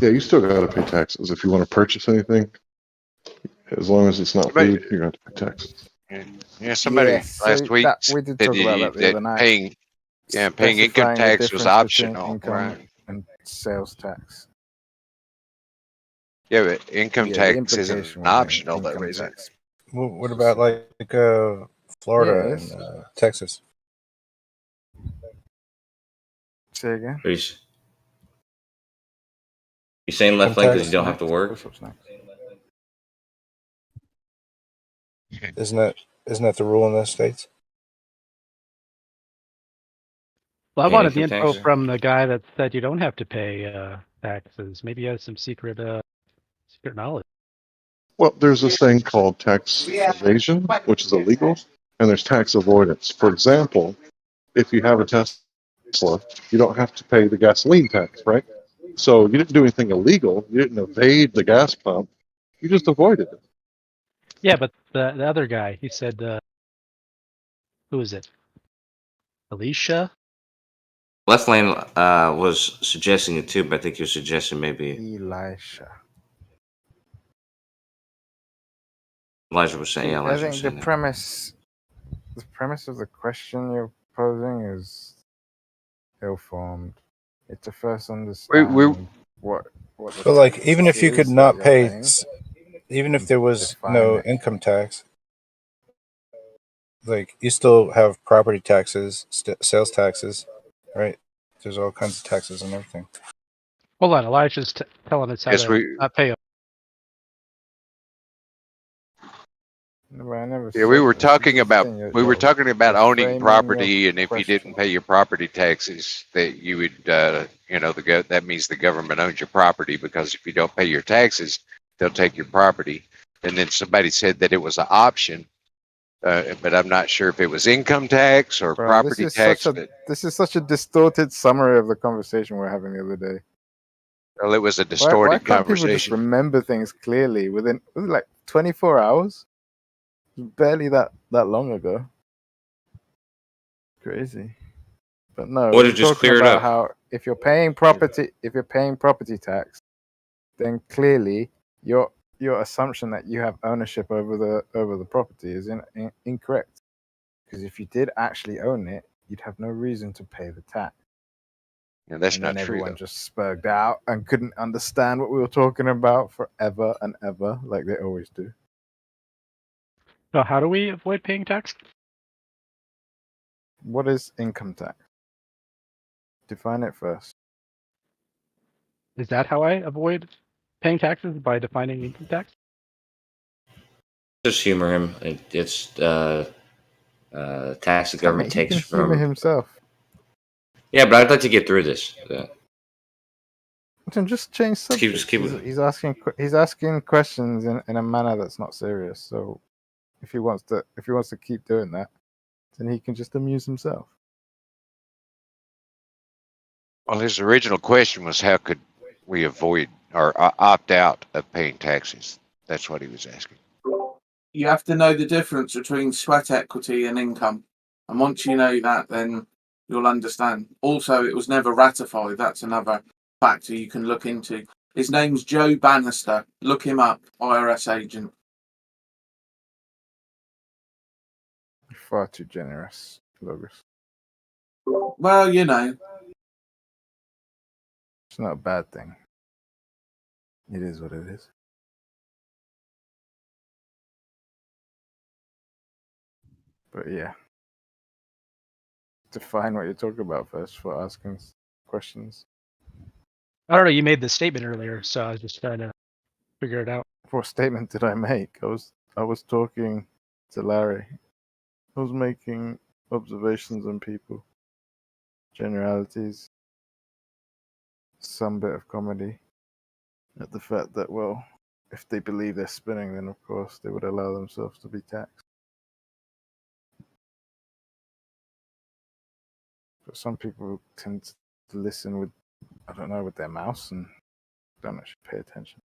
Yeah, you still got to pay taxes if you want to purchase anything. As long as it's not food, you're going to pay taxes. Yeah, somebody Yes, last so week we did said talk about that the other night. paying income Specifying the tax was difference between optional, income right? and sales tax. Yeah, but income Yeah, the tax isn't implication was optional, though, income is it? tax. What about like Florida Yes. and Texas? Say again. Please. You saying left Income lane because tax? you don't have to work? Isn't that the rule in those states? Well, I Paying wanted the income info tax? from the guy that said you don't have to pay taxes. Maybe he has some secret knowledge. Well, there's this thing called tax evasion, which is illegal, and there's tax avoidance. For example, if you have a Tesla, you don't have to pay the gasoline tax, right? So you didn't do anything illegal. You didn't evade the gas pump. You just avoided it. Yeah, but the other guy, he said, who is it? Alicia? Left lane was suggesting it too, but I think you're suggesting maybe Elisha. Elijah was saying. See, Yeah, I Elijah was think the saying that. premise of the question you're posing is ill-formed. It's to first understand what the But like, tax even if you could is that not you're pay, paying, even if and there was define no it. income tax, like you still have property taxes, sales taxes, right? There's all kinds of taxes and everything. Hold on, Elijah's telling us how Yes, to not pay. No, I never Yeah, we said were that. talking about You're owning framing property, your and if you question. didn't pay your property taxes, that you would, that means the government owns your property, because if you don't pay your taxes, they'll take your property. And then somebody said that it was an option, but I'm not sure if it was income tax or Bro, property tax. But this is such a distorted summary of the conversation we're having the other day. well, it was a Why distorted can't people just conversation. remember things clearly within was it like 24 hours? Barely that long ago. Crazy. But no, Or we're to just talking clear it about up. how if you're paying property tax, then clearly your assumption that you have ownership over the property is incorrect. Because if you did actually own it, you'd have no reason to pay the tax. Yeah, that's And not then true, everyone though. just spurged out and couldn't understand what we were talking about forever and ever, like they always do. So how do we avoid paying tax? What is income tax? Define it first. Is that how I avoid paying taxes, by defining income tax? Just humor him. It's tax the I mean, government he takes can humor from. himself. Yeah, but I'd like to get through this. Then just change subjects. He's asking questions in a manner that's not serious. So if he wants to keep doing that, then he can just amuse himself. Well, his original question was, how could we avoid or opt out of paying taxes? That's what he was asking. You have to know the difference between sweat equity and income. And once you know that, then you'll understand. Also, it was never ratified. That's another factor you can look into. His name's Joe Bannister. Look him up, IRS agent. Far too generous, Logos. Well, you know. It's not a bad thing. It is what it is. But yeah. Define what you're talking about first for asking questions. I don't know. You made the statement earlier, so I was just trying to figure it out. What statement did I make? I was talking to Larry. I was making observations on people, generalities, some bit of comedy at the fact that, well, if they believe they're spinning, then of course they would allow themselves to be taxed. But some people tend to listen with, I don't know, with their mouse and don't actually pay attention.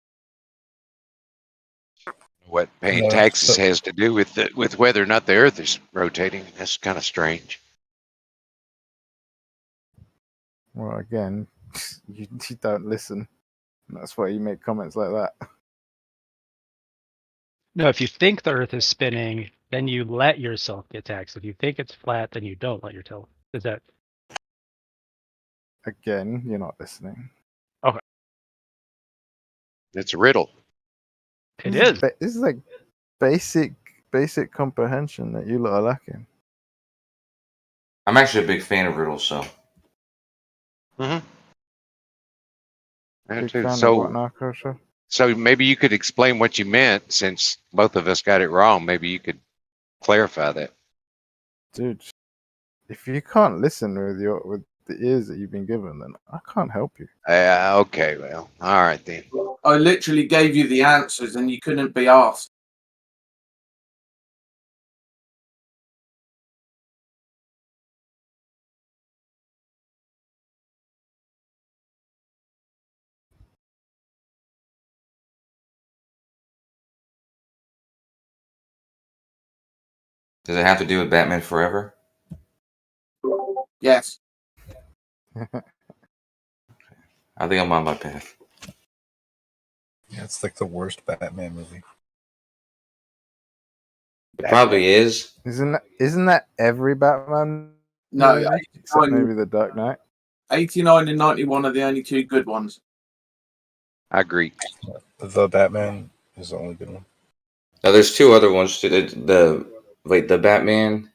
What paying No, taxes so- has to do with whether or not the Earth is rotating. That's kind of strange. Well, again, you don't listen. That's why you make comments like that. No, if you think the Earth is spinning, then you let yourself get taxed. If you think it's flat, then you don't let yourself. Is that Again, you're not listening. okay? It's a riddle. It is. This is like basic comprehension that you lot are lacking. I'm actually a big fan of riddles, so. Mm-hmm. Big fan of what now, Kosher? So maybe you could explain what you meant, since both of us got it wrong. Maybe you could clarify that. Dude, if you can't listen with the ears that you've been given, then I can't help you. Okay, well, all right then. I literally gave you the answers and you couldn't be asked. Does it have to do with Batman Forever? Yes. I think I'm on my path. Yeah, it's like the worst Batman movie. It probably is. Isn't that every Batman? No, movie? Except maybe the Dark Knight. 89 and 91 are the only two good ones. I agree. The Batman is the only good one. Now, there's two other ones. The Batman.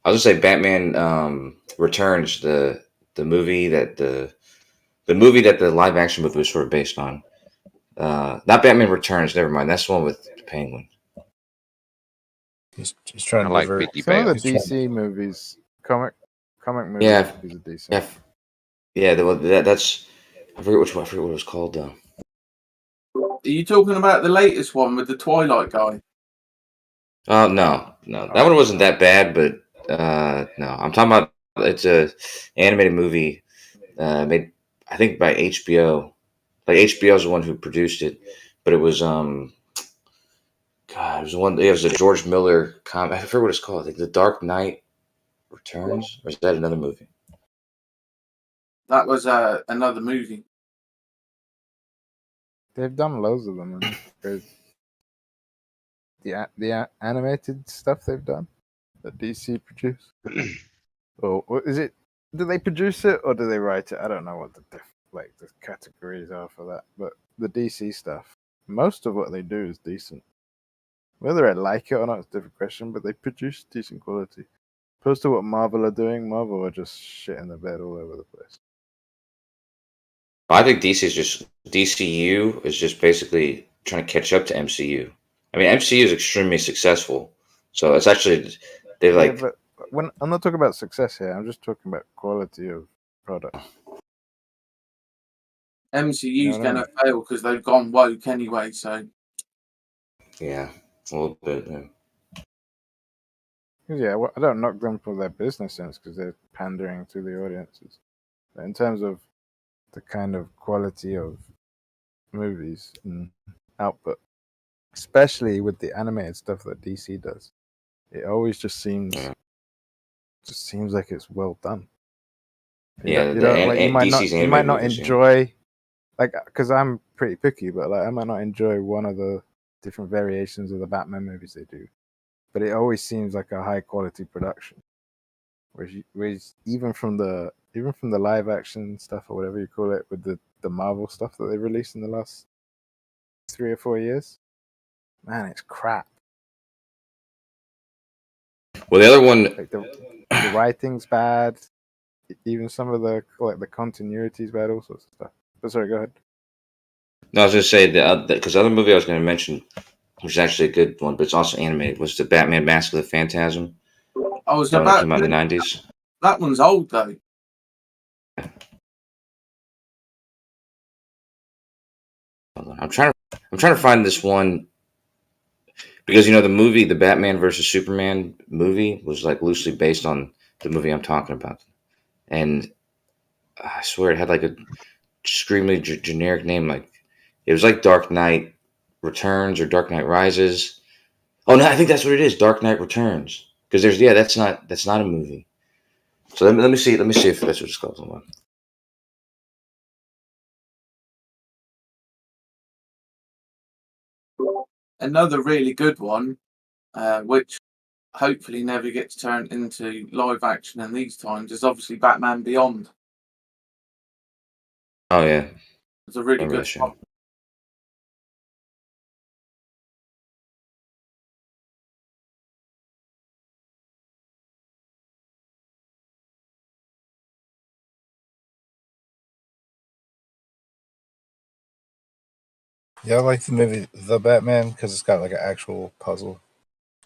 I was gonna say Batman Returns, the movie that the movie that the live action movie was sort of based on. Not Batman Returns. Never mind. That's the one with the Penguin. He's trying to like divert. Some of the DC movies, comic movies, Yeah, are decent. yeah. That's I forget which one. I forget what it was called though. Are you talking about the latest one with the Twilight guy? Oh no, that one wasn't that bad, but no, I'm talking about it's a animated movie made I think by HBO. Like HBO's the one who produced it, but it was God, it was one. It was a George Miller comic. I forget what it's called. Like The Dark Knight Returns, or is that another movie? That was another movie. They've done loads of them. And the animated stuff they've done that DC produced. Or is it? Do they produce it or do they write it? I don't know what the categories are for that. But the DC stuff, most of what they do is decent. Whether I like it or not is a different question. But they produce decent quality. Opposed to what Marvel are doing, Marvel are just shit in the bed all over the place. I think DCU is just basically trying to catch up to MCU. I mean, MCU is extremely successful, so it's actually they're like. Yeah, but when I'm not talking about success here, I'm just talking about quality of product. MCU's going to fail because they've gone woke anyway, so. Yeah, a little bit. Yeah. Yeah, well, I don't knock them for their business sense because they're pandering to the audiences. But in terms of the kind of quality of movies and output, especially with the animated stuff that DC does, it always just seems like it's well done. You might not enjoy, because I'm pretty picky, but I might not enjoy one of the different variations of the Batman movies they do, but it always seems like a high quality production. Whereas even from the live action stuff or whatever you call it, with the Marvel stuff that they released in the last 3 or 4 years, man, it's crap. Well, the other one, the writing's bad. Even some of the continuity's bad, all sorts of stuff. But sorry, go ahead. No, I was going to say because the other movie I was going to mention, which is actually a good one, but it's also animated, was the Batman Mask of the Phantasm. I was that about came out in the 90s. That one's old though. I'm trying to find this one because the Batman versus Superman movie was like loosely based on the movie I'm talking about, and I swear it had like a extremely generic name. Like it was like Dark Knight Returns or Dark Knight Rises. Oh no, I think that's what it is. Dark Knight Returns. Because that's not a movie. So let me see if that's what it's called. Hold on. Another really good one, which hopefully never gets turned into live action in these times, is obviously Batman Beyond. Oh yeah, It's a really good one. Yeah, I like the movie The Batman because it's got like an actual puzzle,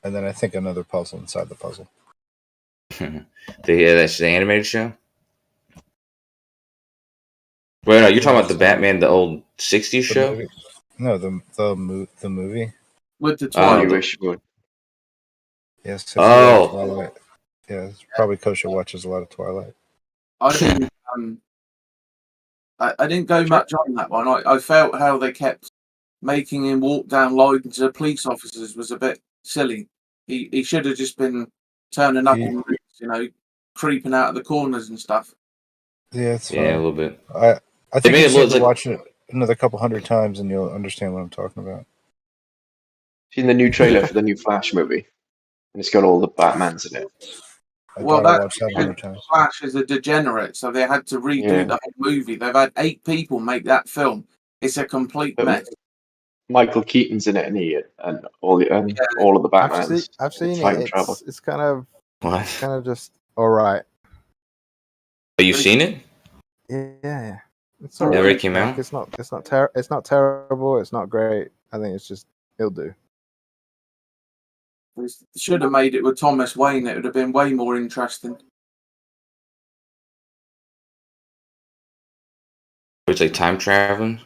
and then I think another puzzle inside the puzzle. That's the animated show. Wait, no, you're talking about the Batman, the old '60s show? Movie. No, the movie with the Oh, Twilight. Wishwood. Yes. If Oh. Twilight. Yeah, it's probably Kosha watches a lot of Twilight. I didn't. I didn't go much on that one. I felt how they kept making him walk down lines of police officers was a bit silly. He should have just been turning up in rooms, creeping out of the corners and stuff. Yeah, it's fine. Yeah, a little bit. I They think made you it should look like watch it another couple hundred times and you'll understand what I'm talking about. Seen the new trailer for the new Flash movie, and it's got all the Batmans in it. Well, gotta watch that 100 times. Flash is a degenerate, so they had to redo Yeah. the whole movie. They've had 8 people make that film. It's a complete mess. Michael Keaton's in it, and all of the Batmans. I've seen Time it. travel. It's kind of What? kind of just all right. Oh, you've seen it? Yeah. It's It all already right. came Like, out? it's not terrible. It's not great. I think it'll do. They should have made it with Thomas Wayne. It would have been way more interesting. It's like time traveling.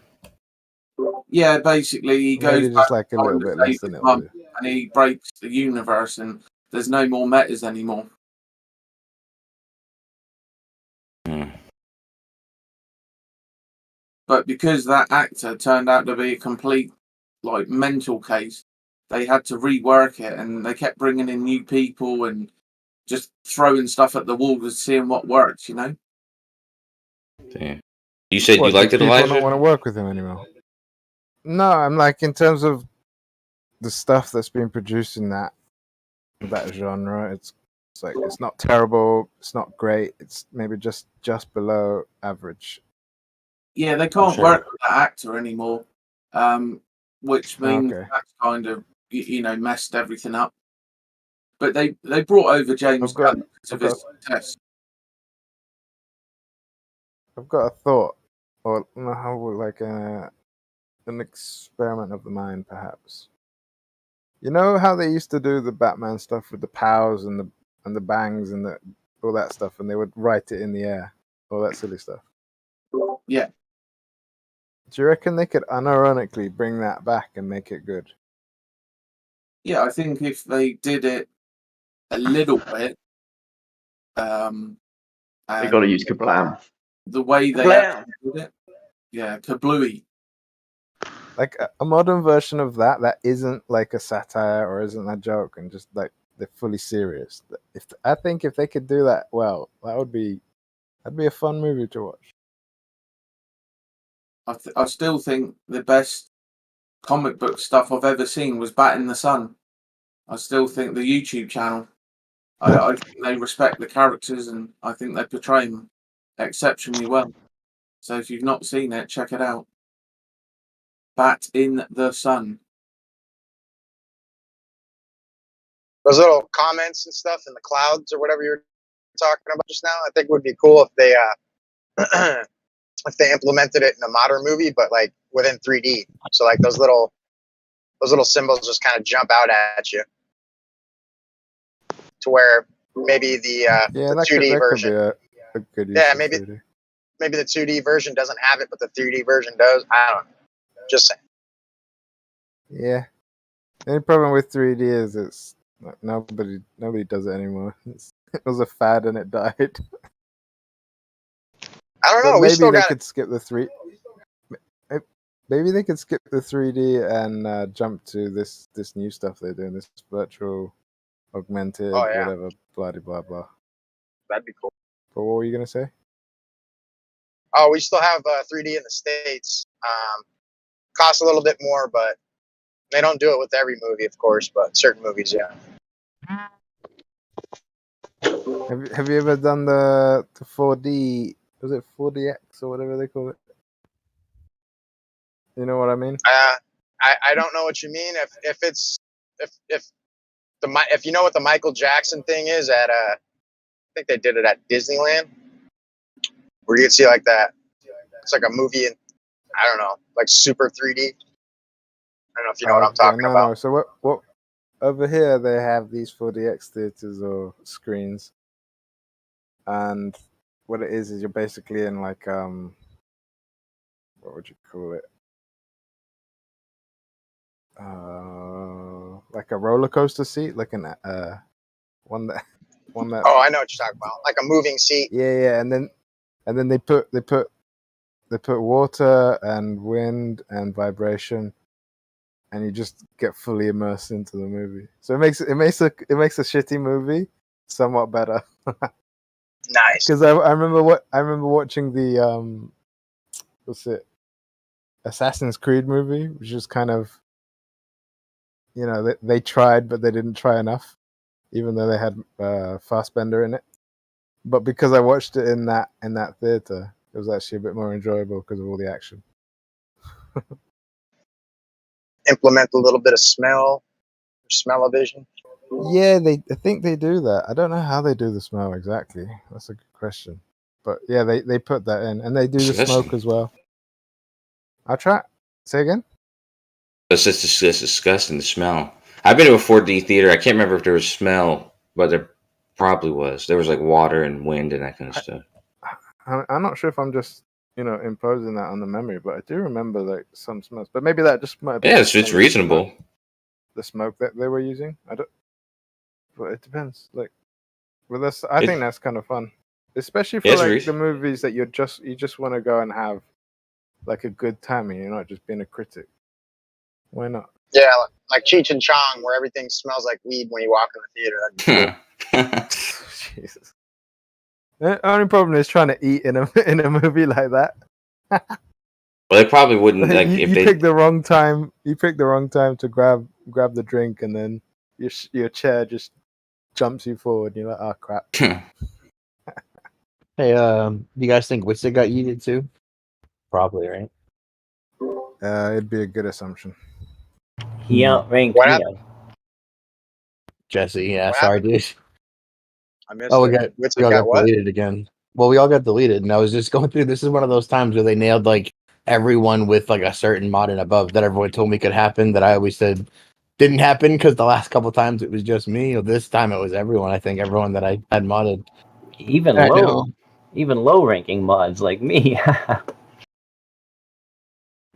Yeah, basically he goes Maybe back just like a in time little to bit save less his than it'll mum, do. and he breaks the universe, and there's no more metas anymore. But because that actor turned out to be a complete mental case, they had to rework it, and they kept bringing in new people and just throwing stuff at the wall and seeing what works. Damn. You said What, you liked did it, people Elijah? not want to work with him anymore? No, I'm like, in terms of the stuff that's been produced in that genre, it's like it's not terrible, it's not great, it's maybe just below average. Yeah, they can't work with that actor anymore, which means Okay. that's kind of messed everything up. But they brought over James Gunn because of his success. I've got a thought, or how like an experiment of the mind, perhaps. You know how they used to do the Batman stuff with the pows and the bangs and all that stuff, and they would write it in the air, all that silly stuff. Yeah. Do you reckon they could unironically bring that back and make it good? Yeah, I think if they did it a little bit, They got to use Kablam. the way they Kablam! actually did it, yeah, kablooey. Like a modern version of that isn't like a satire or isn't a joke, and just like they're fully serious. I think if they could do that well, that'd be a fun movie to watch. I still think the best comic book stuff I've ever seen was Bat in the Sun. I still think the YouTube channel. I think they respect the characters, and I think they portray them exceptionally well. So if you've not seen it, check it out. Bat in the Sun. Those little comments and stuff in the clouds or whatever you were talking about just now, I think would be cool if they if they implemented it in a modern movie, but like within 3D. So like those little symbols just kind of jump out at you, to where maybe the 2D version. Could be a good use. Yeah, of maybe 3D. maybe the 2D version doesn't have it, but the 3D version does. I don't know. Just saying. Yeah. The only problem with 3D is it's like, nobody does it anymore. It was a fad and it died. I don't But know. We maybe still they got could skip the 3. Maybe they could skip the 3D and jump to this new stuff they're doing. This virtual, augmented, whatever, blah blah blah. That'd be cool. But what were you gonna say? Oh, we still have 3D in the States. Costs a little bit more, but they don't do it with every movie, of course. But certain movies, yeah. Have you ever done the 4D? Was it 4DX or whatever they call it? You know what I mean? I don't know what you mean. If you know what the Michael Jackson thing is at I think they did it at Disneyland, where you can see like that. It's like a movie in, I don't know, like super 3D. I don't know if you know what I'm talking no, about. no. So what? Over here they have these 4DX theaters or screens, and what it is you're basically in like what would you call it? Like a roller coaster seat, like an one that Oh, I know what you're talking about. Like a moving seat. yeah, and then they put water and wind and vibration, and you just get fully immersed into the movie. So it makes a shitty movie somewhat better. Nice. Because I remember watching the what's it, Assassin's Creed movie, which is kind of, you know, they tried but they didn't try enough, even though they had Fassbender in it. But because I watched it in that theater, it was actually a bit more enjoyable because of all the action. Implement a little bit of smell-o-vision. Yeah, I think they do that. I don't know how they do the smell exactly. That's a good question. But yeah, they put that in, and they do the smoke as well. I'll try. Say again. It's just disgusting, the smell. I've been to a 4D theater. I can't remember if there was smell, but there probably was. There was like water and wind and that kind of stuff. I'm not sure if I'm just, you know, imposing that on the memory, but I do remember like some smells. But maybe that just might be. Yeah, it's reasonable. The smoke that they were using. I don't. But it depends. Like, with this, I think that's kind of fun, especially for like the movies that you just want to go and have like a good time, and you're not just being a critic. Why not? Yeah, like Cheech and Chong, where everything smells like weed when you walk in the theater. Jesus. The only problem is trying to eat in a movie like that. Well, they probably wouldn't like you, if you they pick the wrong time. You pick the wrong time to grab the drink, and then your chair just jumps you forward. You're like, oh crap. Hey, do you guys think Witsit got yeeted too? Probably, right? It'd be a good assumption. He outranked What me. happened? Jesse, yeah, What sorry, happened? dude. I missed Oh, it. we all got got what? deleted again. Well, we all got deleted, and I was just going through. This is one of those times where they nailed like everyone with like a certain mod and above that everyone told me could happen. That I always said didn't happen because the last couple times it was just me. Or this time it was everyone. I think everyone that I had modded. Even I low, know. even low ranking mods like me.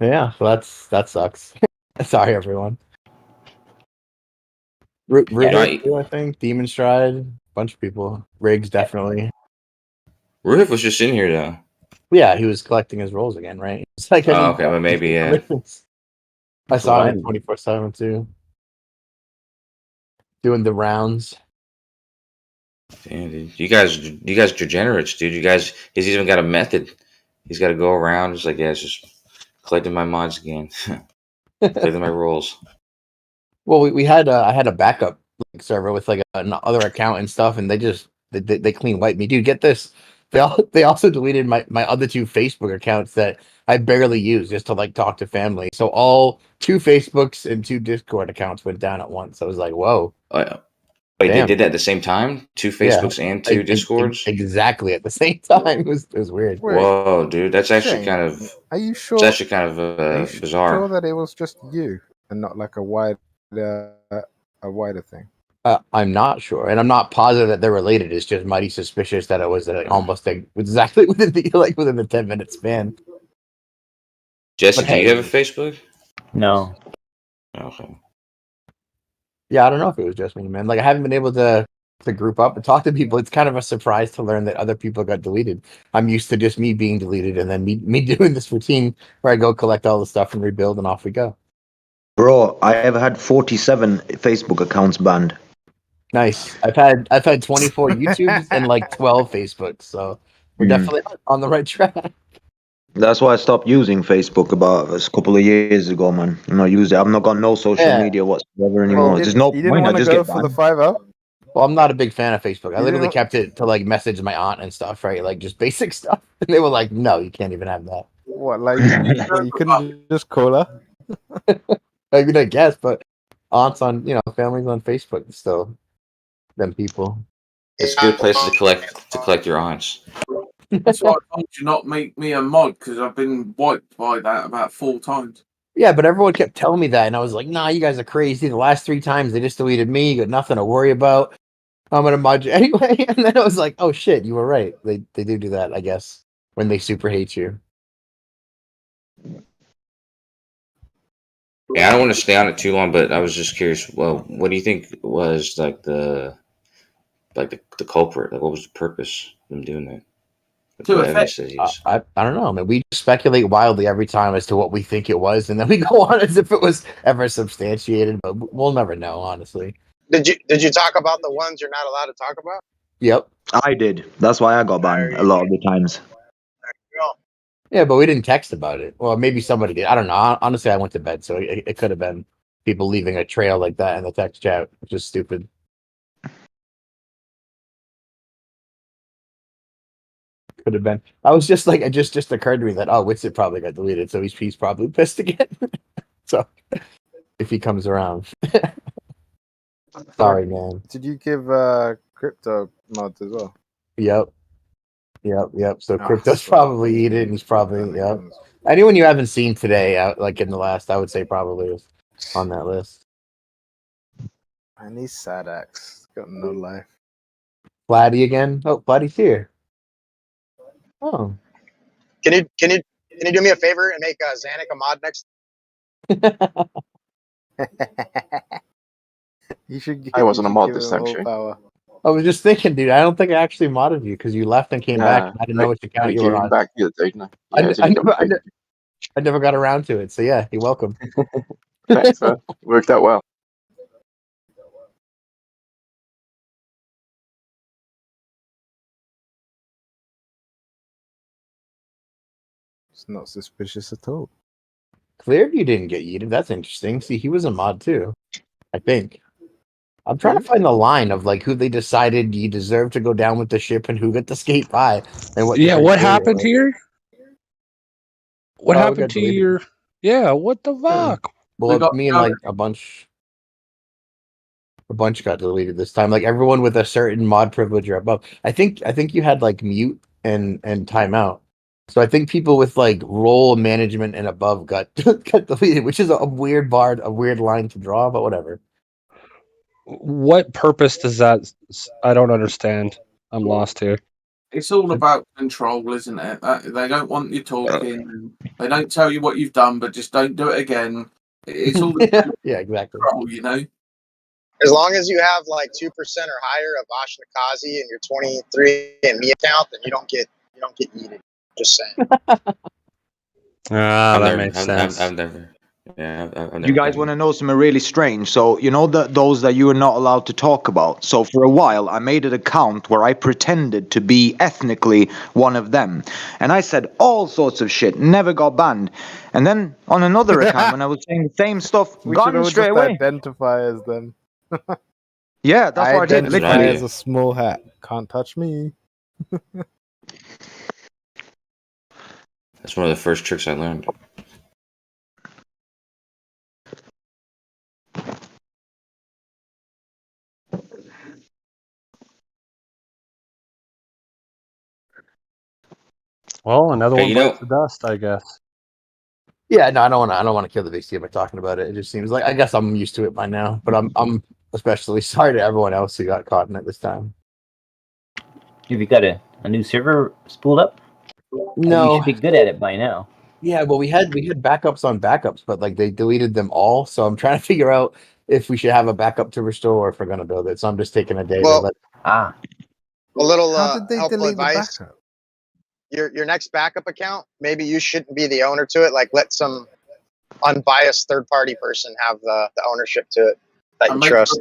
Yeah, so that sucks. Sorry, everyone. Rudolph, I think Demon Stride, bunch of people. Riggs definitely. Rudolph was just in here though. Yeah, he was collecting his rolls again, right? It's like Oh, okay, but maybe yeah. I saw him 24/7 too, doing the rounds. Damn, dude. You guys degenerates, dude. He's even got a method. He's got to go around just like, yeah, it's just collecting my mods again, collecting my rolls. Well, we had I had a backup server with like another account and stuff, and they clean wiped me, dude. Get this, they also deleted my other two Facebook accounts that I barely use just to like talk to family. So all 2 Facebooks and 2 Discord accounts went down at once. I was like, whoa. Oh, yeah. Wait, Damn. they did that at the same time? 2 Facebooks and 2 Discords? Exactly at the same time. It was weird. Whoa, dude, that's actually Shane, kind of. Are you sure? It's actually kind of Are you bizarre. sure that it was just you and not like a wider thing? I'm not sure, and I'm not positive that they're related. It's just mighty suspicious that it was almost like exactly within the 10-minute span. Jesse, But do you have a Facebook? No. Okay. Yeah, I don't know if it was just me, man. Like I haven't been able to group up and talk to people. It's kind of a surprise to learn that other people got deleted. I'm used to just me being deleted and then me doing this routine where I go collect all the stuff and rebuild and off we go. Bro, I have had 47 Facebook accounts banned. Nice. I've had 24 YouTubes and like 12 Facebooks, so we're definitely on the right track. That's why I stopped using Facebook about a couple of years ago, man. I'm not using it. I've not got no social media whatsoever anymore. There's no You didn't point. I want to just go get for the banned. 5-0? Well, I'm not a big fan of Facebook. I You literally didn't- kept it to like message my aunt and stuff, right? Like just basic stuff. And they were like, "No, you can't even have that." What, like you couldn't just call her? I mean, I guess, but aunts on, families on Facebook still, them people. It's a good place to collect your aunts. That's why I told you not make me a mod because I've been wiped by that about 4 times. Yeah, but everyone kept telling me that, and I was like, "Nah, you guys are crazy." The last 3 times they just deleted me. You got nothing to worry about. I'm gonna mod you anyway. And then I was like, "Oh shit, you were right. They do that, I guess, when they super hate you." Yeah, I don't want to stay on it too long, but I was just curious. Well, what do you think was like the culprit? Like, what was the purpose of them doing that? To What affect. evidence does he use? I don't know. I mean, we speculate wildly every time as to what we think it was, and then we go on as if it was ever substantiated. But we'll never know, honestly. Did you talk about the ones you're not allowed to talk about? Yep. I did. That's why I got banned a lot of the times. Yeah, but we didn't text about it. Well, maybe somebody did. I don't know. Honestly, I went to bed, so it could have been people leaving a trail like that in the text chat, which is stupid. Could have been. I was just like, it just occurred to me that Witsit probably got deleted, so he's probably pissed again. So if he comes around, sorry, man. Did you give crypto mods as well? Yep. So Ah, Crypto's son probably of a eating. He's probably bitch. yep. Anyone you haven't seen today, like in the last, I would say probably is on that list. And he's sad axe. Got no life. Vladdy again. Oh, Vladdy's here. Oh. Can you do me a favor and make Zanuck a mod next? You should. I wasn't a mod give this him time, all Shay. power. I was just thinking, dude. I don't think I actually modded you because you left and came back. Nah, I didn't know which account ik you were ging on. back the other day. No. Yeah, zit ik ook I never got around to it. So yeah, you're welcome. Thanks, man. Worked out well. It's not suspicious at all. Clearview didn't get yeeted. That's interesting. See, he was a mod too. I think. I'm trying to find the line of like who they decided you deserve to go down with the ship and who got to skate by and what. Yeah, the what criteria happened was. here? What Oh, it happened got to deleted. your? Yeah, what the fuck? Well, me and like a bunch got deleted this time. Like everyone with a certain mod privilege or above. I think you had like mute and timeout. So I think people with like role management and above got got deleted, which is a weird line to draw, but whatever. What purpose does that? I don't understand. I'm lost here. It's all about control, isn't it? They don't want you talking. They don't tell you what you've done, but just don't do it again. It's all yeah, exactly. Control, you know. As long as you have like 2% or higher of Ashnakazi in your 23 and me account, then you don't get yeeted. Just saying. That makes sense. You guys want to know something really strange? So you know those that you are not allowed to talk about. So for a while, I made an account where I pretended to be ethnically one of them, and I said all sorts of shit. Never got banned. And then on another account, when I was saying the same stuff, We should all gone just straight away. identify as them. Yeah, that's what I did. Identify Literally. as a small hat. Can't touch me. That's one of the first tricks I learned. Well, another Hey, one you know- bites the dust, I guess. Yeah, no, I don't want to kill the big steam by talking about it. It just seems like I guess I'm used to it by now. But I'm especially sorry to everyone else who got caught in it this time. Have you got a new server spooled up? No. You should be good at it by now. Yeah, well, we had backups on backups, but like they deleted them all. So I'm trying to figure out if we should have a backup to restore or if we're gonna build it. So I'm just taking a day. Well, to let... Ah, a little How did they helpful delete the advice. backup? Your next backup account, maybe you shouldn't be the owner to it. Like let some unbiased third party person have the ownership to it that you trust.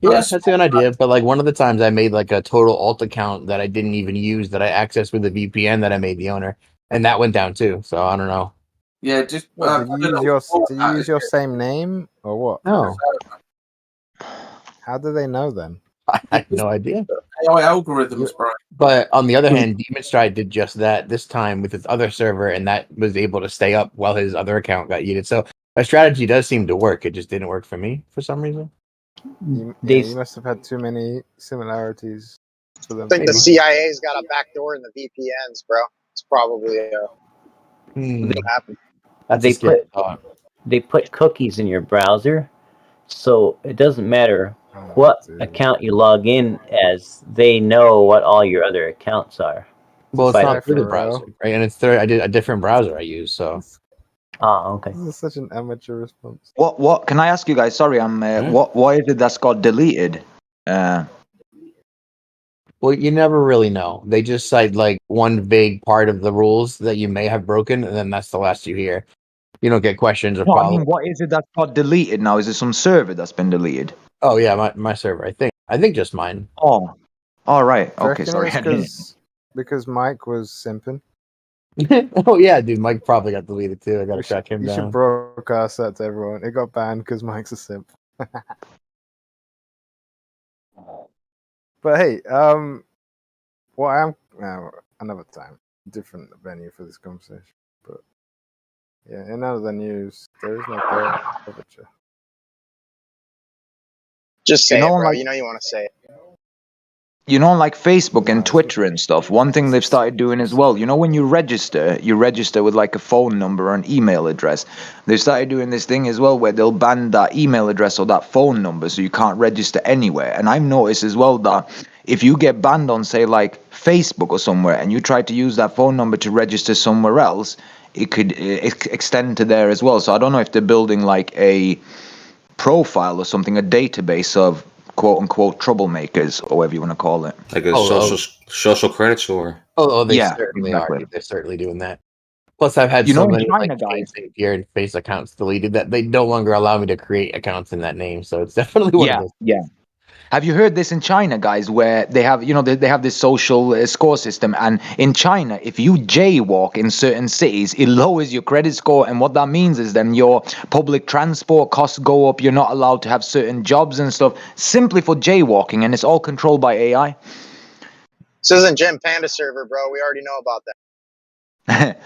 Yeah, that's a good idea. But like one of the times I made like a total alt account that I didn't even use that I accessed with a VPN that I made the owner, and that went down too. So I don't know. Yeah, just What, did you use your same name or what? No. How do they know then? I have no idea. AI algorithms, bro. But on the other hand, Demon Stride did just that this time with his other server, and that was able to stay up while his other account got yeeted. So a strategy does seem to work. It just didn't work for me for some reason. You must have had too many similarities for them. I think the CIA's got a backdoor in the VPNs, bro. It's probably what happened. That's they a scary put thought. they put cookies in your browser, so it doesn't matter what account you log in as, they know what all your other accounts are. Well, it's By not the through the cookie. browser, right? And it's through, I did a different browser I use, so. Oh, okay. This is such an amateur response. What can I ask you guys? Sorry, I'm what is it that's got deleted? Well, you never really know. They just cite like one vague part of the rules that you may have broken, and then that's the last you hear. You don't get questions or No, I follow. mean, what is it that's got deleted now? Is it some server that's been deleted? Oh yeah, my server. I think just mine. Oh, all right. Do you Okay, reckon sorry. it's because Mike was simping? Oh yeah, dude. Mike probably got deleted too. I gotta track him You should down. broadcast that to everyone. It got banned because Mike's a simp. But hey, well, I am another time, different venue for this conversation. But yeah, in other news, there is no curvature. Just say You know, it, bro. like- You know you want to say it. You know, like Facebook and Twitter and stuff, one thing they've started doing as well, you know, when you register with like a phone number or an email address. They've started doing this thing as well where they'll ban that email address or that phone number so you can't register anywhere. And I've noticed as well that if you get banned on, say, like Facebook or somewhere, and you try to use that phone number to register somewhere else, it could extend to there as well. So I don't know if they're building like a profile or something, a database of quote unquote troublemakers or whatever you want to call it. Like a social credit score. Oh, they Yeah, certainly exactly. are. They're certainly doing that. Plus, I've had You so know, in many China, like guys. Gear and face accounts deleted that they no longer allow me to create accounts in that name. So it's definitely one of those. Yeah. Have you heard this in China, guys, where they have, you know, they have this social score system, and in China, if you jaywalk in certain cities, it lowers your credit score, and what that means is then your public transport costs go up, you're not allowed to have certain jobs and stuff, simply for jaywalking, and it's all controlled by AI. This isn't Jim Panda server, bro. We already know about that.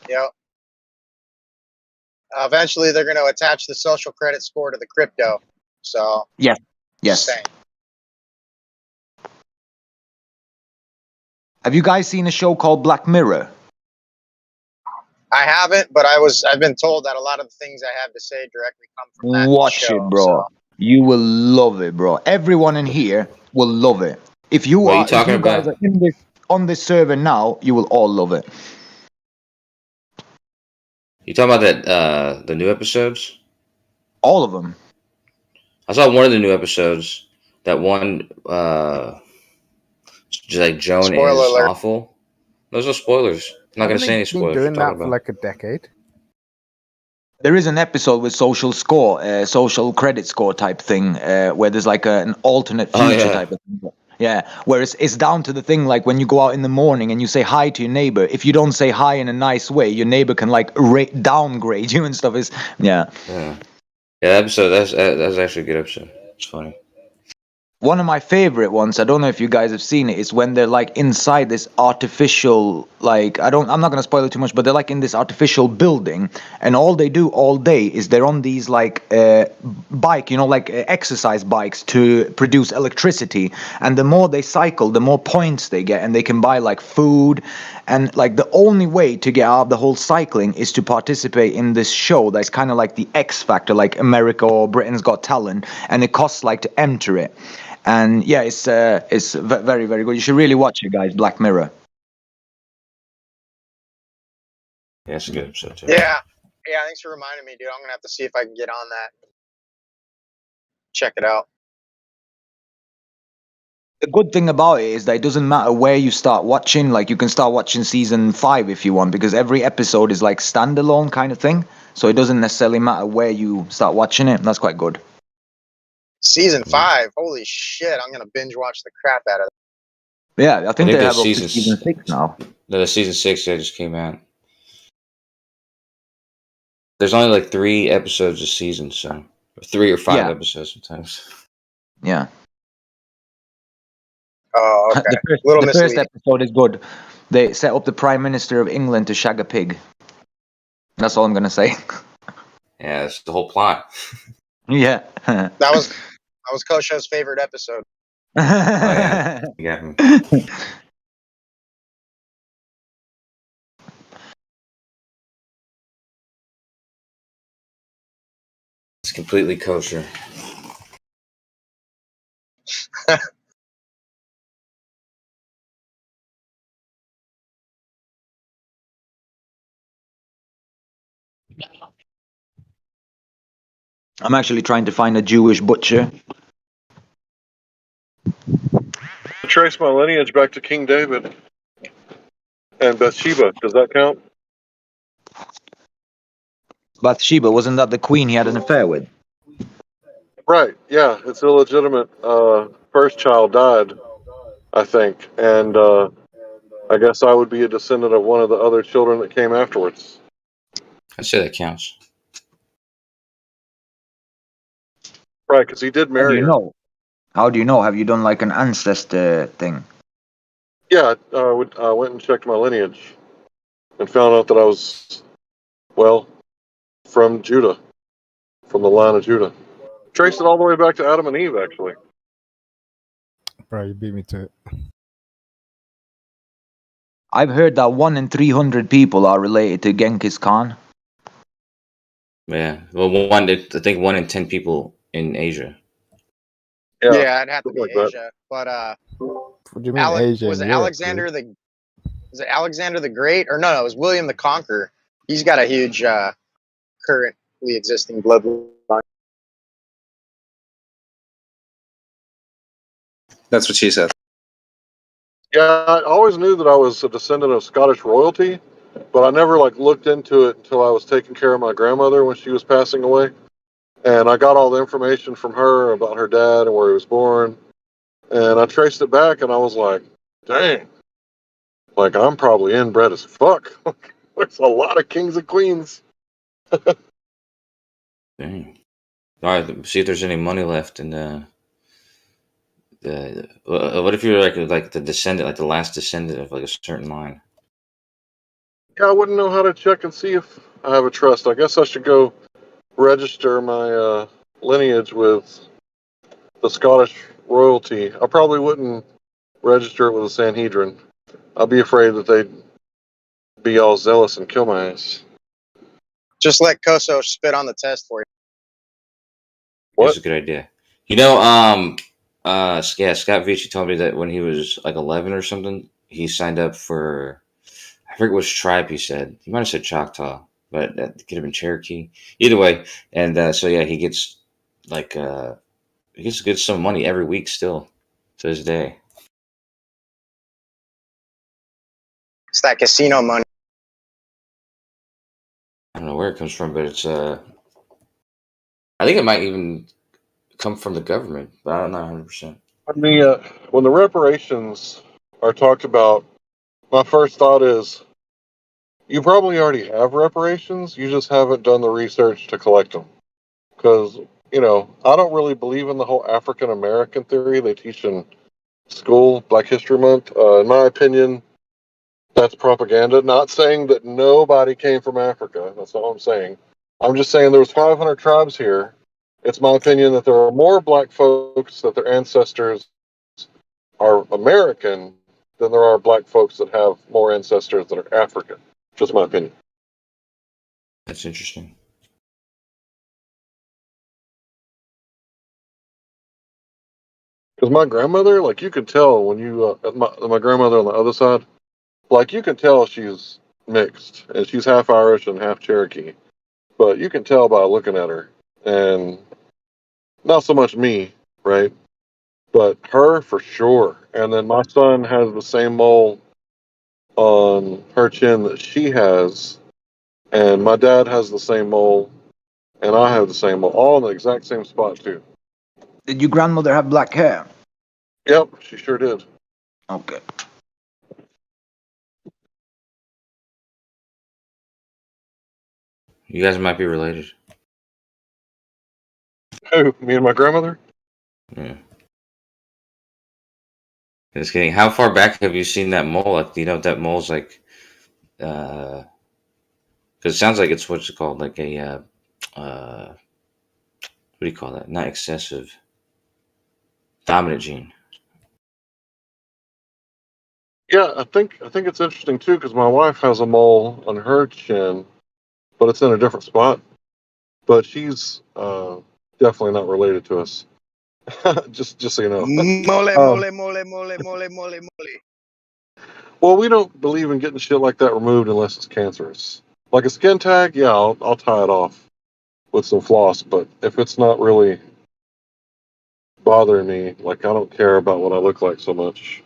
Yep. Eventually, they're going to attach the social credit score to the crypto. So, Yes. just saying. Have you guys seen a show called Black Mirror? I haven't, but I've been told that a lot of the things I have to say directly come from that Watch show. it, bro. So. You will love it, bro. Everyone in here will love it. If you What are you if talking you guys about? are on this server now, you will all love it. You talking about that the new episodes? All of them. I saw one of the new episodes. That one, just like Joan Spoiler is alert. awful. Those are spoilers. I'm not going to say any Been spoilers. doing Talk that for about. like a decade. There is an episode with social score, social credit score type thing, where there's like an alternate Oh, future yeah. type of thing. Yeah, where it's down to the thing like when you go out in the morning and you say hi to your neighbor. If you don't say hi in a nice way, your neighbor can like downgrade you and stuff. Yeah. Yeah, that episode. That's actually a good episode. It's funny. One of my favorite ones, I don't know if you guys have seen it, is when they're like inside this artificial, like, I'm not going to spoil it too much, but they're like in this artificial building, and all they do all day is they're on these like bike, you know, like exercise bikes to produce electricity, and the more they cycle, the more points they get, and they can buy like food, and like the only way to get out of the whole cycling is to participate in this show that's kind of like the X Factor, like America or Britain's Got Talent, and it costs like to enter it. And yeah, it's very, very good. You should really watch it, guys. Black Mirror. Yeah, it's a good episode too. Yeah. Thanks for reminding me, dude. I'm gonna have to see if I can get on that. Check it out. The good thing about it is that it doesn't matter where you start watching. Like you can start watching season 5 if you want, because every episode is like standalone kind of thing. So it doesn't necessarily matter where you start watching it. That's quite good. Season 5. Holy shit! I'm gonna binge watch the crap out of it. Yeah, I think they have that's up to season 6 now. No, the season 6 just came out. There's only like 3 episodes a season, so 3 or 5 Yeah. episodes sometimes. Yeah. Oh, okay. The first episode is good. They set up the Prime Minister of England to shag a pig. That's all I'm gonna say. Yeah, that's the whole plot. Yeah. That was Kosho's favorite episode. Oh, yeah. You got me. completely kosher. I'm actually trying to find a Jewish butcher. I trace my lineage back to King David and Bathsheba. Does that count? Bathsheba, wasn't that the queen he had an affair with? Right. Yeah, it's illegitimate. First child died, I think, and I guess I would be a descendant of one of the other children that came afterwards. I'd say that counts. Right, because he did How do marry you her. know? How do you know? Have you done like an ancestor thing? Yeah, I went and checked my lineage and found out that I was, well, from Judah, from the line of Judah. Traced it all the way back to Adam and Eve, actually. Bro, you beat me to it. I've heard that 1 in 300 people are related to Genghis Khan. Yeah. Well, I think 1 in 10 people in Asia. Yeah, it'd have to be like that. Asia. But What do you mean Asia was and it Europe? Alexander the Great? Or no, it was William the Conqueror. He's got a huge currently existing bloodline. That's what she said. Yeah, I always knew that I was a descendant of Scottish royalty, but I never looked into it until I was taking care of my grandmother when she was passing away. And I got all the information from her about her dad and where he was born. And I traced it back and I was like, dang, I'm probably inbred as fuck. There's a lot of kings and queens. Dang. All right, see if there's any money left in the. What if you're like the descendant, like the last descendant of a certain line? Yeah, I wouldn't know how to check and see if I have a trust. I guess I should go register my lineage with the Scottish royalty. I probably wouldn't register it with the Sanhedrin. I'd be afraid that they'd be all zealous and kill my ass. Just let Koso spit on the test for you. That's a good idea. Yeah, Scott Vici told me that when he was 11 or something, he signed up for, I forget which tribe he said. He might have said Choctaw, but that could have been Cherokee. Either way, and so yeah, he gets a good sum of money every week still to this day. It's that casino money. I don't know where it comes from, but it's I think it might even come from the government, but I'm not 100%. When the reparations are talked about, my first thought is you probably already have reparations. You just haven't done the research to collect them. Because, I don't really believe in the whole African American theory they teach in school, Black History Month. In my opinion, that's propaganda. Not saying that nobody came from Africa. That's not what I'm saying. I'm just saying there was 500 tribes here. It's my opinion that there are more black folks that their ancestors are American than there are black folks that have more ancestors that are African. Just my opinion. That's interesting. Because my grandmother, you could tell when you, my grandmother on the other side, you can tell she's mixed and she's half Irish and half Cherokee. But you can tell by looking at her. And not so much me, right? But her for sure. And then my son has the same mole on her chin that she has. And my dad has the same mole. And I have the same mole. All in the exact same spot, too. Did your grandmother have black hair? Yep, she sure did. Okay. You guys might be related. Who? Me and my grandmother? Yeah. Just kidding. How far back have you seen that mole? Do you know what that mole's like? Because it sounds like it's what's it called? What do you call that? Not excessive. Dominant gene. Yeah, I think it's interesting too because my wife has a mole on her chin, but it's in a different spot. but she's definitely not related to us. just so you know. Mole, Um, mole, mole, mole, mole, mole, mole. well, we don't believe in getting shit like that removed unless it's cancerous. Like a skin tag, yeah, I'll tie it off with some floss. But if it's not really bothering me, like I don't care about what I look like so much.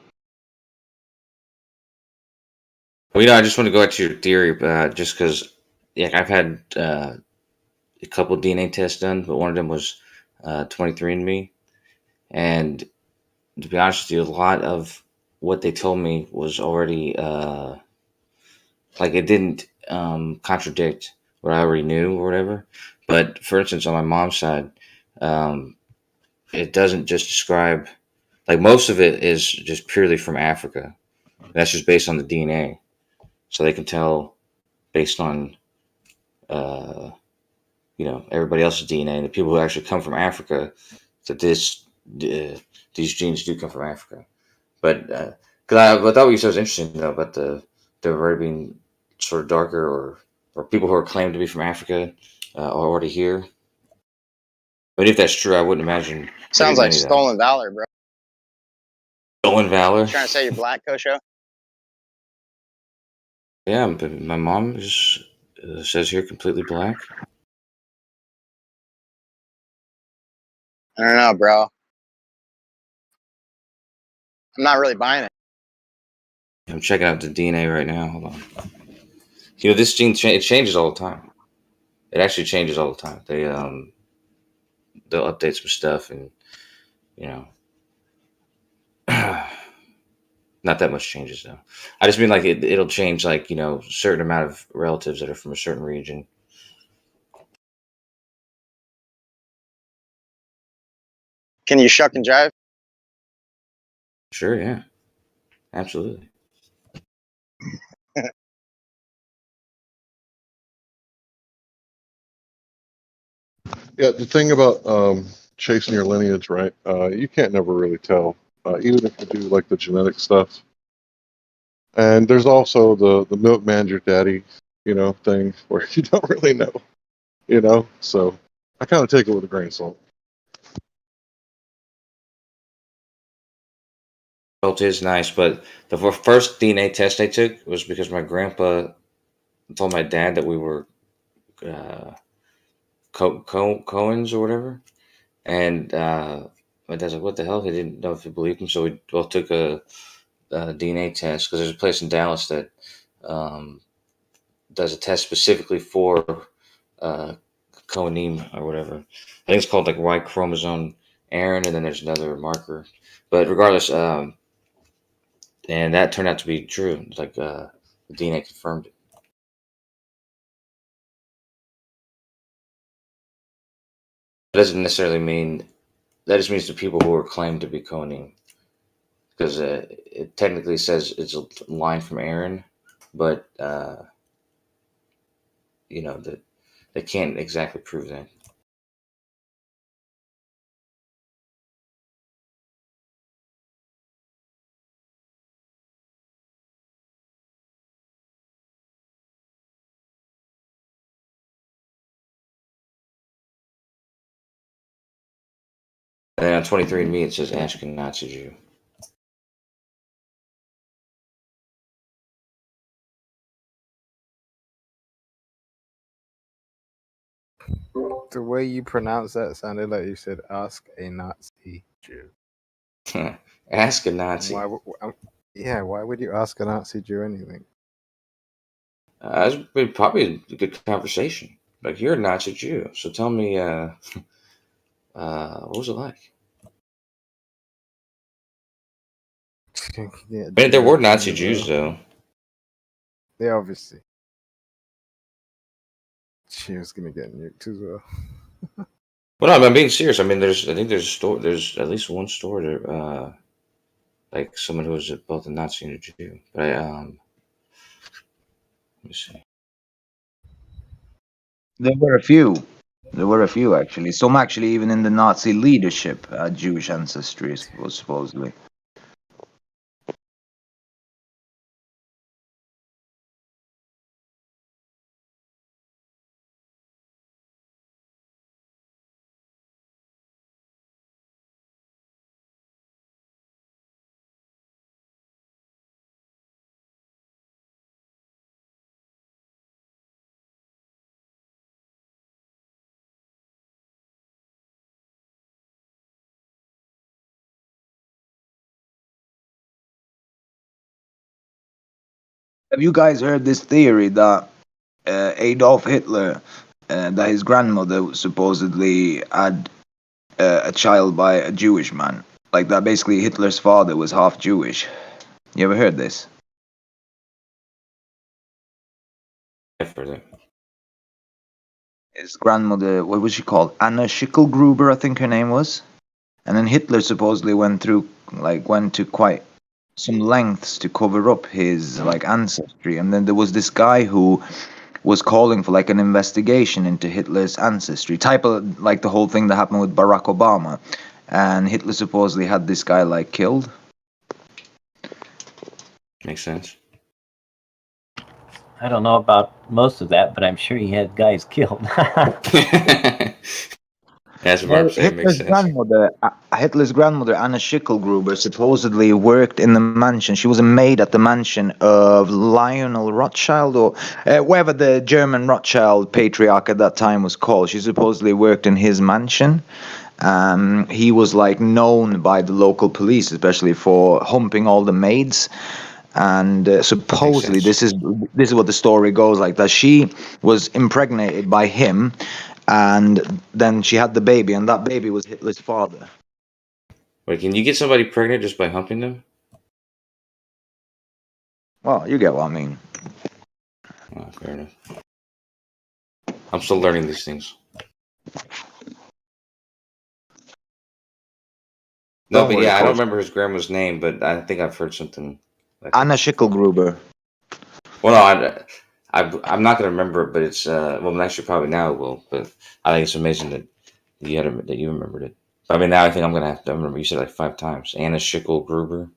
Well, I just want to go back to your theory, just because, yeah, I've had a couple DNA tests done, but one of them was 23andMe, and to be honest with you, a lot of what they told me was already like it didn't contradict what I already knew or whatever. But for instance, on my mom's side, it doesn't just describe, like, most of it is just purely from Africa. That's just based on the DNA, so they can tell based on everybody else's DNA, the people who actually come from Africa, that these genes do come from Africa. But because I thought what you said was interesting, about the red being sort of darker, or people who are claimed to be from Africa are already here. But if that's true, I wouldn't imagine there Sounds be like many of them. stolen valor, bro. Stolen valor. Trying to say you're black, Kosho? Yeah, but my mom is says here completely black. I don't know, bro. I'm not really buying it. I'm checking out the DNA right now. Hold on. This gene it changes all the time. It actually changes all the time. They'll update some stuff, and not that much changes though. I just mean like it'll change, like, certain amount of relatives that are from a certain region. Can you shuck and jive? Sure, yeah, absolutely. Yeah, the thing about chasing your lineage, right? You can't never really tell, even if you do like the genetic stuff. And there's also the milkman your daddy, thing where you don't really know. So I kind of take it with a grain of salt. Result is nice, but the first DNA test I took was because my grandpa told my dad that we were Cohens or whatever, and my dad's like, "What the hell?" He didn't know if he believed him, so we both took a DNA test, because there's a place in Dallas that does a test specifically for Cohenim or whatever. I think it's called like Y chromosome Aaron, and then there's another marker. But regardless, and that turned out to be true. It's like the DNA confirmed it. It doesn't necessarily mean that. Just means the people who are claimed to be Cohenim, because it technically says it's a line from Aaron, but that they can't exactly prove that. And then on 23andMe it says Ashkenazi Jew. The way you pronounce that sounded like you said "ask a Nazi Jew." Ask a Nazi. Why would you ask a Nazi Jew anything? It's been probably a good conversation. Like, you're a Nazi Jew, so tell me, what was it like? Yeah, I mean, there were Nazi Jews, though. Yeah, obviously. She was gonna get nuked as well. Well, no, I'm being serious. I mean, I think there's a store. There's at least one store that, like, someone who was both a Nazi and a Jew. But let me see. There were a few. There were a few, actually. Some actually even in the Nazi leadership had Jewish ancestry, supposedly. Have you guys heard this theory that Adolf Hitler, that his grandmother supposedly had a child by a Jewish man? Like that basically Hitler's father was half Jewish. You ever heard this? I've heard it. His grandmother, what was she called? Anna Schicklgruber, I think her name was. And then Hitler supposedly went to quite some lengths to cover up his ancestry. And then there was this guy who was calling for an investigation into Hitler's ancestry, type of like the whole thing that happened with Barack Obama. And Hitler supposedly had this guy killed. Makes sense. I don't know about most of that, but I'm sure he had guys killed. That's what I'm saying. Makes sense. Hitler's grandmother, Anna Schicklgruber, supposedly worked in the mansion. She was a maid at the mansion of Lionel Rothschild, or whatever the German Rothschild patriarch at that time was called. She supposedly worked in his mansion. He was known by the local police, especially for humping all the maids. And supposedly this is what the story goes that she was impregnated by him, and then she had the baby, and that baby was Hitler's father. Wait, can you get somebody pregnant just by humping them? Well, you get what I mean. Oh, fair enough. I'm still learning these things. No, but yeah, I don't remember his grandma's name, but I think I've heard something. Anna Schicklgruber. Well, no, I'm not gonna remember it, but it's well, actually probably now it will. But I think it's amazing that you remembered it. I mean, now I think I'm gonna have to remember. You said 5 times. Anna Schicklgruber.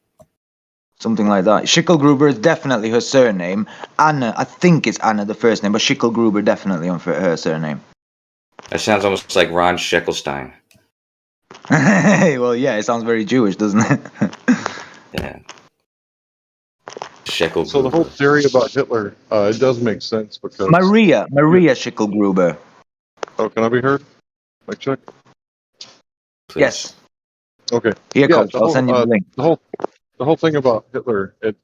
Something like that. Schicklgruber is definitely her surname. Anna, I think it's Anna the first name, but Schicklgruber definitely on her surname. That sounds almost like Ron Scheckelstein. Well, yeah, it sounds very Jewish, doesn't it? Yeah. Schicklgruber. So the whole theory about Hitler, it does make sense because Maria Schicklgruber. Oh, can I be heard? Mic check. Please. Yes. Okay. Here, Yeah, Coach. I'll send you the link. The whole thing about Hitler, it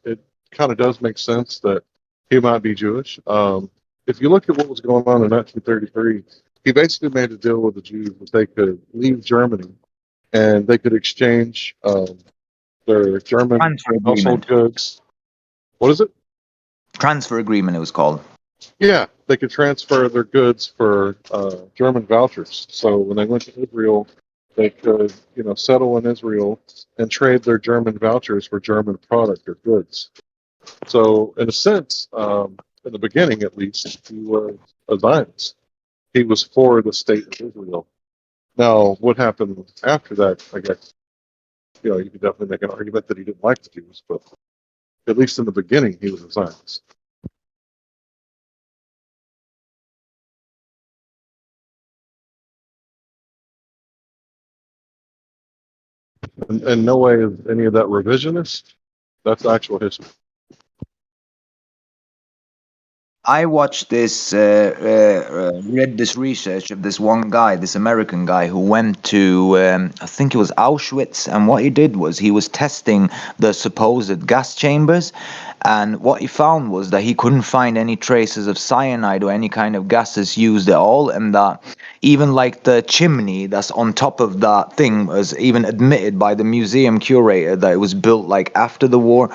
kind of does make sense that he might be Jewish. If you look at what was going on in 1933, he basically made a deal with the Jews that they could leave Germany and they could exchange their German household goods. What is it? Transfer agreement, it was called. Yeah, they could transfer their goods for German vouchers. So when they went to Israel, they could, settle in Israel and trade their German vouchers for German product or goods. So in a sense, in the beginning at least, he was a Zionist. He was for the state of Israel. Now, what happened after that, I guess, you could definitely make an argument that he didn't like the Jews, but at least in the beginning, he was a Zionist. And no way is any of that revisionist. That's actual history. I watched this, read this research of this one guy, this American guy who went to, I think it was Auschwitz, and what he did was he was testing the supposed gas chambers, and what he found was that he couldn't find any traces of cyanide or any kind of gases used at all, and that even the chimney that's on top of that thing was even admitted by the museum curator that it was built after the war.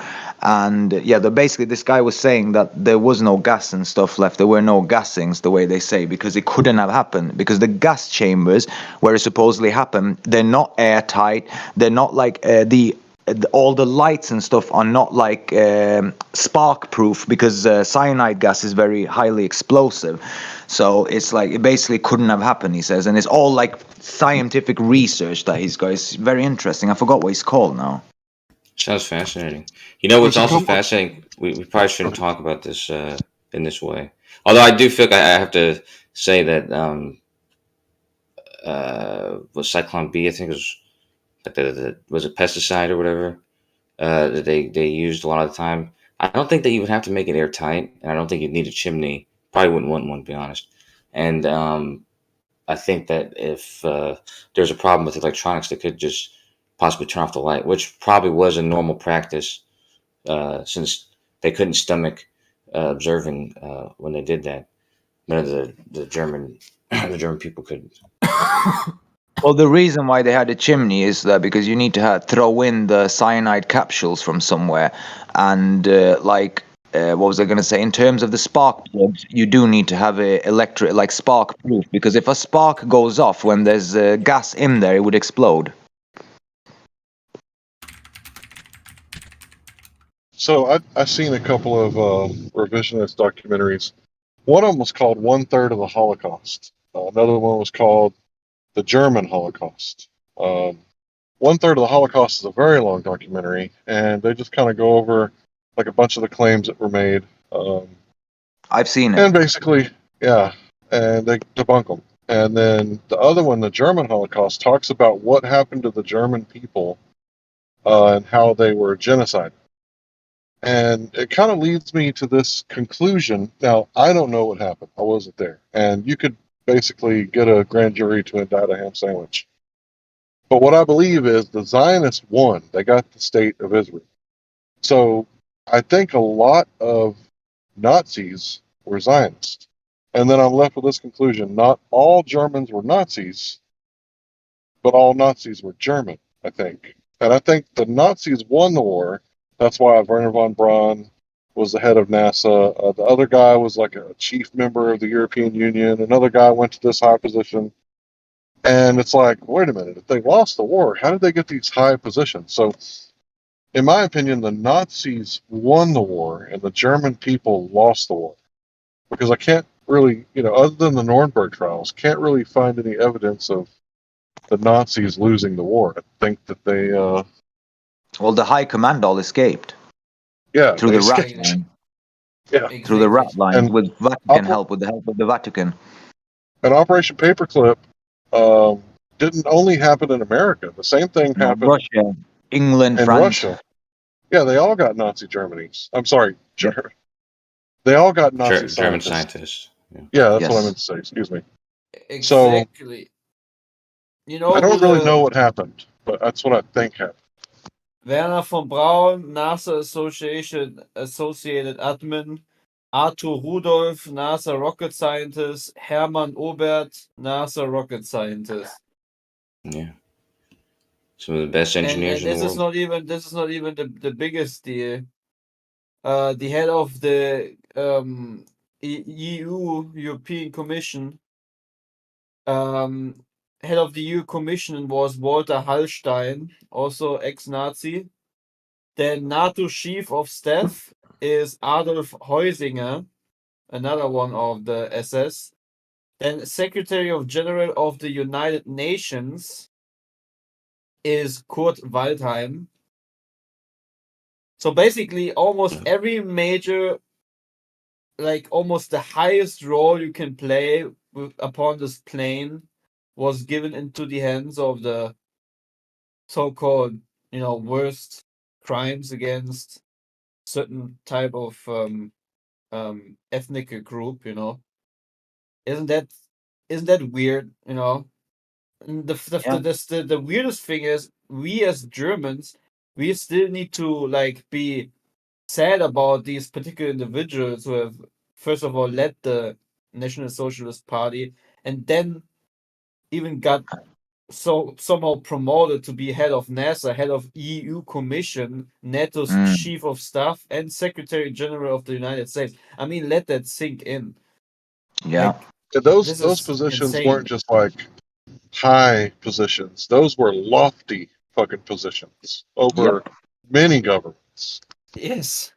And yeah, basically this guy was saying that there was no gas and stuff left. There were no gasings, the way they say, because it couldn't have happened. Because the gas chambers where it supposedly happened, they're not airtight. They're not all the lights and stuff are not spark proof, because cyanide gas is very highly explosive. So it's it basically couldn't have happened, he says. And it's all scientific research that he's got. It's very interesting. I forgot what he's called now. Sounds fascinating. What's also fascinating? We probably shouldn't talk about this in this way. Although I do feel like I have to say that was Cyclone B, I think it was was it pesticide or whatever that they used a lot of the time. I don't think they even have to make it airtight, and I don't think you'd need a chimney. Probably wouldn't want one, to be honest. And I think that if there's a problem with electronics, they could just possibly turn off the light, which probably was a normal practice since they couldn't stomach observing when they did that. None of the German the German people could. Well, the reason why they had a chimney is that because you need to throw in the cyanide capsules from somewhere, and what was I going to say? In terms of the spark plugs, you do need to have a spark proof, because if a spark goes off when there's gas in there, it would explode. So I seen a couple of revisionist documentaries. One of them was called 1/3 of the Holocaust. Another one was called the German Holocaust. 1/3 of the Holocaust is a very long documentary, and they just kind of go over like a bunch of the claims that were made. I've seen it. And basically, yeah, and they debunk them. And then the other one, the German Holocaust, talks about what happened to the German people and how they were genocided. And it kind of leads me to this conclusion. Now, I don't know what happened. I wasn't there. And you could basically get a grand jury to indict a ham sandwich. But what I believe is the Zionists won. They got the state of Israel. So I think a lot of Nazis were Zionists. And then I'm left with this conclusion. Not all Germans were Nazis, but all Nazis were German, I think. And I think the Nazis won the war. That's why Werner von Braun was the head of NASA. The other guy was like a chief member of the European Union. Another guy went to this high position. And it's like, wait a minute, if they lost the war, how did they get these high positions? So, in my opinion, the Nazis won the war and the German people lost the war. Because I can't really, other than the Nuremberg trials, can't really find any evidence of the Nazis losing the war. I think that they... Well, the high command all escaped. Yeah, through they the rat escaped. line. Yeah. Through the rat line And with Vatican help, with the help of the Vatican. And Operation Paperclip didn't only happen in America. The same thing No, happened Russia, England, in France. Russia. Yeah, they all got Nazi Germany's. I'm sorry, they all got Nazi German scientists. scientists. Yeah, that's what I Yes. meant to say. Excuse me. Exactly. You So I know don't who really know the what happened, but that's what I think happened. Werner von Braun, NASA Associated Admin, Arthur Rudolph, NASA rocket scientist, Hermann Obert, NASA rocket scientist. Yeah. Some of the best And engineers in the this is world. not even the biggest deal. The head of the EU European Commission, head of the EU Commission was Walter Hallstein, also ex-Nazi. The NATO Chief of Staff is Adolf Heusinger, another one of the SS. Then Secretary of General of the United Nations is Kurt Waldheim. So basically, almost every major, like almost the highest role you can play upon this plane was given into the hands of the so-called, worst crimes against certain type of ethnic group. Isn't that weird? And the weirdest thing is, we as Germans, we still need to be sad about these particular individuals who have first of all led the National Socialist Party and then even got somehow promoted to be head of NASA, head of EU Commission, NATO's Chief of Staff, and Secretary General of the United States. I mean, let that sink in. Yeah. Those this those is positions insane. weren't just like high positions. Those were lofty fucking positions over many governments. Yes.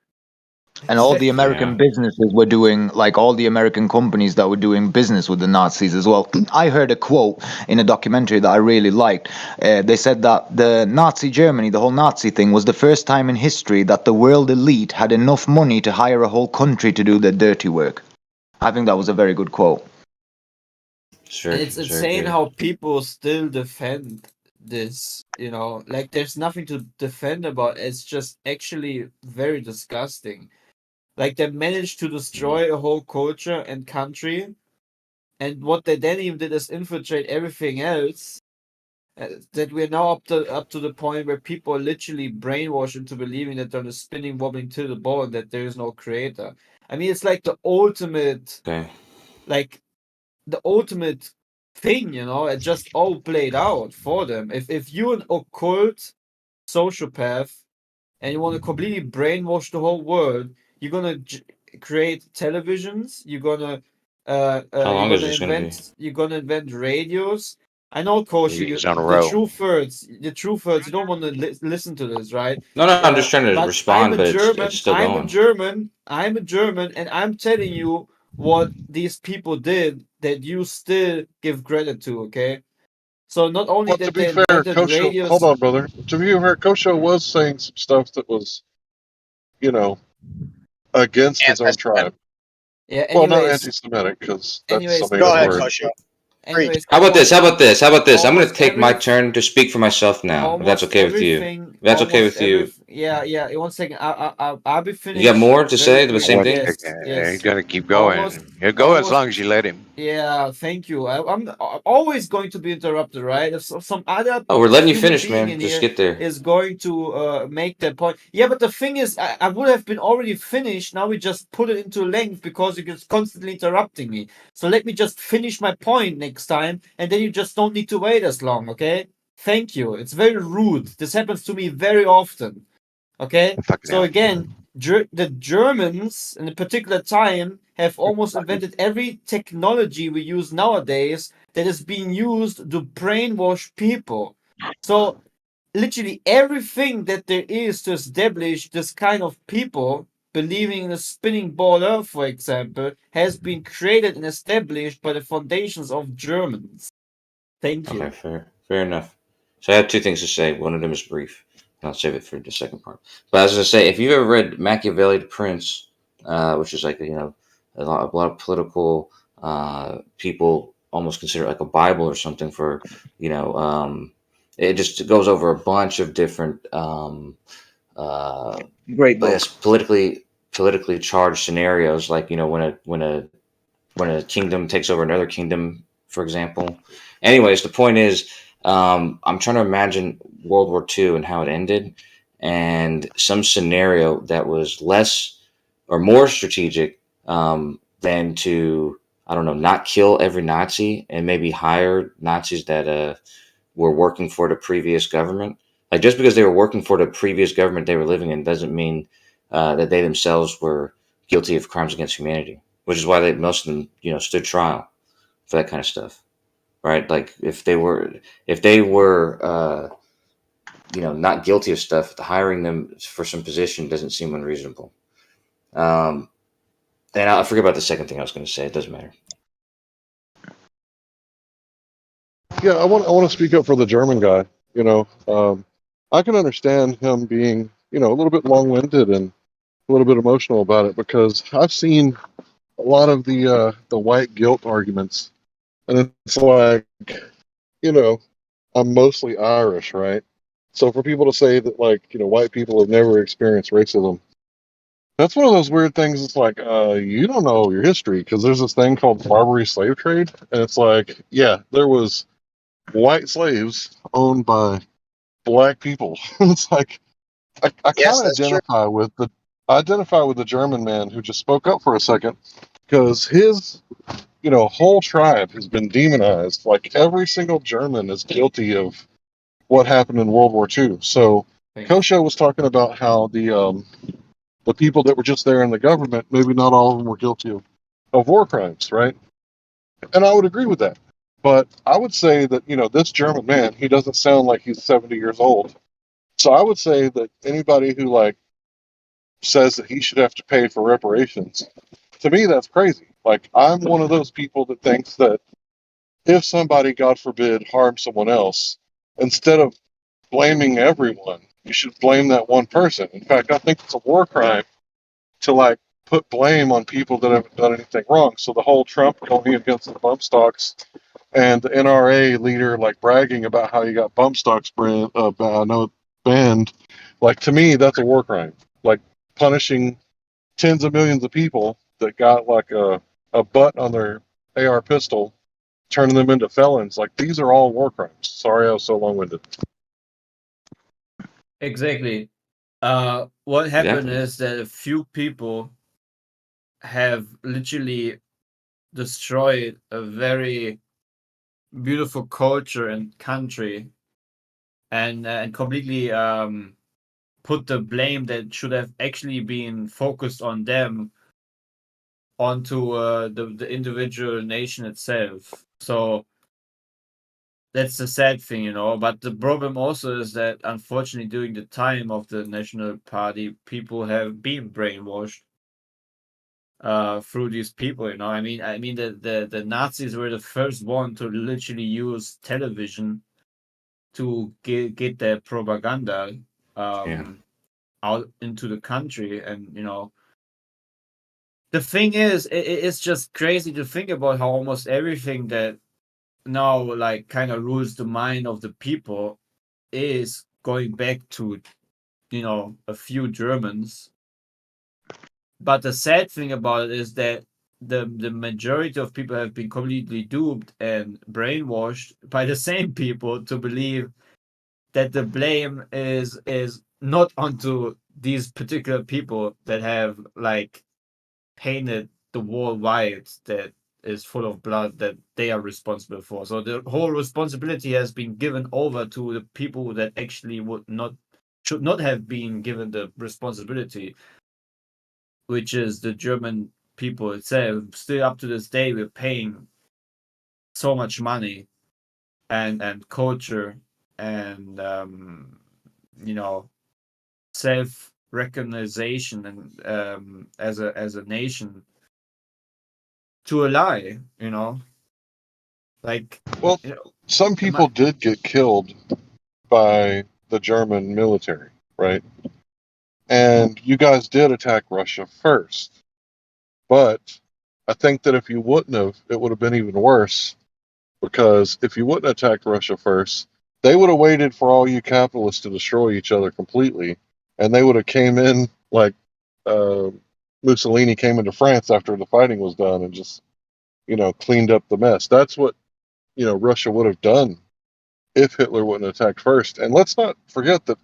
And all the Exactly. American businesses were doing, like all the American companies that were doing business with the Nazis as well. I heard a quote in a documentary that I really liked. They said that the Nazi Germany, the whole Nazi thing, was the first time in history that the world elite had enough money to hire a whole country to do their dirty work. I think that was a very good quote. Sure, And it's insane how people still defend this, like there's nothing to defend about. It's just actually very disgusting. Like they managed to destroy a whole culture and country, and what they then even did is infiltrate everything else, that we're now up to the point where people are literally brainwashed into believing that they're on a spinning, wobbling to the ball and that there is no creator. I mean, it's like the ultimate, like the ultimate thing, you know. It just all played out for them. If you're an occult sociopath and you want to completely brainwash the whole world, you're gonna create televisions. How long is this gonna be? You're gonna invent radios. I know, Koshi, He's on a the roll. true thirds, you don't want to listen to this, right? No, I'm just trying to But respond, but it's still going. I'm a German, and I'm telling you what these people did that you still give credit to, okay? So not only Well, to that be they fair, invented Kosho, radios. hold on, brother. To be fair, Kosho was saying some stuff that was, you know, against his own tribe. Yeah. Well, not Anyways, anti-Semitic, because that's anyways, something Go ahead, word. Kosho. anyways, How about this? How about this? How about this? I'm gonna almost take my every turn to speak for myself now. If that's almost okay with you. everything. If that's okay Almost with you. Yeah. 1 second. I'll be finished. You got more to say very to the quick. same thing? Yes. He's gonna keep going. Almost. He'll go as Almost. long as you let him. Yeah. Thank you. I'm always going to be interrupted, right? If some other Oh, we're letting you human finish, being man. in Just here get there. is going to make that point. Yeah, but the thing is, I would have been already finished. Now we just put it into length because you're just constantly interrupting me. So let me just finish my point next time, and then you just don't need to wait as long, okay? Thank you. It's very rude. This happens to me very often. Okay? So again, the Germans in a particular time have almost invented every technology we use nowadays that is being used to brainwash people. So literally everything that there is to establish this kind of people believing in a spinning ball earth, for example, has been created and established by the foundations of Germans. Thank you. Okay, fair enough. So I have two things to say. One of them is brief. I'll save it for the second part. But I was gonna say, if you've ever read Machiavelli the Prince, which is like a lot of political people almost consider it like a Bible or something for it just goes over a bunch of different Great book. politically charged scenarios, like when a kingdom takes over another kingdom, for example. Anyways, the point is, I'm trying to imagine World War II and how it ended, and some scenario that was less or more strategic than to, I don't know, not kill every Nazi and maybe hire Nazis that were working for the previous government. Like, just because they were working for the previous government they were living in doesn't mean that they themselves were guilty of crimes against humanity, which is why most of them, stood trial for that kind of stuff, right? Like, if they were, not guilty of stuff, hiring them for some position doesn't seem unreasonable. And I forget about the second thing I was going to say. It doesn't matter. Yeah, I want to speak up for the German guy. I can understand him being, a little bit long-winded and a little bit emotional about it, because I've seen a lot of the white guilt arguments, and it's like, I'm mostly Irish, right? So for people to say that, like, white people have never experienced racism, that's one of those weird things. It's like, you don't know your history, because there's this thing called the Barbary slave trade, and it's like, yeah, there was white slaves owned by black people. It's like, I Yes, kind of that's true. identify with the German man who just spoke up for a second, because his whole tribe has been demonized. Like, every single German is guilty of what happened in World War II. So Kosho was talking about how the people that were just there in the government, maybe not all of them were guilty of war crimes, right? And I would agree with that. But I would say that, this German man, he doesn't sound like he's 70 years old. So I would say that anybody who, like, says that he should have to pay for reparations, to me, that's crazy. Like, I'm one of those people that thinks that if somebody, God forbid, harms someone else, instead of blaming everyone, you should blame that one person. In fact, I think it's a war crime to, like, put blame on people that haven't done anything wrong. So the whole Trump going against the bump stocks and the NRA leader, like, bragging about how he got bump stocks banned, like, to me, that's a war crime. Like, punishing tens of millions of people that got, like, a butt on their AR pistol turning them into felons. Like, these are all war crimes. Sorry I was so long-winded. Exactly. What happened is that a few people have literally destroyed a very beautiful culture and country, and completely put the blame that should have actually been focused on them onto the individual nation itself. So that's the sad thing, you know. But the problem also is that unfortunately during the time of the National Party, people have been brainwashed through these people, you know. I mean the Nazis were the first one to literally use television to get their propaganda out into the country. And you know, the thing is, it's just crazy to think about how almost everything that now like kind of rules the mind of the people is going back to, you know, a few Germans. But the sad thing about it is that the majority of people have been completely duped and brainwashed by the same people to believe that the blame is not onto these particular people that have like painted the wall white that is full of blood that they are responsible for. So the whole responsibility has been given over to the people that actually should not have been given the responsibility, which is the German people itself. Still up to this day, we're paying so much money and culture and you know, self recognition and as a nation to a lie, you know. Like, Well, you know, some people did get killed by the German military, right? And you guys did attack Russia first. But I think that if you wouldn't have, it would have been even worse. Because if you wouldn't have attacked Russia first, they would have waited for all you capitalists to destroy each other completely. And they would have came in like Mussolini came into France after the fighting was done and just, you know, cleaned up the mess. That's what, you know, Russia would have done if Hitler wouldn't have attacked first. And let's not forget that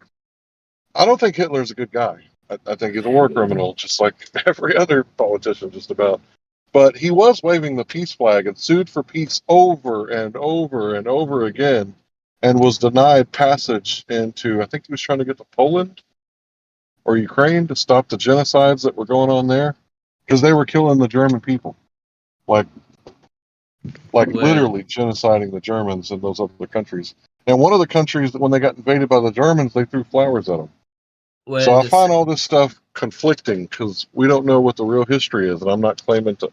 I don't think Hitler's a good guy. I think he's a war criminal, just like every other politician, just about. But he was waving the peace flag and sued for peace over and over and over again and was denied passage into, I think he was trying to get to Poland or Ukraine to stop the genocides that were going on there because they were killing the German people. Like literally genociding the Germans in those other countries. And one of the countries that when they got invaded by the Germans, they threw flowers at them. So I find all this stuff conflicting because we don't know what the real history is, and I'm not claiming to,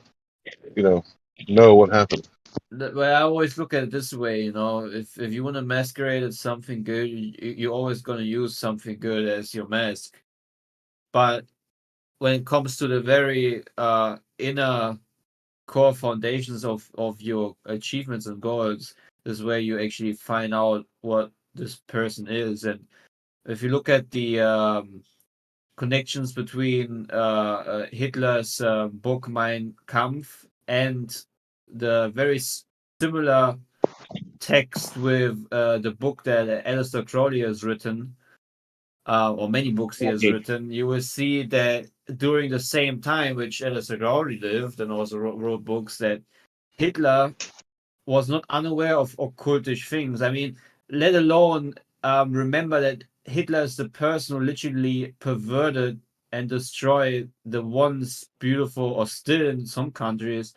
you know what happened. Well, I always look at it this way, you know, if you want to masquerade as something good, you're always going to use something good as your mask. But when it comes to the very inner core foundations of your achievements and goals, is where you actually find out what this person is. And if you look at the connections between Hitler's book Mein Kampf and the very similar text with the book that Aleister Crowley has written, or many books he has written, you will see that during the same time which Aleister Crowley lived and also wrote books, that Hitler was not unaware of occultish things. I mean, let alone remember that Hitler is the person who literally perverted and destroyed the once beautiful, or still in some countries,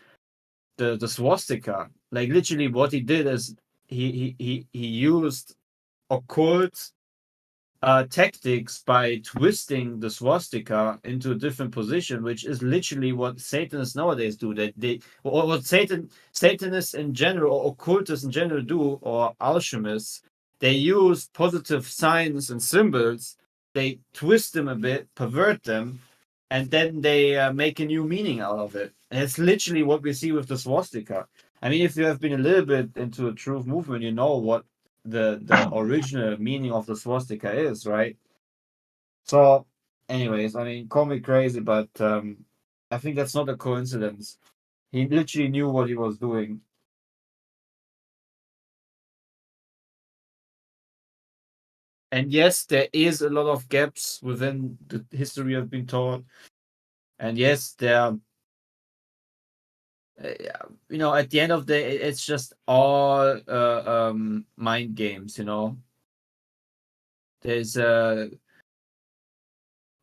the swastika. Like literally, what he did is he used occult tactics by twisting the swastika into a different position, which is literally what Satanists nowadays do. That they, or what Satanists in general, or occultists in general do, or alchemists, they use positive signs and symbols, they twist them a bit, pervert them, and then they make a new meaning out of it. And it's literally what we see with the swastika. I mean, if you have been a little bit into the truth movement, you know what the original meaning of the swastika is, right? So, anyways, I mean, call me crazy, but I think that's not a coincidence. He literally knew what he was doing. And yes, there is a lot of gaps within the history I've been taught. And yes, there, at the end of the day, it's just all mind games. There's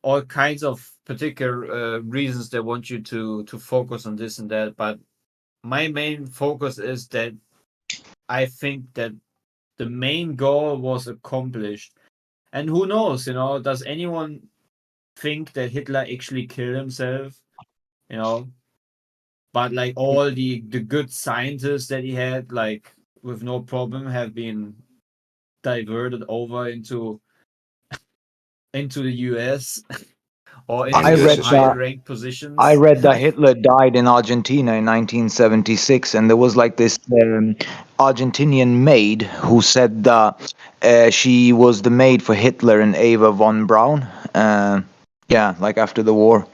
all kinds of particular reasons they want you to focus on this and that, but my main focus is that I think that the main goal was accomplished. And who knows, does anyone think that Hitler actually killed himself? But like all the good scientists that he had, like with no problem, have been diverted over into the US or into high ranked positions. I read that Hitler died in Argentina in 1976, and there was like this Argentinian maid who said that she was the maid for Hitler and Eva von Braun. Yeah, like after the war.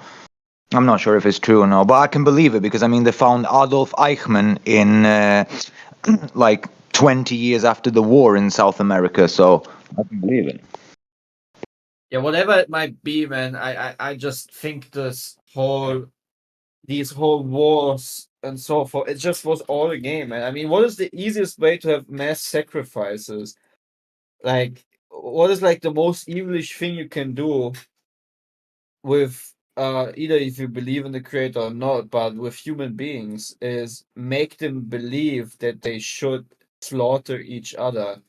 I'm not sure if it's true or not, but I can believe it because I mean they found Adolf Eichmann in like 20 years after the war in South America, so I can believe it. Yeah, whatever it might be, man. I just think these whole wars and so forth, it just was all a game, man. I mean, what is the easiest way to have mass sacrifices? Like, what is like the most evilish thing you can do with either if you believe in the creator or not, but with human beings is make them believe that they should slaughter each other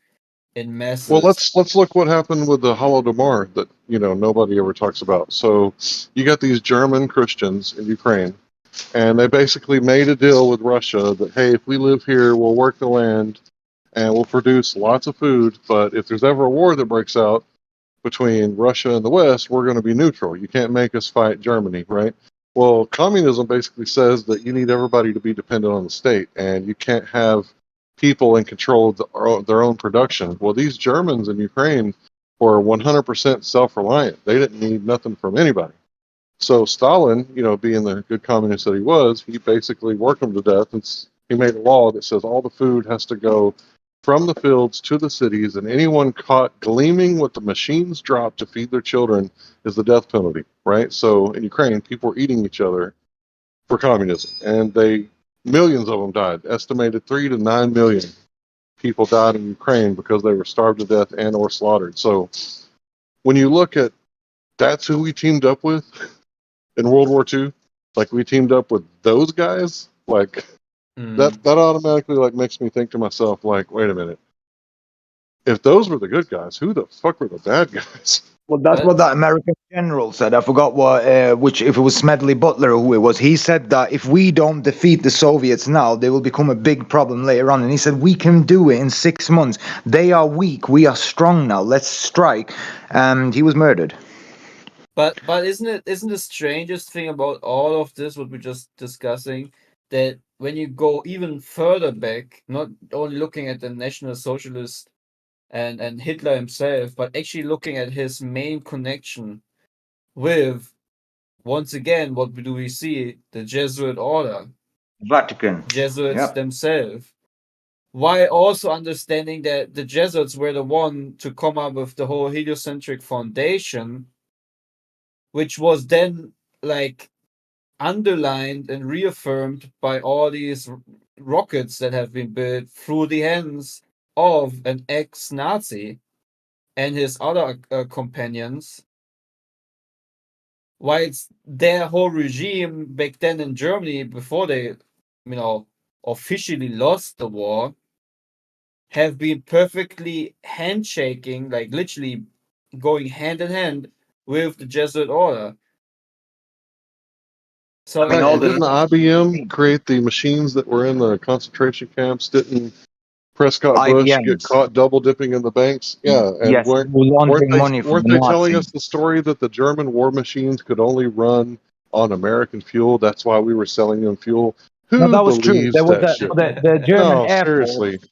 in masses. Well, let's look what happened with the Holodomor that nobody ever talks about. So you got these German Christians in Ukraine, and they basically made a deal with Russia that hey, if we live here, we'll work the land, and we'll produce lots of food. But if there's ever a war that breaks out between Russia and the West, we're going to be neutral. You can't make us fight Germany, right? Well, communism basically says that you need everybody to be dependent on the state, and you can't have people in control of their own production. Well, these Germans in Ukraine were 100% self-reliant. They didn't need nothing from anybody. So Stalin, being the good communist that he was, he basically worked them to death, and he made a law that says all the food has to go from the fields to the cities, and anyone caught gleaming what the machines dropped to feed their children is the death penalty, right? So in Ukraine, people were eating each other for communism, and millions of them died. Estimated 3 to 9 million people died in Ukraine because they were starved to death and or slaughtered. So when you look at that's who we teamed up with in World War II, like we teamed up with those guys, like that automatically like makes me think to myself, like, wait a minute. If those were the good guys, who the fuck were the bad guys? Well, that's what that American general said. I forgot which, if it was Smedley Butler or who it was. He said that if we don't defeat the Soviets now, they will become a big problem later on. And he said, we can do it in 6 months. They are weak. We are strong now. Let's strike. And he was murdered. But isn't the strangest thing about all of this, what we're just discussing, that when you go even further back, not only looking at the National Socialist and Hitler himself, but actually looking at his main connection with, once again, what do we see? The Jesuit order. Vatican. Jesuits themselves. While also understanding that the Jesuits were the one to come up with the whole heliocentric foundation, which was then like underlined and reaffirmed by all these rockets that have been built through the hands of an ex-Nazi and his other companions. While it's their whole regime back then in Germany, before they, officially lost the war, have been perfectly handshaking, like literally going hand in hand with the Jesuit order. So didn't IBM create the machines that were in the concentration camps? Didn't Prescott Bush get caught double dipping in the banks? Yeah, and weren't they telling us the story that the German war machines could only run on American fuel? That's why we were selling them fuel. Who that was true. believes There was that shit? the German Air seriously. Force.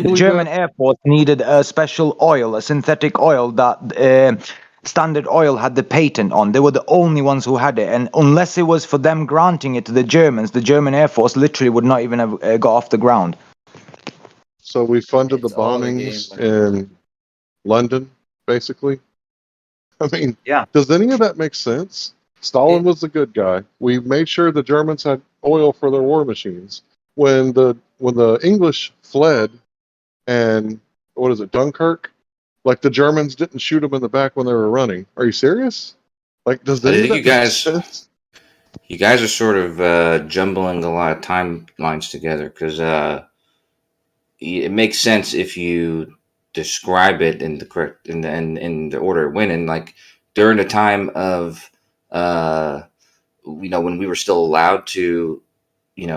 The German Air Force needed a special oil, a synthetic oil that Standard Oil had the patent on. They were the only ones who had it, and unless it was for them granting it to the Germans, the German Air Force literally would not even have got off the ground. So we funded the bombings in London basically. I mean, Yeah. does any of that make sense? Stalin was the good guy. We made sure the Germans had oil for their war machines. When the English fled, and what is it, Dunkirk? Like the Germans didn't shoot them in the back when they were running. Are you serious? Like, does I any of think that make sense? you guys are sort of jumbling a lot of timelines together because it makes sense if you describe it in the correct in the order it went in. Like during the time of when we were still allowed to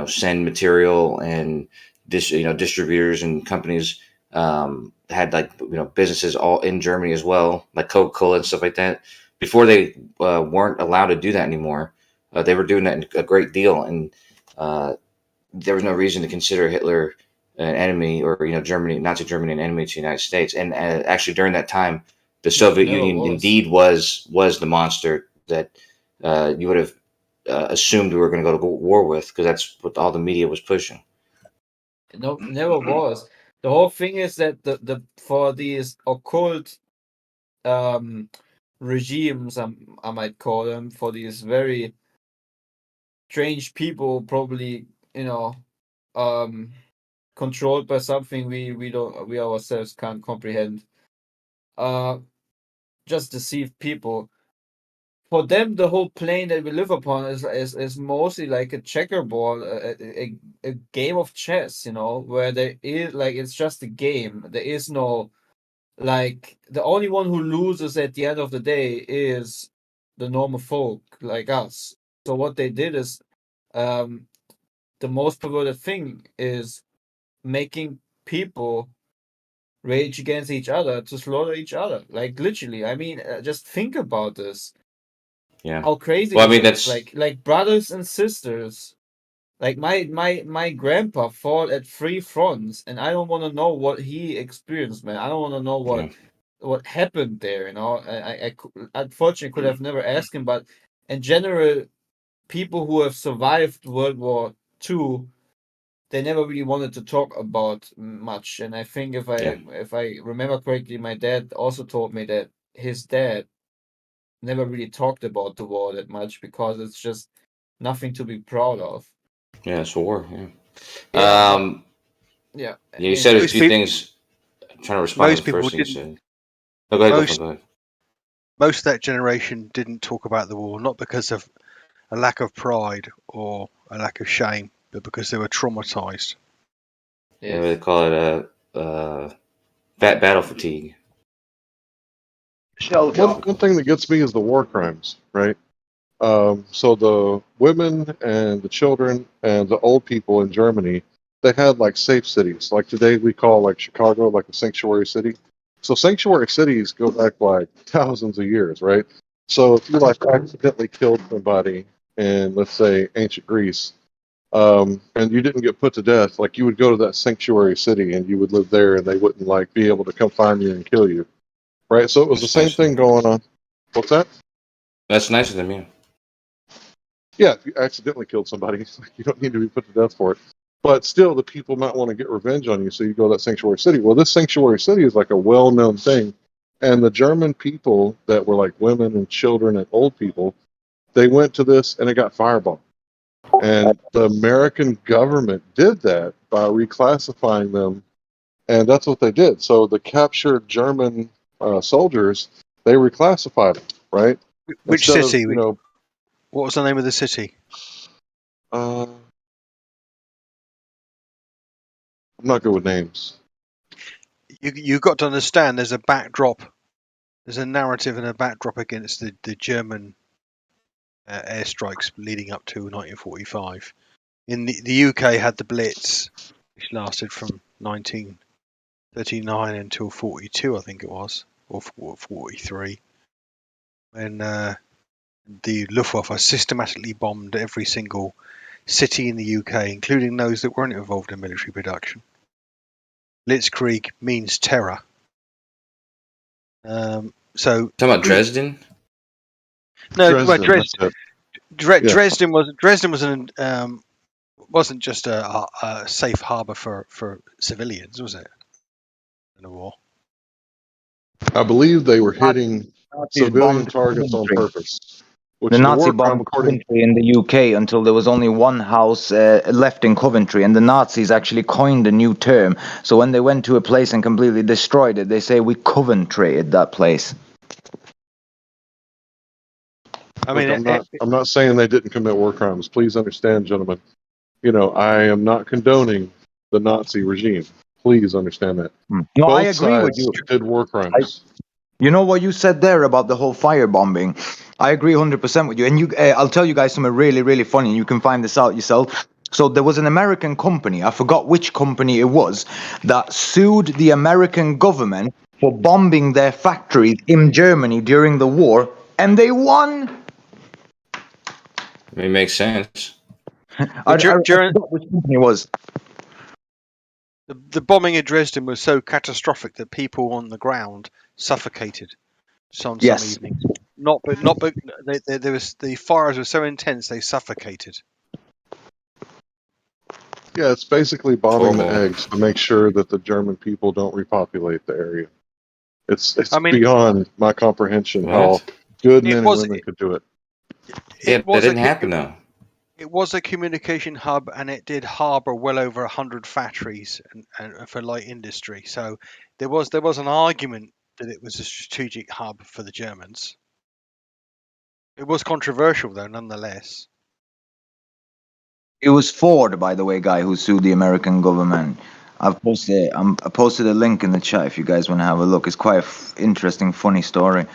send material and distributors and companies had businesses all in Germany as well, like Coca-Cola and stuff like that. Before they weren't allowed to do that anymore, they were doing that a great deal, and there was no reason to consider Hitler an enemy, or Germany, Nazi Germany, an enemy to the United States. And actually, during that time, the Soviet Union indeed was the monster that you would have assumed we were going to go to war with, because that's what all the media was pushing. No, never was. The whole thing is that the for these occult regimes, I might call them, for these very strange people, probably controlled by something we ourselves can't comprehend. Just deceive people. For them, the whole plane that we live upon is mostly like a checkerboard, a game of chess, where there is it's just a game. There is no the only one who loses at the end of the day is the normal folk like us. So what they did is, the most perverted thing is making people rage against each other to slaughter each other. Like literally, I mean, just think about this. Yeah. How crazy Well, I mean, this is. that's Like brothers and sisters. Like my grandpa fought at 3 fronts, and I don't want to know what he experienced, man. I don't want to know what happened there. I unfortunately could have never asked him, but in general, people who have survived World War II, they never really wanted to talk about much. And I think if I remember correctly, my dad also told me that his dad never really talked about the war that much because it's just nothing to be proud of. Yeah, it's a war. Yeah. Yeah, yeah. You said a few things. I'm trying to respond to the first thing you said. No, go ahead. Go ahead. Most of that generation didn't talk about the war, not because of a lack of pride or a lack of shame, but because they were traumatized. Yeah, they call it battle fatigue. One thing that gets me is the war crimes, right? So the women and the children and the old people in Germany, they had like safe cities. Like today we call like Chicago like a sanctuary city. So sanctuary cities go back like thousands of years, right? So if you like accidentally killed somebody in, let's say, ancient Greece, and you didn't get put to death, like you would go to that sanctuary city and you would live there, and they wouldn't like be able to come find you and kill you, right? So it was the same thing going on. What's that? That's nice of them, yeah. Yeah, if you accidentally killed somebody, you don't need to be put to death for it. But still, the people might want to get revenge on you, so you go to that sanctuary city. Well, this sanctuary city is like a well-known thing. And the German people that were like women and children and old people, they went to this and it got firebombed. And the American government did that by reclassifying them. And that's what they did. So the captured German soldiers, they reclassified them, right? Which Instead city? Of, what was the name of the city? I'm not good with names. You've got to understand there's a backdrop, there's a narrative and a backdrop against the German airstrikes leading up to 1945. In the UK had the Blitz, which lasted from 1939 until 42, I think it was, or 43, when the Luftwaffe systematically bombed every single city in the UK, including those that weren't involved in military production. Blitzkrieg means terror. So talking about Dresden? No, Dresden wasn't just a safe harbor for civilians, was it? In the war. I believe they were hitting Nazis civilian bombed targets on Coventry. purpose, which The the Nazi war crime, bombed according Coventry in the UK until there was only one house left in Coventry, and the Nazis actually coined a new term. So when they went to a place and completely destroyed it, they say we Coventryed that place. I mean, Look, I'm not saying they didn't commit war crimes. Please understand, gentlemen. You know, I am not condoning the Nazi regime. Please understand that. No, Both I agree with sides you. did war crimes. You know what you said there about the whole firebombing? I agree 100% with you. And I'll tell you guys something really, really funny. You can find this out yourself. So there was an American company, I forgot which company it was, that sued the American government for bombing their factories in Germany during the war, and they won. It makes sense. I forgot which company it was. the bombing in Dresden was so catastrophic that people on the ground suffocated on some Yes. evenings. There was the fires were so intense they suffocated. Yeah, it's basically bombing the Horrible. eggs to make sure that the German people don't repopulate the area. It's I mean, beyond my comprehension how What? good it men and was women could do it. Yeah, it was that a didn't happen though. it was a communication hub, and it did harbour well over 100 factories and for light industry. So there was an argument that it was a strategic hub for the Germans. It was controversial though, nonetheless. It was Ford, by the way, guy who sued the American government. I posted a link in the chat if you guys want to have a look. It's quite an interesting, funny story.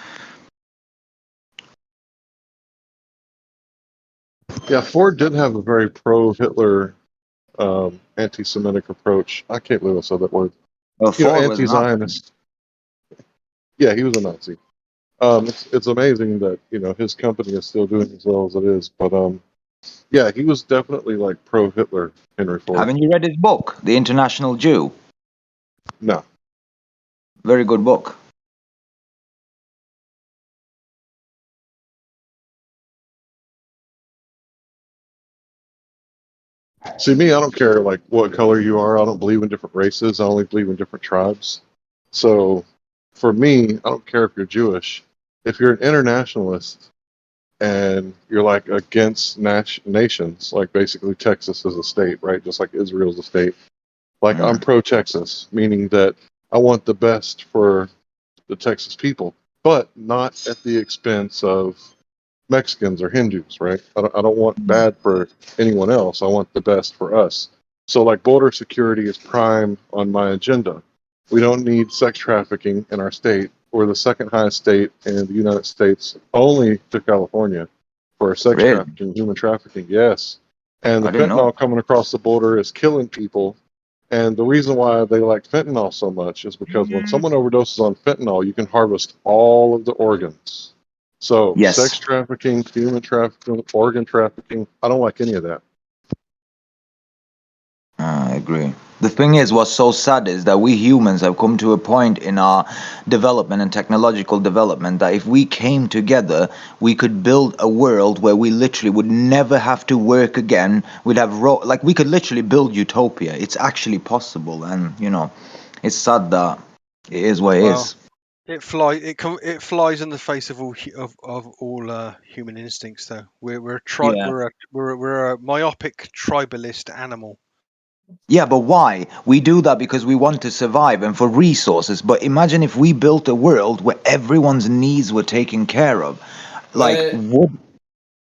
Yeah, Ford did have a very pro-Hitler, anti-Semitic approach. I can't believe I said that word. Well, You know, Ford was an Nazi. anti-Zionist. Yeah, he was a Nazi. It's amazing that his company is still doing as well as it is, but yeah, he was definitely like pro-Hitler, Henry Ford. Haven't you read his book, The International Jew? No. Very good book. See, me, I don't care like what color you are. I don't believe in different races. I only believe in different tribes. So, for me, I don't care if you're Jewish. If you're an internationalist and you're like against nations, like basically Texas is a state, right? Just like Israel's a state. Like I'm pro-Texas, meaning that I want the best for the Texas people, but not at the expense of Mexicans or Hindus, right? I don't want bad for anyone else. I want the best for us. So, like, border security is prime on my agenda. We don't need sex trafficking in our state. We're the second highest state in the United States, only to California, for sex trafficking, human trafficking. Yes. And the I didn't know. fentanyl coming across the border is killing people. And the reason why they like fentanyl so much is because when someone overdoses on fentanyl, you can harvest all of the organs. So, Yes. sex trafficking, human trafficking, organ trafficking, I don't like any of that. I agree. The thing is, what's so sad is that we humans have come to a point in our development and technological development that if we came together, we could build a world where we literally would never have to work again. We'd have like we could literally build utopia. It's actually possible, and it's sad that it is what it is. It flies in the face of all human instincts. Though we're a myopic tribalist animal. Yeah, but why? We do that because we want to survive and for resources. But imagine if we built a world where everyone's needs were taken care of. Like, would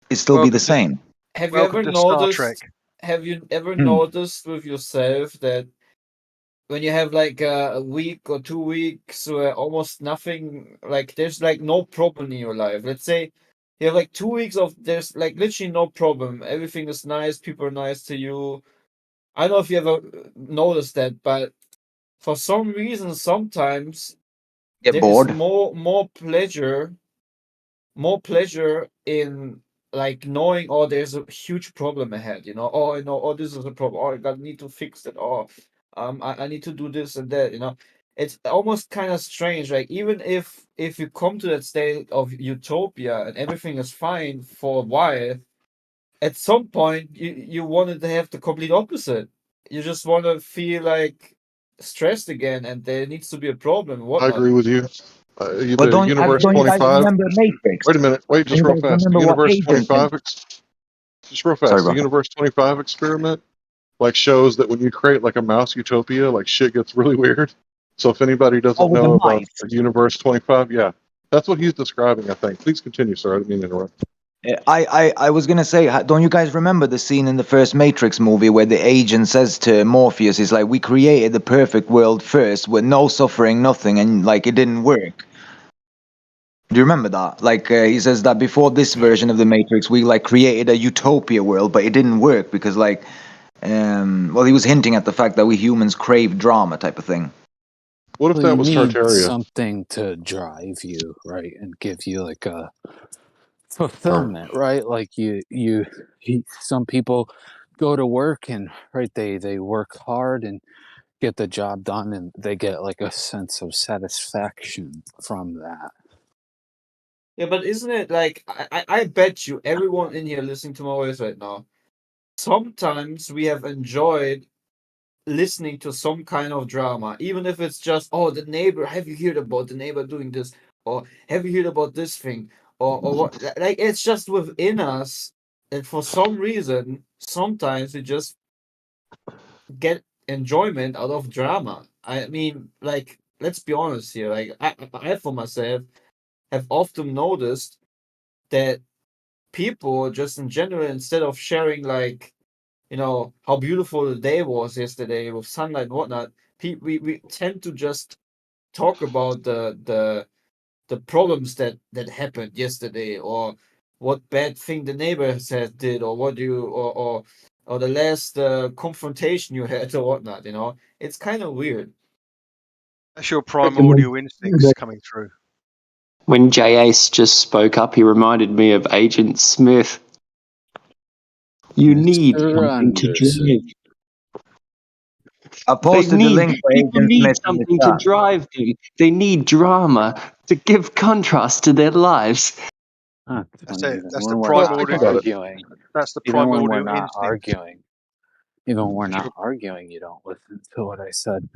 it still be the same? Have you ever noticed? Have you ever noticed with yourself that when you have like a week or 2 weeks where almost nothing, like there's like no problem in your life. Let's say you have like 2 weeks of there's like literally no problem. Everything is nice. People are nice to you. I don't know if you ever noticed that, but for some reason, sometimes Get there bored. is more pleasure in like knowing, oh, there's a huge problem ahead. Oh, I know, oh, this is a problem. Oh, need to fix it. Oh, I need to do this and that. It's almost kind of strange. Like even if you come to that state of utopia and everything is fine for a while, at some point you wanted to have the complete opposite. You just want to feel like stressed again, and there needs to be a problem. I agree with you. Well, The don't Universe you guys 25. remember Matrix? Wait a minute. Wait, Don't just you real guys fast. The remember what Universe agent? 25. Just real Sorry, fast. The bro. Universe 25 experiment like shows that when you create like a mouse utopia, like shit gets really weird. So if anybody Oh, doesn't with the know about mice. Universe 25, yeah, that's what he's describing. I think. Please continue, sir. I didn't mean to interrupt. I was gonna say, don't you guys remember the scene in the first Matrix movie where the agent says to Morpheus, "He's like, we created the perfect world first with no suffering, nothing, and like it didn't work." Do you remember that? Like he says that before this version of the Matrix, we like created a utopia world, but it didn't work because like, well, he was hinting at the fact that we humans crave drama, type of thing. What if Well, that you was need Tartaria? something to drive you, right, and give you like a fulfillment, right? Like some people go to work and right they work hard and get the job done, and they get like a sense of satisfaction from that. Yeah, but isn't it like I bet you everyone in here listening to my voice right now, sometimes we have enjoyed listening to some kind of drama, even if it's just, oh, the neighbor, have you heard about the neighbor doing this, or have you heard about this thing, or what? Like it's just within us, and for some reason, sometimes we just get enjoyment out of drama. I mean, like, let's be honest here. Like, I for myself have often noticed that people just in general, instead of sharing like, how beautiful the day was yesterday with sunlight and whatnot, we tend to just talk about the problems that happened yesterday, or what bad thing the neighbor said did, or what you or the last confrontation you had or whatnot. It's kind of weird. That's your primordial instincts coming through. When J Ace just spoke up, he reminded me of Agent Smith. You need Mr. something to Anderson. drive. I posted the link for People Agent need Smith in the something to chat. drive them. They need drama to give contrast to their lives. That's it. That's When the we're not primordial. arguing, That's the even when we're primordial not instinct. arguing, even when we're That's not your- arguing, you don't listen to what I said.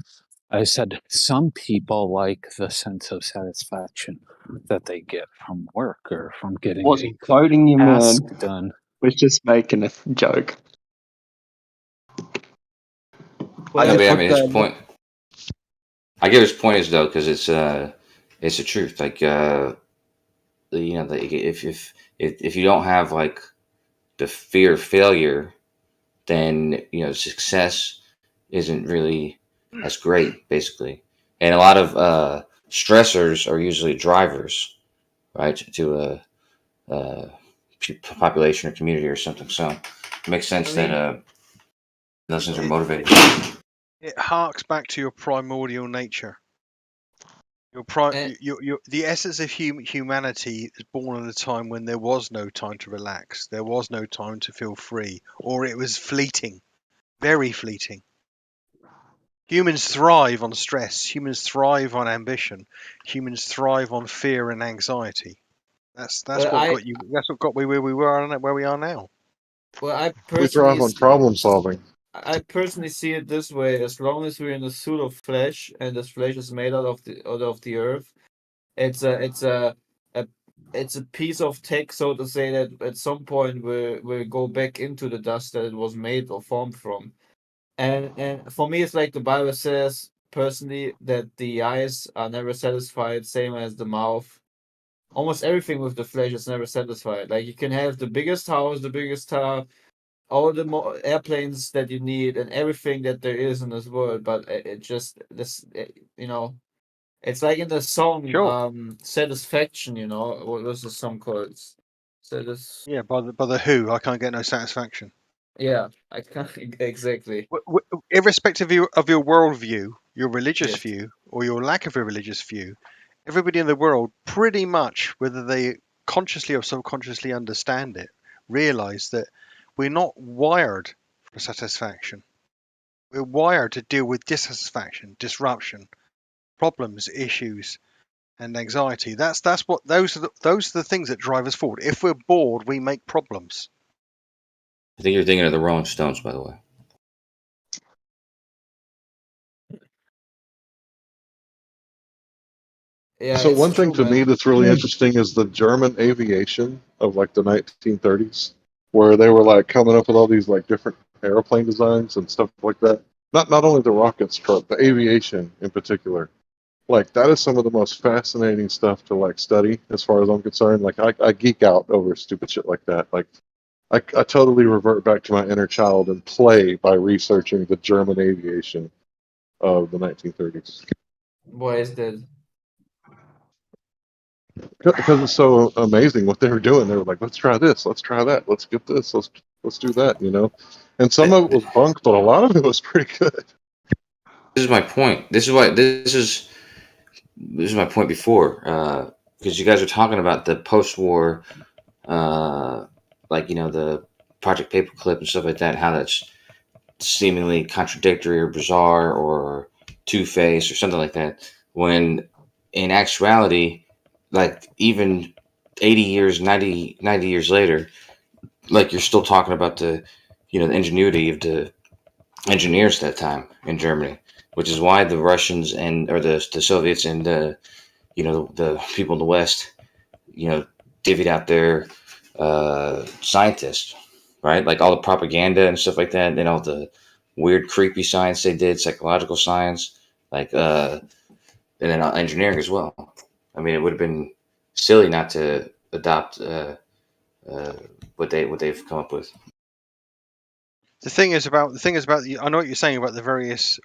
I said some people like the sense of satisfaction that they get from work or from getting Wasn't a quoting you, man. task done. Was just making a joke. I No, just but I put mean his point. I get his point is though because it's the truth. Like if you don't have like the fear of failure, then success isn't really as great, basically. And a lot of stressors are usually drivers, right, to a population or community or something. So it makes sense that those things are motivated. It harks back to your primordial nature. The essence of humanity is born at a time when there was no time to relax, there was no time to feel free, or it was fleeting, very fleeting. Humans thrive on stress. Humans thrive on ambition. Humans thrive on fear and anxiety. That's Well, what got you. That's what got me where we were and where we are now. Well, I We thrive personally on problem solving. I personally see it this way: as long as we're in a suit of flesh, and this flesh is made out of the earth, it's a it's a piece of tech, so to say, that at some point will go back into the dust that it was made or formed from. And for me, it's like the Bible says personally that the eyes are never satisfied, same as the mouth. Almost everything with the flesh is never satisfied. Like you can have the biggest house, the biggest car, all the airplanes that you need, and everything that there is in this world, but it just it's like in the song Sure. Satisfaction. What was the song called? Yeah, by the Who, I can't get no satisfaction. Yeah, I can't exactly. Irrespective of your worldview, your religious Yes. view, or your lack of a religious view, everybody in the world, pretty much, whether they consciously or subconsciously understand it, realize that we're not wired for satisfaction. We're wired to deal with dissatisfaction, disruption, problems, issues, and anxiety. Those are the things that drive us forward. If we're bored, we make problems. I think you're thinking of the Rolling Stones, by the way. Yeah, So it's one thing true, to me man. that's really interesting is the German aviation of like the 1930s, where they were like coming up with all these like different airplane designs and stuff like that. Not only the rockets, but the aviation in particular. Like that is some of the most fascinating stuff to like study, as far as I'm concerned. Like I geek out over stupid shit like that. Like I totally revert back to my inner child and play by researching the German aviation of the 1930s. Why is that? Because it's so amazing what they were doing. They were like, let's try this, let's try that, let's get this, let's do that, you know. And some of it was bunk, but a lot of it was pretty good. This is my point. This is my point before, because you guys are talking about the post-war, like the Project Paperclip and stuff like that. How that's seemingly contradictory or bizarre or two-faced or something like that. When in actuality, like even 80 years, 90 years later, like you're still talking about the ingenuity of the engineers at that time in Germany, which is why the Russians or the Soviets and the people in the West, divvied out their scientists, right? Like all the propaganda and stuff like that, and all the weird, creepy science they did, psychological science, like and then engineering as well. I mean, it would have been silly not to adopt what they've come up with. The thing is about I know what you're saying about the various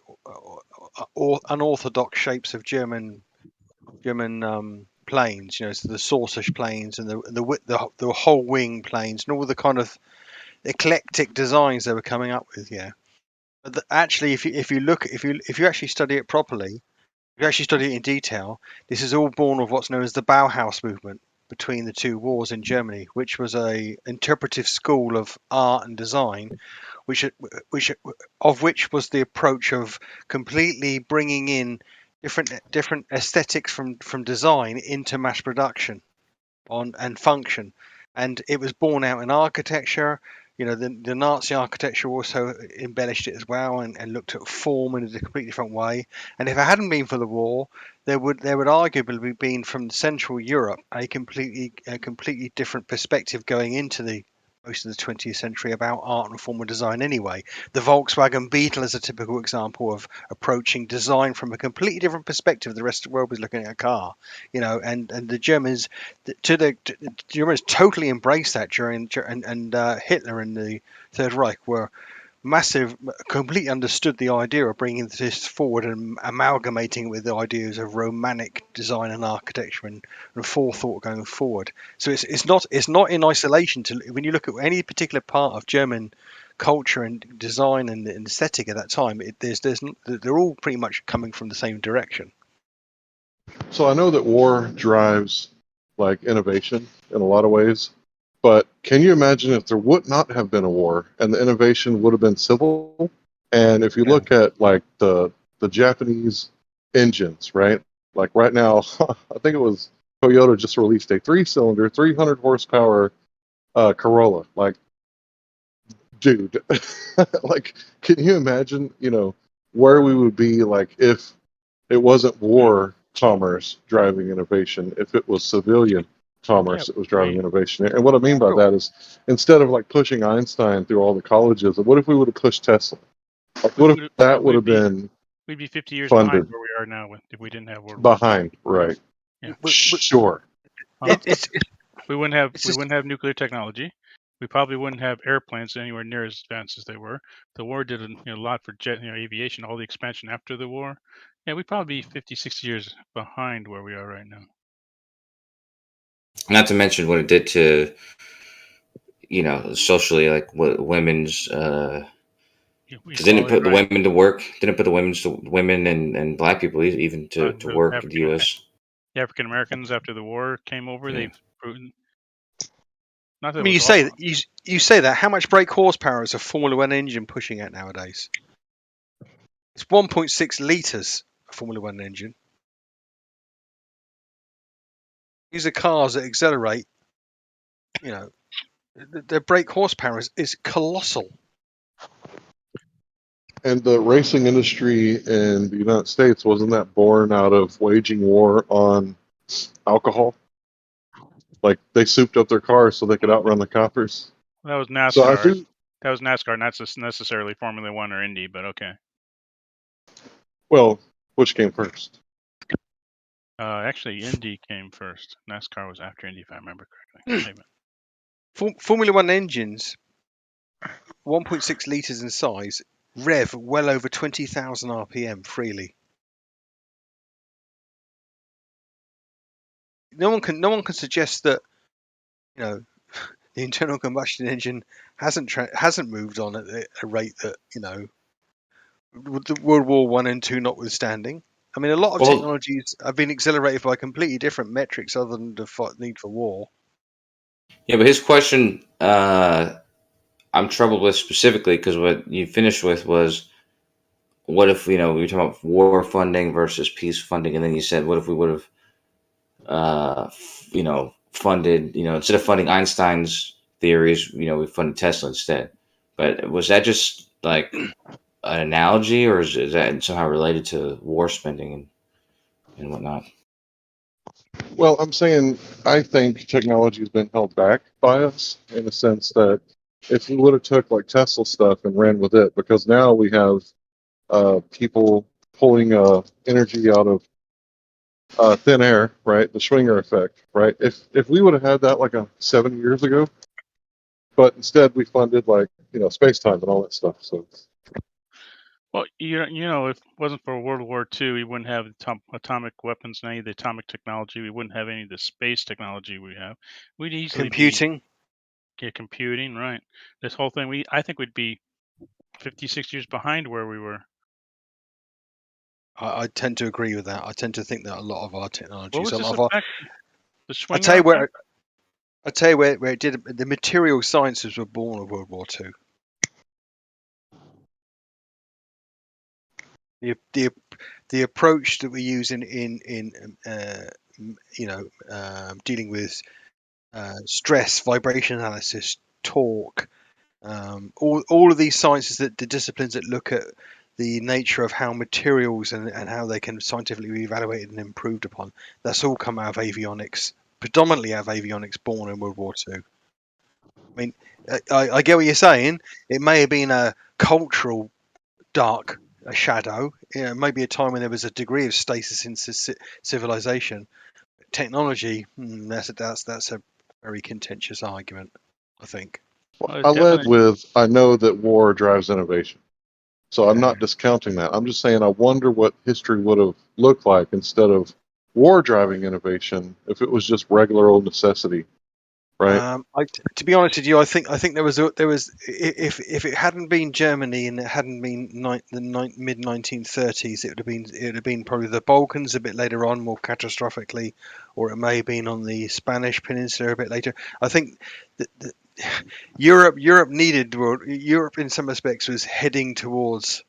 unorthodox shapes of German planes. So the Sausage planes and the whole wing planes and all the kind of eclectic designs they were coming up with. Yeah, but actually, if you actually study it properly, if you actually study it in detail, this is all born of what's known as the Bauhaus movement between the two wars in Germany, which was a interpretive school of art and design, which was the approach of completely bringing in different aesthetics from design into mass production and function, and it was borne out in architecture. The Nazi architecture also embellished it as well and looked at form in a completely different way. And if it hadn't been for the war, there would arguably been from Central Europe a completely different perspective going into the most of the 20th century about art and form and design anyway. The Volkswagen Beetle is a typical example of approaching design from a completely different perspective. The rest of the world was looking at a car, and the Germans Germans totally embraced that during and Hitler and the Third Reich were completely understood the idea of bringing this forward and amalgamating with the ideas of romantic design and architecture and forethought going forward. So it's not in isolation to when you look at any particular part of German culture and design and aesthetic at that time. They're all pretty much coming from the same direction. So I know that war drives like innovation in a lot of ways, but can you imagine if there would not have been a war and the innovation would have been civil? And if you look at like the Japanese engines, right? Like right now, I think it was Toyota just released a 3-cylinder, 300 horsepower Corolla. Like, dude, like, can you imagine, where we would be like if it wasn't war commerce driving innovation, if it was civilian commerce that was driving innovation? And what I mean by that is, instead of like pushing Einstein through all the colleges, what if we would have pushed Tesla? Like, what if that would have been We'd be 50 years funded behind where we are now if we didn't have World War II. behind, right? Yeah. Sure. We wouldn't have nuclear technology. We probably wouldn't have airplanes anywhere near as advanced as they were. The war did a lot for aviation, all the expansion after the war. Yeah, we'd probably be 50, 60 years behind where we are right now. Not to mention what it did to, socially, like what women's. Didn't put the women to work. Didn't put the women and black people even to work in the U.S. The African Americans after the war came over. Yeah. They've proven. Not that I mean, you say that. How much brake horsepower is a Formula One engine pushing at nowadays? It's 1.6 liters. A Formula One engine. These are cars that accelerate. Their brake horsepower is colossal. And the racing industry in the United States, wasn't that born out of waging war on alcohol. Like they souped up their cars so they could outrun the coppers. That was So I NASCAR. think, That was NASCAR, not necessarily Formula One or Indy, but okay. well, which came first? Actually, Indy came first. NASCAR was after Indy, if I remember correctly. Formula One engines, 1.6 litres in size, rev well over 20,000 RPM freely. No one can suggest that, you know, the internal combustion engine hasn't moved on at a rate that, you know, the World War One and Two notwithstanding. I mean, a lot of Well- technologies have been accelerated by completely different metrics other than the need for war. Yeah, but his question, I'm troubled with specifically because what you finished with was, what if, you know, we were talking about war funding versus peace funding, and then you said, what if we would have, you know, funded, you know, instead of funding Einstein's theories, you know, we funded Tesla instead. But was that just like an analogy, or is that somehow related to war spending and whatnot? Well, I'm saying I think technology has been held back by us in the sense that if we would have took like Tesla stuff and ran with it, because now we have people pulling energy out of thin air, right? The Schwinger effect, right? If we would have had that like 70 years ago, but instead we funded like, you know, space time and all that stuff. So Well, you know, if it wasn't for World War II, we wouldn't have atomic weapons, any of the atomic technology. We wouldn't have any of the space technology we have. We'd easily Computing. Computing, right? This whole thing, I think we'd be 56 years behind where we were. I tend to agree with that. I tend to think that a lot of our What technologies, was a this lot of our, effect? The I Schwinger tell you where, effect? I tell you where it did. The material sciences were born of World War II. The approach that we use in you know, dealing with stress, vibration analysis, torque, all of these sciences, that the disciplines that look at the nature of how materials and how they can scientifically be evaluated and improved upon, that's all come out of avionics, predominantly out of avionics, born in World War II. I mean, I get what you're saying. It may have been a cultural dark shadow. You know, maybe a time when there was a degree of stasis in civilization. Technology, that's a very contentious argument, I think. I led with, I know that war drives innovation. So I'm not discounting that. I'm just saying I wonder what history would have looked like instead of war driving innovation if it was just regular old necessity, right? To be honest with you, I think there was if it hadn't been Germany and it hadn't been the mid 1930s, it would have been probably the Balkans a bit later on, more catastrophically, or it may have been on the Spanish Peninsula a bit later. I think that Europe in some respects was heading towards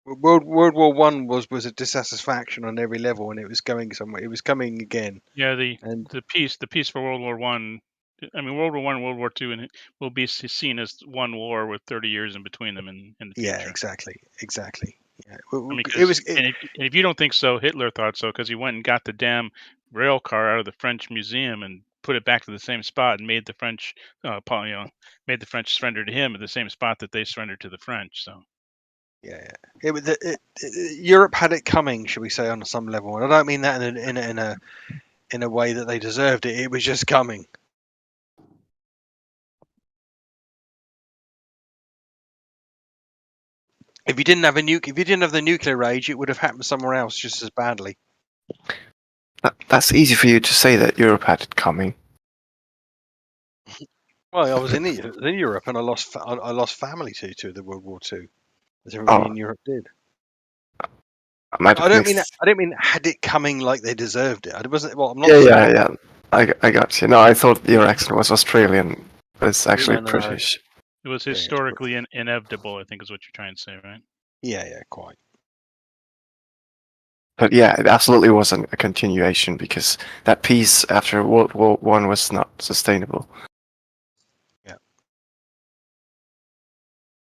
World War One was a dissatisfaction on every level, and it was going somewhere. It was coming again. Yeah, the peace for World War One. I mean, World War One, World War Two, and it will be seen as one war with 30 years in between them in the future. Yeah, exactly. Yeah. I mean, if you don't think so, Hitler thought so because he went and got the damn rail car out of the French museum and put it back to the same spot and made the French, made the French surrender to him at the same spot that they surrendered to the French. So. Yeah. Europe had it coming, shall we say, on some level, and I don't mean that in a way that they deserved it. It was just coming. If you didn't have the nuclear age, it would have happened somewhere else just as badly. That's easy for you to say that Europe had it coming. Well, I was in Europe, and I lost family to the World War II, as everybody in Europe did. I don't mean had it coming like they deserved it. I wasn't. Well, I'm not. Yeah. I got you. No, I thought your accent was Australian, but it's actually British. It was historically inevitable, I think, is what you're trying to say, right? Yeah, quite. But yeah, it absolutely wasn't a continuation because that peace after World War One was not sustainable. Yeah.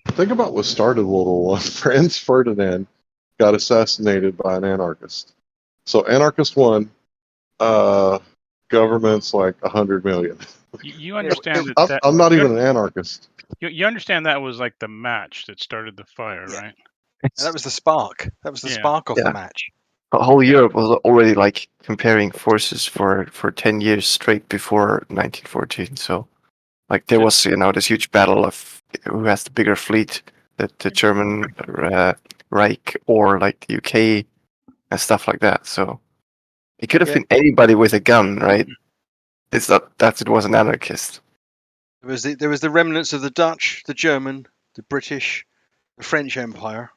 Think about what started World War One. Franz Ferdinand got assassinated by an anarchist. So anarchist 1 Government's like 100 million. You understand that I'm not you even an anarchist. you understand that was like the match that started the fire, right? And that was the spark. That was the Yeah. spark of the Yeah. match. Whole Europe was already like comparing forces for 10 years straight before 1914. So, like, there was this huge battle of who has the bigger fleet, the German Reich or like the UK and stuff like that. So it could have been anybody with a gun, right? It's not that it was an anarchist. There was the remnants of the Dutch, the German, the British, the French Empire.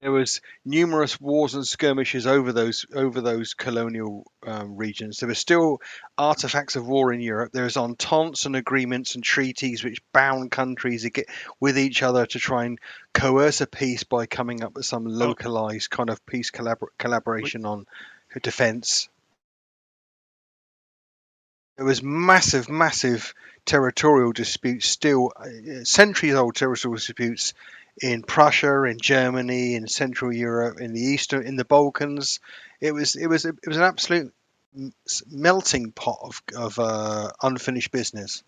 There was numerous wars and skirmishes over those colonial regions. There were still artifacts of war in Europe. There was ententes and agreements and treaties which bound countries with each other to try and coerce a peace by coming up with some localized kind of peace collaboration on defense. There was massive territorial disputes still, centuries-old territorial disputes in Prussia, in Germany, in Central Europe, in the Balkans. It was an absolute melting pot of unfinished business.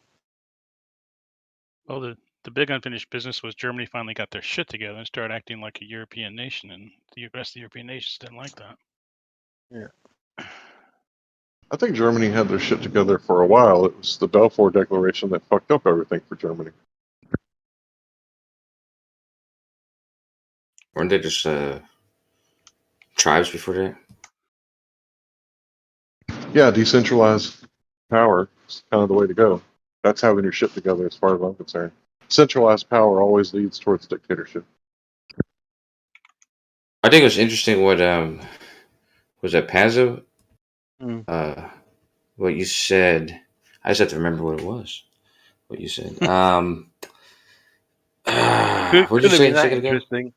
Well, the big unfinished business was Germany finally got their shit together and started acting like a European nation, and the rest of the European nations didn't like that. Yeah. I think Germany had their shit together for a while. It was the Balfour Declaration that fucked up everything for Germany. Weren't they just tribes before that? Yeah, decentralized power is kind of the way to go. That's having your shit together as far as I'm concerned. Centralized power always leads towards dictatorship. I think it was interesting what was that Pazzo? What you said. I just have to remember what it was. What you said. What did you say a second ago? Interesting.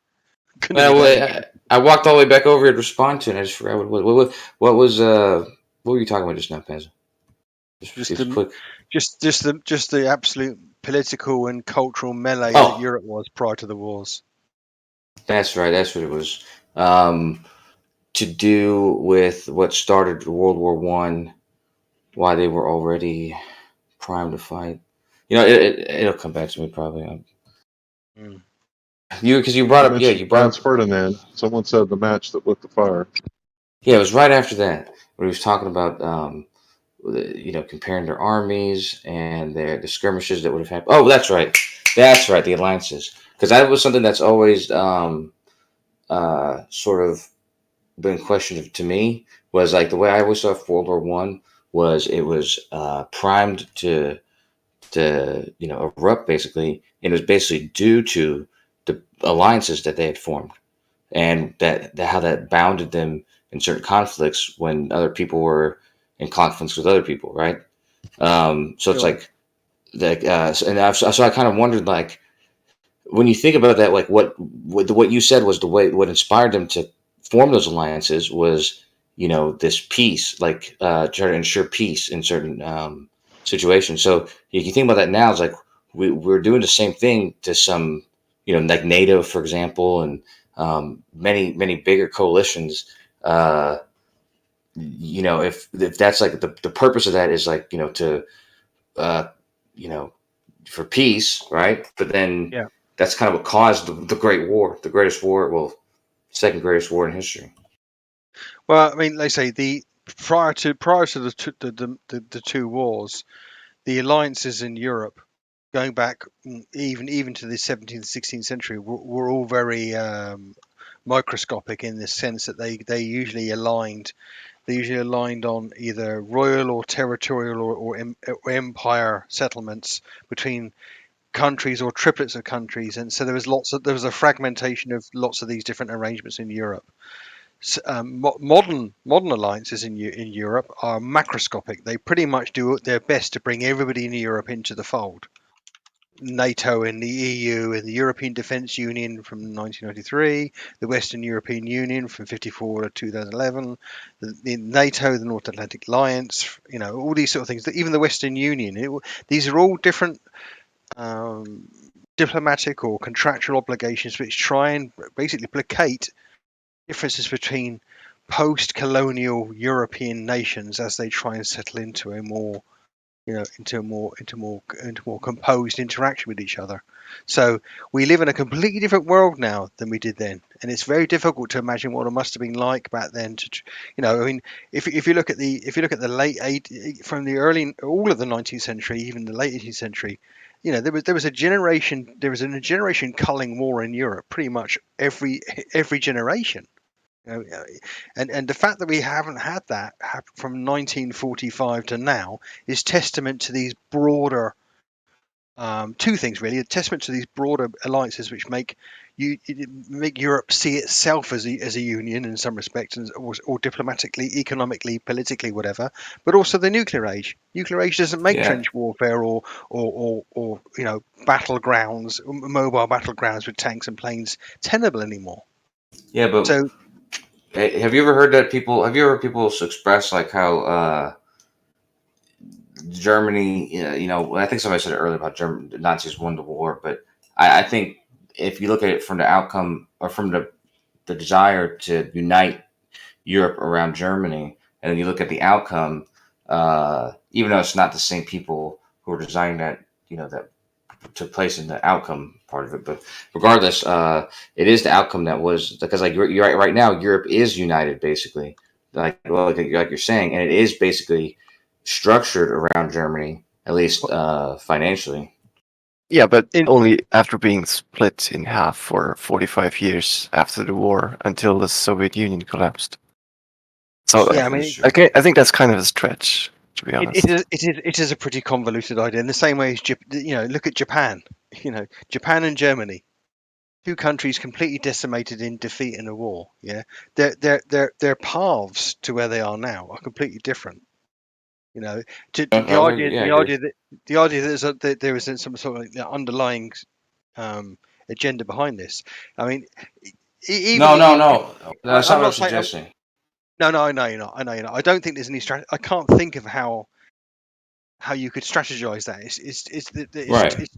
I walked all the way back over here to respond to it. And I just forgot what was what were you talking about just now, Pazzo? Just the absolute political and cultural melee that Europe was prior to the wars. That's right. That's what it was. To do with what started World War I, why they were already primed to fight. You know, it'll come back to me probably. Because you brought up, you brought Franz Ferdinand. Someone said the match that lit the fire. Yeah, it was right after that where he was talking about, comparing their armies and the skirmishes that would have happened. Oh, that's right, the alliances. Because that was something that's always sort of been questioned to me. Was like the way I always saw World War I was it was primed to erupt basically, and it was basically due to the alliances that they had formed, and that how that bounded them in certain conflicts when other people were in conflicts with other people, right? So it's like so I kind of wondered, like, when you think about that, like what you said was what inspired them to form those alliances was this peace, like try to ensure peace in certain situations. So if you think about that now, it's like we're doing the same thing to some, like NATO, for example, and many bigger coalitions. If that's like the purpose of that is like to for peace, right? But then that's kind of what caused the Great War, the greatest war, second greatest war in history. Well, I mean, they say prior to the two wars, the alliances in Europe, going back even to the 17th, 16th century, were all very microscopic in the sense that they usually aligned. They usually aligned on either royal or territorial or empire settlements between countries or triplets of countries, and so there was a fragmentation of lots of these different arrangements in Europe. Modern alliances in Europe are macroscopic. They pretty much do their best to bring everybody in Europe into the fold. NATO and the EU and the European Defence Union from 1993, the Western European Union from 1954 to 2011, the NATO, the North Atlantic Alliance, all these sort of things. Even the Western Union. These are all different diplomatic or contractual obligations which try and basically placate differences between post-colonial European nations as they try and settle into a more, into more composed interaction with each other. So we live in a completely different world now than we did then, and it's very difficult to imagine what it must have been like back then. I mean, if you look at the late from the early, all of the 19th century, even the late 18th century, there was a generation culling war in Europe pretty much every generation. And the fact that we haven't had that from 1945 to now is testament to these broader two things really. A testament to these broader alliances which make Europe see itself as a union in some respects, or diplomatically, economically, politically, whatever. But also the nuclear age. Nuclear age doesn't make trench warfare or battlegrounds, mobile battlegrounds with tanks and planes tenable anymore. Yeah, but so. Have you ever heard people express like how Germany, I think somebody said it earlier about the Nazis won the war, but I think if you look at it from the outcome or from the desire to unite Europe around Germany, and then you look at the outcome, even though it's not the same people who are designing that, that took place in the outcome part of it, but regardless, it is the outcome that was, because like you're right. Right now, Europe is united basically, like you're saying, and it is basically structured around Germany, at least financially. Yeah, but only after being split in half for 45 years after the war, until the Soviet Union collapsed. So yeah, I mean, I think that's kind of a stretch, to be honest. It is a pretty convoluted idea. In the same way as look at Japan. Japan and Germany, two countries completely decimated in defeat in a war. Yeah, their paths to where they are now are completely different. The idea that there is some sort of underlying agenda behind this. I mean, No. That's not what I'm suggesting. No, I know you're not. I don't think there's any strategy. I can't think of how you could strategize that. It's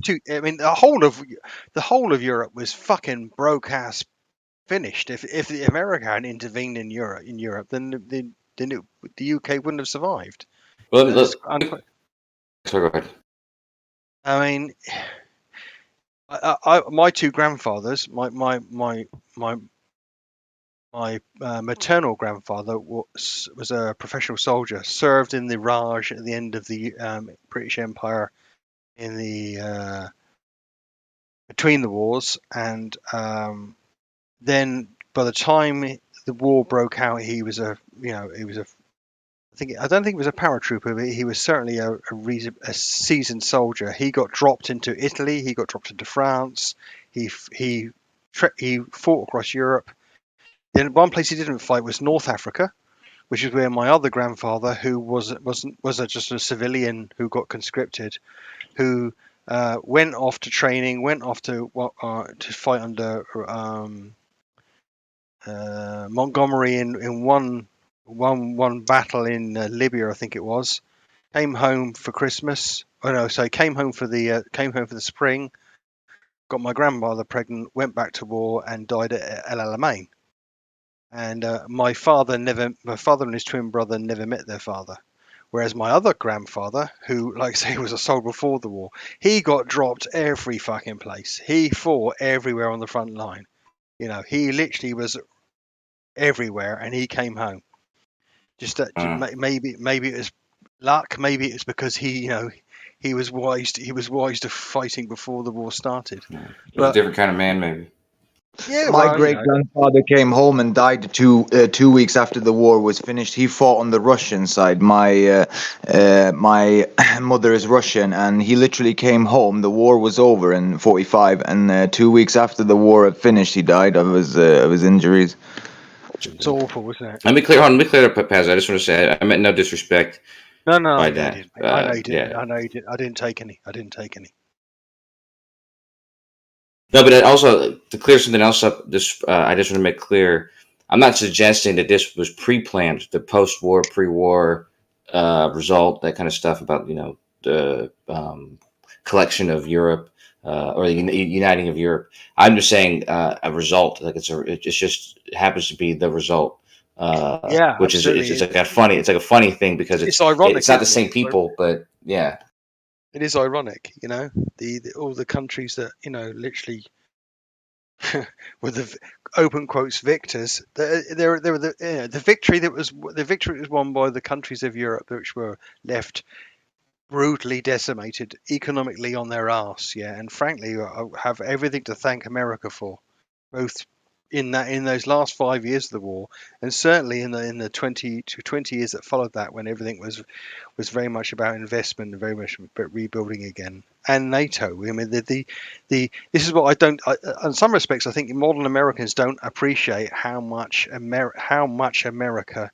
too. I mean, the whole of Europe was fucking broke ass finished. If America hadn't intervened in Europe, then the UK wouldn't have survived. Well, sorry, go ahead. I mean, my two grandfathers, my maternal grandfather was a professional soldier, served in the Raj at the end of the British Empire in the between the wars, and then by the time the war broke out, he was I don't think he was a paratrooper, but he was certainly a seasoned soldier. He got dropped into Italy. He got dropped into France. He fought across Europe. Then one place he didn't fight was North Africa, which is where my other grandfather, who was just a civilian who got conscripted, who went off to training, went off to fight under Montgomery in one battle in Libya, I think it was. Came home for Christmas. Oh no, so came home for the spring. Got my grandmother pregnant, went back to war, and died at El Alamein. And my father and his twin brother never met their father. Whereas my other grandfather, who, like I say, was a soldier before the war, he got dropped every fucking place. He fought everywhere on the front line. He literally was everywhere, and he came home. Just that maybe it was luck. Maybe it was because he was wise. He was wise to fighting before the war started. He was a different kind of man, maybe. Yeah, my great grandfather came home and died 2 weeks after the war was finished. He fought on the Russian side. My mother is Russian, and he literally came home. The war was over in 45, and 2 weeks after the war had finished, he died of his injuries. It's awful, wasn't it? Let me clear up, Paz. I just want to say I meant no disrespect. No, by that. I know you didn't. I know you didn't. I didn't take any. No, but also to clear something else up, I just want to make clear. I'm not suggesting that this was pre-planned, the post-war, pre-war result, that kind of stuff about the collection of Europe or the uniting of Europe. I'm just saying a result, like it just happens to be the result Yeah, which is absolutely. it's like a funny thing because It's ironic. it's not the Isn't same it? people, but yeah. It is ironic, you know, the all the countries that, you know, literally were the open quotes victors. There were the victory that was won by the countries of Europe, which were left brutally decimated economically on their arse. Yeah, and frankly, I have everything to thank America for, both in those last 5 years of the war, and certainly in the 20 years that followed that, when everything was very much about investment and very much about rebuilding again. And NATO. I mean, this is what I don't. In some respects, I think modern Americans don't appreciate how much America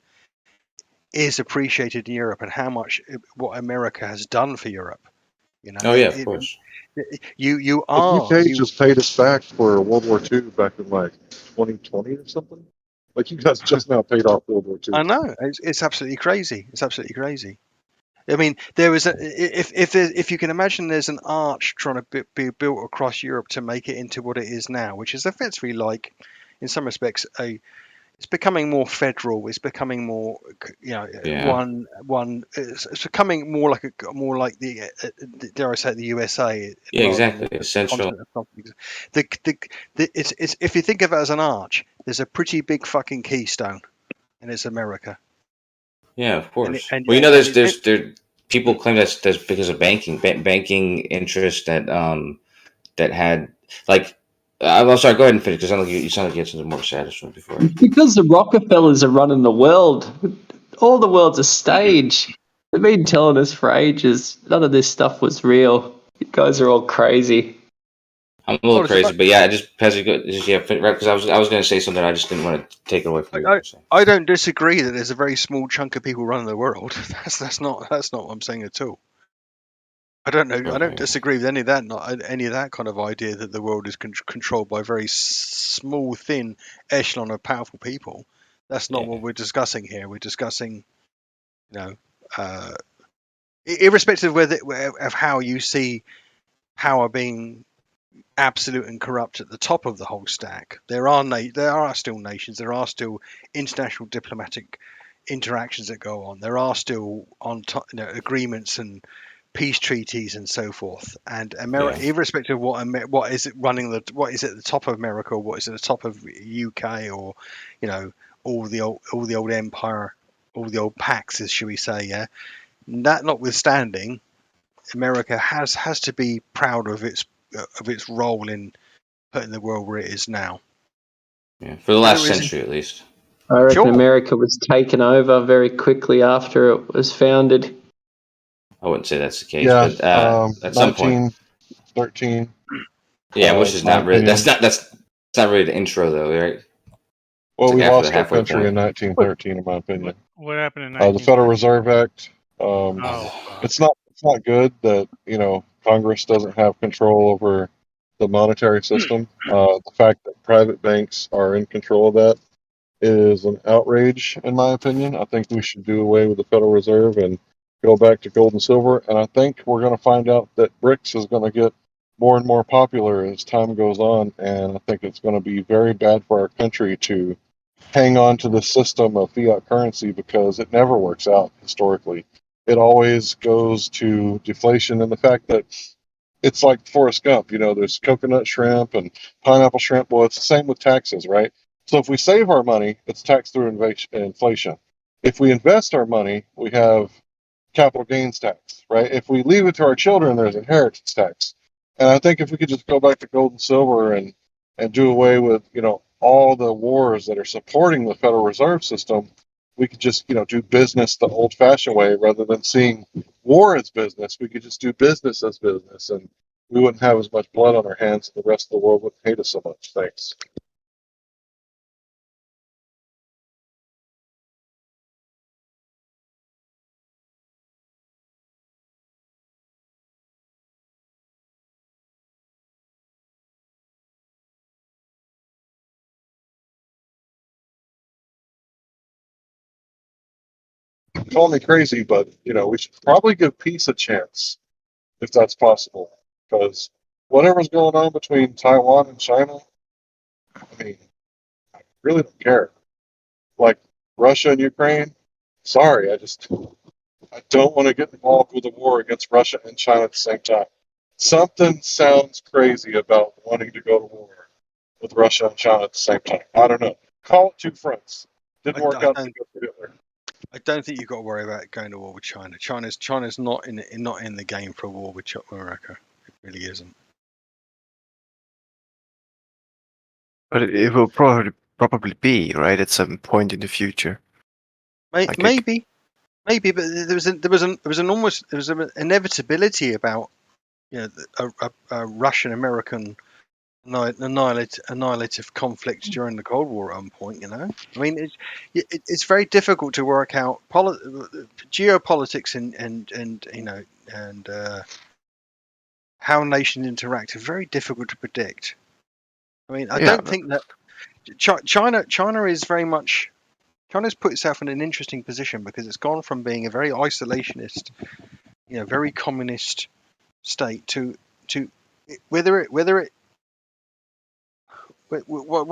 is appreciated in Europe, and how much what America has done for Europe. You know, Oh yeah, of course. you The UK you just paid us back for World War II back in like 2020 or something. Like you guys just now paid off World War I II. know it's absolutely crazy. It's absolutely crazy. I mean, there is if you can imagine, there's an arch trying to be built across Europe to make it into what it is now, which is effectively like, in some respects, it's becoming more federal. It's becoming more, you know, Yeah. one. It's becoming more like the dare I say it, the USA, Yeah, rather than exactly. the Central. continent of something. It's if you think of it as an arch, there's a pretty big fucking keystone, and it's America. Yeah, of And course. Well, you know, and it, there people claim that's because of banking interest that had like. I'm sorry. Go ahead and finish because you sound like you had something more satisfying before. Because the Rockefellers are running the world. All the world's a stage. They've been telling us for ages. None of this stuff was real. You guys are all crazy. I'm a little crazy, but yeah, I just yeah, right, because I was going to say something. I just didn't want to take it away from you. I don't disagree that there's a very small chunk of people running the world. That's not what I'm saying at all. I don't know. I don't disagree with any of that. Not any of that kind of idea that the world is controlled by a very small, thin echelon of powerful people. That's not what we're discussing here. We're discussing, you know, irrespective of how you see power being absolute and corrupt at the top of the whole stack. There are still nations. There are still international diplomatic interactions that go on. There are still agreements and peace treaties and so forth. And America, irrespective of what is at the top of America, or what is at the top of UK, or you know, all the old empire, all the old pacts, as should we say, yeah. That notwithstanding, America has to be proud of its role in putting the world where it is now. Yeah, for the last century at least. I reckon Sure. America was taken over very quickly after it was founded. I wouldn't say that's the case, Yeah, but at some point. 1913. Yeah, which is my not really. opinion. That's not really the intro though, right? Well, It's we like after lost the our halfway country point. in 1913, in my opinion. What happened in The Federal 1913? Reserve Act. Oh, It's not good that Congress doesn't have control over the monetary system. The fact that private banks are in control of that is an outrage, in my opinion. I think we should do away with the Federal Reserve and go back to gold and silver. And I think we're going to find out that BRICS is going to get more and more popular as time goes on. And I think it's going to be very bad for our country to hang on to the system of fiat currency because it never works out historically. It always goes to deflation, and the fact that it's like Forrest Gump, there's coconut shrimp and pineapple shrimp. Well, it's the same with taxes, right? So if we save our money, it's taxed through inflation. If we invest our money, we have capital gains tax, right? If we leave it to our children, there's inheritance tax. And I think if we could just go back to gold and silver and do away with, all the wars that are supporting the Federal Reserve System, we could just, do business the old-fashioned way rather than seeing war as business. We could just do business as business, and we wouldn't have as much blood on our hands, and the rest of the world wouldn't hate us so much. Thanks. Call me crazy, but we should probably give peace a chance if that's possible, because whatever's going on between Taiwan and China, I mean, I really don't care. Like, Russia and Ukraine. Sorry, I don't want to get involved with a war against Russia and China at the same time. Something sounds crazy about wanting to go to war with Russia and China at the same time. I don't know. Call it two fronts. Didn't work out too good for Hitler. I don't think you've got to worry about going to war with China. China's not in the game for a war with America. It really isn't. But it will probably be right at some point in the future. Maybe, but there was an inevitability about a Russian American annihilative conflict during the Cold War at one point. I mean, it's very difficult to work out geopolitics and how nations interact are very difficult to predict. I mean, I don't think that China is very much. China's put itself in an interesting position because it's gone from being a very isolationist, very communist state to what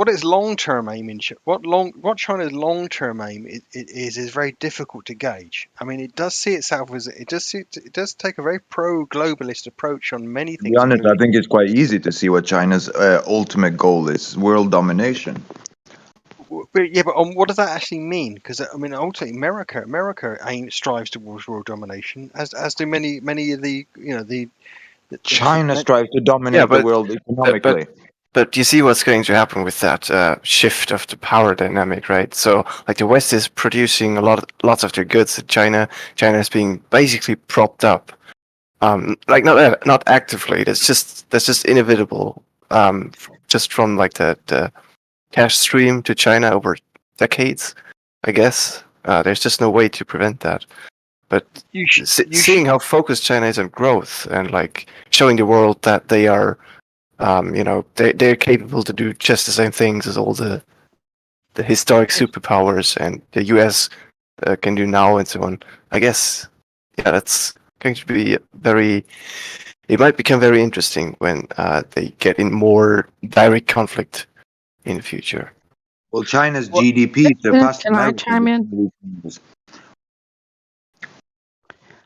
its long-term aim what China's long-term aim is very difficult to gauge. I mean, it does see itself as it does take a very pro-globalist approach on many To things. be honest, I think it's quite easy to see what China's ultimate goal is: world domination. But what does that actually mean? Because I mean, ultimately, America strives towards world domination, as do many of the China strives to dominate the world economically. But you see what's going to happen with that shift of the power dynamic, right? So, like, the West is producing lots of their goods in China. China is being basically propped up, like not actively. That's just inevitable, just from like the cash stream to China over decades, I guess. There's just no way to prevent that. But seeing how focused China is on growth and like showing the world that they are. They're capable to do just the same things as all the historic superpowers and the US can do now and so on. I guess, that's going to be it might become very interesting when they get in more direct conflict in the future. Well, China's GDP surpassed Can I America's. chime in?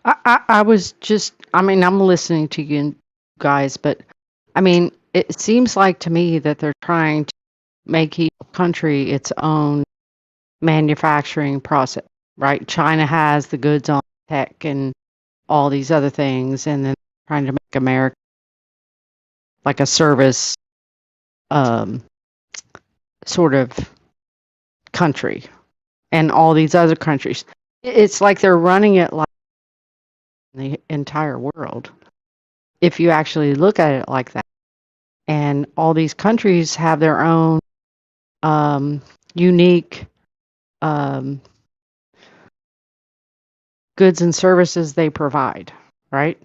I was just, I mean, I'm listening to you guys, but I mean, it seems like to me that they're trying to make each country its own manufacturing process, right? China has the goods on tech and all these other things, and then trying to make America like a service sort of country, and all these other countries. It's like they're running it like the entire world, if you actually look at it like that. And all these countries have their own unique goods and services they provide, right?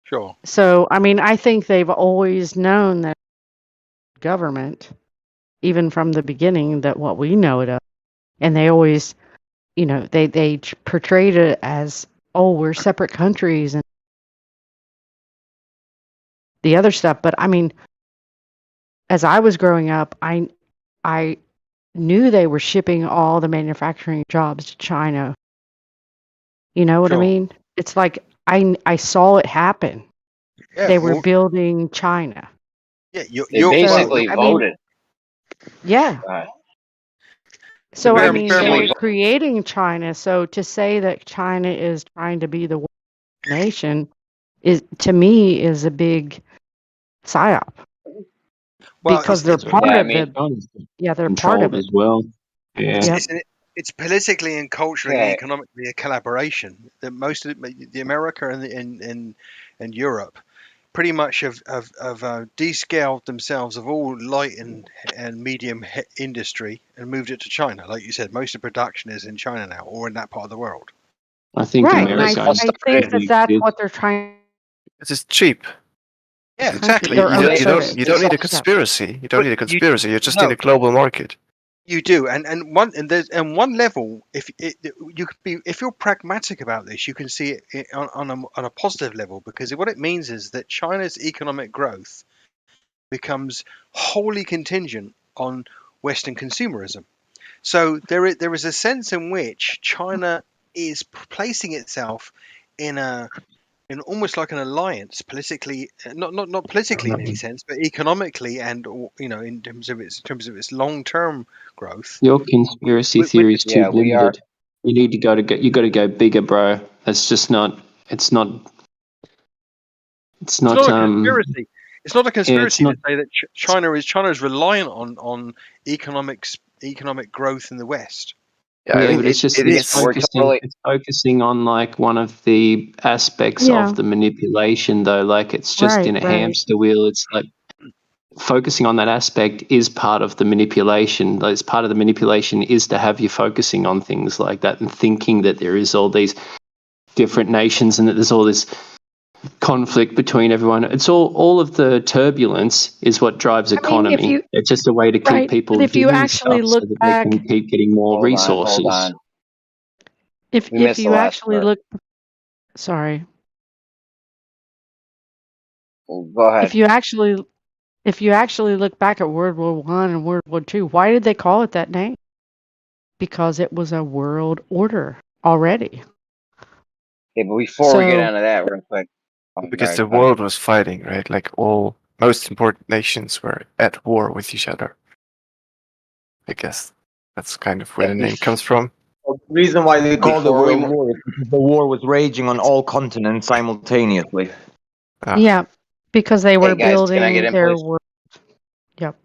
Sure. So, I mean, I think they've always known that government, even from the beginning, that what we know it of, and they always, they portrayed it as, oh, we're separate countries and the other stuff. But I mean, as I was growing up, I knew they were shipping all the manufacturing jobs to China. You know what I mean? It's like I saw it happen. Yeah, they were building China. Yeah, they basically voted. Yeah. Right. So I mean, they were creating China. So to say that China is trying to be the world nation is, to me, is a big psyop. Because they're part of it. Yeah, they're part of it as well. Yeah. It's politically and culturally and economically a collaboration that most of the America and Europe pretty much have descaled themselves of all light and medium industry and moved it to China. Like you said, most of production is in China now, or in that part of the world. I think right, and I think that's what they're trying. It's just cheap. Yeah, exactly. You don't need a conspiracy. You don't need a conspiracy. You just need a global market. You do, and one level, if you're pragmatic about this, you can see it on a positive level, because what it means is that China's economic growth becomes wholly contingent on Western consumerism. So there is a sense in which China is placing itself in almost like an alliance politically, not politically in any sense, but economically and in terms of its long term growth. Your conspiracy theory is too limited. You need to you got to go bigger, bro. That's just not. It's not. It's not. It's not a conspiracy. It's not a conspiracy not- to say that China is reliant on economic growth in the West. Yeah, but it's focusing on like one of the aspects Yeah. of the manipulation, though. Like it's just Right, in a right. hamster wheel. It's like focusing on that aspect is part of the manipulation. Like, it's part of the manipulation is to have you focusing on things like that and thinking that there is all these different nations and that there's all this conflict between everyone. It's all of the turbulence is what drives economy. It's just a way to keep people but if you doing actually stuff look so that back, they can keep getting more resources. if you actually look, sorry, Go ahead. if you actually look back at World War I and World War II, why did they call it that name? Because it was a world order already. Okay, but before we get onto that, real quick. Because the world was fighting, right? Like most important nations were at war with each other. I guess that's kind of where the name comes from. The reason why they called it Before we World War is because the war was raging on all continents simultaneously. Yeah, because they were Hey, guys, can I get building in, their please? world. Yep.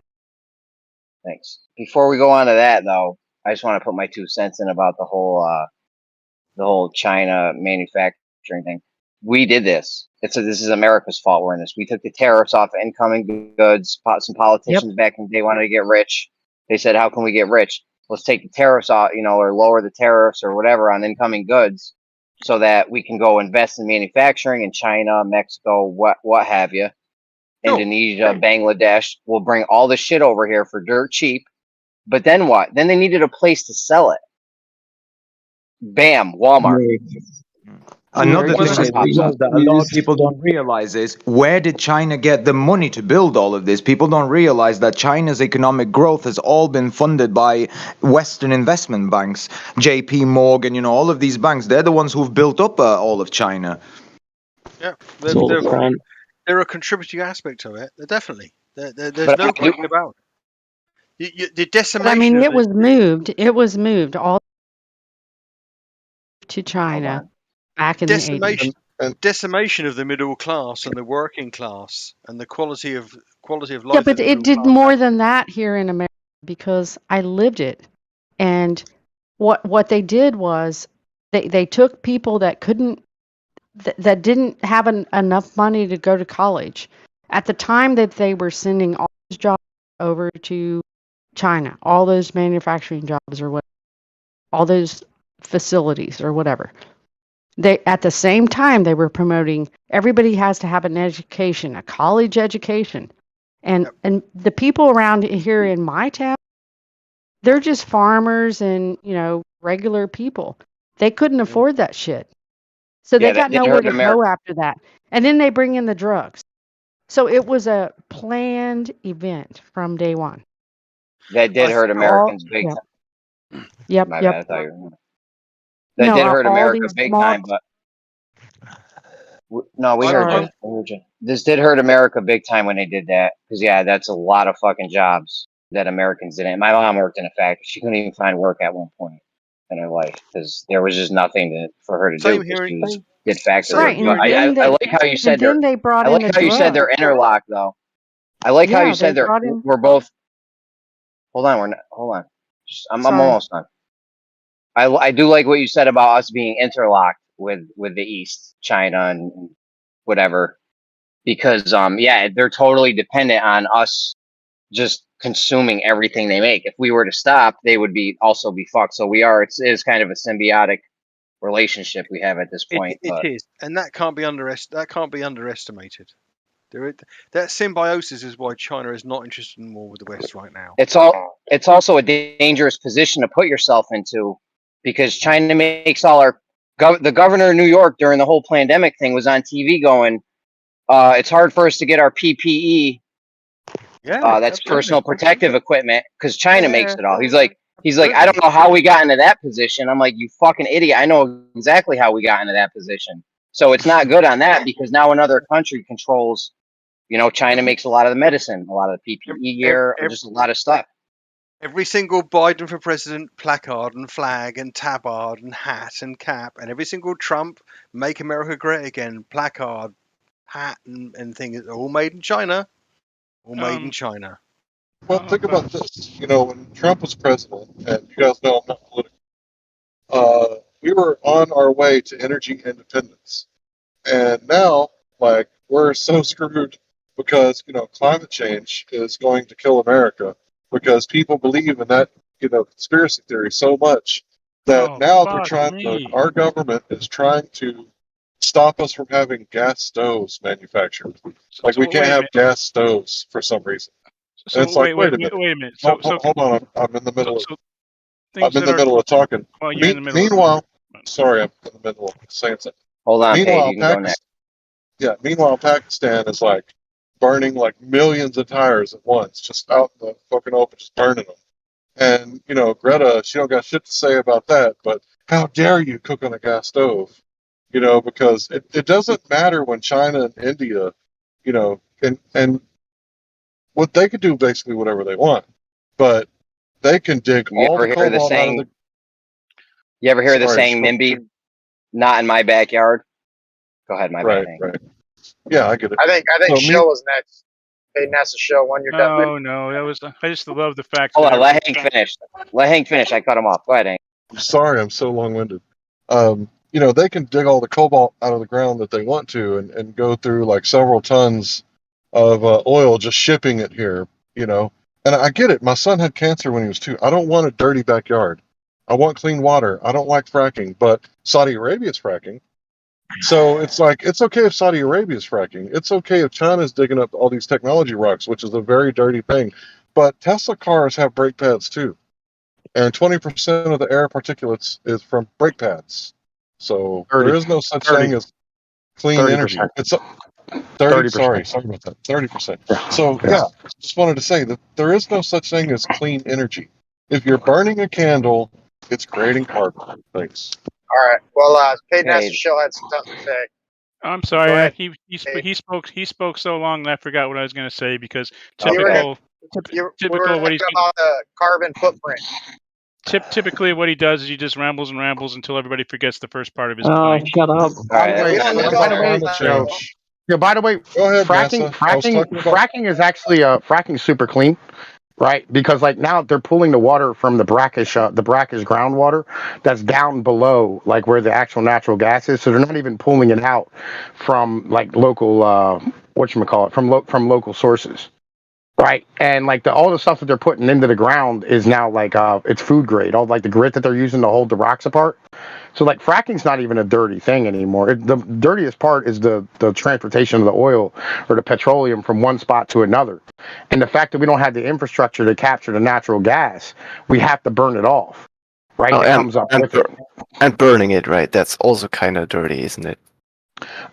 Thanks. Before we go on to that, though, I just want to put my 2 cents in about the whole China manufacturing thing. We did this. This is America's fault. We're in this. We took the tariffs off incoming goods. Some politicians back in the day wanted to get rich. They said, "How can we get rich? Let's take the tariffs off, or lower the tariffs or whatever on incoming goods, so that we can go invest in manufacturing in China, Mexico, what have you, Indonesia, Bangladesh. We'll bring all this shit over here for dirt cheap." But then what? Then they needed a place to sell it. Bam, Walmart. Another thing that a lot of people don't realize is, where did China get the money to build all of this? People don't realize that China's economic growth has all been funded by Western investment banks. JP Morgan, all of these banks, they're the ones who've built up all of China. Yeah, all around. they're a contributing aspect of it. They're definitely. There's no question about it. The But, decimation. I mean, of it was moved. It was moved all to China back in the 80s. Decimation of the middle class and the working class and the quality of life. Yeah, but it did more than that here in America because I lived it. And what they did was they took people that couldn't that didn't have enough money to go to college. At the time that they were sending all those jobs over to China, all those manufacturing jobs or what, all those facilities or whatever. They at the same time they were promoting everybody has to have an education, a college education. And the people around here in my town, they're just farmers and, regular people. They couldn't afford that shit. So they got nowhere to go after that. And then they bring in the drugs. So it was a planned event from day one. That did hurt Americans big time. Yep. My bad, I thought you were... That did hurt America big time, but no, we heard you. This did hurt America big time when they did that, because that's a lot of fucking jobs that Americans didn't. My mom worked in a factory; she couldn't even find work at one point in her life because there was just nothing for her to do. She did factory work. But I like how you said I like how you said they're interlocked, though. I like how you said we're both. Hold on, I'm almost done. I do like what you said about us being interlocked with the East, China and whatever, because they're totally dependent on us just consuming everything they make. If we were to stop, they would also be fucked. So it is kind of a symbiotic relationship we have at this point. It is, and that can't be underestimated. That symbiosis is why China is not interested in war with the West right now. It's also a dangerous position to put yourself into, because China makes all the governor of New York during the whole pandemic thing was on TV going, it's hard for us to get our PPE. That's personal protective equipment, because China makes it all. He's like, He's like, I don't know how we got into that position. I'm like, you fucking idiot. I know exactly how we got into that position. So it's not good on that because now another country controls, you know, China makes a lot of the medicine, a lot of the PPE gear, just a lot of stuff. Every single Biden for president placard and flag and tabard and hat and cap, and every single Trump Make America Great Again placard, hat and thing is all made in China. All made in China. Well, think about this. You know, when Trump was president, and you guys know I'm not political, we were on our way to energy independence. And now, like, we're so screwed because, you know, climate change is going to kill America because people believe in that, you know, conspiracy theory so much that now they're trying to, our government is trying to stop us from having gas stoves manufactured. Like, we can't have gas stoves for some reason. So And it's like, wait a minute. So Hold on, I'm in the middle of of talking. Well, you're in the middle. Meanwhile, sorry, I'm in the middle of saying something. Hold on, meanwhile, Paige, you can go next. Meanwhile, Pakistan is like burning like millions of tires at once, just out in the fucking open, just burning them. And you know, Greta, she don't got shit to say about that. But how dare you cook on a gas stove? You know, because it doesn't matter when China and India, you know, and what they could do basically whatever they want, but they can dig all the cobalt out of the. You ever hear the saying, NIMBY, not in my backyard? Go ahead, my bad. Right. Yeah, I get it. I think So Shill was next. Hey, NASA Shill, when you're done. No, that was. I just love the fact. Hold on, let Hank finish. Let Hank finish. I cut him off. Go ahead, Hank. I'm sorry, I'm so long-winded. You know, they can dig all the cobalt out of the ground that they want to and go through like several tons of oil just shipping it here, you know. And I get it. My son had cancer when he was 2. I don't want a dirty backyard. I want clean water. I don't like fracking, but Saudi Arabia's fracking. So it's like, it's okay if Saudi Arabia is fracking. It's okay if China's digging up all these technology rocks, which is a very dirty thing. But Tesla cars have brake pads too. And 20% of the air particulates is from brake pads. So 30, there is no such 30, thing as clean 30%. energy. It's 30%. Sorry about that. 30%. So yeah, just wanted to say that there is no such thing as clean energy. If you're burning a candle, it's creating carbon. Thanks. All right. Well, NASA Shill had something to say. I'm Go sorry. ahead. He spoke so long that I forgot what I was going to say because We were typical what he's about the carbon footprint. Typically what he does is he just rambles and rambles until everybody forgets the first part of his Oh, point. shut up. By the way, go ahead, fracking is actually fracking super clean, right? Because like now they're pulling the water from the brackish groundwater that's down below like where the actual natural gas is. So they're not even pulling it out from like local from local sources. Right, and like all the stuff that they're putting into the ground is now like it's food grade. All like the grit that they're using to hold the rocks apart. So like fracking's not even a dirty thing anymore. The dirtiest part is the transportation of the oil or the petroleum from one spot to another, and the fact that we don't have the infrastructure to capture the natural gas, we have to burn it off. Right, Oh, it comes up with it. And burning it, right? That's also kind of dirty, isn't it?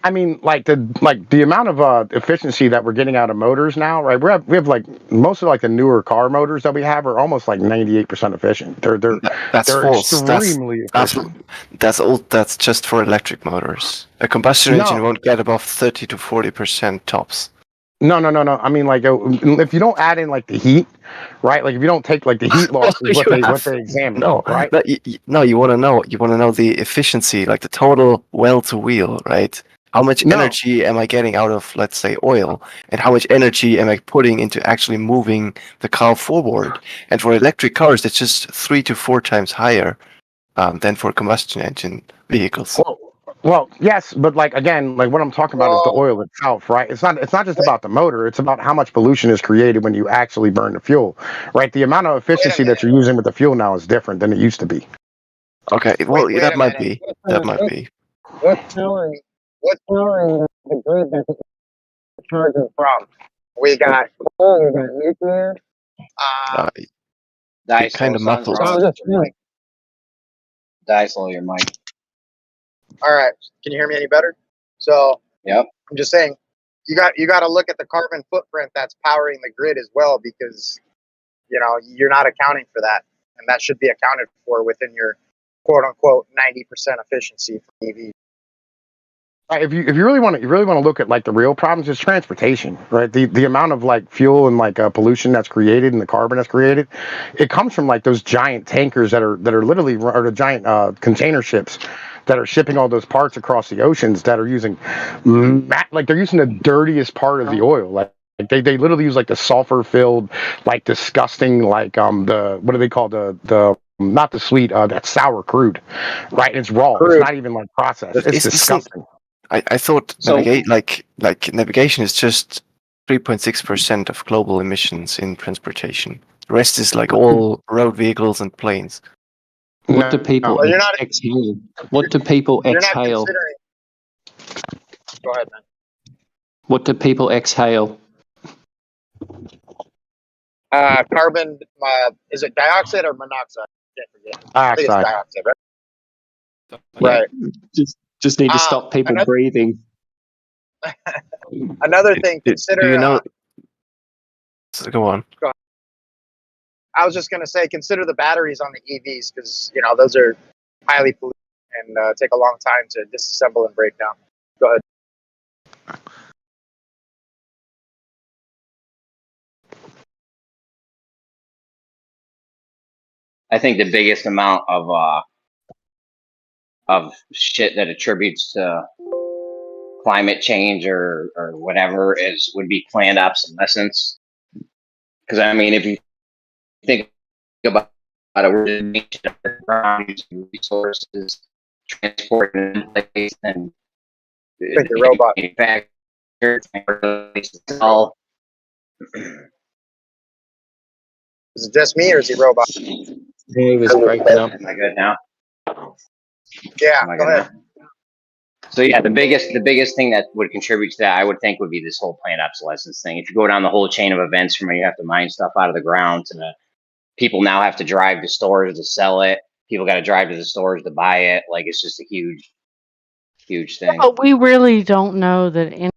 I mean, like the amount of efficiency that we're getting out of motors now, right? We have like most of like the newer car motors that we have are almost like 98% efficient. They're false. extremely efficient. That's just for electric motors. A combustion engine won't get above 30 to 40% tops. No. I mean, like, if you don't add in like the heat, right? Like, if you don't take like the heat losses, what they examine, right? You want to know the efficiency, like the total well to wheel, right? How much energy am I getting out of, let's say, oil, and how much energy am I putting into actually moving the car forward? And for electric cars, it's just 3 to 4 times higher than for combustion engine vehicles. Well, yes, but like again, like what I'm talking about is the oil itself, right? It's not just about the motor. It's about how much pollution is created when you actually burn the fuel, right? The amount of efficiency that you're using with the fuel now is different than it used to be. Okay, well, that might be. What's powering the grid that it's charging from? We got coal, we got nuclear. Kind of muffled. Slow your mic. All right. Can you hear me any better? So yep. I'm just saying you got to look at the carbon footprint that's powering the grid as well, because you know you're not accounting for that. and that should be accounted for within your quote unquote 90% efficiency for EV. If you really want to look at like the real problems, is transportation, right? The amount of like fuel and like pollution that's created and the carbon that's created, it comes from like those giant tankers that are literally, or the giant container ships that are shipping all those parts across the oceans that are using like they're using the dirtiest part of the oil, like they literally use like the sulfur filled, like disgusting, like the what do they call the not the sweet, that sour crude, right? And it's raw. It's not even like processed. But It's isn't disgusting. I thought So- navigation is just 3.6% of global emissions in transportation. The rest is like all road vehicles and planes. What do people Well, you're not- exhale? What do people You're not exhale? considering. Go ahead, man. What do people exhale? Carbon, is it dioxide or monoxide? I can't forget. I think it's Dioxide. dioxide, right? Yeah, Right. Just need to stop people breathing. Another thing, consider. Do you know? So go on. Go ahead. I was just going to say, consider the batteries on the EVs, because those are highly polluted and take a long time to disassemble and break down. Go ahead. I think the biggest amount of shit that attributes to climate change or whatever would be planned obsolescence. Because I mean, if you think about it, we're using resources, transporting in place, and think the robot. All. Is it just me or is he robot? He was breaking up. Am I good now? Yeah, Am I go good ahead. now? So yeah, the biggest thing that would contribute to that, I would think, would be this whole planned obsolescence thing. If you go down the whole chain of events from when you have to mine stuff out of the ground to people now have to drive to stores to sell it. People got to drive to the stores to buy it. Like, it's just a huge thing. But we really don't know that in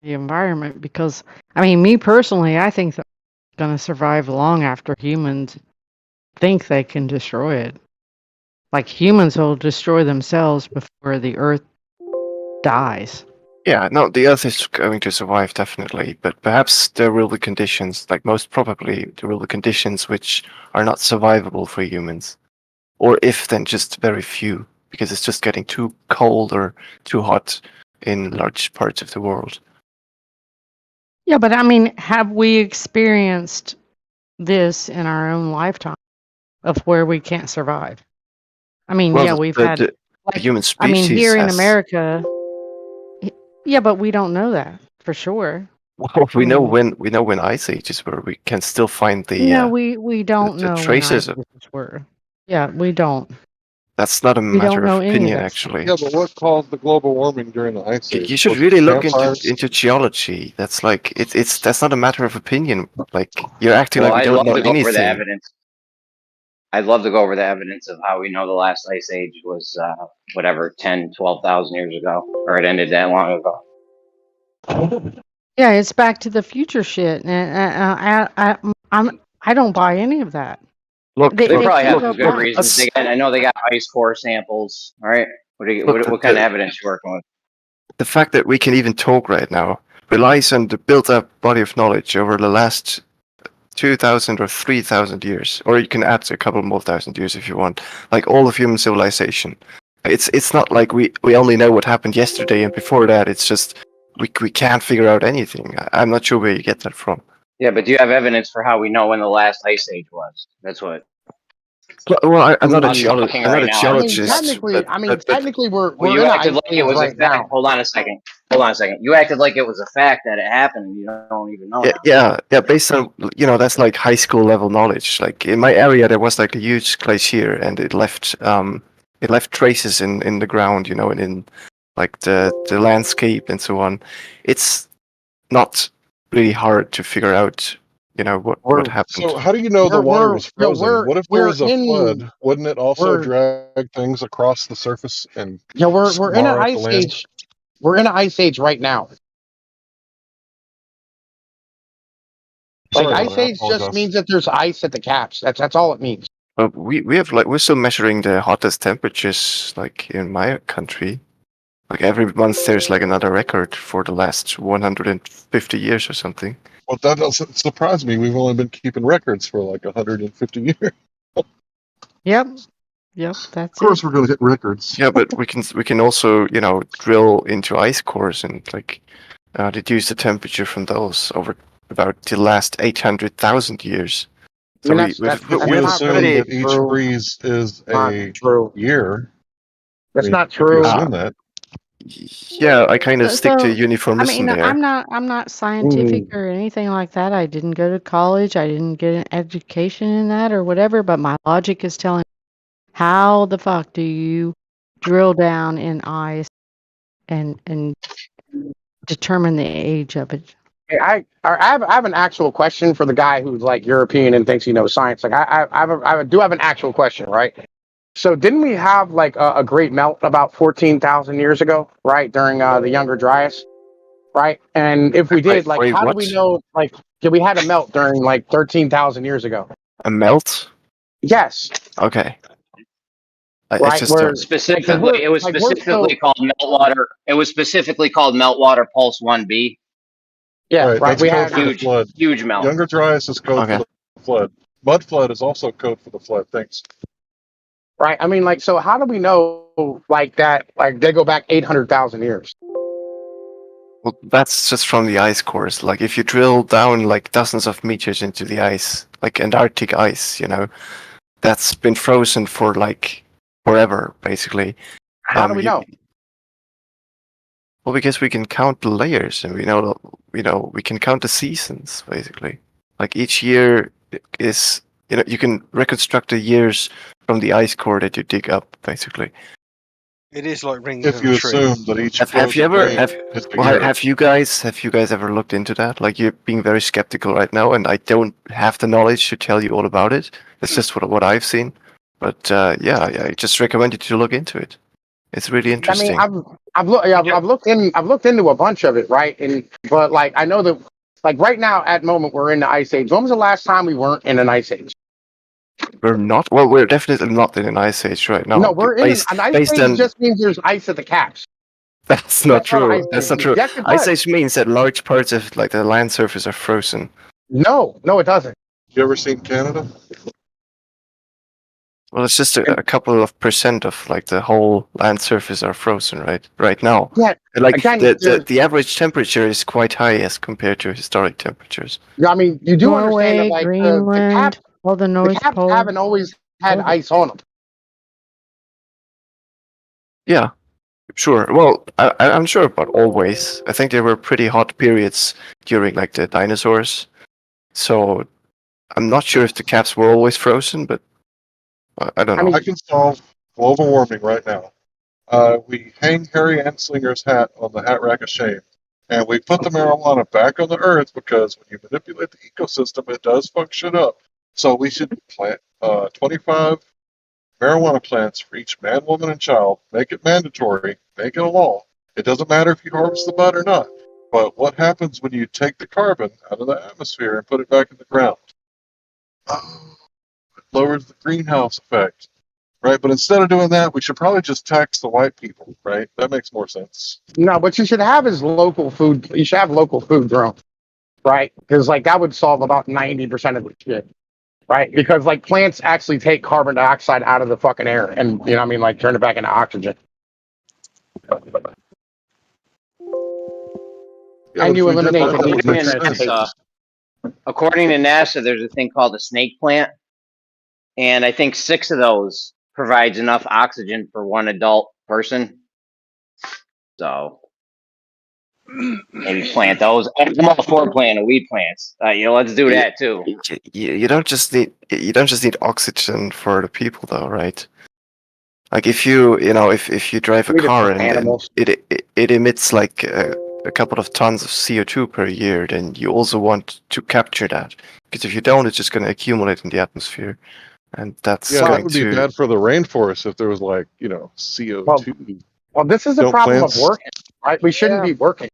the environment, because I mean, me personally, I think that it's going to survive long after humans think they can destroy it. Like, humans will destroy themselves before the Earth dies. Yeah, no, the Earth is going to survive definitely, but perhaps there will be conditions, like most probably, there will be conditions which are not survivable for humans. Or if then just very few, because it's just getting too cold or too hot in large parts of the world. Yeah, but I mean, have we experienced this in our own lifetime of where we can't survive? I mean, Well, yeah, we've had. the human I mean, species here in has- America. Yeah, but we don't know that for sure. Well, we know when ice ages were. We can still find the No, we don't the know traces when of. ice ages were. Yeah, we don't. That's not a We don't matter know of any of opinion, that actually. Yeah, but what caused the global warming during the ice age? You should Was really it look campfires? into geology. That's like it's that's not a matter of opinion. Like you're acting Well, like we I'd don't love know to go over the anything. evidence. I'd love to go over the evidence of how we know the last ice age was whatever 10, 12,000 years ago, or it ended that long ago. Yeah, it's Back to the Future shit, and I don't buy any of that. Look, They probably can't have go some good back. reasons. I know they got ice core samples. All right, what kind of evidence you working with? The fact that we can even talk right now relies on the built-up body of knowledge over the last 2,000 or 3,000 years, or you can add a couple more thousand years if you want. Like all of human civilization, it's not like we only know what happened yesterday, and before that, it's just we can't figure out anything. I'm not sure where you get that from. Yeah, but do you have evidence for how we know when the last ice age was? That's what. Well, I'm not a talking I'm not right a now. geologist. Technically, Well, we're you in an acted ice like it age was right a fact. now. Hold on a second. You acted like it was a fact that it happened, and you don't even know. Yeah. Based on that's like high school level knowledge. Like in my area, there was like a huge glacier, and it left traces in the ground, and in like the landscape and so on. It's not really hard to figure out, what happened. So how do you know the water was frozen? What if there was a flood? Wouldn't it also drag things across the surface and we're in an mar up the ice land? age. We're in an ice age right now. Like Sorry about ice that. I age just apologize. means that there's ice at the caps. That's all it means. But we have like we're still measuring the hottest temperatures like in my country. Like every month there's like another record for the last 150 years or something. Well, that doesn't surprise me. We've only been keeping records for like 150 years. Yep. That's Of course, it. we're going to hit records. Yeah, but we can also drill into ice cores and like deduce the temperature from those over about the last 800,000 years. I So mean, But we that's not assume really that each true. freeze is Not a true. year. That's not if you true. assume that. Yeah, I kind of stick to So, uniformism there. I'm not scientific or anything like that. I didn't go to college. I didn't get an education in that or whatever. But my logic is telling me, how the fuck do you drill down in ice and determine the age of it? Hey, I have an actual question for the guy who's like European and thinks he knows science. Like I do have an actual question, right? So didn't we have like a great melt about 14,000 years ago, right, during the Younger Dryas, right? And if we did, like, Wait, how do what? we know, like, we had a melt during like 13,000 years ago? A melt? Yes, Okay. I right. just Where don't. Specifically, it was like we're specifically still, called meltwater. It was specifically called meltwater pulse 1B. yeah, Right, right. that's We code had for the flood. Huge melt. Younger Dryas is code Okay. for the flood. Mud flood is also code for the flood. Thanks. right. I mean, like, so how do we know like that? Like they go back 800,000 years. Well, that's just from the ice cores. Like if you drill down like dozens of meters into the ice, like Antarctic ice, that's been frozen for like forever, basically. How do we know? Well, because we can count the layers, and we know we can count the seasons, basically. Like each year is, you can reconstruct the years from the ice core that you dig up, basically. It is like rings If of you a tree. assume that each Have you ever frozen have grain is a well, year. have you guys ever looked into that? Like you're being very skeptical right now, and I don't have the knowledge to tell you all about it. It's just what I've seen. But yeah, I just recommend you to look into it. It's really I mean, interesting. I've looked into a bunch of it, right? But like I know that like right now at the moment we're in the ice age. When was the last time we weren't in an ice age? We're not. Well, we're definitely not in an ice age right now. No, we're in Based an ice based age. on Just means there's ice at the caps. that's not That's all true. ice That's age not means. true. Yes, it Ice does. age means that large parts of like the land surface are frozen. No, it doesn't. You ever seen Canada? Well, it's just a couple of percent of like the whole land surface are frozen right now. Yeah, And, like again, the average temperature is quite high as compared to historic temperatures. I mean, you do understand that Norway, like the Greenland, caps, all the the North caps Pole. haven't always had ice on them. Yeah, sure. Well, I'm sure about always. I think there were pretty hot periods during like the dinosaurs. So I'm not sure if the caps were always frozen, but I don't know. I can solve global warming right now. We hang Harry Anslinger's hat on the hat rack of shame, and we put the marijuana back on the earth because when you manipulate the ecosystem, it does fuck shit up. So we should plant 25 marijuana plants for each man, woman, and child. Make it mandatory. Make it a law. It doesn't matter if you harvest the bud or not. But what happens when you take the carbon out of the atmosphere and put it back in the ground? It lowers the greenhouse effect. Right, but instead of doing that, we should probably just tax the white people, right? That makes more sense. No, what you should have is local food. You should have local food grown, right? Because like that would solve about 90% of the shit, right? Because like plants actually take carbon dioxide out of the fucking air, and like turn it back into oxygen. Yeah, And you if we did eliminate that, the that need would for make transportation. sense. According to NASA, there's a thing called a snake plant, and I think 6 of those provides enough oxygen for one adult person. So maybe plant those. I'm all for planting weed plants. Let's do that too. You don't just need oxygen for the people, though, right? Like if you drive a Need it car for and animals. it emits like a couple of tons of CO2 per year, then you also want to capture that, because if you don't, it's just going to accumulate in the atmosphere, and that's Yeah, that going would be to. bad for the rainforest if there was like, CO2. Well, this is the Don't problem plants- of working, right? We shouldn't be working.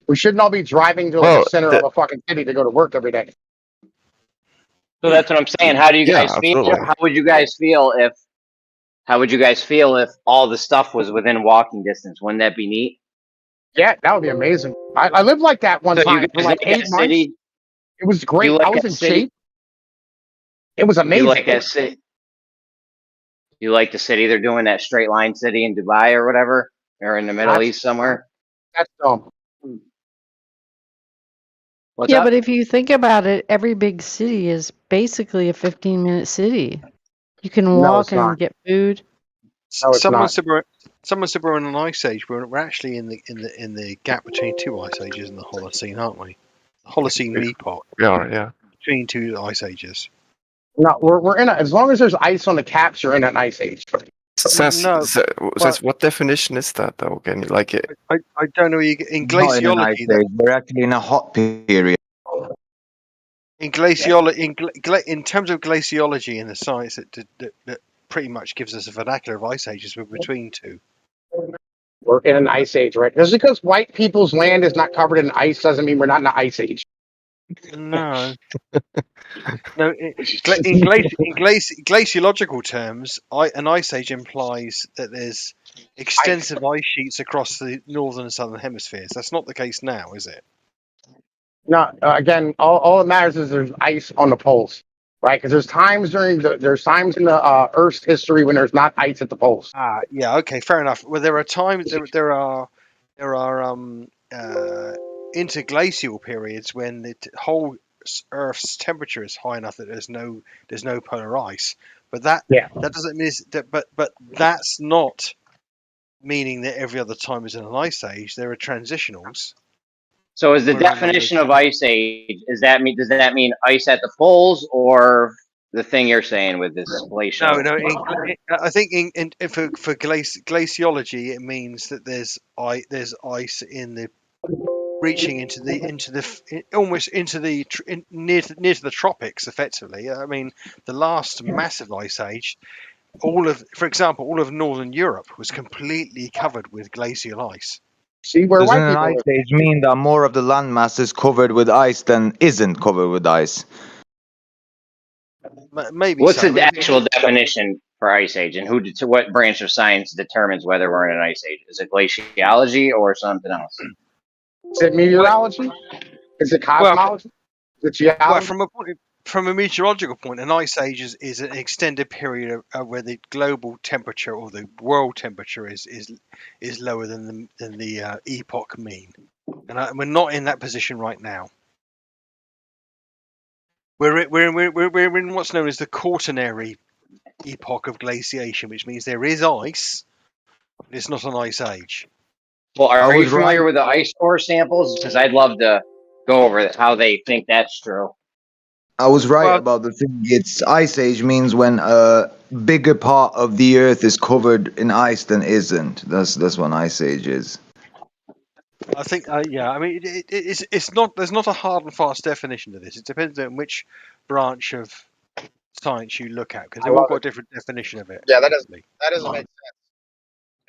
We shouldn't all be driving to like Well, the center of a fucking city to go to work every day. So that's what I'm saying. How do you Yeah, guys feel? absolutely. How would you guys feel if? How would you guys feel if all the stuff was within walking distance? Wouldn't that be neat? Yeah, that would be amazing. I lived like that one So you time for guys like like 8 that months. city? It was You great. I like was that in city? shape. It was You like amazing. that city? You like the city they're doing, that straight line city in Dubai or whatever, or in the Middle That's East somewhere? that's dumb. What's Yeah, but up? if you think about it, every big city is basically a 15-minute city. You can No, walk it's not. and get food. No, it's Someone not. said we're in an ice age. We're actually in the gap between two ice ages in the Holocene, aren't we? The Holocene epoch We are, yeah. between two ice ages. No, we're in a, as long as there's ice on the caps, you're in an ice age. No, Says what definition is that though? Can you like it? I don't know. In Not in an ice glaciology, age. We're actually in a hot period. in glaciology, in terms of glaciology in the science that pretty much gives us a vernacular of ice ages, we're between two. We're in an ice age, right? Just because white people's land is not covered in ice doesn't mean we're not in an ice age. No, no. Glaciological terms, an ice age implies that there's extensive ice sheets across the northern and southern hemispheres. That's not the case now, is it? No, again, all that matters is there's ice on the poles, right? Because there's times in the Earth's history when there's not ice at the poles. Ah, yeah. Okay, fair enough. Well, there are times there are interglacial periods when the whole Earth's temperature is high enough that there's no polar ice. But that doesn't mean but that's not meaning that every other time is in an ice age. There are transitionals. So is the definition of ice age, does that mean ice at the poles, or the thing you're saying with this glacial? No. I think for glaciology, it means that there's ice in the reaching almost into the near to the tropics, effectively. I mean, the last massive ice age, for example, all of northern Europe was completely covered with glacial ice. See where Doesn't white an people ice live. age mean that more of the landmass is covered with ice than isn't covered with ice? Maybe. What's So. the actual definition for ice age, and what branch of science determines whether we're in an ice age? Is it glaciology or something else? Is it meteorology? Is it cosmology? Is it geology? Well, from a meteorological point, an ice age is an extended period where the global temperature or the world temperature is lower than the epoch mean, and we're not in that position right now. We're in what's known as the Quaternary epoch of glaciation, which means there is ice, but it's not an ice age. Well, are you familiar with the ice core samples? Because I'd love to go over how they think that's true. I was right about the thing. It's ice age means when a bigger part of the earth is covered in ice than isn't. That's what an ice age is. I think, yeah. I mean, it's not. There's not a hard and fast definition to this. It depends on which branch of science you look at, because they've all got a different definition of it. Yeah, that doesn't make sense.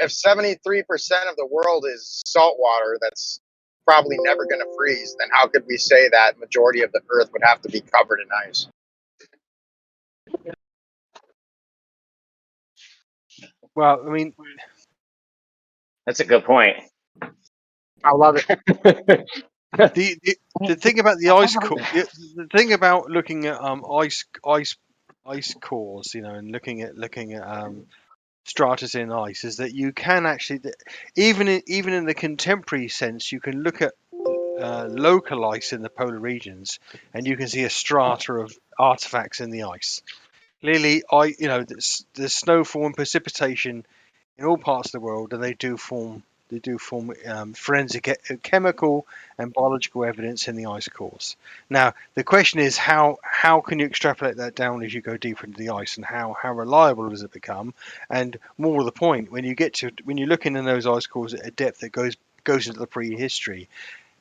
If 73% of the world is salt water, that's probably never going to freeze. Then how could we say that majority of the Earth would have to be covered in ice? Well, I mean, that's a good point. I love it. the thing about the ice core, the thing about looking at ice cores, and looking at stratus in ice, is that you can actually, even in the contemporary sense, you can look at local ice in the polar regions, and you can see a strata of artifacts in the ice. Clearly, there's snowfall and precipitation in all parts of the world, and they do form forensic chemical and biological evidence in the ice cores. Now, the question is how can you extrapolate that down as you go deeper into the ice, and how reliable does it become? And more to the point, when you're looking in those ice cores at a depth that goes into the prehistory,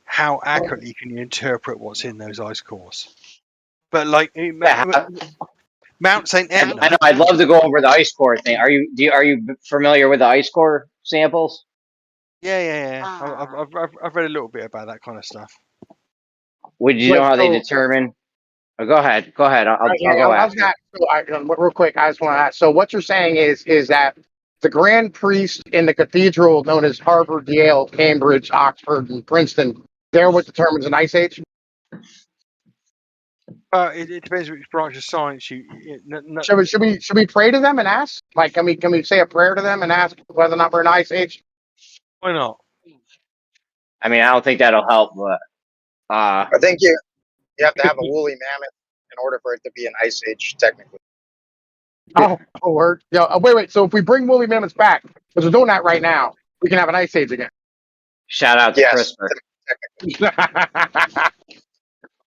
how accurately can you interpret what's in those ice cores? But like Mount St. Etna, I know. I'd love to go over the ice core thing. Are you familiar with the ice core samples? Yeah. I've read a little bit about that kind of stuff. Would you know how they determine Go ahead. Go ahead. I'll Yeah, go I was after. not. So real quick, I just want to ask. So what you're saying is that the grand priest in the cathedral known as Harvard, Yale, Cambridge, Oxford, and Princeton, they're what determines an ice age. It depends which branch of science you. Should we pray to them and ask? Like, can we say a prayer to them and ask whether or not we're in ice age? Why not? I mean, I don't think that'll help, but I think you have to have a woolly mammoth in order for it to be an ice age, technically. Oh, word. Yeah. Wait. So if we bring woolly mammoths back, because we're doing that right now, we can have an ice age again. shout out to Yes. CRISPR.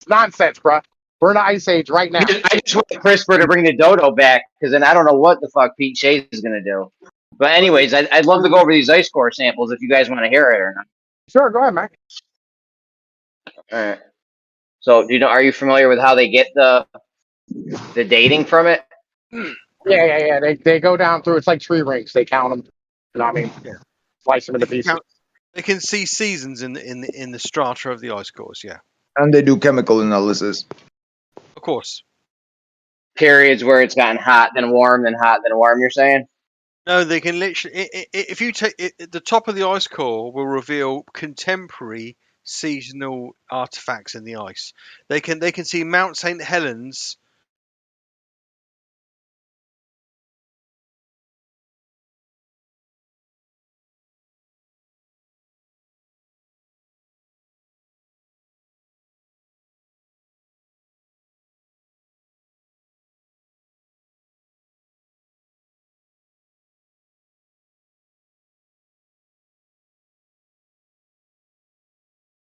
Nonsense, bro. We're in an ice age right now. I just want CRISPR to bring the dodo back, because then I don't know what the fuck Pete Chase is gonna do. But anyways, I'd love to go over these ice core samples if you guys want to hear it or not. Sure, go ahead, Mac. All right. So, are you familiar with how they get the dating from it? Yeah. They go down through. It's like tree rings. They count them. You know what I mean? Yeah. Slice them into pieces. They can see seasons in the strata of the ice cores. Yeah, And they do chemical analysis. of course. Periods where it's gotten hot, then warm, then hot, then warm. You're saying? No, they can literally. If you take the top of the ice core, will reveal contemporary seasonal artifacts in the ice. They can see Mount St. Helens